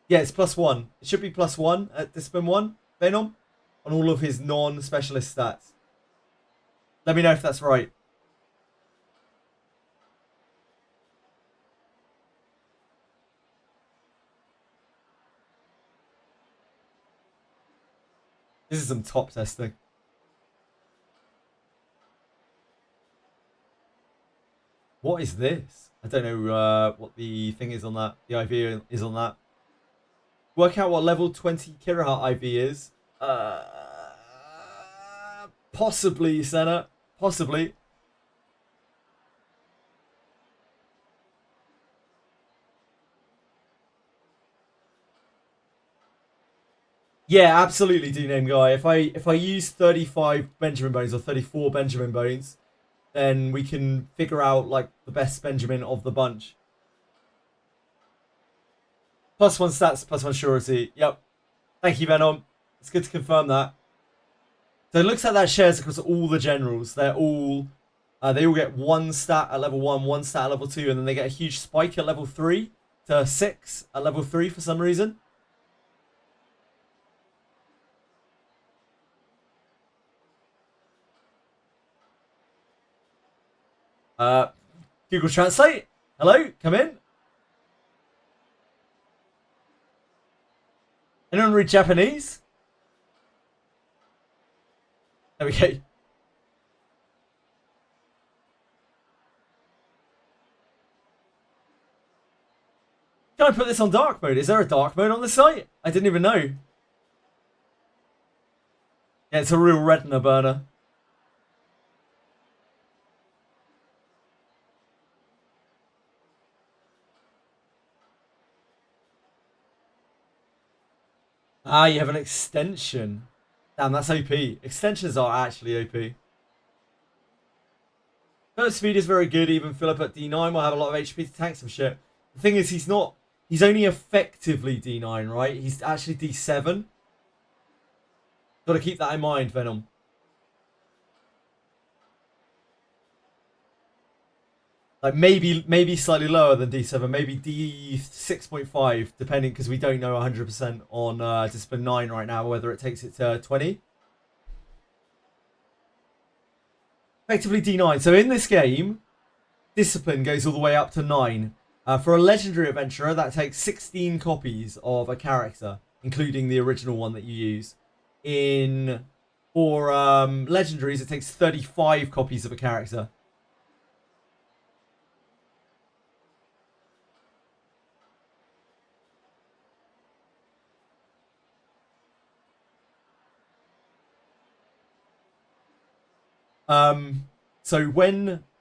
Yeah, it's +1. It should be +1 at Discipline 1, Venom, on all of his non-specialist stats. Let me know if that's right. This is some top testing. What is this? I don't know what the thing is on that. The IV is on that. Work out what level 20 Kiraha IV is. Possibly, Senna. Possibly. Yeah, absolutely, D-Name Guy. If I use 35 Benjamin Bones or 34 Benjamin Bones, then we can figure out like the best Benjamin of the bunch. +1 stats, +1 surety. Yep. Thank you, Venom. It's good to confirm that. So it looks like that shares across all the generals. They all get 1 stat at level 1, 1 stat at level 2, and then they get a huge spike at level 3 to 6 at level 3 for some reason. Google Translate. Hello, come in. Anyone read Japanese? There we go. Can I put this on dark mode? Is there a dark mode on this site? I didn't even know. Yeah, it's a real retina burner. Ah, you have an extension. Damn, that's OP. Extensions are actually OP. Philip's speed is very good. Even Philip at D9 will have a lot of HP to tank some shit. The thing is, he's only effectively D9, right? He's actually D7. Gotta keep that in mind, Venom. Like maybe slightly lower than D7, maybe D6.5, depending, because we don't know 100% on Discipline 9 right now, whether it takes it to 20. Effectively D9. So in this game, Discipline goes all the way up to 9. For a legendary adventurer, that takes 16 copies of a character, including the original one that you use. For legendaries, it takes 35 copies of a character.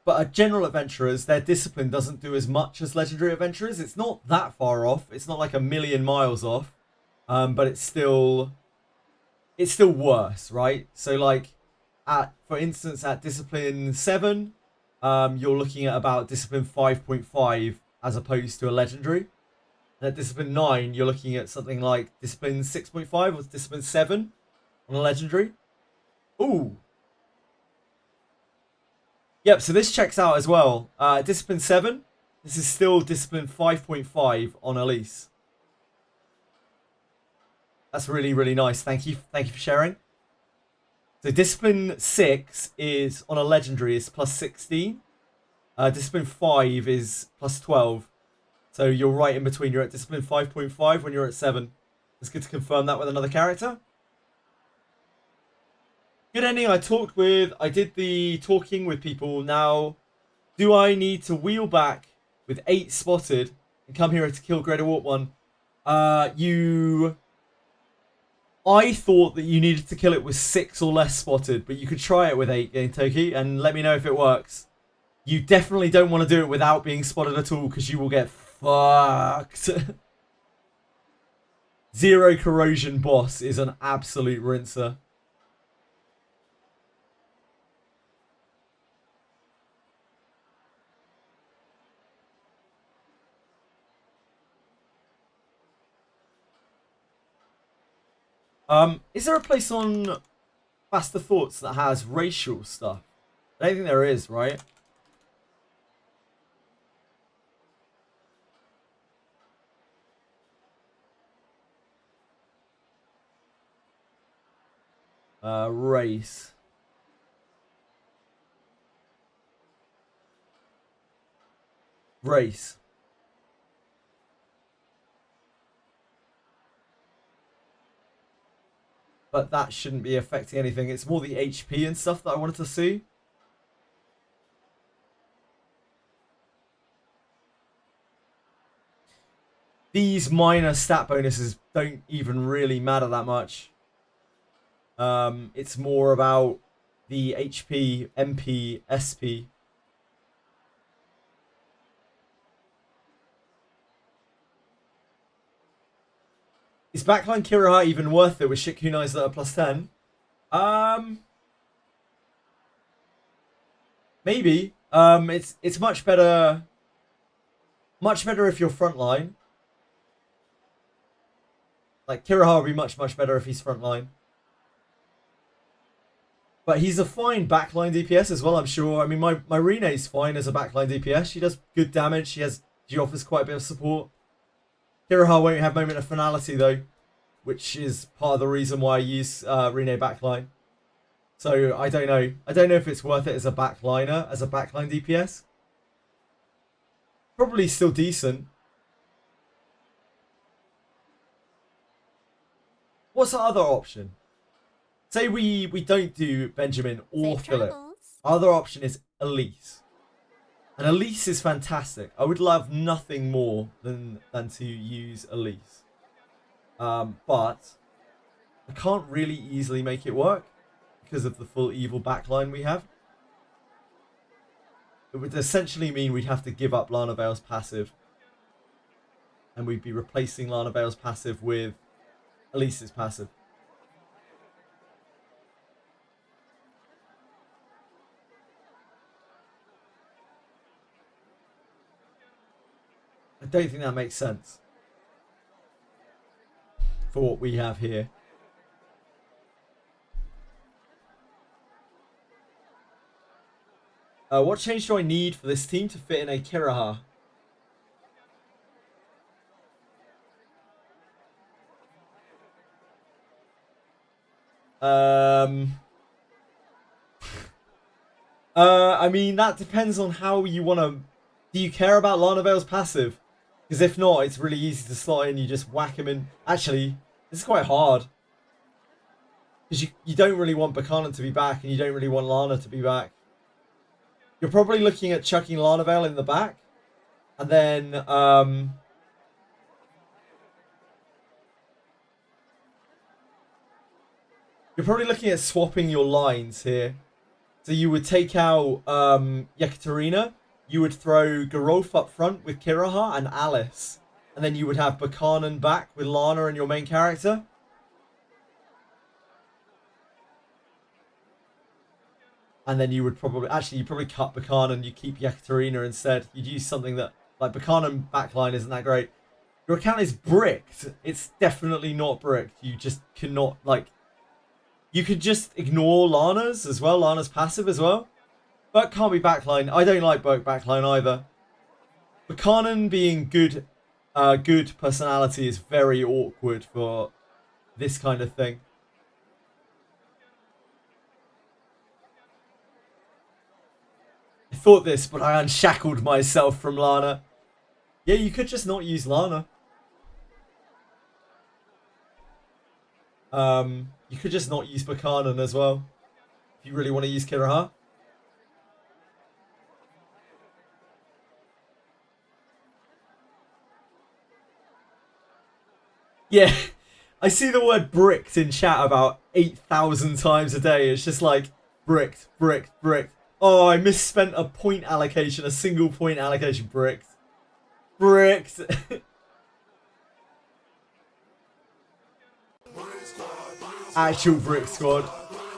But general adventurers, their discipline doesn't do as much as legendary adventurers. It's not that far off. It's not like a million miles off. But it's still worse, right? So like for instance, at discipline 7, you're looking at about discipline 5.5 as opposed to a legendary. And at discipline 9, you're looking at something like discipline 6.5 or discipline 7 on a legendary. Ooh. Yep, so this checks out as well. Discipline 7, this is still discipline 5.5 on Elise. That's really, really nice. Thank you. Thank you for sharing. So discipline 6 is on a legendary is plus 16. Discipline 5 is plus 12. So you're right in between. You're at discipline 5.5 when you're at 7. It's good to confirm that with another character. Good ending. I did the talking with people. Now, do I need to wheel back with 8 spotted and come here to kill Greater Warp 1? I thought that you needed to kill it with 6 or less spotted, but you could try it with 8, Toki, and let me know if it works. You definitely don't want to do it without being spotted at all, because you will get fucked. Zero Corrosion boss is an absolute rinser. Is there a place on Faster Thoughts that has racial stuff? I don't think there is, right? Race. Race. But that shouldn't be affecting anything. It's more the HP and stuff that I wanted to see. These minor stat bonuses don't even really matter that much. It's more about the HP, MP, SP. Is backline Kiraha even worth it with shit kunais that are plus 10? Maybe. It's much better. Much better if you're frontline. Like Kiraha would be much better if he's frontline. But he's a fine backline DPS as well, I'm sure. I mean, my Rene's fine as a backline DPS. She does good damage. She offers quite a bit of support. Kiraha won't have Moment of Finality though, which is part of the reason why I use Rene backline. So I don't know. I don't know if it's worth it as a backliner, as a backline DPS. Probably still decent. What's the other option? Say we don't do Benjamin or Philip. Our other option is Elise. And Elise is fantastic. I would love nothing more than to use Elise. But I can't really easily make it work because of the full evil backline we have. It would essentially mean we'd have to give up Lana Vale's passive. And we'd be replacing Lana Vale's passive with Elise's passive. I don't think that makes sense for what we have here. What change do I need for this team to fit in a Kiraha? I mean, that depends on how you want to Do you care about Lana Vale's passive? Because if not, it's really easy to slot in. You just whack him in. Actually, this is quite hard. Because you don't really want Buchanan to be back, and you don't really want Lana to be back. You're probably looking at chucking Lana Vale in the back. And then, you're probably looking at swapping your lines here. So you would take out Yekaterina. You would throw Garolf up front with Kiraha and Alice. And then you would have Buchanan back with Lana and your main character. And then you would probably... Actually, you probably cut Buchanan. You keep Yekaterina instead. You'd use something that... Like, Buchanan backline isn't that great. Your account is bricked. It's definitely not bricked. You just cannot, like... You could just ignore Lana's as well. Lana's passive as well. Burke can't be backline. I don't like Burke backline either. Buchanan being good personality is very awkward for this kind of thing. I thought this, but I unshackled myself from Lana. Yeah, you could just not use Lana. You could just not use Buchanan as well. If you really want to use Kiraha. Yeah, I see the word bricked in chat about 8,000 times a day. It's just like, bricked, bricked, bricked. Oh, I misspent a point allocation, a single point allocation. Bricked. Bricked. Actual brick squad.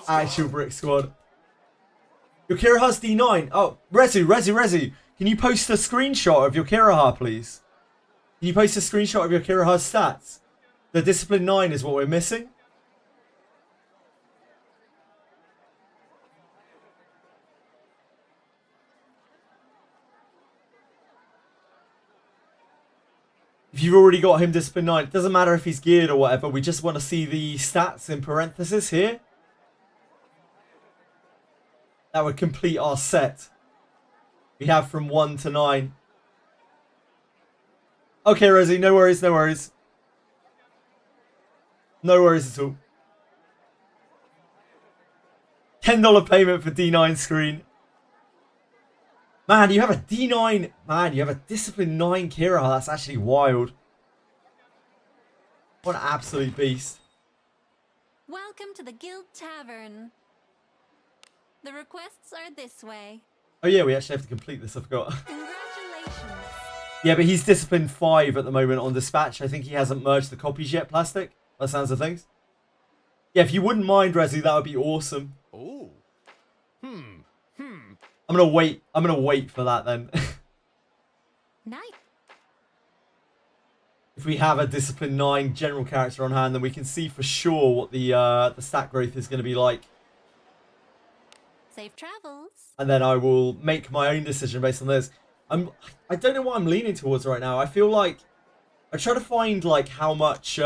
Actual brick squad. Your Kiraha's D9. Oh, Rezu. Can you post a screenshot of your Kiraha, please? Can you post a screenshot of your Kiraha's stats? The Discipline 9 is what we're missing. If you've already got him Discipline 9, it doesn't matter if he's geared or whatever. We just want to see the stats in parenthesis here. That would complete our set. We have from 1 to 9. Okay, Rosie, no worries, no worries. No worries at all. $10 payment for D9 screen. Man, you have a D9. Man, you have a Discipline 9 Kiraha. That's actually wild. What an absolute beast. Welcome to the Guild Tavern. The requests are this way. Oh yeah, we actually have to complete this, I forgot. Congratulations. Yeah, but he's Discipline 5 at the moment on Dispatch. I think he hasn't merged the copies yet, Plastic. By the sounds of things. Yeah, if you wouldn't mind, Resi, that would be awesome. Oh. I'm gonna wait. I'm gonna wait for that then. Nice. If we have a Discipline 9 general character on hand, then we can see for sure what the stat growth is going to be like. Safe travels. And then I will make my own decision based on this. I don't know what I'm leaning towards right now. I feel like I try to find like how much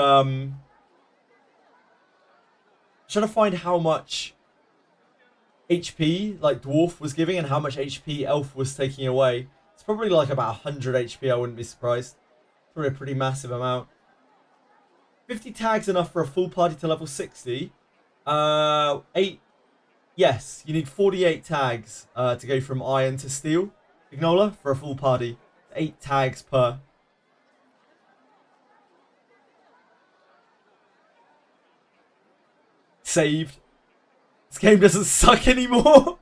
HP like Dwarf was giving and how much HP Elf was taking away. It's probably like about 100 HP, I wouldn't be surprised. Probably a pretty massive amount. 50 tags enough for a full party to level 60. 8. Yes, you need 48 tags to go from iron to steel. Ignola for a full party. 8 tags per. Saved. This game doesn't suck anymore.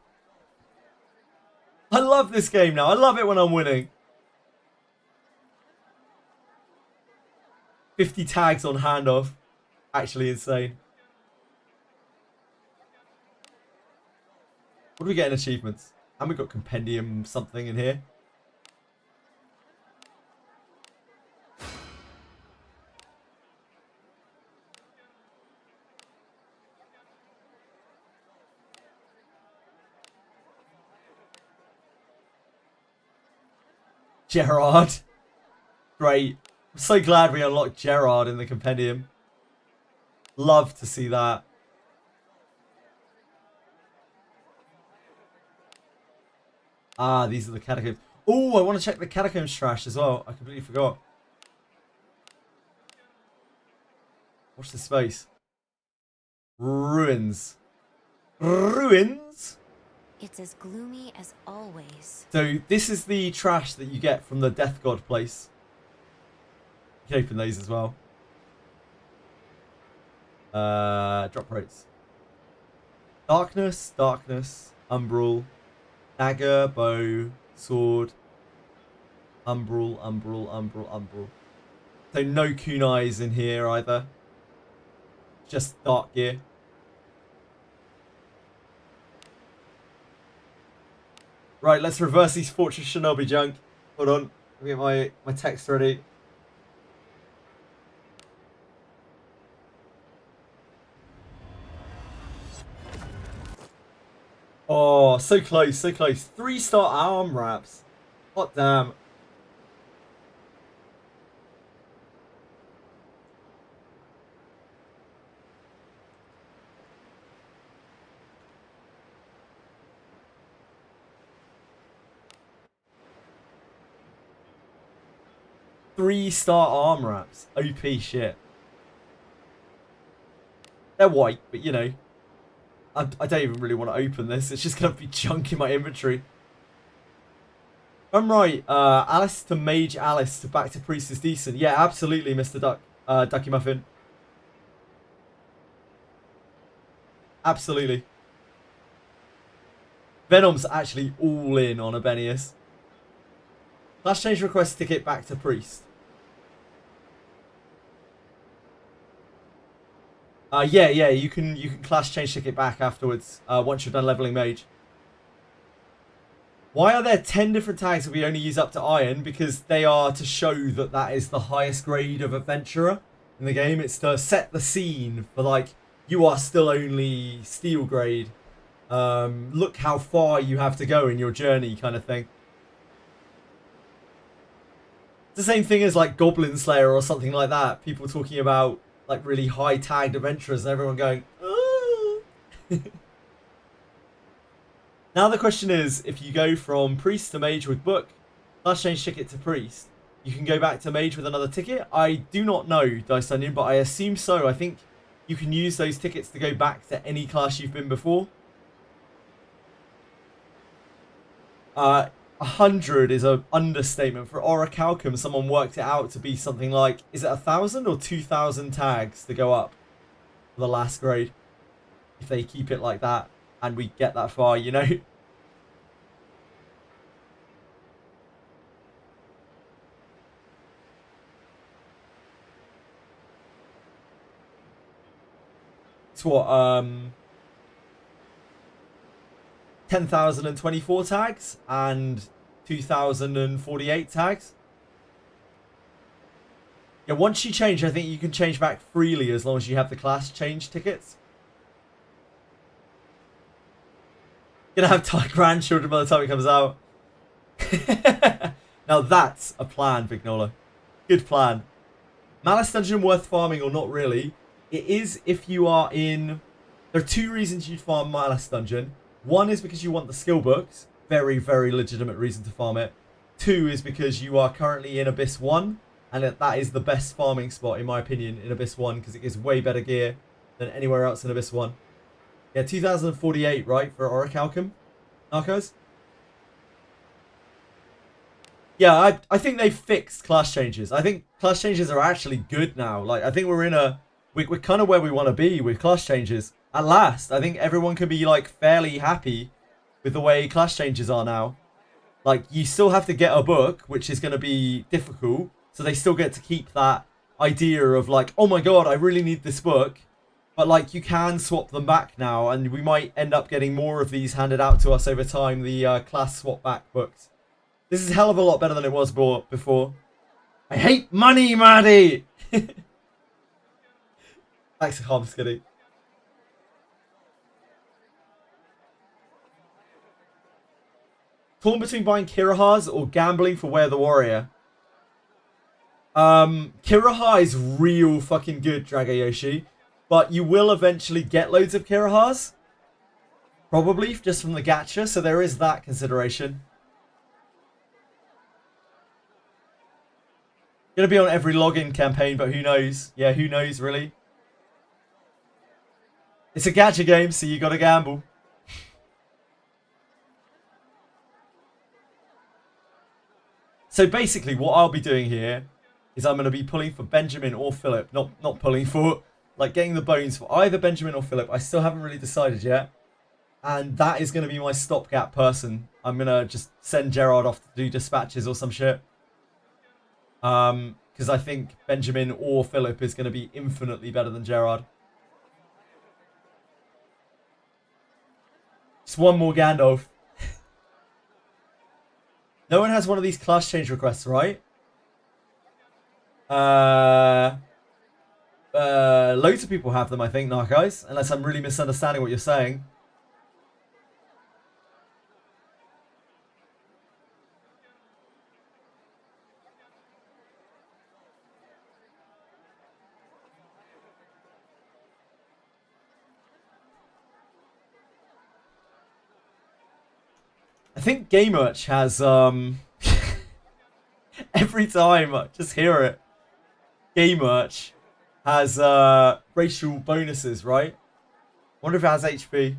I love this game now. I love it when I'm winning. 50 tags on handoff. Actually insane. What do we get in achievements? And we got compendium something in here. Gerard. Great. I'm so glad we unlocked Gerard in the compendium. Love to see that. Ah, these are the catacombs. Oh, I want to check the catacombs trash as well. I completely forgot. Watch the space. Ruins. Ruins? It's as gloomy as always. So this is the trash that you get from the Death God place. You can open these as well. Drop rates. Darkness, darkness, umbral, dagger, bow, sword, umbral, umbral, umbral, umbral. So no kunais in here either. Just dark gear. Right, let's reverse these Fortress Shinobi junk. Hold on. Let me get my text ready. Oh, so close, so close. 3-star arm wraps. Hot damn. Three-star arm wraps. OP shit. They're white, but you know. I don't even really want to open this. It's just going to be junk in my inventory. If I'm right, Alice to Mage Alice to back to Priest is decent. Yeah, absolutely, Mr. Ducky Muffin. Absolutely. Venom's actually all in on Abenius. Class change request ticket back to Priest. Yeah, you can class change ticket back afterwards once you're done leveling mage. Why are there 10 different tags that we only use up to iron? Because they are to show that that is the highest grade of adventurer in the game. It's to set the scene for like, you are still only steel grade. Look how far you have to go in your journey kind of thing. It's the same thing as like Goblin Slayer or something like that. People talking about like really high tagged adventurers and everyone going, oh. Now the question is, if you go from priest to mage with book, class change ticket to priest, you can go back to mage with another ticket. I do not know, Dice Onion, but I assume so. I think you can use those tickets to go back to any class you've been before. 100 is an understatement. For Orichalcum, someone worked it out to be something like, is it 1,000 or 2,000 tags to go up for the last grade? If they keep it like that and we get that far, you know? It's what, 10,024 tags and 2,048 tags. Yeah, once you change, I think you can change back freely as long as you have the class change tickets. Gonna have grandchildren by the time it comes out. Now that's a plan, Vignola. Good plan. Malice Dungeon worth farming or not really? It is if you are in... There are two reasons you'd farm Malice Dungeon. One is because you want the skill books. Very, very legitimate reason to farm it. Two is because you are currently in Abyss 1. And that is the best farming spot, in my opinion, in Abyss 1. Because it gives way better gear than anywhere else in Abyss 1. Yeah, 2048, right? For Orichalcum? Narcos? Yeah, I think they've fixed class changes. I think class changes are actually good now. Like, I think we're in a... We're kind of where we want to be with class changes. At last, I think everyone can be like fairly happy with the way class changes are now. Like, you still have to get a book, which is going to be difficult. So they still get to keep that idea of like, oh my god, I really need this book. But like, you can swap them back now, and we might end up getting more of these handed out to us over time, the class swap back books. This is a hell of a lot better than it was before. I hate money, Maddie! Thanks for calm, Skiddy. Torn between buying Kirahas or gambling for Way of the Warrior. Kiraha is real fucking good, Dragayoshi. But you will eventually get loads of Kirahas. Probably, just from the gacha, so there is that consideration. Gonna be on every login campaign, but who knows? Yeah, who knows, really? It's a gacha game, so you gotta gamble. So basically, what I'll be doing here is I'm gonna be pulling for Benjamin or Philip. Not pulling for, like, getting the bones for either Benjamin or Philip. I still haven't really decided yet. And that is gonna be my stopgap person. I'm gonna just send Gerard off to do dispatches or some shit. Because I think Benjamin or Philip is gonna be infinitely better than Gerard. Just one more Gandalf. No one has one of these class change requests, right? Loads of people have them, I think, guys. Unless I'm really misunderstanding what you're saying. I think Game Urch has, every time I just hear it, Game Urch has, racial bonuses, right? Wonder if it has HP.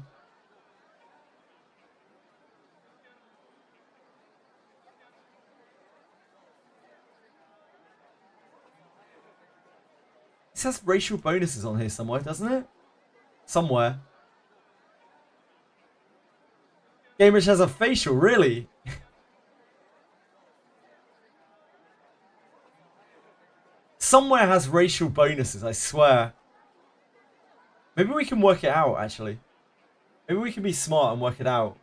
This has racial bonuses on here somewhere, doesn't it? Somewhere. Game Urch has a facial, really? Somewhere has racial bonuses, I swear. Maybe we can work it out, actually. Maybe we can be smart and work it out.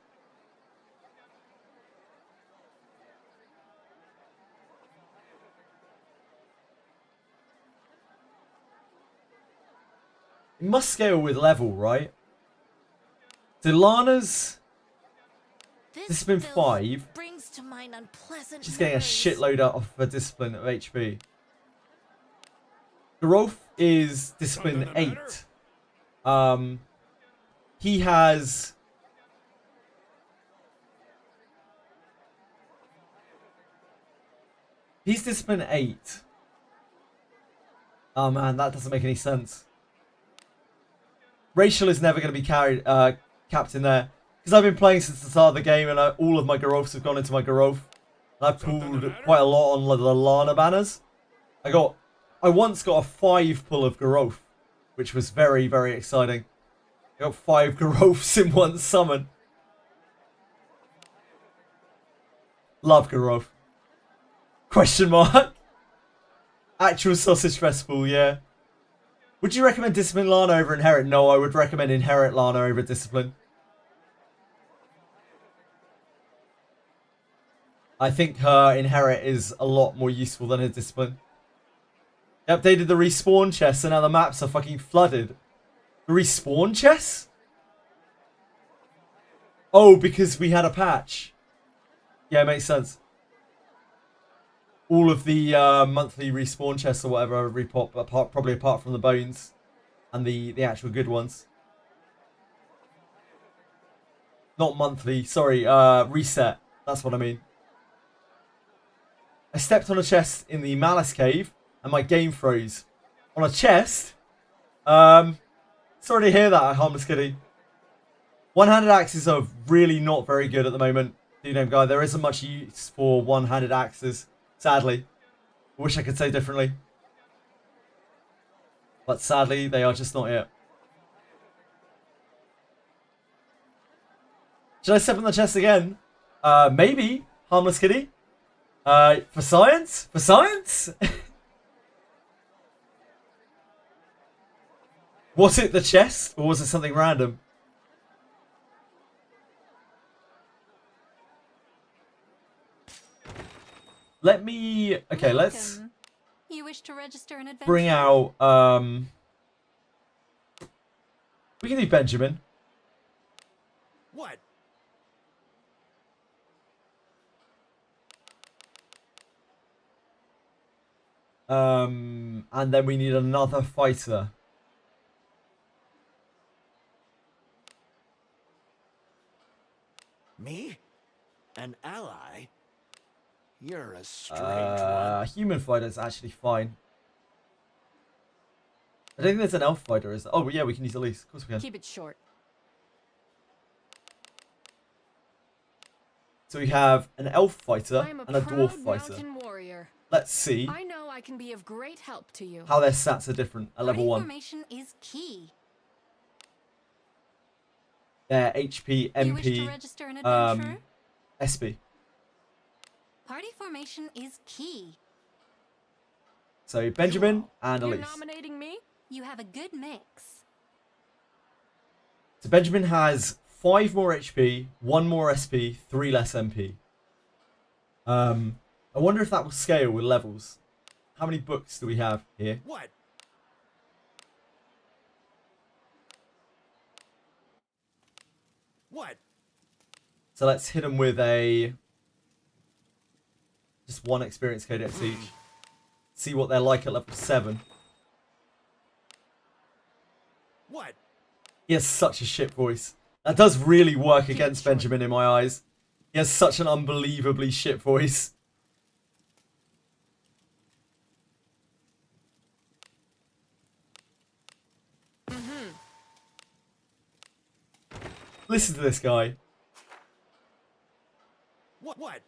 It must scale with level, right? So Lana's Discipline 5. Brings to mind unpleasant She's getting a memories. shitload of her discipline of HP. Garolf is discipline 8. He has... He's discipline 8. Oh man, that doesn't make any sense. Rachel is never going to be carried, capped in there. Because I've been playing since the start of the game and all of my Garolfs have gone into my Garolf. And I've pulled quite a lot on the Lana banners. I once got a 5 pull of Garolf, which was very, very exciting. I got 5 Garolfs in one summon. Love Garolf. Question mark. Actual sausage festival, yeah. Would you recommend Discipline Lana over Inherit? No, I would recommend Inherit Lana over Discipline. I think her Inherit is a lot more useful than her Discipline. They updated the respawn chests and now the maps are fucking flooded. The respawn chests? Oh, because we had a patch. Yeah, it makes sense. All of the monthly respawn chests or whatever repop, probably apart from the bones and the actual good ones. Not monthly, sorry, reset. That's what I mean. I stepped on a chest in the Malice Cave and my game froze. On a chest? Sorry to hear that, Harmless Kitty. One-handed axes are really not very good at the moment, dude, guy. There isn't much use for one-handed axes. Sadly. I wish I could say differently. But sadly, they are just not it. Should I step on the chest again? Maybe. Harmless Kitty. For science? For science? Was it the chest? Or was it something random? Let me... Okay, let's... You wish to register an adventure? Bring out... We can do Benjamin. What? And then we need another fighter. Me? An ally? You're a strange one. Human fighter is actually fine. I don't think there's an elf fighter, is there? Oh, yeah, we can use Elise. Of course we can. Keep it short. So we have an elf fighter I'm and a dwarf proud fighter. mountain warrior. Let's see I know I can be of great help to you. how their stats are different at level Party 1. formation is key. Their HP, You wish to MP, register an adventurer? SP. Party formation is key. So Benjamin and You're Elise. nominating me? You have a good mix. So Benjamin has 5 more HP, 1 more SP, 3 less MP. I wonder if that will scale with levels. How many books do we have here? What? What? So let's hit them with just 1 experience codex each. See what they're like at level 7. What? He has such a shit voice. That does really work against Benjamin in my eyes. He has such an unbelievably shit voice. Listen to this guy. What? What?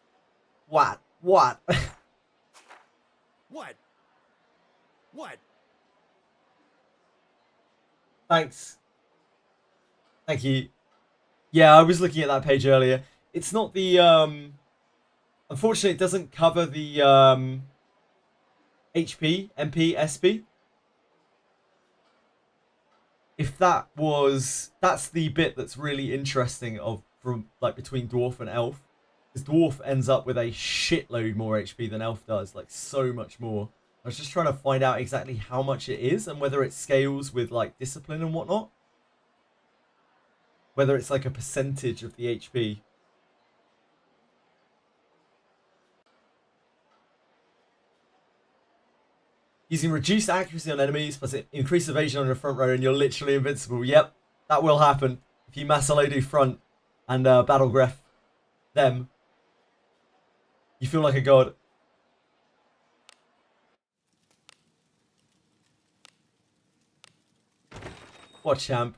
What? What? What? What? Thanks. Thank you. Yeah, I was looking at that page earlier. It's not the unfortunately it doesn't cover the HP, MP, SP. If that was, that's the bit that's really interesting from like between dwarf and elf. Because dwarf ends up with a shitload more HP than elf does, like so much more. I was just trying to find out exactly how much it is and whether it scales with like discipline and whatnot. Whether it's like a percentage of the HP. Using reduced accuracy on enemies plus increased evasion on your front row and you're literally invincible. Yep, that will happen if you Masalodu front and Battlegraph them. You feel like a god. What champ?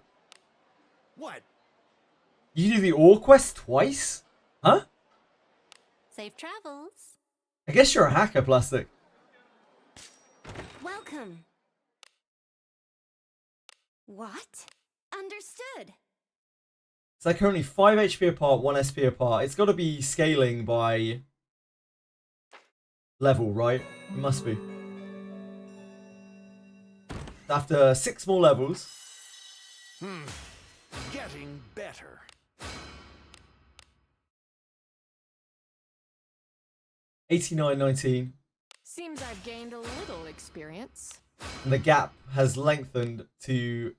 What? You do the Ore Quest twice? Huh? Safe travels. I guess you're a hacker, Plastic. Welcome. What? Understood. It's like only 5 HP apart, 1 SP apart. It's got to be scaling by level, right? It must be. After 6 more levels. Getting better. $89.19. Seems I've gained a little experience. And the gap has lengthened to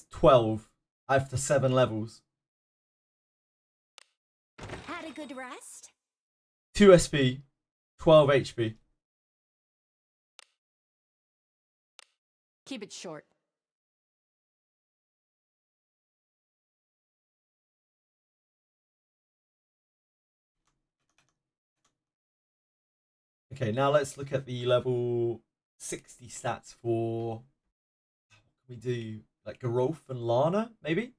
12 after 7 levels. Had a good rest? 2 SP, 12 HP. Keep it short. Okay, now let's look at the level 60 stats for, what can we do? Like Garolf and Lana, maybe?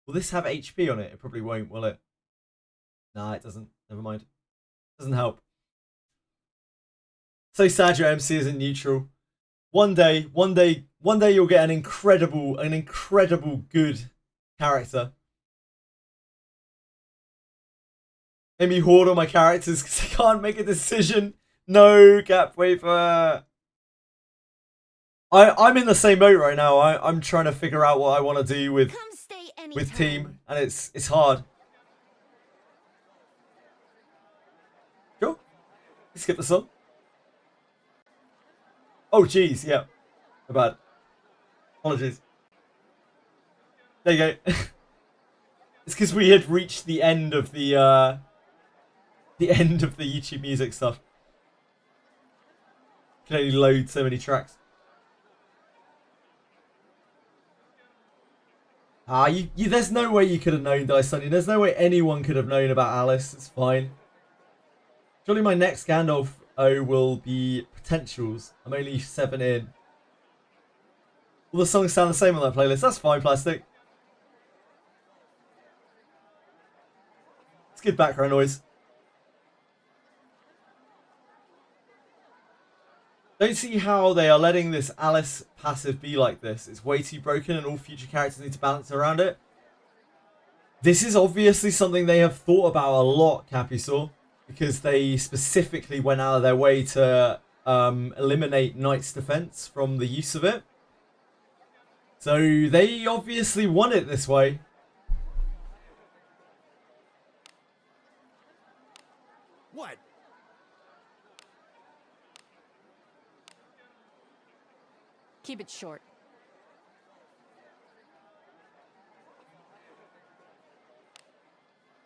Will this have HP on it? It probably won't, will it? Nah, it doesn't. Never mind. Doesn't help. So sad your MC isn't neutral. One day you'll get an incredible good character. Made me hoard all my characters because I can't make a decision. No, Gap Wafer. I'm in the same boat right now. I'm trying to figure out what I want to do with Come stay anytime. team, and it's hard. Sure. Skip the song. Oh jeez, yeah. My bad. Apologies. There you go. It's because we had reached the end of the YouTube music stuff. Can only load so many tracks. There's no way you could have known Dice Onion. There's no way anyone could have known about Alice. It's fine. Surely my next Gandalf will be potentials. I'm only 7 in. All the songs sound the same on that playlist. That's fine, Plastic. It's good background noise. Don't see how they are letting this Alice passive be like this. It's way too broken and all future characters need to balance around it. This is obviously something they have thought about a lot, Capusaur, because they specifically went out of their way to eliminate Knight's Defense from the use of it. So they obviously want it this way. What? Keep it short.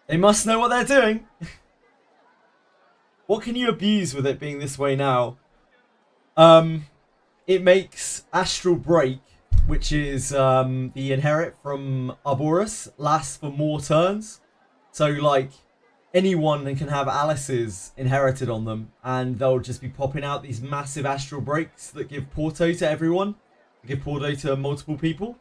They must know what they're doing. What can you abuse with it being this way now? It makes Astral Break, which is the inherit from Arboreus, last for more turns. So, like, anyone can have Alice's inherited on them, and they'll just be popping out these massive Astral Breaks that give Porto to everyone, give Porto to multiple people.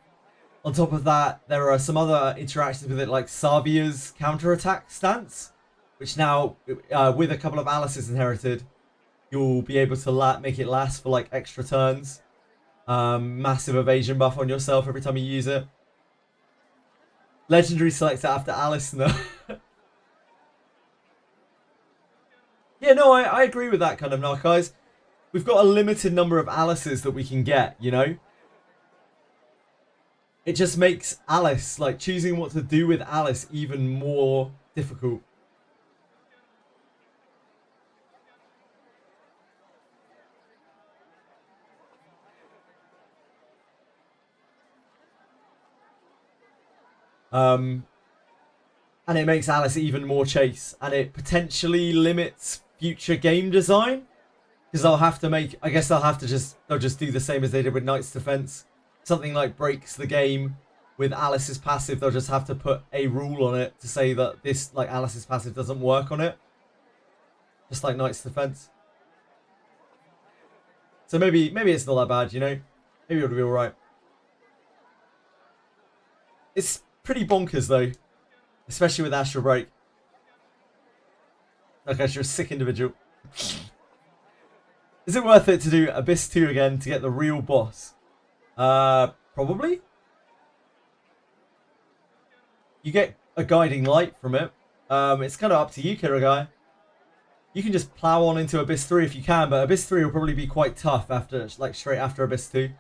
On top of that, there are some other interactions with it, like Savia's counterattack stance, which now, with a couple of Alice's inherited, you'll be able to make it last for like extra turns. Massive evasion buff on yourself every time you use it. Legendary selects it after Alice. No. Yeah, no, I agree with that kind of knock, guys. We've got a limited number of Alices that we can get, you know? It just makes Alice, like, choosing what to do with Alice even more difficult. And it makes Alice even more chase. And it potentially limits future game design. Because they'll have to make... I guess they'll just do the same as they did with Knight's Defense. Something like breaks the game with Alice's passive. They'll just have to put a rule on it to say that this, like, Alice's passive doesn't work on it. Just like Knight's Defense. So maybe it's not that bad, you know? Maybe it'll be alright. It's pretty bonkers, though. Especially with Astral Break. Okay, you're a sick individual. Is it worth it to do Abyss 2 again to get the real boss? Probably. You get a guiding light from it. It's kind of up to you, Kiragai. You can just plow on into Abyss 3 if you can, but Abyss 3 will probably be quite tough after, like, straight after Abyss 2.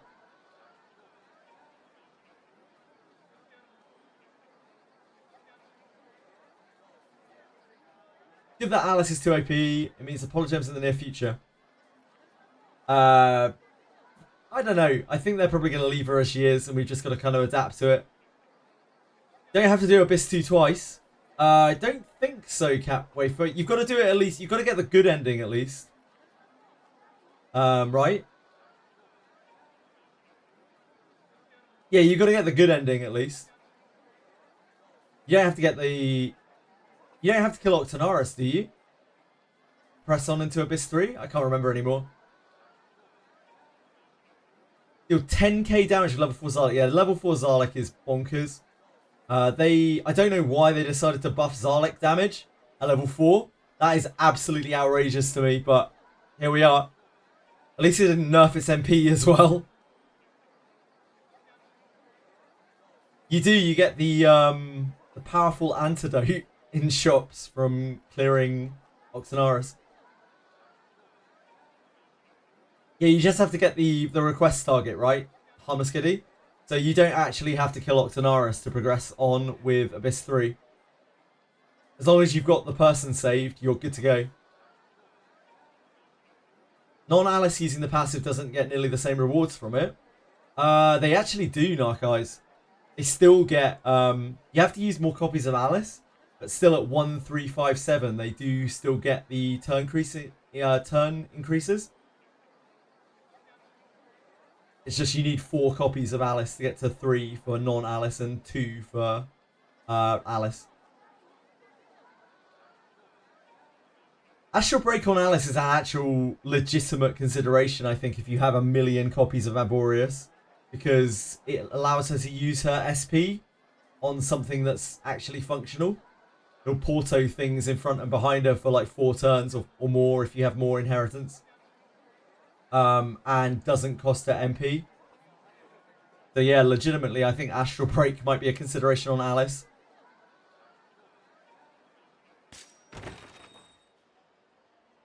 Give that Alice is 2 AP. It means Apologems in the near future. I don't know. I think they're probably going to leave her as she is, and we've just got to kind of adapt to it. Don't have to do Abyss 2 twice. I don't think so, Cap Wafer. You've got to do it at least. You've got to get the good ending at least. Right? Yeah, you've got to get the good ending at least. You don't have to get the... You don't have to kill Octonaris, do you? Press on into Abyss 3? I can't remember anymore. Deal 10k damage with level 4 Zarlik. Yeah, level 4 Zarlik is bonkers. I don't know why they decided to buff Zarlik damage at level 4. That is absolutely outrageous to me, but here we are. At least it didn't nerf its MP as well. You get the powerful antidote in shops from clearing Octonaris. Yeah, you just have to get the request target, right? Harmaskiddy. So you don't actually have to kill Octonaris to progress on with Abyss 3. As long as you've got the person saved, you're good to go. Non-Alice using the passive doesn't get nearly the same rewards from it. They actually do, Narkeyes. They still get... you have to use more copies of Alice. But still at 1357, they do still get the turn increases. It's just you need 4 copies of Alice to get to 3 for non-Alice and 2 for Alice. Astral Break on Alice is an actual legitimate consideration, I think, if you have 1,000,000 copies of Arboreus, because it allows her to use her SP on something that's actually functional. It'll porto things in front and behind her for like 4 turns or more if you have more inheritance. And doesn't cost her MP. So yeah, legitimately, I think Astral Break might be a consideration on Alice.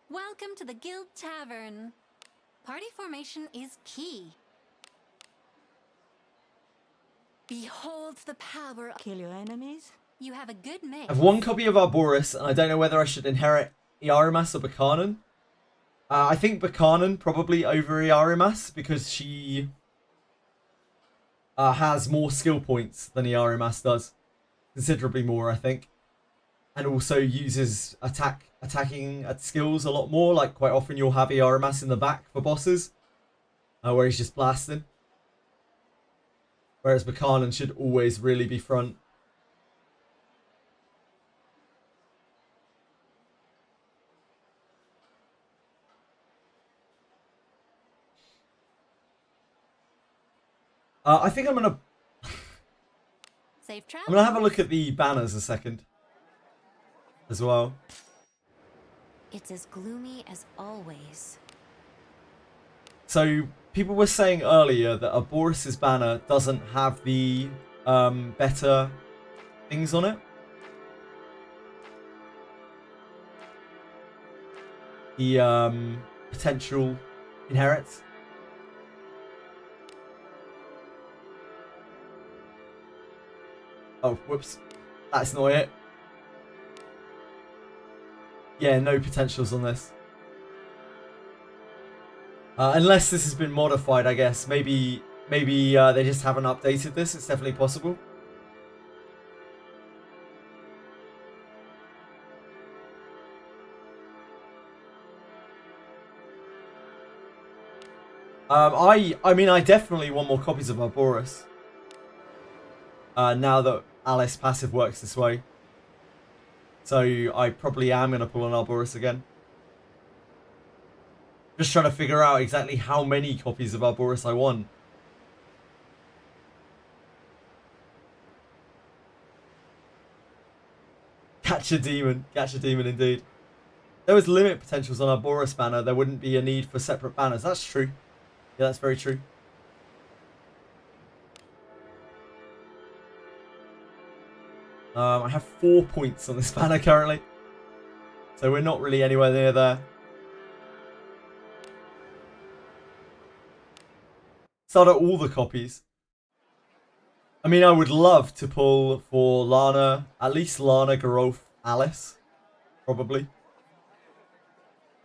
Welcome to the Guild Tavern. Party formation is key. Behold the power. Kill your enemies. You have a good mix. I have 1 copy of Arboreus, and I don't know whether I should inherit Iarimas or Buchanan. I think Buchanan probably over Iarimas because she has more skill points than Iarimas does. Considerably more, I think. And also uses attacking skills a lot more. Like, quite often you'll have Iarimas in the back for bosses, where he's just blasting. Whereas Buchanan should always really be front. I think I'm gonna Safe travel. I'm gonna have a look at the banners a second as well. It's as gloomy as always. So people were saying earlier that Arboreus' banner doesn't have the better things on it. The potential inherits. Oh, whoops. That's not it. Yeah, no potentials on this. Unless this has been modified, I guess. Maybe they just haven't updated this. It's definitely possible. I mean, I definitely want more copies of Arboreus. Now that Alice passive works this way. So I probably am going to pull an Arboreus again. Just trying to figure out exactly how many copies of Arboreus I want. Catch a demon indeed. There was limit potentials on Arboreus banner, there wouldn't be a need for separate banners. That's true. Yeah, that's very true. I have 4 points on this banner currently. So we're not really anywhere near there. Start at all the copies. I mean, I would love to pull for Lana, at least Lana, Garolf, Alice. Probably.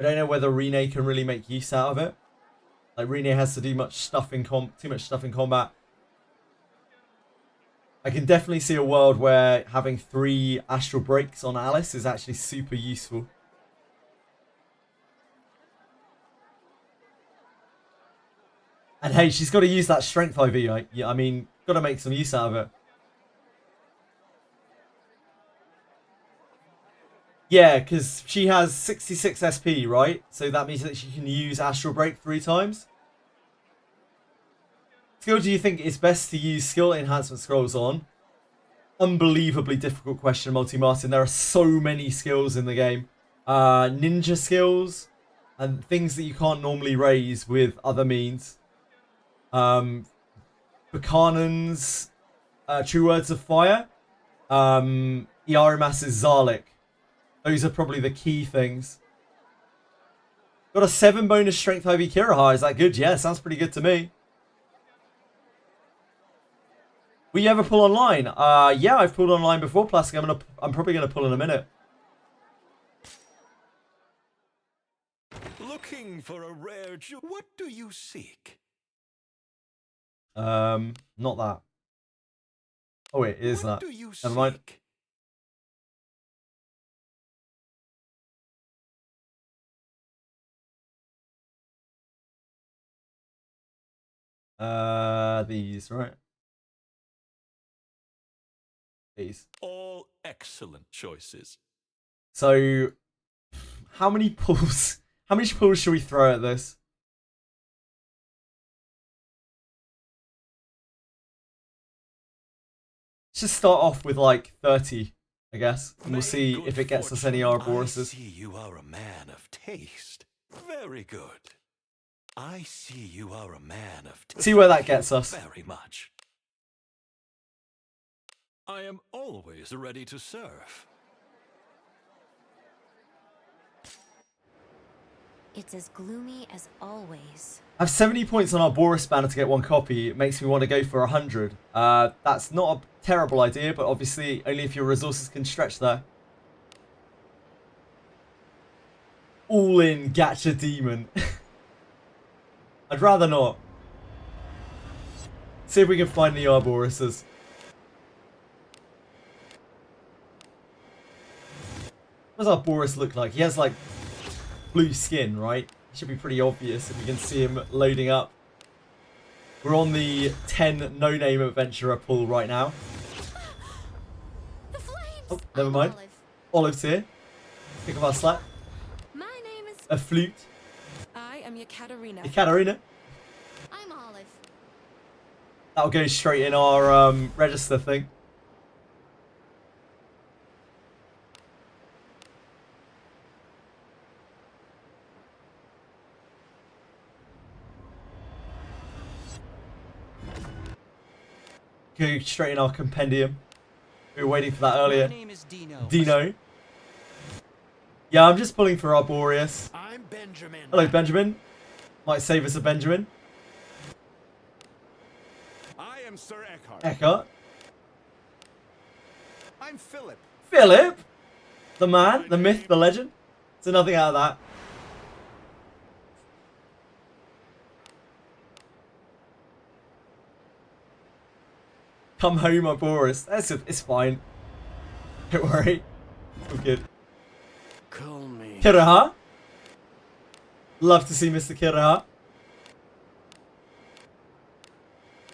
I don't know whether Rene can really make use out of it. Like, Rene has to do too much stuff in combat. I can definitely see a world where having 3 astral breaks on Alice is actually super useful. And hey, she's got to use that strength IV. I mean, got to make some use out of it. Yeah, because she has 66 SP, right? So that means that she can use astral break 3 times. Skill do you think it's best to use skill enhancement scrolls on? Unbelievably difficult question, Multi-Martin. There are so many skills in the game. Ninja skills and things that you can't normally raise with other means. Buchanan's True Words of Fire. Iarimas's Zarlik. Those are probably the key things. Got a 7 bonus strength IV Kiraha. Is that good? Yeah, sounds pretty good to me. Will you ever pull online? Yeah, I've pulled online before, Plastic. I'm probably gonna pull in a minute. Looking for a rare jewel. What do you seek? Not that. Oh wait, it is What that. do you Never mind. seek? These, right? These. All excellent choices. So, How many pulls? How many pulls should we throw at this? Let's just start off with like 30, I guess, and we'll see if it gets us any Arborises. I see you are a man of taste. Very good. I see you are a man of taste. See where that gets us. Very much. I am always ready to serve. It's as gloomy as always. I have 70 points on our Boris banner to get one copy. It makes me want to go for 100. That's not a terrible idea, but obviously only if your resources can stretch there. All in Gacha Demon. I'd rather not. See if we can find the Arborises. What does our Boris look like? He has like blue skin, right? It should be pretty obvious if you can see him loading up. We're on the 10 no-name adventurer pool right now. The flames! Oh, never mind. Olive. Olive's here. Pick up our slack. My name is... A flute. I am Yekaterina. Ekaterina. I'm Olive. That'll go straight in our register thing. Go straight in our compendium. We were waiting for that earlier. My name is Dino. Dino. Yeah, I'm just pulling for Arborius. I'm Benjamin. Hello, Benjamin. Might save us a Benjamin. I am Sir Eckhart. Eckhart. I'm Philip. Philip. The man, the myth, the legend. So nothing out of that. Come home, Arborius. It's fine. Don't worry. It's all good. Call me. Kiraha. Love to see Mr. Kiraha.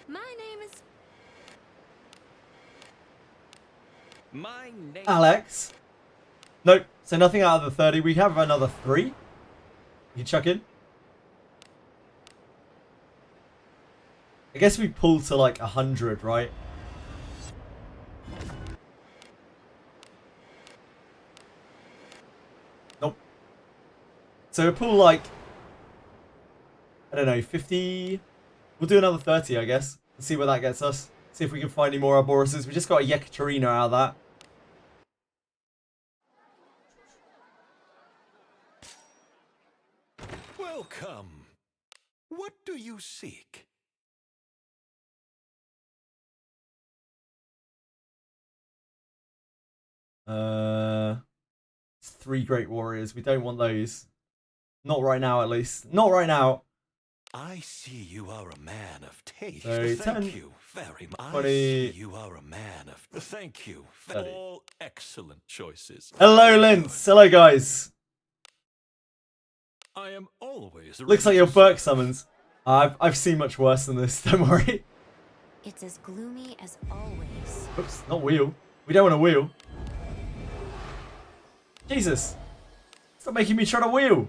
My name is... My name. Alex. Nope. So nothing out of the 30. We have another 3. You can chuck in. I guess we pull to like 100, right? Nope. So we'll pull like, I don't know, 50. We'll do another 30, I guess. Let's see where that gets us. See if we can find any more Arborises. We just got a Yekaterina out of that. Welcome. What do you seek? It's 3 great warriors. We don't want those. Not right now, at least. Not right now. I see you are a man of taste. So, Thank 10, you very much. 20, I see you are a man of... Thank you. 30. All excellent choices. Hello, Linz. Hello, guys. I am always Looks like your Burke summons. I've seen much worse than this. Don't worry. It's as gloomy as always. Oops, not wheel. We don't want to wheel. Jesus. Stop making me try to wheel.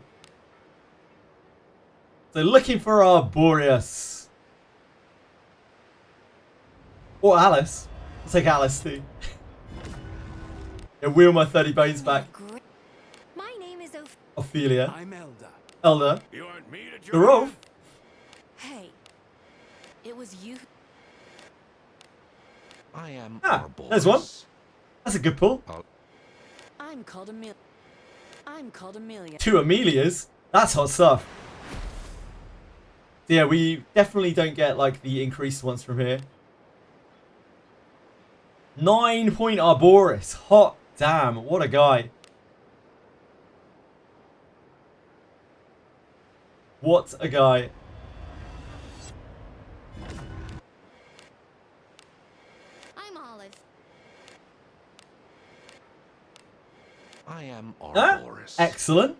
So looking for Arborius. Or Alice. I'll take Alice too. Yeah, wheel my 30 bones back. My name is Ophelia. I'm Elda. Elder. You want me to The Rolf. Hey, it was you. I am There's one. That's a good pull. I'm called Amelia. I'm called Amelia. 2 Amelias. That's hot stuff. So yeah, we definitely don't get like the increased ones from here. 9-point Arboris. Hot damn. What a guy. What a guy. I'm Olive. I am Ah, Arboris. excellent.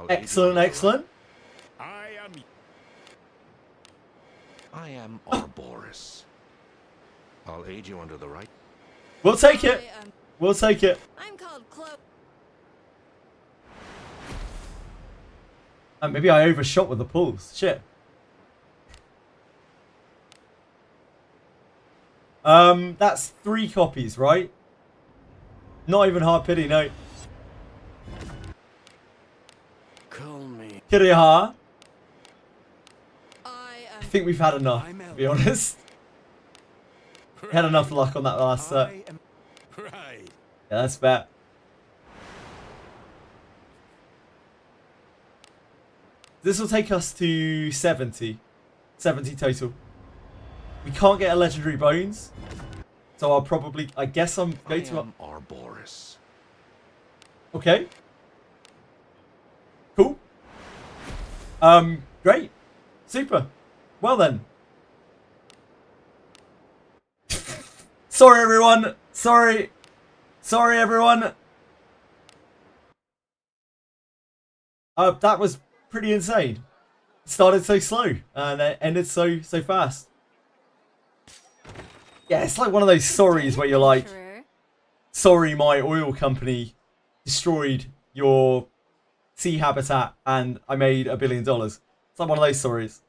Excellent, excellent. I am Arboris. I'll aid you under the right. We'll take it. We'll take it. I'm called Chloe. Maybe I overshot with the pulls. Shit. That's 3 copies, right? Not even hard pity, no. Call me. Kiriha. I I think we've had enough, to be honest. We had enough luck on that last set. Right. Yeah, that's fair. This will take us to 70. 70 total. We can't get a legendary bones. So I'll probably... I guess I'm going to... I am Arboris. Okay. Cool. Great. Super. Well then. Sorry everyone. Sorry. Sorry everyone. That was pretty insane. It started so slow and it ended so fast. Yeah, it's like one of those sorries where you're like, sorry, my oil company destroyed your sea habitat and I made $1 billion. It's like one of those sorries.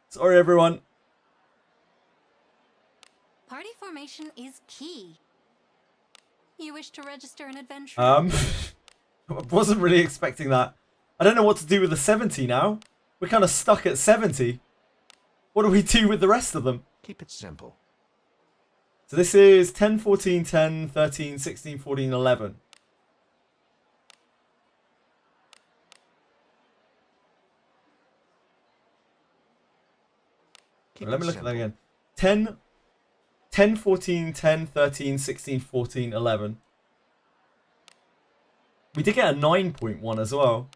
Sorry, everyone. Party formation is key. You wish to register an adventure? I wasn't really expecting that. I don't know what to do with the 70 now. We're kind of stuck at 70. What do we do with the rest of them? Keep it simple. So this is 10, 14, 10, 13, 16, 14, 11. Let me look at that again. 10, 14, 10, 13, 16, 14, 11. We did get a 9.1 as well.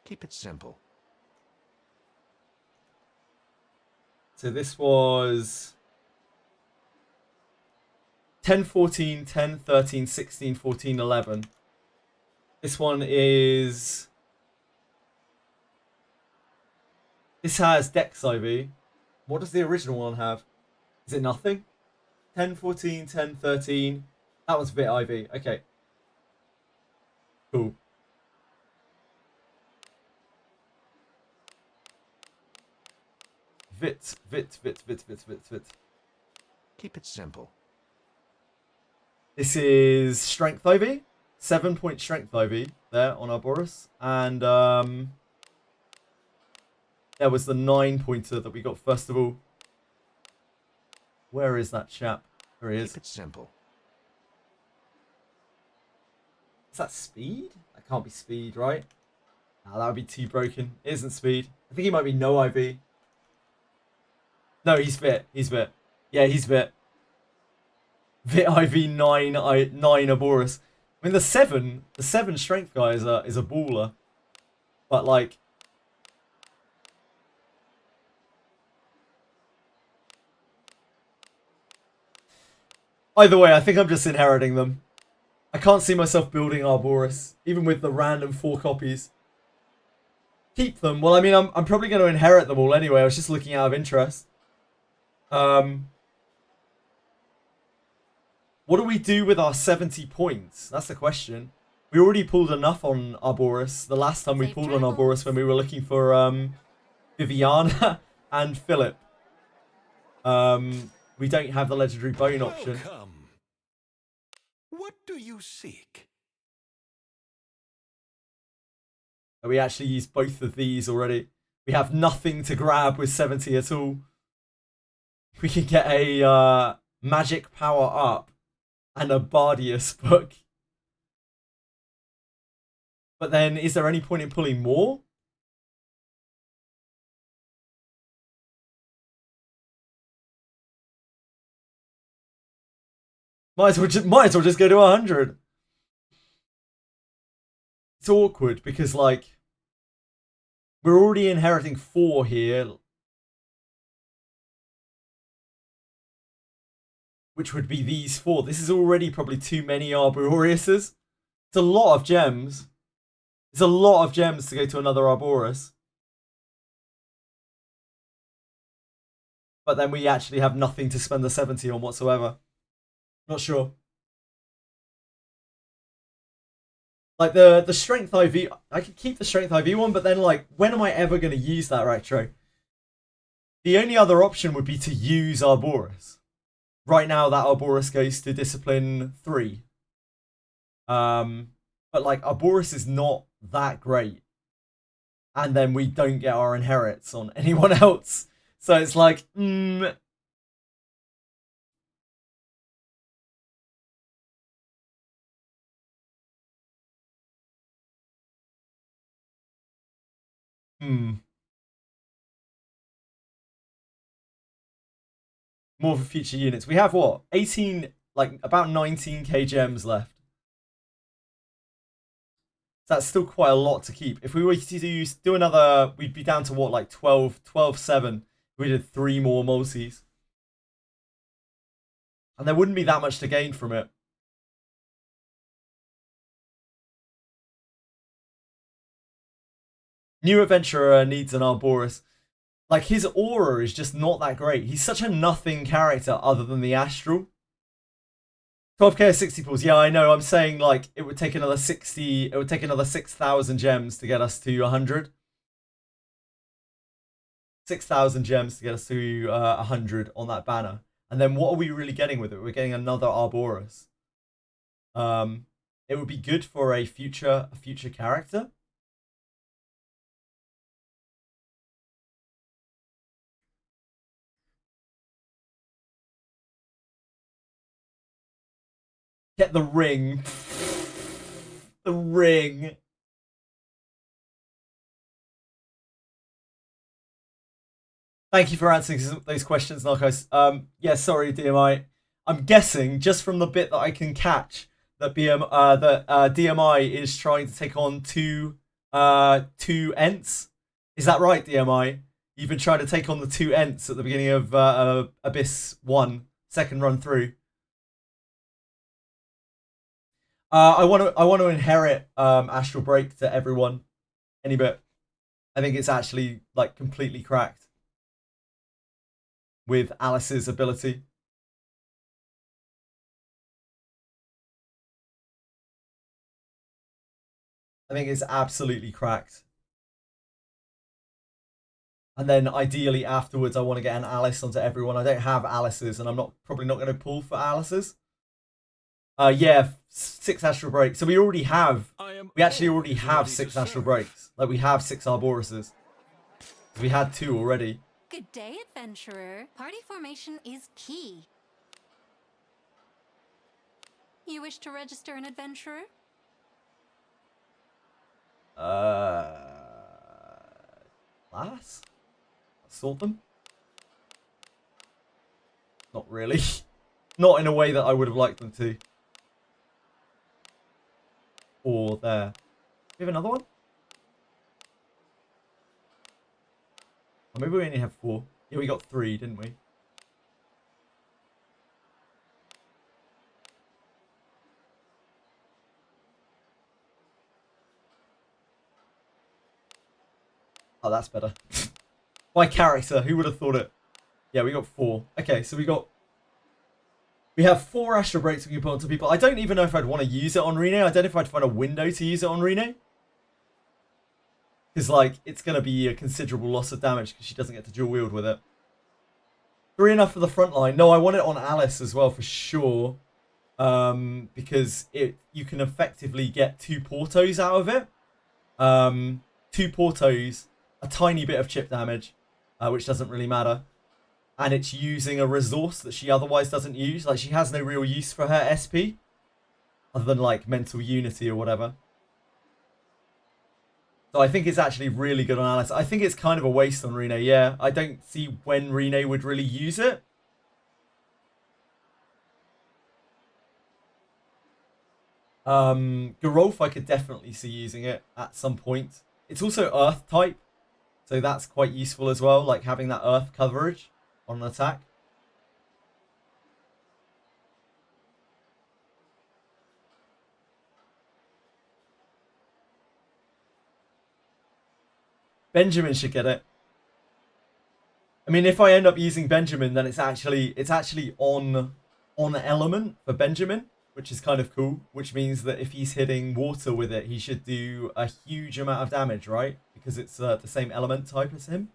Keep it simple. So this was 10, 14, 10, 13, 16, 14, 11. This one is... This has Dex IV. What does the original one have? Is it nothing? 10, 14, 10, 13. That was Vit IV. Okay. Cool. Vit. Keep it simple. This is Strength IV. 7-point Strength IV there on Arboris. And there was the 9-pointer that we got first of all. Where is that chap? There he is. Keep it simple. Is that speed? That can't be speed, right? Nah, that would be too broken. It isn't speed. I think he might be no IV. No, he's Vit. He's Vit. Yeah, he's Vit. Vit IV 9 Arboris. I mean, the 7 strength guy is a baller. But like... Either way, I think I'm just inheriting them. I can't see myself building Arboris, even with the random 4 copies. Keep them. Well, I mean, I'm probably going to inherit them all anyway. I was just looking out of interest. What do we do with our 70 points? That's the question. We already pulled enough on Arboris. The last time we pulled on Arboris when we were looking for Viviana and Philip. We don't have the legendary bone option. Welcome. What do you seek? We actually used both of these already. We have nothing to grab with 70 at all. We can get a magic power up and a Bardius book. But then, is there any point in pulling more? Might as well just go to 100. It's awkward because, like, we're already inheriting 4 here. Which would be these 4. This is already probably too many Arboriuses. It's a lot of gems. It's a lot of gems to go to another Arboris. But then we actually have nothing to spend the 70 on whatsoever. Not sure. Like the strength IV, I could keep the strength IV one, but then like, when am I ever going to use that retro? The only other option would be to use Arboris. Right now, that Arboris goes to Discipline 3. But like, Arboris is not that great. And then we don't get our inherits on anyone else. So it's like, More for future units. We have what? 18, like about 19k gems left. That's still quite a lot to keep. If we were to do another, we'd be down to what, like 12-7. We did 3 more multis. And there wouldn't be that much to gain from it. New Adventurer needs an Arboris. Like, his aura is just not that great. He's such a nothing character other than the Astral. 12k 60 pulls. Yeah, I know. I'm saying, like, it would take another 60... It would take another 6,000 gems to get us to 100. 6,000 gems to get us to 100 on that banner. And then what are we really getting with it? We're getting another Arboris. It would be good for a future character. Get the ring. The ring. Thank you for answering those questions, Narcos. Yeah, sorry, DMI. I'm guessing, just from the bit that I can catch, that DMI is trying to take on two Ents. Is that right, DMI? You've been trying to take on the 2 Ents at the beginning of Abyss 1, second run through. I want to inherit Astral Break to everyone, any bit. I think it's actually like completely cracked with Alice's ability. I think it's absolutely cracked. And then ideally afterwards, I want to get an Alice onto everyone. I don't have Alice's, and I'm probably not going to pull for Alice's. Yeah, 6 Astral Breaks. So we actually already have 6 Astral Breaks. Like, we have 6 Arborises. We had 2 already. Good day, adventurer. Party formation is key. You wish to register an adventurer? Class? Sort them? Not really. Not in a way that I would have liked them to. Or there. We have another one? Or maybe we only have 4. Yeah, we got 3, didn't we? Oh, that's better. My character, who would have thought it? Yeah, we got 4. Okay, so we have 4 Astral Breaks we can put onto people. I don't even know if I'd want to use it on Rene. I don't know if I'd find a window to use it on Rene. Because, like, it's going to be a considerable loss of damage because she doesn't get to dual wield with it. 3 enough for the front line. No, I want it on Alice as well for sure. Because you can effectively get 2 Portos out of it. 2 Portos, a tiny bit of chip damage, which doesn't really matter. And it's using a resource that she otherwise doesn't use. Like, she has no real use for her SP. Other than, like, mental unity or whatever. So I think it's actually really good on Alice. I think it's kind of a waste on Rene, yeah. I don't see when Rene would really use it. Gerolf, I could definitely see using it at some point. It's also Earth type. So that's quite useful as well. Like, having that Earth coverage on an attack. Benjamin should get it. I mean, if I end up using Benjamin, then it's actually on element for Benjamin. which is kind of cool, which means that if he's hitting water with it, he should do a huge amount of damage, right? Because it's the same element type as him.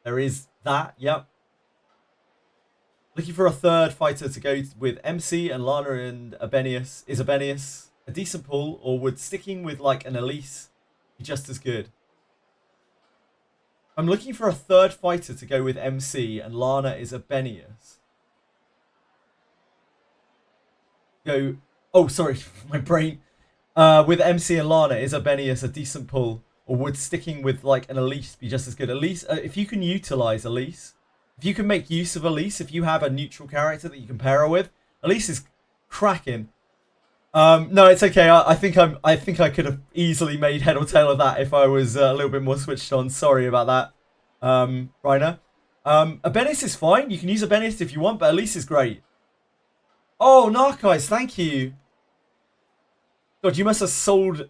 There is that, yep. Looking for a third fighter to go with MC and Lana and Abenius. Is Abenius a decent pull, or would sticking with like an Elise be just as good? I'm looking for a third fighter to go with MC and Lana is Abenius. Go. Oh, sorry, my brain. With MC and Lana, is Abenius a decent pull, or would sticking with like an Elise be just as good? Elise, if you can utilize Elise, if you can make use of Elise, if you have a neutral character that you can pair her with, Elise is cracking. No, it's okay. I think I could have easily made head or tail of that if I was a little bit more switched on. Sorry about that, Reiner. Abenius is fine. You can use Abenius if you want, but Elise is great. Oh, Narcos, thank you. God, you must have sold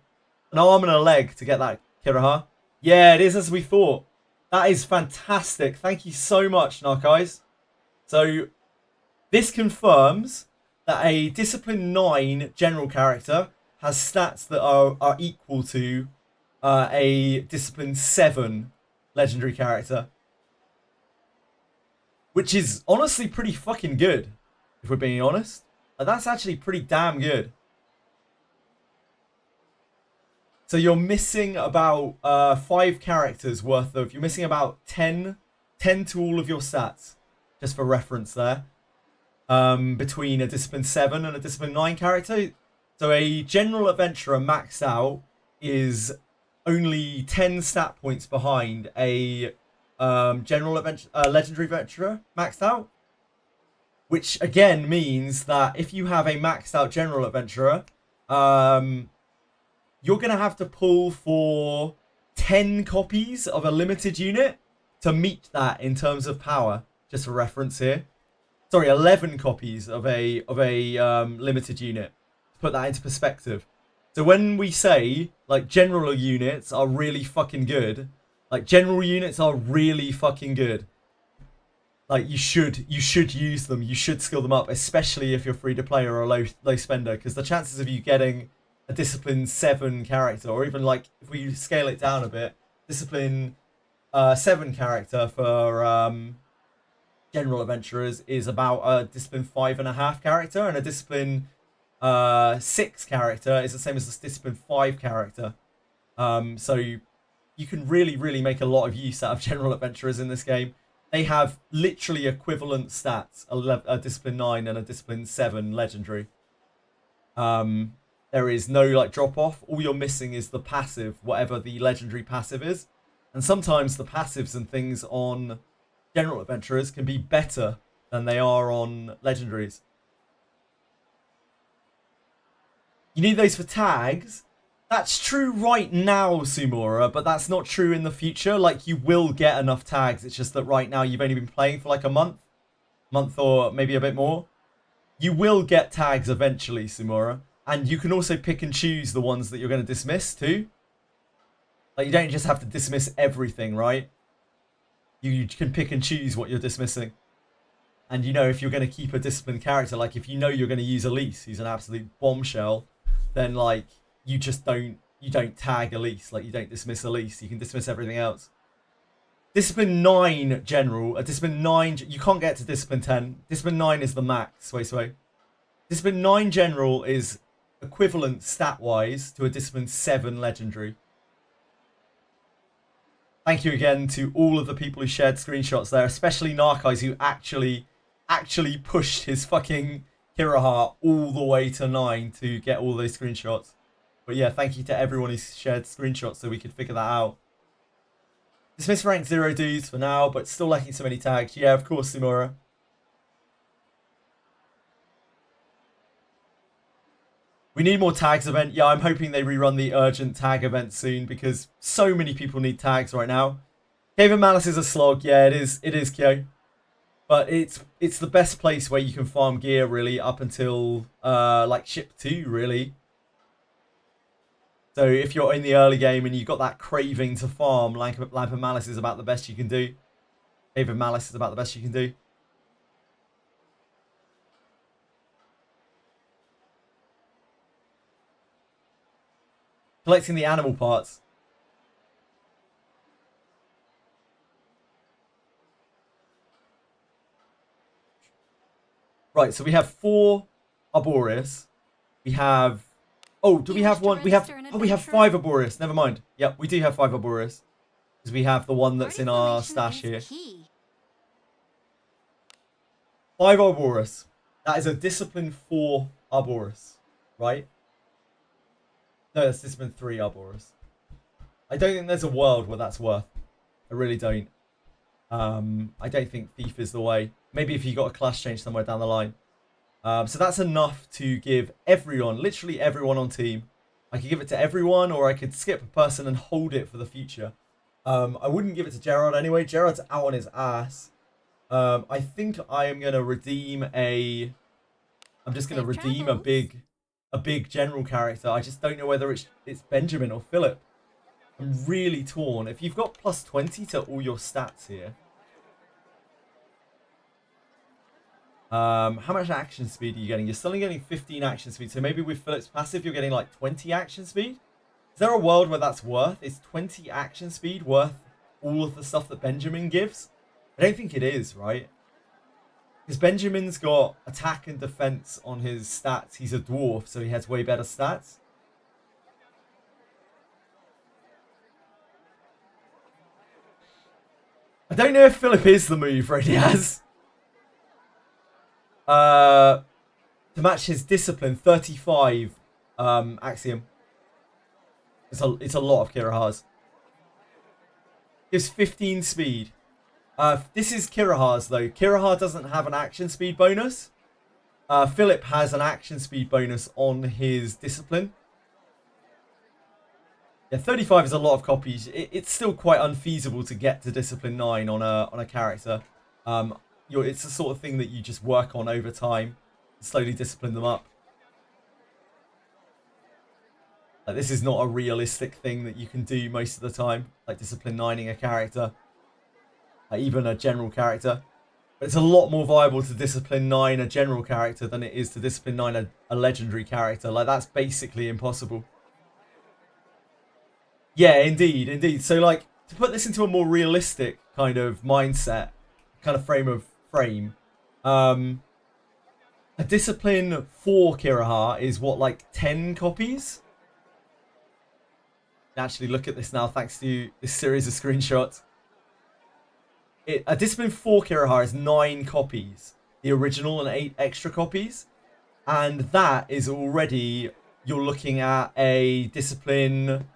an arm and a leg to get that, Kiraha. Yeah, it is as we thought. That is fantastic. Thank you so much, Narcos. So, this confirms that a Discipline 9 general character has stats that are equal to a Discipline 7 legendary character. Which is honestly pretty fucking good, if we're being honest. That's actually pretty damn good. So you're missing about 5 characters worth of... You're missing about 10 to all of your stats. Just for reference there. Between a Discipline 7 and a Discipline 9 character. So a General Adventurer maxed out is only 10 stat points behind a Legendary Adventurer maxed out. Which again means that if you have a maxed out General Adventurer, you're going to have to pull for 10 copies of a limited unit to meet that in terms of power. Just for reference here. Sorry, 11 copies of a limited unit. To put that into perspective. So when we say, like, general units are really fucking good. Like, general units are really fucking good. Like, you should use them. You should skill them up. Especially if you're free to play or a low spender. Because the chances of you getting a Discipline 7 character, or even like if we scale it down a bit, Discipline 7 character for General Adventurers is about a Discipline 5.5 character, and a Discipline 6 character is the same as a Discipline 5 character. So you can really make a lot of use out of General Adventurers in this game. They have literally equivalent stats, a Discipline 9 and a Discipline 7 legendary. There is no like drop off. All you're missing is the passive, whatever the legendary passive is. And sometimes the passives and things on General Adventurers can be better than they are on legendaries. You need those for tags. That's true right now, Sumora, but that's not true in the future. Like, you will get enough tags. It's just that right now you've only been playing for like a month or maybe a bit more. You will get tags eventually, Sumora. And you can also pick and choose the ones that you're going to dismiss too. Like, you don't just have to dismiss everything, right? You can pick and choose what you're dismissing. And you know, if you're going to keep a disciplined character, like if you know you're going to use Elise, who's an absolute bombshell, then like you don't tag Elise, like you don't dismiss Elise, you can dismiss everything else. Discipline 9 general, a Discipline 9, you can't get to Discipline 10. Discipline 9 is the max, sway. Discipline 9 general is equivalent stat-wise to a Discipline 7 legendary. Thank you again to all of the people who shared screenshots there, especially Narcos, who actually pushed his fucking Kiraha all the way to 9 to get all those screenshots. But yeah, thank you to everyone who shared screenshots so we could figure that out. Dismiss rank 0 dudes for now, but still lacking so many tags. Yeah, of course, Simura. We need more tags event. Yeah, I'm hoping they rerun the urgent tag event soon because so many people need tags right now. Cave of Malice is a slog. Yeah, it is, Kyo. But it's the best place where you can farm gear really up until like ship 2 really. So if you're in the early game and you've got that craving to farm, Lamp of Malice is about the best you can do. Cave of Malice is about the best you can do. Collecting the animal parts. Right, so we have 4 Arboreus. We have... Oh, do we have one? We have 5 Arboreus. Never mind. Yep, we do have 5 Arboreus. Because we have the one that's in our stash here. 5 Arboreus. That is a Discipline 4 Arboreus. Right? No, that's Discipline 3 Arboreus. I don't think there's a world where that's worth. I really don't. I don't think Thief is the way. Maybe if you got a class change somewhere down the line. So that's enough to give everyone, literally everyone on team. I could give it to everyone, or I could skip a person and hold it for the future. I wouldn't give it to Gerard anyway. Gerard's out on his ass. I think I am going to redeem a... I'm just going to redeem a big general character. I just don't know whether it's Benjamin or Philip. I'm really torn. If you've got plus 20 to all your stats here. How much action speed are you getting? You're still getting 15 action speed. So maybe with Philip's passive, you're getting like 20 action speed. Is there a world where that's worth? Is 20 action speed worth all of the stuff that Benjamin gives? I don't think it is, right? Because Benjamin's got attack and defense on his stats. He's a dwarf, so he has way better stats. I don't know if Philip is the move right has. To match his discipline, 35 axiom. It's a lot of Kirahars. Gives 15 speed. This is Kirahars though. Kirahar doesn't have an action speed bonus. Philip has an action speed bonus on his discipline. Yeah, 35 is a lot of copies. It's still quite unfeasible to get to discipline 9 on a character. It's the sort of thing that you just work on over time, slowly discipline them up. Like, this is not a realistic thing that you can do most of the time, like discipline 9ing a character, like even a general character. But it's a lot more viable to discipline 9 a general character than it is to discipline 9 a legendary character. Like, that's basically impossible. Yeah, indeed, indeed. So, like, to put this into a more realistic kind of mindset, kind of frame, a discipline 4 Kirahar is what, like 10 copies? Actually, look at this now, thanks to this series of screenshots. A discipline 4 Kirahar is 9 copies, the original, and 8 extra copies, and that is already, you're looking at a discipline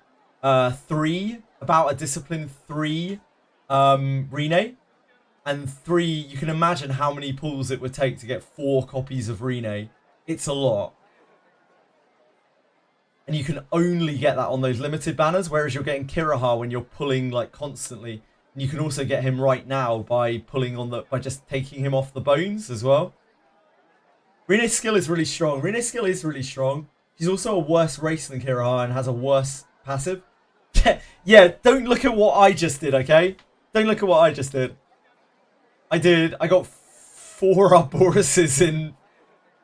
3, about a discipline 3 Rene. And 3, you can imagine how many pulls it would take to get 4 copies of Rene. It's a lot. And you can only get that on those limited banners, whereas you're getting Kirahar when you're pulling like constantly. And you can also get him right now by pulling on by just taking him off the bones as well. Rene's skill is really strong. She's also a worse race than Kirahar and has a worse passive. Yeah, don't look at what I just did, okay? Don't look at what I just did. I got 4 Arboruses in...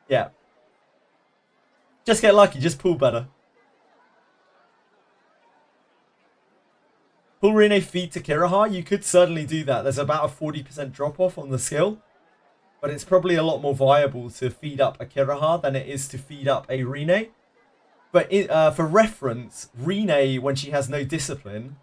Yeah. Just get lucky, just pull better. Pull Rene feed to Kirahar, you could certainly do that. There's about a 40% drop off on the skill. But it's probably a lot more viable to feed up a Kirahar than it is to feed up a Rene. But for reference, Rene, when she has no discipline,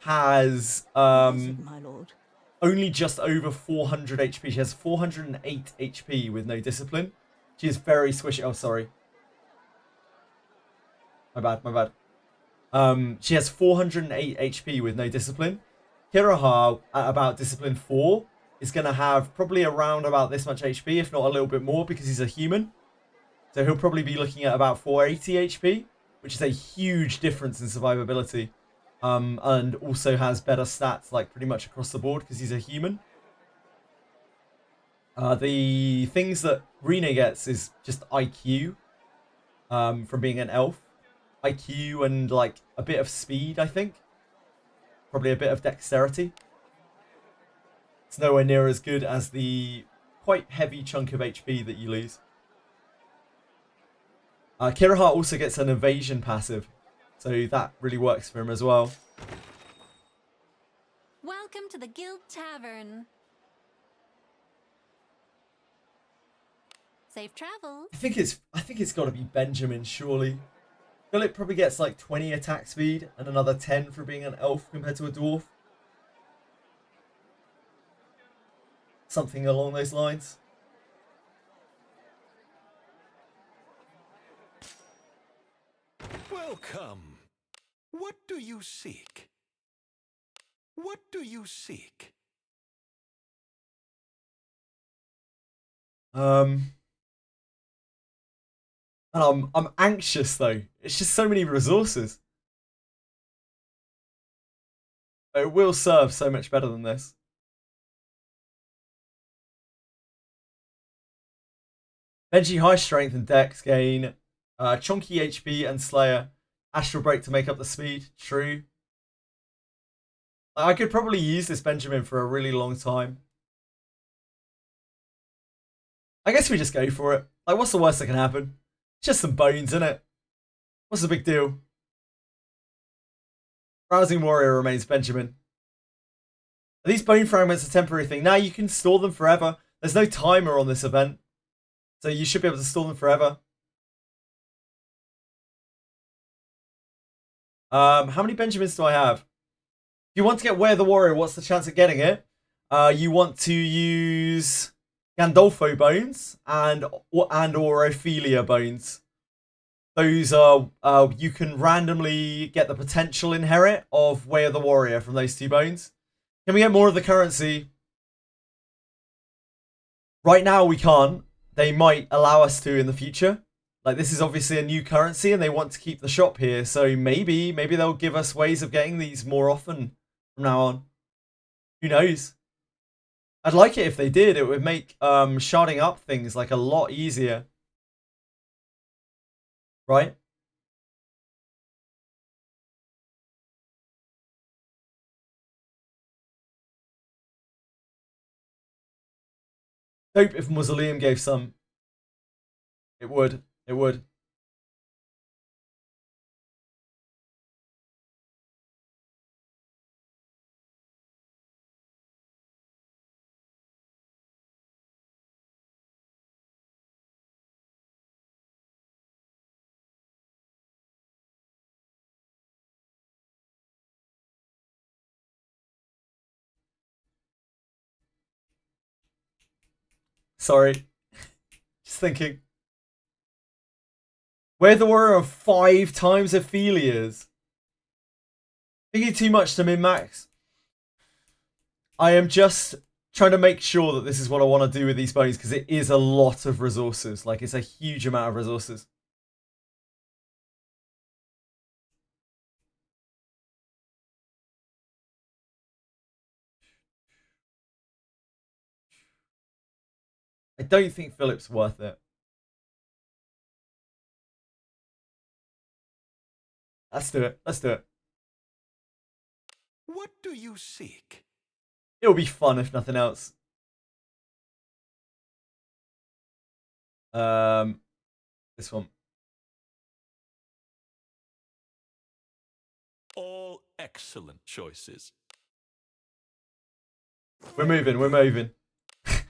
has... My lord. only just over 400 HP. She has 408 HP with no discipline. She is very squishy. Oh, sorry. My bad. She has 408 HP with no discipline. Kirahar, at about discipline 4, is going to have probably around about this much HP, if not a little bit more, because he's a human. So he'll probably be looking at about 480 HP, which is a huge difference in survivability. And also has better stats, like pretty much across the board, because he's a human. The things that Rene gets is just IQ, from being an elf. IQ and like a bit of speed, I think. Probably a bit of dexterity. It's nowhere near as good as the quite heavy chunk of HP that you lose. Kirahar also gets an evasion passive. So that really works for him as well. Welcome to the Guild Tavern. Safe travels. I think it's got to be Benjamin, surely. Philip probably gets like 20 attack speed and another 10 for being an elf compared to a dwarf. Something along those lines. Welcome. What do you seek? What do you seek? And I'm anxious though. It's just so many resources. It will serve so much better than this. Benji high strength and dex gain. Chunky HP and Slayer. Astral Break to make up the speed. True. I could probably use this Benjamin for a really long time. I guess we just go for it. Like, what's the worst that can happen? It's just some bones, innit? What's the big deal? Rousing Warrior remains Benjamin. Are these bone fragments a temporary thing? Now you can store them forever. There's no timer on this event. So you should be able to store them forever. How many Benjamins do I have? If you want to get Where the Warrior, what's the chance of getting it? You want to use Gandolfo bones and or Ophelia bones. Those are you can randomly get the potential inherit of Way of the Warrior from those two bones. Can we get more of the currency? Right now we can't. They might allow us to in the future. Like, this is obviously a new currency and they want to keep the shop here. So maybe they'll give us ways of getting these more often from now on. Who knows? I'd like it if they did. It would make sharding up things like a lot easier. Right? Dope if Mausoleum gave some. It would. It would. Sorry. Just thinking. Where the Warrior of 5 times Ophelia's. Thinking too much to min-max. I am just trying to make sure that this is what I want to do with these bones, because it is a lot of resources. Like, it's a huge amount of resources. I don't think Philip's worth it. Let's do it. Let's do it. What do you seek? It'll be fun if nothing else. This one. All excellent choices. We're moving. We're moving.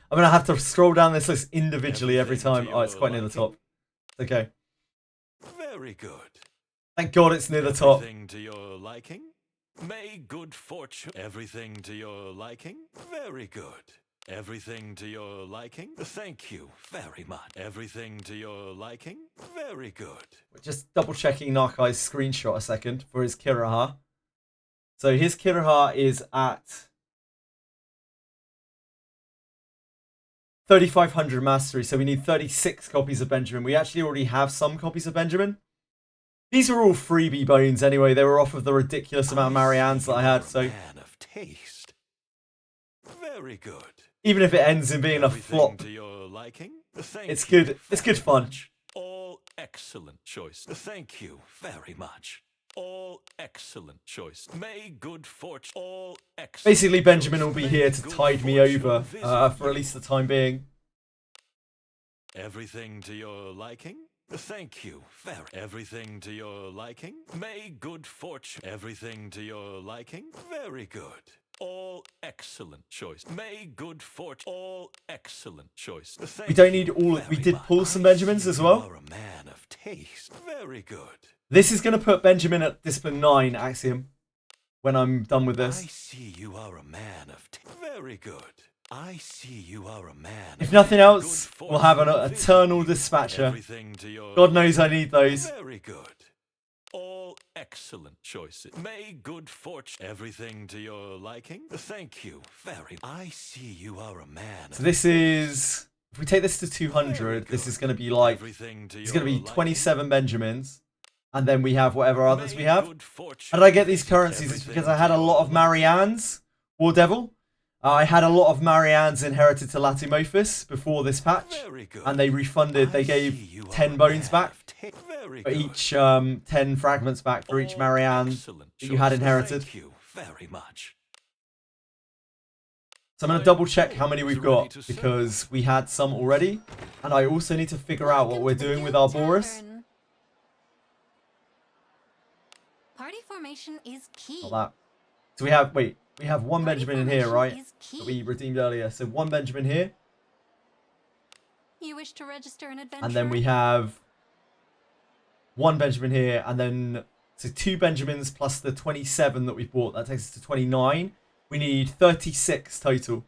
I'm gonna have to scroll down this list individually every Everything time. to Oh, it's quite near the your top. Okay. Very good. Thank God it's near the top. Everything to your liking? May good fortune. Everything to your liking? Very good. Everything to your liking? Thank you very much. Everything to your liking? Very good. Just double checking Narkai's screenshot a second for his Kiraha. So his Kiraha is at 3,500 mastery, so we need 36 copies of Benjamin. We actually already have some copies of Benjamin. These are all freebie bones anyway. They were off of the ridiculous amount of Marianne's that I had, so Man of taste. Very good. even if it ends in being a Everything flop, to your liking? it's good. It's good fun. All excellent choice. Thank you very much. All excellent choice. May good fortune. All excellent. Basically, Benjamin will be May here to good tide me fortune over visit for at you. least the time being. Everything to your liking? Thank you. Very. Everything to your liking? May good fortune. Everything to your liking? Very good. All excellent choice. May good fortune. All excellent choice. We don't need all. We did pull some Benjamins as well. You are a man of taste. Very good. This is going to put Benjamin at discipline 9, Axiom, when I'm done with this. I see you are a man of taste. Very good. I see you are a man. If nothing else, we'll have an eternal dispatcher. God knows I need those. Very good. All excellent choices. May good fortune. Everything to your liking? Thank you. Very. I see you are a man. So this is, if we take this to 200, this is going to be like, it's going to be 27 Benjamins. And then we have whatever others we have. How did I get these currencies? It's because I had a lot of Marianne's War Devil. I had a lot of Marianne's inherited to Latymophis before this patch. And they refunded, they gave 10 bones back. For each 10 fragments back for each Marianne that you had inherited. Thank you very much. So I'm going to double check how many we've got, because we had some already. And I also need to figure out what we're doing with our Boris. Party formation is key. Not that. So we have, wait, we have one Benjamin in here, right? That we redeemed earlier. So one Benjamin here. You wish to register an adventure? And then we have one Benjamin here. And then, so 2 Benjamins plus the 27 that we bought. That takes us to 29. We need 36 total.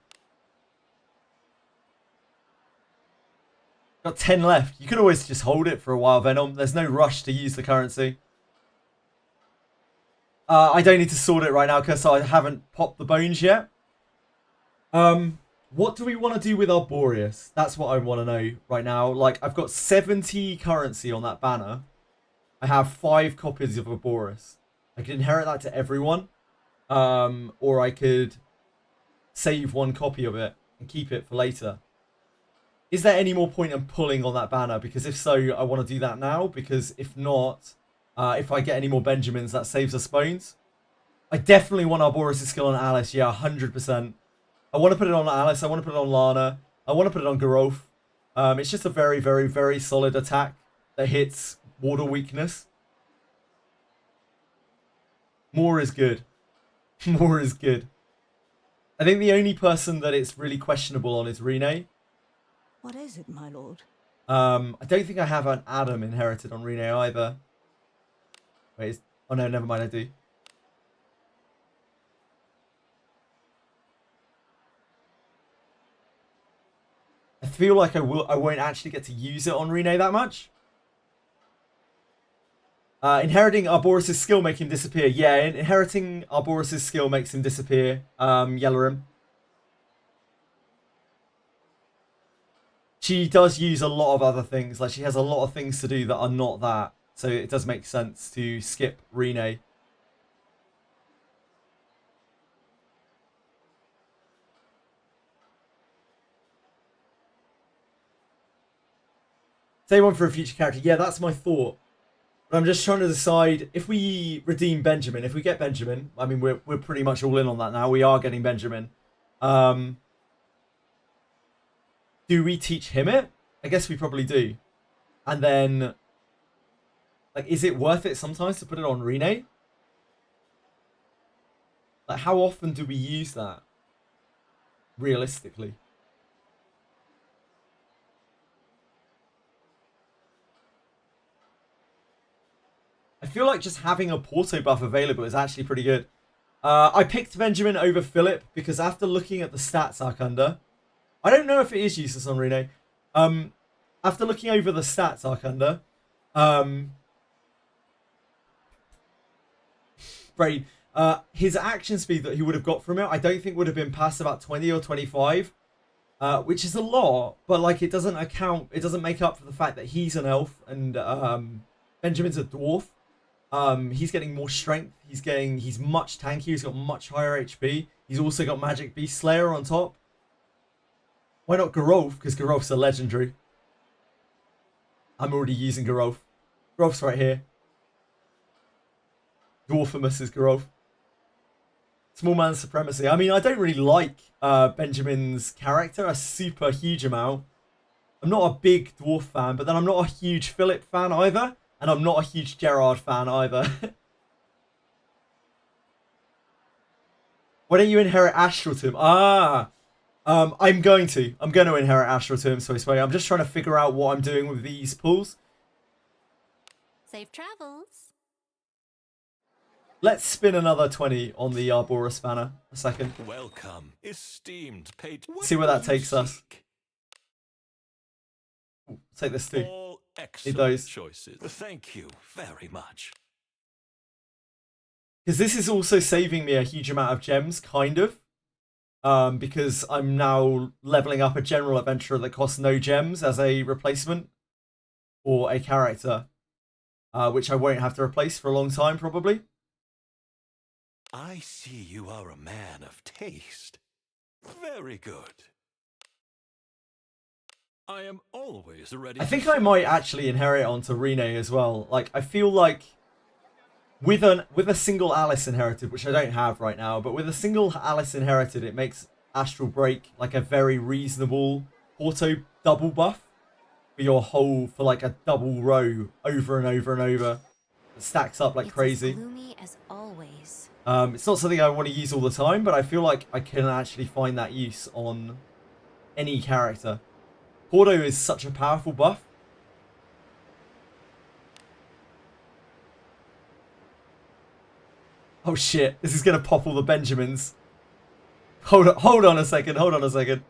Got 10 left. You could always just hold it for a while, Venom. There's no rush to use the currency. I don't need to sort it right now because I haven't popped the bones yet. What do we want to do with our Boreas? That's what I want to know right now. Like, I've got 70 currency on that banner. I have 5 copies of a Boris. I could inherit that to everyone. Or I could save 1 copy of it and keep it for later. Is there any more point in pulling on that banner? Because if so, I want to do that now. Because if not, if I get any more Benjamins, that saves us bones. I definitely want our Boris' skill on Alice. Yeah, 100%. I want to put it on Alice. I want to put it on Lana. I want to put it on Garolf. It's just a very, very, very solid attack that hits water weakness. More is good. More is good. I think the only person that it's really questionable on is Rene. What is it, my lord? I don't think I have an Adam inherited on Rene either. Wait, oh no, never mind, I do. I feel like I won't actually get to use it on Rene that much. Inheriting Arboris' skill make him disappear. Yeah, inheriting Arboris' skill makes him disappear. Yellorim. She does use a lot of other things. Like, she has a lot of things to do that are not that. So it does make sense to skip Rene. Say one for a future character. Yeah, that's my thought. But I'm just trying to decide if we redeem Benjamin. If we get Benjamin, I mean, we're pretty much all in on that now. We are getting Benjamin. Do we teach him it? I guess we probably do. And then, like, is it worth it sometimes to put it on Rene? Like, how often do we use that? Realistically. I feel like just having a Porto buff available is actually pretty good. I picked Benjamin over Philip because after looking at the stats Arcunda, I don't know if it is useless on Rene. After looking over the stats Arcunda, Brady, his action speed that he would have got from it, I don't think would have been past about 20 or 25, which is a lot, but like it doesn't make up for the fact that he's an elf and Benjamin's a dwarf. He's getting more strength. He's much tankier. He's got much higher HP. He's also got Magic Beast Slayer on top. Why not Garolf? Because Garolf's a legendary. I'm already using Garolf. Garolf's right here. Dwarfimus is Garolf. Small man supremacy. I mean, I don't really like Benjamin's character a super huge amount. I'm not a big dwarf fan, but then I'm not a huge Philip fan either, and I'm not a huge Gerard fan either. Why don't you inherit Astral Tomb? I'm going to inherit Astral Tomb, so I'm just trying to figure out what I'm doing with these pools. Safe travels. Let's spin another 20 on the Arboris banner. A second. Welcome, esteemed patron. See where that takes us. Ooh, take this too. All Need excellent those. choices. Thank you very much. Because this is also saving me a huge amount of gems, kind of. Because I'm now leveling up a general adventurer that costs no gems as a replacement for a character, which I won't have to replace for a long time, probably. I see you are a man of taste. Very good. I am always ready. I think I might actually inherit onto Rene as well. Like, I feel like with a single Alice inherited, which I don't have right now, but with a single Alice inherited, it makes Astral Break like a very reasonable auto double buff for like a double row over and over and over. It stacks up like crazy. As gloomy as always. It's not something I want to use all the time, but I feel like I can actually find that use on any character. Porto is such a powerful buff. Oh shit, this is going to pop all the Benjamins. Hold on a second. Let's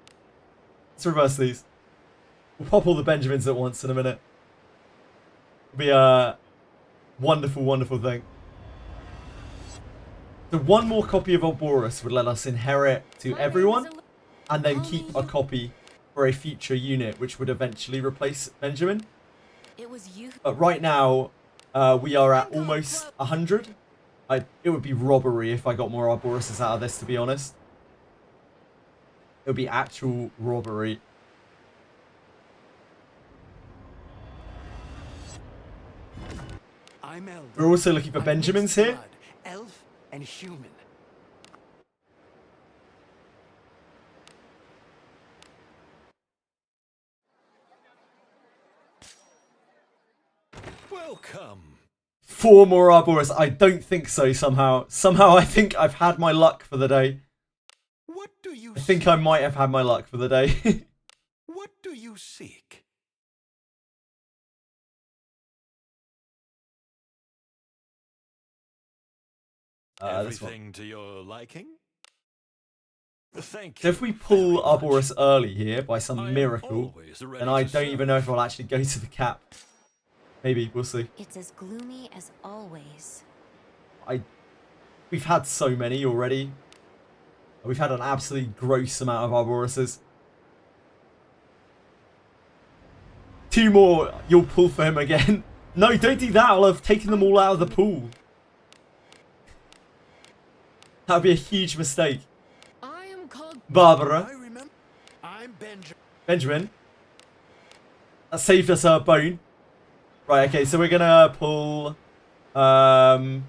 reverse these. We'll pop all the Benjamins at once in a minute. It'll be a wonderful, wonderful thing. So one more copy of Ouroboros would let us inherit to everyone, and then keep a copy for a future unit, which would eventually replace Benjamin. It was you. But right now, we are at almost 100. It would be robbery if I got more Ouroboroses out of this, to be honest. It would be actual robbery. We're also looking for Benjamins here. Elf and human. Welcome. 4 more Ouroboros. I don't think so somehow. Somehow I think I've had my luck for the day. What do you I think I might have had my luck for the day. What do you seek? Everything to your liking? Thank you. So if we pull Ouroboros early here by some miracle, then I don't even know if I'll actually go to the cap. Maybe, we'll see. It's as gloomy as always. We've had so many already. We've had an absolutely gross amount of Ouroboroses. 2 more, you'll pull for him again. No, don't do that. I'll have taken them all out of the pool. That would be a huge mistake. I am called Barbara. I remember. I'm Benjamin. That saved us a bone. Right, okay, so we're gonna pull, I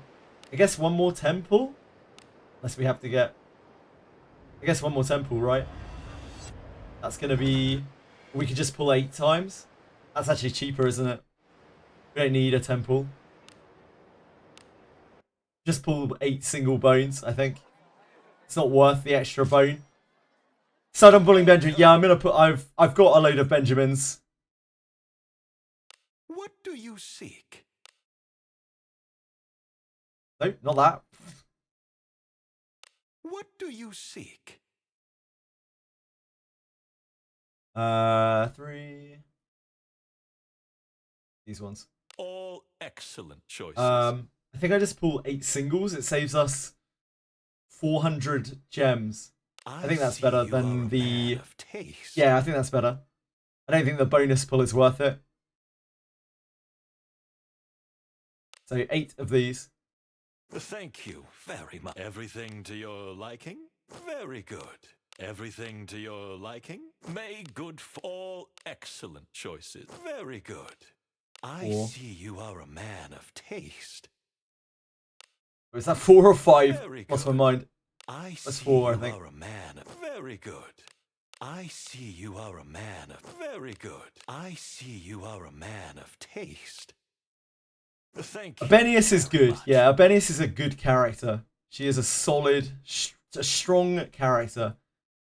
guess one more temple? Unless we have to get, I guess one more temple, right? That's gonna be, we could just pull 8 times. That's actually cheaper, isn't it? We don't need a temple. Just pull 8 single bones, I think. It's not worth the extra bone. So I'm pulling Benjamin. Yeah, I'm gonna put, I've got a load of Benjamins. What do you seek? No, not that. What do you seek? 3. These ones. All excellent choices. I think I just pull 8 singles. It saves us 400 gems. I think that's better than the... Yeah, I think that's better. I don't think the bonus pull is worth it. So 8 of these. Thank you very much. Everything to your liking? Very good. Everything to your liking? May good for all excellent choices. Very good. I see you are a man of taste. Is that 4 or 5? Lost my mind. That's 4, I think. You are a man of very good. I see you are a man of very good. I see you are a man of taste. Thank you. Abenius is very good. much. Yeah, Abenius is a good character. She is a solid, a strong character.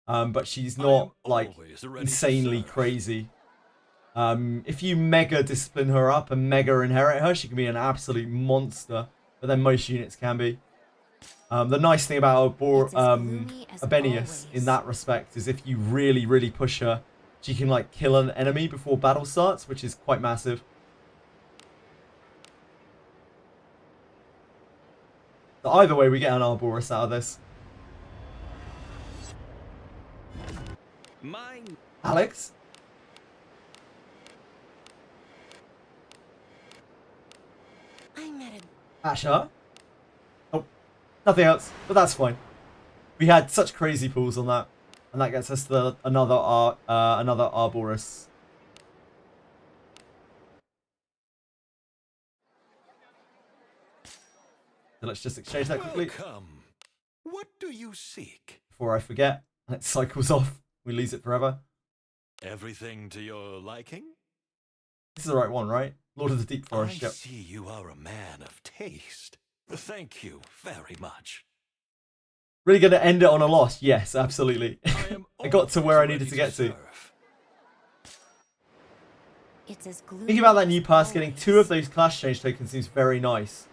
But she's not like always ready to insanely serve. crazy. If you mega discipline her up and mega inherit her, she can be an absolute monster. But then most units can be. The nice thing about Abenius in that respect is if you really, really push her, she can like kill an enemy before battle starts, which is quite massive. So either way, we get an Arboris out of this. Mine. Alex? I'm at Asher? Oh, nothing else, but that's fine. We had such crazy pulls on that, and that gets us to another Arboris. So let's just exchange that quickly Welcome. What do you seek? before I forget. And it cycles off. We lose it forever. Everything to your liking? This is the right one, right? Lord of the Deep Forest. I Yep. see you are a man of taste. Thank you very much. Really going to end it on a loss? Yes, absolutely. I am I got to where I always needed to ready get to. serve. It's as gloomy Thinking about that as new pass, getting always. 2 of those class change tokens seems very nice.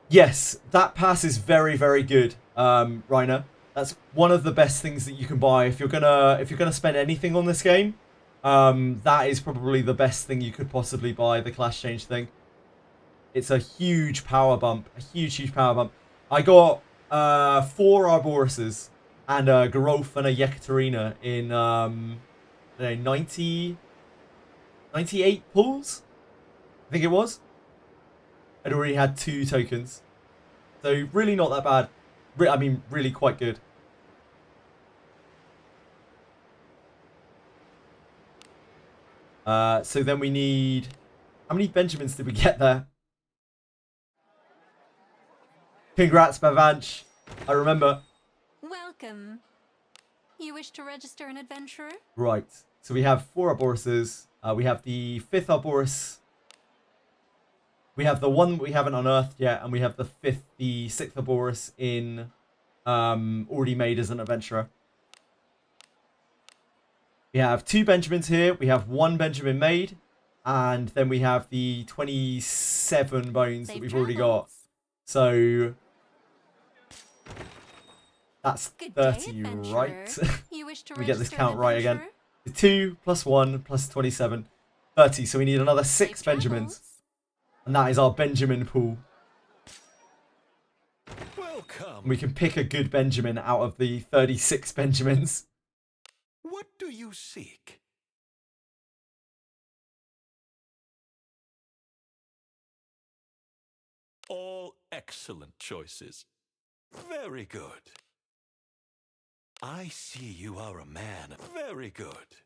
Yes, that pass is very, very good, Reiner. That's one of the best things that you can buy if you're gonna spend anything on this game. That is probably the best thing you could possibly buy, the class change thing. It's a huge power bump, a huge power bump. I got 4 Arborises and a Gerolf and a Yekaterina in I don't know, 98 pulls, I think it was. I'd already had 2 tokens, so really not that bad. I mean, really quite good. So then we need... How many Benjamins did we get there? Congrats, Bavanch. I remember. Welcome. You wish to register an adventurer? Right. So we have 4 Arborises. We have the 5th Arboris. We have the one we haven't unearthed yet, and we have the 6th Arboris in already made as an adventurer. We have 2 Benjamins here. We have 1 Benjamin made, and then we have the 27 bones that we've already got. So that's Good day, 30, adventurer. right? You wish to We get this register an count right again. adventurer? 2 plus 1 plus 27, 30. So we need another 6 Safe Benjamins. travels. And that is our Benjamin pool. Welcome. We can pick a good Benjamin out of the 36 Benjamins. What do you seek? All excellent choices. Very good. I see you are a man. Very good.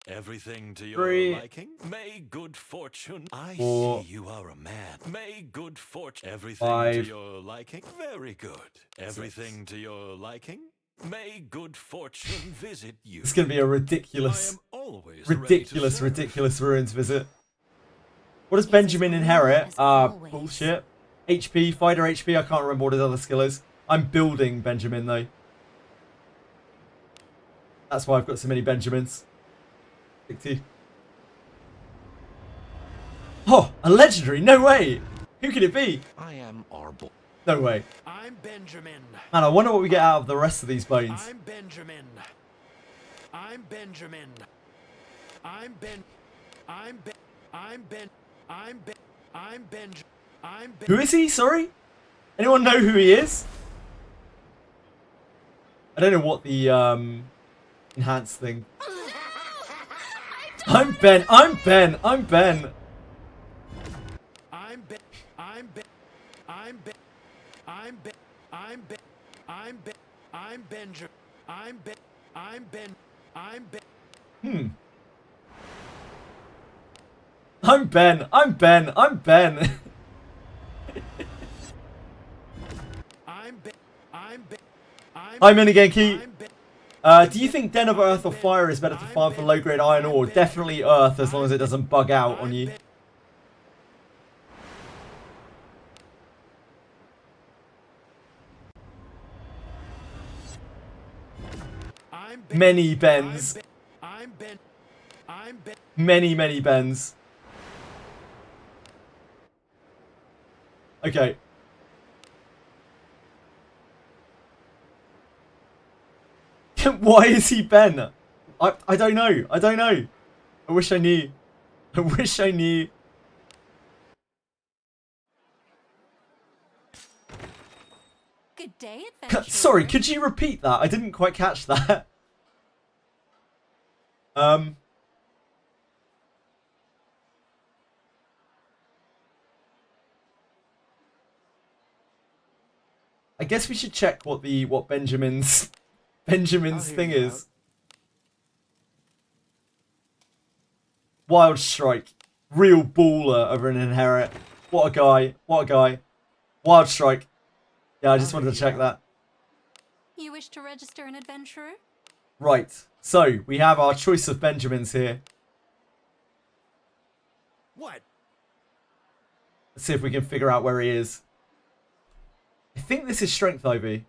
Everything to your 3, liking? May good fortune. I 4, see you are a man. May good fortune. Everything 5, to your liking? Very good. Everything to your liking? May good fortune visit you. It's going to be a I ridiculous, am always ridiculous, ready to serve. ridiculous ruins visit. What does It's Benjamin as inherit? gloomy as always. Bullshit. HP, fighter HP, I can't remember what his other skill is. I'm building Benjamin though. That's why I've got so many Benjamins. 60. Oh, a legendary? No way! Who could it be? I am Arbor. No way. I'm Benjamin. Man, I wonder what we get out of the rest of these bones. I'm Benjamin. I'm Benjamin. I'm Ben. I'm Ben. I'm Ben. I'm Ben. I'm Ben. I'm Ben. Who is he? Sorry? Anyone know who he is? I don't know what the enhanced thing. I'm Ben. I'm Ben. I'm Ben. I'm Ben. I'm Ben. I'm Ben. I'm Ben. I'm Ben. I'm Ben. I'm Benjamin. I'm Ben. I'm Ben. I'm Ben. I'm Ben. I'm Ben. I'm Ben. I'm Ben. I'm Ben. Hi, Minigenki. Do you think Den of Earth or Fire is better to farm for low-grade iron ore? Definitely Earth, as long as it doesn't bug out on you. Many bends. Many bends. Okay. Why is he Ben? I don't know. I don't know. I wish I knew. I wish I knew. Good day, adventurer. Sorry, could you repeat that? I didn't quite catch that. I guess we should check what Benjamin's thing is. Wild Strike. Real baller of an inherit. What a guy. What a guy. Wild Strike. Yeah, I just wanted to check that. You wish to register an adventurer? Right. So, we have our choice of Benjamins here. What? Let's see if we can figure out where he is. I think this is Strength IV.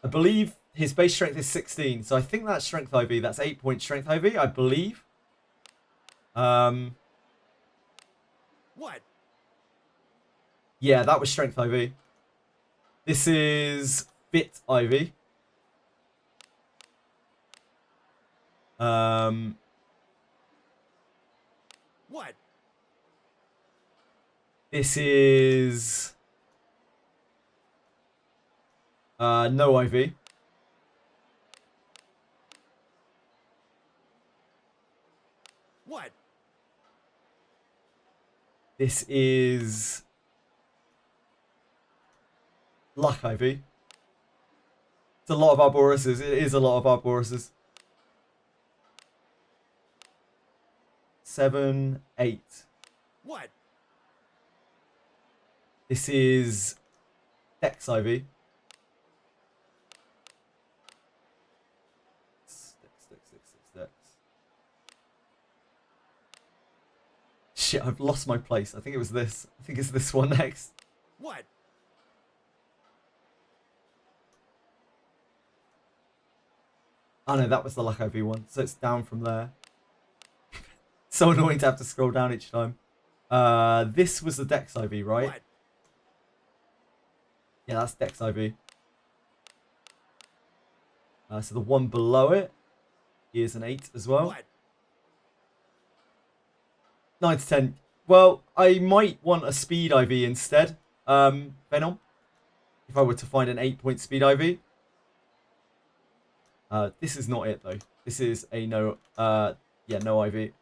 I believe his base strength is 16. So I think that's Strength IV. That's 8-point Strength IV, I believe. What? Yeah, that was Strength IV. This is Fit IV. What? This is no IV. What? This is Luck IV. It's a lot of Arboruses. It is a lot of Arboruses. 7, 8. What? This is Dex IV. Dex. Shit, I've lost my place. I think it was this. I think it's this one next. What? Oh no, that was the Luck IV one. So it's down from there. So annoying to have to scroll down each time. This was the Dex IV, right? What? Yeah, that's Dex IV. So the one below it is an 8 as well. What? 9 to 10. Well, I might want a Speed IV instead. Venom. If I were to find an 8-point Speed IV. This is not it though. This is a no. Yeah, no IV.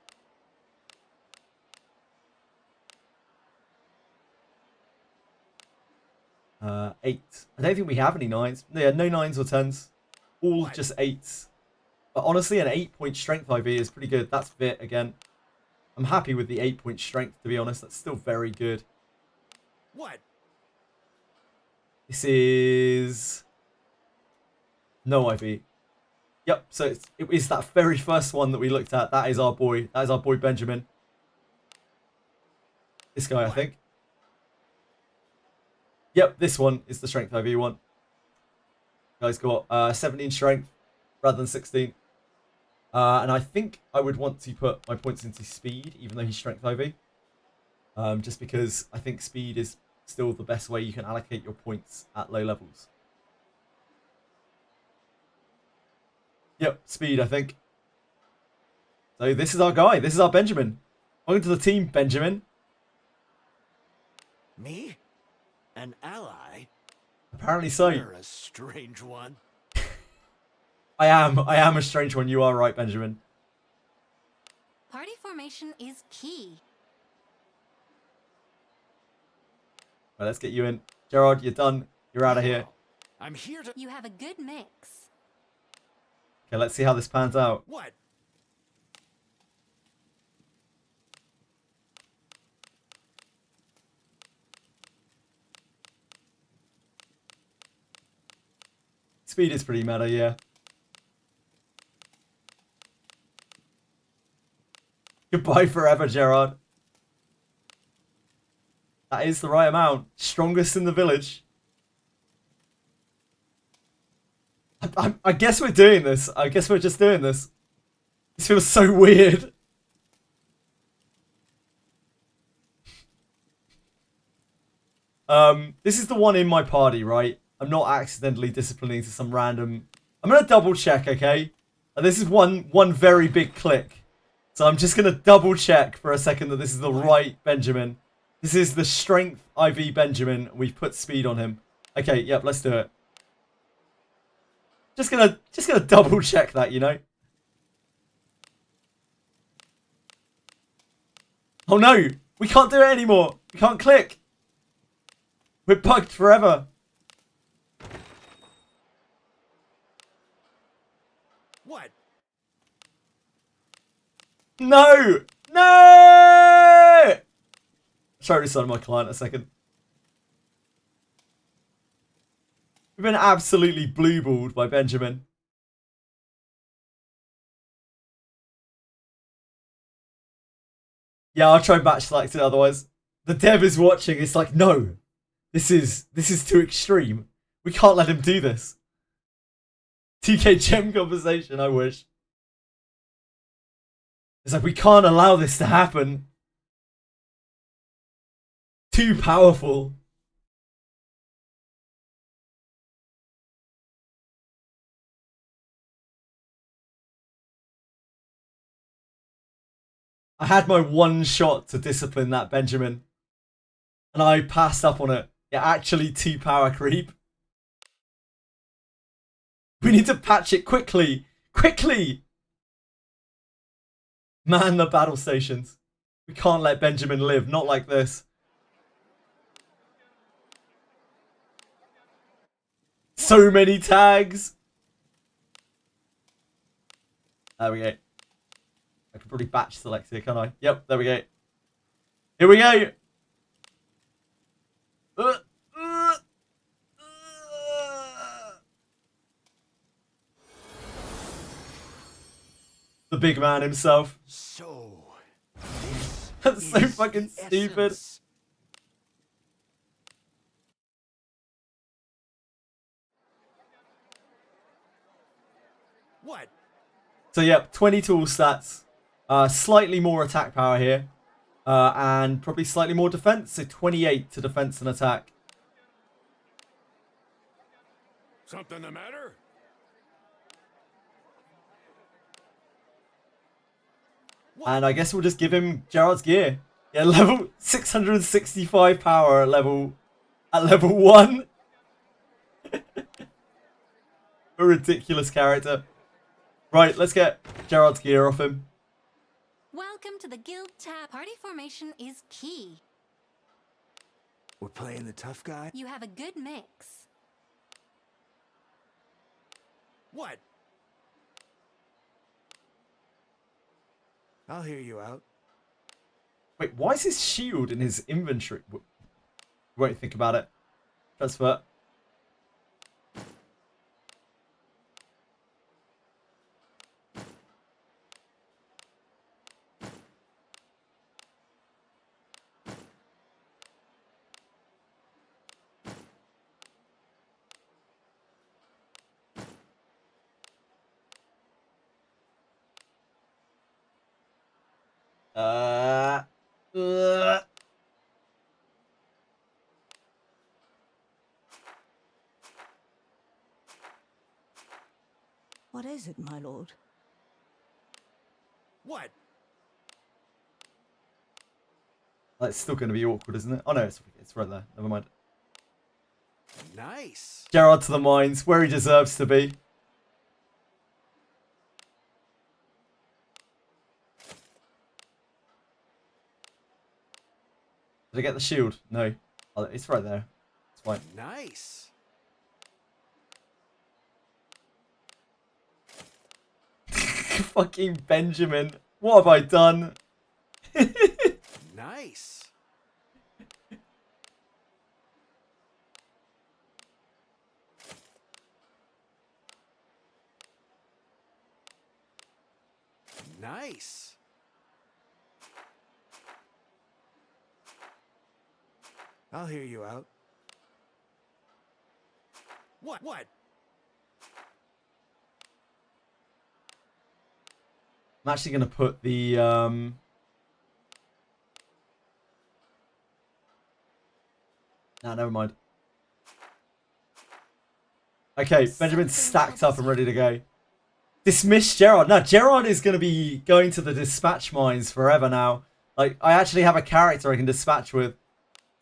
Eight. I don't think we have any 9s. Yeah, no 9s or 10s. All What? just 8s. But honestly, an 8-point Strength IV is pretty good. That's fit again. I'm happy with the 8-point Strength, to be honest. That's still very good. What? This is no IV. Yep, so it is that very first one that we looked at. That is our boy. That is our boy Benjamin. This guy, I think. Yep, this one is the Strength IV one. Guy's got 17 Strength rather than 16. And I think I would want to put my points into Speed, even though he's Strength IV. Just because I think Speed is still the best way you can allocate your points at low levels. Yep, Speed, I think. So this is our guy. This is our Benjamin. Welcome to the team, Benjamin. Me? An ally? Apparently so. You're a strange one. I am a strange one. You are right, Benjamin. Party formation is key. Right, let's get you in. Gerard, you're done. You're out of here. I'm here to... You have a good mix. Okay, let's see how this pans out. What? It's Speed is pretty meta, yeah. Goodbye forever, Gerard. That is the right amount. Strongest in the village. I guess we're doing this. I guess we're just doing this. This feels so weird. This is the one in my party, right? I'm not accidentally disciplining to some random... I'm going to double check, okay? And this is one very big click. So I'm just going to double check for a second that this is the right Benjamin. This is the strength IV Benjamin. We've put speed on him. Okay, yep, let's do it. Just gonna double check that, you know? Oh no! We can't do it anymore! We can't click! We're bugged forever! What? No! No! Try to resign my client a second. We've been absolutely blue-balled by Benjamin. Yeah, I'll try and batch select it otherwise. The dev is watching, it's like, no. This is too extreme. We can't let him do this. TK gem conversation, I wish. It's like, we can't allow this to happen. Too powerful. I had my one shot to discipline that Benjamin. And I passed up on it. Yeah, actually 2 power creep. We need to patch it quickly. Quickly! Man the battle stations. We can't let Benjamin live. Not like this. So many tags. There we go. I could probably batch select here, can't I? Yep, there we go. Here we go. The big man himself. So, that's so fucking stupid. Essence. What? So yep, 20 tool stats. Slightly more attack power here. And probably slightly more defense. So 28 to defense and attack. Something the matter? And I guess we'll just give him Gerard's gear. Yeah, level 665 power at level 1. A ridiculous character. Right, let's get Gerard's gear off him. Welcome to the Guild Tab. Party formation is key. We're playing the tough guy? You have a good mix. What? I'll hear you out. Wait, why is his shield in his inventory? Wait, think about it. Transfer. What is it, my lord? What? That's still going to be awkward, isn't it? Oh no, it's right there. Never mind. Nice. Gerard to the mines, where he deserves to be. Did I get the shield? No. Oh, it's right there. It's fine. Nice. Fucking Benjamin. What have I done? Nice. Nice. I'll hear you out. What? I'm actually going to put the... Nah, never mind. Okay, Benjamin's stacked up and ready to go. Dismiss Gerard. Now, Gerard is going to be going to the dispatch mines forever now. Like, I actually have a character I can dispatch with.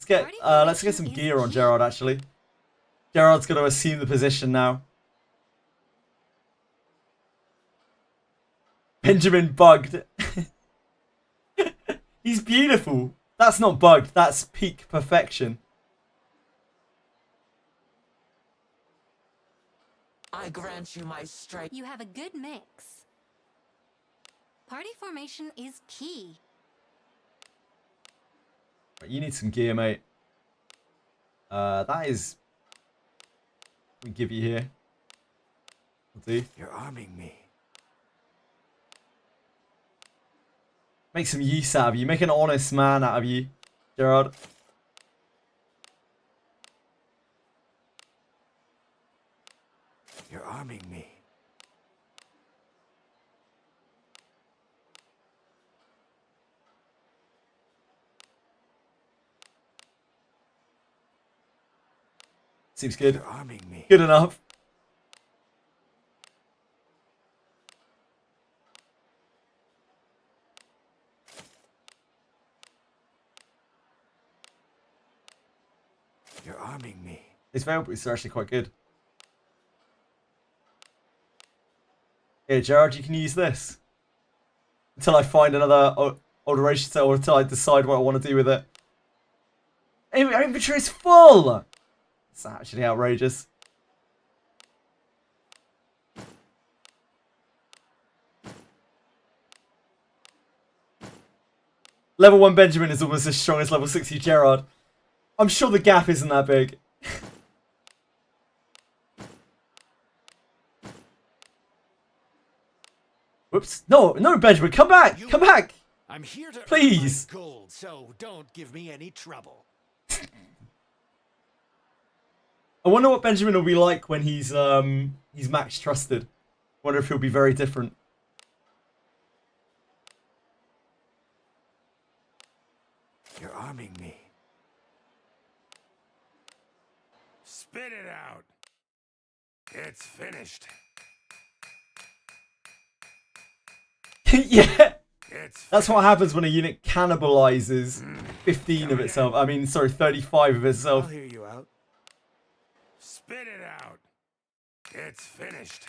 Let's get some gear on Gerard, actually. Gerard's going to assume the position now. Benjamin bugged. He's beautiful. That's not bugged. That's peak perfection. I grant you my strength. You have a good mix. Party formation is key. You need some gear, mate. That is... we give you here. Will do. You're arming me. Make some use out of you. Make an honest man out of you, Gerard. You're arming me. Seems good. You're arming me. Good enough. You're arming me. His veil boots are actually quite good. Here, Gerard, you can use this. Until I find another alteration set or until I decide what I want to do with it. Our inventory is full! It's actually outrageous. Level 1 Benjamin is almost as strong as level 60 Gerard. I'm sure the gap isn't that big. Whoops. No, Benjamin, come back! Come back! I'm here to please. earn my gold, so don't give me any trouble. I wonder what Benjamin will be like when he's max trusted. Wonder if he'll be very different. You're arming me. Spit it out. It's finished. Yeah. It's That's what happens when a unit cannibalizes 15 of itself. I mean, sorry, 35 of itself. I'll hear you out. Spit it out. It's finished.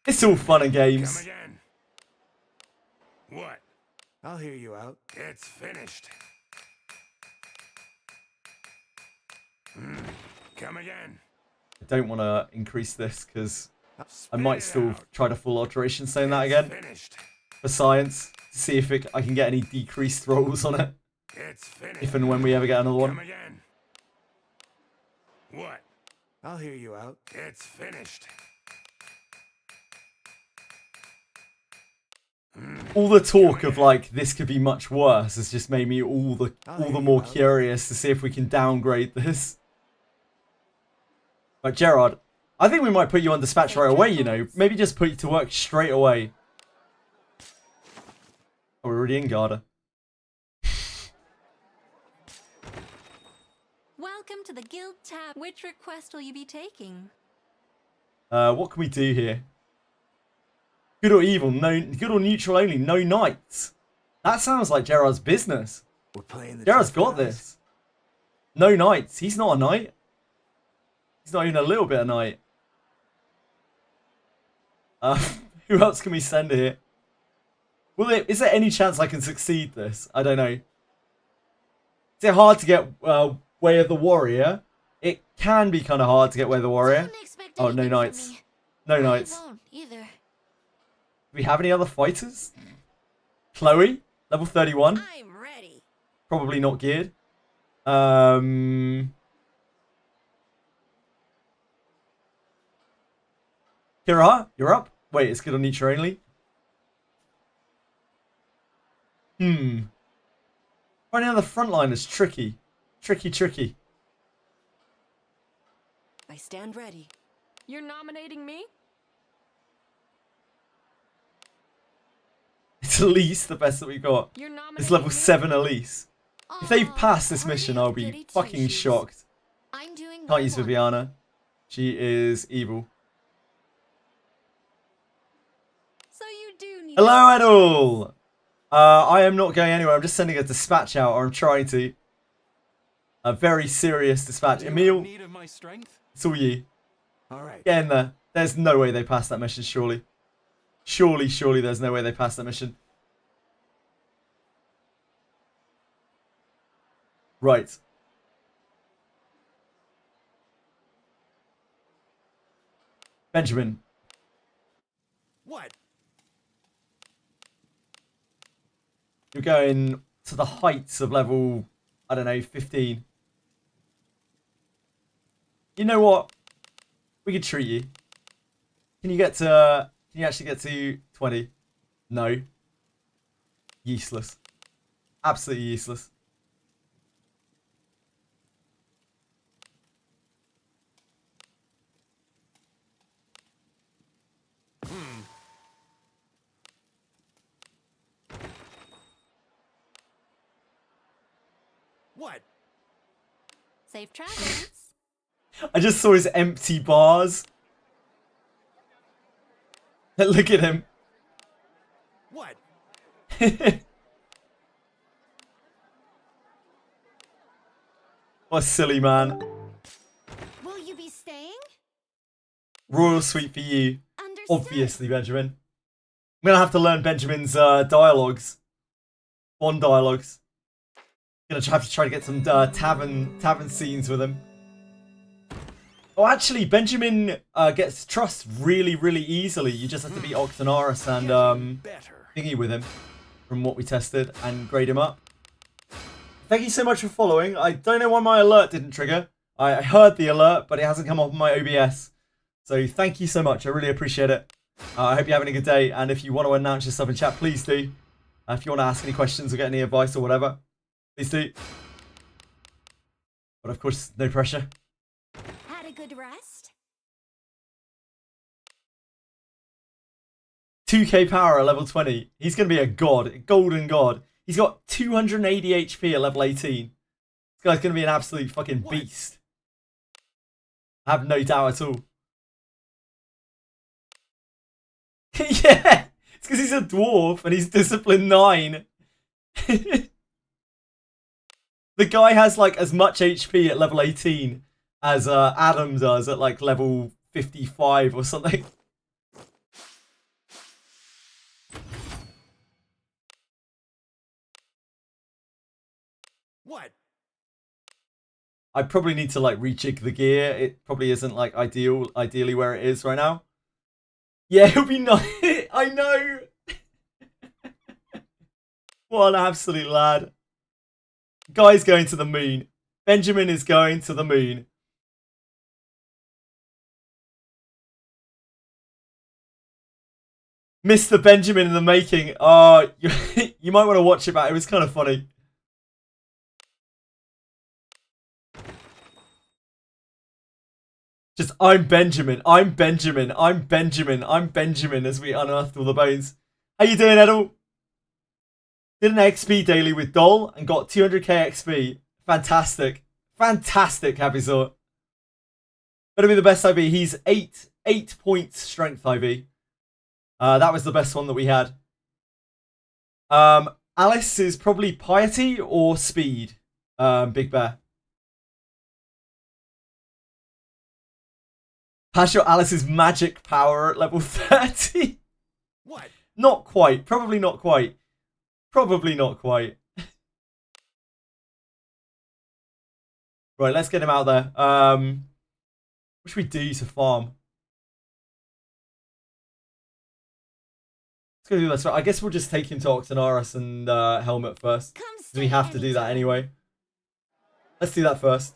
It's all fun and Come games. again. What? I'll hear you out. It's finished. Come again. I don't want to increase this because I Spit might it still out. try to full alteration saying that It's again Finished. for science to see if I can get any decreased rolls on it It's finished. if and when we ever get another Come one. again. What? I'll hear you out. It's finished. All the talk of like this could be much worse has just made me all the more curious to see if we can downgrade this. But Gerard, I think we might put you on dispatch right away, you know. Maybe just put you to work straight away. Oh, we're already in Garda. Welcome to the Guild tab. Which request will you be taking? What can we do here? Good or evil? No. Good or neutral only? No knights. That sounds like Gerard's business. We're playing the Gerard's tough got guys. this. No knights. He's not a knight. He's not even a little bit a knight. Who else can we send here? Is there any chance I can succeed this? I don't know. Is it hard to get Way of the Warrior? It can be kind of hard to get Way of the Warrior. Don't expect Oh, no anything from knights. me. No I knights. won't either. Do we have any other fighters? Chloe, level 31. I'm ready. Probably not geared. Kira, you're up. Wait, it's good on Nietzsche only? Running on the front line is tricky. Tricky. I stand ready. You're nominating me? It's Elise, the best that we got. You're nominating It's level me? 7 Elise. If they've passed this party mission, of I'll be goody fucking two-shoes. shocked. I'm doing Can't my use part. Viviana. She is evil. So you do need. Hello, Edel! I am not going anywhere. I'm just sending a dispatch out, or I'm trying to. A very serious dispatch. You're Emil, in need of my strength? it's all you. All right. Get in there. There's no way they passed that mission, surely. Surely there's no way they passed that mission. Right. Benjamin. What? You're going to the heights of level, I don't know, 15. You know what? We could treat you. Can you actually get to 20? No. Useless. Absolutely useless. What? Safe travels. I just saw his empty bars. Look at him. What? What a silly man. Will you be staying? Royal sweet for you. Understood. Obviously, Benjamin. I'm going to have to learn Benjamin's dialogues. Bond dialogues. Gonna have to try to get some tavern scenes with him. Oh, actually, Benjamin gets trust really easily. You just have to beat Octonaris and thingy with him from what we tested and grade him up. Thank you so much for following. I don't know why my alert didn't trigger. I heard the alert, but it hasn't come up on my OBS. So thank you so much. I really appreciate it. I hope you're having a good day. And if you want to announce yourself in chat, please do. If you want to ask any questions or get any advice or whatever, please do. But of course, no pressure. Had a good rest? 2k power at level 20. He's going to be a god. A golden god. He's got 280 HP at level 18. This guy's going to be an absolute fucking beast. I have no doubt at all. Yeah! It's because he's a dwarf and he's discipline 9. The guy has like as much HP at level 18 as Adam does at like level 55 or something. What? I probably need to like rejig the gear. It probably isn't like ideally where it is right now. Yeah, it'll be nice. I know. What an absolute lad. Guy's going to the moon. Benjamin is going to the moon. Mr. Benjamin in the making. Oh, you might want to watch it back. It was kind of funny. Just, I'm Benjamin, I'm Benjamin, I'm Benjamin, I'm Benjamin as we unearthed all the bones. How you doing, Edel? Did an XP daily with Dol and got 200k XP. Fantastic. Fantastic, Happy Sort. Better be the best IV. He's 8 points strength IV. That was the best one that we had. Alice is probably piety or speed. Big Bear. Pass your Alice's magic power at level 30. What? Not quite. Probably not quite. Probably not quite. Right, let's get him out there. What should we do to farm? Let's go do this. I guess we'll just take him to Octonaris and Helmet first. Because we have to do that anyway. Let's do that first.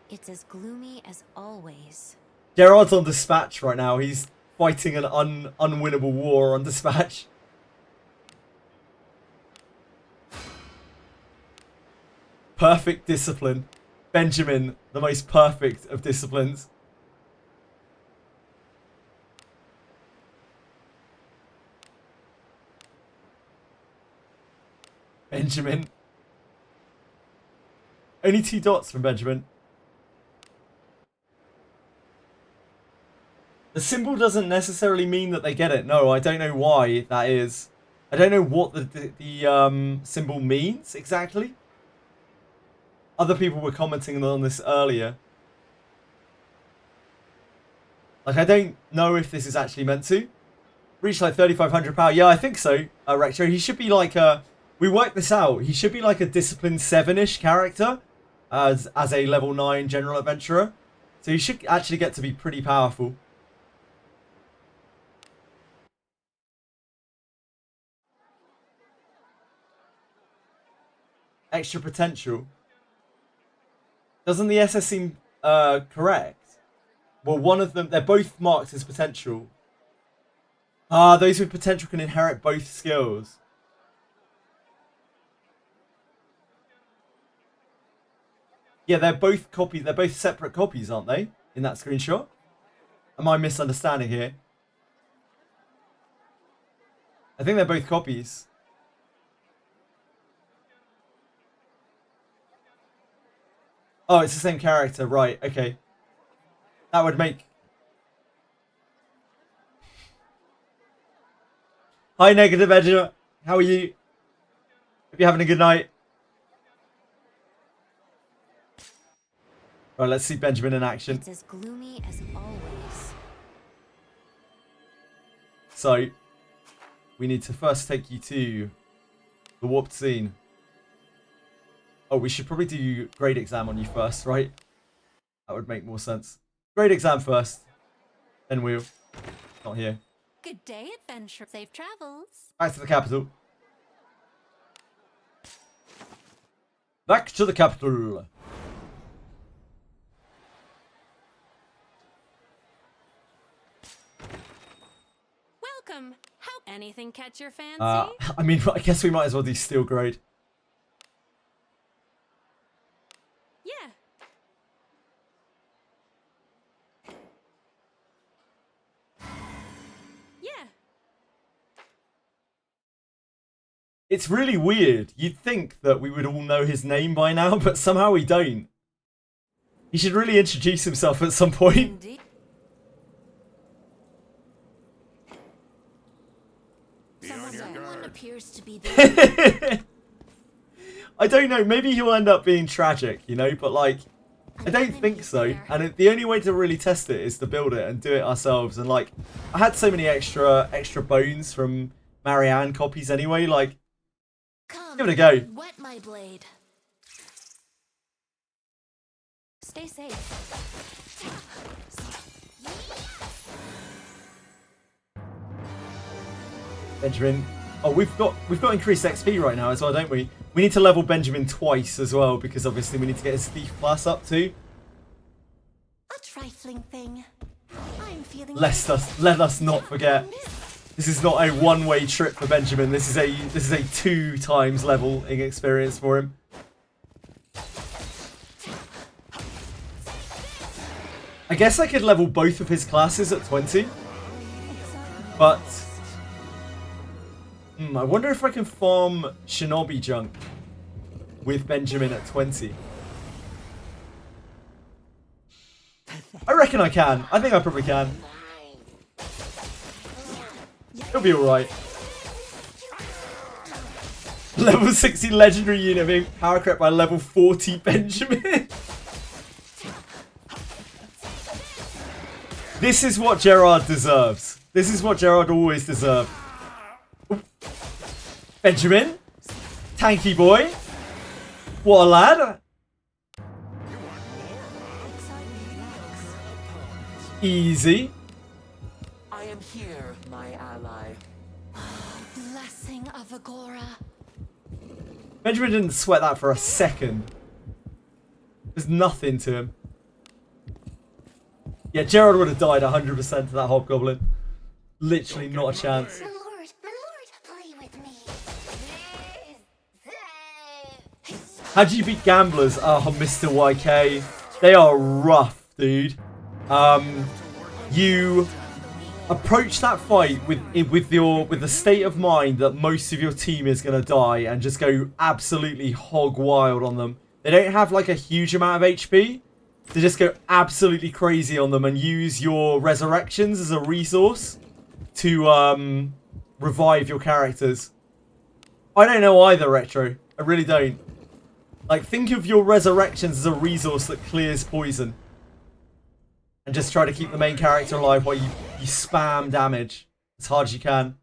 It's as gloomy as always. Gerard's on dispatch right now. He's fighting an unwinnable war on Dispatch. Perfect discipline. Benjamin, the most perfect of disciplines. Benjamin. Only 2 dots from Benjamin. The symbol doesn't necessarily mean that they get it. No, I don't know why that is. I don't know what the symbol means exactly. Other people were commenting on this earlier. Like, I don't know if this is actually meant to. Reach like 3,500 power. Yeah, I think so, Rector. He should be like a... We worked this out. He should be like a Discipline 7-ish character as a level 9 General Adventurer. So he should actually get to be pretty powerful. Extra potential. Doesn't the SS seem correct? Well, one of them, they're both marked as potential. Ah, those with potential can inherit both skills. Yeah, they're both copies. They're both separate copies, aren't they? In that screenshot. Am I misunderstanding here? I think they're both copies. Oh, it's the same character. Right, okay. That would make... Hi, Negative Edger. How are you? Hope you're having a good night. Right, let's see Benjamin in action. It's as gloomy as always. So, we need to first take you to the warped scene. Oh, we should probably do grade exam on you first, right? That would make more sense. Grade exam first. Then we'll... Not here. Good day, adventure. Safe travels. Back to the capital. Back to the capital. Welcome. How anything catch your fancy? I mean, I guess we might as well do steel grade. Yeah. Yeah. It's really weird. You'd think that we would all know his name by now, but somehow we don't. He should really introduce himself at some point. Indeed. Someone appears to be there. I don't know. Maybe he'll end up being tragic, you know, but like, I don't think so. And the only way to really test it is to build it and do it ourselves. And like, I had so many extra bones from Marianne copies anyway. Like, Come, give it a go. Wet my blade. Stay safe. Benjamin. Oh, we've got increased XP right now as well, don't we? We need to level Benjamin twice as well because obviously we need to get his thief class up too. A trifling thing. I'm feeling. Let us not forget. This is not a one-way trip for Benjamin. This is a 2 times leveling experience for him. I guess I could level both of his classes at 20, but I wonder if I can farm Shinobi junk with Benjamin at 20. I reckon I can. I think I probably can. It'll be alright. Level 60 legendary unit being power crept by level 40 Benjamin. This is what Gerard deserves. This is what Gerard always deserved. Benjamin, tanky boy, what a lad. Easy. I am here, my ally. Blessing of Agora. Benjamin didn't sweat that for a second. There's nothing to him. Yeah, Gerard would have died 100% to that hobgoblin. literally not a chance. My lord, play with me. How do you beat gamblers? Oh, Mr. YK. They are rough, dude. You approach that fight with the state of mind that most of your team is gonna die and just go absolutely hog wild on them. They don't have like a huge amount of HP. They just go absolutely crazy on them and use your resurrections as a resource to revive your characters. I don't know either, Retro. I really don't. Like, think of your resurrections as a resource that clears poison. And just try to keep the main character alive while you spam damage as hard as you can.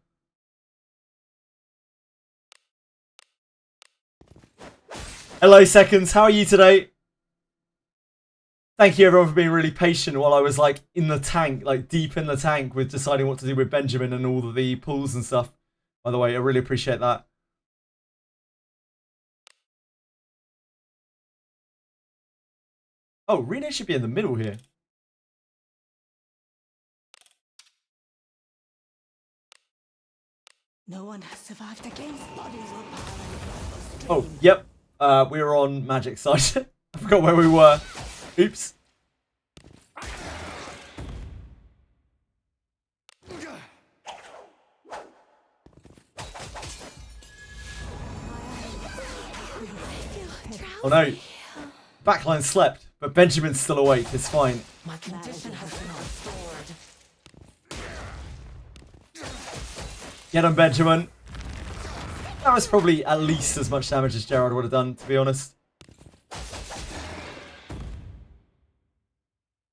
Hello, Seconds. How are you today? Thank you, everyone, for being really patient while I was, like, in the tank, like, deep in the tank with deciding what to do with Benjamin and all of the pulls and stuff. By the way, I really appreciate that. Oh, Rena should be in the middle here. No one has survived against bodies or power. Oh, yep. We were on Magic side. I forgot where we were. Oops. Oh no. Backline slept, but Benjamin's still awake. It's fine. My condition has been restored. Get him, Benjamin. That was probably at least as much damage as Gerard would have done, to be honest.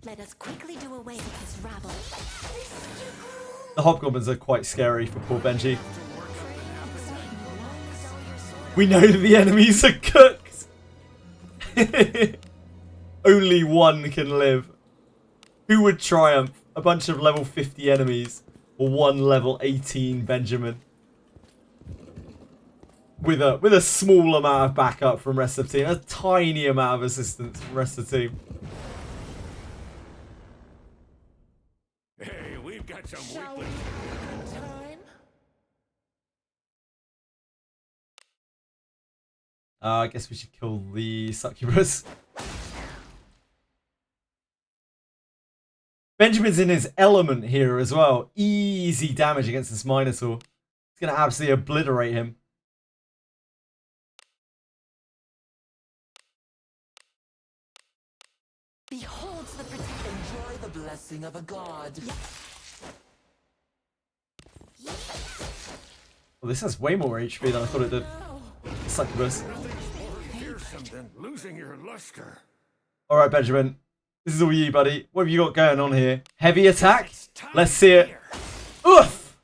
Let us quickly do away with this rabble. The hobgoblins are quite scary for poor Benji. We know that the enemies are cooked. Only one can live. Who would triumph? A bunch of level 50 enemies or one level 18 Benjamin? With a small amount of backup from rest of the team. A tiny amount of assistance from rest of the team. Hey, we've got some Shall we time? I guess we should kill the succubus. Benjamin's in his element here as well. Easy damage against this Minotaur. It's going to absolutely obliterate him. Beholds the enjoy the blessing of a god. Well, this has way more HP than I thought it did. Succubus. fearsome than losing your luster. Alright, Benjamin. This is all you, buddy. What have you got going on here? Heavy attack? Let's see it. Oof!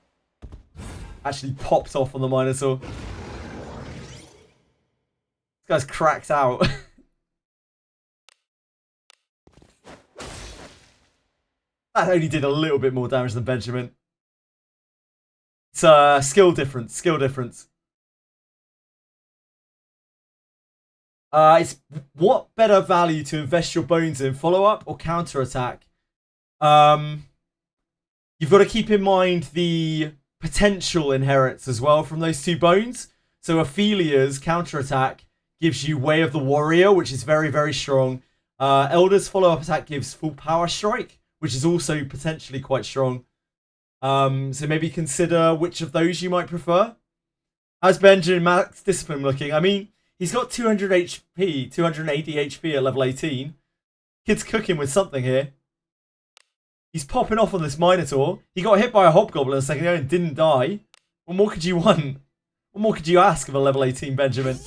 Actually popped off on the Minotaur. This guy's cracked out. That only did a little bit more damage than Benjamin. It's skill difference. Skill difference. It's what better value to invest your bones in, follow up or counter attack. You've got to keep in mind the potential inherits as well from those two bones. So Ophelia's counter attack gives you Way of the Warrior, which is very, very strong. Elder's follow up attack gives full power strike, which is also potentially quite strong. So maybe consider which of those you might prefer. How's Benjamin Max Discipline looking? I mean, he's got 200 HP, 280 HP at level 18. Kid's cooking with something here. He's popping off on this Minotaur. He got hit by a Hobgoblin a second ago and didn't die. What more could you want? What more could you ask of a level 18 Benjamin? Tis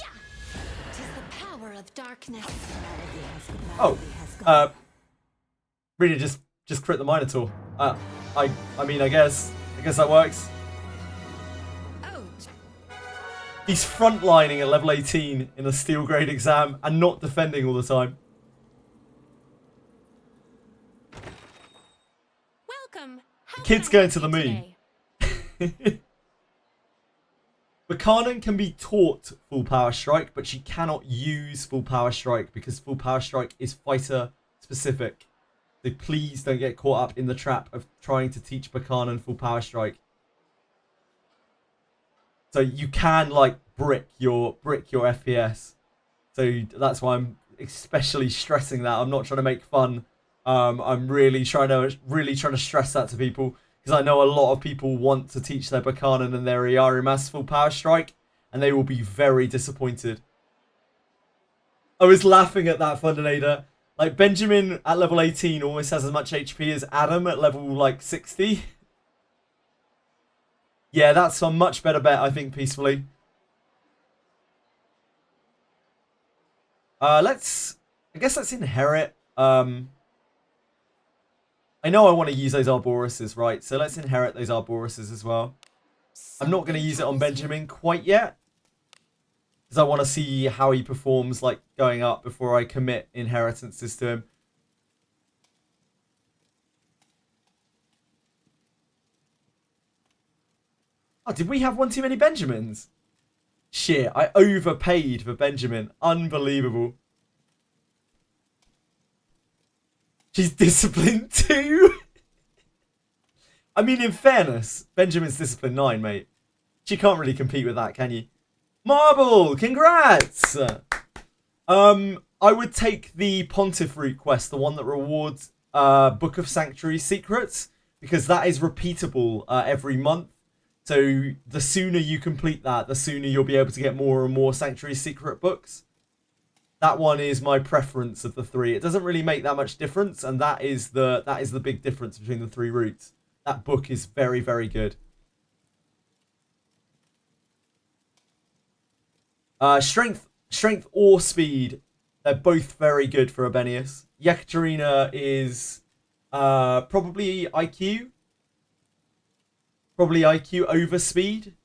the power of darkness. Oh, really just crit the Minotaur. I mean, I guess that works. He's frontlining at level 18 in a steel grade exam and not defending all the time. Welcome. How Kid's can I going help to the you moon. today? Buchanan can be taught full power strike, but she cannot use full power strike because full power strike is fighter specific. So So please don't get caught up in the trap of trying to teach Buchanan full power strike. So you can like brick your FPS. So that's why I'm especially stressing that. I'm not trying to make fun. I'm really trying to stress that to people, because I know a lot of people want to teach their Buchanan and their Iarimas full power strike, and they will be very disappointed. I was laughing at that, Fundinator. Like, Benjamin at level 18 almost has as much HP as Adam at level, like, 60. Yeah, that's a much better bet, I think, peacefully. I guess let's inherit. I know I want to use those Arboruses, right? So let's inherit those Arboruses as well. I'm not going to use it on Benjamin quite yet, because I want to see how he performs, like, going up before I commit inheritances to him. Oh, did we have one too many Benjamins? Shit, I overpaid for Benjamin. Unbelievable. She's disciplined too. I mean, in fairness, Benjamin's discipline 9, mate. She can't really compete with that, can you? Marble, congrats! I would take the Pontiff Root quest, the one that rewards Book of Sanctuary secrets, because that is repeatable every month. So the sooner you complete that, the sooner you'll be able to get more and more Sanctuary secret books. That one is my preference of the three. It doesn't really make that much difference, and that is the big difference between the three routes. That book is very, very good. Strength or speed, they're both very good for Abenius. Yekaterina is probably IQ. Probably IQ over speed.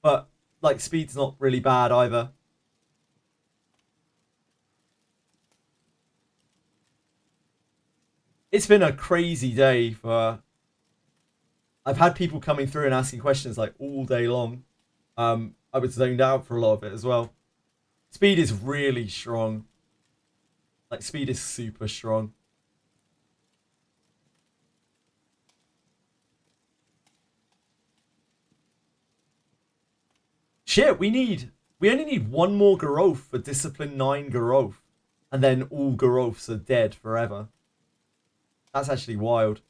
But, like, speed's not really bad either. It's been a crazy day for... I've had people coming through and asking questions, like, all day long. I was zoned out for a lot of it as well. Speed is really strong. Like, speed is super strong. Shit, we only need one more Garoth for Discipline 9 Garoth. And then all Garoths are dead forever. That's actually wild.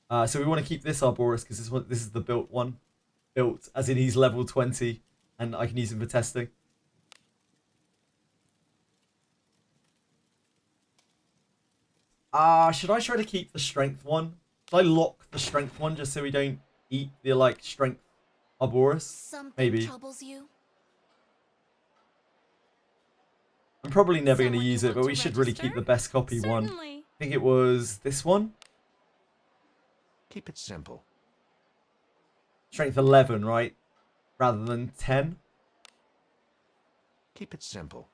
So we want to keep this Arborus, because this is the built one. Built, as in he's level 20, and I can use him for testing. Should I try to keep the strength one? Should I lock the strength one just so we don't eat the, like, strength Arborus? Maybe. Troubles you? I'm probably never going to use it, but we should really keep the best copy one. I think it was this one. Keep it simple. Strength 11, right? Rather than 10? Keep it simple.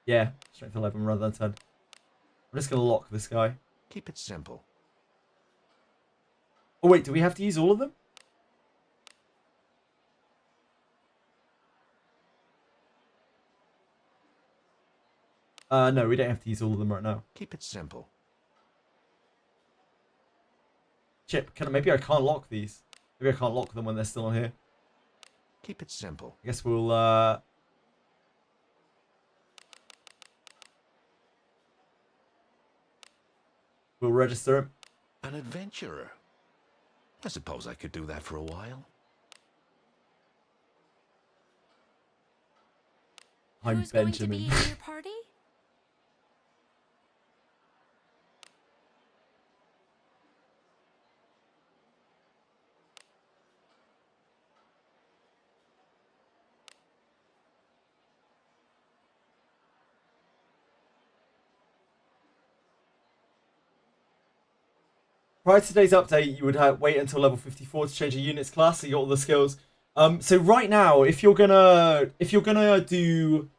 Yeah, strength 11 rather than 10. I'm just going to lock this guy. Keep it simple. Oh, wait, do we have to use all of them? No, we don't have to use all of them right now. Keep it simple. Chip, maybe I can't lock these. Maybe I can't lock them when they're still on here. Keep it simple. I guess we'll register him. An adventurer. I suppose I could do that for a while. I'm Who's Benjamin. going to be in your party? Prior to today's update, you would wait until level 54 to change your unit's class, so you got all the skills. So right now, if you're gonna do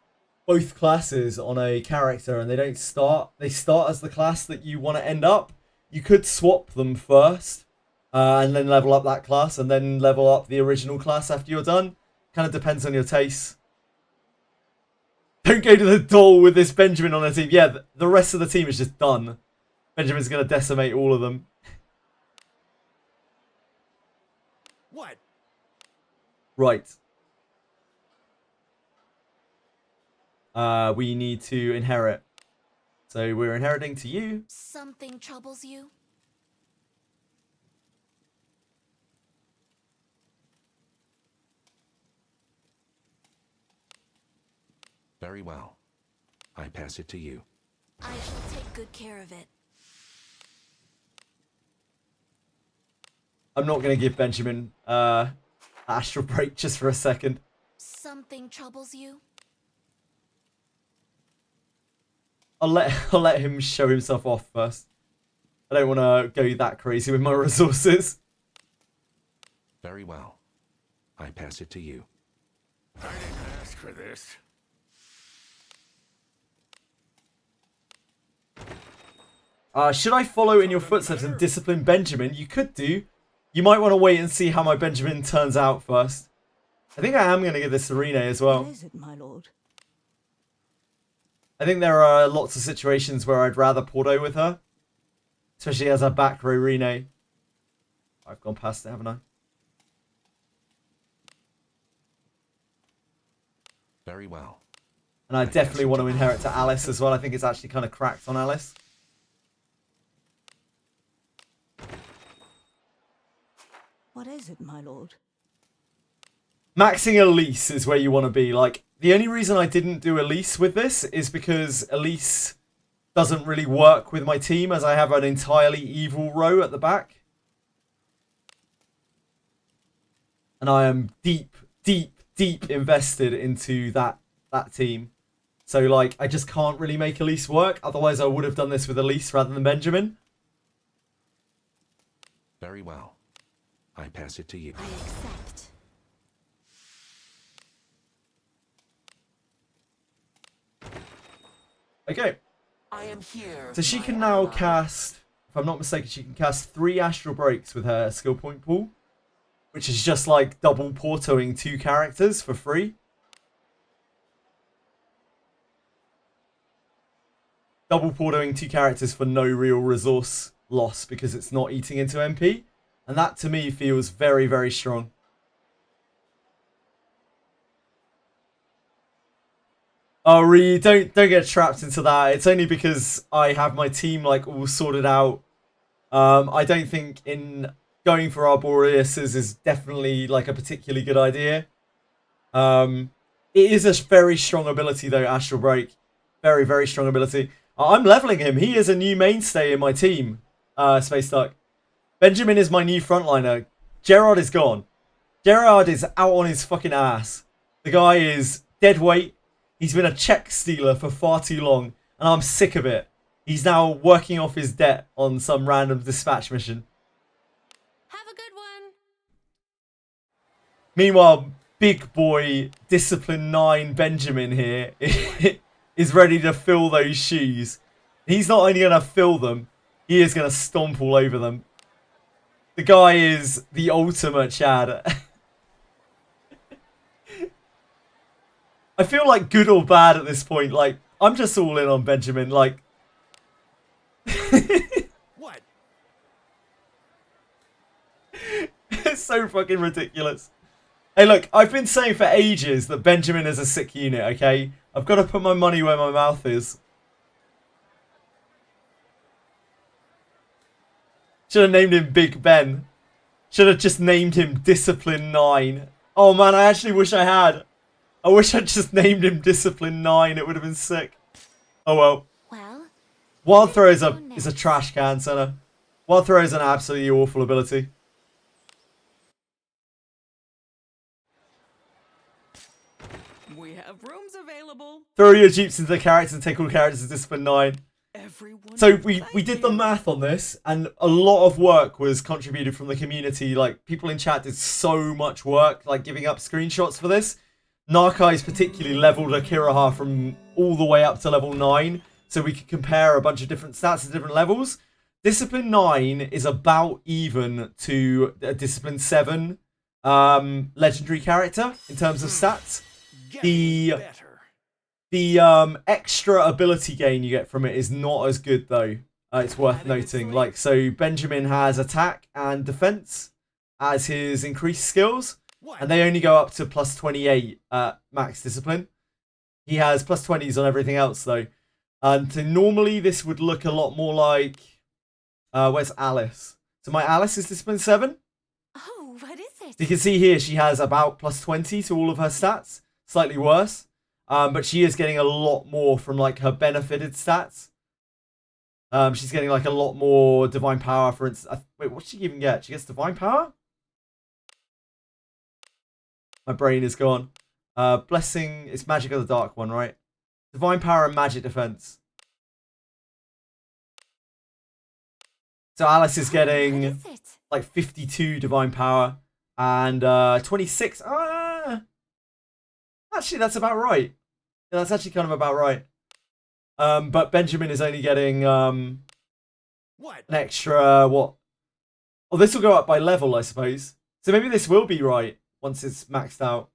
both classes on a character and they start as the class that you want to end up, you could swap them first, and then level up that class, and then level up the original class after you're done. Kind of depends on your taste. Don't go to the doll with this Benjamin on the team. Yeah, the rest of the team is just done. Benjamin's going to decimate all of them. What? Right. We need to inherit. So we're inheriting to you. Something troubles you? Very well. I pass it to you. I shall take good care of it. I'm not going to give Benjamin astral break just for a second. Something troubles you? I'll let him show himself off first. I don't want to go that crazy with my resources. Very well. I pass it to you. I didn't ask for this. Should I follow in your footsteps and discipline Benjamin? You could do. You might want to wait and see how my Benjamin turns out first. I think I am going to give this to Rene as well. What is it, my lord? I think there are lots of situations where I'd rather Porto with her. Especially as a back row Rene. I've gone past it, haven't I? Very well. And I definitely want to inherit to Alice as well. I think it's actually kind of cracked on Alice. What is it, my lord? Maxing Elise is where you want to be. Like, the only reason I didn't do Elise with this is because Elise doesn't really work with my team as I have an entirely evil row at the back. And I am deep invested into that team. So, like, I just can't really make Elise work. Otherwise, I would have done this with Elise rather than Benjamin. Very well. I pass it to you. I accept. Okay. I am here. So she can now cast, if I'm not mistaken, she can cast 3 astral breaks with her skill point pool. Which is just like double portoing 2 characters for free. Double portoing 2 characters for no real resource loss because it's not eating into MP. And that to me feels very, very strong. Oh, Ree, don't get trapped into that. It's only because I have my team like all sorted out. I don't think in going for Arboreuses is definitely like a particularly good idea. It is a very strong ability though, Astral Break. Very, very strong ability. I'm leveling him. He is a new mainstay in my team, Space Duck. Benjamin is my new frontliner. Gerard is gone. Gerard is out on his fucking ass. The guy is dead weight. He's been a check stealer for far too long, and I'm sick of it. He's now working off his debt on some random dispatch mission. Have a good one. Meanwhile, big boy, Discipline 9 Benjamin here is ready to fill those shoes. He's not only going to fill them, he is going to stomp all over them. The guy is the ultimate Chad. I feel like good or bad at this point. Like, I'm just all in on Benjamin. Like, What? it's so fucking ridiculous. Hey, look, I've been saying for ages that Benjamin is a sick unit, okay? I've got to put my money where my mouth is. Should have named him Big Ben. Should have just named him Discipline 9. Oh man, I actually wish I had. I wish I'd just named him Discipline 9. It would have been sick. Oh well. Well, Wild Throw is a trash can, Senna. Wild Throw is an absolutely awful ability. We have rooms available. Throw your jeeps into the characters and take all characters to Discipline 9. Everyone. So we did the math on this, and a lot of work was contributed from the community. Like, people in chat did so much work, like giving up screenshots for this. Narkai's particularly leveled Akiraha from all the way up to level 9, so we could compare a bunch of different stats at different levels. Discipline 9 is about even to a Discipline 7 legendary character in terms of stats. The extra ability gain you get from it is not as good though. it's worth noting. Like, so Benjamin has attack and defense as his increased skills, and they only go up to plus 28 at max discipline. He has plus 20s on everything else, though. And so normally this would look a lot more like... where's Alice? So my Alice is discipline 7. Oh, what is it? So you can see here she has about plus 20 to all of her stats. Slightly worse. But she is getting a lot more from like her benefited stats. She's getting like a lot more divine power, for instance. Wait, what does she even get? She gets divine power? My brain is gone. Blessing, it's magic of the dark one, right? Divine power and magic defense. So Alice is getting like 52 divine power and 26. Actually, that's about right. Yeah, that's actually kind of about right. But Benjamin is only getting an extra, what? Oh, this will go up by level, I suppose. So maybe this will be right once it's maxed out.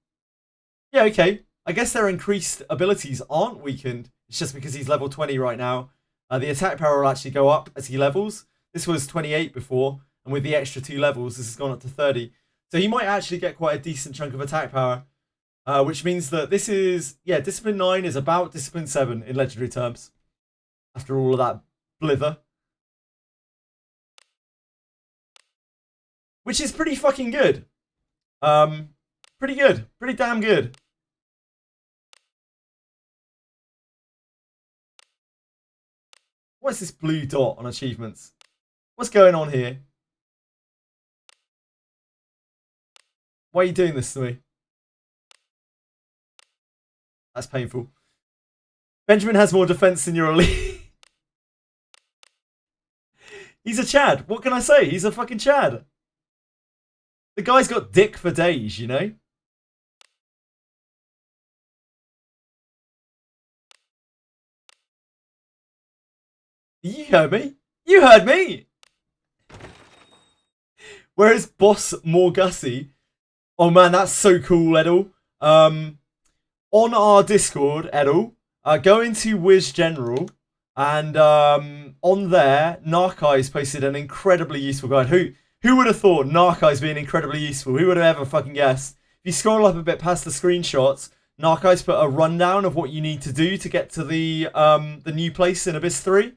Yeah, okay. I guess their increased abilities aren't weakened. It's just because he's level 20 right now. The attack power will actually go up as he levels. This was 28 before, and with the extra 2 levels, this has gone up to 30. So he might actually get quite a decent chunk of attack power. Which means that this is, yeah, Discipline 9 is about Discipline 7 in Legendary terms. After all of that blither. Which is pretty fucking good. Pretty good. Pretty damn good. What's this blue dot on achievements? What's going on here? Why are you doing this to me? That's painful. Benjamin has more defense than your elite. He's a Chad. What can I say? He's a fucking Chad. The guy's got dick for days, you know? You heard me. You heard me. Whereas Boss Morgussie. Oh man, that's so cool, Edel. On our Discord, Edel, go into Wiz General, and on there, Narkai's posted an incredibly useful guide. Who would have thought Narkai's being incredibly useful? Who would have ever fucking guessed? If you scroll up a bit past the screenshots, Narkai's put a rundown of what you need to do to get to the new place in Abyss 3.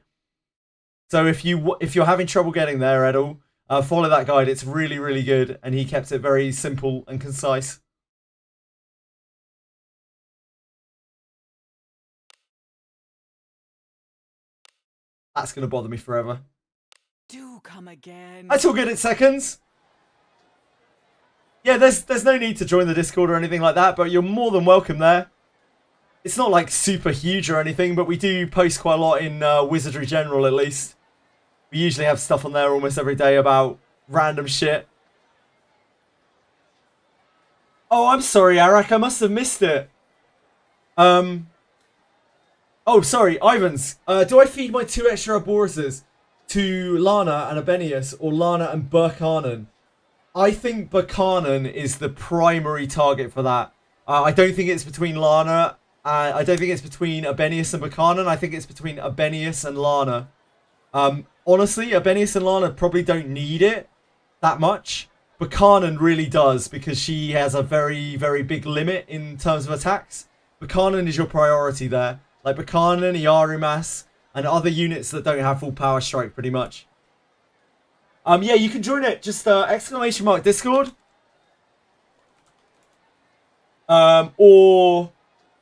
So if you're having trouble getting there, Edel, follow that guide. It's really, really good, and he kept it very simple and concise. That's going to bother me forever. Do come again. That's all good at seconds. Yeah, there's no need to join the Discord or anything like that, but you're more than welcome there. It's not like super huge or anything, but we do post quite a lot in Wizardry General at least. We usually have stuff on there almost every day about random shit. Oh, I'm sorry, Arak. I must have missed it. Oh, sorry, Ivans. Do I feed my 2 extra Aboruses to Lana and Abenius or Lana and Burkanen? I think Burkanen is the primary target for that. I don't think it's between Lana. I don't think it's between Abenius and Burkanen. I think it's between Abenius and Lana. Honestly, Abenius and Lana probably don't need it that much. Burkanen really does because she has a very, very big limit in terms of attacks. Burkanen is your priority there. Like Burkanen, Iarumas, and other units that don't have full power strike, pretty much. Yeah, you can join it. Just ! Discord. Or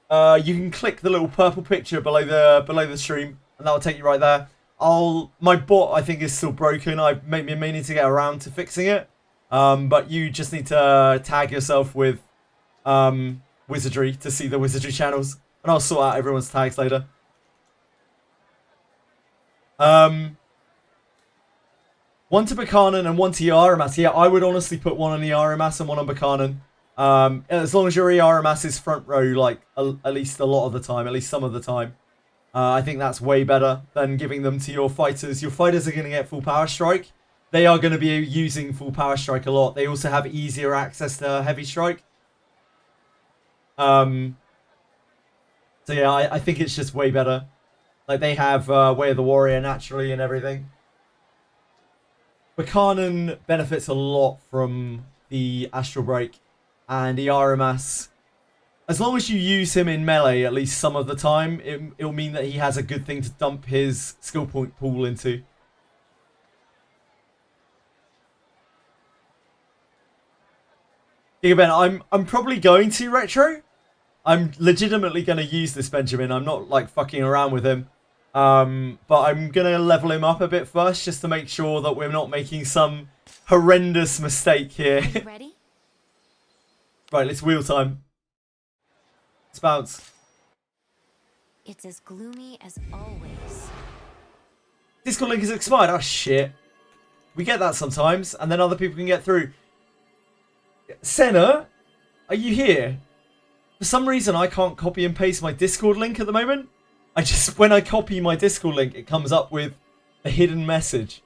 you can click the little purple picture below the stream, and that'll take you right there. My bot I think is still broken. I may need to get around to fixing it. But you just need to tag yourself with Wizardry to see the Wizardry channels. And I'll sort out everyone's tags later. One to Burkanen and one to Iarumas. Yeah, I would honestly put one on Iarumas and one on Burkanen. As long as your Iarumas is front row, like, at least a lot of the time, at least some of the time. I think that's way better than giving them to your fighters. Your fighters are going to get full power strike. They are going to be using full power strike a lot. They also have easier access to heavy strike. So yeah, I think it's just way better. Like, they have Way of the Warrior naturally and everything. Buchanan benefits a lot from the Astral Break and the RMS. As long as you use him in melee at least some of the time, it'll mean that he has a good thing to dump his skill point pool into. Giga Ben, I'm probably going to retro. I'm legitimately going to use this Benjamin. I'm not like fucking around with him. But I'm going to level him up a bit first just to make sure that we're not making some horrendous mistake here. Are you ready? Right, let's wheel time. Let's bounce. It's as gloomy as always. Discord link is expired. Oh shit. We get that sometimes, and then other people can get through. Senna, are you here? For some reason, I can't copy and paste my Discord link at the moment. When I copy my Discord link, it comes up with a hidden message.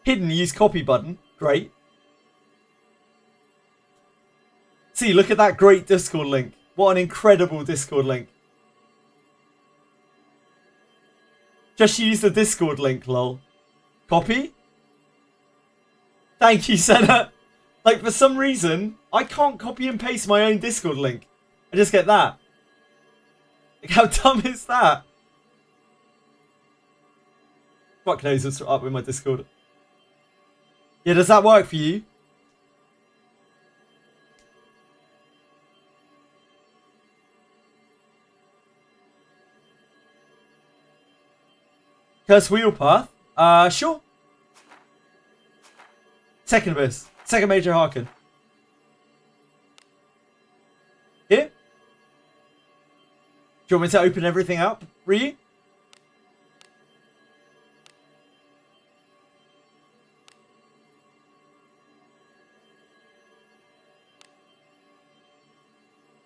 Hidden, use copy button. Great. See, look at that great Discord link. What an incredible Discord link. Just use the Discord link, lol. Copy? Thank you, Senna. Like, for some reason, I can't copy and paste my own Discord link. I just get that. Like, how dumb is that? Fuck knows what's up with my Discord. Yeah, does that work for you? Curse Wheel Path? Sure. Second Abyss. Second Major Harken. Here? Do you want me to open everything up? Ryu?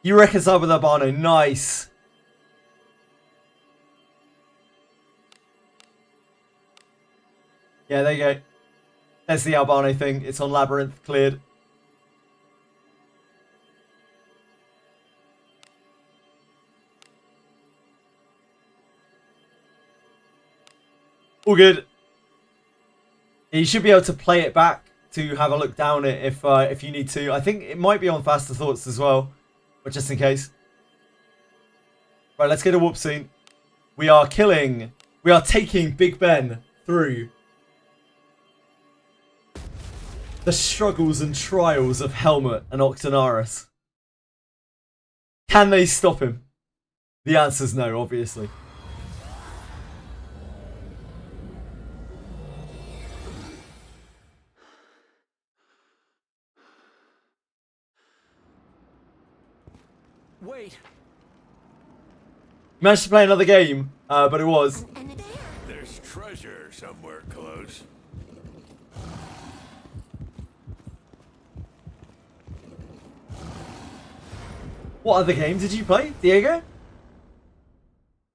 You reconcile with Albano. Nice. Yeah, there you go. There's the Albano thing. It's on Labyrinth. Cleared. All good. You should be able to play it back to have a look down it if you need to. I think it might be on Faster Thoughts as well, but just in case. Right, let's get a whoop scene. We are taking Big Ben through the struggles and trials of Helmut and Octonaris. Can they stop him? The answer's no, obviously. Wait. Managed to play another game, but it was. There's treasure somewhere close. What other game did you play, Diego?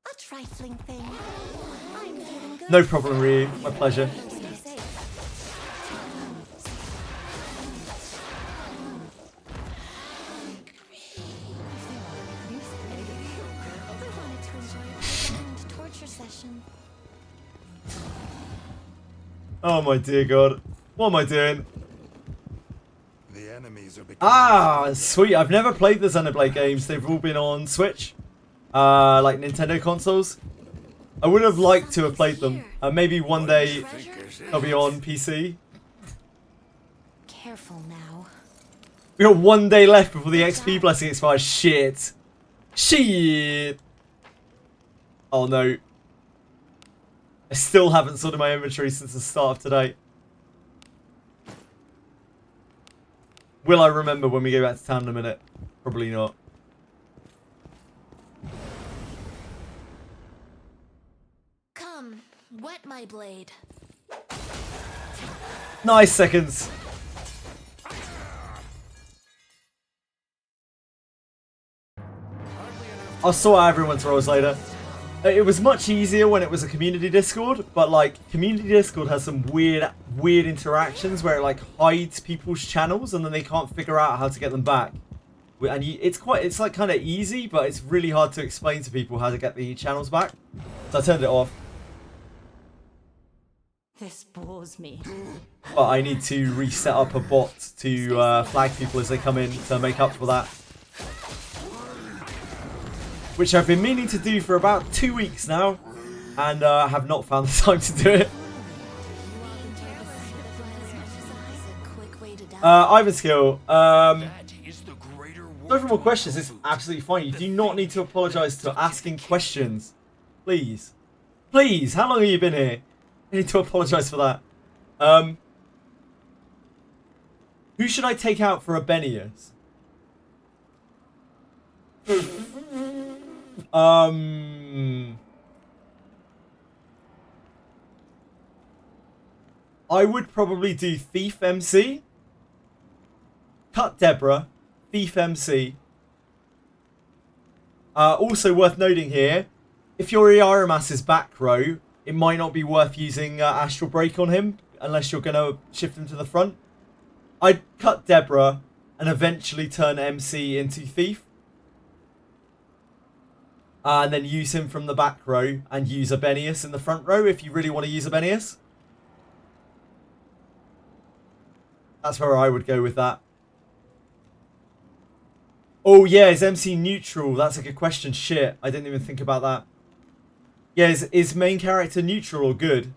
A trifling thing. I'm feeling good. No problem, Ryu. My pleasure. Stay safe. I wanted to enjoy a prolonged torture session. Oh my dear God. What am I doing? The enemies are Ah, sweet. I've never played the Xenoblade games. They've all been on Switch. Like Nintendo consoles. I would have liked to have played them. Maybe one day they'll be on PC. Careful now. We got 1 day left before the XP blessing expires. Shit. Shit. Oh no. I still haven't sorted my inventory since the start of today. Will I remember when we go back to town in a minute? Probably not. Come, wet my blade. Nice seconds. I'll sort out everyone's roles later. It was much easier when it was a community Discord, but like community Discord has some weird interactions where it like hides people's channels and then they can't figure out how to get them back. And it's like kind of easy, but it's really hard to explain to people how to get the channels back. So I turned it off. This bores me. But I need to reset up a bot to flag people as they come in to make up for that. Which I've been meaning to do for about 2 weeks now. And have not found the time to do it. Ivan Skill. No more questions. It's absolutely fine. You do not need to apologise for asking questions. Please. Please. How long have you been here? You need to apologise for that. Who should I take out for a Benius? I would probably do Thief MC. Cut Deborah. Thief MC. Also worth noting here, if your Iaramas is back row, it might not be worth using Astral Break on him unless you're going to shift him to the front. I'd cut Deborah and eventually turn MC into Thief. And then use him from the back row and use a Benius in the front row if you really want to use a Benius. That's where I would go with that. Oh yeah, is MC neutral? That's a good question. Shit, I didn't even think about that. Yeah, is main character neutral or good?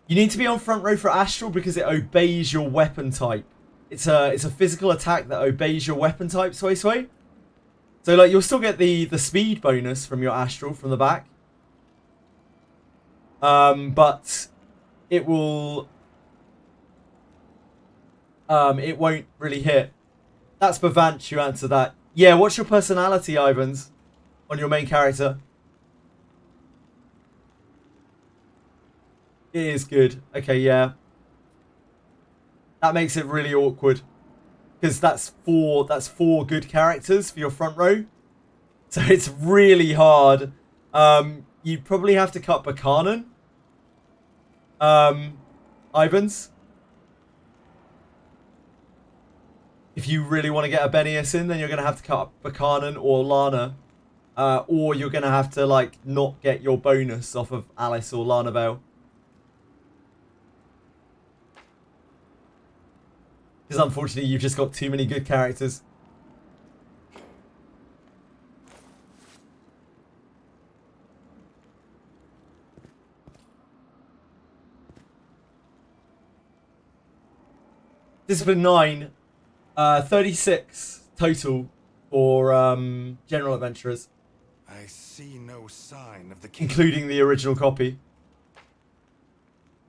You need to be on front row for Astral because it obeys your weapon type. It's a physical attack that obeys your weapon type, Sway Sway. So like you'll still get the speed bonus from your Astral from the back. But it will it won't really hit. That's Bavant, you answer that. Yeah, what's your personality, Ivans? On your main character? It is good. Okay, yeah. That makes it really awkward. Because that's four good characters for your front row. So it's really hard. You'd probably have to cut Buchanan. Ivans. If you really want to get a Benius in, then you're going to have to cut Buchanan or Lana. Or you're going to have to, like, not get your bonus off of Alice or Lana Vale. Because unfortunately, you've just got too many good characters. Discipline 9. 36 total for general adventurers. I see no sign of the including the original copy.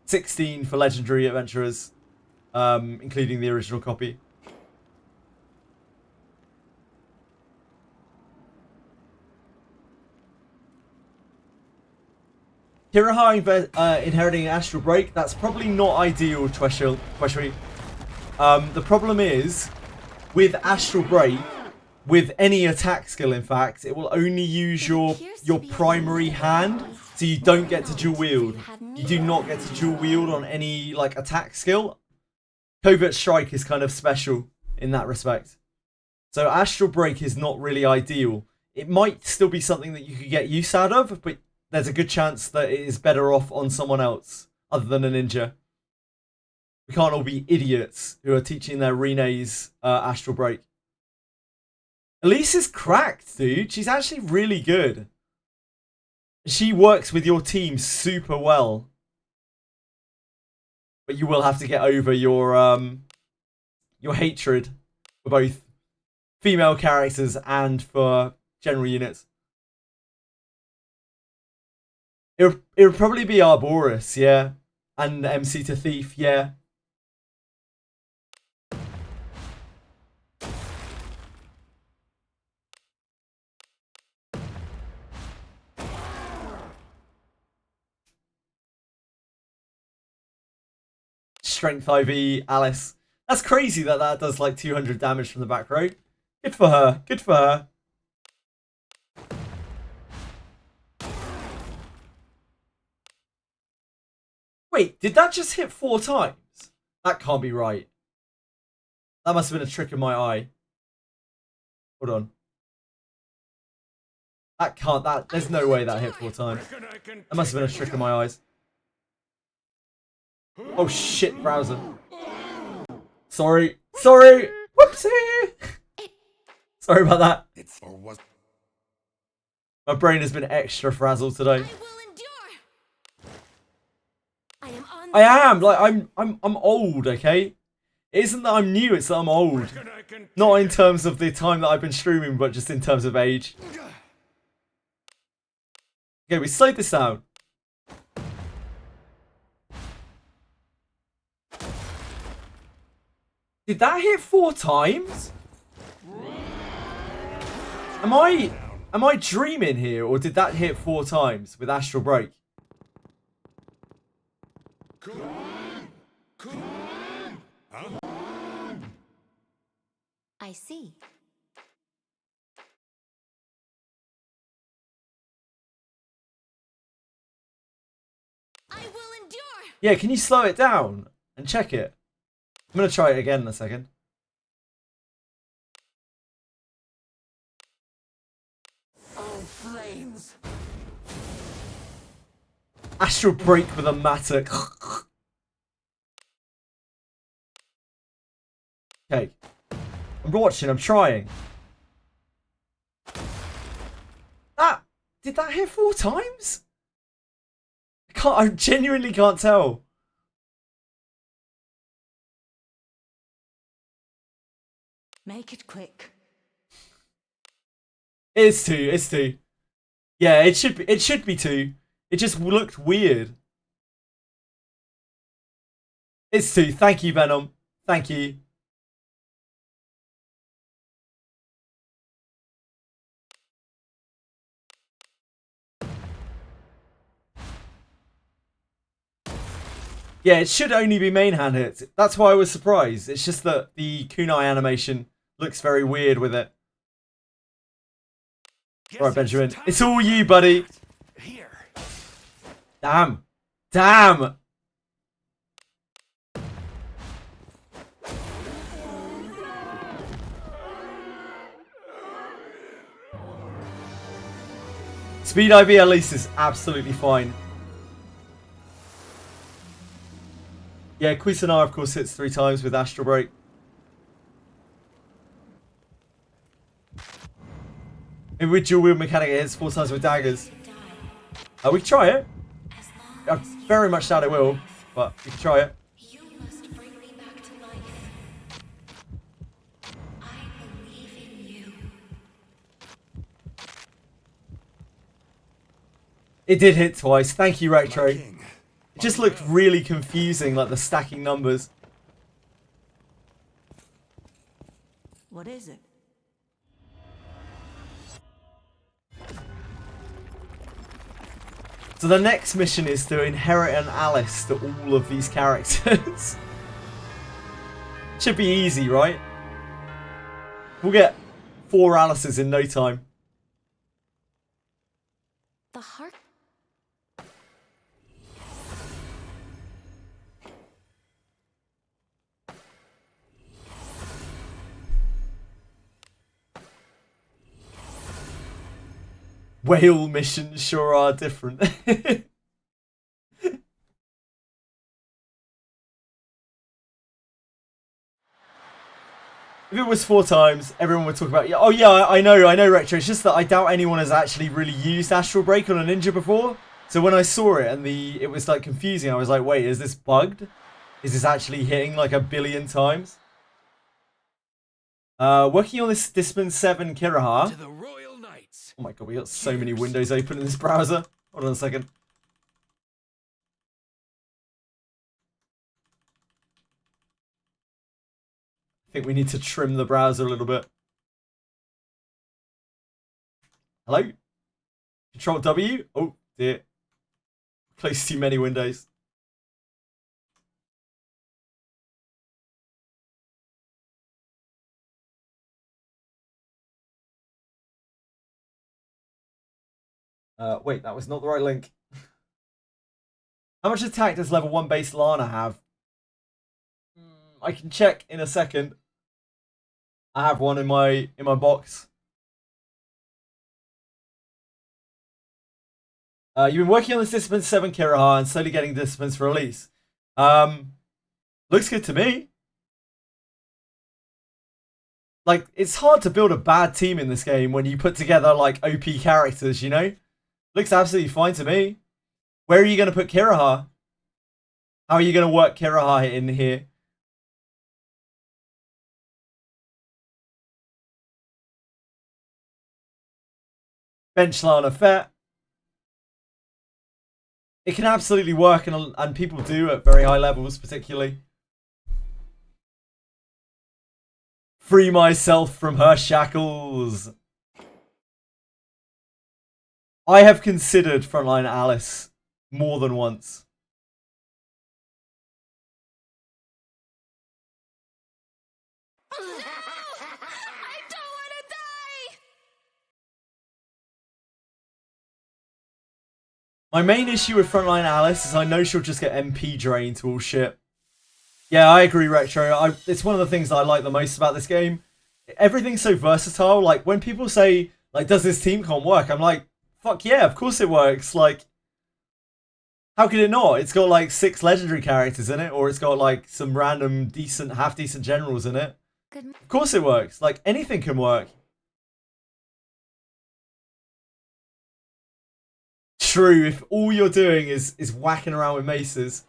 16 for legendary adventurers, including the original copy. Kiraha inheriting Astral Break. That's probably not ideal, Tweshri. The problem is, with Astral Break, with any attack skill, in fact, it will only use your primary hand, so you don't get to dual wield. You do not get to dual wield on any like attack skill. Covert Strike is kind of special in that respect. So Astral Break is not really ideal. It might still be something that you could get use out of, but there's a good chance that it is better off on someone else other than a ninja. We can't all be idiots who are teaching their Rene's Astral Break. Elise is cracked, dude. She's actually really good. She works with your team super well. But you will have to get over your hatred for both female characters and for general units. It would probably be Arboris, yeah. And MC to Thief, yeah. Strength IV, Alice. That's crazy that does like 200 damage from the back row. Good for her. Good for her. Wait, did that just hit 4 times? That can't be right. That must have been a trick of my eye. Hold on. That can't, there's no way that hit 4 times. That must have been a trick of my eyes. Oh shit, browser. Sorry. Sorry. Whoopsie. Sorry about that. My brain has been extra frazzled today. I am, like, I'm old, okay? It isn't that I'm new, it's that I'm old. Not in terms of the time that I've been streaming, but just in terms of age. Okay, we slowed this down. Did that hit 4 times? Am I dreaming here, or did that hit 4 times with Astral Break? I see. I will endure. Yeah, can you slow it down and check it? I'm gonna try it again in a second. Oh, flames! Astral Break with a matter. Okay. I'm watching, I'm trying. Did that hit 4 times? I genuinely can't tell. Make it quick. It's 2, it's 2. Yeah, it should be 2. It just looked weird. It's 2. Thank you, Venom. Thank you. Yeah, it should only be main hand hits. That's why I was surprised. It's just that the kunai animation looks very weird with it. Alright, Benjamin. It's all you, buddy. Here. Damn. Damn. Speed IV at least is absolutely fine. Yeah, Cuisinart of course hits 3 times with Astral Break. Maybe with dual wield mechanic it hits 4 times with daggers. We can try it. I very much doubt it will, but we can try it. You must bring me back to life. I believe in you. It did hit twice. Thank you, Retro. It just looked really confusing, like the stacking numbers. What is it? So the next mission is to inherit an Alice to all of these characters. Should be easy, right? We'll get 4 Alices in no time. The heart. Whale missions sure are different. If it was 4 times, everyone would talk about, oh yeah, I know, Retro. It's just that I doubt anyone has actually really used Astral Break on a ninja before. So when I saw it and it was like confusing, I was like, wait, is this bugged? Is this actually hitting like 1 billion times? Working on this Discipline 7 Kiraha. To the Royal Knights. Oh my god, we got so many windows open in this browser. Hold on a second. I think we need to trim the browser a little bit. Hello? Control W? Oh dear. Close too many windows. Wait, that was not the right link. How much attack does level 1 base Lana have? I can check in a second. I have one in my box. You've been working on this Discipline 7 Kiraha and slowly getting disciplines for release. Looks good to me. Like, it's hard to build a bad team in this game when you put together, like, OP characters, you know? Looks absolutely fine to me. Where are you going to put Kiraha? How are you going to work Kiraha in here? Bench Lana Fett. It can absolutely work, and people do at very high levels, particularly. Free myself from her shackles. I have considered Frontline Alice more than once. No! I don't want to die! My main issue with Frontline Alice is I know she'll just get MP drained to all shit. Yeah, I agree, Retro. It's one of the things that I like the most about this game. Everything's so versatile. Like, when people say, like, does this team comp work? I'm like, fuck yeah, of course it works. Like, how could it not? It's got, like, 6 legendary characters in it, or it's got, like, some random decent, half-decent generals in it. Of course it works. Like, anything can work. True, if all you're doing is whacking around with maces,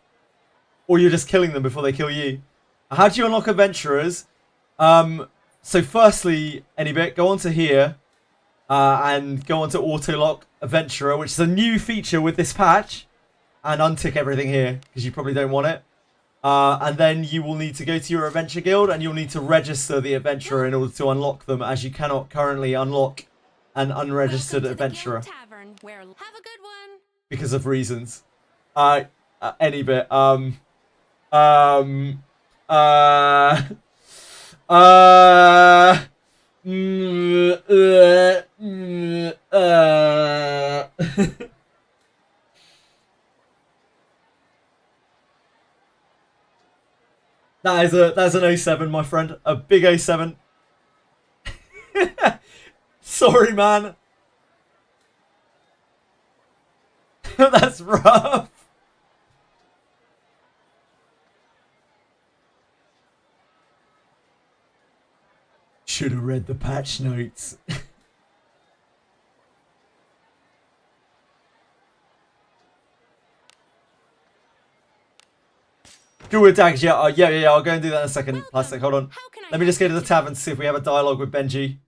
or you're just killing them before they kill you. How do you unlock adventurers? So firstly, Anybit, go onto here and go onto auto lock adventurer, which is a new feature with this patch, and untick everything here because you probably don't want it. And then you will need to go to your adventure guild and you'll need to register the adventurer in order to unlock them, as you cannot currently unlock an unregistered adventurer Have a good one. because of reasons. Anybit, That's an 07, my friend. A big 07. Sorry, man. That's rough. Should have read the patch notes. Do a daggers, yeah. Yeah, I'll go and do that in a second. Plastic, hold on. Let me just go to the tavern to see if we have a dialogue with Benji.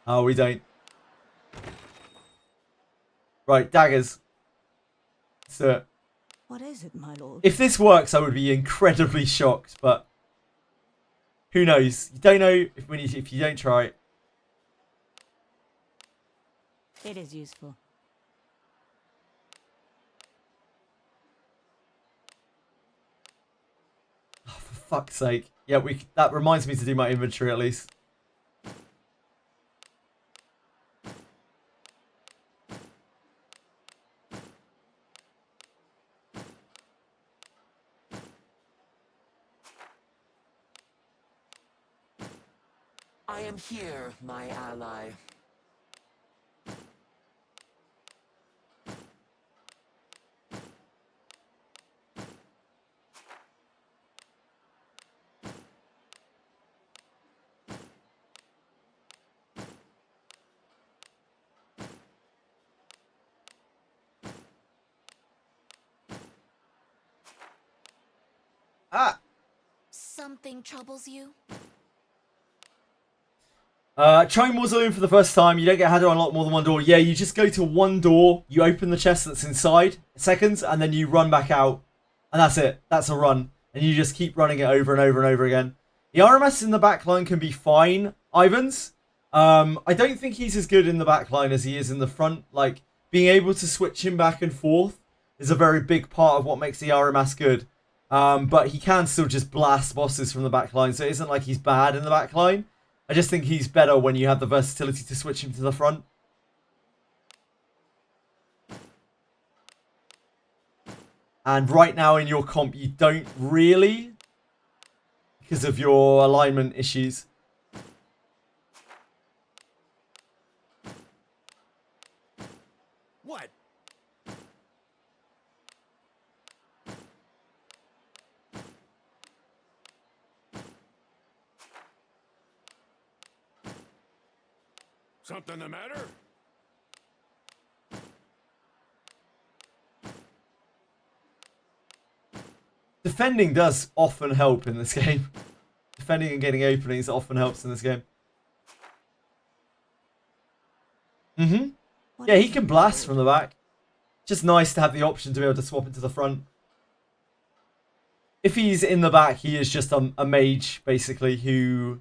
Oh, we don't. Right, daggers. Let's do it. What is it, my lord? If this works, I would be incredibly shocked, but who knows? You don't know if you don't try it. It is useful. Oh, for fuck's sake. Yeah, that reminds me to do my inventory at least. I am here, my ally. Ah! Something troubles you? Trying Mausoleum for the first time, you don't get how to unlock more than one door. Yeah, you just go to one door, you open the chest that's inside, seconds, and then you run back out. And that's it. That's a run. And you just keep running it over and over and over again. The RMS in the backline can be fine, Ivans. I don't think he's as good in the backline as he is in the front. Like, being able to switch him back and forth is a very big part of what makes the RMS good. But he can still just blast bosses from the backline, so it isn't like he's bad in the backline. I just think he's better when you have the versatility to switch him to the front. And right now in your comp, you don't really, because of your alignment issues. Something the matter? Defending does often help in this game. Defending and getting openings often helps in this game. Yeah, he can blast from the back. Just nice to have the option to be able to swap into the front. If he's in the back, he is just a mage, basically, who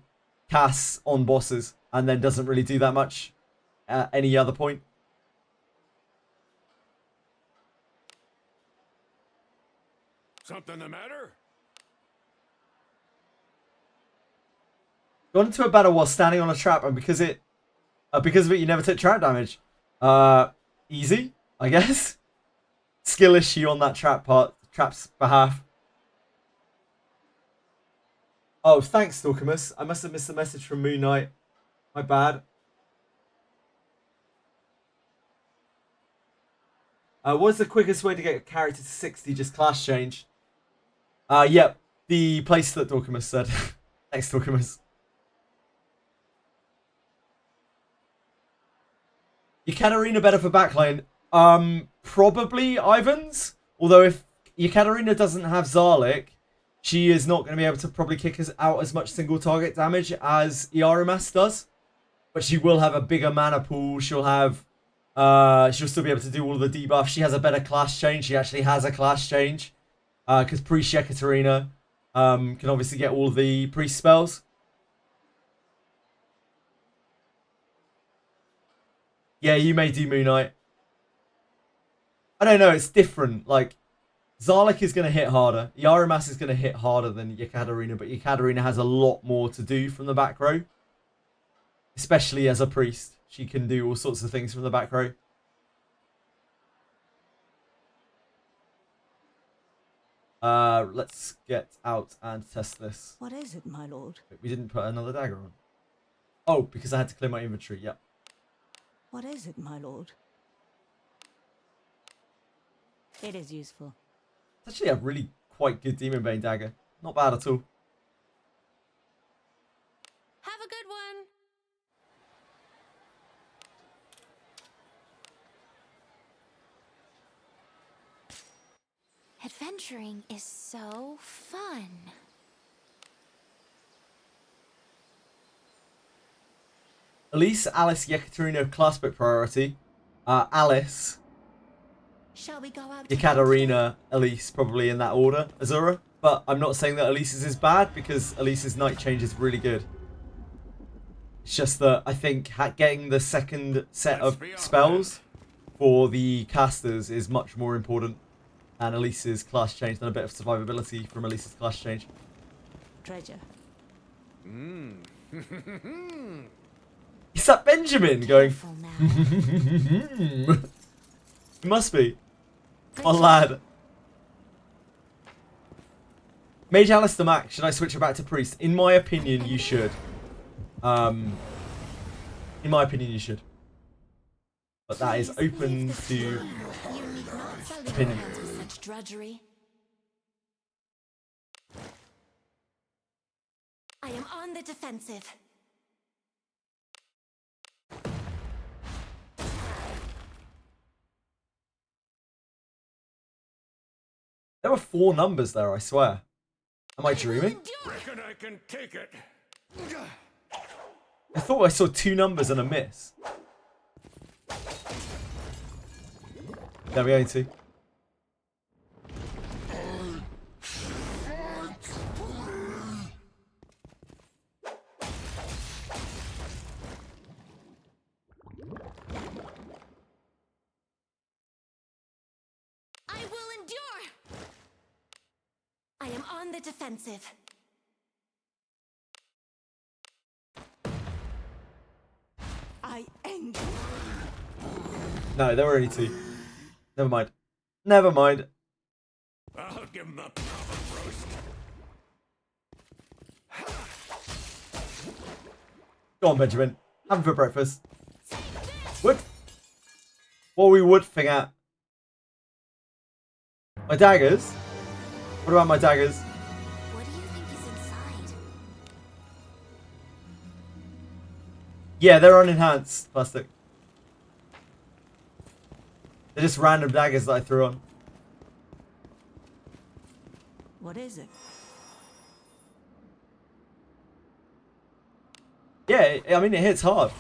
casts on bosses and then doesn't really do that much at any other point. Something the matter? Got into a battle while standing on a trap, and because of it, you never take trap damage. Easy, I guess. Skill issue on that trap's behalf. Oh, thanks, Stalkamus. I must have missed the message from Moon Knight. My bad. What's the quickest way to get a character to 60? Just class change. Yep. The place that Stalkamus said. Thanks, Stalkamus. Ekaterina better for backline? Probably Ivan's. Although if Ekaterina doesn't have Zarlik, she is not going to be able to probably kick us out as much single target damage as Iarimas does. But she will have a bigger mana pool. She'll have... she'll still be able to do all of the debuff. She has a better class change. She actually has a class change. Because Priest Ekaterina can obviously get all of the priest spells. Yeah, you may do Moon Knight. I don't know, it's different. Like, Zarlik is going to hit harder. Yarimas is going to hit harder than Ekaterina, but Ekaterina has a lot more to do from the back row. Especially as a priest. She can do all sorts of things from the back row. Let's get out and test this. What is it, my lord? We didn't put another dagger on. Oh, because I had to clear my inventory, yep. What is it, my lord? It is useful. It's actually a really quite good Demon Bane dagger. Not bad at all. Have a good one. Adventuring is so fun. Elise, Alice, Yekaterina, class book priority. Alice, Shall we go out? Ekaterina, Elise, probably in that order. Azura. But I'm not saying that Elise's is bad because Elise's night change is really good. It's just that I think getting the second set of spells for the casters is much more important than Elise's class change, than a bit of survivability from Elise's class change. Treasure. Is that Benjamin going? It must be. Oh, lad. Mage Alistair Mac, should I switch her back to Priest? In my opinion, you should. In my opinion, you should. But that is open to opinion. Such drudgery. I am on the defensive. There were 4 numbers there, I swear. Am I dreaming? Reckon I can take it. I thought I saw 2 numbers and a miss. There we go, 2. I will endure. I am on the defensive. I end. No, there were only 2. Never mind. Never mind. I'll give him a proper roast. Go on, Benjamin. Have him for breakfast. What? What are we woodfing at? My daggers? What about my daggers? What do you think is inside? Yeah, they're unenhanced plastic. They're just random daggers that I threw on. What is it? Yeah, I mean, it hits hard.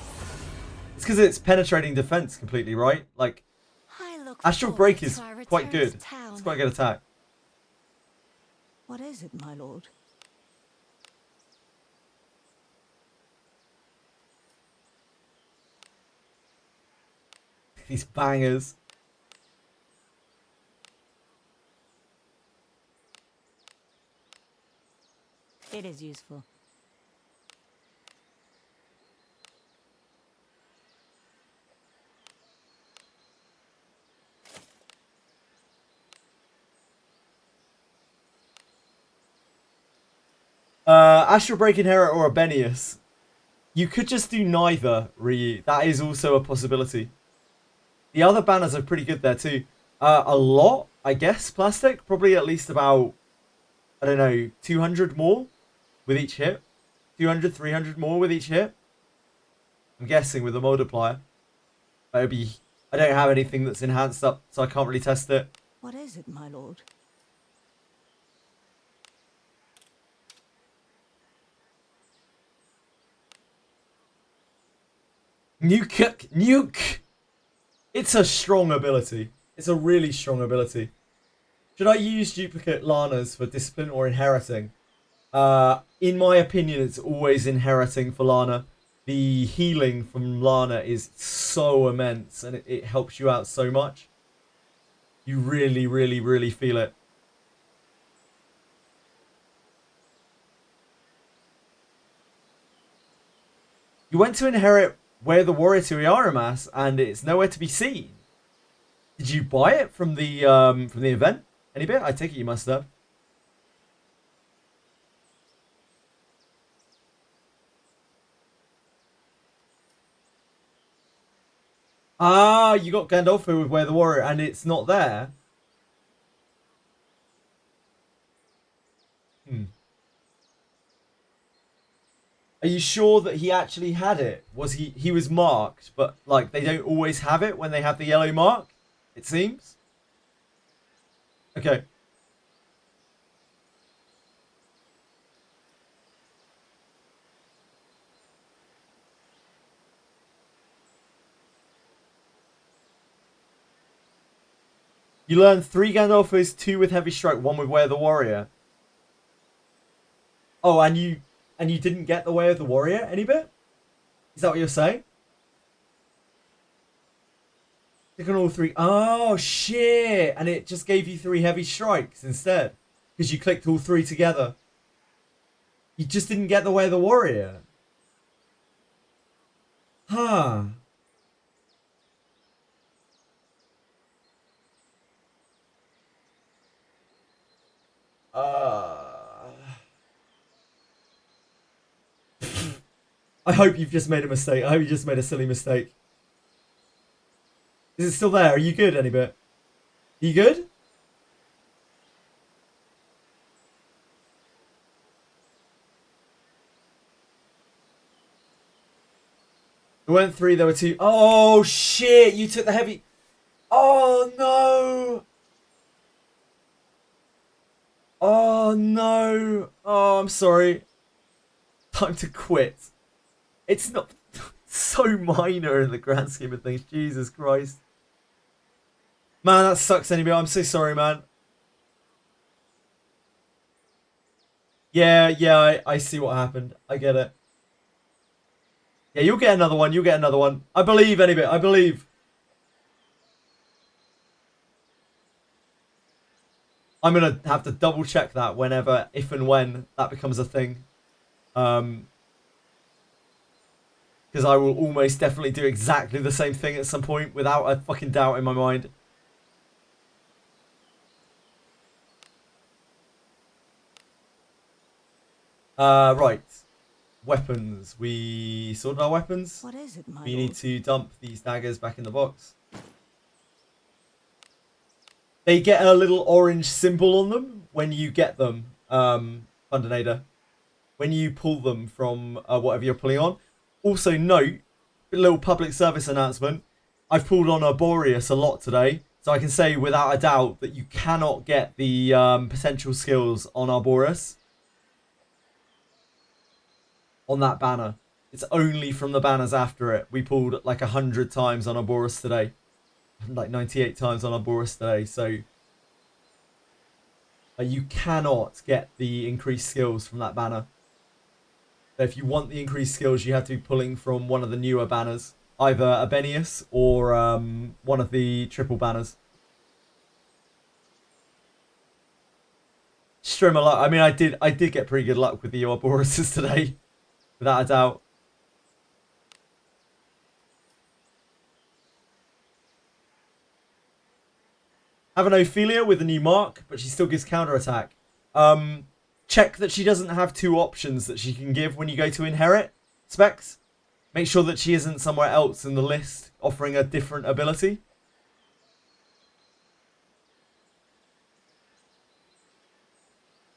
It's because it's penetrating defense completely, right? Like, Astral Break is quite good. It's quite a good attack. What is it, my lord? These bangers. It is useful. Astral Break Inherit or Abenius. You could just do neither, Ryu. That is also a possibility. The other banners are pretty good there too. A lot, I guess, plastic. Probably at least about, I don't know, 200 more with each hit. 200, 300 more with each hit. I'm guessing with a multiplier. That would be... I don't have anything that's enhanced up, so I can't really test it. What is it, my lord? Nuke! It's a strong ability. It's a really strong ability. Should I use duplicate Lanas for discipline or inheriting? In my opinion, it's always inheriting for Lana. The healing from Lana is so immense and it helps you out so much. You really, really, really feel it. You went to inherit Where the Warrior to Iaramas and it's nowhere to be seen. Did you buy it from the event? Any bit? I take it you must have. Ah, you got Gandolfo with Where the Warrior and it's not there. Are you sure that he actually had it? Was he was marked, but like they don't always have it when they have the yellow mark, it seems. Okay. You learn 3 Gandolfos, 2 with Heavy Strike, 1 with Way of the Warrior. Oh, and you didn't get the Way of the Warrior any bit? Is that what you're saying? Click on all 3. Oh, shit. And it just gave you 3 Heavy Strikes instead. Because you clicked all 3 together. You just didn't get the Way of the Warrior. Huh. I hope you've just made a mistake. I hope you just made a silly mistake. Is it still there? Are you good, any bit? Are you good? There weren't 3, there were 2. Oh, shit. You took the heavy... Oh, no. Oh, no. Oh, I'm sorry. Time to quit. It's not so minor in the grand scheme of things. Jesus Christ. Man, that sucks anyway. I'm so sorry, man. Yeah, I see what happened. I get it. Yeah, you'll get another one. You'll get another one. I believe, anyway. I believe. I'm going to have to double check that whenever, if and when that becomes a thing. Because I will almost definitely do exactly the same thing at some point without a fucking doubt in my mind. Right. Weapons. We sorted our weapons. What is it, my We need to dump these daggers back in the box. They get a little orange symbol on them when you get them, Thundernader. When you pull them from whatever you're pulling on. Also note, little public service announcement. I've pulled on Arborius a lot today, so I can say without a doubt that you cannot get the potential skills on Arborius on that banner. It's only from the banners after it. We pulled like 100 times on Arborius today, like 98 times on Arborius today. So you cannot get the increased skills from that banner. If you want the increased skills, you have to be pulling from one of the newer banners, either Abenius or one of the triple banners. Strimmer luck. I mean, I did get pretty good luck with the Ouroboroses today, without a doubt. Have an Ophelia with a new mark, but she still gives counterattack. Check that she doesn't have 2 options that she can give when you go to inherit specs. Make sure that she isn't somewhere else in the list offering a different ability.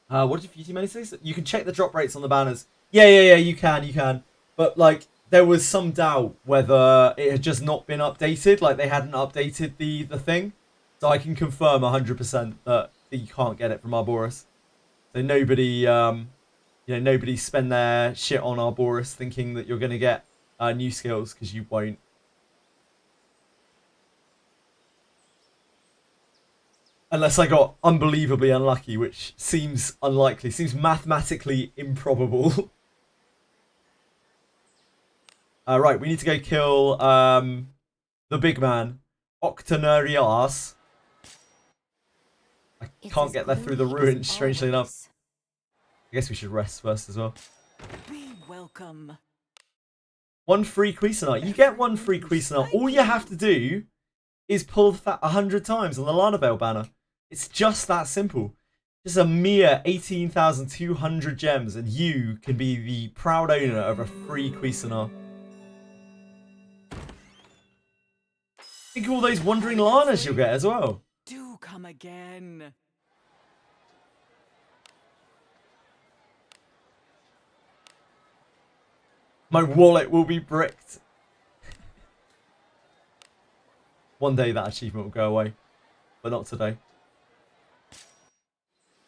What did Beauty Money say? You can check the drop rates on the banners. Yeah, you can. But, like, there was some doubt whether it had just not been updated. Like, they hadn't updated the thing. So I can confirm 100% that you can't get it from Arboris. So nobody, nobody spend their shit on Arboris thinking that you're going to get new skills, because you won't. Unless I got unbelievably unlucky, which seems unlikely. Seems mathematically improbable. Right, we need to go kill the big man. Octonarias. I can't get there through the ruins, strangely enough. I guess we should rest first as well. Be welcome. 1 free Cuisinart. You get 1 free Cuisinart. All you have to do is pull that 100 times on the Lanavale banner. It's just that simple. Just a mere 18,200 gems, and you can be the proud owner of a free Cuisinart. Think of all those wandering Lanas you'll get as well. Do come again. My wallet will be bricked. One day that achievement will go away, but not today.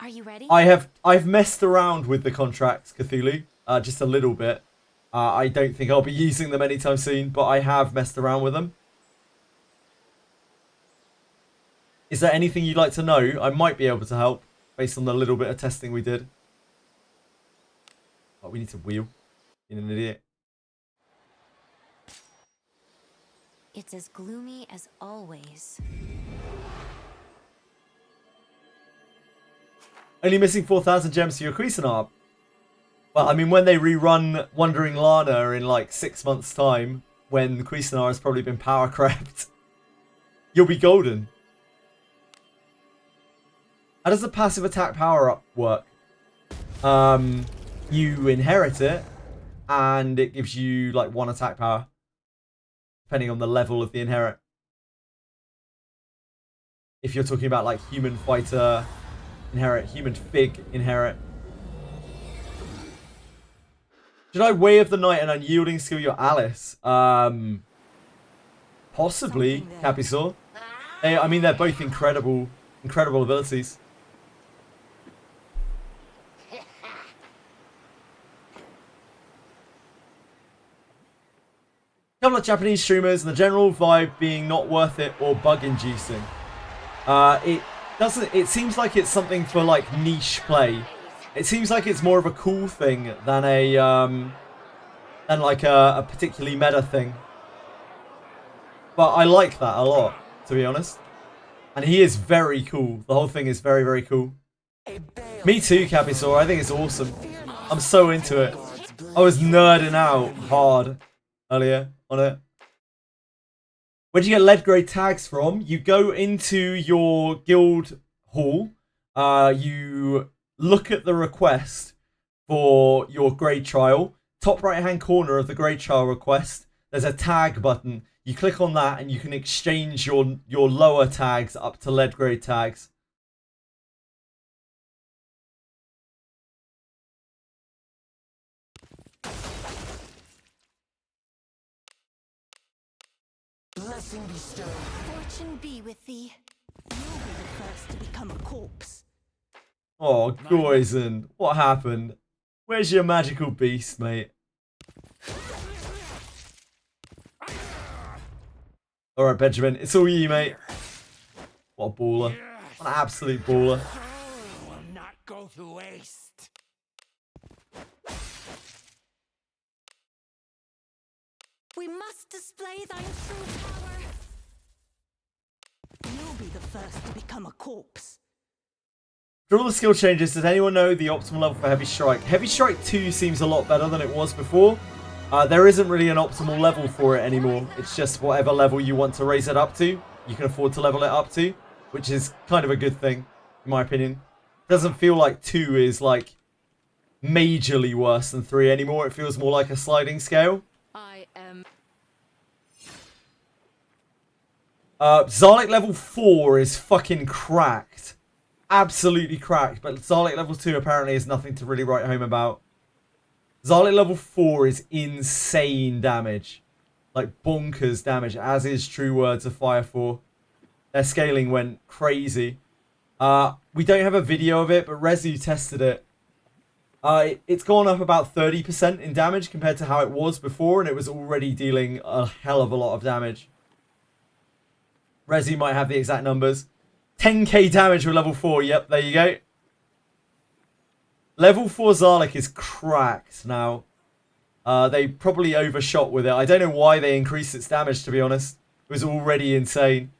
Are you ready? I've messed around with the contracts, Cthulhu, just a little bit. I don't think I'll be using them anytime soon, but I have messed around with them. Is there anything you'd like to know? I might be able to help based on the little bit of testing we did. Oh, we need to wheel. You're an idiot. It's as gloomy as always. Only missing 4,000 gems to your Cuisinart. Well, I mean, when they rerun Wandering Lana in like 6 months' time, when Cuisinart has probably been power crept, you'll be golden. How does the passive attack power-up work? You inherit it, and it gives you like 1 attack power, depending on the level of the inherit. If you're talking about like human fighter inherit, human fig inherit. Should I Way of the Night and Unyielding skill your Alice? Possibly, Capisaur. I mean, they're both incredible abilities. Couple of Japanese streamers and the general vibe being not worth it or bug inducing. It seems like it's something for like niche play. It seems like it's more of a cool thing than a particularly meta thing. But I like that a lot, to be honest. And he is very cool. The whole thing is very, very cool. Me too, Capisaur. I think it's awesome. I'm so into it. I was nerding out hard earlier on it. Where'd you get lead grade tags from? You go into your guild hall. You look at the request for your grade trial. Top right hand corner of the grade trial request, there's a tag button. You click on that and you can exchange your lower tags up to lead grade tags. Blessing bestowed. Fortune be with thee. You'll be the first to become a corpse. Oh, Goizen, what happened? Where's your magical beast, mate? Alright, Benjamin, it's all you, mate. What a baller. What an absolute baller. Will not go to waste. We must display thine true power. You'll be the first to become a corpse. For all the skill changes, does anyone know the optimal level for Heavy Strike? Heavy Strike 2 seems a lot better than it was before. There isn't really an optimal level for it anymore. It's just whatever level you want to raise it up to, you can afford to level it up to, which is kind of a good thing, in my opinion. It doesn't feel like 2 is like majorly worse than 3 anymore. It feels more like a sliding scale. I am... Zarlik level 4 is fucking cracked. Absolutely cracked. But Zarlik level 2 apparently is nothing to really write home about. Zarlik level 4 is insane damage. Like bonkers damage, as is True Words of Fire 4. Their scaling went crazy. We don't have a video of it, but Rezu tested it. It's gone up about 30% in damage compared to how it was before, and it was already dealing a hell of a lot of damage. Rezu might have the exact numbers. 10k damage with level 4, yep, there you go. Level 4 Zarlik is cracked now. They probably overshot with it. I don't know why they increased its damage, to be honest. It was already insane.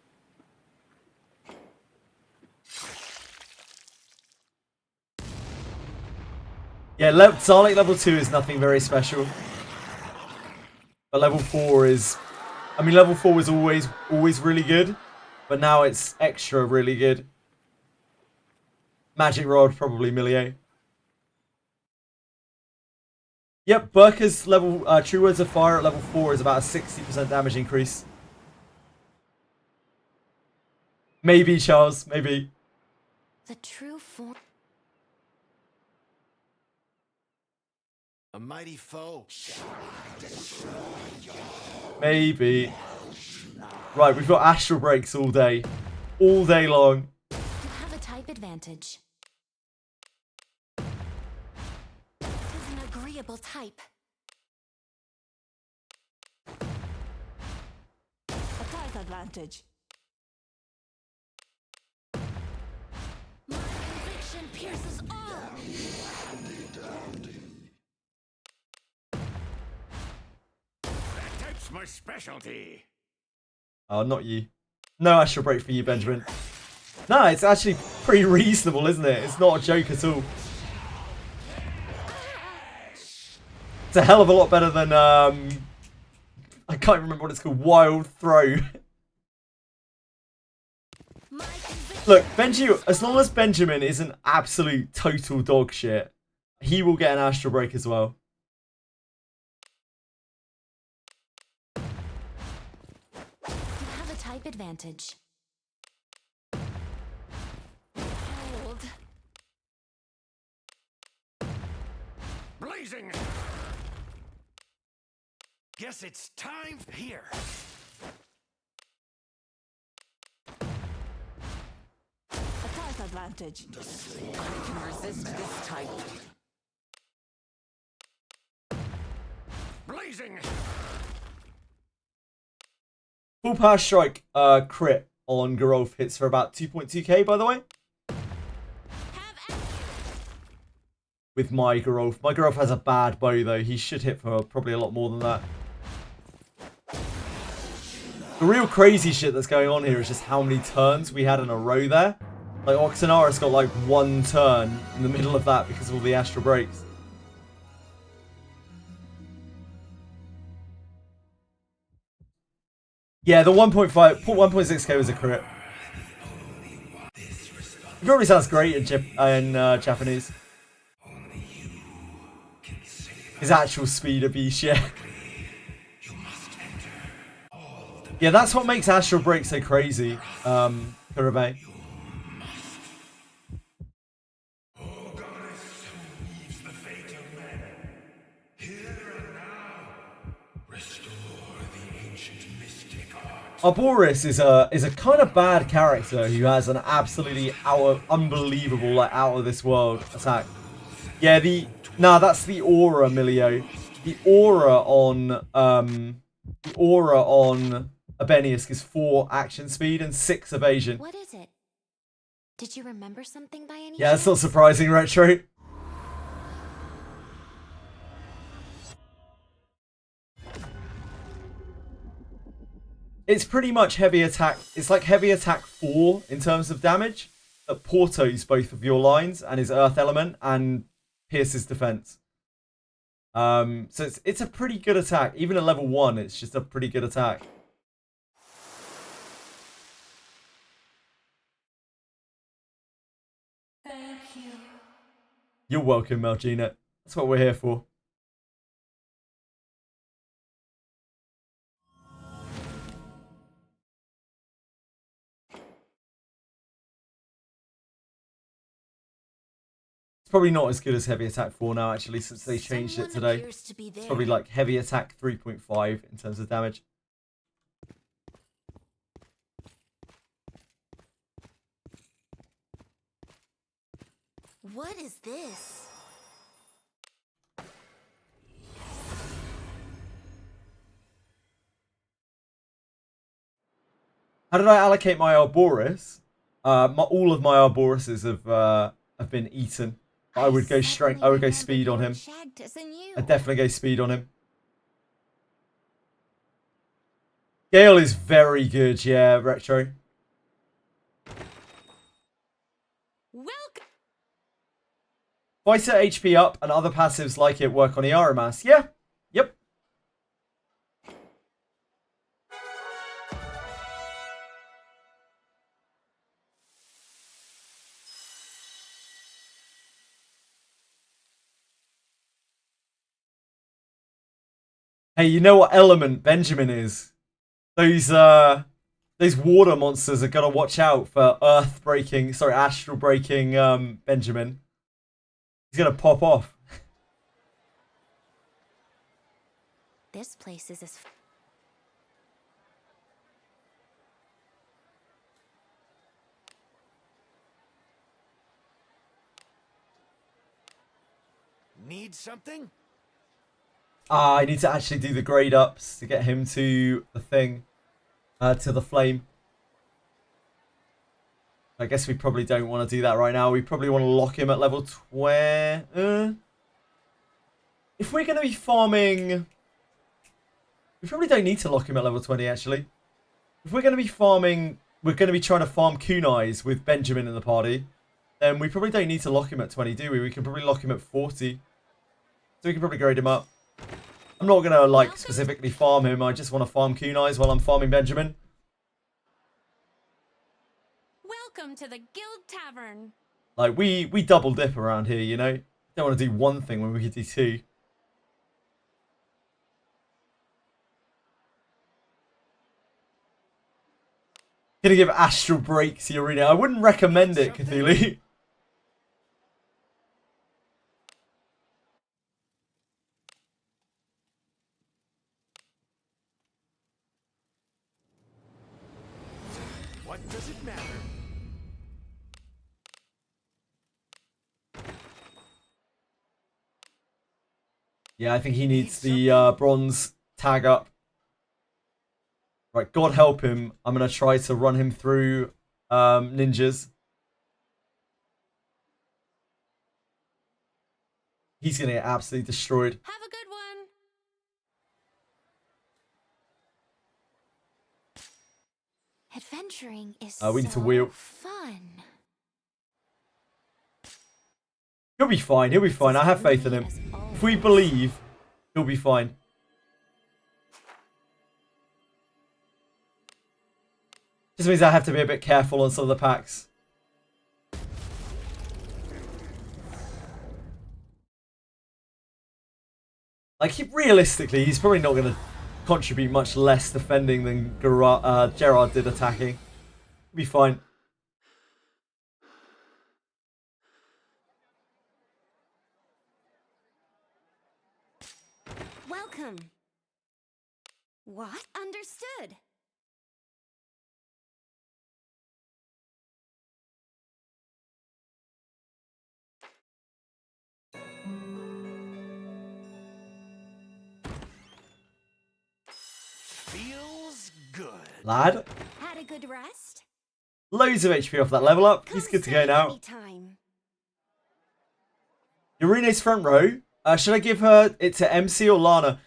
Yeah, Zarlik level 2 is nothing very special. But level 4 is... I mean, level 4 was always really good. But now it's extra really good. Magic Rod, probably Millier. Yep, Burka's level True Words of Fire at level 4 is about a 60% damage increase. Maybe, Charles, maybe. The true form. A mighty foe. Maybe. Right, we've got Astral Breaks all day. All day long. You have a type advantage. It is an agreeable type. A type advantage. My conviction pierces all. That type's my specialty. Oh, not you. No Astral Break for you, Benjamin. No, it's actually pretty reasonable, isn't it? It's not a joke at all. It's a hell of a lot better than, I can't remember what it's called. Wild Throw. Look, as long as Benjamin isn't absolute total dog shit, he will get an Astral Break as well. Type advantage. Hold. Blazing. Guess it's time here. A type advantage. I can resist this type. Blazing. Full Power Strike crit on Gerolf hits for about 2.2k, by the way. With my Gerolf. My Gerolf has a bad bow, though. He should hit for probably a lot more than that. The real crazy shit that's going on here is just how many turns we had in a row there. Like, Oxenara's got like 1 turn in the middle of that because of all the Astral Breaks. Yeah, the 1.6k was a crit. It probably sounds great in Japanese. His actual speed of beast, yeah. Yeah, that's what makes Astral Break so crazy, Kurube. Arboris is a kind of bad character who has an absolutely unbelievable, like out of this world attack. Yeah, that's the aura, Emilio. The aura on Abenius is 4 action speed and 6 evasion. What is it? Did you remember something by any Yeah, it's not chance? surprising, Retro. It's pretty much heavy attack. It's like heavy attack 4 in terms of damage. That portos both of your lines and his earth element and pierces defense. So it's a pretty good attack. Even at level 1, it's just a pretty good attack. Thank you. You're welcome, Melgina. That's what we're here for. Probably not as good as Heavy Attack 4 now, actually, since they changed it today. It's probably like Heavy Attack 3.5 in terms of damage. What is this? How did I allocate my Arboris? All of my Arborises have been eaten. I would go strength. I would go speed on him. I'd definitely go speed on him. Gale is very good, yeah, Retro. Welcome. If I set HP up and other passives like it work on Iaramas, yeah. Yep. Hey, you know what element Benjamin is? Those water monsters are gonna watch out for astral breaking Benjamin. He's gonna pop off. This place is as... Need something? I need to actually do the grade ups to get him to the thing. To the flame. I guess we probably don't want to do that right now. We probably want to lock him at level 20. If we're going to be farming... We probably don't need to lock him at level 20, actually. If we're going to be farming... We're going to be trying to farm kunais with Benjamin in the party. Then we probably don't need to lock him at 20, do we? We can probably lock him at 40. So we can probably grade him up. I'm not going to, like, specifically farm him. I just want to farm kunais while I'm farming Benjamin. Welcome to the Guild Tavern. Like, we double dip around here, you know? Don't want to do one thing when we could do 2. Gonna give Astral Break to your arena. I wouldn't recommend it, Cthulhu. What does it matter? Yeah, I think he needs the bronze tag up. Right, God help him. I'm going to try to run him through ninjas. He's going to get absolutely destroyed. Have a good one. Adventuring is We need to wheel. fun. He'll be fine. He'll be fine. I have faith in him. If we believe, he'll be fine. Just means I have to be a bit careful on some of the packs. Like, realistically, he's probably not going to contribute much less defending than Gerard did attacking. He'll be fine. Welcome. What? Understood. lad. Had a good rest? Loads of HP off that level up. He's good to go now. Anytime. Yurine's front row. Should I give it to MC or Lana?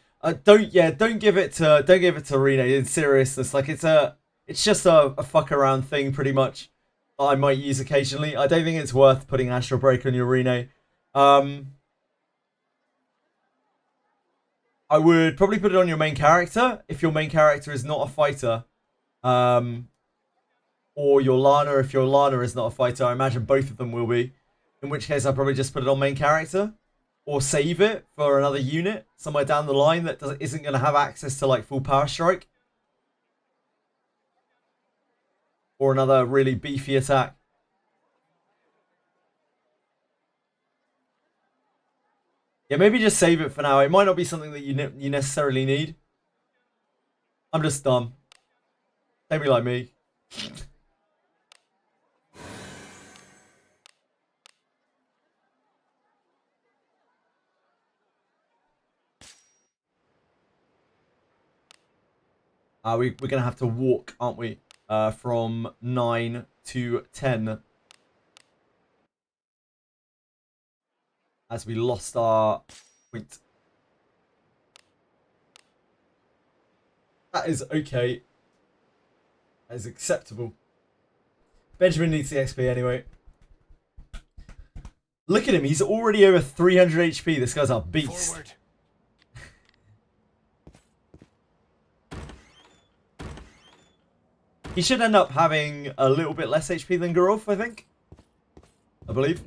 Don't give it to Yurine. In seriousness, like it's just a fuck around thing, pretty much. I might use occasionally. I don't think it's worth putting Astral Break on Yurine. I would probably put it on your main character if your main character is not a fighter. Or your Lana if your Lana is not a fighter. I imagine both of them will be. In which case I'll probably just put it on main character. Or save it for another unit somewhere down the line that isn't going to have access to like full power strike. Or another really beefy attack. Yeah, maybe just save it for now. It might not be something that you necessarily need. I'm just dumb. Don't be like me. We're going to have to walk, aren't we? From 9 to 10. As we lost our point. That is okay. That is acceptable. Benjamin needs the XP anyway. Look at him. He's already over 300 HP. This guy's a beast. Forward. He should end up having a little bit less HP than Garulf, I think. I believe.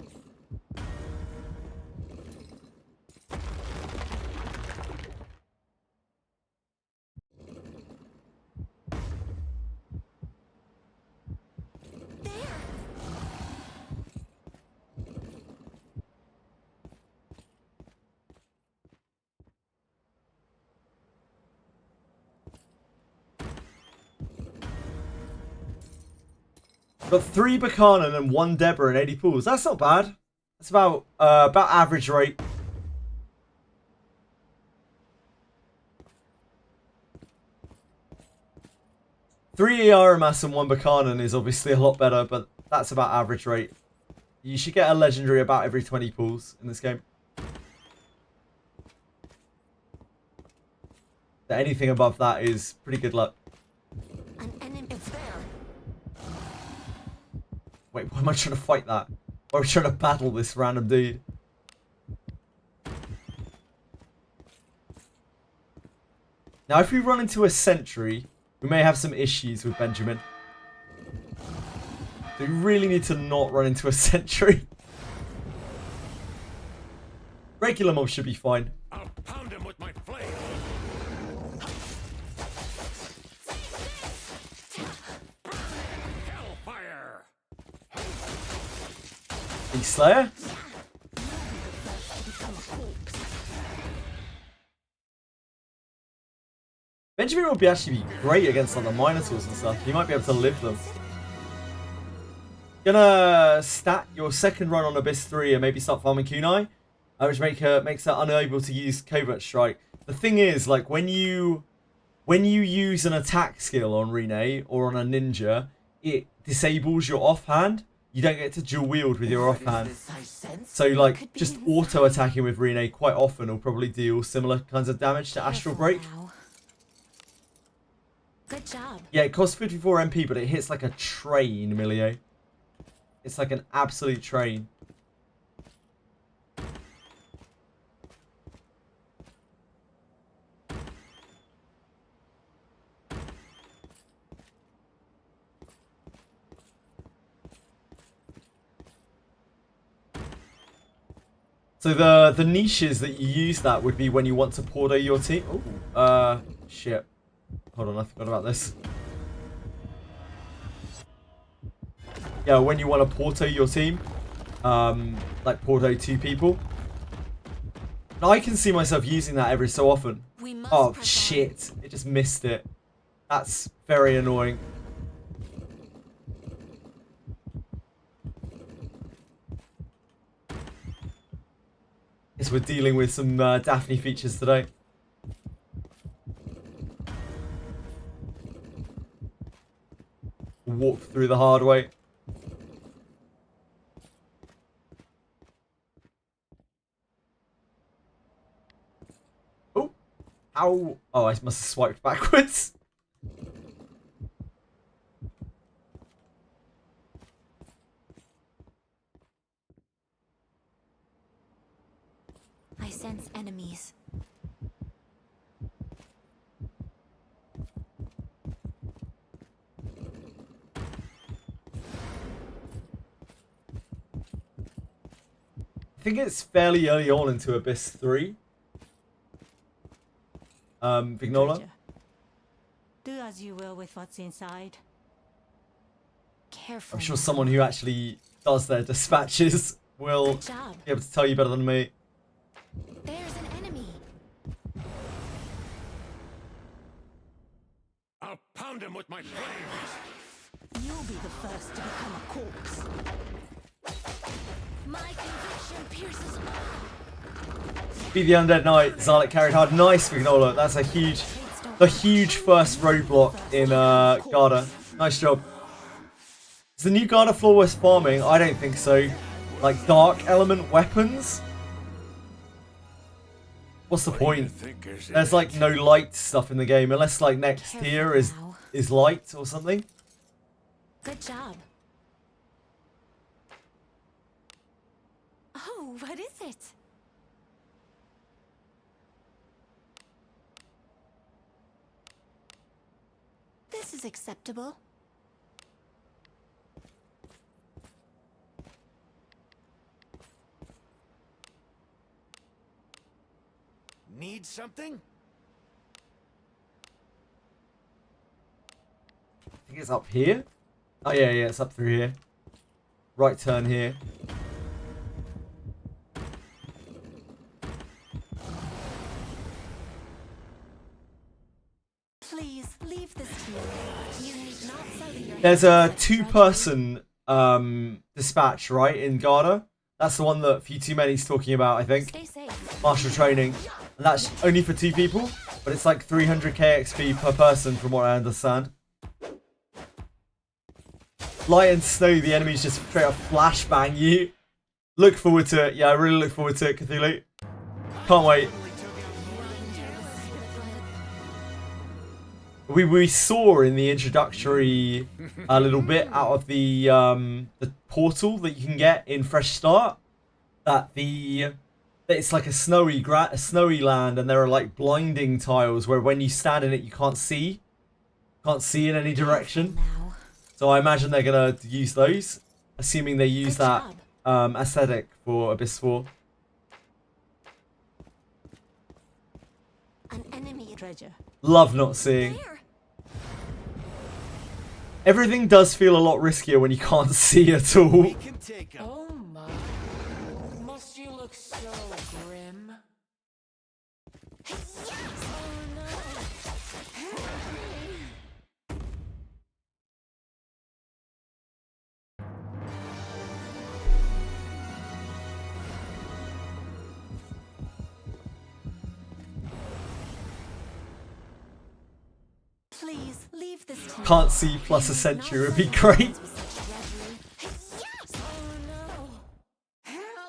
Got 3 Buchanan and 1 Deborah and 80 pools. That's not bad. That's about average rate. Three Aramas and 1 Buchanan is obviously a lot better, but that's about average rate. You should get a legendary about every 20 pools in this game. Anything above that is pretty good luck. An enemy is there. Wait, why am I trying to fight that? Why am I trying to battle this random dude? Now, if we run into a sentry, we may have some issues with Benjamin. So we really need to not run into a sentry. Regular mob should be fine. I'll pound him with my flame. Hellfire! Beast Slayer? Benjamin will actually be great against like the Minotaurs and stuff. He might be able to live them. Gonna stat your second run on Abyss 3 and maybe start farming kunai, which makes her unable to use Covert Strike. The thing is, like when you use an attack skill on Rene or on a ninja, it disables your offhand. You don't get to dual wield with your offhand. So like just auto attacking with Rene quite often will probably deal similar kinds of damage to Astral Break. Good job. Yeah, it costs 54 MP, but it hits like a train, Millie. It's like an absolute train. So the niches that you use that would be when you want to porter your team. Oh, shit. Hold on, I forgot about this. Yeah, when you want to porto your team, like porto 2 people. Now I can see myself using that every so often. Oh shit! It just missed it. That's very annoying. Guess we're dealing with some Daphne features today. myself through the hard way. Oh, ow! Oh, I must have swiped backwards. I sense enemies. I think it's fairly early on into Abyss 3. Vignola? Treasure. Do as you will with what's inside. Careful. I'm sure someone who actually does their dispatches will Good job. be able to tell you better than me. There's an enemy. I'll pound him with my flames. You'll be the first to become a corpse. My conviction pierces all. Be the Undead Knight, Zarlik carried hard. Nice, Vignola. That's a huge first roadblock in Garda. Nice job. Is the new Garda floor worth farming? I don't think so. Like dark element weapons? What's the point? There's like no light stuff in the game unless like next tier is light or something. Good job. Oh, what is it? This is acceptable. Need something? I think it's up here. Oh yeah, it's up through here. Right turn here. Please leave this to me. You need not sully your There's a hands with such two-person dispatch, right, in Garda. That's the one that Few Too Many's talking about, I think. Stay safe. Martial training. And that's only for 2 people, but it's like 300k XP per person from what I understand. Light and snow, the enemies just straight up flashbang you. Look forward to it. Yeah, I really look forward to it, Cthulhu. Can't wait. We saw in the introductory a little bit out of the portal that you can get in Fresh Start that it's like a snowy land, and there are like blinding tiles where when you stand in it you can't see in any direction. So I imagine they're gonna use those, assuming they use that aesthetic for Abyss 4. An enemy Treasure. Love not seeing. Everything does feel a lot riskier when you can't see at all. We can take 'em. Oh my. Must you look so grim? Please leave this to me. Can't see plus a century would be great.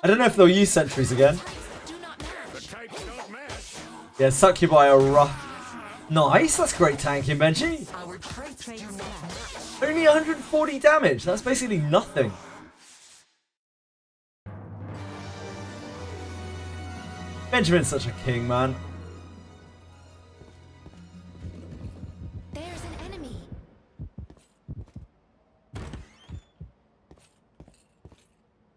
I don't know if they'll use sentries again. Yeah, Succubi are rough. Nice, that's great tanking, Benji. Only 140 damage, that's basically nothing. Benjamin's such a king, man. There's an enemy.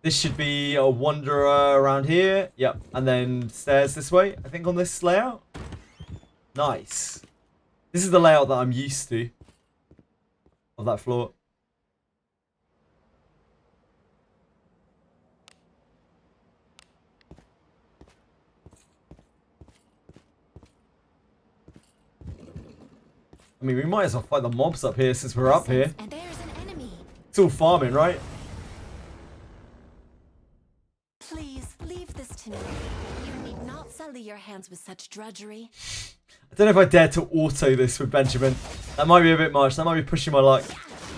This should be a wanderer around here. Yep, and then stairs this way, I think, on this layout. Nice. This is the layout that I'm used to of that floor. I mean, we might as well fight the mobs up here since we're up here. And there's an enemy. It's all farming, right? Please leave this to me. You need not sully your hands with such drudgery. I don't know if I dare to auto this with Benjamin. That might be a bit much. That might be pushing my luck.